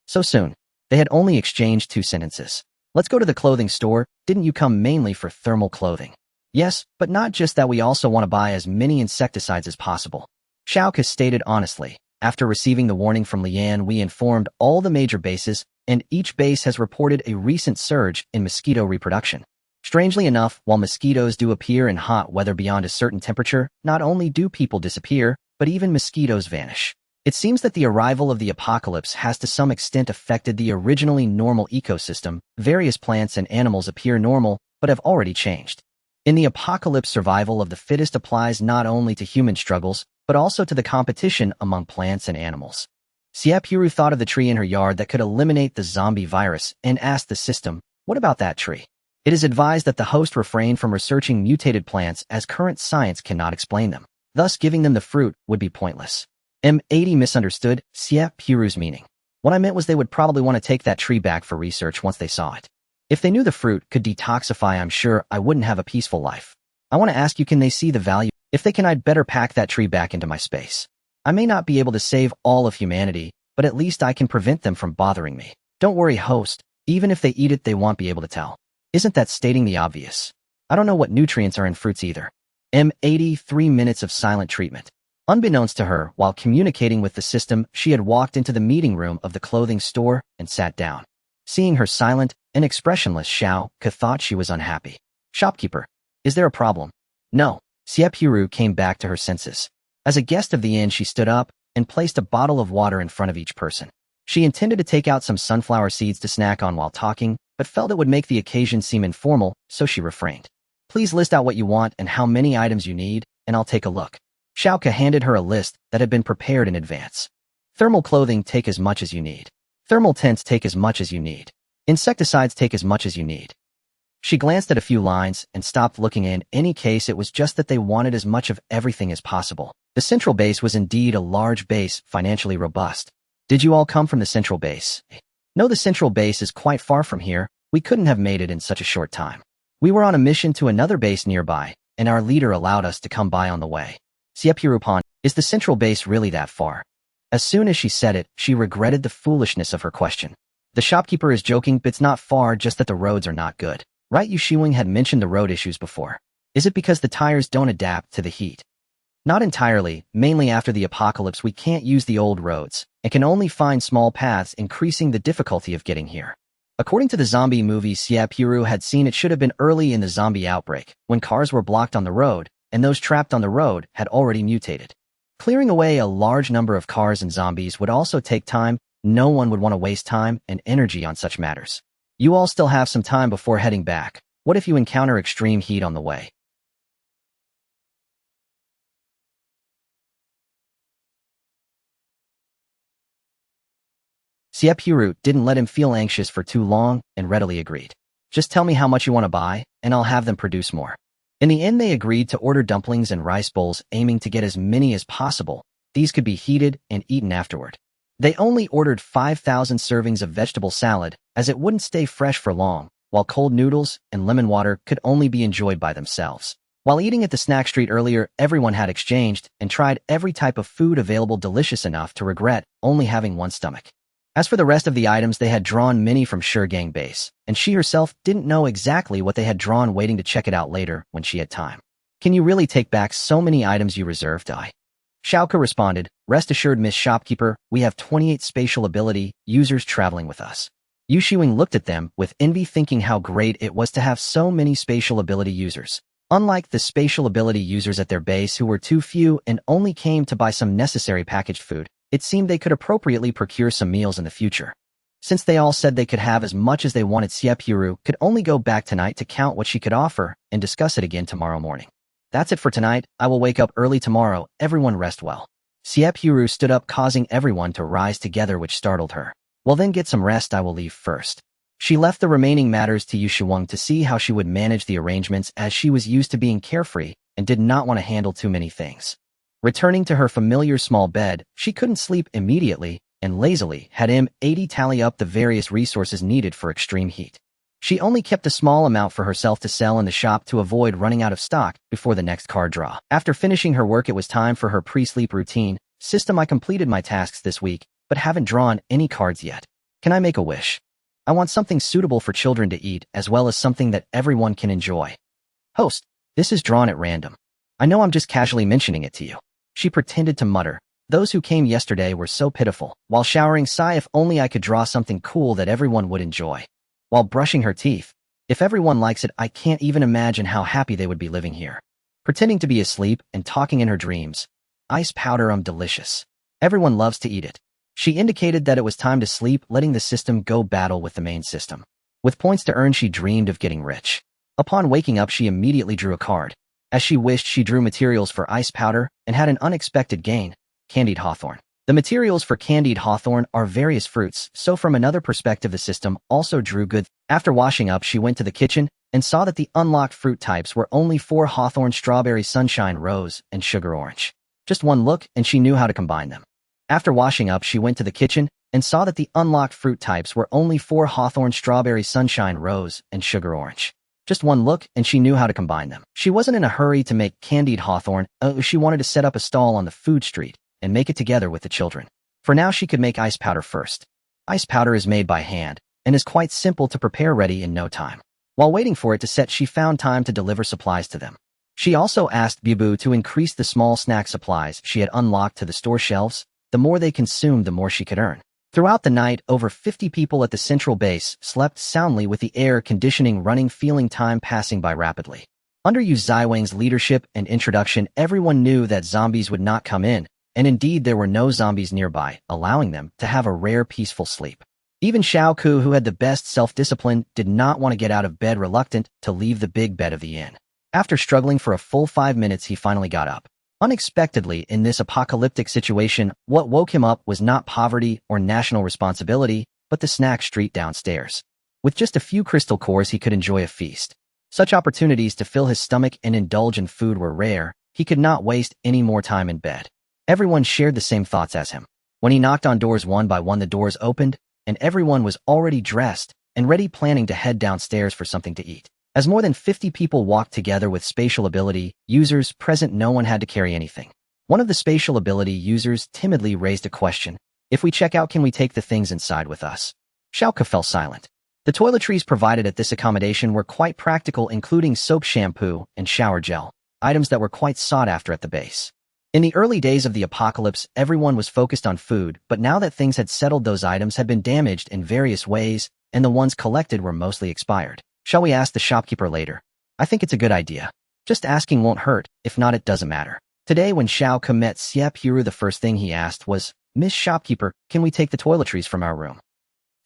So soon. They had only exchanged 2 sentences. Let's go to the clothing store. Didn't you come mainly for thermal clothing? Yes, but not just that, we also want to buy as many insecticides as possible. Xiao stated honestly. After receiving the warning from Lian, we informed all the major bases, and each base has reported a recent surge in mosquito reproduction. Strangely enough, while mosquitoes do appear in hot weather beyond a certain temperature, not only do people disappear, but even mosquitoes vanish. It seems that the arrival of the apocalypse has to some extent affected the originally normal ecosystem. Various plants and animals appear normal, but have already changed. In the apocalypse, survival of the fittest applies not only to human struggles, but also to the competition among plants and animals. Xie Purou thought of the tree in her yard that could eliminate the zombie virus and asked the system, what about that tree? It is advised that the host refrain from researching mutated plants as current science cannot explain them. Thus, giving them the fruit would be pointless. M80 misunderstood Xie Purou's meaning. What I meant was they would probably want to take that tree back for research once they saw it. If they knew the fruit could detoxify, I'm sure I wouldn't have a peaceful life. I want to ask you, can they see the value? If they can, I'd better pack that tree back into my space. I may not be able to save all of humanity, but at least I can prevent them from bothering me. Don't worry, host. Even if they eat it, they won't be able to tell. Isn't that stating the obvious? I don't know what nutrients are in fruits either. M80 3 minutes of silent treatment. Unbeknownst to her, while communicating with the system, she had walked into the meeting room of the clothing store and sat down. Seeing her silent and expressionless, Xiao thought she was unhappy. Shopkeeper, is there a problem? No. Xie Purou came back to her senses. As a guest of the inn, she stood up and placed a bottle of water in front of each person. She intended to take out some sunflower seeds to snack on while talking, but felt it would make the occasion seem informal, so she refrained. Please list out what you want and how many items you need, and I'll take a look. Xiao handed her a list that had been prepared in advance. Thermal clothing, take as much as you need. Thermal tents, take as much as you need. Insecticides, take as much as you need. She glanced at a few lines and stopped looking. In any case, it was just that they wanted as much of everything as possible. The central base was indeed a large base, financially robust. Did you all come from the central base? No, the central base is quite far from here. We couldn't have made it in such a short time. We were on a mission to another base nearby, and our leader allowed us to come by on the way. Xie Purou, is the central base really that far? As soon as she said it, she regretted the foolishness of her question. The shopkeeper is joking, but it's not far, just that the roads are not good. Right, Yu Shiwing had mentioned the road issues before. Is it because the tires don't adapt to the heat? Not entirely. Mainly after the apocalypse, we can't use the old roads, and can only find small paths, increasing the difficulty of getting here. According to the zombie movie Xie Purou had seen, it should have been early in the zombie outbreak, when cars were blocked on the road, and those trapped on the road had already mutated. Clearing away a large number of cars and zombies would also take time. No one would want to waste time and energy on such matters. You all still have some time before heading back. What if you encounter extreme heat on the way? Xie Purou didn't let him feel anxious for too long and readily agreed. Just tell me how much you want to buy, and I'll have them produce more. In the end, they agreed to order dumplings and rice bowls, aiming to get as many as possible. These could be heated and eaten afterward. They only ordered 5,000 servings of vegetable salad, as it wouldn't stay fresh for long, while cold noodles and lemon water could only be enjoyed by themselves. While eating at the snack street earlier, everyone had exchanged and tried every type of food available, delicious enough to regret only having one stomach. As for the rest of the items, they had drawn many from Shurgang base, and she herself didn't know exactly what they had drawn, waiting to check it out later when she had time. Can you really take back so many items you reserved? Xiao responded, rest assured, Miss Shopkeeper, we have 28 spatial ability users traveling with us. Yu Shiwing looked at them with envy, thinking how great it was to have so many spatial ability users. Unlike the spatial ability users at their base, who were too few and only came to buy some necessary packaged food, it seemed they could appropriately procure some meals in the future. Since they all said they could have as much as they wanted, Xie Purou could only go back tonight to count what she could offer and discuss it again tomorrow morning. That's it for tonight. I will wake up early tomorrow. Everyone rest well. Xie Purou stood up, causing everyone to rise together, which startled her. Well then, get some rest. I will leave first. She left the remaining matters to Yu Shiwang to see how she would manage the arrangements, as she was used to being carefree and did not want to handle too many things. Returning to her familiar small bed, she couldn't sleep immediately and lazily had M80 tally up the various resources needed for extreme heat. She only kept a small amount for herself to sell in the shop to avoid running out of stock before the next card draw. After finishing her work, it was time for her pre-sleep routine. System, I completed my tasks this week, but haven't drawn any cards yet. Can I make a wish? I want something suitable for children to eat, as well as something that everyone can enjoy. Host, this is drawn at random. I know I'm just casually mentioning it to you. She pretended to mutter. Those who came yesterday were so pitiful. While showering, sigh, if only I could draw something cool that everyone would enjoy. While brushing her teeth, if everyone likes it, I can't even imagine how happy they would be living here. Pretending to be asleep and talking in her dreams. Ice powder, delicious. Everyone loves to eat it. She indicated that it was time to sleep, letting the system go battle with the main system. With points to earn, she dreamed of getting rich. Upon waking up, she immediately drew a card. As she wished, she drew materials for ice powder and had an unexpected gain, candied hawthorn. The materials for candied hawthorn are various fruits, so from another perspective the system also drew good. After washing up, she went to the kitchen and saw that the unlocked fruit types were only 4 hawthorn, strawberry, sunshine, rose, and sugar orange. Just one look and she knew how to combine them. After washing up, she went to the kitchen and saw that the unlocked fruit types were only 4 hawthorn, strawberry, sunshine, rose, and sugar orange. Just one look and she knew how to combine them. She wasn't in a hurry to make candied hawthorn. She wanted to set up a stall on the food street and make it together with the children. For now, she could make ice powder first. Ice powder is made by hand and is quite simple to prepare, ready in no time. While waiting for it to set, she found time to deliver supplies to them. She also asked Bibu to increase the small snack supplies she had unlocked to the store shelves. The more they consumed, the more she could earn. Throughout the night, over 50 people at the central base slept soundly with the air conditioning running, feeling time passing by rapidly. Under Yu Zaiwang's leadership and introduction, everyone knew that zombies would not come in, and indeed there were no zombies nearby, allowing them to have a rare peaceful sleep. Even Xiao Ku, who had the best self-discipline, did not want to get out of bed, reluctant to leave the big bed of the inn. After struggling for a full 5 minutes, he finally got up. Unexpectedly, in this apocalyptic situation, what woke him up was not poverty or national responsibility, but the snack street downstairs. With just a few crystal cores, he could enjoy a feast. Such opportunities to fill his stomach and indulge in food were rare. He could not waste any more time in bed. Everyone shared the same thoughts as him. When he knocked on doors one by one, the doors opened, and everyone was already dressed and ready, planning to head downstairs for something to eat. As more than 50 people walked together with spatial ability users present, no one had to carry anything. One of the spatial ability users timidly raised a question. If we check out, can we take the things inside with us? Xiaoke fell silent. The toiletries provided at this accommodation were quite practical, including soap, shampoo, and shower gel, items that were quite sought after at the base. In the early days of the apocalypse, everyone was focused on food, but now that things had settled, those items had been damaged in various ways, and the ones collected were mostly expired. Shall we ask the shopkeeper later? I think it's a good idea. Just asking won't hurt. If not, it doesn't matter. Today, when Xiaoke met Xie Purou, the first thing he asked was, Miss Shopkeeper, can we take the toiletries from our room?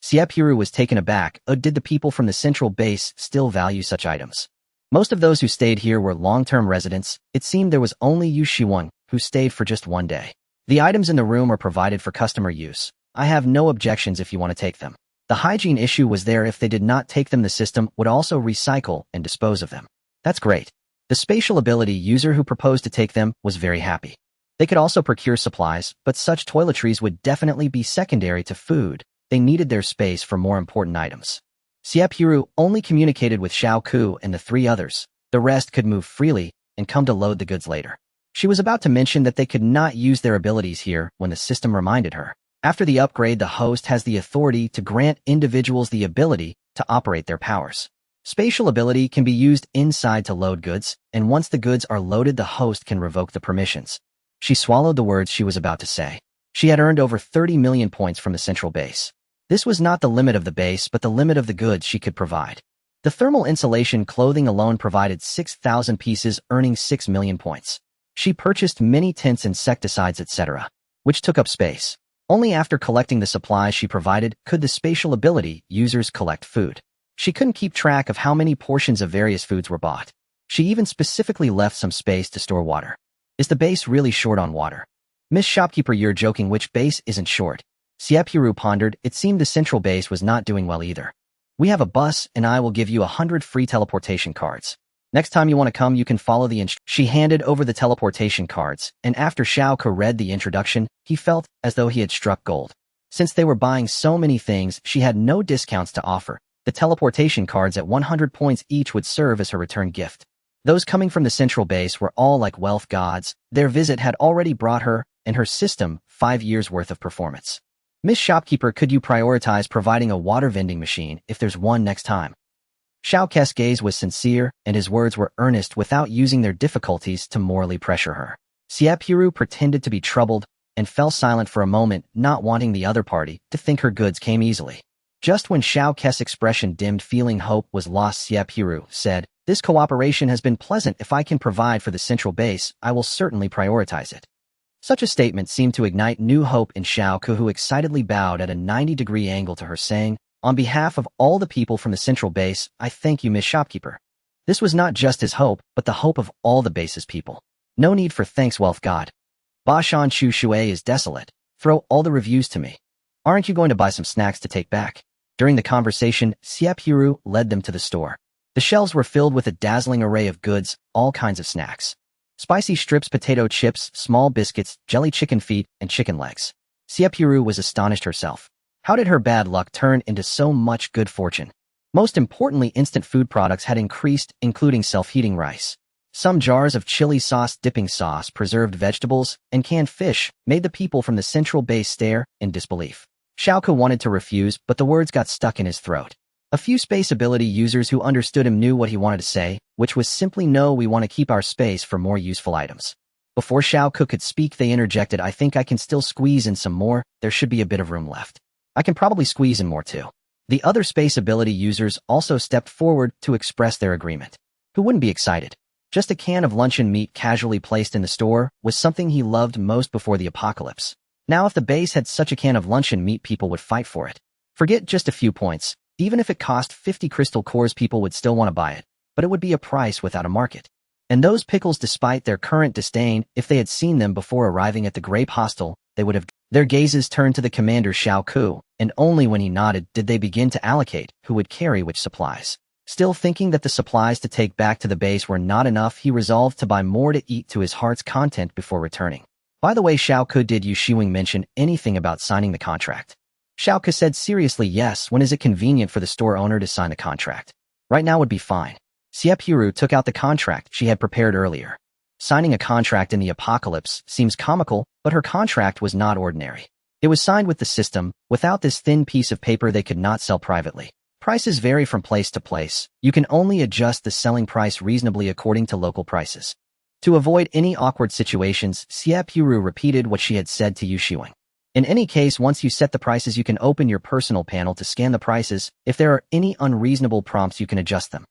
Xie Purou was taken aback. Did the people from the central base still value such items? Most of those who stayed here were long-term residents. It seemed there was only Yu Shiwen, who stayed for just one day. The items in the room are provided for customer use. I have no objections if you want to take them. The hygiene issue was there. If they did not take them, the system would also recycle and dispose of them. That's great. The spatial ability user who proposed to take them was very happy. They could also procure supplies, but such toiletries would definitely be secondary to food. They needed their space for more important items. Xie Purou only communicated with Xiao Ku and the 3 others. The rest could move freely and come to load the goods later. She was about to mention that they could not use their abilities here when the system reminded her. After the upgrade, the host has the authority to grant individuals the ability to operate their powers. Spatial ability can be used inside to load goods, and once the goods are loaded, the host can revoke the permissions. She swallowed the words she was about to say. She had earned over 30 million points from the central base. This was not the limit of the base, but the limit of the goods she could provide. The thermal insulation clothing alone provided 6,000 pieces, earning 6 million points. She purchased many tints, insecticides, etc., which took up space. Only after collecting the supplies she provided could the spatial ability users collect food. She couldn't keep track of how many portions of various foods were bought. She even specifically left some space to store water. Is the base really short on water? Miss Shopkeeper, you're joking. Which base isn't short? Xie Purou pondered. It seemed the central base was not doing well either. We have a bus, and I will give you 100 free teleportation cards. Next time you want to come, you can follow the She handed over the teleportation cards, and after Xiao Ke read the introduction, he felt as though he had struck gold. Since they were buying so many things, she had no discounts to offer. The teleportation cards at 100 points each would serve as her return gift. Those coming from the central base were all like wealth gods. Their visit had already brought her and her system 5 years' worth of performance. Miss Shopkeeper, could you prioritize providing a water vending machine if there's one next time? Xiao Ke's gaze was sincere, and his words were earnest without using their difficulties to morally pressure her. Xie Purou pretended to be troubled and fell silent for a moment, not wanting the other party to think her goods came easily. Just when Xiao Ke's expression dimmed, feeling hope was lost, Xie Purou said, "This cooperation has been pleasant. If I can provide for the central base, I will certainly prioritize it." Such a statement seemed to ignite new hope in Xiao Ke, who excitedly bowed at a 90-degree angle to her, saying, "On behalf of all the people from the central base, I thank you, Miss Shopkeeper." This was not just his hope, but the hope of all the base's people. No need for thanks, wealth god. Ba Shan Chu Shui is desolate. Throw all the reviews to me. Aren't you going to buy some snacks to take back? During the conversation, Xie Purou led them to the store. The shelves were filled with a dazzling array of goods, all kinds of snacks. Spicy strips, potato chips, small biscuits, jelly chicken feet, and chicken legs. Xie Purou was astonished herself. How did her bad luck turn into so much good fortune? Most importantly, instant food products had increased, including self-heating rice. Some jars of chili sauce, dipping sauce, preserved vegetables, and canned fish made the people from the central base stare in disbelief. Xiao Ke wanted to refuse, but the words got stuck in his throat. A few space ability users who understood him knew what he wanted to say, which was simply, "No, we want to keep our space for more useful items." Before Xiao Ke could speak, they interjected, "I think I can still squeeze in some more. There should be a bit of room left. I can probably squeeze in more too." The other space ability users also stepped forward to express their agreement. Who wouldn't be excited? Just a can of luncheon meat casually placed in the store was something he loved most before the apocalypse. Now if the base had such a can of luncheon meat, people would fight for it. Forget just a few points. Even if it cost 50 crystal cores, people would still want to buy it, but it would be a price without a market. And those pickles, despite their current disdain, if they had seen them before arriving at the grape hostel, they would have. Their gazes turned to the commander Xiao Ke, and only when he nodded did they begin to allocate who would carry which supplies. Still thinking that the supplies to take back to the base were not enough, he resolved to buy more to eat to his heart's content before returning. By the way, Xiao Ke, did Yu Shiwing mention anything about signing the contract? Xiao Ke said seriously, "Yes, when is it convenient for the store owner to sign the contract? Right now would be fine." Xie Purou took out the contract she had prepared earlier. Signing a contract in the apocalypse seems comical, but her contract was not ordinary. It was signed with the system. Without this thin piece of paper, they could not sell privately. Prices vary from place to place. You can only adjust the selling price reasonably according to local prices. To avoid any awkward situations, Xie Purou repeated what she had said to Yu Shiwing. In any case, once you set the prices, you can open your personal panel to scan the prices. If there are any unreasonable prompts, you can adjust them.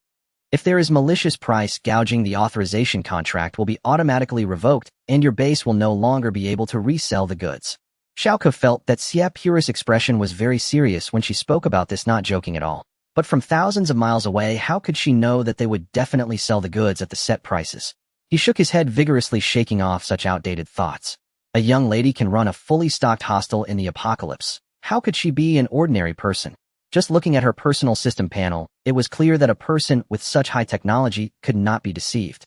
If there is malicious price gouging, the authorization contract will be automatically revoked, and your base will no longer be able to resell the goods. Xiao Ke felt that Xie Purou's expression was very serious when she spoke about this, not joking at all. But from thousands of miles away, how could she know that they would definitely sell the goods at the set prices? He shook his head vigorously, shaking off such outdated thoughts. A young lady can run a fully stocked hostel in the apocalypse. How could she be an ordinary person? Just looking at her personal system panel, it was clear that a person with such high technology could not be deceived.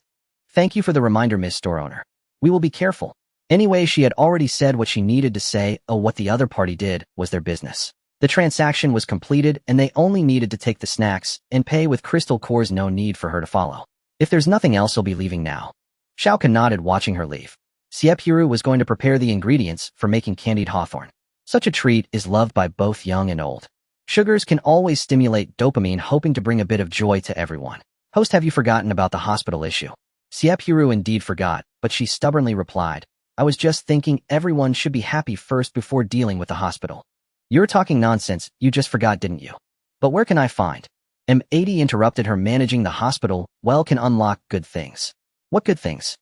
"Thank you for the reminder, Miss Store Owner. We will be careful." Anyway, she had already said what she needed to say. What the other party did was their business. The transaction was completed, and they only needed to take the snacks and pay with crystal cores. No need for her to follow. If there's nothing else, I'll be leaving now. Xiao Ke nodded, watching her leave. Xie Purou was going to prepare the ingredients for making candied hawthorn. Such a treat is loved by both young and old. Sugars can always stimulate dopamine, hoping to bring a bit of joy to everyone. "Host, have you forgotten about the hospital issue?" Xie Purou indeed forgot, but she stubbornly replied, "I was just thinking everyone should be happy first before dealing with the hospital." "You're talking nonsense. You just forgot, didn't you?" "But where can I find?" M80 interrupted her. "Managing the hospital, well, can unlock good things." "What good things?"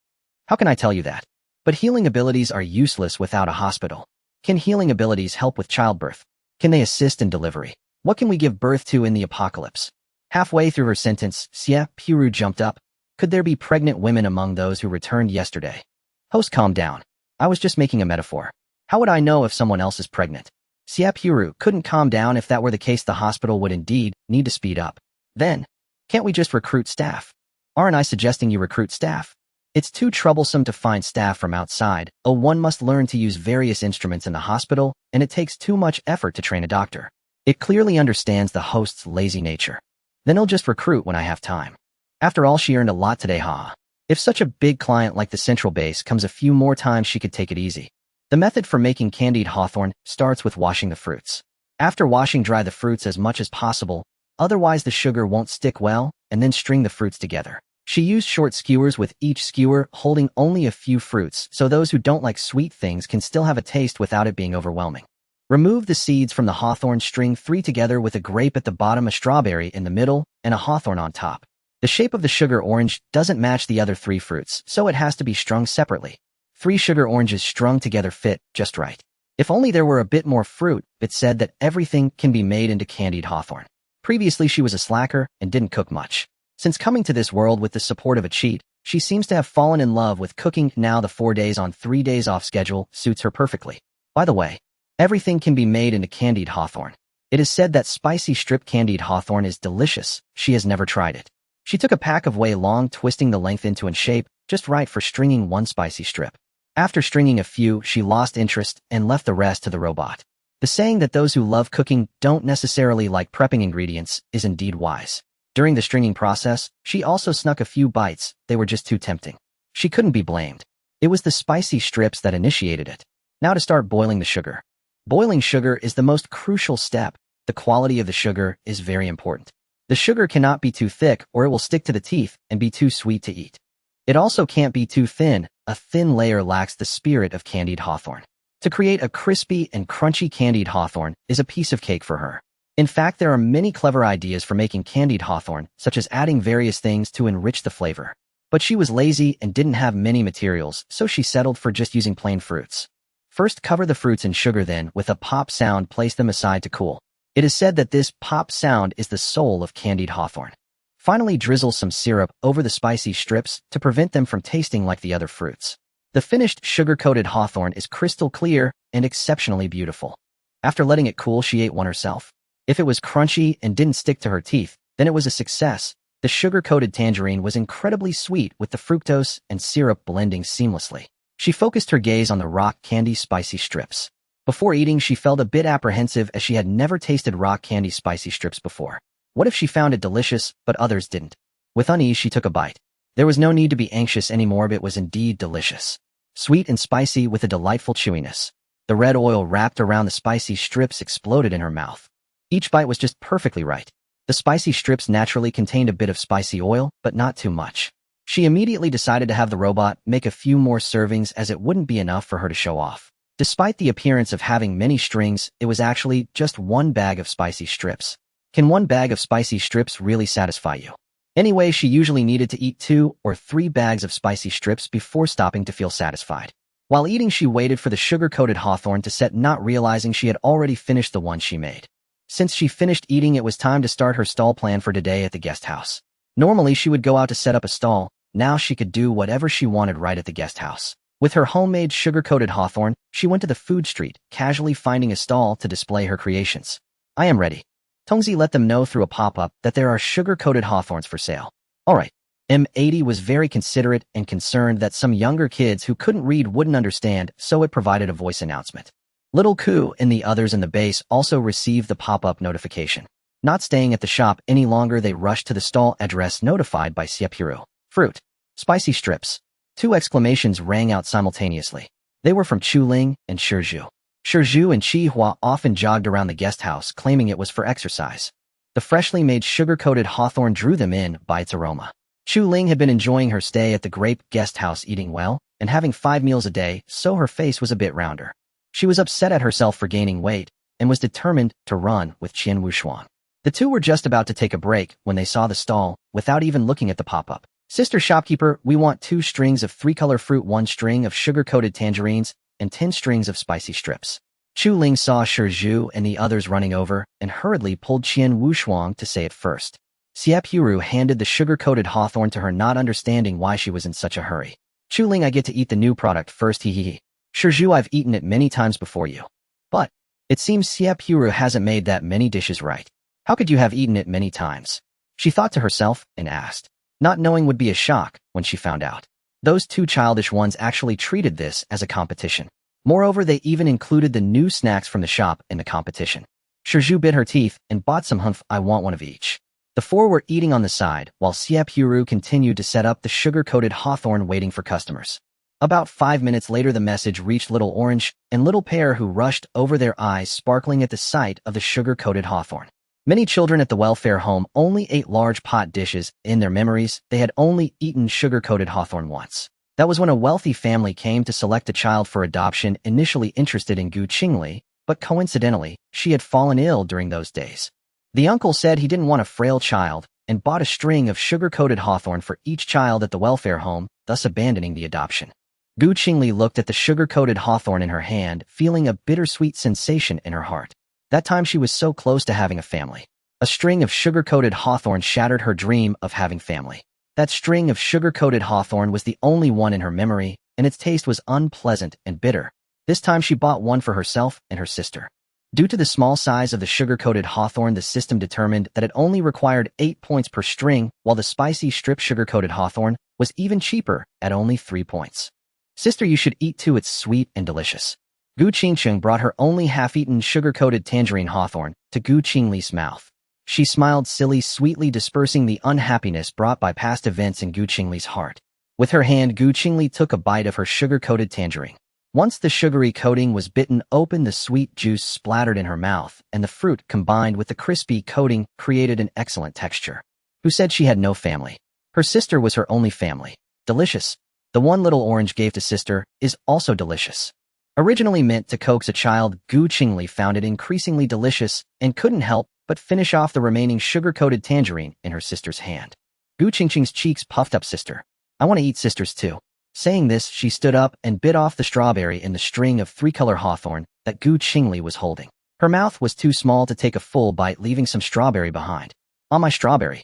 "How can I tell you that?" "But healing abilities are useless without a hospital." "Can healing abilities help with childbirth? Can they assist in delivery? What can we give birth to in the apocalypse?" Halfway through her sentence, Xie Purou jumped up. "Could there be pregnant women among those who returned yesterday?" "Host, calm down. I was just making a metaphor. How would I know if someone else is pregnant?" Xie Purou couldn't calm down. If that were the case, the hospital would indeed need to speed up. "Then, can't we just recruit staff?" Aren't I suggesting you recruit staff? It's too troublesome to find staff from outside. One must learn to use various instruments in the hospital, and it takes too much effort to train a doctor. It clearly understands the host's lazy nature. Then he'll just recruit when I have time. After all, she earned a lot today, ha. If such a big client like the central base comes a few more times, she could take it easy. The method for making candied hawthorn starts with washing the fruits. After washing, dry the fruits as much as possible, otherwise the sugar won't stick well, and then string the fruits together. She used short skewers, with each skewer holding only a few fruits, so those who don't like sweet things can still have a taste without it being overwhelming. Remove the seeds from the hawthorn, string 3 together with a grape at the bottom, a strawberry in the middle, and a hawthorn on top. The shape of the sugar orange doesn't match the other 3 fruits, so it has to be strung separately. 3 sugar oranges strung together fit just right. If only there were a bit more fruit. It said that everything can be made into candied hawthorn. Previously, she was a slacker and didn't cook much. Since coming to this world with the support of a cheat, she seems to have fallen in love with cooking. Now the 4 days on 3 days off schedule suits her perfectly. By the way, everything can be made into candied hawthorn. It is said that spicy strip candied hawthorn is delicious. She has never tried it. She took a pack of way long, twisting the length into a shape just right for stringing 1 spicy strip. After stringing a few, she lost interest and left the rest to the robot. The saying that those who love cooking don't necessarily like prepping ingredients is indeed wise. During the stringing process, she also snuck a few bites. They were just too tempting. She couldn't be blamed. It was the spicy strips that initiated it. Now to start boiling the sugar. Boiling sugar is the most crucial step. The quality of the sugar is very important. The sugar cannot be too thick or it will stick to the teeth and be too sweet to eat. It also can't be too thin. A thin layer lacks the spirit of candied hawthorn. To create a crispy and crunchy candied hawthorn is a piece of cake for her. In fact, there are many clever ideas for making candied hawthorn, such as adding various things to enrich the flavor. But she was lazy and didn't have many materials, so she settled for just using plain fruits. First, cover the fruits in sugar, then, with a pop sound, place them aside to cool. It is said that this pop sound is the soul of candied hawthorn. Finally, drizzle some syrup over the spicy strips to prevent them from tasting like the other fruits. The finished sugar-coated hawthorn is crystal clear and exceptionally beautiful. After letting it cool, she ate one herself. If it was crunchy and didn't stick to her teeth, then it was a success. The sugar-coated tangerine was incredibly sweet, with the fructose and syrup blending seamlessly. She focused her gaze on the rock candy spicy strips. Before eating, she felt a bit apprehensive as she had never tasted rock candy spicy strips before. What if she found it delicious, but others didn't? With unease, she took a bite. There was no need to be anxious anymore, but it was indeed delicious. Sweet and spicy with a delightful chewiness. The red oil wrapped around the spicy strips exploded in her mouth. Each bite was just perfectly right. The spicy strips naturally contained a bit of spicy oil, but not too much. She immediately decided to have the robot make a few more servings, as it wouldn't be enough for her to show off. Despite the appearance of having many strings, it was actually just 1 bag of spicy strips. Can 1 bag of spicy strips really satisfy you? Anyway, she usually needed to eat 2 or 3 bags of spicy strips before stopping to feel satisfied. While eating, she waited for the sugar-coated hawthorn to set, not realizing she had already finished the one she made. Since she finished eating, it was time to start her stall plan for today at the guest house. Normally, she would go out to set up a stall. Now she could do whatever she wanted right at the guest house. With her homemade sugar-coated hawthorn, she went to the food street, casually finding a stall to display her creations. I am ready. Tongzi let them know through a pop-up that there are sugar-coated hawthorns for sale. Alright. M80 was very considerate and concerned that some younger kids who couldn't read wouldn't understand, so it provided a voice announcement. Little Ku and the others in the base also received the pop-up notification. Not staying at the shop any longer, they rushed to the stall address notified by Xie Purou. Fruit. Spicy strips. 2 exclamations rang out simultaneously. They were from Chu Ling and Shizhu. Shizhu and Chi Hua often jogged around the guest house, claiming it was for exercise. The freshly made sugar-coated hawthorn drew them in by its aroma. Chu Ling had been enjoying her stay at the Grape guest house, eating well and having 5 meals a day, so her face was a bit rounder. She was upset at herself for gaining weight and was determined to run with Qian Wushuang. The two were just about to take a break when they saw the stall without even looking at the pop-up. Sister shopkeeper, we want 2 strings of 3-color fruit, 1 string of sugar-coated tangerines, and 10 strings of spicy strips. Chu Ling saw Shizhu and the others running over and hurriedly pulled Qian Wushuang to say it first. Xie Purou handed the sugar-coated hawthorn to her, not understanding why she was in such a hurry. Chu Ling, I get to eat the new product first, hee. Shizhu, I've eaten it many times before you. But it seems Xie Purou hasn't made that many dishes right. How could you have eaten it many times? She thought to herself and asked. not knowing would be a shock when she found out. Those two childish ones actually treated this as a competition. Moreover, they even included the new snacks from the shop in the competition. Shizhu bit her teeth and bought some humph. I want one of each. The four were eating on the side, while Xie Purou continued to set up the sugar-coated hawthorn waiting for customers. About 5 minutes later, the message reached Little Orange and Little Pear, who rushed over, their eyes sparkling at the sight of the sugar-coated hawthorn. Many children at the welfare home only ate large pot dishes. In their memories, they had only eaten sugar-coated hawthorn once. That was when a wealthy family came to select a child for adoption, initially interested in Gu Qingli, but coincidentally, she had fallen ill during those days. The uncle said he didn't want a frail child and bought a string of sugar-coated hawthorn for each child at the welfare home, thus abandoning the adoption. Gu Qingli looked at the sugar-coated hawthorn in her hand, feeling a bittersweet sensation in her heart. That time she was so close to having a family. A string of sugar-coated hawthorn shattered her dream of having family. That string of sugar-coated hawthorn was the only one in her memory, and its taste was unpleasant and bitter. This time she bought one for herself and her sister. Due to the small size of the sugar-coated hawthorn, the system determined that it only required 8 points per string, while the spicy strip sugar-coated hawthorn was even cheaper at only 3 points. Sister, you should eat too, it's sweet and delicious. Gu Qingcheng brought her only half-eaten sugar-coated tangerine hawthorn to Gu Qingli's mouth. She smiled silly, sweetly dispersing the unhappiness brought by past events in Gu Qingli's heart. With her hand, Gu Qingli took a bite of her sugar-coated tangerine. Once the sugary coating was bitten open, the sweet juice splattered in her mouth, and the fruit, combined with the crispy coating, created an excellent texture. Who said she had no family? Her sister was her only family. Delicious. The one Little Orange gave to sister is also delicious. Originally meant to coax a child, Gu Qingli found it increasingly delicious and couldn't help but finish off the remaining sugar-coated tangerine in her sister's hand. Gu Qingqing's cheeks puffed up. Sister, I want to eat sister's too. Saying this, she stood up and bit off the strawberry in the string of three-color hawthorn that Gu Qingli was holding. Her mouth was too small to take a full bite, leaving some strawberry behind. On my strawberry.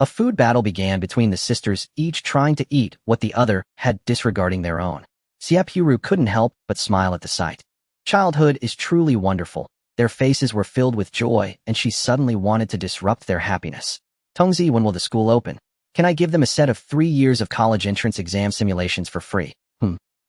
A food battle began between the sisters, each trying to eat what the other had, disregarding their own. Xie Purou couldn't help but smile at the sight. Childhood is truly wonderful. Their faces were filled with joy, and she suddenly wanted to disrupt their happiness. Tongzi, when will the school open? Can I give them a set of 3 years of college entrance exam simulations for free?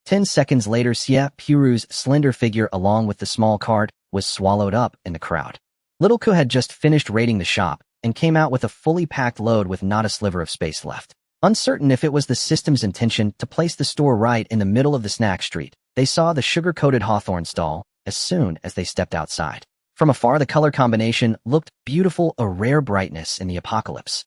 10 seconds later, Xie Purou's slender figure, along with the small cart, was swallowed up in the crowd. Little Ku had just finished raiding the shop and came out with a fully packed load with not a sliver of space left. Uncertain if it was the system's intention to place the store right in the middle of the snack street, they saw the sugar-coated hawthorn stall as soon as they stepped outside. From afar, the color combination looked beautiful, a rare brightness in the apocalypse.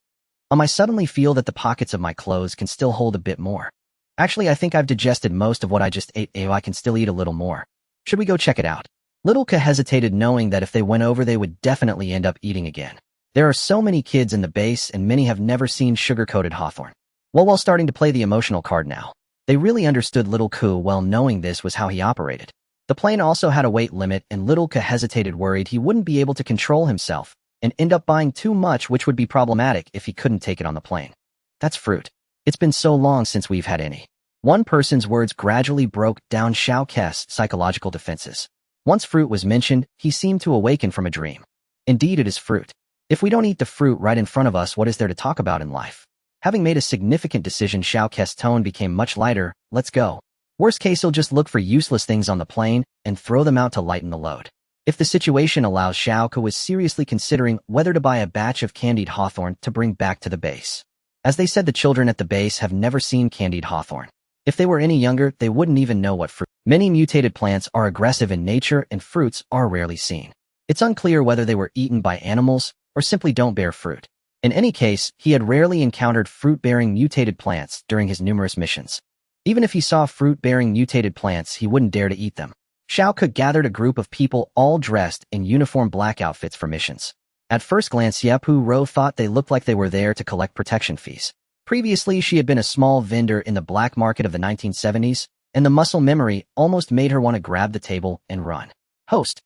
I suddenly feel that the pockets of my clothes can still hold a bit more. Actually, I think I've digested most of what I just ate. I can still eat a little more. Should we go check it out? Little Ka hesitated, knowing that if they went over, they would definitely end up eating again. There are so many kids in the base, and many have never seen sugar-coated hawthorn. While starting to play the emotional card now, they really understood Little Ku well, knowing this was how he operated. The plane also had a weight limit, and Little Ka hesitated, worried he wouldn't be able to control himself and end up buying too much, which would be problematic if he couldn't take it on the plane. That's fruit. It's been so long since we've had any. One person's words gradually broke down Xiao Ke's psychological defenses. Once fruit was mentioned, he seemed to awaken from a dream. Indeed, it is fruit. If we don't eat the fruit right in front of us, what is there to talk about in life? Having made a significant decision, Xiao Ke's tone became much lighter. Let's go. Worst case, he'll just look for useless things on the plane and throw them out to lighten the load. If the situation allows, Xiao Ke was seriously considering whether to buy a batch of candied hawthorn to bring back to the base. As they said, the children at the base have never seen candied hawthorn. If they were any younger, they wouldn't even know what fruit. Many mutated plants are aggressive in nature, and fruits are rarely seen. It's unclear whether they were eaten by animals or simply don't bear fruit. In any case, he had rarely encountered fruit-bearing mutated plants during his numerous missions. Even if he saw fruit-bearing mutated plants, he wouldn't dare to eat them. Xiao Ke gathered a group of people all dressed in uniform black outfits for missions. At first glance, Xie Purou thought they looked like they were there to collect protection fees. Previously, she had been a small vendor in the black market of the 1970s, and the muscle memory almost made her want to grab the table and run. Host,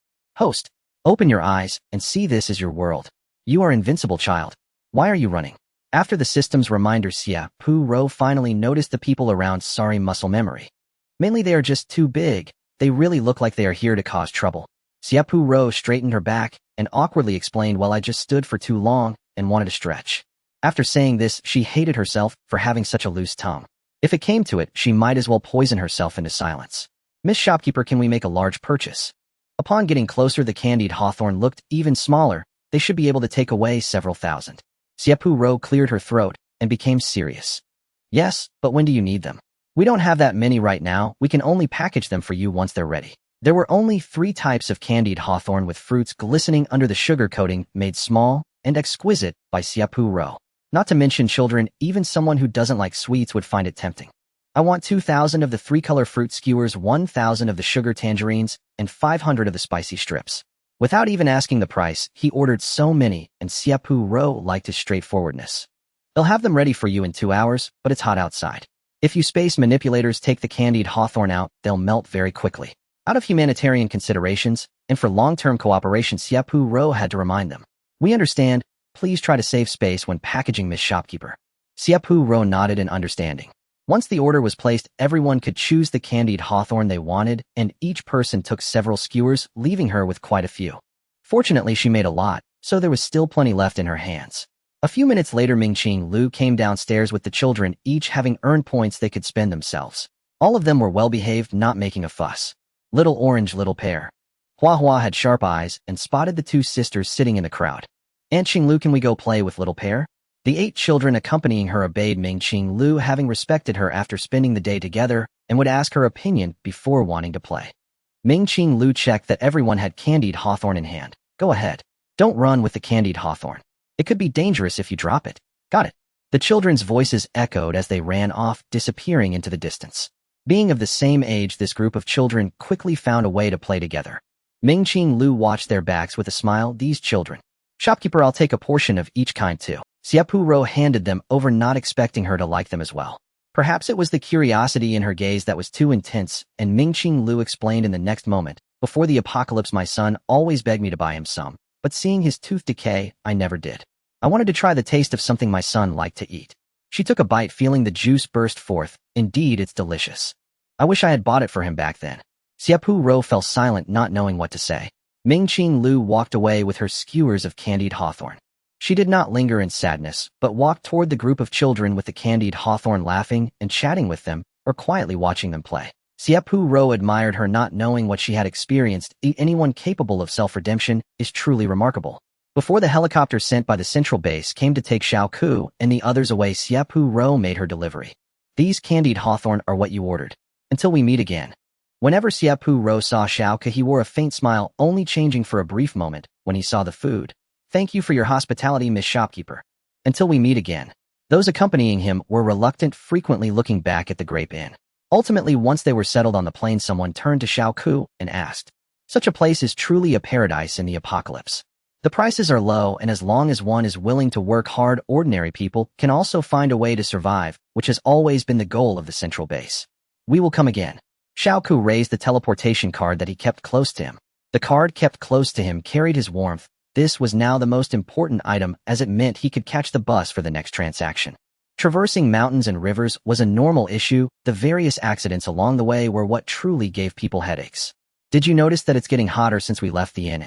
open your eyes and see this is your world. You are invincible, child. Why are you running? After the system's reminder, Xie Purou finally noticed the people around. Sorry, muscle memory. Mainly they are just too big. They really look like they are here to cause trouble. Xie Purou straightened her back and awkwardly explained, well, I just stood for too long and wanted to stretch. After saying this, she hated herself for having such a loose tongue. If it came to it, she might as well poison herself into silence. "Miss Shopkeeper, can we make a large purchase?" Upon getting closer, the candied hawthorn looked even smaller. They should be able to take away several thousand. Xie Purou cleared her throat and became serious. "Yes, but when do you need them?" "We don't have that many right now. We can only package them for you once they're ready." There were only 3 types of candied hawthorn with fruits glistening under the sugar coating, made small and exquisite by Xie Purou. Not to mention children, even someone who doesn't like sweets would find it tempting. "I want 2,000 of the 3-color fruit skewers, 1,000 of the sugar tangerines, and 500 of the spicy strips." Without even asking the price, he ordered so many, and Xie Purou liked his straightforwardness. "They'll have them ready for you in 2 hours, but it's hot outside. If you space manipulators take the candied hawthorn out, they'll melt very quickly." Out of humanitarian considerations, and for long-term cooperation, Xie Purou had to remind them. "We understand. Please try to save space when packaging, Miss Shopkeeper." Xie Purou nodded in understanding. Once the order was placed, everyone could choose the candied hawthorn they wanted, and each person took several skewers, leaving her with quite a few. Fortunately, she made a lot, so there was still plenty left in her hands. A few minutes later, Ming-Qing Lu came downstairs with the children, each having earned points they could spend themselves. All of them were well-behaved, not making a fuss. Little orange, little pear. Hua Hua had sharp eyes and spotted the 2 sisters sitting in the crowd. "Aunt Qing Lu, can we go play with little pear?" The 8 children accompanying her obeyed Ming-Qing Lu, having respected her after spending the day together, and would ask her opinion before wanting to play. Ming-Qing Lu checked that everyone had candied hawthorn in hand. "Go ahead. Don't run with the candied hawthorn. It could be dangerous if you drop it." "Got it." The children's voices echoed as they ran off, disappearing into the distance. Being of the same age, this group of children quickly found a way to play together. Ming-Qing Lu watched their backs with a smile. "These children. Shopkeeper, I'll take a portion of each kind too." Xie Purou handed them over, not expecting her to like them as well. Perhaps it was the curiosity in her gaze that was too intense, and Ming-Qing Lu explained in the next moment. "Before the apocalypse, my son always begged me to buy him some, but seeing his tooth decay, I never did. I wanted to try the taste of something my son liked to eat." She took a bite, feeling the juice burst forth. "Indeed, it's delicious. I wish I had bought it for him back then." Xie Purou fell silent, not knowing what to say. Ming-Qing Lu walked away with her skewers of candied hawthorn. She did not linger in sadness, but walked toward the group of children with the candied hawthorn, laughing and chatting with them, or quietly watching them play. Xie Purou admired her, not knowing what she had experienced. Anyone capable of self-redemption is truly remarkable. Before the helicopter sent by the central base came to take Xiao Ku and the others away, Xie Purou made her delivery. "These candied hawthorn are what you ordered. Until we meet again." Whenever Xie Purou saw Xiao Ku, he wore a faint smile, only changing for a brief moment when he saw the food. "Thank you for your hospitality, Miss Shopkeeper. Until we meet again." Those accompanying him were reluctant, frequently looking back at the Grape Inn. Ultimately, once they were settled on the plane, someone turned to Xiao Ku and asked, "Such a place is truly a paradise in the apocalypse. The prices are low, and as long as one is willing to work hard, ordinary people can also find a way to survive, which has always been the goal of the central base. We will come again." Xiao Ku raised the teleportation card that he kept close to him. The card kept close to him carried his warmth. This was now the most important item, as it meant he could catch the bus for the next transaction. Traversing mountains and rivers was a normal issue. The various accidents along the way were what truly gave people headaches. "Did you notice that it's getting hotter since we left the inn?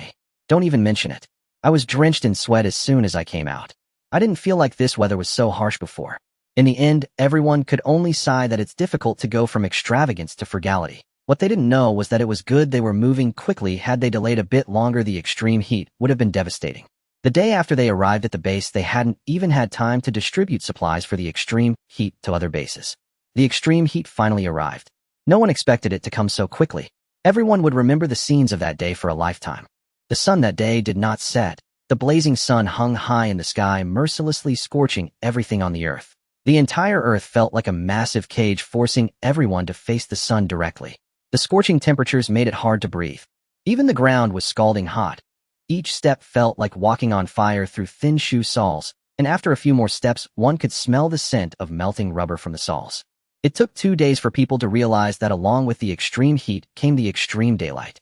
Don't even mention it. I was drenched in sweat as soon as I came out. I didn't feel like this weather was so harsh before." In the end, everyone could only sigh that it's difficult to go from extravagance to frugality. What they didn't know was that it was good they were moving quickly. Had they delayed a bit longer, the extreme heat would have been devastating. The day after they arrived at the base, they hadn't even had time to distribute supplies for the extreme heat to other bases. The extreme heat finally arrived. No one expected it to come so quickly. Everyone would remember the scenes of that day for a lifetime. The sun that day did not set. The blazing sun hung high in the sky, mercilessly scorching everything on the earth. The entire earth felt like a massive cage, forcing everyone to face the sun directly. The scorching temperatures made it hard to breathe. Even the ground was scalding hot. Each step felt like walking on fire through thin shoe soles, and after a few more steps, one could smell the scent of melting rubber from the soles. It took 2 days for people to realize that along with the extreme heat came the extreme daylight.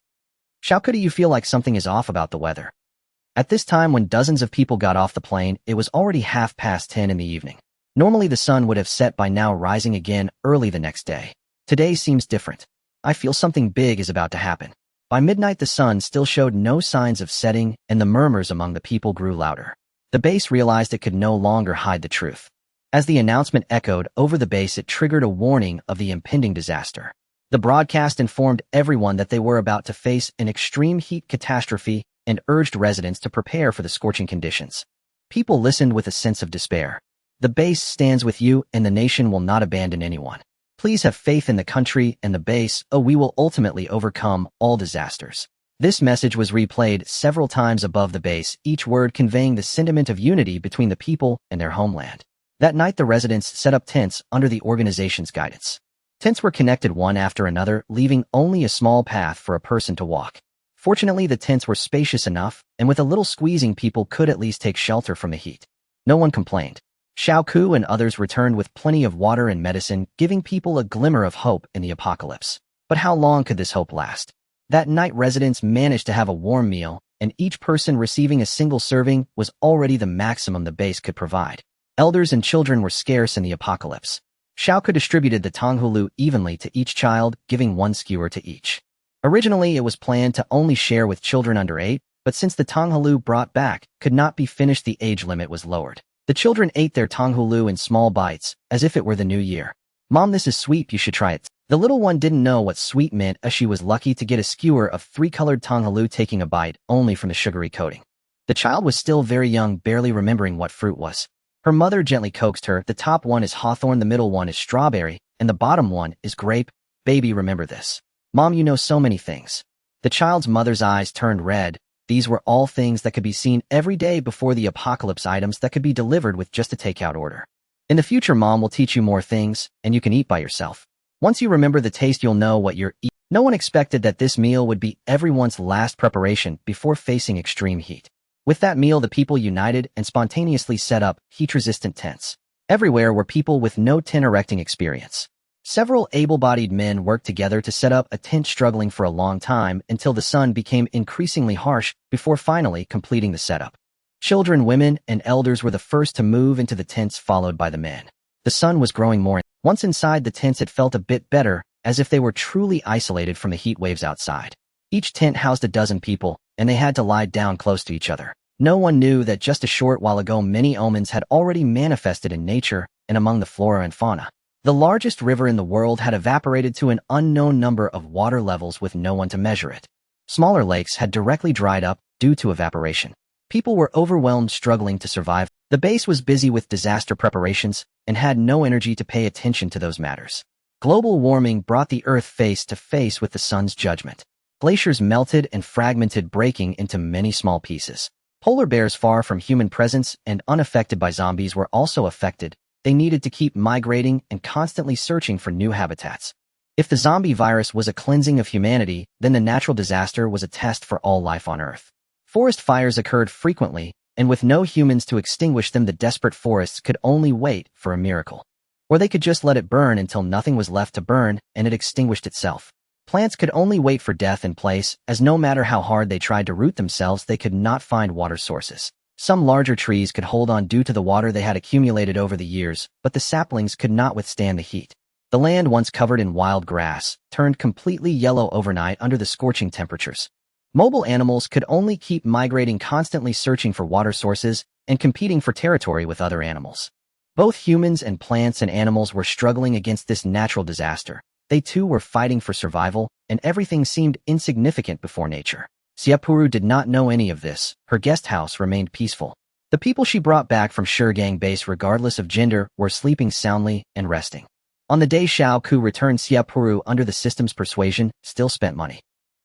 "Xiao Ku, do you feel like something is off about the weather?" At this time, when dozens of people got off the plane, it was already 10:30 in the evening. Normally the sun would have set by now, rising again early the next day. Today seems different. "I feel something big is about to happen." By midnight, the sun still showed no signs of setting, and the murmurs among the people grew louder. The base realized it could no longer hide the truth. As the announcement echoed over the base, it triggered a warning of the impending disaster. The broadcast informed everyone that they were about to face an extreme heat catastrophe and urged residents to prepare for the scorching conditions. People listened with a sense of despair. The base stands with you, and the nation will not abandon anyone. Please have faith in the country and the base. We will ultimately overcome all disasters. This message was replayed several times above the base, each word conveying the sentiment of unity between the people and their homeland. That night, the residents set up tents under the organization's guidance. Tents were connected one after another, leaving only a small path for a person to walk. Fortunately, the tents were spacious enough, and with a little squeezing, people could at least take shelter from the heat. No one complained. Xiao Ku and others returned with plenty of water and medicine, giving people a glimmer of hope in the apocalypse. But how long could this hope last? That night, residents managed to have a warm meal, and each person receiving a single serving was already the maximum the base could provide. Elders and children were scarce in the apocalypse. Xiao Ku distributed the tanghulu evenly to each child, giving one skewer to each. Originally, it was planned to only share with children under 8, but since the tanghulu brought back could not be finished, the age limit was lowered. The children ate their tanghulu in small bites, as if it were the new year. "Mom, this is sweet, you should try it." The little one didn't know what sweet meant, as she was lucky to get a skewer of 3-colored tanghulu, taking a bite only from the sugary coating. The child was still very young, barely remembering what fruit was. Her mother gently coaxed her. "The top one is hawthorn, the middle one is strawberry, and the bottom one is grape. Baby, remember this." "Mom, you know so many things." The child's mother's eyes turned red. These were all things that could be seen every day before the apocalypse, items that could be delivered with just a takeout order. "In the future, Mom will teach you more things, and you can eat by yourself. Once you remember the taste, you'll know what you're eating." No one expected that this meal would be everyone's last preparation before facing extreme heat. With that meal, the people united and spontaneously set up heat-resistant tents. Everywhere were people with no tent erecting experience. Several able-bodied men worked together to set up a tent, struggling for a long time until the sun became increasingly harsh before finally completing the setup. Children, women, and elders were the first to move into the tents, followed by the men. The sun was growing more. Once inside the tents, it felt a bit better, as if they were truly isolated from the heat waves outside. Each tent housed a dozen people, and they had to lie down close to each other. No one knew that just a short while ago, many omens had already manifested in nature and among the flora and fauna. The largest river in the world had evaporated to an unknown number of water levels with no one to measure it. Smaller lakes had directly dried up due to evaporation. People were overwhelmed, struggling to survive. The base was busy with disaster preparations and had no energy to pay attention to those matters. Global warming brought the Earth face to face with the sun's judgment. Glaciers melted and fragmented, breaking into many small pieces. Polar bears, far from human presence and unaffected by zombies, were also affected. They needed to keep migrating and constantly searching for new habitats. If the zombie virus was a cleansing of humanity, then the natural disaster was a test for all life on Earth. Forest fires occurred frequently, and with no humans to extinguish them, the desperate forests could only wait for a miracle. Or they could just let it burn until nothing was left to burn and it extinguished itself. Plants could only wait for death in place, as no matter how hard they tried to root themselves, they could not find water sources. Some larger trees could hold on due to the water they had accumulated over the years, but the saplings could not withstand the heat. The land, once covered in wild grass, turned completely yellow overnight under the scorching temperatures. Mobile animals could only keep migrating, constantly searching for water sources and competing for territory with other animals. Both humans and plants and animals were struggling against this natural disaster. They too were fighting for survival, and everything seemed insignificant before nature. Xie Purou did not know any of this. Her guest house remained peaceful. The people she brought back from Shurgang base, regardless of gender, were sleeping soundly and resting. On the day Xiao Ku returned, Xie Purou, under the system's persuasion, still spent money.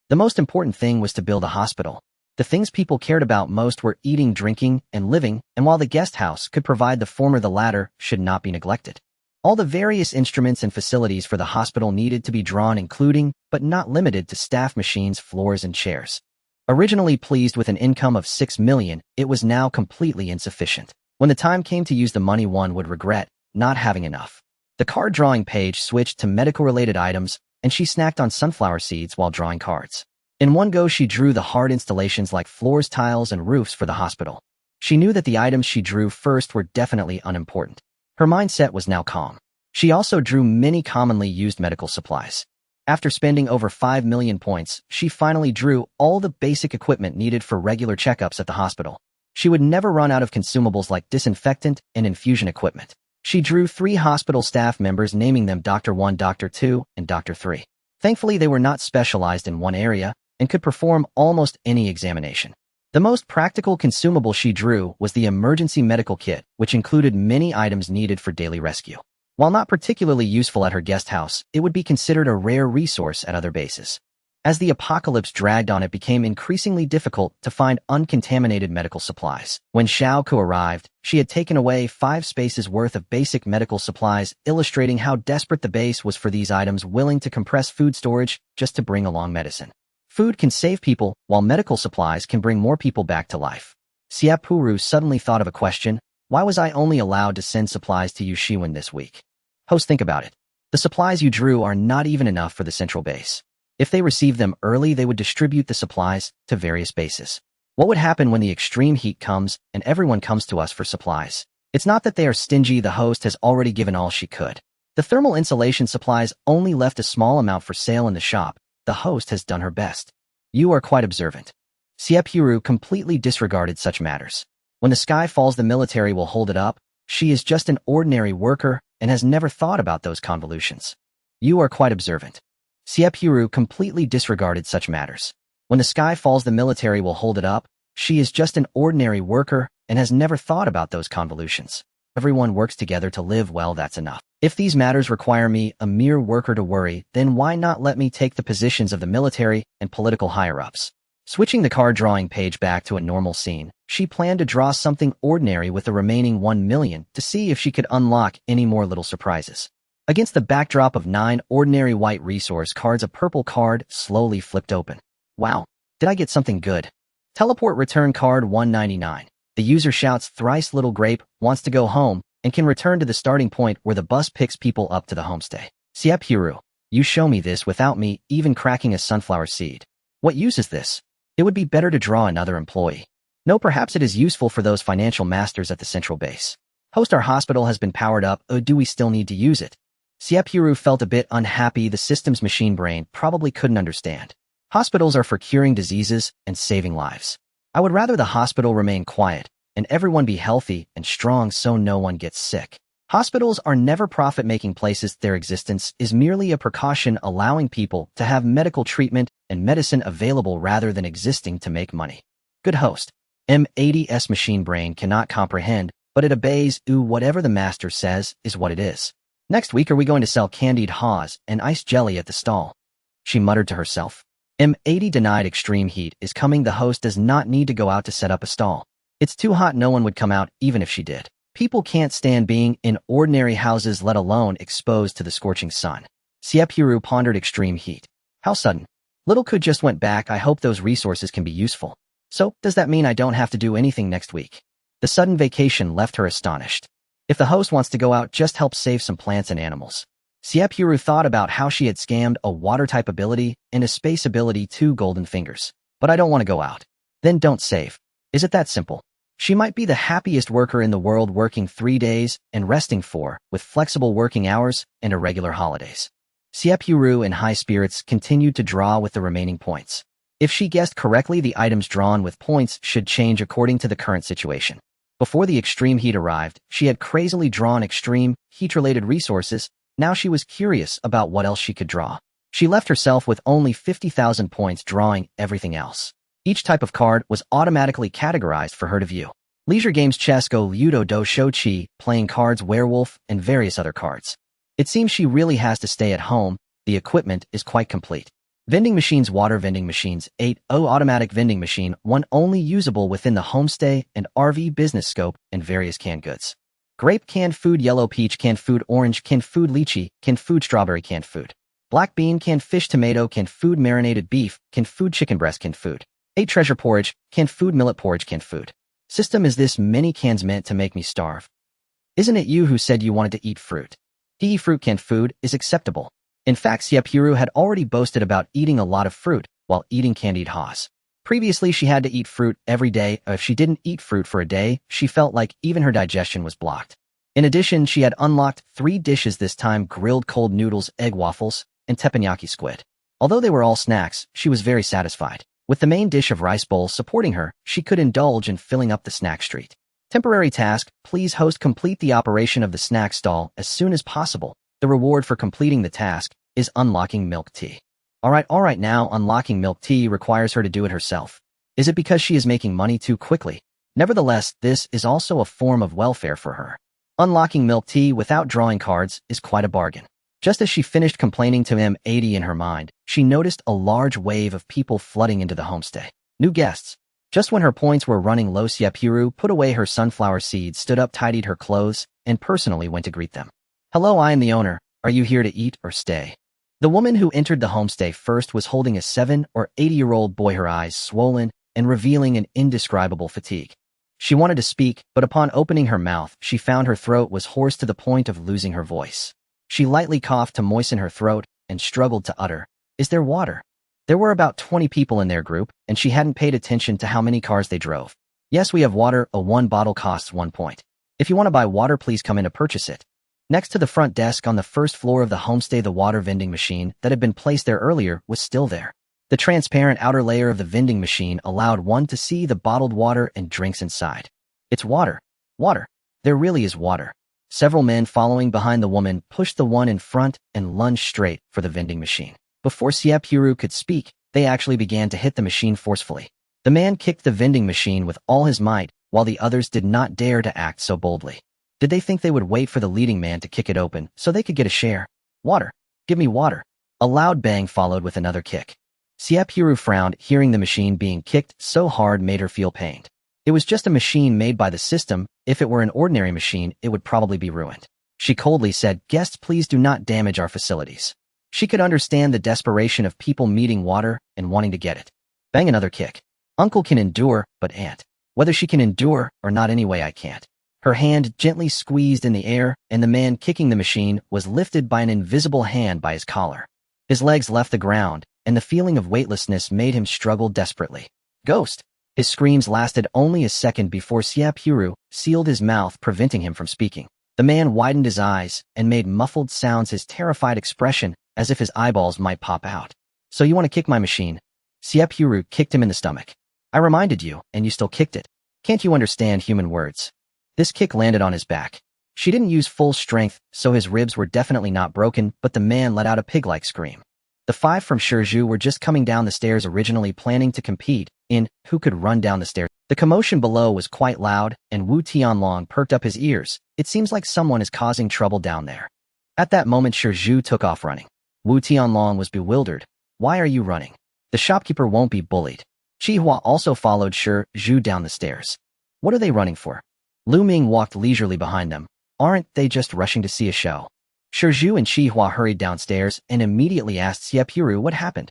The most important thing was to build a hospital. The things people cared about most were eating, drinking, and living, and while the guest house could provide the former, the latter should not be neglected. All the various instruments and facilities for the hospital needed to be drawn, including, but not limited to, staff machines, floors, and chairs. Originally pleased with an income of 6 million, it was now completely insufficient. When the time came to use the money, one would regret not having enough. The card drawing page switched to medical-related items, and she snacked on sunflower seeds while drawing cards. In one go, she drew the hard installations like floors, tiles, and roofs for the hospital. She knew that the items she drew first were definitely unimportant. Her mindset was now calm. She also drew many commonly used medical supplies. After spending over 5 million points, she finally drew all the basic equipment needed for regular checkups at the hospital. She would never run out of consumables like disinfectant and infusion equipment. She drew 3 hospital staff members, naming them Dr. 1, Dr. 2, and Dr. 3. Thankfully, they were not specialized in one area and could perform almost any examination. The most practical consumable she drew was the emergency medical kit, which included many items needed for daily rescue. While not particularly useful at her guest house, it would be considered a rare resource at other bases. As the apocalypse dragged on, it became increasingly difficult to find uncontaminated medical supplies. When Xiaoku arrived, she had taken away 5 spaces worth of basic medical supplies, illustrating how desperate the base was for these items, willing to compress food storage just to bring along medicine. Food can save people, while medical supplies can bring more people back to life. Xie Purou suddenly thought of a question. Why was I only allowed to send supplies to Yushiwen this week? Host, think about it. The supplies you drew are not even enough for the central base. If they received them early, they would distribute the supplies to various bases. What would happen when the extreme heat comes and everyone comes to us for supplies? It's not that they are stingy. The host has already given all she could. The thermal insulation supplies only left a small amount for sale in the shop. The host has done her best. You are quite observant. Xie Purou completely disregarded such matters. When the sky falls, the military will hold it up. She is just an ordinary worker and has never thought about those convolutions. You are quite observant. Xie Purou completely disregarded such matters. When the sky falls, the military will hold it up. She is just an ordinary worker and has never thought about those convolutions. Everyone works together to live well, that's enough. If these matters require me, a mere worker, to worry, then why not let me take the positions of the military and political higher-ups? Switching the card drawing page back to a normal scene, she planned to draw something ordinary with the remaining 1 million to see if she could unlock any more little surprises. Against the backdrop of 9 ordinary white resource cards, a purple card slowly flipped open. Wow, did I get something good? Teleport return card 199. The user shouts thrice, little grape wants to go home and can return to the starting point where the bus picks people up to the homestay. Xie Purou, you show me this without me even cracking a sunflower seed. What use is this? It would be better to draw another employee. No, perhaps it is useful for those financial masters at the central base. Host, our hospital has been powered up. Do we still need to use it? Xie Purou felt a bit unhappy. The system's machine brain probably couldn't understand. Hospitals are for curing diseases and saving lives. I would rather the hospital remain quiet and everyone be healthy and strong so no one gets sick. Hospitals are never profit-making places. Their existence is merely a precaution, allowing people to have medical treatment and medicine available rather than existing to make money. Good host. M80's machine brain cannot comprehend, but it obeys. Whatever the master says is what it is. Next week, are we going to sell candied haws and ice jelly at the stall? She muttered to herself. M80 denied extreme heat is coming. The host does not need to go out to set up a stall. It's too hot. No one would come out even if she did. People can't stand being in ordinary houses, let alone exposed to the scorching sun. Xie Purou pondered extreme heat. How sudden. Little Ku just went back. I hope those resources can be useful. So, does that mean I don't have to do anything next week? The sudden vacation left her astonished. If the host wants to go out, just help save some plants and animals. Xie Purou thought about how she had scammed a water-type ability and a space ability, 2 golden fingers. But I don't want to go out. Then don't save. Is it that simple? She might be the happiest worker in the world, working 3 days and resting 4, with flexible working hours and irregular holidays. Xie Purou, in high spirits, continued to draw with the remaining points. If she guessed correctly, the items drawn with points should change according to the current situation. Before the extreme heat arrived, she had crazily drawn extreme, heat-related resources. Now she was curious about what else she could draw. She left herself with only 50,000 points, drawing everything else. Each type of card was automatically categorized for her to view. Leisure games, chess, go, ludo, do, shou, qi, playing cards, werewolf, and various other cards. It seems she really has to stay at home. The equipment is quite complete. Vending machines, water vending machines, 8, automatic vending machine, 1 only usable within the homestay and RV business scope, and various canned goods. Grape, canned food, yellow peach, canned food, orange, canned food, lychee, canned food, strawberry, canned food. Black bean, canned fish, tomato, canned food, marinated beef, canned food, chicken breast, canned food. 8 treasure porridge, canned food, millet porridge, canned food. System, is this many cans meant to make me starve? Isn't it you who said you wanted to eat fruit? To eat fruit, canned food, is acceptable. In fact, Xie Purou had already boasted about eating a lot of fruit while eating candied haws. Previously, she had to eat fruit every day. If she didn't eat fruit for a day, she felt like even her digestion was blocked. In addition, she had unlocked 3 dishes this time: grilled cold noodles, egg waffles, and teppanyaki squid. Although they were all snacks, she was very satisfied. With the main dish of rice bowl supporting her, she could indulge in filling up the snack street. Temporary task, please host complete the operation of the snack stall as soon as possible. The reward for completing the task is unlocking milk tea. Alright, now unlocking milk tea requires her to do it herself. Is it because she is making money too quickly? Nevertheless, this is also a form of welfare for her. Unlocking milk tea without drawing cards is quite a bargain. Just as she finished complaining to M80 in her mind, she noticed a large wave of people flooding into the homestay. New guests. Just when her points were running low, Xie Purou put away her sunflower seeds, stood up, tidied her clothes, and personally went to greet them. Hello, I am the owner. Are you here to eat or stay? The woman who entered the homestay first was holding a 7 or 8-year-old boy, her eyes swollen and revealing an indescribable fatigue. She wanted to speak, but upon opening her mouth, she found her throat was hoarse to the point of losing her voice. She lightly coughed to moisten her throat and struggled to utter, "Is there water?" There were about 20 people in their group, and she hadn't paid attention to how many cars they drove. Yes, we have water. A 1 bottle costs 1 point. If you want to buy water, please come in to purchase it. Next to the front desk on the first floor of the homestay, the water vending machine that had been placed there earlier was still there. The transparent outer layer of the vending machine allowed one to see the bottled water and drinks inside. It's water. Water. There really is water. Several men following behind the woman pushed the one in front and lunged straight for the vending machine. Before Xie Purou could speak, they actually began to hit the machine forcefully. The man kicked the vending machine with all his might, while the others did not dare to act so boldly. Did they think they would wait for the leading man to kick it open so they could get a share? Water. Give me water. A loud bang followed with another kick. Xie Purou frowned, hearing the machine being kicked so hard made her feel pained. It was just a machine made by the system. If it were an ordinary machine, it would probably be ruined. She coldly said, "Guests, please do not damage our facilities." She could understand the desperation of people needing water and wanting to get it. Bang, another kick. Uncle can endure, but Aunt. Whether she can endure or not, anyway, I can't. Her hand gently squeezed in the air, and the man kicking the machine was lifted by an invisible hand by his collar. His legs left the ground, and the feeling of weightlessness made him struggle desperately. Ghost! His screams lasted only a second before Xie Purou sealed his mouth, preventing him from speaking. The man widened his eyes and made muffled sounds, his terrified expression as if his eyeballs might pop out. "So you want to kick my machine?" Xie Purou kicked him in the stomach. "I reminded you, and you still kicked it. Can't you understand human words?" This kick landed on his back. She didn't use full strength, so his ribs were definitely not broken, but the man let out a pig-like scream. The 5 from Shizhu were just coming down the stairs, originally planning to compete in who could run down the stairs. The commotion below was quite loud, and Wu Tianlong perked up his ears. It seems like someone is causing trouble down there. At that moment, Shizhu took off running. Wu Tianlong was bewildered. "Why are you running? The shopkeeper won't be bullied." Qihua also followed Shizhu down the stairs. "What are they running for?" Lu Ming walked leisurely behind them. "Aren't they just rushing to see a show?" Shizhu and Qihua hurried downstairs and immediately asked Xie Purou what happened.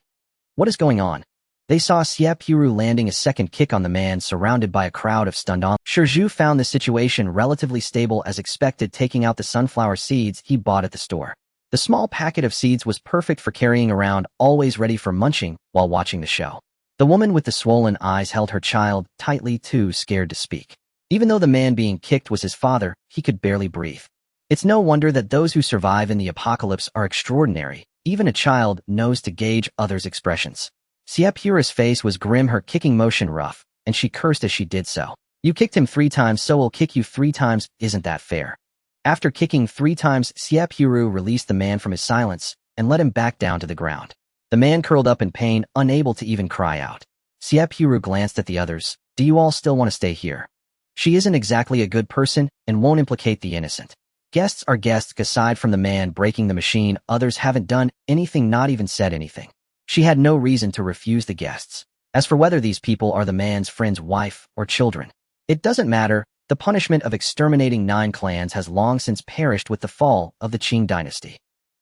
"What is going on?" They saw Xie Purou landing a second kick on the man, surrounded by a crowd of stunned on. Shizhu found the situation relatively stable as expected, taking out the sunflower seeds he bought at the store. The small packet of seeds was perfect for carrying around, always ready for munching while watching the show. The woman with the swollen eyes held her child tightly, too scared to speak. Even though the man being kicked was his father, he could barely breathe. It's no wonder that those who survive in the apocalypse are extraordinary. Even a child knows to gauge others' expressions. Xie Purou's face was grim, her kicking motion rough, and she cursed as she did so. "You kicked him 3 times, so I'll kick you 3 times. Isn't that fair?" After kicking 3 times, Xie Purou released the man from his silence and let him back down to the ground. The man curled up in pain, unable to even cry out. Xie Purou glanced at the others. "Do you all still want to stay here? She isn't exactly a good person and won't implicate the innocent. Guests are guests. Aside from the man breaking the machine, others haven't done anything, not even said anything." She had no reason to refuse the guests. As for whether these people are the man's friend's wife or children, it doesn't matter. The punishment of exterminating 9 clans has long since perished with the fall of the Qing dynasty.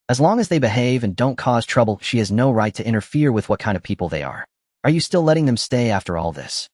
As long as they behave and don't cause trouble, she has no right to interfere with what kind of people they are. "Are you still letting them stay after all this?"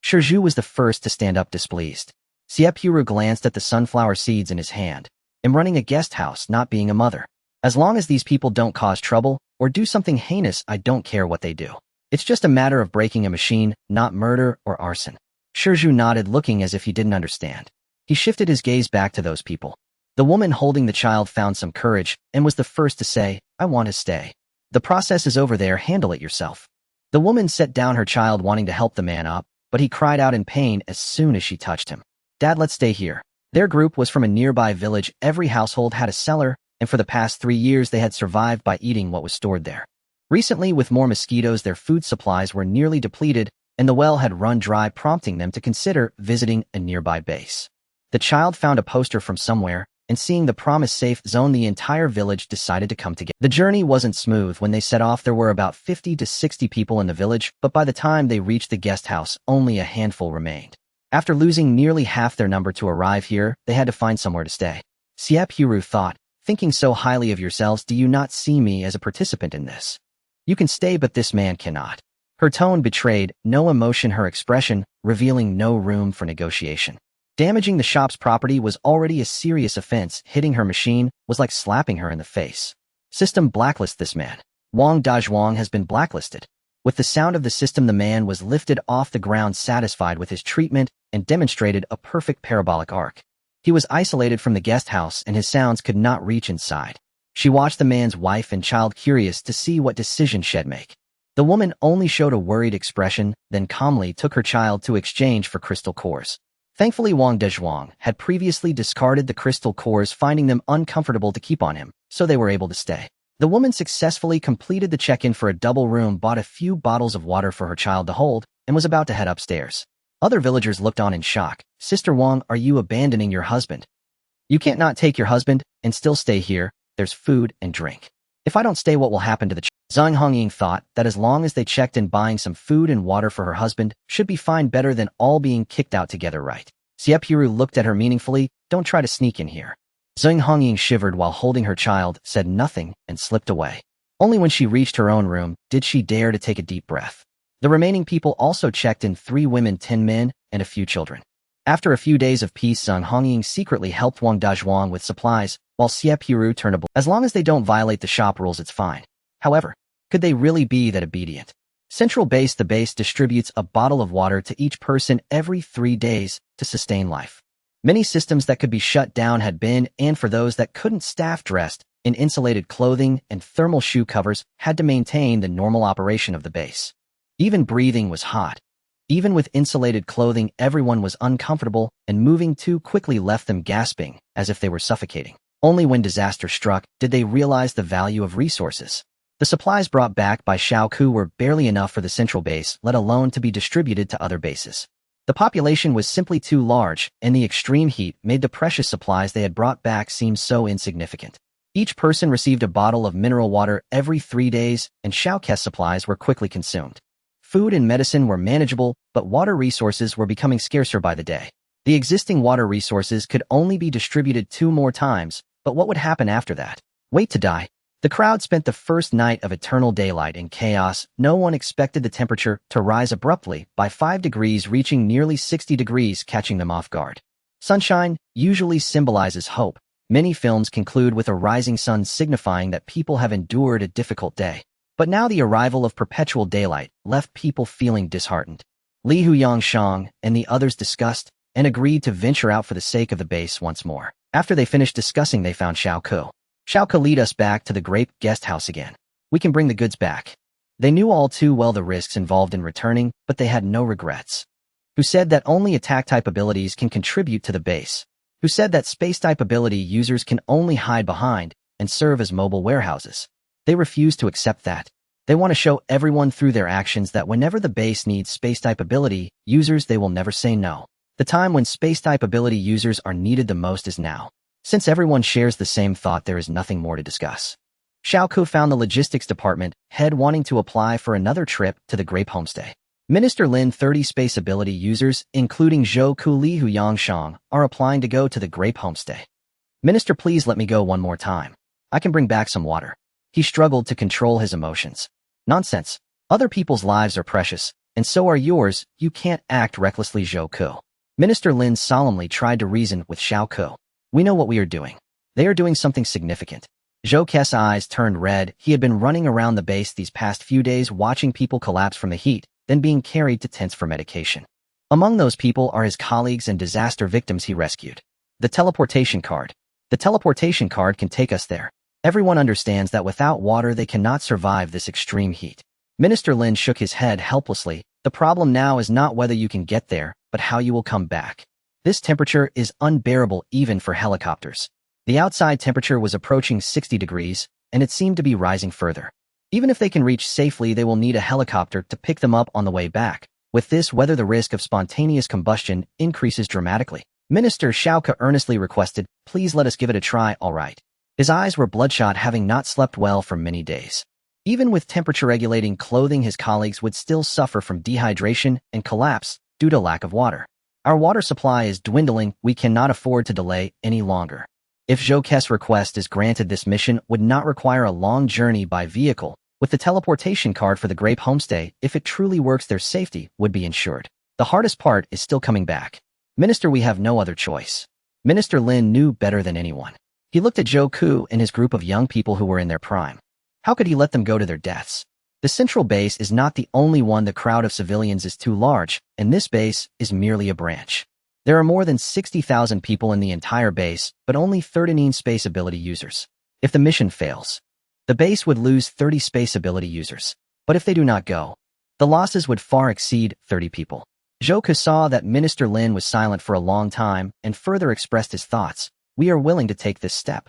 Shizhu was the first to stand up, displeased. Xie Purou glanced at the sunflower seeds in his hand. "I'm running a guest house, not being a mother. As long as these people don't cause trouble or do something heinous, I don't care what they do. It's just a matter of breaking a machine, not murder or arson." Shizhu nodded, looking as if he didn't understand. He shifted his gaze back to those people. The woman holding the child found some courage and was the first to say, "I want to stay. The process is over there, handle it yourself." The woman set down her child wanting to help the man up, but he cried out in pain as soon as she touched him. "Dad, let's stay here." Their group was from a nearby village. Every household had a cellar, and for the past 3 years they had survived by eating what was stored there. Recently, with more mosquitoes, their food supplies were nearly depleted, and the well had run dry, prompting them to consider visiting a nearby base. The child found a poster from somewhere, and seeing the promised safe zone, the entire village decided to come together. The journey wasn't smooth. When they set off, there were about 50 to 60 people in the village, but by the time they reached the guest house, only a handful remained. After losing nearly half their number to arrive here, they had to find somewhere to stay. Xie Purou thought, "Thinking so highly of yourselves, do you not see me as a participant in this? You can stay, but this man cannot." Her tone betrayed no emotion, her expression revealing no room for negotiation. Damaging the shop's property was already a serious offense. Hitting her machine was like slapping her in the face. System blacklist this man. Wang Dazhuang has been blacklisted. With the sound of the system, the man was lifted off the ground, satisfied with his treatment, and demonstrated a perfect parabolic arc. He was isolated from the guest house, and his sounds could not reach inside. She watched the man's wife and child, curious to see what decision she'd make. The woman only showed a worried expression, then calmly took her child to exchange for crystal cores. Thankfully, Wang Dezhuang had previously discarded the crystal cores, finding them uncomfortable to keep on him, so they were able to stay. The woman successfully completed the check-in for a double room, bought a few bottles of water for her child to hold, and was about to head upstairs. Other villagers looked on in shock. "Sister Wang, are you abandoning your husband? You can't not take your husband and still stay here. There's food and drink. If I don't stay, what will happen to the child?" Zhang Hongying thought that as long as they checked in, buying some food and water for her husband should be fine, better than all being kicked out together, right? Xie Purou looked at her meaningfully. "Don't try to sneak in here." Zhang Hongying shivered while holding her child, said nothing, and slipped away. Only when she reached her own room did she dare to take a deep breath. The remaining people also checked in: 3 women, 10 men, and a few children. After a few days of peace, Zhang Hongying secretly helped Wang Dazhuang with supplies, while Xie Purou turned a blind eye. As long as they don't violate the shop rules, it's fine. However, could they really be that obedient? Central Base. The base distributes a bottle of water to each person every 3 days to sustain life. Many systems that could be shut down had been, and for those that couldn't, staff dressed in insulated clothing and thermal shoe covers had to maintain the normal operation of the base. Even breathing was hot. Even with insulated clothing, everyone was uncomfortable, and moving too quickly left them gasping as if they were suffocating. Only when disaster struck did they realize the value of resources. The supplies brought back by Xiao Ku were barely enough for the central base, let alone to be distributed to other bases. The population was simply too large, and the extreme heat made the precious supplies they had brought back seem so insignificant. Each person received a bottle of mineral water every 3 days, and Xiao Ke's supplies were quickly consumed. Food and medicine were manageable, but water resources were becoming scarcer by the day. The existing water resources could only be distributed 2 more times, but what would happen after that? Wait to die. The crowd spent the first night of eternal daylight in chaos. No one expected the temperature to rise abruptly by 5 degrees, reaching nearly 60 degrees, catching them off guard. Sunshine usually symbolizes hope. Many films conclude with a rising sun, signifying that people have endured a difficult day. But now the arrival of perpetual daylight left people feeling disheartened. Li Huangshang and the others discussed and agreed to venture out for the sake of the base once more. After they finished discussing, they found Xiao Ku. "Xiao Ku, lead us back to the Grape guest house again. We can bring the goods back." They knew all too well the risks involved in returning, but they had no regrets. Who said that only attack-type abilities can contribute to the base? Who said that space-type ability users can only hide behind and serve as mobile warehouses? They refuse to accept that. They want to show everyone through their actions that whenever the base needs space-type ability users, they will never say no. The time when space-type ability users are needed the most is now. Since everyone shares the same thought, there is nothing more to discuss. Xiao Ku found the logistics department head wanting to apply for another trip to the Grape homestay. Minister Lin, 30 space ability users, including Zhou Ku, Li Huangshang, are applying to go to the Grape homestay. "Minister, please let me go one more time. I can bring back some water." He struggled to control his emotions. "Nonsense. Other people's lives are precious, and so are yours. You can't act recklessly, Zhou Ku." Minister Lin solemnly tried to reason with Xiao Ku. "We know what we are doing. They are doing something significant." Zhou Ke's eyes turned red. He had been running around the base these past few days, watching people collapse from the heat, then being carried to tents for medication. Among those people are his colleagues and disaster victims he rescued. The teleportation card. The teleportation card can take us there. Everyone understands that without water they cannot survive this extreme heat. Minister Lin shook his head helplessly. The problem now is not whether you can get there, but how you will come back. This temperature is unbearable even for helicopters. The outside temperature was approaching 60 degrees, and it seemed to be rising further. Even if they can reach safely, they will need a helicopter to pick them up on the way back. With this weather, the risk of spontaneous combustion increases dramatically. Minister Xiaoke earnestly requested, "Please let us give it a try, all right." His eyes were bloodshot, having not slept well for many days. Even with temperature-regulating clothing, his colleagues would still suffer from dehydration and collapse due to lack of water. Our water supply is dwindling. We cannot afford to delay any longer. If Zhouke's request is granted, this mission would not require a long journey by vehicle. With the teleportation card for the Grape Homestay, if it truly works, their safety would be ensured. The hardest part is still coming back. Minister, we have no other choice. Minister Lin knew better than anyone. He looked at Zhou Ku and his group of young people who were in their prime. How could he let them go to their deaths? The central base is not the only one. The crowd of civilians is too large, and this base is merely a branch. There are more than 60,000 people in the entire base, but only 13 space ability users. If the mission fails, the base would lose 30 space ability users. But if they do not go, the losses would far exceed 30 people. Zhou Ku saw that Minister Lin was silent for a long time and further expressed his thoughts. We are willing to take this step.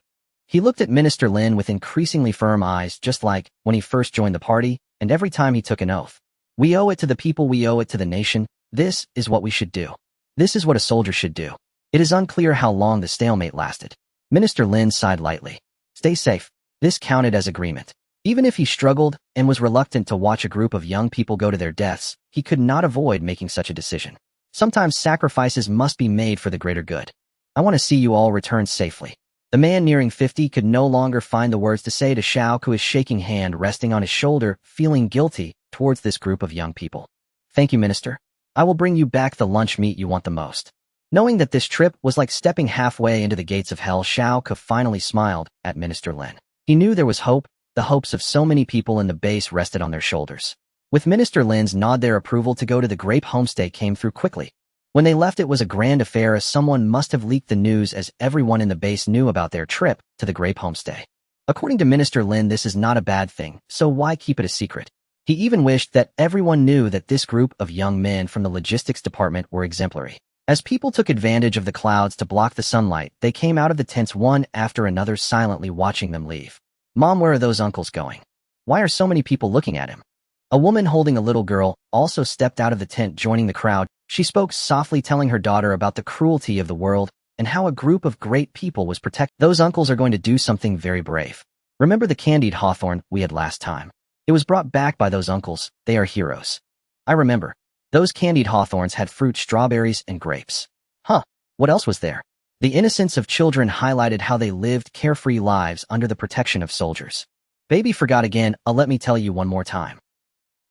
He looked at Minister Lin with increasingly firm eyes, just like when he first joined the party, and every time he took an oath. We owe it to the people, we owe it to the nation. This is what we should do. This is what a soldier should do. It is unclear how long the stalemate lasted. Minister Lin sighed lightly. Stay safe. This counted as agreement. Even if he struggled and was reluctant to watch a group of young people go to their deaths, he could not avoid making such a decision. Sometimes sacrifices must be made for the greater good. I want to see you all return safely. The man nearing 50 could no longer find the words to say to Xiao, who his shaking hand resting on his shoulder, feeling guilty towards this group of young people. Thank you, Minister. I will bring you back the lunch meat you want the most. Knowing that this trip was like stepping halfway into the gates of hell, Xiao Ke finally smiled at Minister Lin. He knew there was hope. The hopes of so many people in the base rested on their shoulders. With Minister Lin's nod, their approval to go to the Grape Homestay came through quickly. When they left, it was a grand affair, as someone must have leaked the news, as everyone in the base knew about their trip to the Grape Homestay. According to Minister Lin, this is not a bad thing, so why keep it a secret? He even wished that everyone knew that this group of young men from the logistics department were exemplary. As people took advantage of the clouds to block the sunlight, they came out of the tents one after another, silently watching them leave. Mom, where are those uncles going? Why are so many people looking at him? A woman holding a little girl also stepped out of the tent, joining the crowd. She spoke softly, telling her daughter about the cruelty of the world and how a group of great people was protected. Those uncles are going to do something very brave. Remember the candied hawthorn we had last time? It was brought back by those uncles. They are heroes. I remember. Those candied hawthorns had fruit, strawberries, and grapes. Huh, what else was there? The innocence of children highlighted how they lived carefree lives under the protection of soldiers. Baby forgot again. Let me tell you one more time.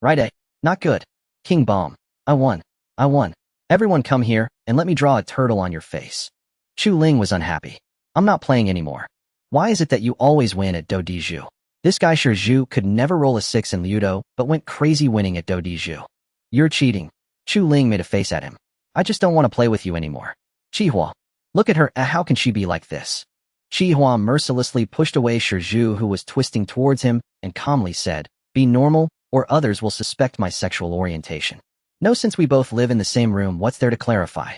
Right, eh? Not good. King Bomb. I won. I won. Everyone come here, and let me draw a turtle on your face. Chu Ling was unhappy. I'm not playing anymore. Why is it that you always win at Do Di Zhu? This guy Shi Zhu could never roll a 6 in Ludo, but went crazy winning at Do Di Zhu. You're cheating. Chu Ling made a face at him. I just don't want to play with you anymore. Qihua. Look at her. How can she be like this? Qihua mercilessly pushed away Shi Zhu, who was twisting towards him, and calmly said, Be normal, or others will suspect my sexual orientation. No, since we both live in the same room, what's there to clarify?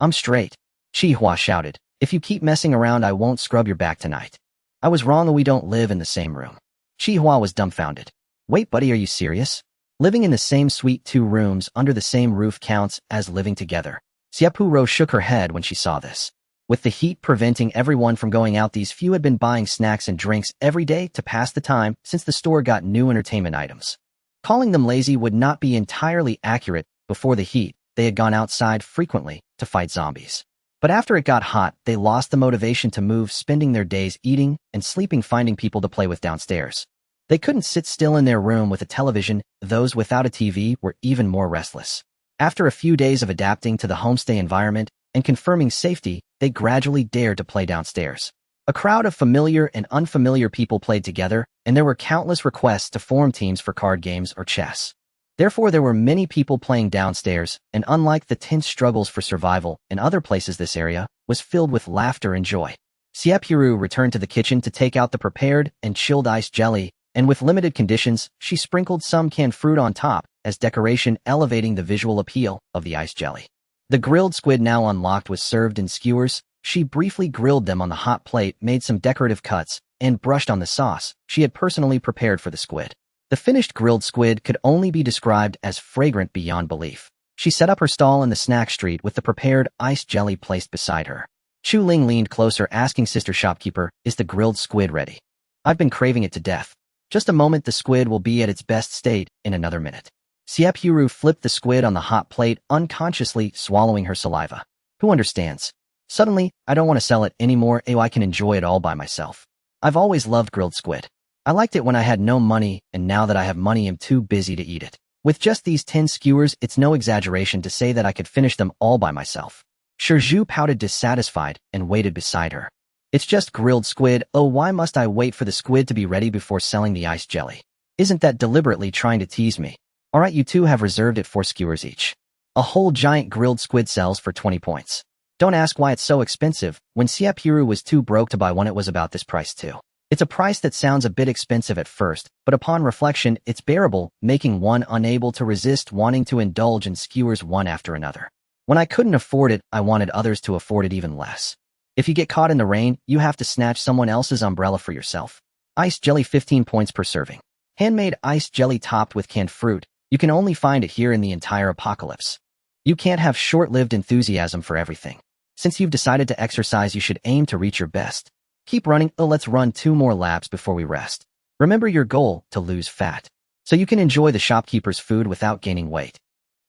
I'm straight. Qihua shouted. If you keep messing around, I won't scrub your back tonight. I was wrong, we don't live in the same room. Qihua was dumbfounded. Wait, buddy, are you serious? Living in the same suite, 2 rooms under the same roof counts as living together. Xie Purou shook her head when she saw this. With the heat preventing everyone from going out, these few had been buying snacks and drinks every day to pass the time since the store got new entertainment items. Calling them lazy would not be entirely accurate. Before the heat, they had gone outside frequently to fight zombies. But after it got hot, they lost the motivation to move, spending their days eating and sleeping, finding people to play with downstairs. They couldn't sit still in their room with a television. Those without a TV were even more restless. After a few days of adapting to the homestay environment and confirming safety, they gradually dared to play downstairs. A crowd of familiar and unfamiliar people played together, and there were countless requests to form teams for card games or chess. Therefore, there were many people playing downstairs, and unlike the tense struggles for survival in other places, this area was filled with laughter and joy. Xie Purou returned to the kitchen to take out the prepared and chilled ice jelly and with limited conditions, she sprinkled some canned fruit on top as decoration, elevating the visual appeal of the ice jelly. The grilled squid now unlocked was served in skewers. She briefly grilled them on the hot plate, made some decorative cuts, and brushed on the sauce she had personally prepared for the squid. The finished grilled squid could only be described as fragrant beyond belief. She set up her stall in the snack street with the prepared ice jelly placed beside her. Chu Ling leaned closer, asking Sister Shopkeeper, "Is the grilled squid ready? I've been craving it to death." "Just a moment, the squid will be at its best state in another minute." Xie Purou flipped the squid on the hot plate, unconsciously swallowing her saliva. "Who understands? Suddenly, I don't want to sell it anymore. I can enjoy it all by myself. I've always loved grilled squid. I liked it when I had no money, and now that I have money, I'm too busy to eat it. With just these 10 skewers, it's no exaggeration to say that I could finish them all by myself." Shizhu pouted dissatisfied and waited beside her. "It's just grilled squid. Oh, why must I wait for the squid to be ready before selling the ice jelly? Isn't that deliberately trying to tease me? All right, you two have reserved it 4 skewers each. A whole giant grilled squid sells for 20 points. Don't ask why it's so expensive. When Xie Purou was too broke to buy one, it was about this price too. It's a price that sounds a bit expensive at first, but upon reflection, it's bearable, making one unable to resist wanting to indulge in skewers one after another. When I couldn't afford it, I wanted others to afford it even less. If you get caught in the rain, you have to snatch someone else's umbrella for yourself." Ice jelly 15 points per serving. Handmade ice jelly topped with canned fruit. You can only find it here in the entire apocalypse. You can't have short-lived enthusiasm for everything. Since you've decided to exercise, you should aim to reach your best. Keep running. Let's run 2 more laps before we rest. Remember your goal, to lose fat, so you can enjoy the shopkeeper's food without gaining weight.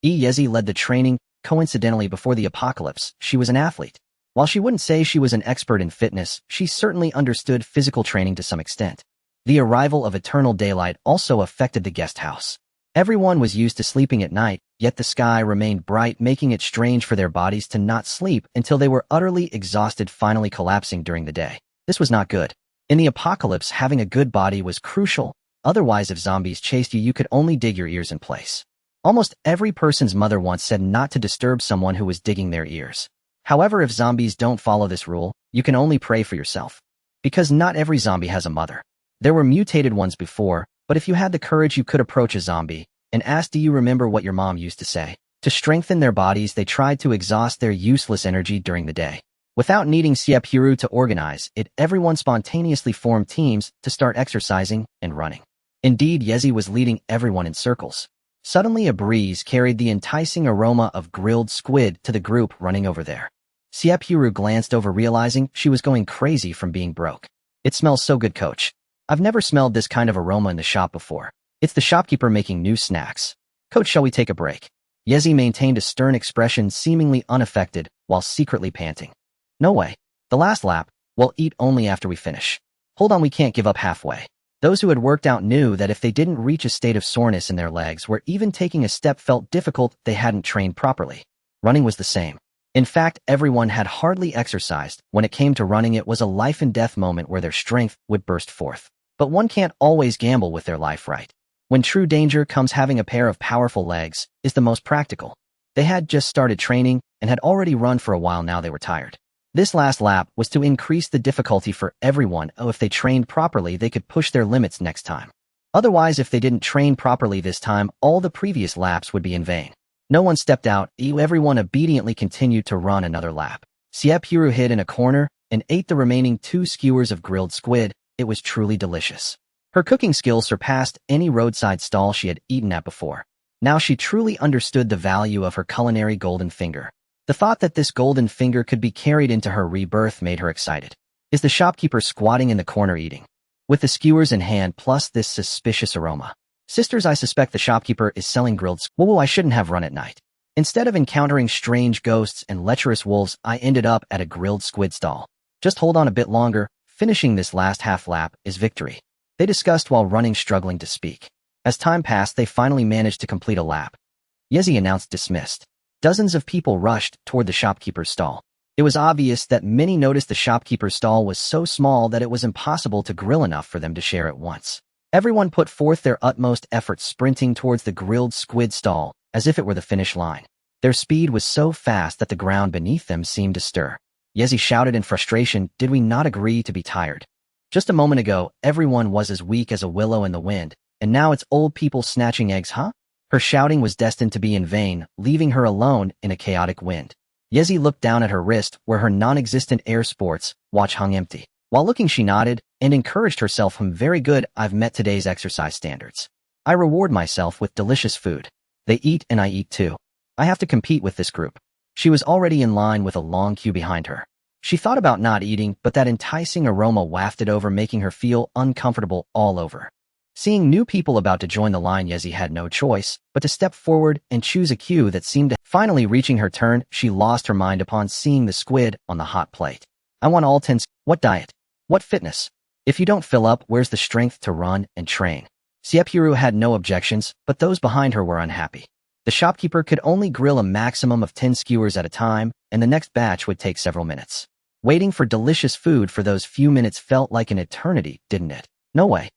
Yezi led the training. Coincidentally, before the apocalypse, she was an athlete. While she wouldn't say she was an expert in fitness, she certainly understood physical training to some extent. The arrival of eternal daylight also affected the guest house. Everyone was used to sleeping at night, yet the sky remained bright, making it strange for their bodies to not sleep until they were utterly exhausted, finally collapsing during the day. This was not good. In the apocalypse, having a good body was crucial. Otherwise, if zombies chased you, you could only dig your ears in place. Almost every person's mother once said not to disturb someone who was digging their ears. However, if zombies don't follow this rule, you can only pray for yourself. Because not every zombie has a mother. There were mutated ones before, but if you had the courage, you could approach a zombie and ask, "Do you remember what your mom used to say?" To strengthen their bodies, they tried to exhaust their useless energy during the day. Without needing Xie Purou to organize it, everyone spontaneously formed teams to start exercising and running. Indeed, Yezi was leading everyone in circles. Suddenly, a breeze carried the enticing aroma of grilled squid to the group running over there. Xie Purou glanced over, realizing she was going crazy from being broke. "It smells so good, coach. I've never smelled this kind of aroma in the shop before. It's the shopkeeper making new snacks. Coach, shall we take a break?" Yezi maintained a stern expression, seemingly unaffected, while secretly panting. "No way. The last lap, we'll eat only after we finish. Hold on, we can't give up halfway." Those who had worked out knew that if they didn't reach a state of soreness in their legs where even taking a step felt difficult, they hadn't trained properly. Running was the same. In fact, everyone had hardly exercised. When it came to running, it was a life-and-death moment where their strength would burst forth. But one can't always gamble with their life, right? When true danger comes, having a pair of powerful legs is the most practical. They had just started training and had already run for a while. Now they were tired. This last lap was to increase the difficulty for everyone. If they trained properly, they could push their limits next time. Otherwise, if they didn't train properly this time, all the previous laps would be in vain. No one stepped out. Everyone obediently continued to run another lap. Xie Purou hid in a corner and ate the remaining 2 skewers of grilled squid. It was truly delicious. Her cooking skills surpassed any roadside stall she had eaten at before. Now she truly understood the value of her culinary golden finger. The thought that this golden finger could be carried into her rebirth made her excited. Is the shopkeeper squatting in the corner eating? With the skewers in hand plus this suspicious aroma. Sisters, I suspect the shopkeeper is selling grilled squid. Whoa, I shouldn't have run at night. Instead of encountering strange ghosts and lecherous wolves, I ended up at a grilled squid stall. Just hold on a bit longer. Finishing this last half lap is victory. They discussed while running, struggling to speak. As time passed, they finally managed to complete a lap. Yezi announced dismissed. Dozens of people rushed toward the shopkeeper's stall. It was obvious that many noticed the shopkeeper's stall was so small that it was impossible to grill enough for them to share at once. Everyone put forth their utmost efforts, sprinting towards the grilled squid stall, as if it were the finish line. Their speed was so fast that the ground beneath them seemed to stir. Yezi shouted in frustration, "Did we not agree to be tired? Just a moment ago, everyone was as weak as a willow in the wind, and now it's old people snatching eggs, huh? Her shouting was destined to be in vain, leaving her alone in a chaotic wind. Yezi looked down at her wrist, where her non-existent air sports watch hung empty. While looking, she nodded and encouraged herself, very good, I've met today's exercise standards. I reward myself with delicious food. They eat and I eat too. I have to compete with this group. She was already in line with a long queue behind her. She thought about not eating, but that enticing aroma wafted over, making her feel uncomfortable all over. Seeing new people about to join the line, Yezi had no choice but to step forward and choose a queue that seemed to. Finally reaching her turn, she lost her mind upon seeing the squid on the hot plate. I want all 10. What diet? What fitness? If you don't fill up, where's the strength to run and train? Xie Purou had no objections, but those behind her were unhappy. The shopkeeper could only grill a maximum of 10 skewers at a time, and the next batch would take several minutes. Waiting for delicious food for those few minutes felt like an eternity, didn't it? No way.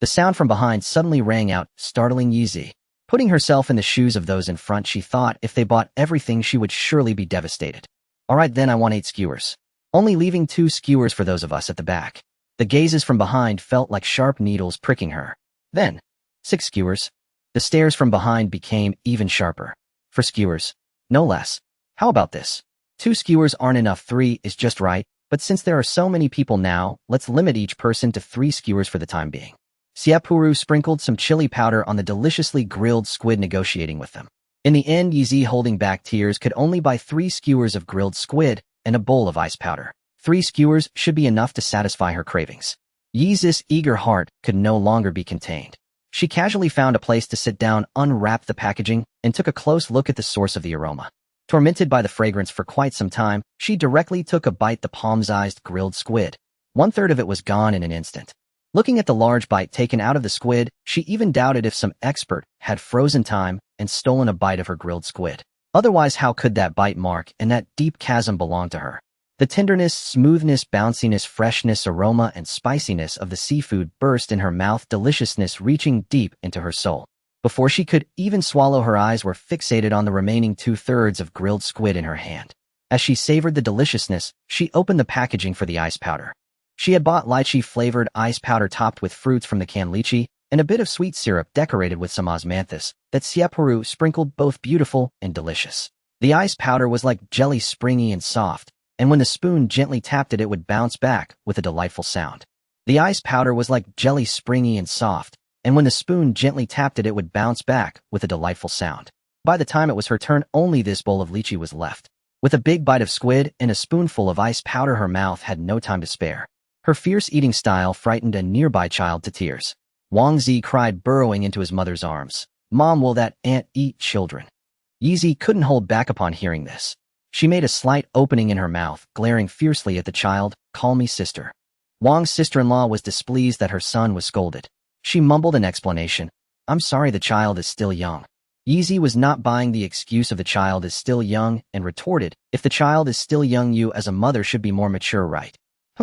The sound from behind suddenly rang out, startling Yezi. Putting herself in the shoes of those in front, she thought if they bought everything, she would surely be devastated. All right, then I want 8 skewers. Only leaving 2 skewers for those of us at the back. The gazes from behind felt like sharp needles pricking her. Then, 6 skewers. The stares from behind became even sharper. 4 skewers. No less. How about this? 2 skewers aren't enough, 3 is just right, but since there are so many people now, let's limit each person to 3 skewers for the time being. Xie Purou sprinkled some chili powder on the deliciously grilled squid, negotiating with them. In the end, Yezi, holding back tears, could only buy 3 skewers of grilled squid and a bowl of ice powder. 3 skewers should be enough to satisfy her cravings. Yezi's eager heart could no longer be contained. She casually found a place to sit down, unwrapped the packaging, and took a close look at the source of the aroma. Tormented by the fragrance for quite some time, she directly took a bite, the palm-sized grilled squid. 1/3 of it was gone in an instant. Looking at the large bite taken out of the squid, she even doubted if some expert had frozen time and stolen a bite of her grilled squid. Otherwise, how could that bite mark and that deep chasm belong to her? The tenderness, smoothness, bounciness, freshness, aroma, and spiciness of the seafood burst in her mouth, deliciousness reaching deep into her soul. Before she could even swallow, her eyes were fixated on the remaining 2/3 of grilled squid in her hand. As she savored the deliciousness, she opened the packaging for the ice powder. She had bought lychee-flavored ice powder topped with fruits from the canned lychee, and a bit of sweet syrup decorated with some osmanthus that Xie Purou sprinkled, both beautiful and delicious. The ice powder was like jelly, springy and soft, and when the spoon gently tapped it, it would bounce back with a delightful sound. The ice powder was like jelly, springy and soft, and when the spoon gently tapped it, it would bounce back with a delightful sound. By the time it was her turn, only this bowl of lychee was left. With a big bite of squid and a spoonful of ice powder, her mouth had no time to spare. Her fierce eating style frightened a nearby child to tears. Wang Zi cried, burrowing into his mother's arms. Mom, will that ant eat children? Yezi couldn't hold back upon hearing this. She made a slight opening in her mouth, glaring fiercely at the child. Call me sister. Wang's sister-in-law was displeased that her son was scolded. She mumbled an explanation. I'm sorry, the child is still young. Yezi was not buying the excuse of the child is still young and retorted, if the child is still young, you as a mother should be more mature, right?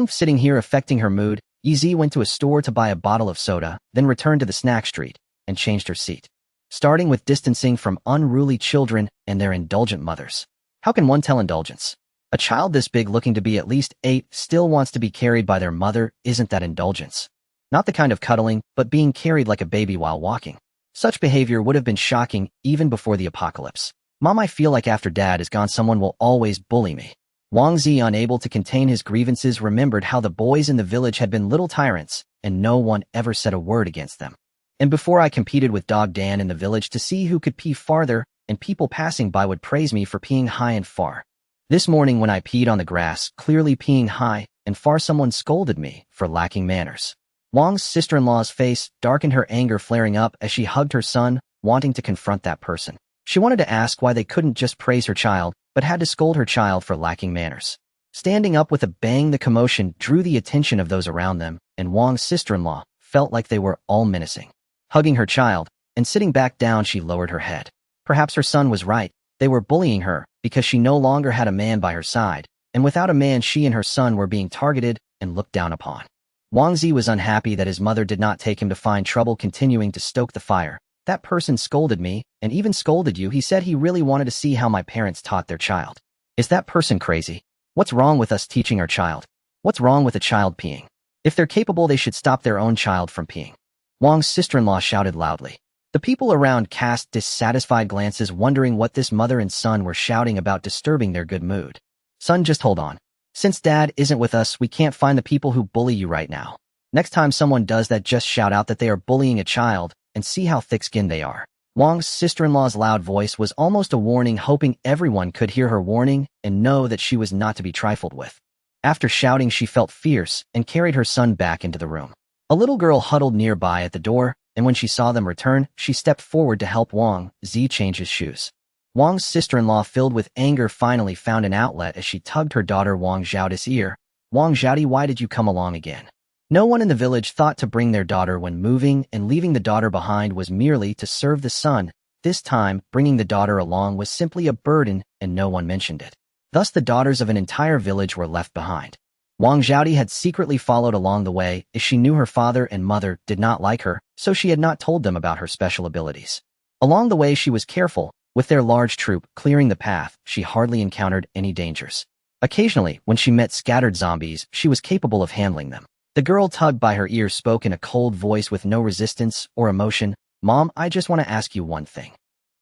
Sitting here affecting her mood, Yezi went to a store to buy a bottle of soda, then returned to the snack street and changed her seat. Starting with distancing from unruly children and their indulgent mothers. How can one tell indulgence? A child this big, looking to be at least 8, still wants to be carried by their mother. Isn't that indulgence? Not the kind of cuddling, but being carried like a baby while walking. Such behavior would have been shocking even before the apocalypse. Mom, I feel like after Dad is gone, someone will always bully me. Wang Zi, unable to contain his grievances, remembered how the boys in the village had been little tyrants, and no one ever said a word against them. And before, I competed with Dog Dan in the village to see who could pee farther, and people passing by would praise me for peeing high and far. This morning when I peed on the grass, clearly peeing high and far, someone scolded me for lacking manners. Wang's sister-in-law's face darkened, her anger flaring up as she hugged her son, wanting to confront that person. She wanted to ask why they couldn't just praise her child, but had to scold her child for lacking manners. Standing up with a bang, the commotion drew the attention of those around them, and Wang's sister-in-law felt like they were all menacing. Hugging her child and sitting back down, she lowered her head. Perhaps her son was right. They were bullying her because she no longer had a man by her side, and without a man, she and her son were being targeted and looked down upon. Wang Zi was unhappy that his mother did not take him to find trouble, continuing to stoke the fire. That person scolded me, and even scolded you. He said he really wanted to see how my parents taught their child. Is that person crazy? What's wrong with us teaching our child? What's wrong with a child peeing? If they're capable, they should stop their own child from peeing. Wang's sister-in-law shouted loudly. The people around cast dissatisfied glances, wondering what this mother and son were shouting about, disturbing their good mood. Son, just hold on. Since Dad isn't with us, we can't find the people who bully you right now. Next time someone does that, just shout out that they are bullying a child and see how thick-skinned they are. Wang's sister-in-law's loud voice was almost a warning, hoping everyone could hear her warning and know that she was not to be trifled with. After shouting, she felt fierce and carried her son back into the room. A little girl huddled nearby at the door, and when she saw them return, she stepped forward to help Wang Xie change his shoes. Wang's sister-in-law, filled with anger, finally found an outlet as she tugged her daughter Wang Xiao's ear. Wang Xiaodi, why did you come along again? No one in the village thought to bring their daughter when moving, and leaving the daughter behind was merely to serve the son. This time, bringing the daughter along was simply a burden, and no one mentioned it. Thus, the daughters of an entire village were left behind. Wang Xiaodi had secretly followed along the way, as she knew her father and mother did not like her, so she had not told them about her special abilities. Along the way, she was careful. With their large troop clearing the path, she hardly encountered any dangers. Occasionally, when she met scattered zombies, she was capable of handling them. The girl tugged by her ear spoke in a cold voice with no resistance or emotion. Mom, I just want to ask you one thing.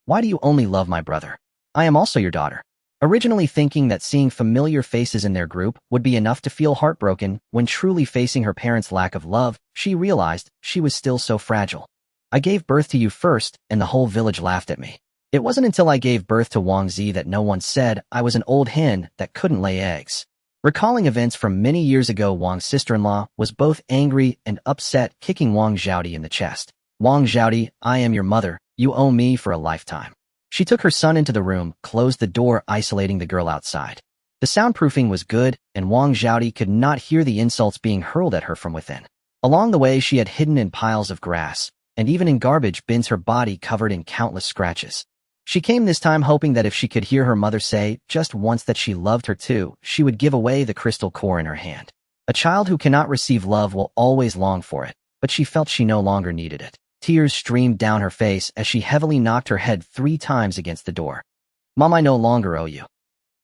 Why do you only love my brother? I am also your daughter. Originally thinking that seeing familiar faces in their group would be enough to feel heartbroken, when truly facing her parents' lack of love, she realized she was still so fragile. I gave birth to you first, and the whole village laughed at me. It wasn't until I gave birth to Wang Xie that no one said I was an old hen that couldn't lay eggs. Recalling events from many years ago, Wang's sister-in-law was both angry and upset, kicking Wang Xiaodi in the chest. Wang Xiaodi, I am your mother. You owe me for a lifetime. She took her son into the room, closed the door, isolating the girl outside. The soundproofing was good, and Wang Xiaodi could not hear the insults being hurled at her from within. Along the way, she had hidden in piles of grass, and even in garbage bins, her body covered in countless scratches. She came this time hoping that if she could hear her mother say just once that she loved her too, she would give away the crystal core in her hand. A child who cannot receive love will always long for it, but she felt she no longer needed it. Tears streamed down her face as she heavily knocked her head 3 times against the door. Mom, I no longer owe you.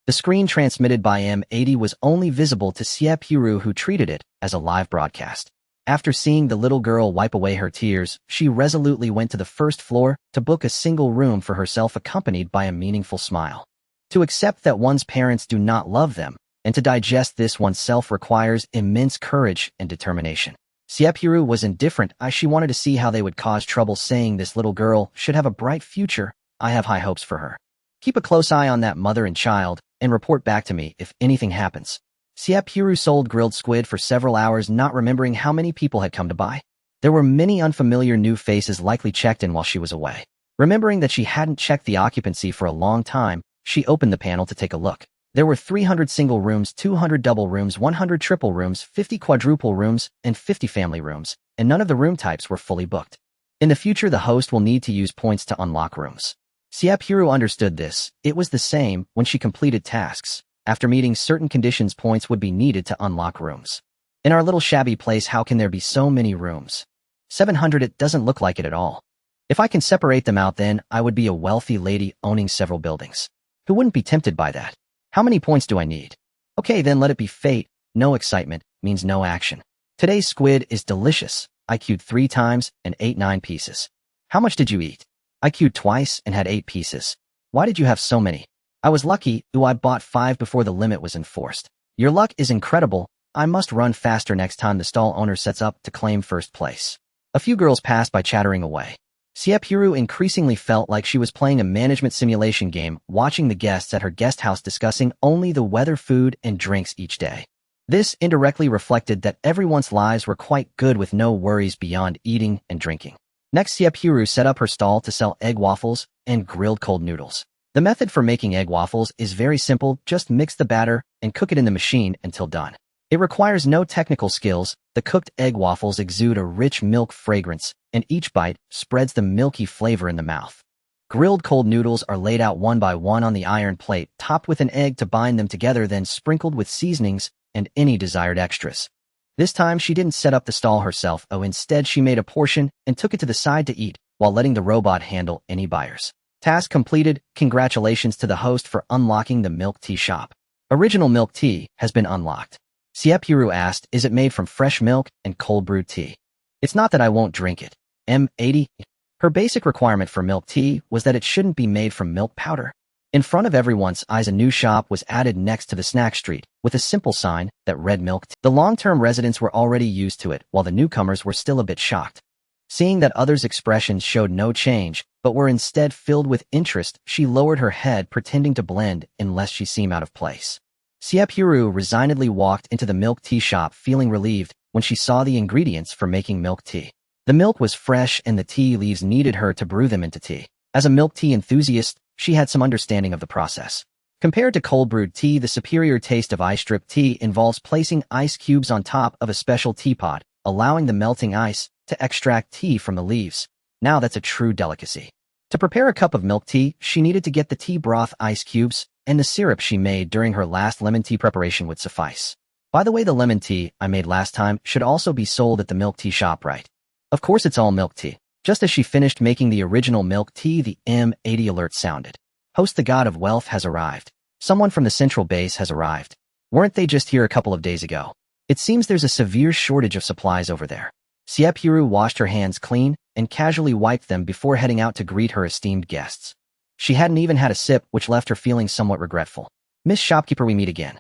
The screen transmitted by M80 was only visible to Xie Purou, who treated it as a live broadcast. After seeing the little girl wipe away her tears, she resolutely went to the first floor to book a single room for herself, accompanied by a meaningful smile. To accept that one's parents do not love them, and to digest this oneself, requires immense courage and determination. Xie Purou was indifferent as she wanted to see how they would cause trouble, saying this little girl should have a bright future. I have high hopes for her. Keep a close eye on that mother and child, and report back to me if anything happens. Xie Purou sold grilled squid for several hours, not remembering how many people had come to buy. There were many unfamiliar new faces likely checked in while she was away. Remembering that she hadn't checked the occupancy for a long time, she opened the panel to take a look. There were 300 single rooms, 200 double rooms, 100 triple rooms, 50 quadruple rooms, and 50 family rooms, and none of the room types were fully booked. In the future, the host will need to use points to unlock rooms. Xie Purou understood this. It was the same when she completed tasks. After meeting certain conditions, points would be needed to unlock rooms. In our little shabby place, how can there be so many rooms? 700, it doesn't look like it at all. If I can separate them out, then I would be a wealthy lady owning several buildings. Who wouldn't be tempted by that? How many points do I need? Okay, then let it be fate. No excitement means no action. Today's squid is delicious. I queued 3 times and ate 9 pieces. How much did you eat? I queued twice and had 8 pieces. Why did you have so many? I was lucky. I bought 5 before the limit was enforced. Your luck is incredible. I must run faster next time the stall owner sets up to claim first place. A few girls passed by chattering away. Xie Purou increasingly felt like she was playing a management simulation game, watching the guests at her guest house discussing only the weather, food, and drinks each day. This indirectly reflected that everyone's lives were quite good, with no worries beyond eating and drinking. Next, Xie Purou set up her stall to sell egg waffles and grilled cold noodles. The method for making egg waffles is very simple. Just mix the batter and cook it in the machine until done. It requires no technical skills. The cooked egg waffles exude a rich milk fragrance, and each bite spreads the milky flavor in the mouth. Grilled cold noodles are laid out one by one on the iron plate, topped with an egg to bind them together, then sprinkled with seasonings and any desired extras. This time she didn't set up the stall herself. Instead she made a portion and took it to the side to eat, while letting the robot handle any buyers. Task completed. Congratulations to the host for unlocking the milk tea shop. Original milk tea has been unlocked. Xie Purou asked, is it made from fresh milk and cold brewed tea? It's not that I won't drink it. M80. Her basic requirement for milk tea was that it shouldn't be made from milk powder. In front of everyone's eyes, a new shop was added next to the snack street, with a simple sign that read milk tea. The long-term residents were already used to it, while the newcomers were still a bit shocked. Seeing that others' expressions showed no change, but were instead filled with interest, she lowered her head, pretending to blend in lest she seem out of place. Xie Purou resignedly walked into the milk tea shop, feeling relieved when she saw the ingredients for making milk tea. The milk was fresh and the tea leaves needed her to brew them into tea. As a milk tea enthusiast, she had some understanding of the process. Compared to cold brewed tea, the superior taste of ice drip tea involves placing ice cubes on top of a special teapot, allowing the melting ice to extract tea from the leaves. Now that's a true delicacy. To prepare a cup of milk tea, she needed to get the tea broth, ice cubes, and the syrup she made during her last lemon tea preparation would suffice. By the way, the lemon tea I made last time should also be sold at the milk tea shop, right? Of course it's all milk tea. Just as she finished making the original milk tea, the M80 alert sounded. Host, the god of wealth, has arrived. Someone from the central base has arrived. Weren't they just here a couple of days ago? It seems there's a severe shortage of supplies over there. Xie Purou washed her hands clean and casually wiped them before heading out to greet her esteemed guests. She hadn't even had a sip, which left her feeling somewhat regretful. Miss Shopkeeper, we meet again.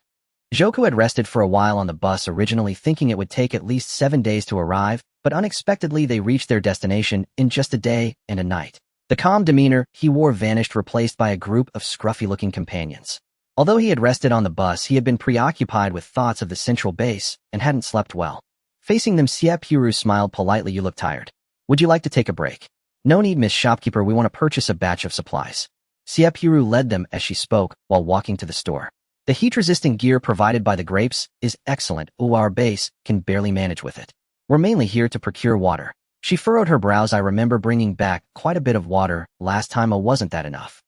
Zhoukou had rested for a while on the bus, originally thinking it would take at least 7 days to arrive, but unexpectedly they reached their destination in just a day and a night. The calm demeanor he wore vanished, replaced by a group of scruffy-looking companions. Although he had rested on the bus, he had been preoccupied with thoughts of the central base and hadn't slept well. Facing them, Xie Purou smiled politely. You look tired. Would you like to take a break? No need, Miss Shopkeeper, we want to purchase a batch of supplies. Xie Purou led them as she spoke while walking to the store. The heat-resistant gear provided by the grapes is excellent. Our base can barely manage with it. We're mainly here to procure water. She furrowed her brows. I remember bringing back quite a bit of water last time. Wasn't that enough?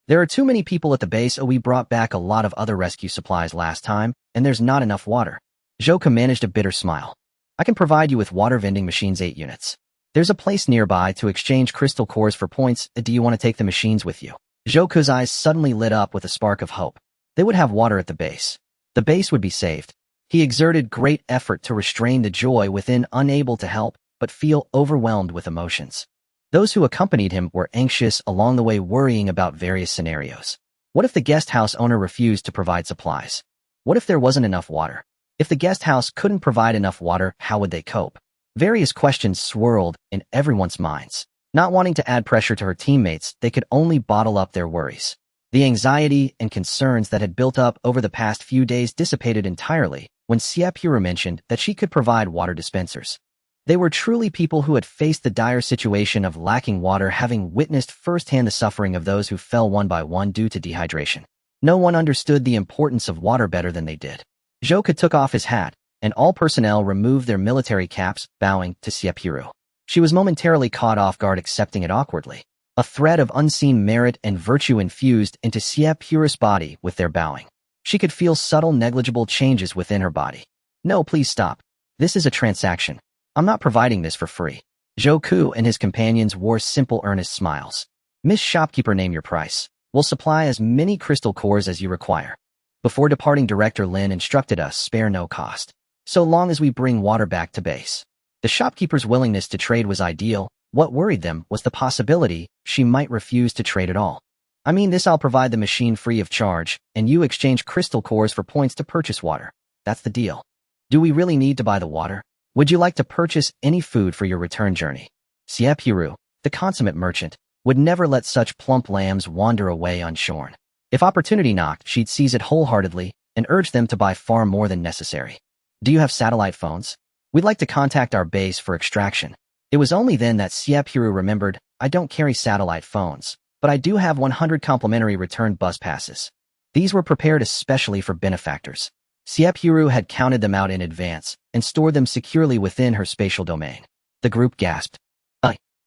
There are too many people at the base. We brought back a lot of other rescue supplies last time, and there's not enough water. Zhoukou managed a bitter smile. I can provide you with water vending machines, 8 units. There's a place nearby to exchange crystal cores for points. Do you want to take the machines with you? Zhoukou's eyes suddenly lit up with a spark of hope. They would have water at the base. The base would be saved. He exerted great effort to restrain the joy within, unable to help but feel overwhelmed with emotions. Those who accompanied him were anxious along the way, worrying about various scenarios. What if the guest house owner refused to provide supplies? What if there wasn't enough water? If the guest house couldn't provide enough water, how would they cope? Various questions swirled in everyone's minds. Not wanting to add pressure to her teammates, they could only bottle up their worries. The anxiety and concerns that had built up over the past few days dissipated entirely when Xie Purou mentioned that she could provide water dispensers. They were truly people who had faced the dire situation of lacking water, having witnessed firsthand the suffering of those who fell one by one due to dehydration. No one understood the importance of water better than they did. Zhoukou took off his hat, and all personnel removed their military caps, bowing to Xie Purou. She was momentarily caught off guard, accepting it awkwardly. A thread of unseen merit and virtue infused into Xie Purou's body with their bowing. She could feel subtle, negligible changes within her body. No, please stop. This is a transaction. I'm not providing this for free. Zhoukou and his companions wore simple, earnest smiles. Miss Shopkeeper, name your price. We'll supply as many crystal cores as you require. Before departing, Director Lin instructed us, spare no cost, so long as we bring water back to base. The shopkeeper's willingness to trade was ideal. What worried them was the possibility she might refuse to trade at all. I mean this, I'll provide the machine free of charge, and you exchange crystal cores for points to purchase water. That's the deal. Do we really need to buy the water? Would you like to purchase any food for your return journey? Xie Purou, the consummate merchant, would never let such plump lambs wander away unshorn. If opportunity knocked, she'd seize it wholeheartedly and urge them to buy far more than necessary. Do you have satellite phones? We'd like to contact our base for extraction. It was only then that Xie Purou remembered, I don't carry satellite phones, but I do have 100 complimentary return bus passes. These were prepared especially for benefactors. Xie Purou had counted them out in advance and stored them securely within her spatial domain. The group gasped.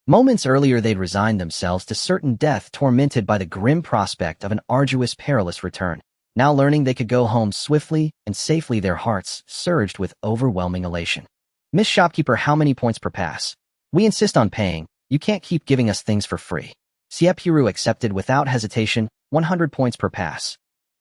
Moments earlier they'd resigned themselves to certain death, tormented by the grim prospect of an arduous, perilous return. Now learning they could go home swiftly and safely, their hearts surged with overwhelming elation. Miss Shopkeeper, how many points per pass? We insist on paying. You can't keep giving us things for free. Xie Purou accepted without hesitation, 100 points per pass.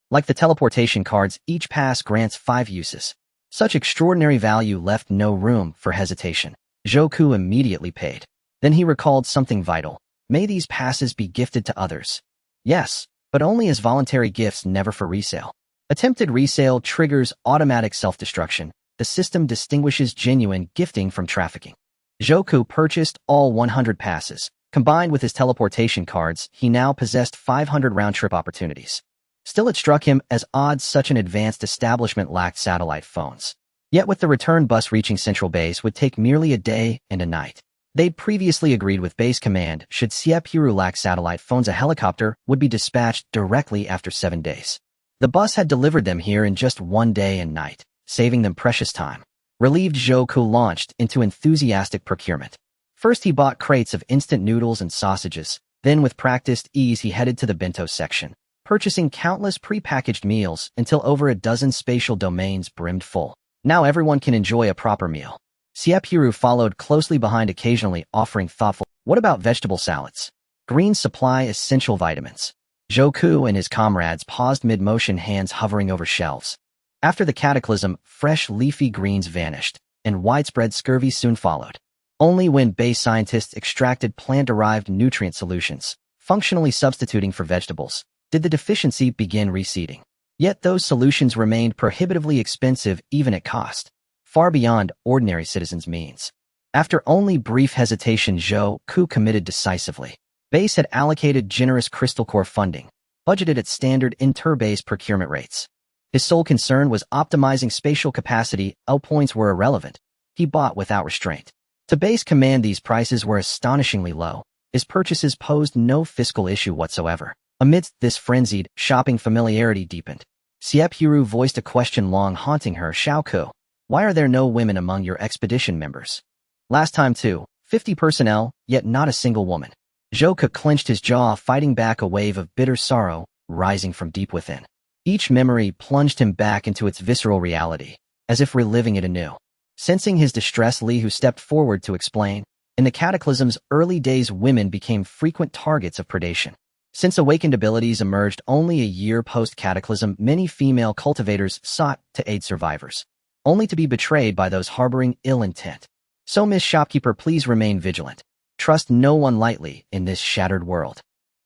Like the teleportation cards, each pass grants 5 uses. Such extraordinary value left no room for hesitation. Zhou immediately paid. Then he recalled something vital. May these passes be gifted to others? Yes, but only as voluntary gifts, never for resale. Attempted resale triggers automatic self-destruction. The system distinguishes genuine gifting from trafficking. Zhou purchased all 100 passes. Combined with his teleportation cards, he now possessed 500 round-trip opportunities. Still, it struck him as odd such an advanced establishment lacked satellite phones. Yet with the return bus reaching Central Base would take merely a day and a night. They'd previously agreed with Base Command, should Xie Purou lack satellite phones, a helicopter would be dispatched directly after 7 days. The bus had delivered them here in just 1 day and night, saving them precious time. Relieved, Zhou launched into enthusiastic procurement. First he bought crates of instant noodles and sausages, then with practiced ease he headed to the bento section, purchasing countless pre-packaged meals until over a dozen spatial domains brimmed full. Now everyone can enjoy a proper meal. Xie Purou followed closely behind, occasionally offering thoughtful, "What about vegetable salads? Greens supply essential vitamins." Zhou and his comrades paused mid-motion, hands hovering over shelves. After the cataclysm, fresh leafy greens vanished, and widespread scurvy soon followed. Only when base scientists extracted plant-derived nutrient solutions, functionally substituting for vegetables, did the deficiency begin receding. Yet those solutions remained prohibitively expensive even at cost, far beyond ordinary citizens' means. After only brief hesitation, Zhou committed decisively. Base had allocated generous crystal core funding, budgeted at standard inter-base procurement rates. His sole concern was optimizing spatial capacity. Points were irrelevant. He bought without restraint. To Base Command, these prices were astonishingly low. His purchases posed no fiscal issue whatsoever. Amidst this frenzied shopping, familiarity deepened. Xie Purou voiced a question long haunting her. "Zhou, why are there no women among your expedition members? Last time too, 50 personnel, yet not a single woman." Zhou clenched his jaw, fighting back a wave of bitter sorrow rising from deep within. Each memory plunged him back into its visceral reality, as if reliving it anew. Sensing his distress, Li stepped forward to explain. In the Cataclysm's early days, women became frequent targets of predation. Since awakened abilities emerged only a year post-Cataclysm, many female cultivators sought to aid survivors, only to be betrayed by those harboring ill intent. So, Miss Shopkeeper, please remain vigilant. Trust no one lightly in this shattered world.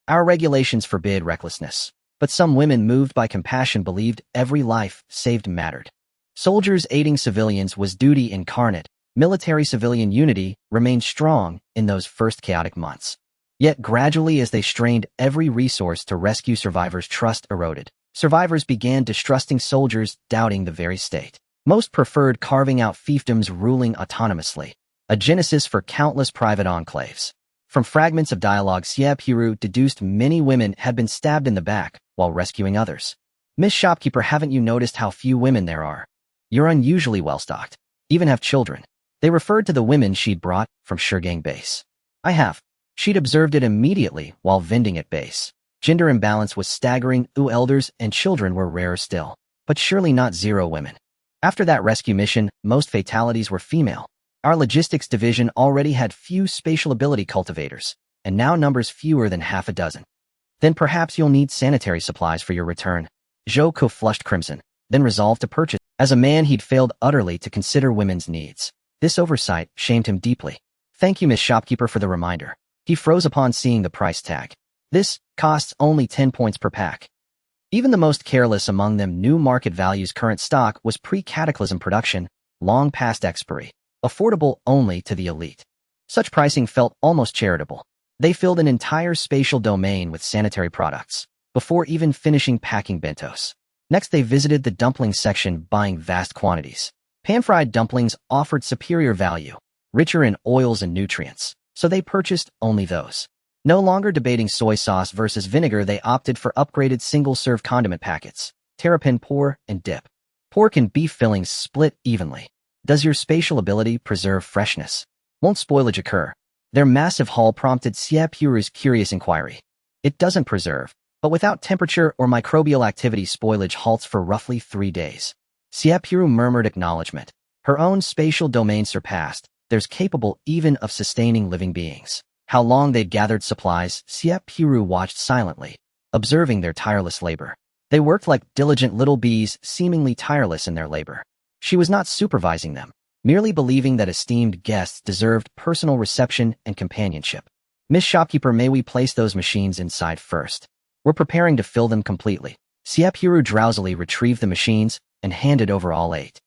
Our regulations forbid recklessness, but some women moved by compassion believed every life saved mattered. Soldiers aiding civilians was duty incarnate. Military-civilian unity remained strong in those first chaotic months. Yet gradually, as they strained every resource to rescue survivors, trust eroded. Survivors began distrusting soldiers, doubting the very state. Most preferred carving out fiefdoms, ruling autonomously, a genesis for countless private enclaves. From fragments of dialogue, Xie Purou deduced many women had been stabbed in the back while rescuing others. "Miss Shopkeeper, haven't you noticed how few women there are? You're unusually well-stocked. Even have children." They referred to the women she'd brought from Shurgang Base. "I have." She'd observed it immediately while vending at base. Gender imbalance was staggering. Elders and children were rarer still, but surely not zero women. After that rescue mission, most fatalities were female. Our logistics division already had few spatial ability cultivators, and now numbers fewer than half a dozen. "Then perhaps you'll need sanitary supplies for your return." Zhou flushed crimson, then resolved to purchase. As a man, he'd failed utterly to consider women's needs. This oversight shamed him deeply. "Thank you, Miss Shopkeeper, for the reminder." He froze upon seeing the price tag. "This costs only 10 points per pack." Even the most careless among them knew market value's current stock was pre-cataclysm production, long past expiry, affordable only to the elite. Such pricing felt almost charitable. They filled an entire spatial domain with sanitary products, before even finishing packing bentos. Next, they visited the dumpling section, buying vast quantities. Pan-fried dumplings offered superior value, richer in oils and nutrients, so they purchased only those. No longer debating soy sauce versus vinegar, they opted for upgraded single-serve condiment packets, terrapin, pour, and dip. Pork and beef fillings split evenly. Does your spatial ability preserve freshness? Won't spoilage occur? Their massive haul prompted Xie Purou's curious inquiry. It doesn't preserve, but without temperature or microbial activity, spoilage halts for roughly 3 days. Xie Purou murmured acknowledgement. Her own spatial domain surpassed. There's capable even of sustaining living beings. How long they'd gathered supplies, Xie Purou watched silently, observing their tireless labor. They worked like diligent little bees, seemingly tireless in their labor. She was not supervising them, merely believing that esteemed guests deserved personal reception and companionship. Miss Shopkeeper, may we place those machines inside first? We're preparing to fill them completely. Xie Purou drowsily retrieved the machines and handed over all 8.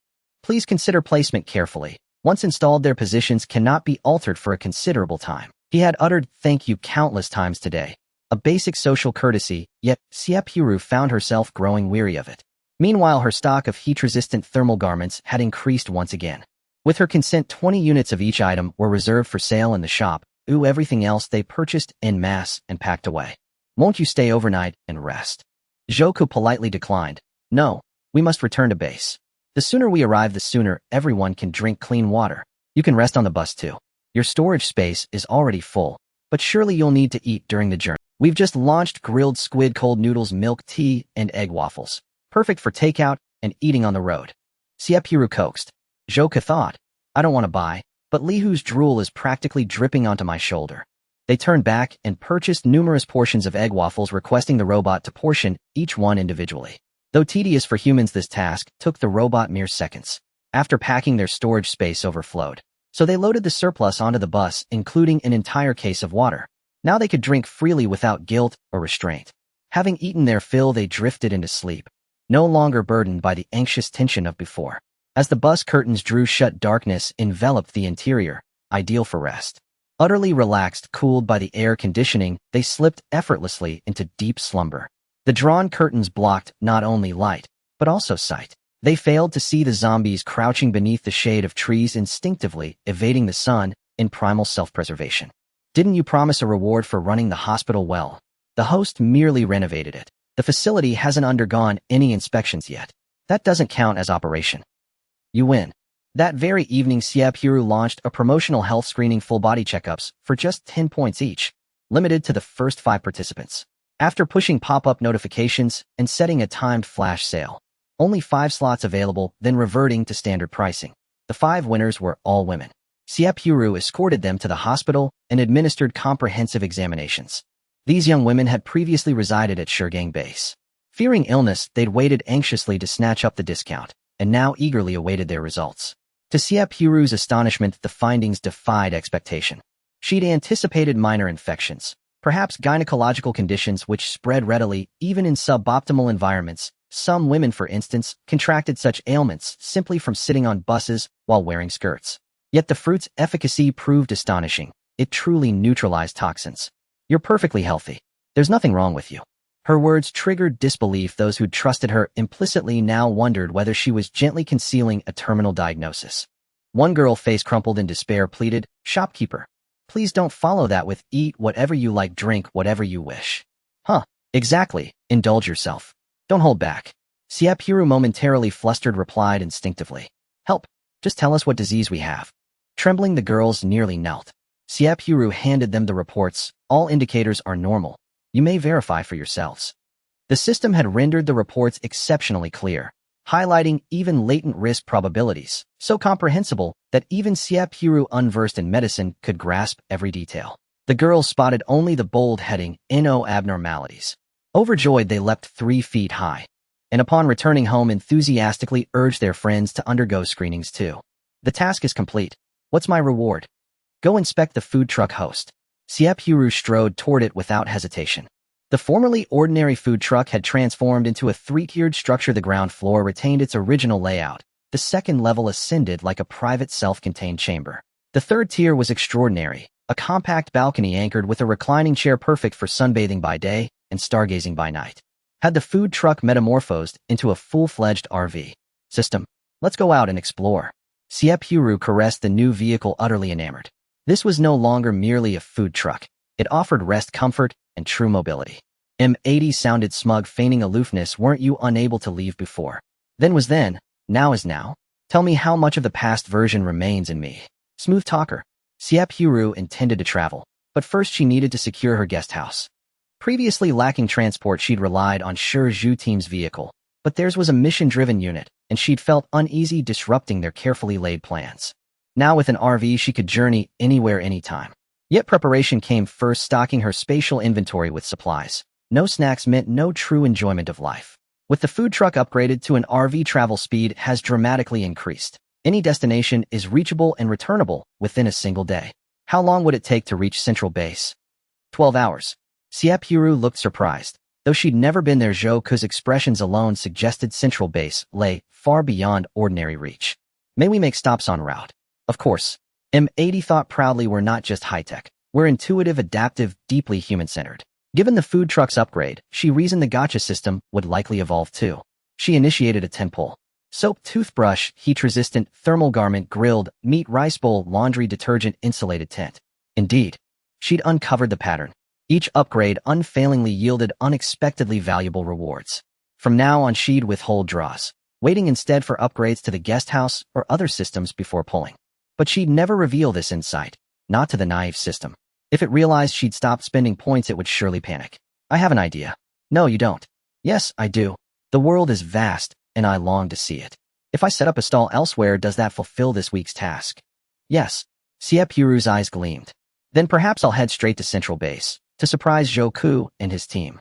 Please consider placement carefully. Once installed, their positions cannot be altered for a considerable time. He had uttered thank you countless times today, a basic social courtesy, yet Xie Purou found herself growing weary of it. Meanwhile, her stock of heat-resistant thermal garments had increased once again. With her consent, 20 units of each item were reserved for sale in the shop. Everything else they purchased en masse and packed away. Won't you stay overnight and rest? Zhouku politely declined. No, we must return to base. The sooner we arrive, the sooner everyone can drink clean water. You can rest on the bus too. Your storage space is already full, but surely you'll need to eat during the journey. We've just launched grilled squid, cold noodles, milk tea, and egg waffles. Perfect for takeout and eating on the road. Xie Purou coaxed. Zhouku thought, I don't want to buy, but Li Hu's drool is practically dripping onto my shoulder. They turned back and purchased numerous portions of egg waffles, requesting the robot to portion each one individually. Though tedious for humans, this task took the robot mere seconds. After packing, their storage space overflowed, so they loaded the surplus onto the bus, including an entire case of water. Now they could drink freely without guilt or restraint. Having eaten their fill, they drifted into sleep, no longer burdened by the anxious tension of before. As the bus curtains drew shut, darkness enveloped the interior, ideal for rest. Utterly relaxed, cooled by the air conditioning, they slipped effortlessly into deep slumber. The drawn curtains blocked not only light, but also sight. They failed to see the zombies crouching beneath the shade of trees, instinctively evading the sun in primal self-preservation. Didn't you promise a reward for running the hospital well? The host merely renovated it. The facility hasn't undergone any inspections yet. That doesn't count as operation. You win. That very evening, Xie Purou launched a promotional health screening, full body checkups for just 10 points each, limited to the first 5 participants. After pushing pop-up notifications and setting a timed flash sale, only 5 slots available, then reverting to standard pricing. The 5 winners were all women. Xie Purou escorted them to the hospital and administered comprehensive examinations. These young women had previously resided at Shurgang Base. Fearing illness, they'd waited anxiously to snatch up the discount, and now eagerly awaited their results. To Xie Purou's astonishment, the findings defied expectation. She'd anticipated minor infections, perhaps gynecological conditions which spread readily even in suboptimal environments. Some women, for instance, contracted such ailments simply from sitting on buses while wearing skirts. Yet the fruit's efficacy proved astonishing. It truly neutralized toxins. You're perfectly healthy. There's nothing wrong with you. Her words triggered disbelief. Those who'd trusted her implicitly now wondered whether she was gently concealing a terminal diagnosis. One girl, face crumpled in despair, pleaded, "Shopkeeper, please don't follow that with eat whatever you like, drink whatever you wish." Huh, exactly. Indulge yourself. Don't hold back. Xie Purou, momentarily flustered, replied instinctively, "Help. Just tell us what disease we have." Trembling, the girls nearly knelt. Xie Purou handed them the reports. All indicators are normal. You may verify for yourselves. The system had rendered the reports exceptionally clear, highlighting even latent risk probabilities, so comprehensible that even Xie Purou, unversed in medicine, could grasp every detail. The girls spotted only the bold heading, "No abnormalities." Overjoyed, they leapt 3 feet high, and upon returning home enthusiastically urged their friends to undergo screenings too. The task is complete. What's my reward? Go inspect the food truck, host. Xie Purou strode toward it without hesitation. The formerly ordinary food truck had transformed into a 3-tiered structure. The ground floor retained its original layout. The second level ascended like a private self-contained chamber. The third tier was extraordinary, a compact balcony anchored with a reclining chair, perfect for sunbathing by day and stargazing by night. Had the food truck metamorphosed into a full-fledged RV system? Let's go out and explore. Xie Purou caressed the new vehicle, utterly enamored. This was no longer merely a food truck. It offered rest, comfort, and true mobility. M80 sounded smug, feigning aloofness. Weren't you unable to leave before? Then was then, now is now. Tell me how much of the past version remains in me. Smooth talker. Xie Purou intended to travel, but first she needed to secure her guest house. Previously lacking transport, she'd relied on Shi Zhu team's vehicle, but theirs was a mission-driven unit, and she'd felt uneasy disrupting their carefully laid plans. Now with an RV, she could journey anywhere, anytime. Yet preparation came first, stocking her spatial inventory with supplies. No snacks meant no true enjoyment of life. With the food truck upgraded to an RV, travel speed has dramatically increased. Any destination is reachable and returnable within a single day. How long would it take to reach Central Base? 12 hours. Xie Purou looked surprised. Though she'd never been there, Zhou Ku's expressions alone suggested Central Base lay far beyond ordinary reach. May we make stops en route? Of course. M80 thought proudly. We're not just high-tech. We're intuitive, adaptive, deeply human-centered. Given the food truck's upgrade, she reasoned the gacha system would likely evolve too. She initiated a 10-pull. Soap, toothbrush, heat-resistant, thermal garment, grilled, meat, rice bowl, laundry detergent, insulated tent. Indeed, she'd uncovered the pattern. Each upgrade unfailingly yielded unexpectedly valuable rewards. From now on, she'd withhold draws, waiting instead for upgrades to the guest house or other systems before pulling. But she'd never reveal this insight, not to the naive system. If it realized she'd stopped spending points, it would surely panic. I have an idea. No, you don't. Yes, I do. The world is vast, and I long to see it. If I set up a stall elsewhere, does that fulfill this week's task? Yes. Xie Purou's eyes gleamed. Then perhaps I'll head straight to Central Base, to surprise Zhou Ku and his team.